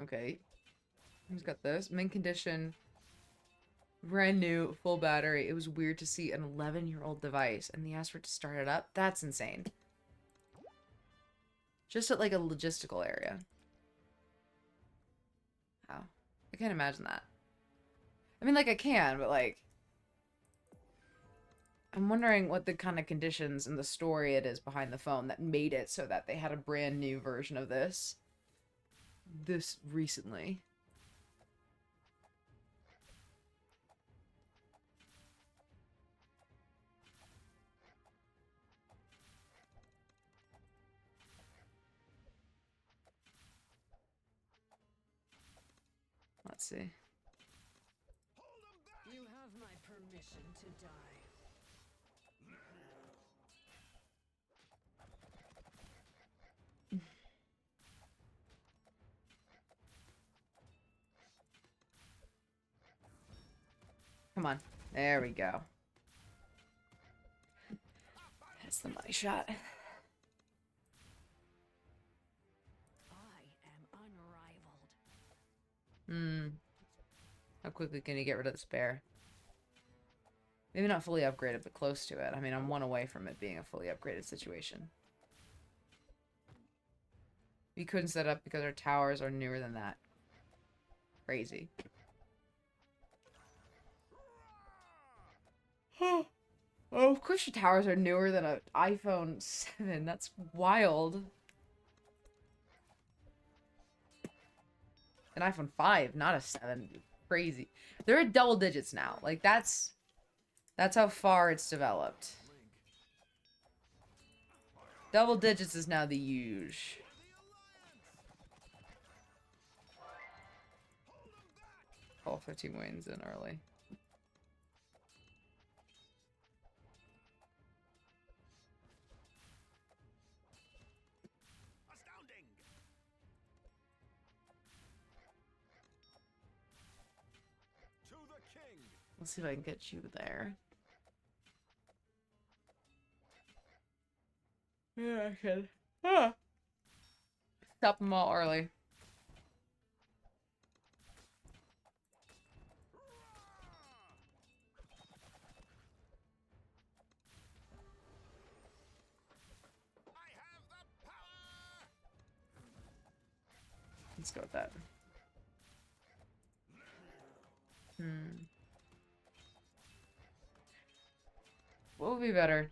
Okay. Who's got this? Mint condition. Brand new, full battery. It was weird to see an 11-year-old device and they asked for it to start it up. That's insane. Just at like a logistical area. Wow. I can't imagine that. I mean, like, I can, but like... I'm wondering what the kind of conditions and the story it is behind the phone that made it so that they had a brand new version of this recently. Let's see. You have my permission to die. Come on. There we go. That's the money shot. I am unrivaled. How quickly can you get rid of the spare? Maybe not fully upgraded, but close to it. I mean, I'm one away from it being a fully upgraded situation. We couldn't set up because our towers are newer than that. Crazy. Oh, of course your towers are newer than an iPhone 7. That's wild. An iPhone 5, not a 7. Crazy. They're at double digits now. Like, that's how far it's developed. Double digits is now the huge. All 15 wins in early. Let's see if I can get you there. Yeah, I could. Ah. Stop them all early. Let's go with that. What would be better?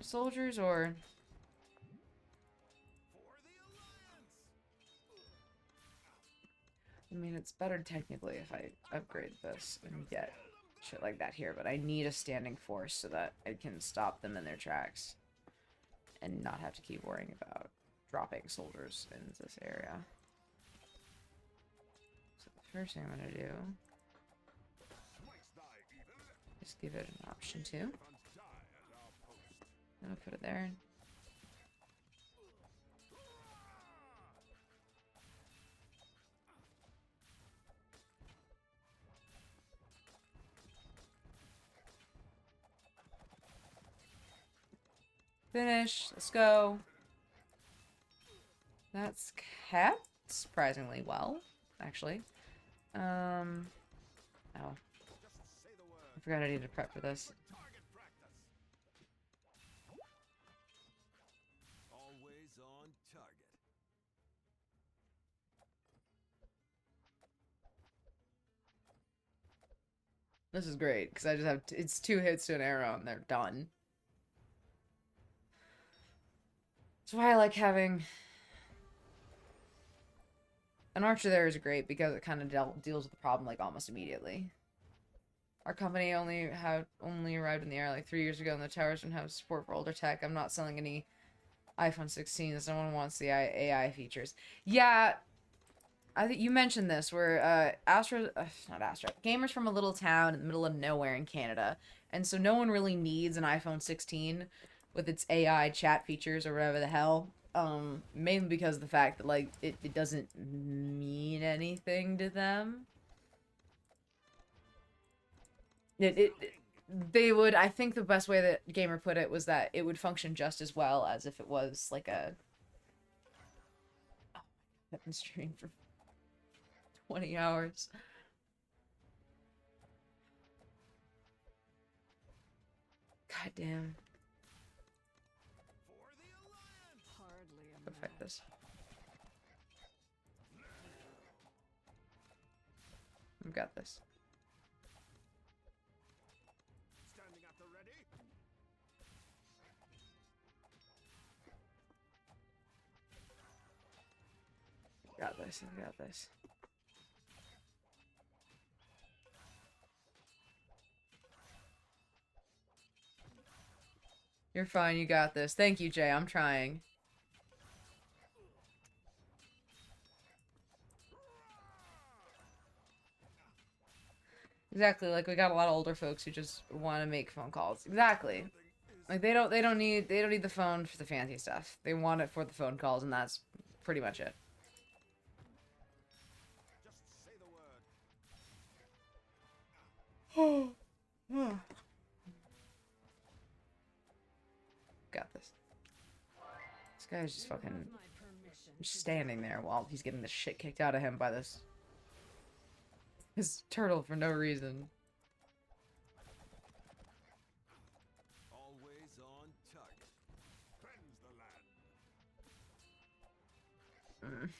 Soldiers or... I mean, it's better technically if I upgrade this and get shit like that here, but I need a standing force so that I can stop them in their tracks and not have to keep worrying about dropping soldiers in this area. So the first thing I'm gonna do is give it an option to. Then I'll put it there. Finish. Let's go. That's kept surprisingly well, actually. Oh. I forgot I needed to prep for this. Always on target. This is great because I just have it's 2 hits to an arrow and they're done. That's why I like having an archer there is great because it kind of deals with the problem like almost immediately. Our company only arrived in the air like 3 years ago, and the towers don't have support for older tech. I'm not selling any iPhone 16s. No one wants the AI features. Yeah, I think you mentioned this where not Astro, gamers from a little town in the middle of nowhere in Canada, and so no one really needs an iPhone 16 with its AI chat features or whatever the hell. Mainly because of the fact that like it doesn't mean anything to them. They would, I think the best way that Gamer put it was that it would function just as well as if it was like a I've been streaming for 20 hours. God damn. Go fight this. I've got this. Standing at the ready. Got this. I got this. You're fine. You got this. Thank you, Jay. I'm trying. Exactly. Like we got a lot of older folks who just want to make phone calls. Exactly. Like they don't need the phone for the fancy stuff. They want it for the phone calls, and that's pretty much it. Just say the word. Got this. This guy's just fucking standing there while he's getting the shit kicked out of him by this turtle for no reason. Always on target. Cleanse the land.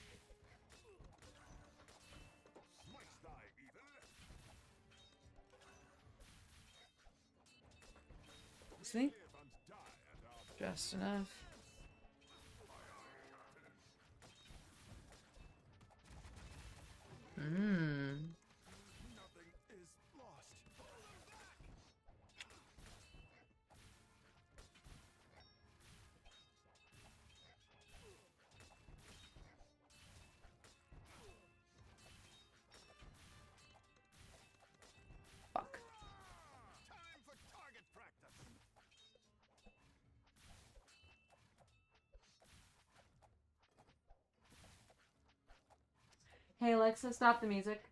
Smites thy evil. See? Just enough. Nothing is lost. Fuck. Time for target practice. Hey Alexa, stop the music.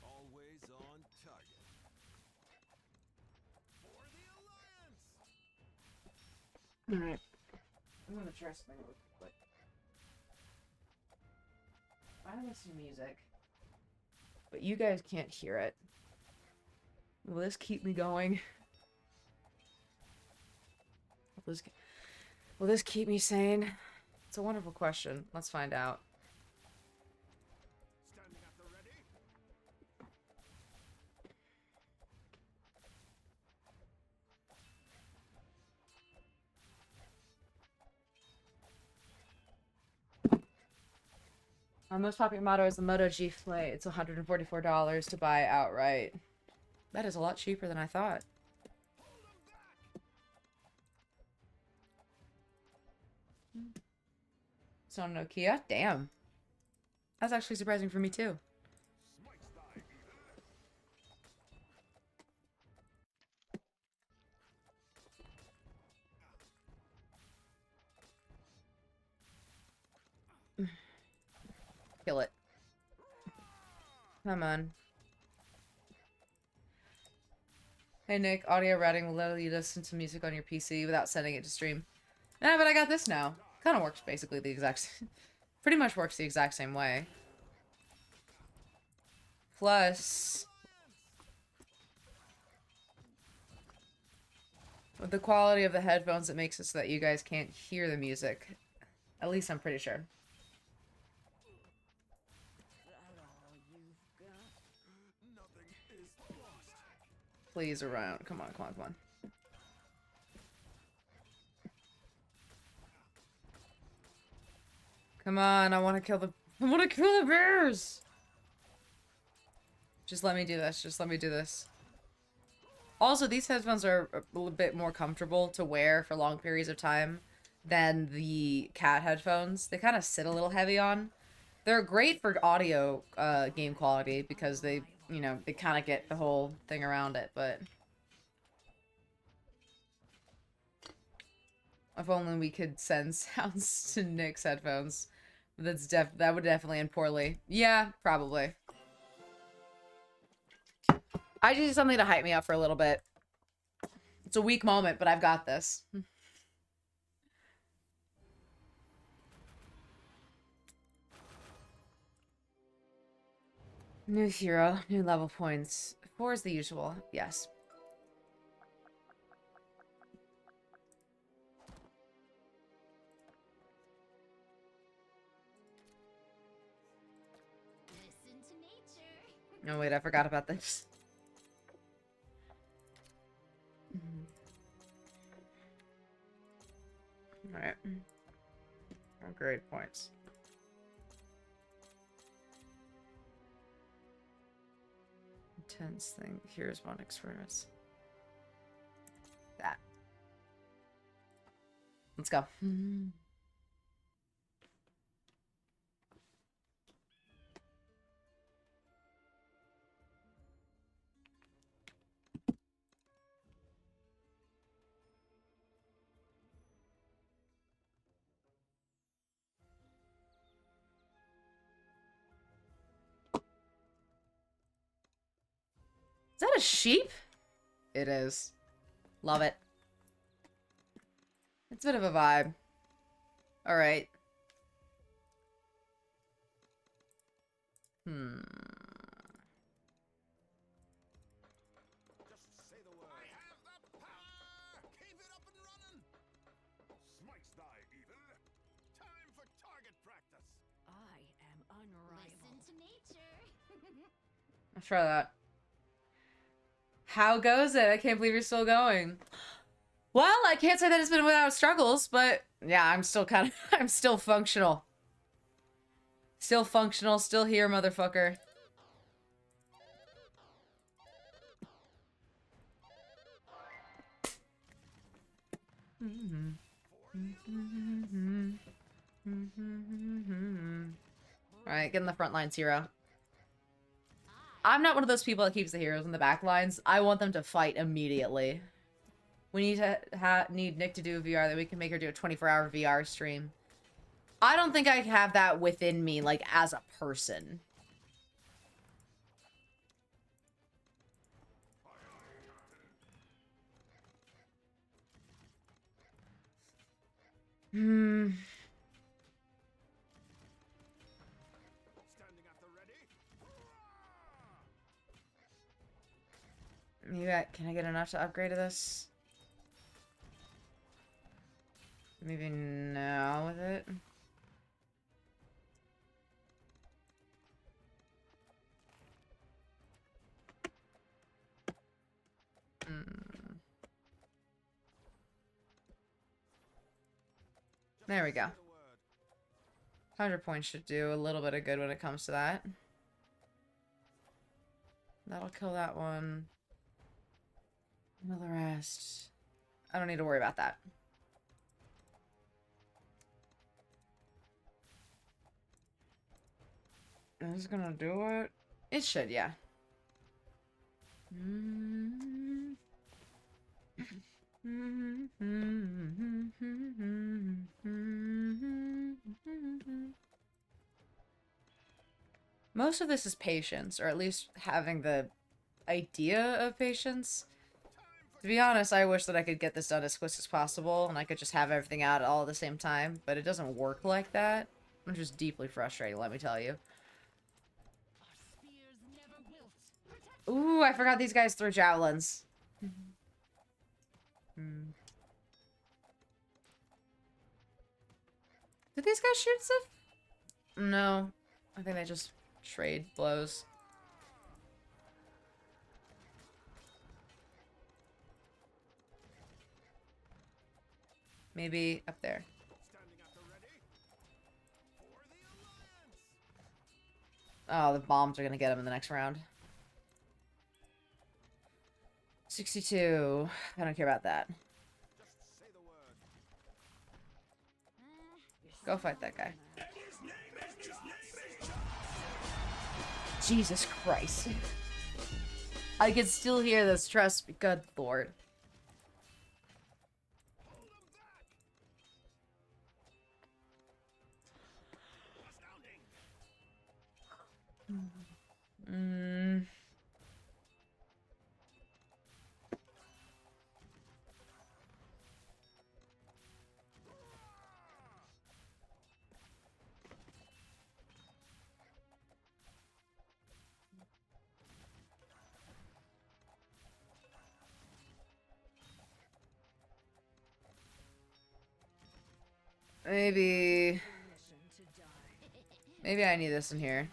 Always on target. For the alliance. Alright. I'm gonna try something real quick. I listen to music, but you guys can't hear it. Will this keep me going? Will this keep me sane? It's a wonderful question. Let's find out. Standing at the ready. Our most popular motto is the Moto G Flay. It's $144 to buy outright. That is a lot cheaper than I thought. It's on Nokia? Damn. That's actually surprising for me too. Smites thy evil. Kill it. Come on. Hey Nick, audio routing will let you listen to music on your PC without sending it to stream. Yeah, but I got this now. Kind of works basically the exact pretty much works the exact same way. Plus, with the quality of the headphones, it makes it so that you guys can't hear the music. At least I'm pretty sure. Nothing is lost. Please around. Come on, come on, come on. Come on, I want to kill the bears. Just let me do this. Just let me do this. Also, these headphones are a little bit more comfortable to wear for long periods of time than the cat headphones. They kind of sit a little heavy on. They're great for audio game quality because they, you know, they kind of get the whole thing around it, but if only we could send sounds to Nick's headphones. That would definitely end poorly. Yeah, probably. I just need something to hype me up for a little bit. It's a weak moment, but I've got this. New hero, new level points. 4 is the usual. Yes. Listen to nature. No, wait, I forgot about this. Alright. Grade points. Intense thing. Here's one experiments. That. Let's go. Is that a sheep? It is. Love it. It's a bit of a vibe. Alright. Just say the word. I have the power! Keep it up and running! Smikes thy evil. Time for target practice. I am unrivaled. Listen to nature. Let's try that. How goes it? I can't believe you're still going. Well, I can't say that it's been without struggles, but yeah, I'm still I'm still functional. Still functional, still here, motherfucker. Alright, get in the front lines, hero. I'm not one of those people that keeps the heroes in the back lines. I want them to fight immediately. We need to need Nick to do a VR, that we can make her do a 24-hour VR stream. I don't think I have that within me, like, as a person. Maybe can I get enough to upgrade to this? Maybe now with it. There we go. 100 points should do a little bit of good when it comes to that. That'll kill that one. And the rest. I don't need to worry about that. Is this gonna do it? It should, yeah. Most of this is patience, or at least having the idea of patience. To be honest, I wish that I could get this done as quick as possible, and I could just have everything out all at the same time, but it doesn't work like that, which is deeply frustrating, let me tell you. Ooh, I forgot these guys threw javelins. Did these guys shoot stuff? No. I think they just trade blows. Maybe up there. Oh, the bombs are gonna get him in the next round. 62. I don't care about that. Go fight that guy. Jesus Christ. I can still hear this, trust me. Good lord. Mm. Maybe I need this in here.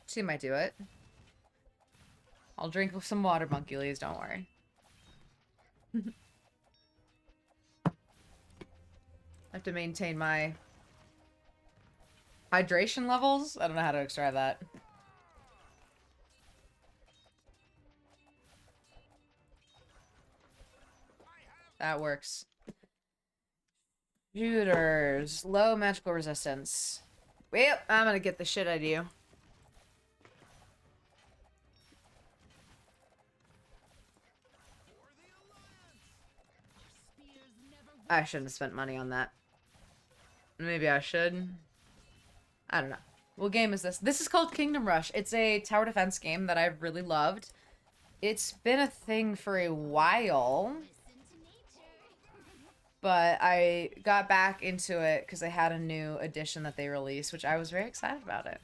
She might do it. I'll drink some water, Monkules, don't worry. I have to maintain my hydration levels. I don't know how to extract that. That works. Shooters. Low magical resistance. Well, I'm gonna get the shit out of you. I shouldn't have spent money on that. Maybe I should. I don't know. What game is this? This is called Kingdom Rush. It's a tower defense game that I've really loved. It's been a thing for a while. But I got back into it because they had a new edition that they released, which I was very excited about it.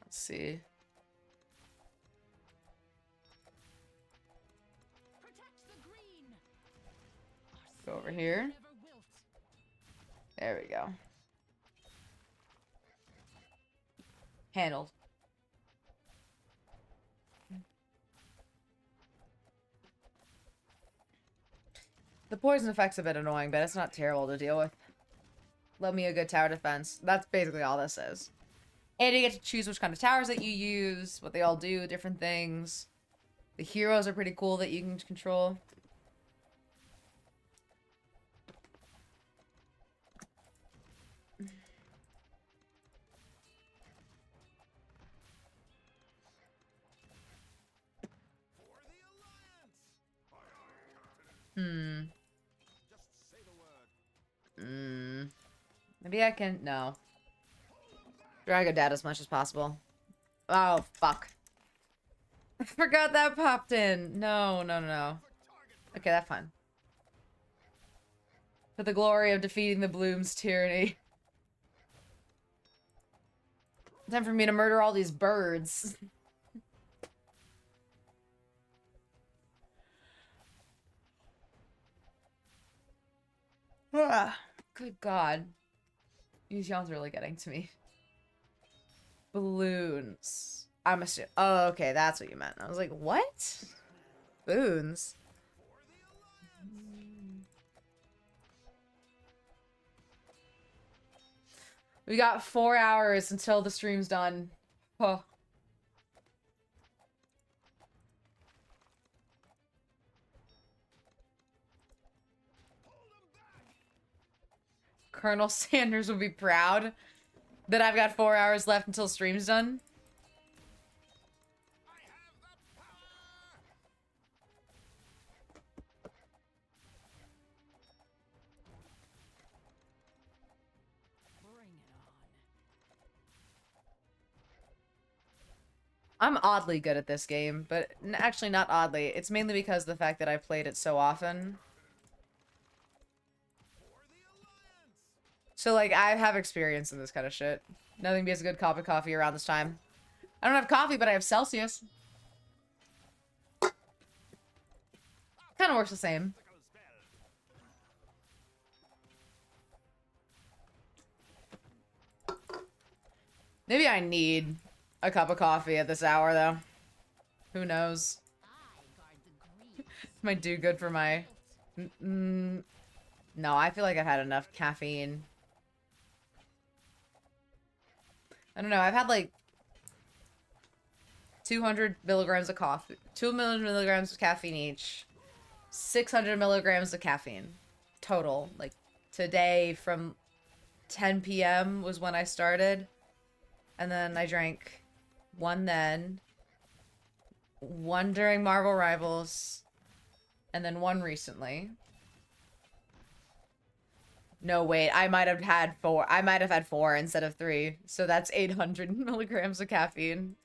Let's see. Go over here. There we go. Handled. The poison effect's a bit annoying, but it's not terrible to deal with. Love me a good tower defense. That's basically all this is. And you get to choose which kind of towers that you use, what they all do, different things. The heroes are pretty cool that you can control. Maybe I can... No. Drag her dad as much as possible. Oh, fuck. I forgot that popped in. No. Okay, that's fine. For the glory of defeating the Bloom's tyranny. Time for me to murder all these birds. Good God. These yawns are really getting to me. Balloons. I'm assuming. Oh, okay, that's what you meant. I was like, what? Balloons. We got 4 hours until the stream's done. Oh. Colonel Sanders would be proud that I've got 4 hours left until stream's done. I'm oddly good at this game, but actually not oddly. It's mainly because of the fact that I've played it so often. So, like, I have experience in this kind of shit. Nothing beats a good cup of coffee around this time. I don't have coffee, but I have Celsius. Kind of works the same. Maybe I need a cup of coffee at this hour, though. Who knows? Might do good for my... No, I feel like I've had enough caffeine. I don't know, I've had like 200 milligrams of coffee, 200 milligrams of caffeine each, 600 milligrams of caffeine total. Like today from 10 p.m. was when I started, and then I drank one then, one during Marvel Rivals, and then one recently. No, wait, I might have had 4. I might have had 4 instead of 3. So that's 800 milligrams of caffeine.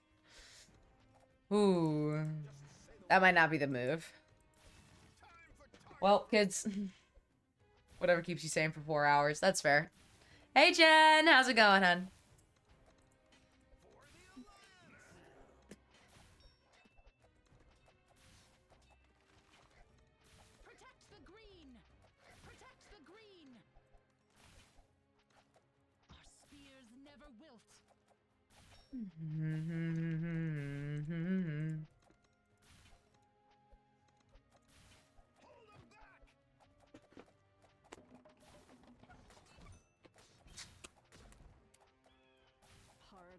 Ooh. That might not be the move. Well, kids. Whatever keeps you sane for 4 hours. That's fair. Hey, Jen! How's it going, hun?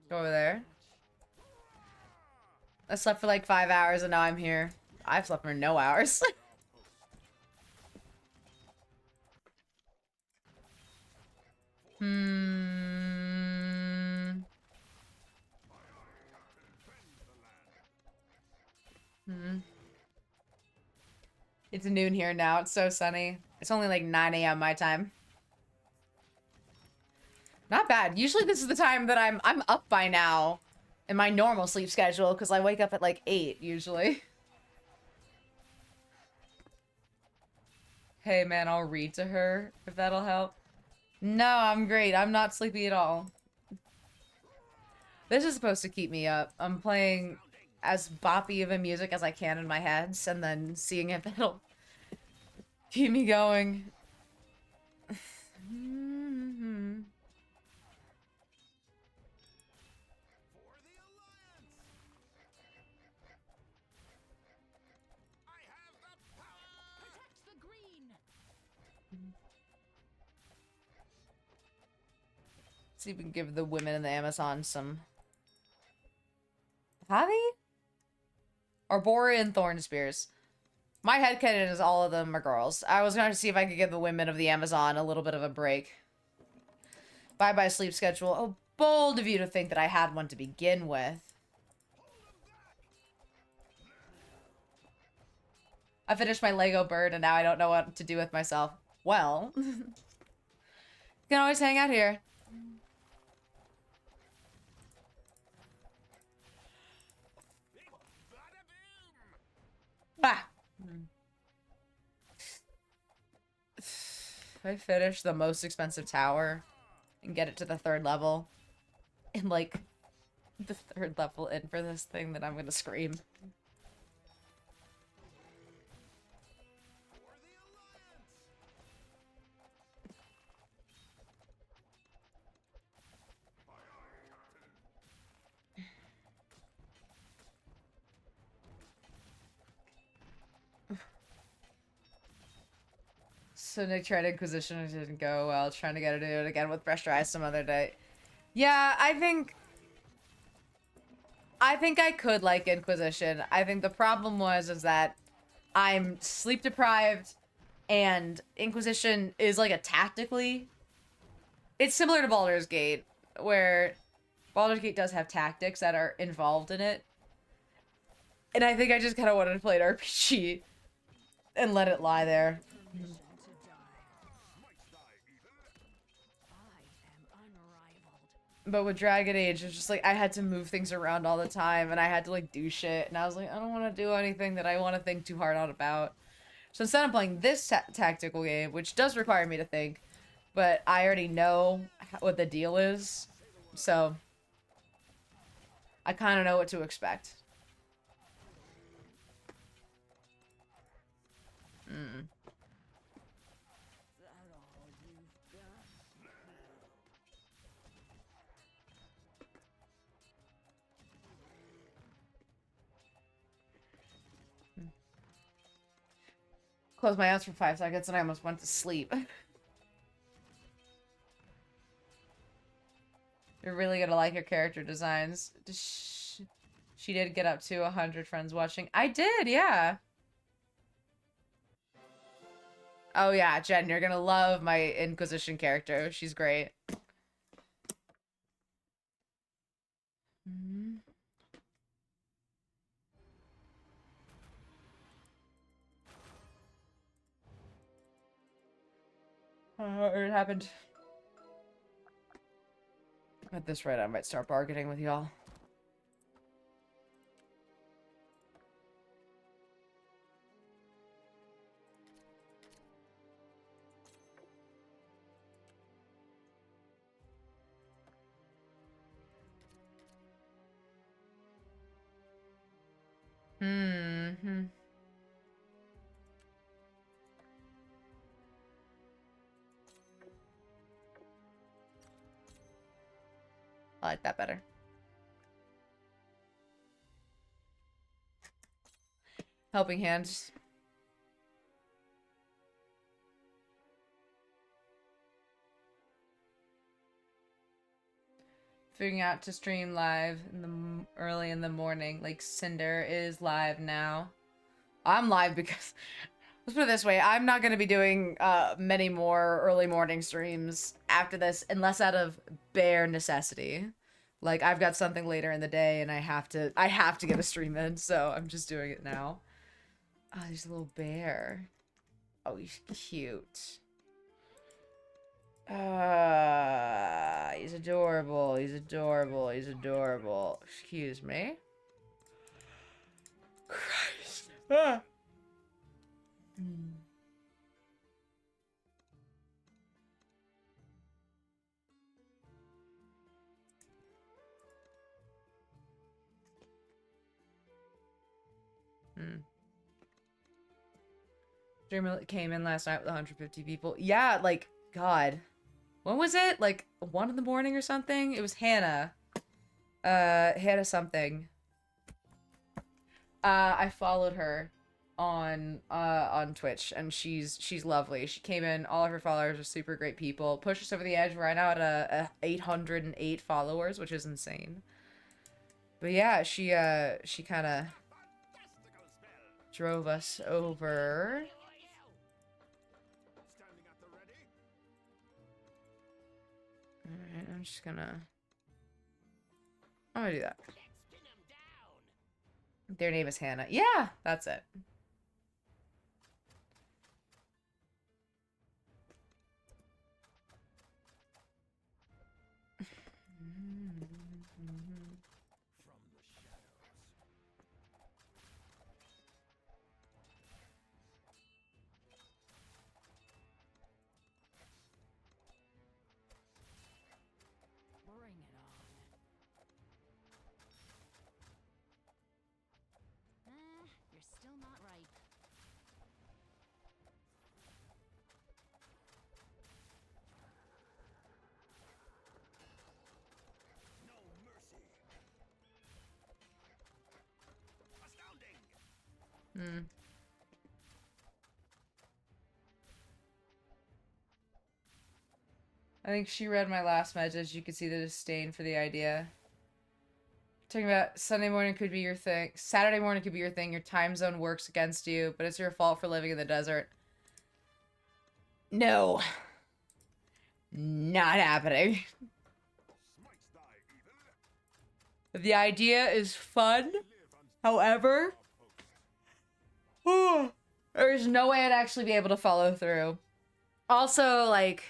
Go over there. I slept for like 5 hours and now I'm here. I've slept for no hours. It's noon here now. It's so sunny. It's only like 9 a.m. my time. Not bad. Usually this is the time that I'm up by now in my normal sleep schedule because I wake up at like 8 usually. Hey man, I'll read to her if that'll help. No, I'm great. I'm not sleepy at all. This is supposed to keep me up. I'm playing as boppy of a music as I can in my heads and then seeing if it'll keep me going. See if we can give the women in the Amazon some hobby? Arborean thorn spears. My headcanon is all of them are girls. I was going to see if I could give the women of the Amazon a little bit of a break. Bye-bye sleep schedule. Oh, bold of you to think that I had one to begin with. I finished my Lego bird and now I don't know what to do with myself. Well, you can always hang out here. Ah! If I finish the most expensive tower and get it to the 3rd level, and like the 3rd level in for this thing, then I'm gonna scream. So Nick tried Inquisition and it didn't go well. Trying to get her to do it again with Fresh Eyes some other day. Yeah, I think I could like Inquisition. I think the problem is that I'm sleep deprived and Inquisition is like a tactically. It's similar to Baldur's Gate, where Baldur's Gate does have tactics that are involved in it. And I think I just kind of wanted to play an RPG and let it lie there. But with Dragon Age, it's just like I had to move things around all the time and I had to like do shit. And I was like, I don't want to do anything that I want to think too hard on about. So instead of playing this tactical game, which does require me to think, but I already know what the deal is, so I kind of know what to expect. Mm. Closed my eyes for 5 seconds and I almost went to sleep. You're really gonna like your character designs. She did get up to 100 friends watching. I did, yeah. Oh yeah, Jen, you're gonna love my Inquisition character. She's great. It happened. At this rate, I might start bargaining with y'all. Hmm. I like that better. Helping hands. Figuring out to stream live in the early in the morning, like Cinder is live now. I'm live because let's put it this way, I'm not gonna be doing many more early morning streams after this unless out of bare necessity. Like I've got something later in the day and I have to get a stream in, so I'm just doing it now. Oh, there's a little bear. Oh, he's cute. He's adorable. He's adorable. He's adorable. Excuse me. Christ. Ah. Streamer came in last night with 150 people. Yeah, like, God. When was it? Like, 1 in the morning or something? It was Hannah. Hannah something. I followed her on Twitch, and she's lovely. She came in, all of her followers are super great people. Pushed us over the edge. We're right now at 808 followers, which is insane. But yeah, she kind of drove us over. Alright, I'm gonna do that. Their name is Hannah. Yeah, that's it. Bring it on. You're still not right. No mercy. Astounding. I think she read my last message. You could see the disdain for the idea. Talking about Sunday morning could be your thing. Saturday morning could be your thing. Your time zone works against you, but it's your fault for living in the desert. No. Not happening. The idea is fun. However, there's no way I'd actually be able to follow through. Also, like,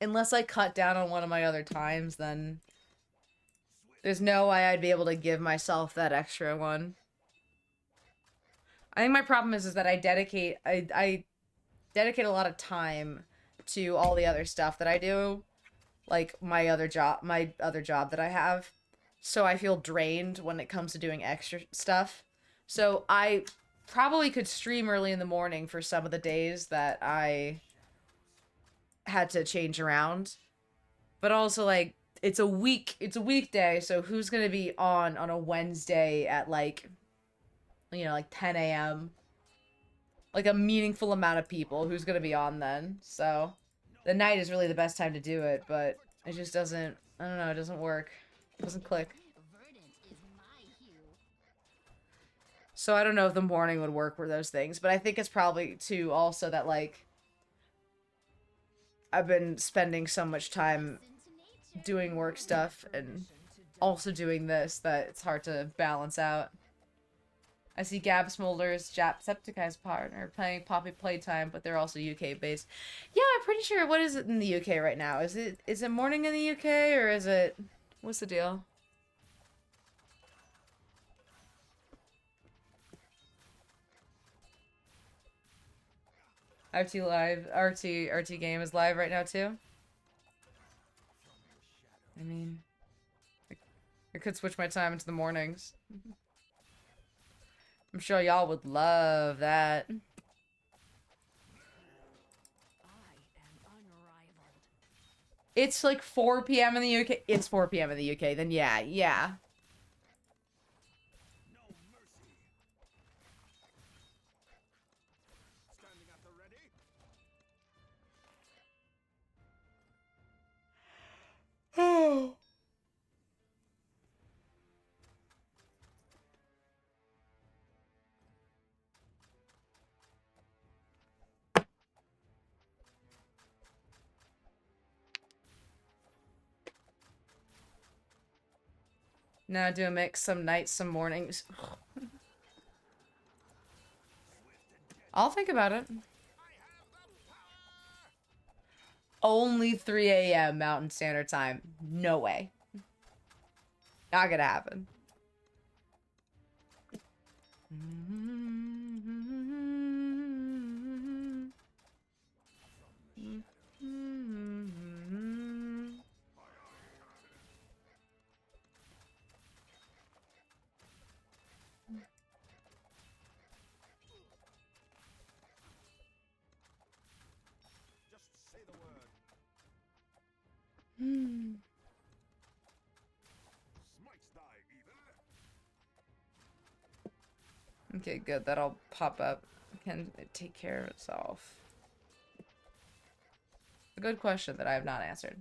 unless I cut down on one of my other times, then there's no way I'd be able to give myself that extra one. I think my problem is that I dedicate a lot of time to all the other stuff that I do, like my other job that I have. So I feel drained when it comes to doing extra stuff. So I probably could stream early in the morning for some of the days that I had to change around. But also, like, it's a weekday, so who's gonna be on a Wednesday at, like, you know, like 10 a.m.? Like, a meaningful amount of people. Who's gonna be on then? So, the night is really the best time to do it, but it just doesn't, I don't know, it doesn't work. It doesn't click. So I don't know if the morning would work for those things, but I think it's probably, too, also that, like, I've been spending so much time doing work stuff and also doing this that it's hard to balance out. I see Gab Smolder's Jacksepticeye's partner playing Poppy Playtime, but they're also UK based. Yeah, I'm pretty sure. What is it in the UK right now? Is it morning in the UK, or is it, what's the deal? RT game is live right now too. I mean, I could switch my time into the mornings. I'm sure y'all would love that. It's like 4 p.m. in the UK. It's 4 p.m. in the UK. Then yeah. Standing at the ready. Oh. Now do a mix, some nights, some mornings. I'll think about it. Only 3 a.m. Mountain Standard Time. No way. Not gonna happen. Just say the word. Smites thy evil. Okay, good. That'll pop up. Can it take care of itself? A good question that I have not answered.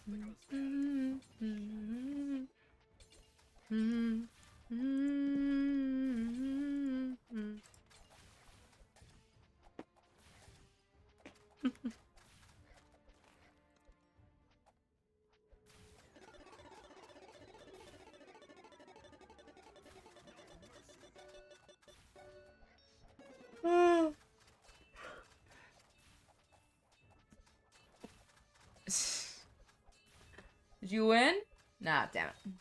Swift and deadly. Did you win? Nah, damn it. We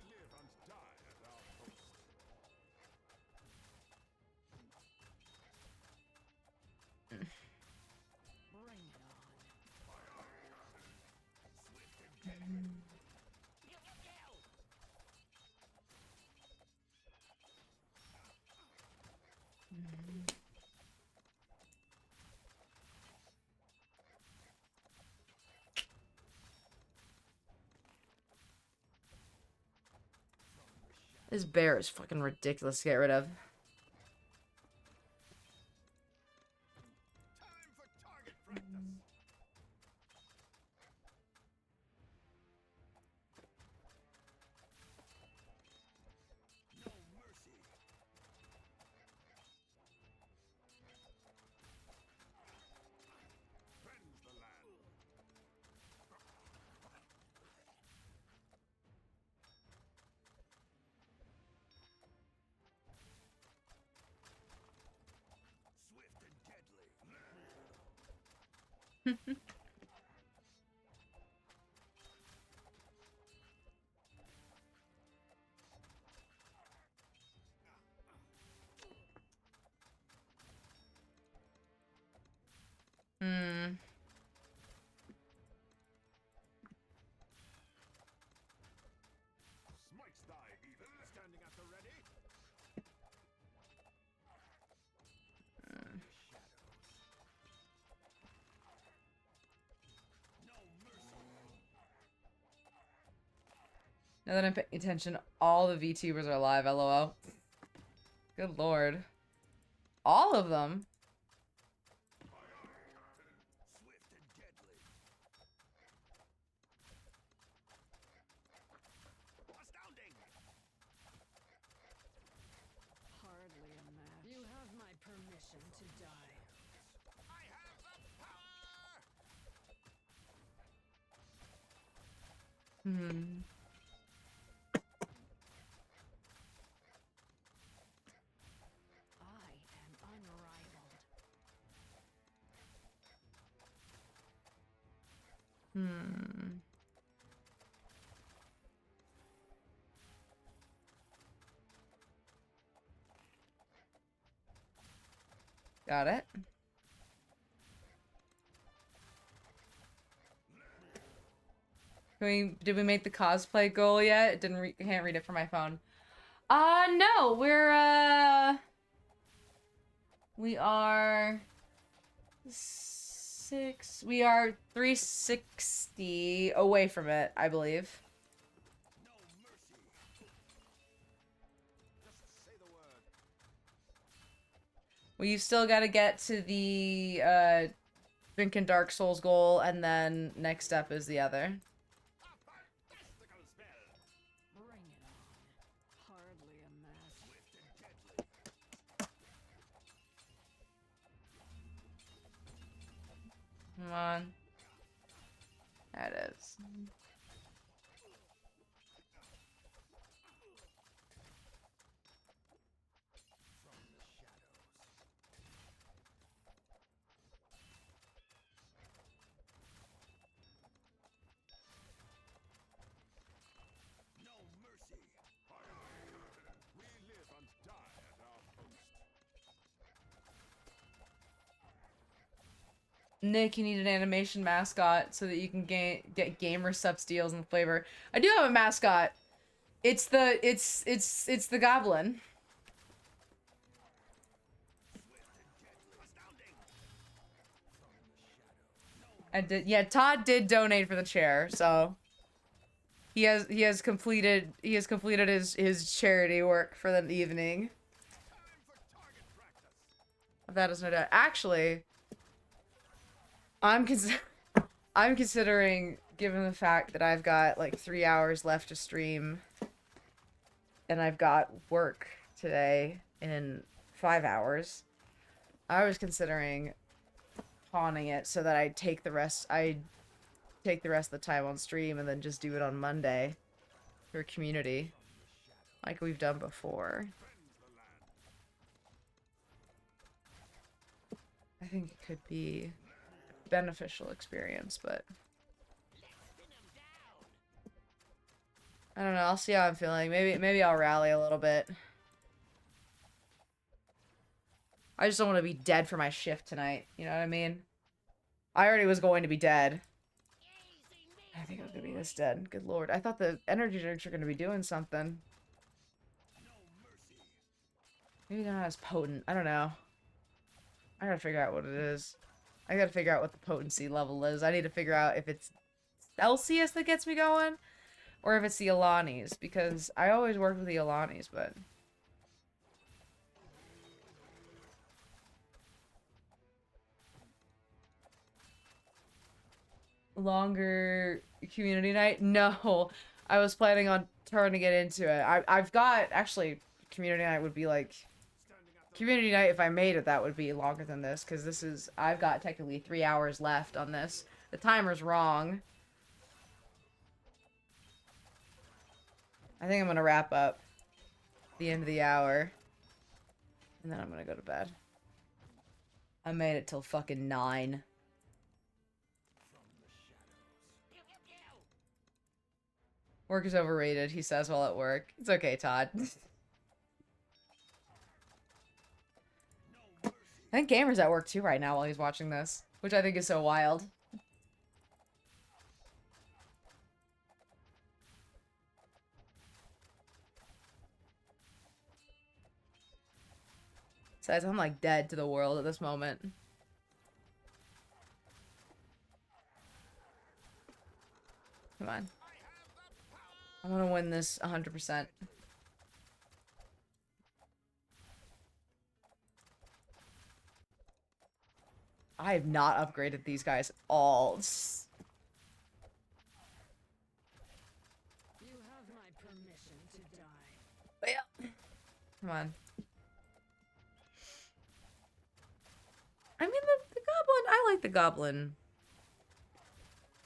live and die as our host. Bring it on. Swift and deadly. This bear is fucking ridiculous to get rid of. Hmm. Smikes thy evil, standing at the ready. Now that I'm paying attention, all the VTubers are alive, lol. Good lord. All of them? Swift and deadly. Astounding. Hardly a match. You have my permission to die. I have the power. Hmm. I am unrivaled. Hmm. Got it. Did we make the cosplay goal yet? It didn't can't read it from my phone. No, we are we are 360 away from it, I believe. No mercy. Just say the word. Well, you still got to get to the drinking Dark Souls goal, and then next step is the other. Fantastical spell. Bring it on. Hardly a match. Swift and deadly. Come on. There it is. From the shadows. No mercy. We live and die at our post. Nick, you need an animation mascot so that you can get gamer subs deals and flavor. I do have a mascot. It's the goblin. Yeah, Todd did donate for the chair, so he has completed his charity work for the evening. That is no doubt. Actually, I'm considering, given the fact that I've got like 3 hours left to stream, and I've got work today in 5 hours, I was considering pawning it so that I take the rest of the time on stream and then just do it on Monday for community, like we've done before. I think it could be a beneficial experience, but I don't know. I'll see how I'm feeling. Maybe I'll rally a little bit. I just don't want to be dead for my shift tonight. You know what I mean? I already was going to be dead. I think I'm gonna be this dead. Good lord. I thought the energy drinks were gonna be doing something. Maybe they're not as potent. I don't know. I gotta figure out what it is. I gotta figure out what the potency level is. I need to figure out if it's Celsius that gets me going, or if it's the Alanis, because I always work with the Alanis, but... Longer community night? No. I was planning on turning it into it. I've got, actually, community night would be like... Community night, if I made it, that would be longer than this, because this is... I've got technically 3 hours left on this. The timer's wrong. I think I'm gonna wrap up the end of the hour. And then I'm gonna go to bed. I made it till fucking 9. Work is overrated, he says while at work. It's okay, Todd. I think Gamer's at work too right now while he's watching this, which I think is so wild. Says I'm like dead to the world at this moment. Come on. I want to win this 100%. I have not upgraded these guys at all. You have my permission to die. But yeah. Come on. I mean, the goblin, I like the goblin.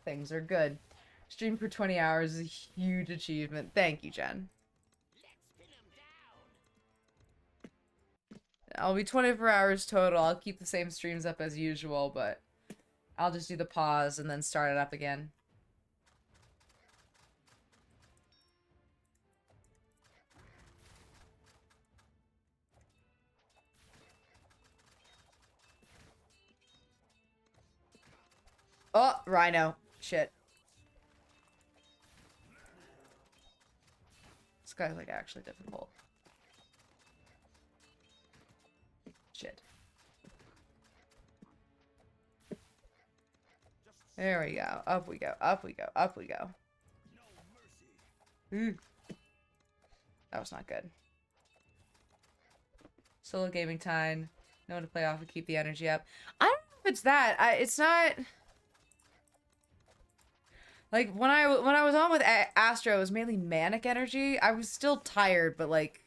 Things are good. Stream for 20 hours is a huge achievement. Thank you, Jen. I'll be 24 hours total. I'll keep the same streams up as usual, but I'll just do the pause and then start it up again. Oh, Rhino. Shit. This guy's like actually difficult. Shit. There we go. Up we go. Up we go. Up we go. Ooh. That was not good. Solo gaming time. No one to play off and keep the energy up. I don't know if it's that. It's not... Like, when I was on with Astro, it was mainly manic energy. I was still tired, but, like...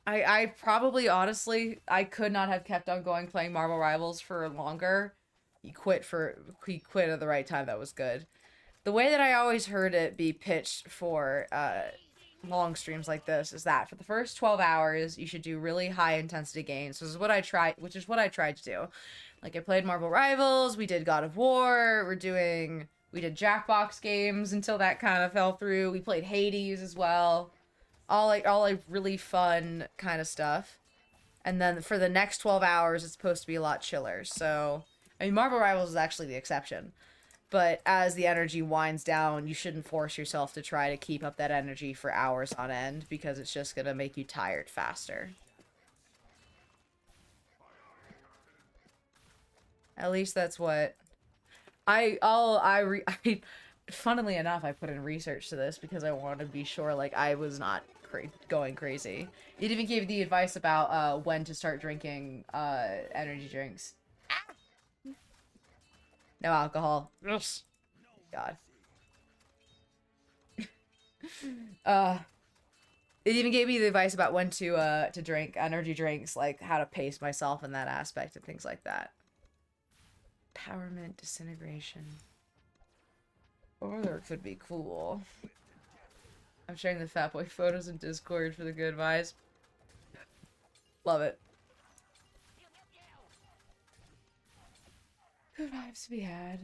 I probably, honestly, I could not have kept on going playing Marvel Rivals for longer. He quit at the right time. That was good. The way that I always heard it be pitched for long streams like this is that for the first 12 hours, you should do really high intensity games. Which is what I tried to do. Like, I played Marvel Rivals, we did God of War, we did Jackbox games until that kind of fell through. We played Hades as well. All like really fun kind of stuff. And then for the next 12 hours, it's supposed to be a lot chiller. So, I mean, Marvel Rivals is actually the exception. But as the energy winds down, you shouldn't force yourself to try to keep up that energy for hours on end, because it's just going to make you tired faster. At least that's what... funnily enough, I put in research to this because I wanted to be sure, like, I was not going crazy. It even gave the advice about when to start drinking energy drinks. No alcohol. Yes. God. It even gave me the advice about when to drink energy drinks, like how to pace myself in that aspect and things like that. Empowerment, disintegration. Or could be cool. I'm sharing the Fatboy photos in Discord for the good vibes. Love it. Good vibes to be had.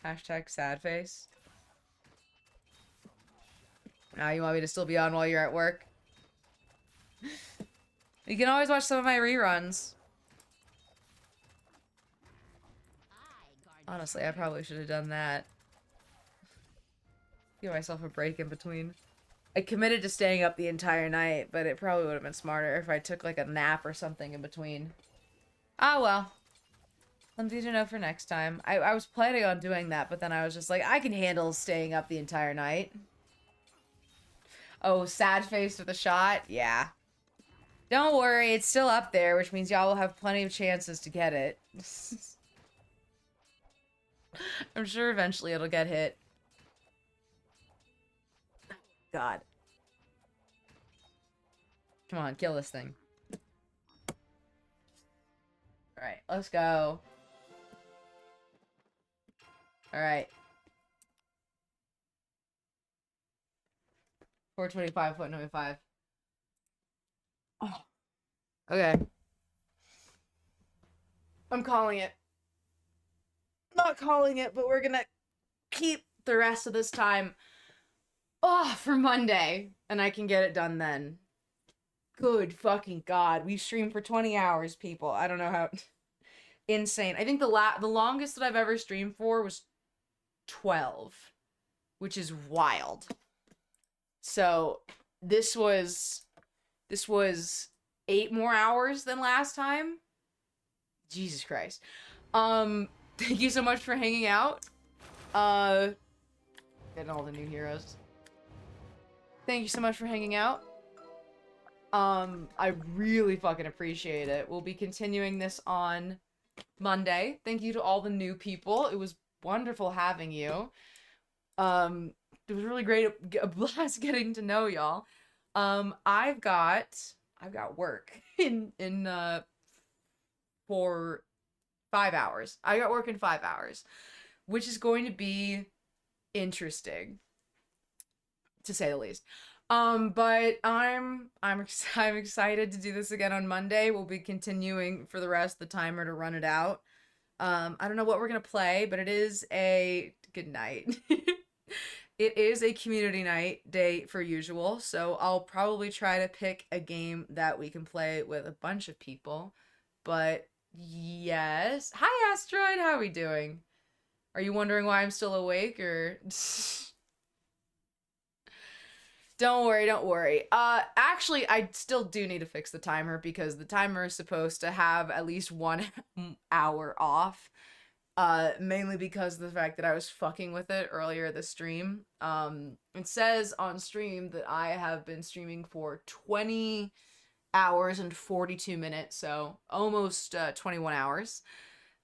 Hashtag sad face. Now you want me to still be on while you're at work? You can always watch some of my reruns. Honestly, I probably should have done that. Give myself a break in between. I committed to staying up the entire night, but it probably would have been smarter if I took like a nap or something in between. Ah, well. Something to know for next time. I was planning on doing that, but then I was just like, I can handle staying up the entire night. Oh, sad face with a shot? Yeah. Don't worry, it's still up there, which means y'all will have plenty of chances to get it. I'm sure eventually it'll get hit. God. Come on, kill this thing. Alright, let's go. Alright. 425.95. Oh. Okay. I'm calling it. not calling it, but we're gonna keep the rest of this time off for Monday, and I can get it done then. Good fucking God. We've streamed for 20 hours, people. I don't know how... Insane. I think the longest that I've ever streamed for was 12, which is wild. So, this was 8 more hours than last time. Jesus Christ. Thank you so much for hanging out. Getting all the new heroes. Thank you so much for hanging out. I really fucking appreciate it. We'll be continuing this on Monday. Thank you to all the new people. It was wonderful having you. It was really great, a blast getting to know y'all. I've got work for 5 hours. I got work in 5 hours, which is going to be interesting, to say the least. But I'm excited to do this again on Monday. We'll be continuing for the rest of the timer to run it out. I don't know what we're gonna play, but it is a good night. It is a community night day for usual, so I'll probably try to pick a game that we can play with a bunch of people. But yes, hi Asteroid, how are we doing? Are you wondering why I'm still awake, or? Don't worry. Actually, I still do need to fix the timer because the timer is supposed to have at least 1 hour off. Mainly because of the fact that I was fucking with it earlier this stream. It says on stream that I have been streaming for 20 hours and 42 minutes, so almost 21 hours.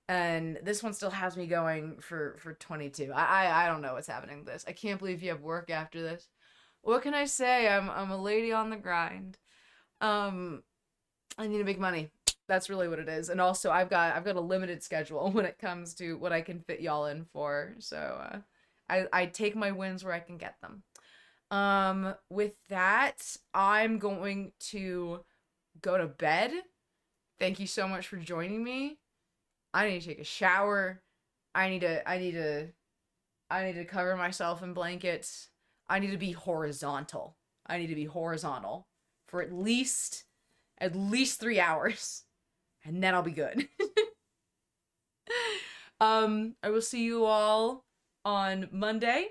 And this one still has me going for 22. I don't know what's happening with this. I can't believe you have work after this. What can I say? I'm a lady on the grind. I need to make money. That's really what it is. And also I've got a limited schedule when it comes to what I can fit y'all in for. So I take my wins where I can get them. With that, I'm going to go to bed. Thank you so much for joining me. I need to take a shower. I need to cover myself in blankets. I need to be horizontal. I need to be horizontal for at least 3 hours. And then I'll be good. I will see you all on Monday.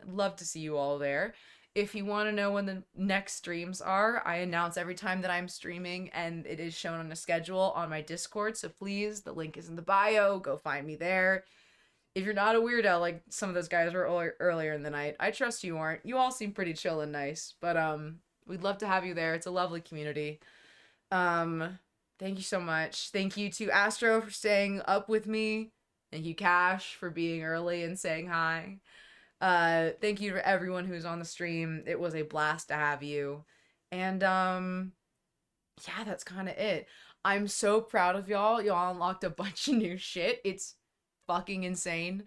I'd love to see you all there. If you want to know when the next streams are, I announce every time that I'm streaming, and it is shown on a schedule on my Discord. So please, the link is in the bio. Go find me there. If you're not a weirdo like some of those guys were earlier in the night, I trust you aren't. You all seem pretty chill and nice. But we'd love to have you there. It's a lovely community. Thank you so much. Thank you to Astro for staying up with me. Thank you, Cash, for being early and saying hi. Thank you to everyone who's on the stream. It was a blast to have you. And, yeah, that's kind of it. I'm so proud of y'all. Y'all unlocked a bunch of new shit. It's fucking insane.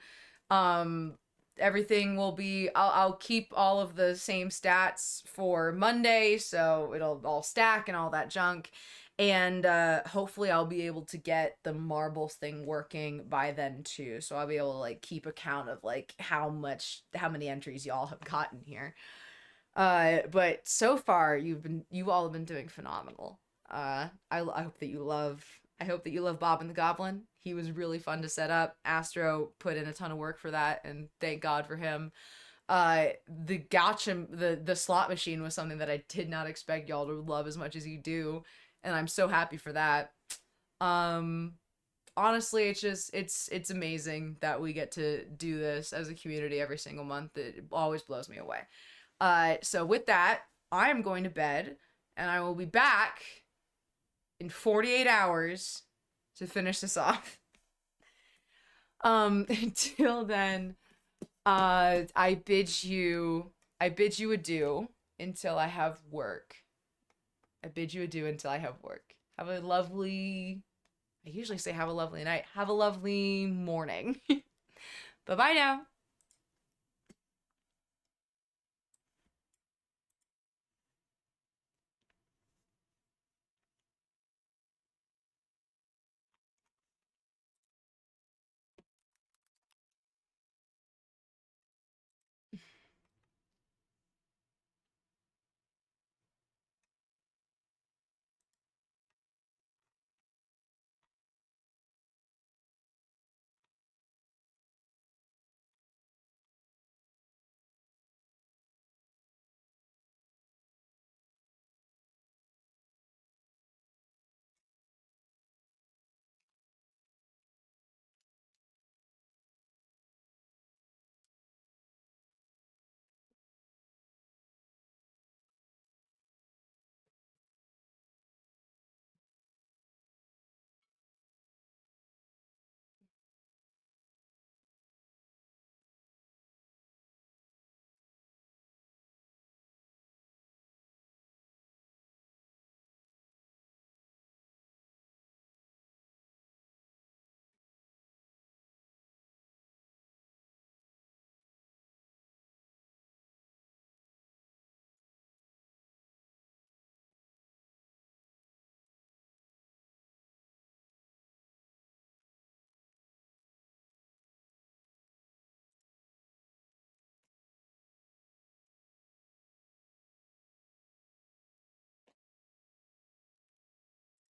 Everything will be, I'll keep all of the same stats for Monday, so it'll all stack and all that junk. And hopefully I'll be able to get the marbles thing working by then too. So I'll be able to like keep account of like how many entries y'all have gotten here. But so far you all have been doing phenomenal. I hope that you love Bob and the Goblin. He was really fun to set up. Astro put in a ton of work for that, and thank God for him. The gacha, the slot machine was something that I did not expect y'all to love as much as you do, and I'm so happy for that. Honestly, it's amazing that we get to do this as a community every single month. It always blows me away. So with that, I am going to bed, and I will be back in 48 hours to finish this off. Until then, I bid you adieu until I have work. Have a lovely, I usually say have a lovely night. Have a lovely morning. Bye-bye now.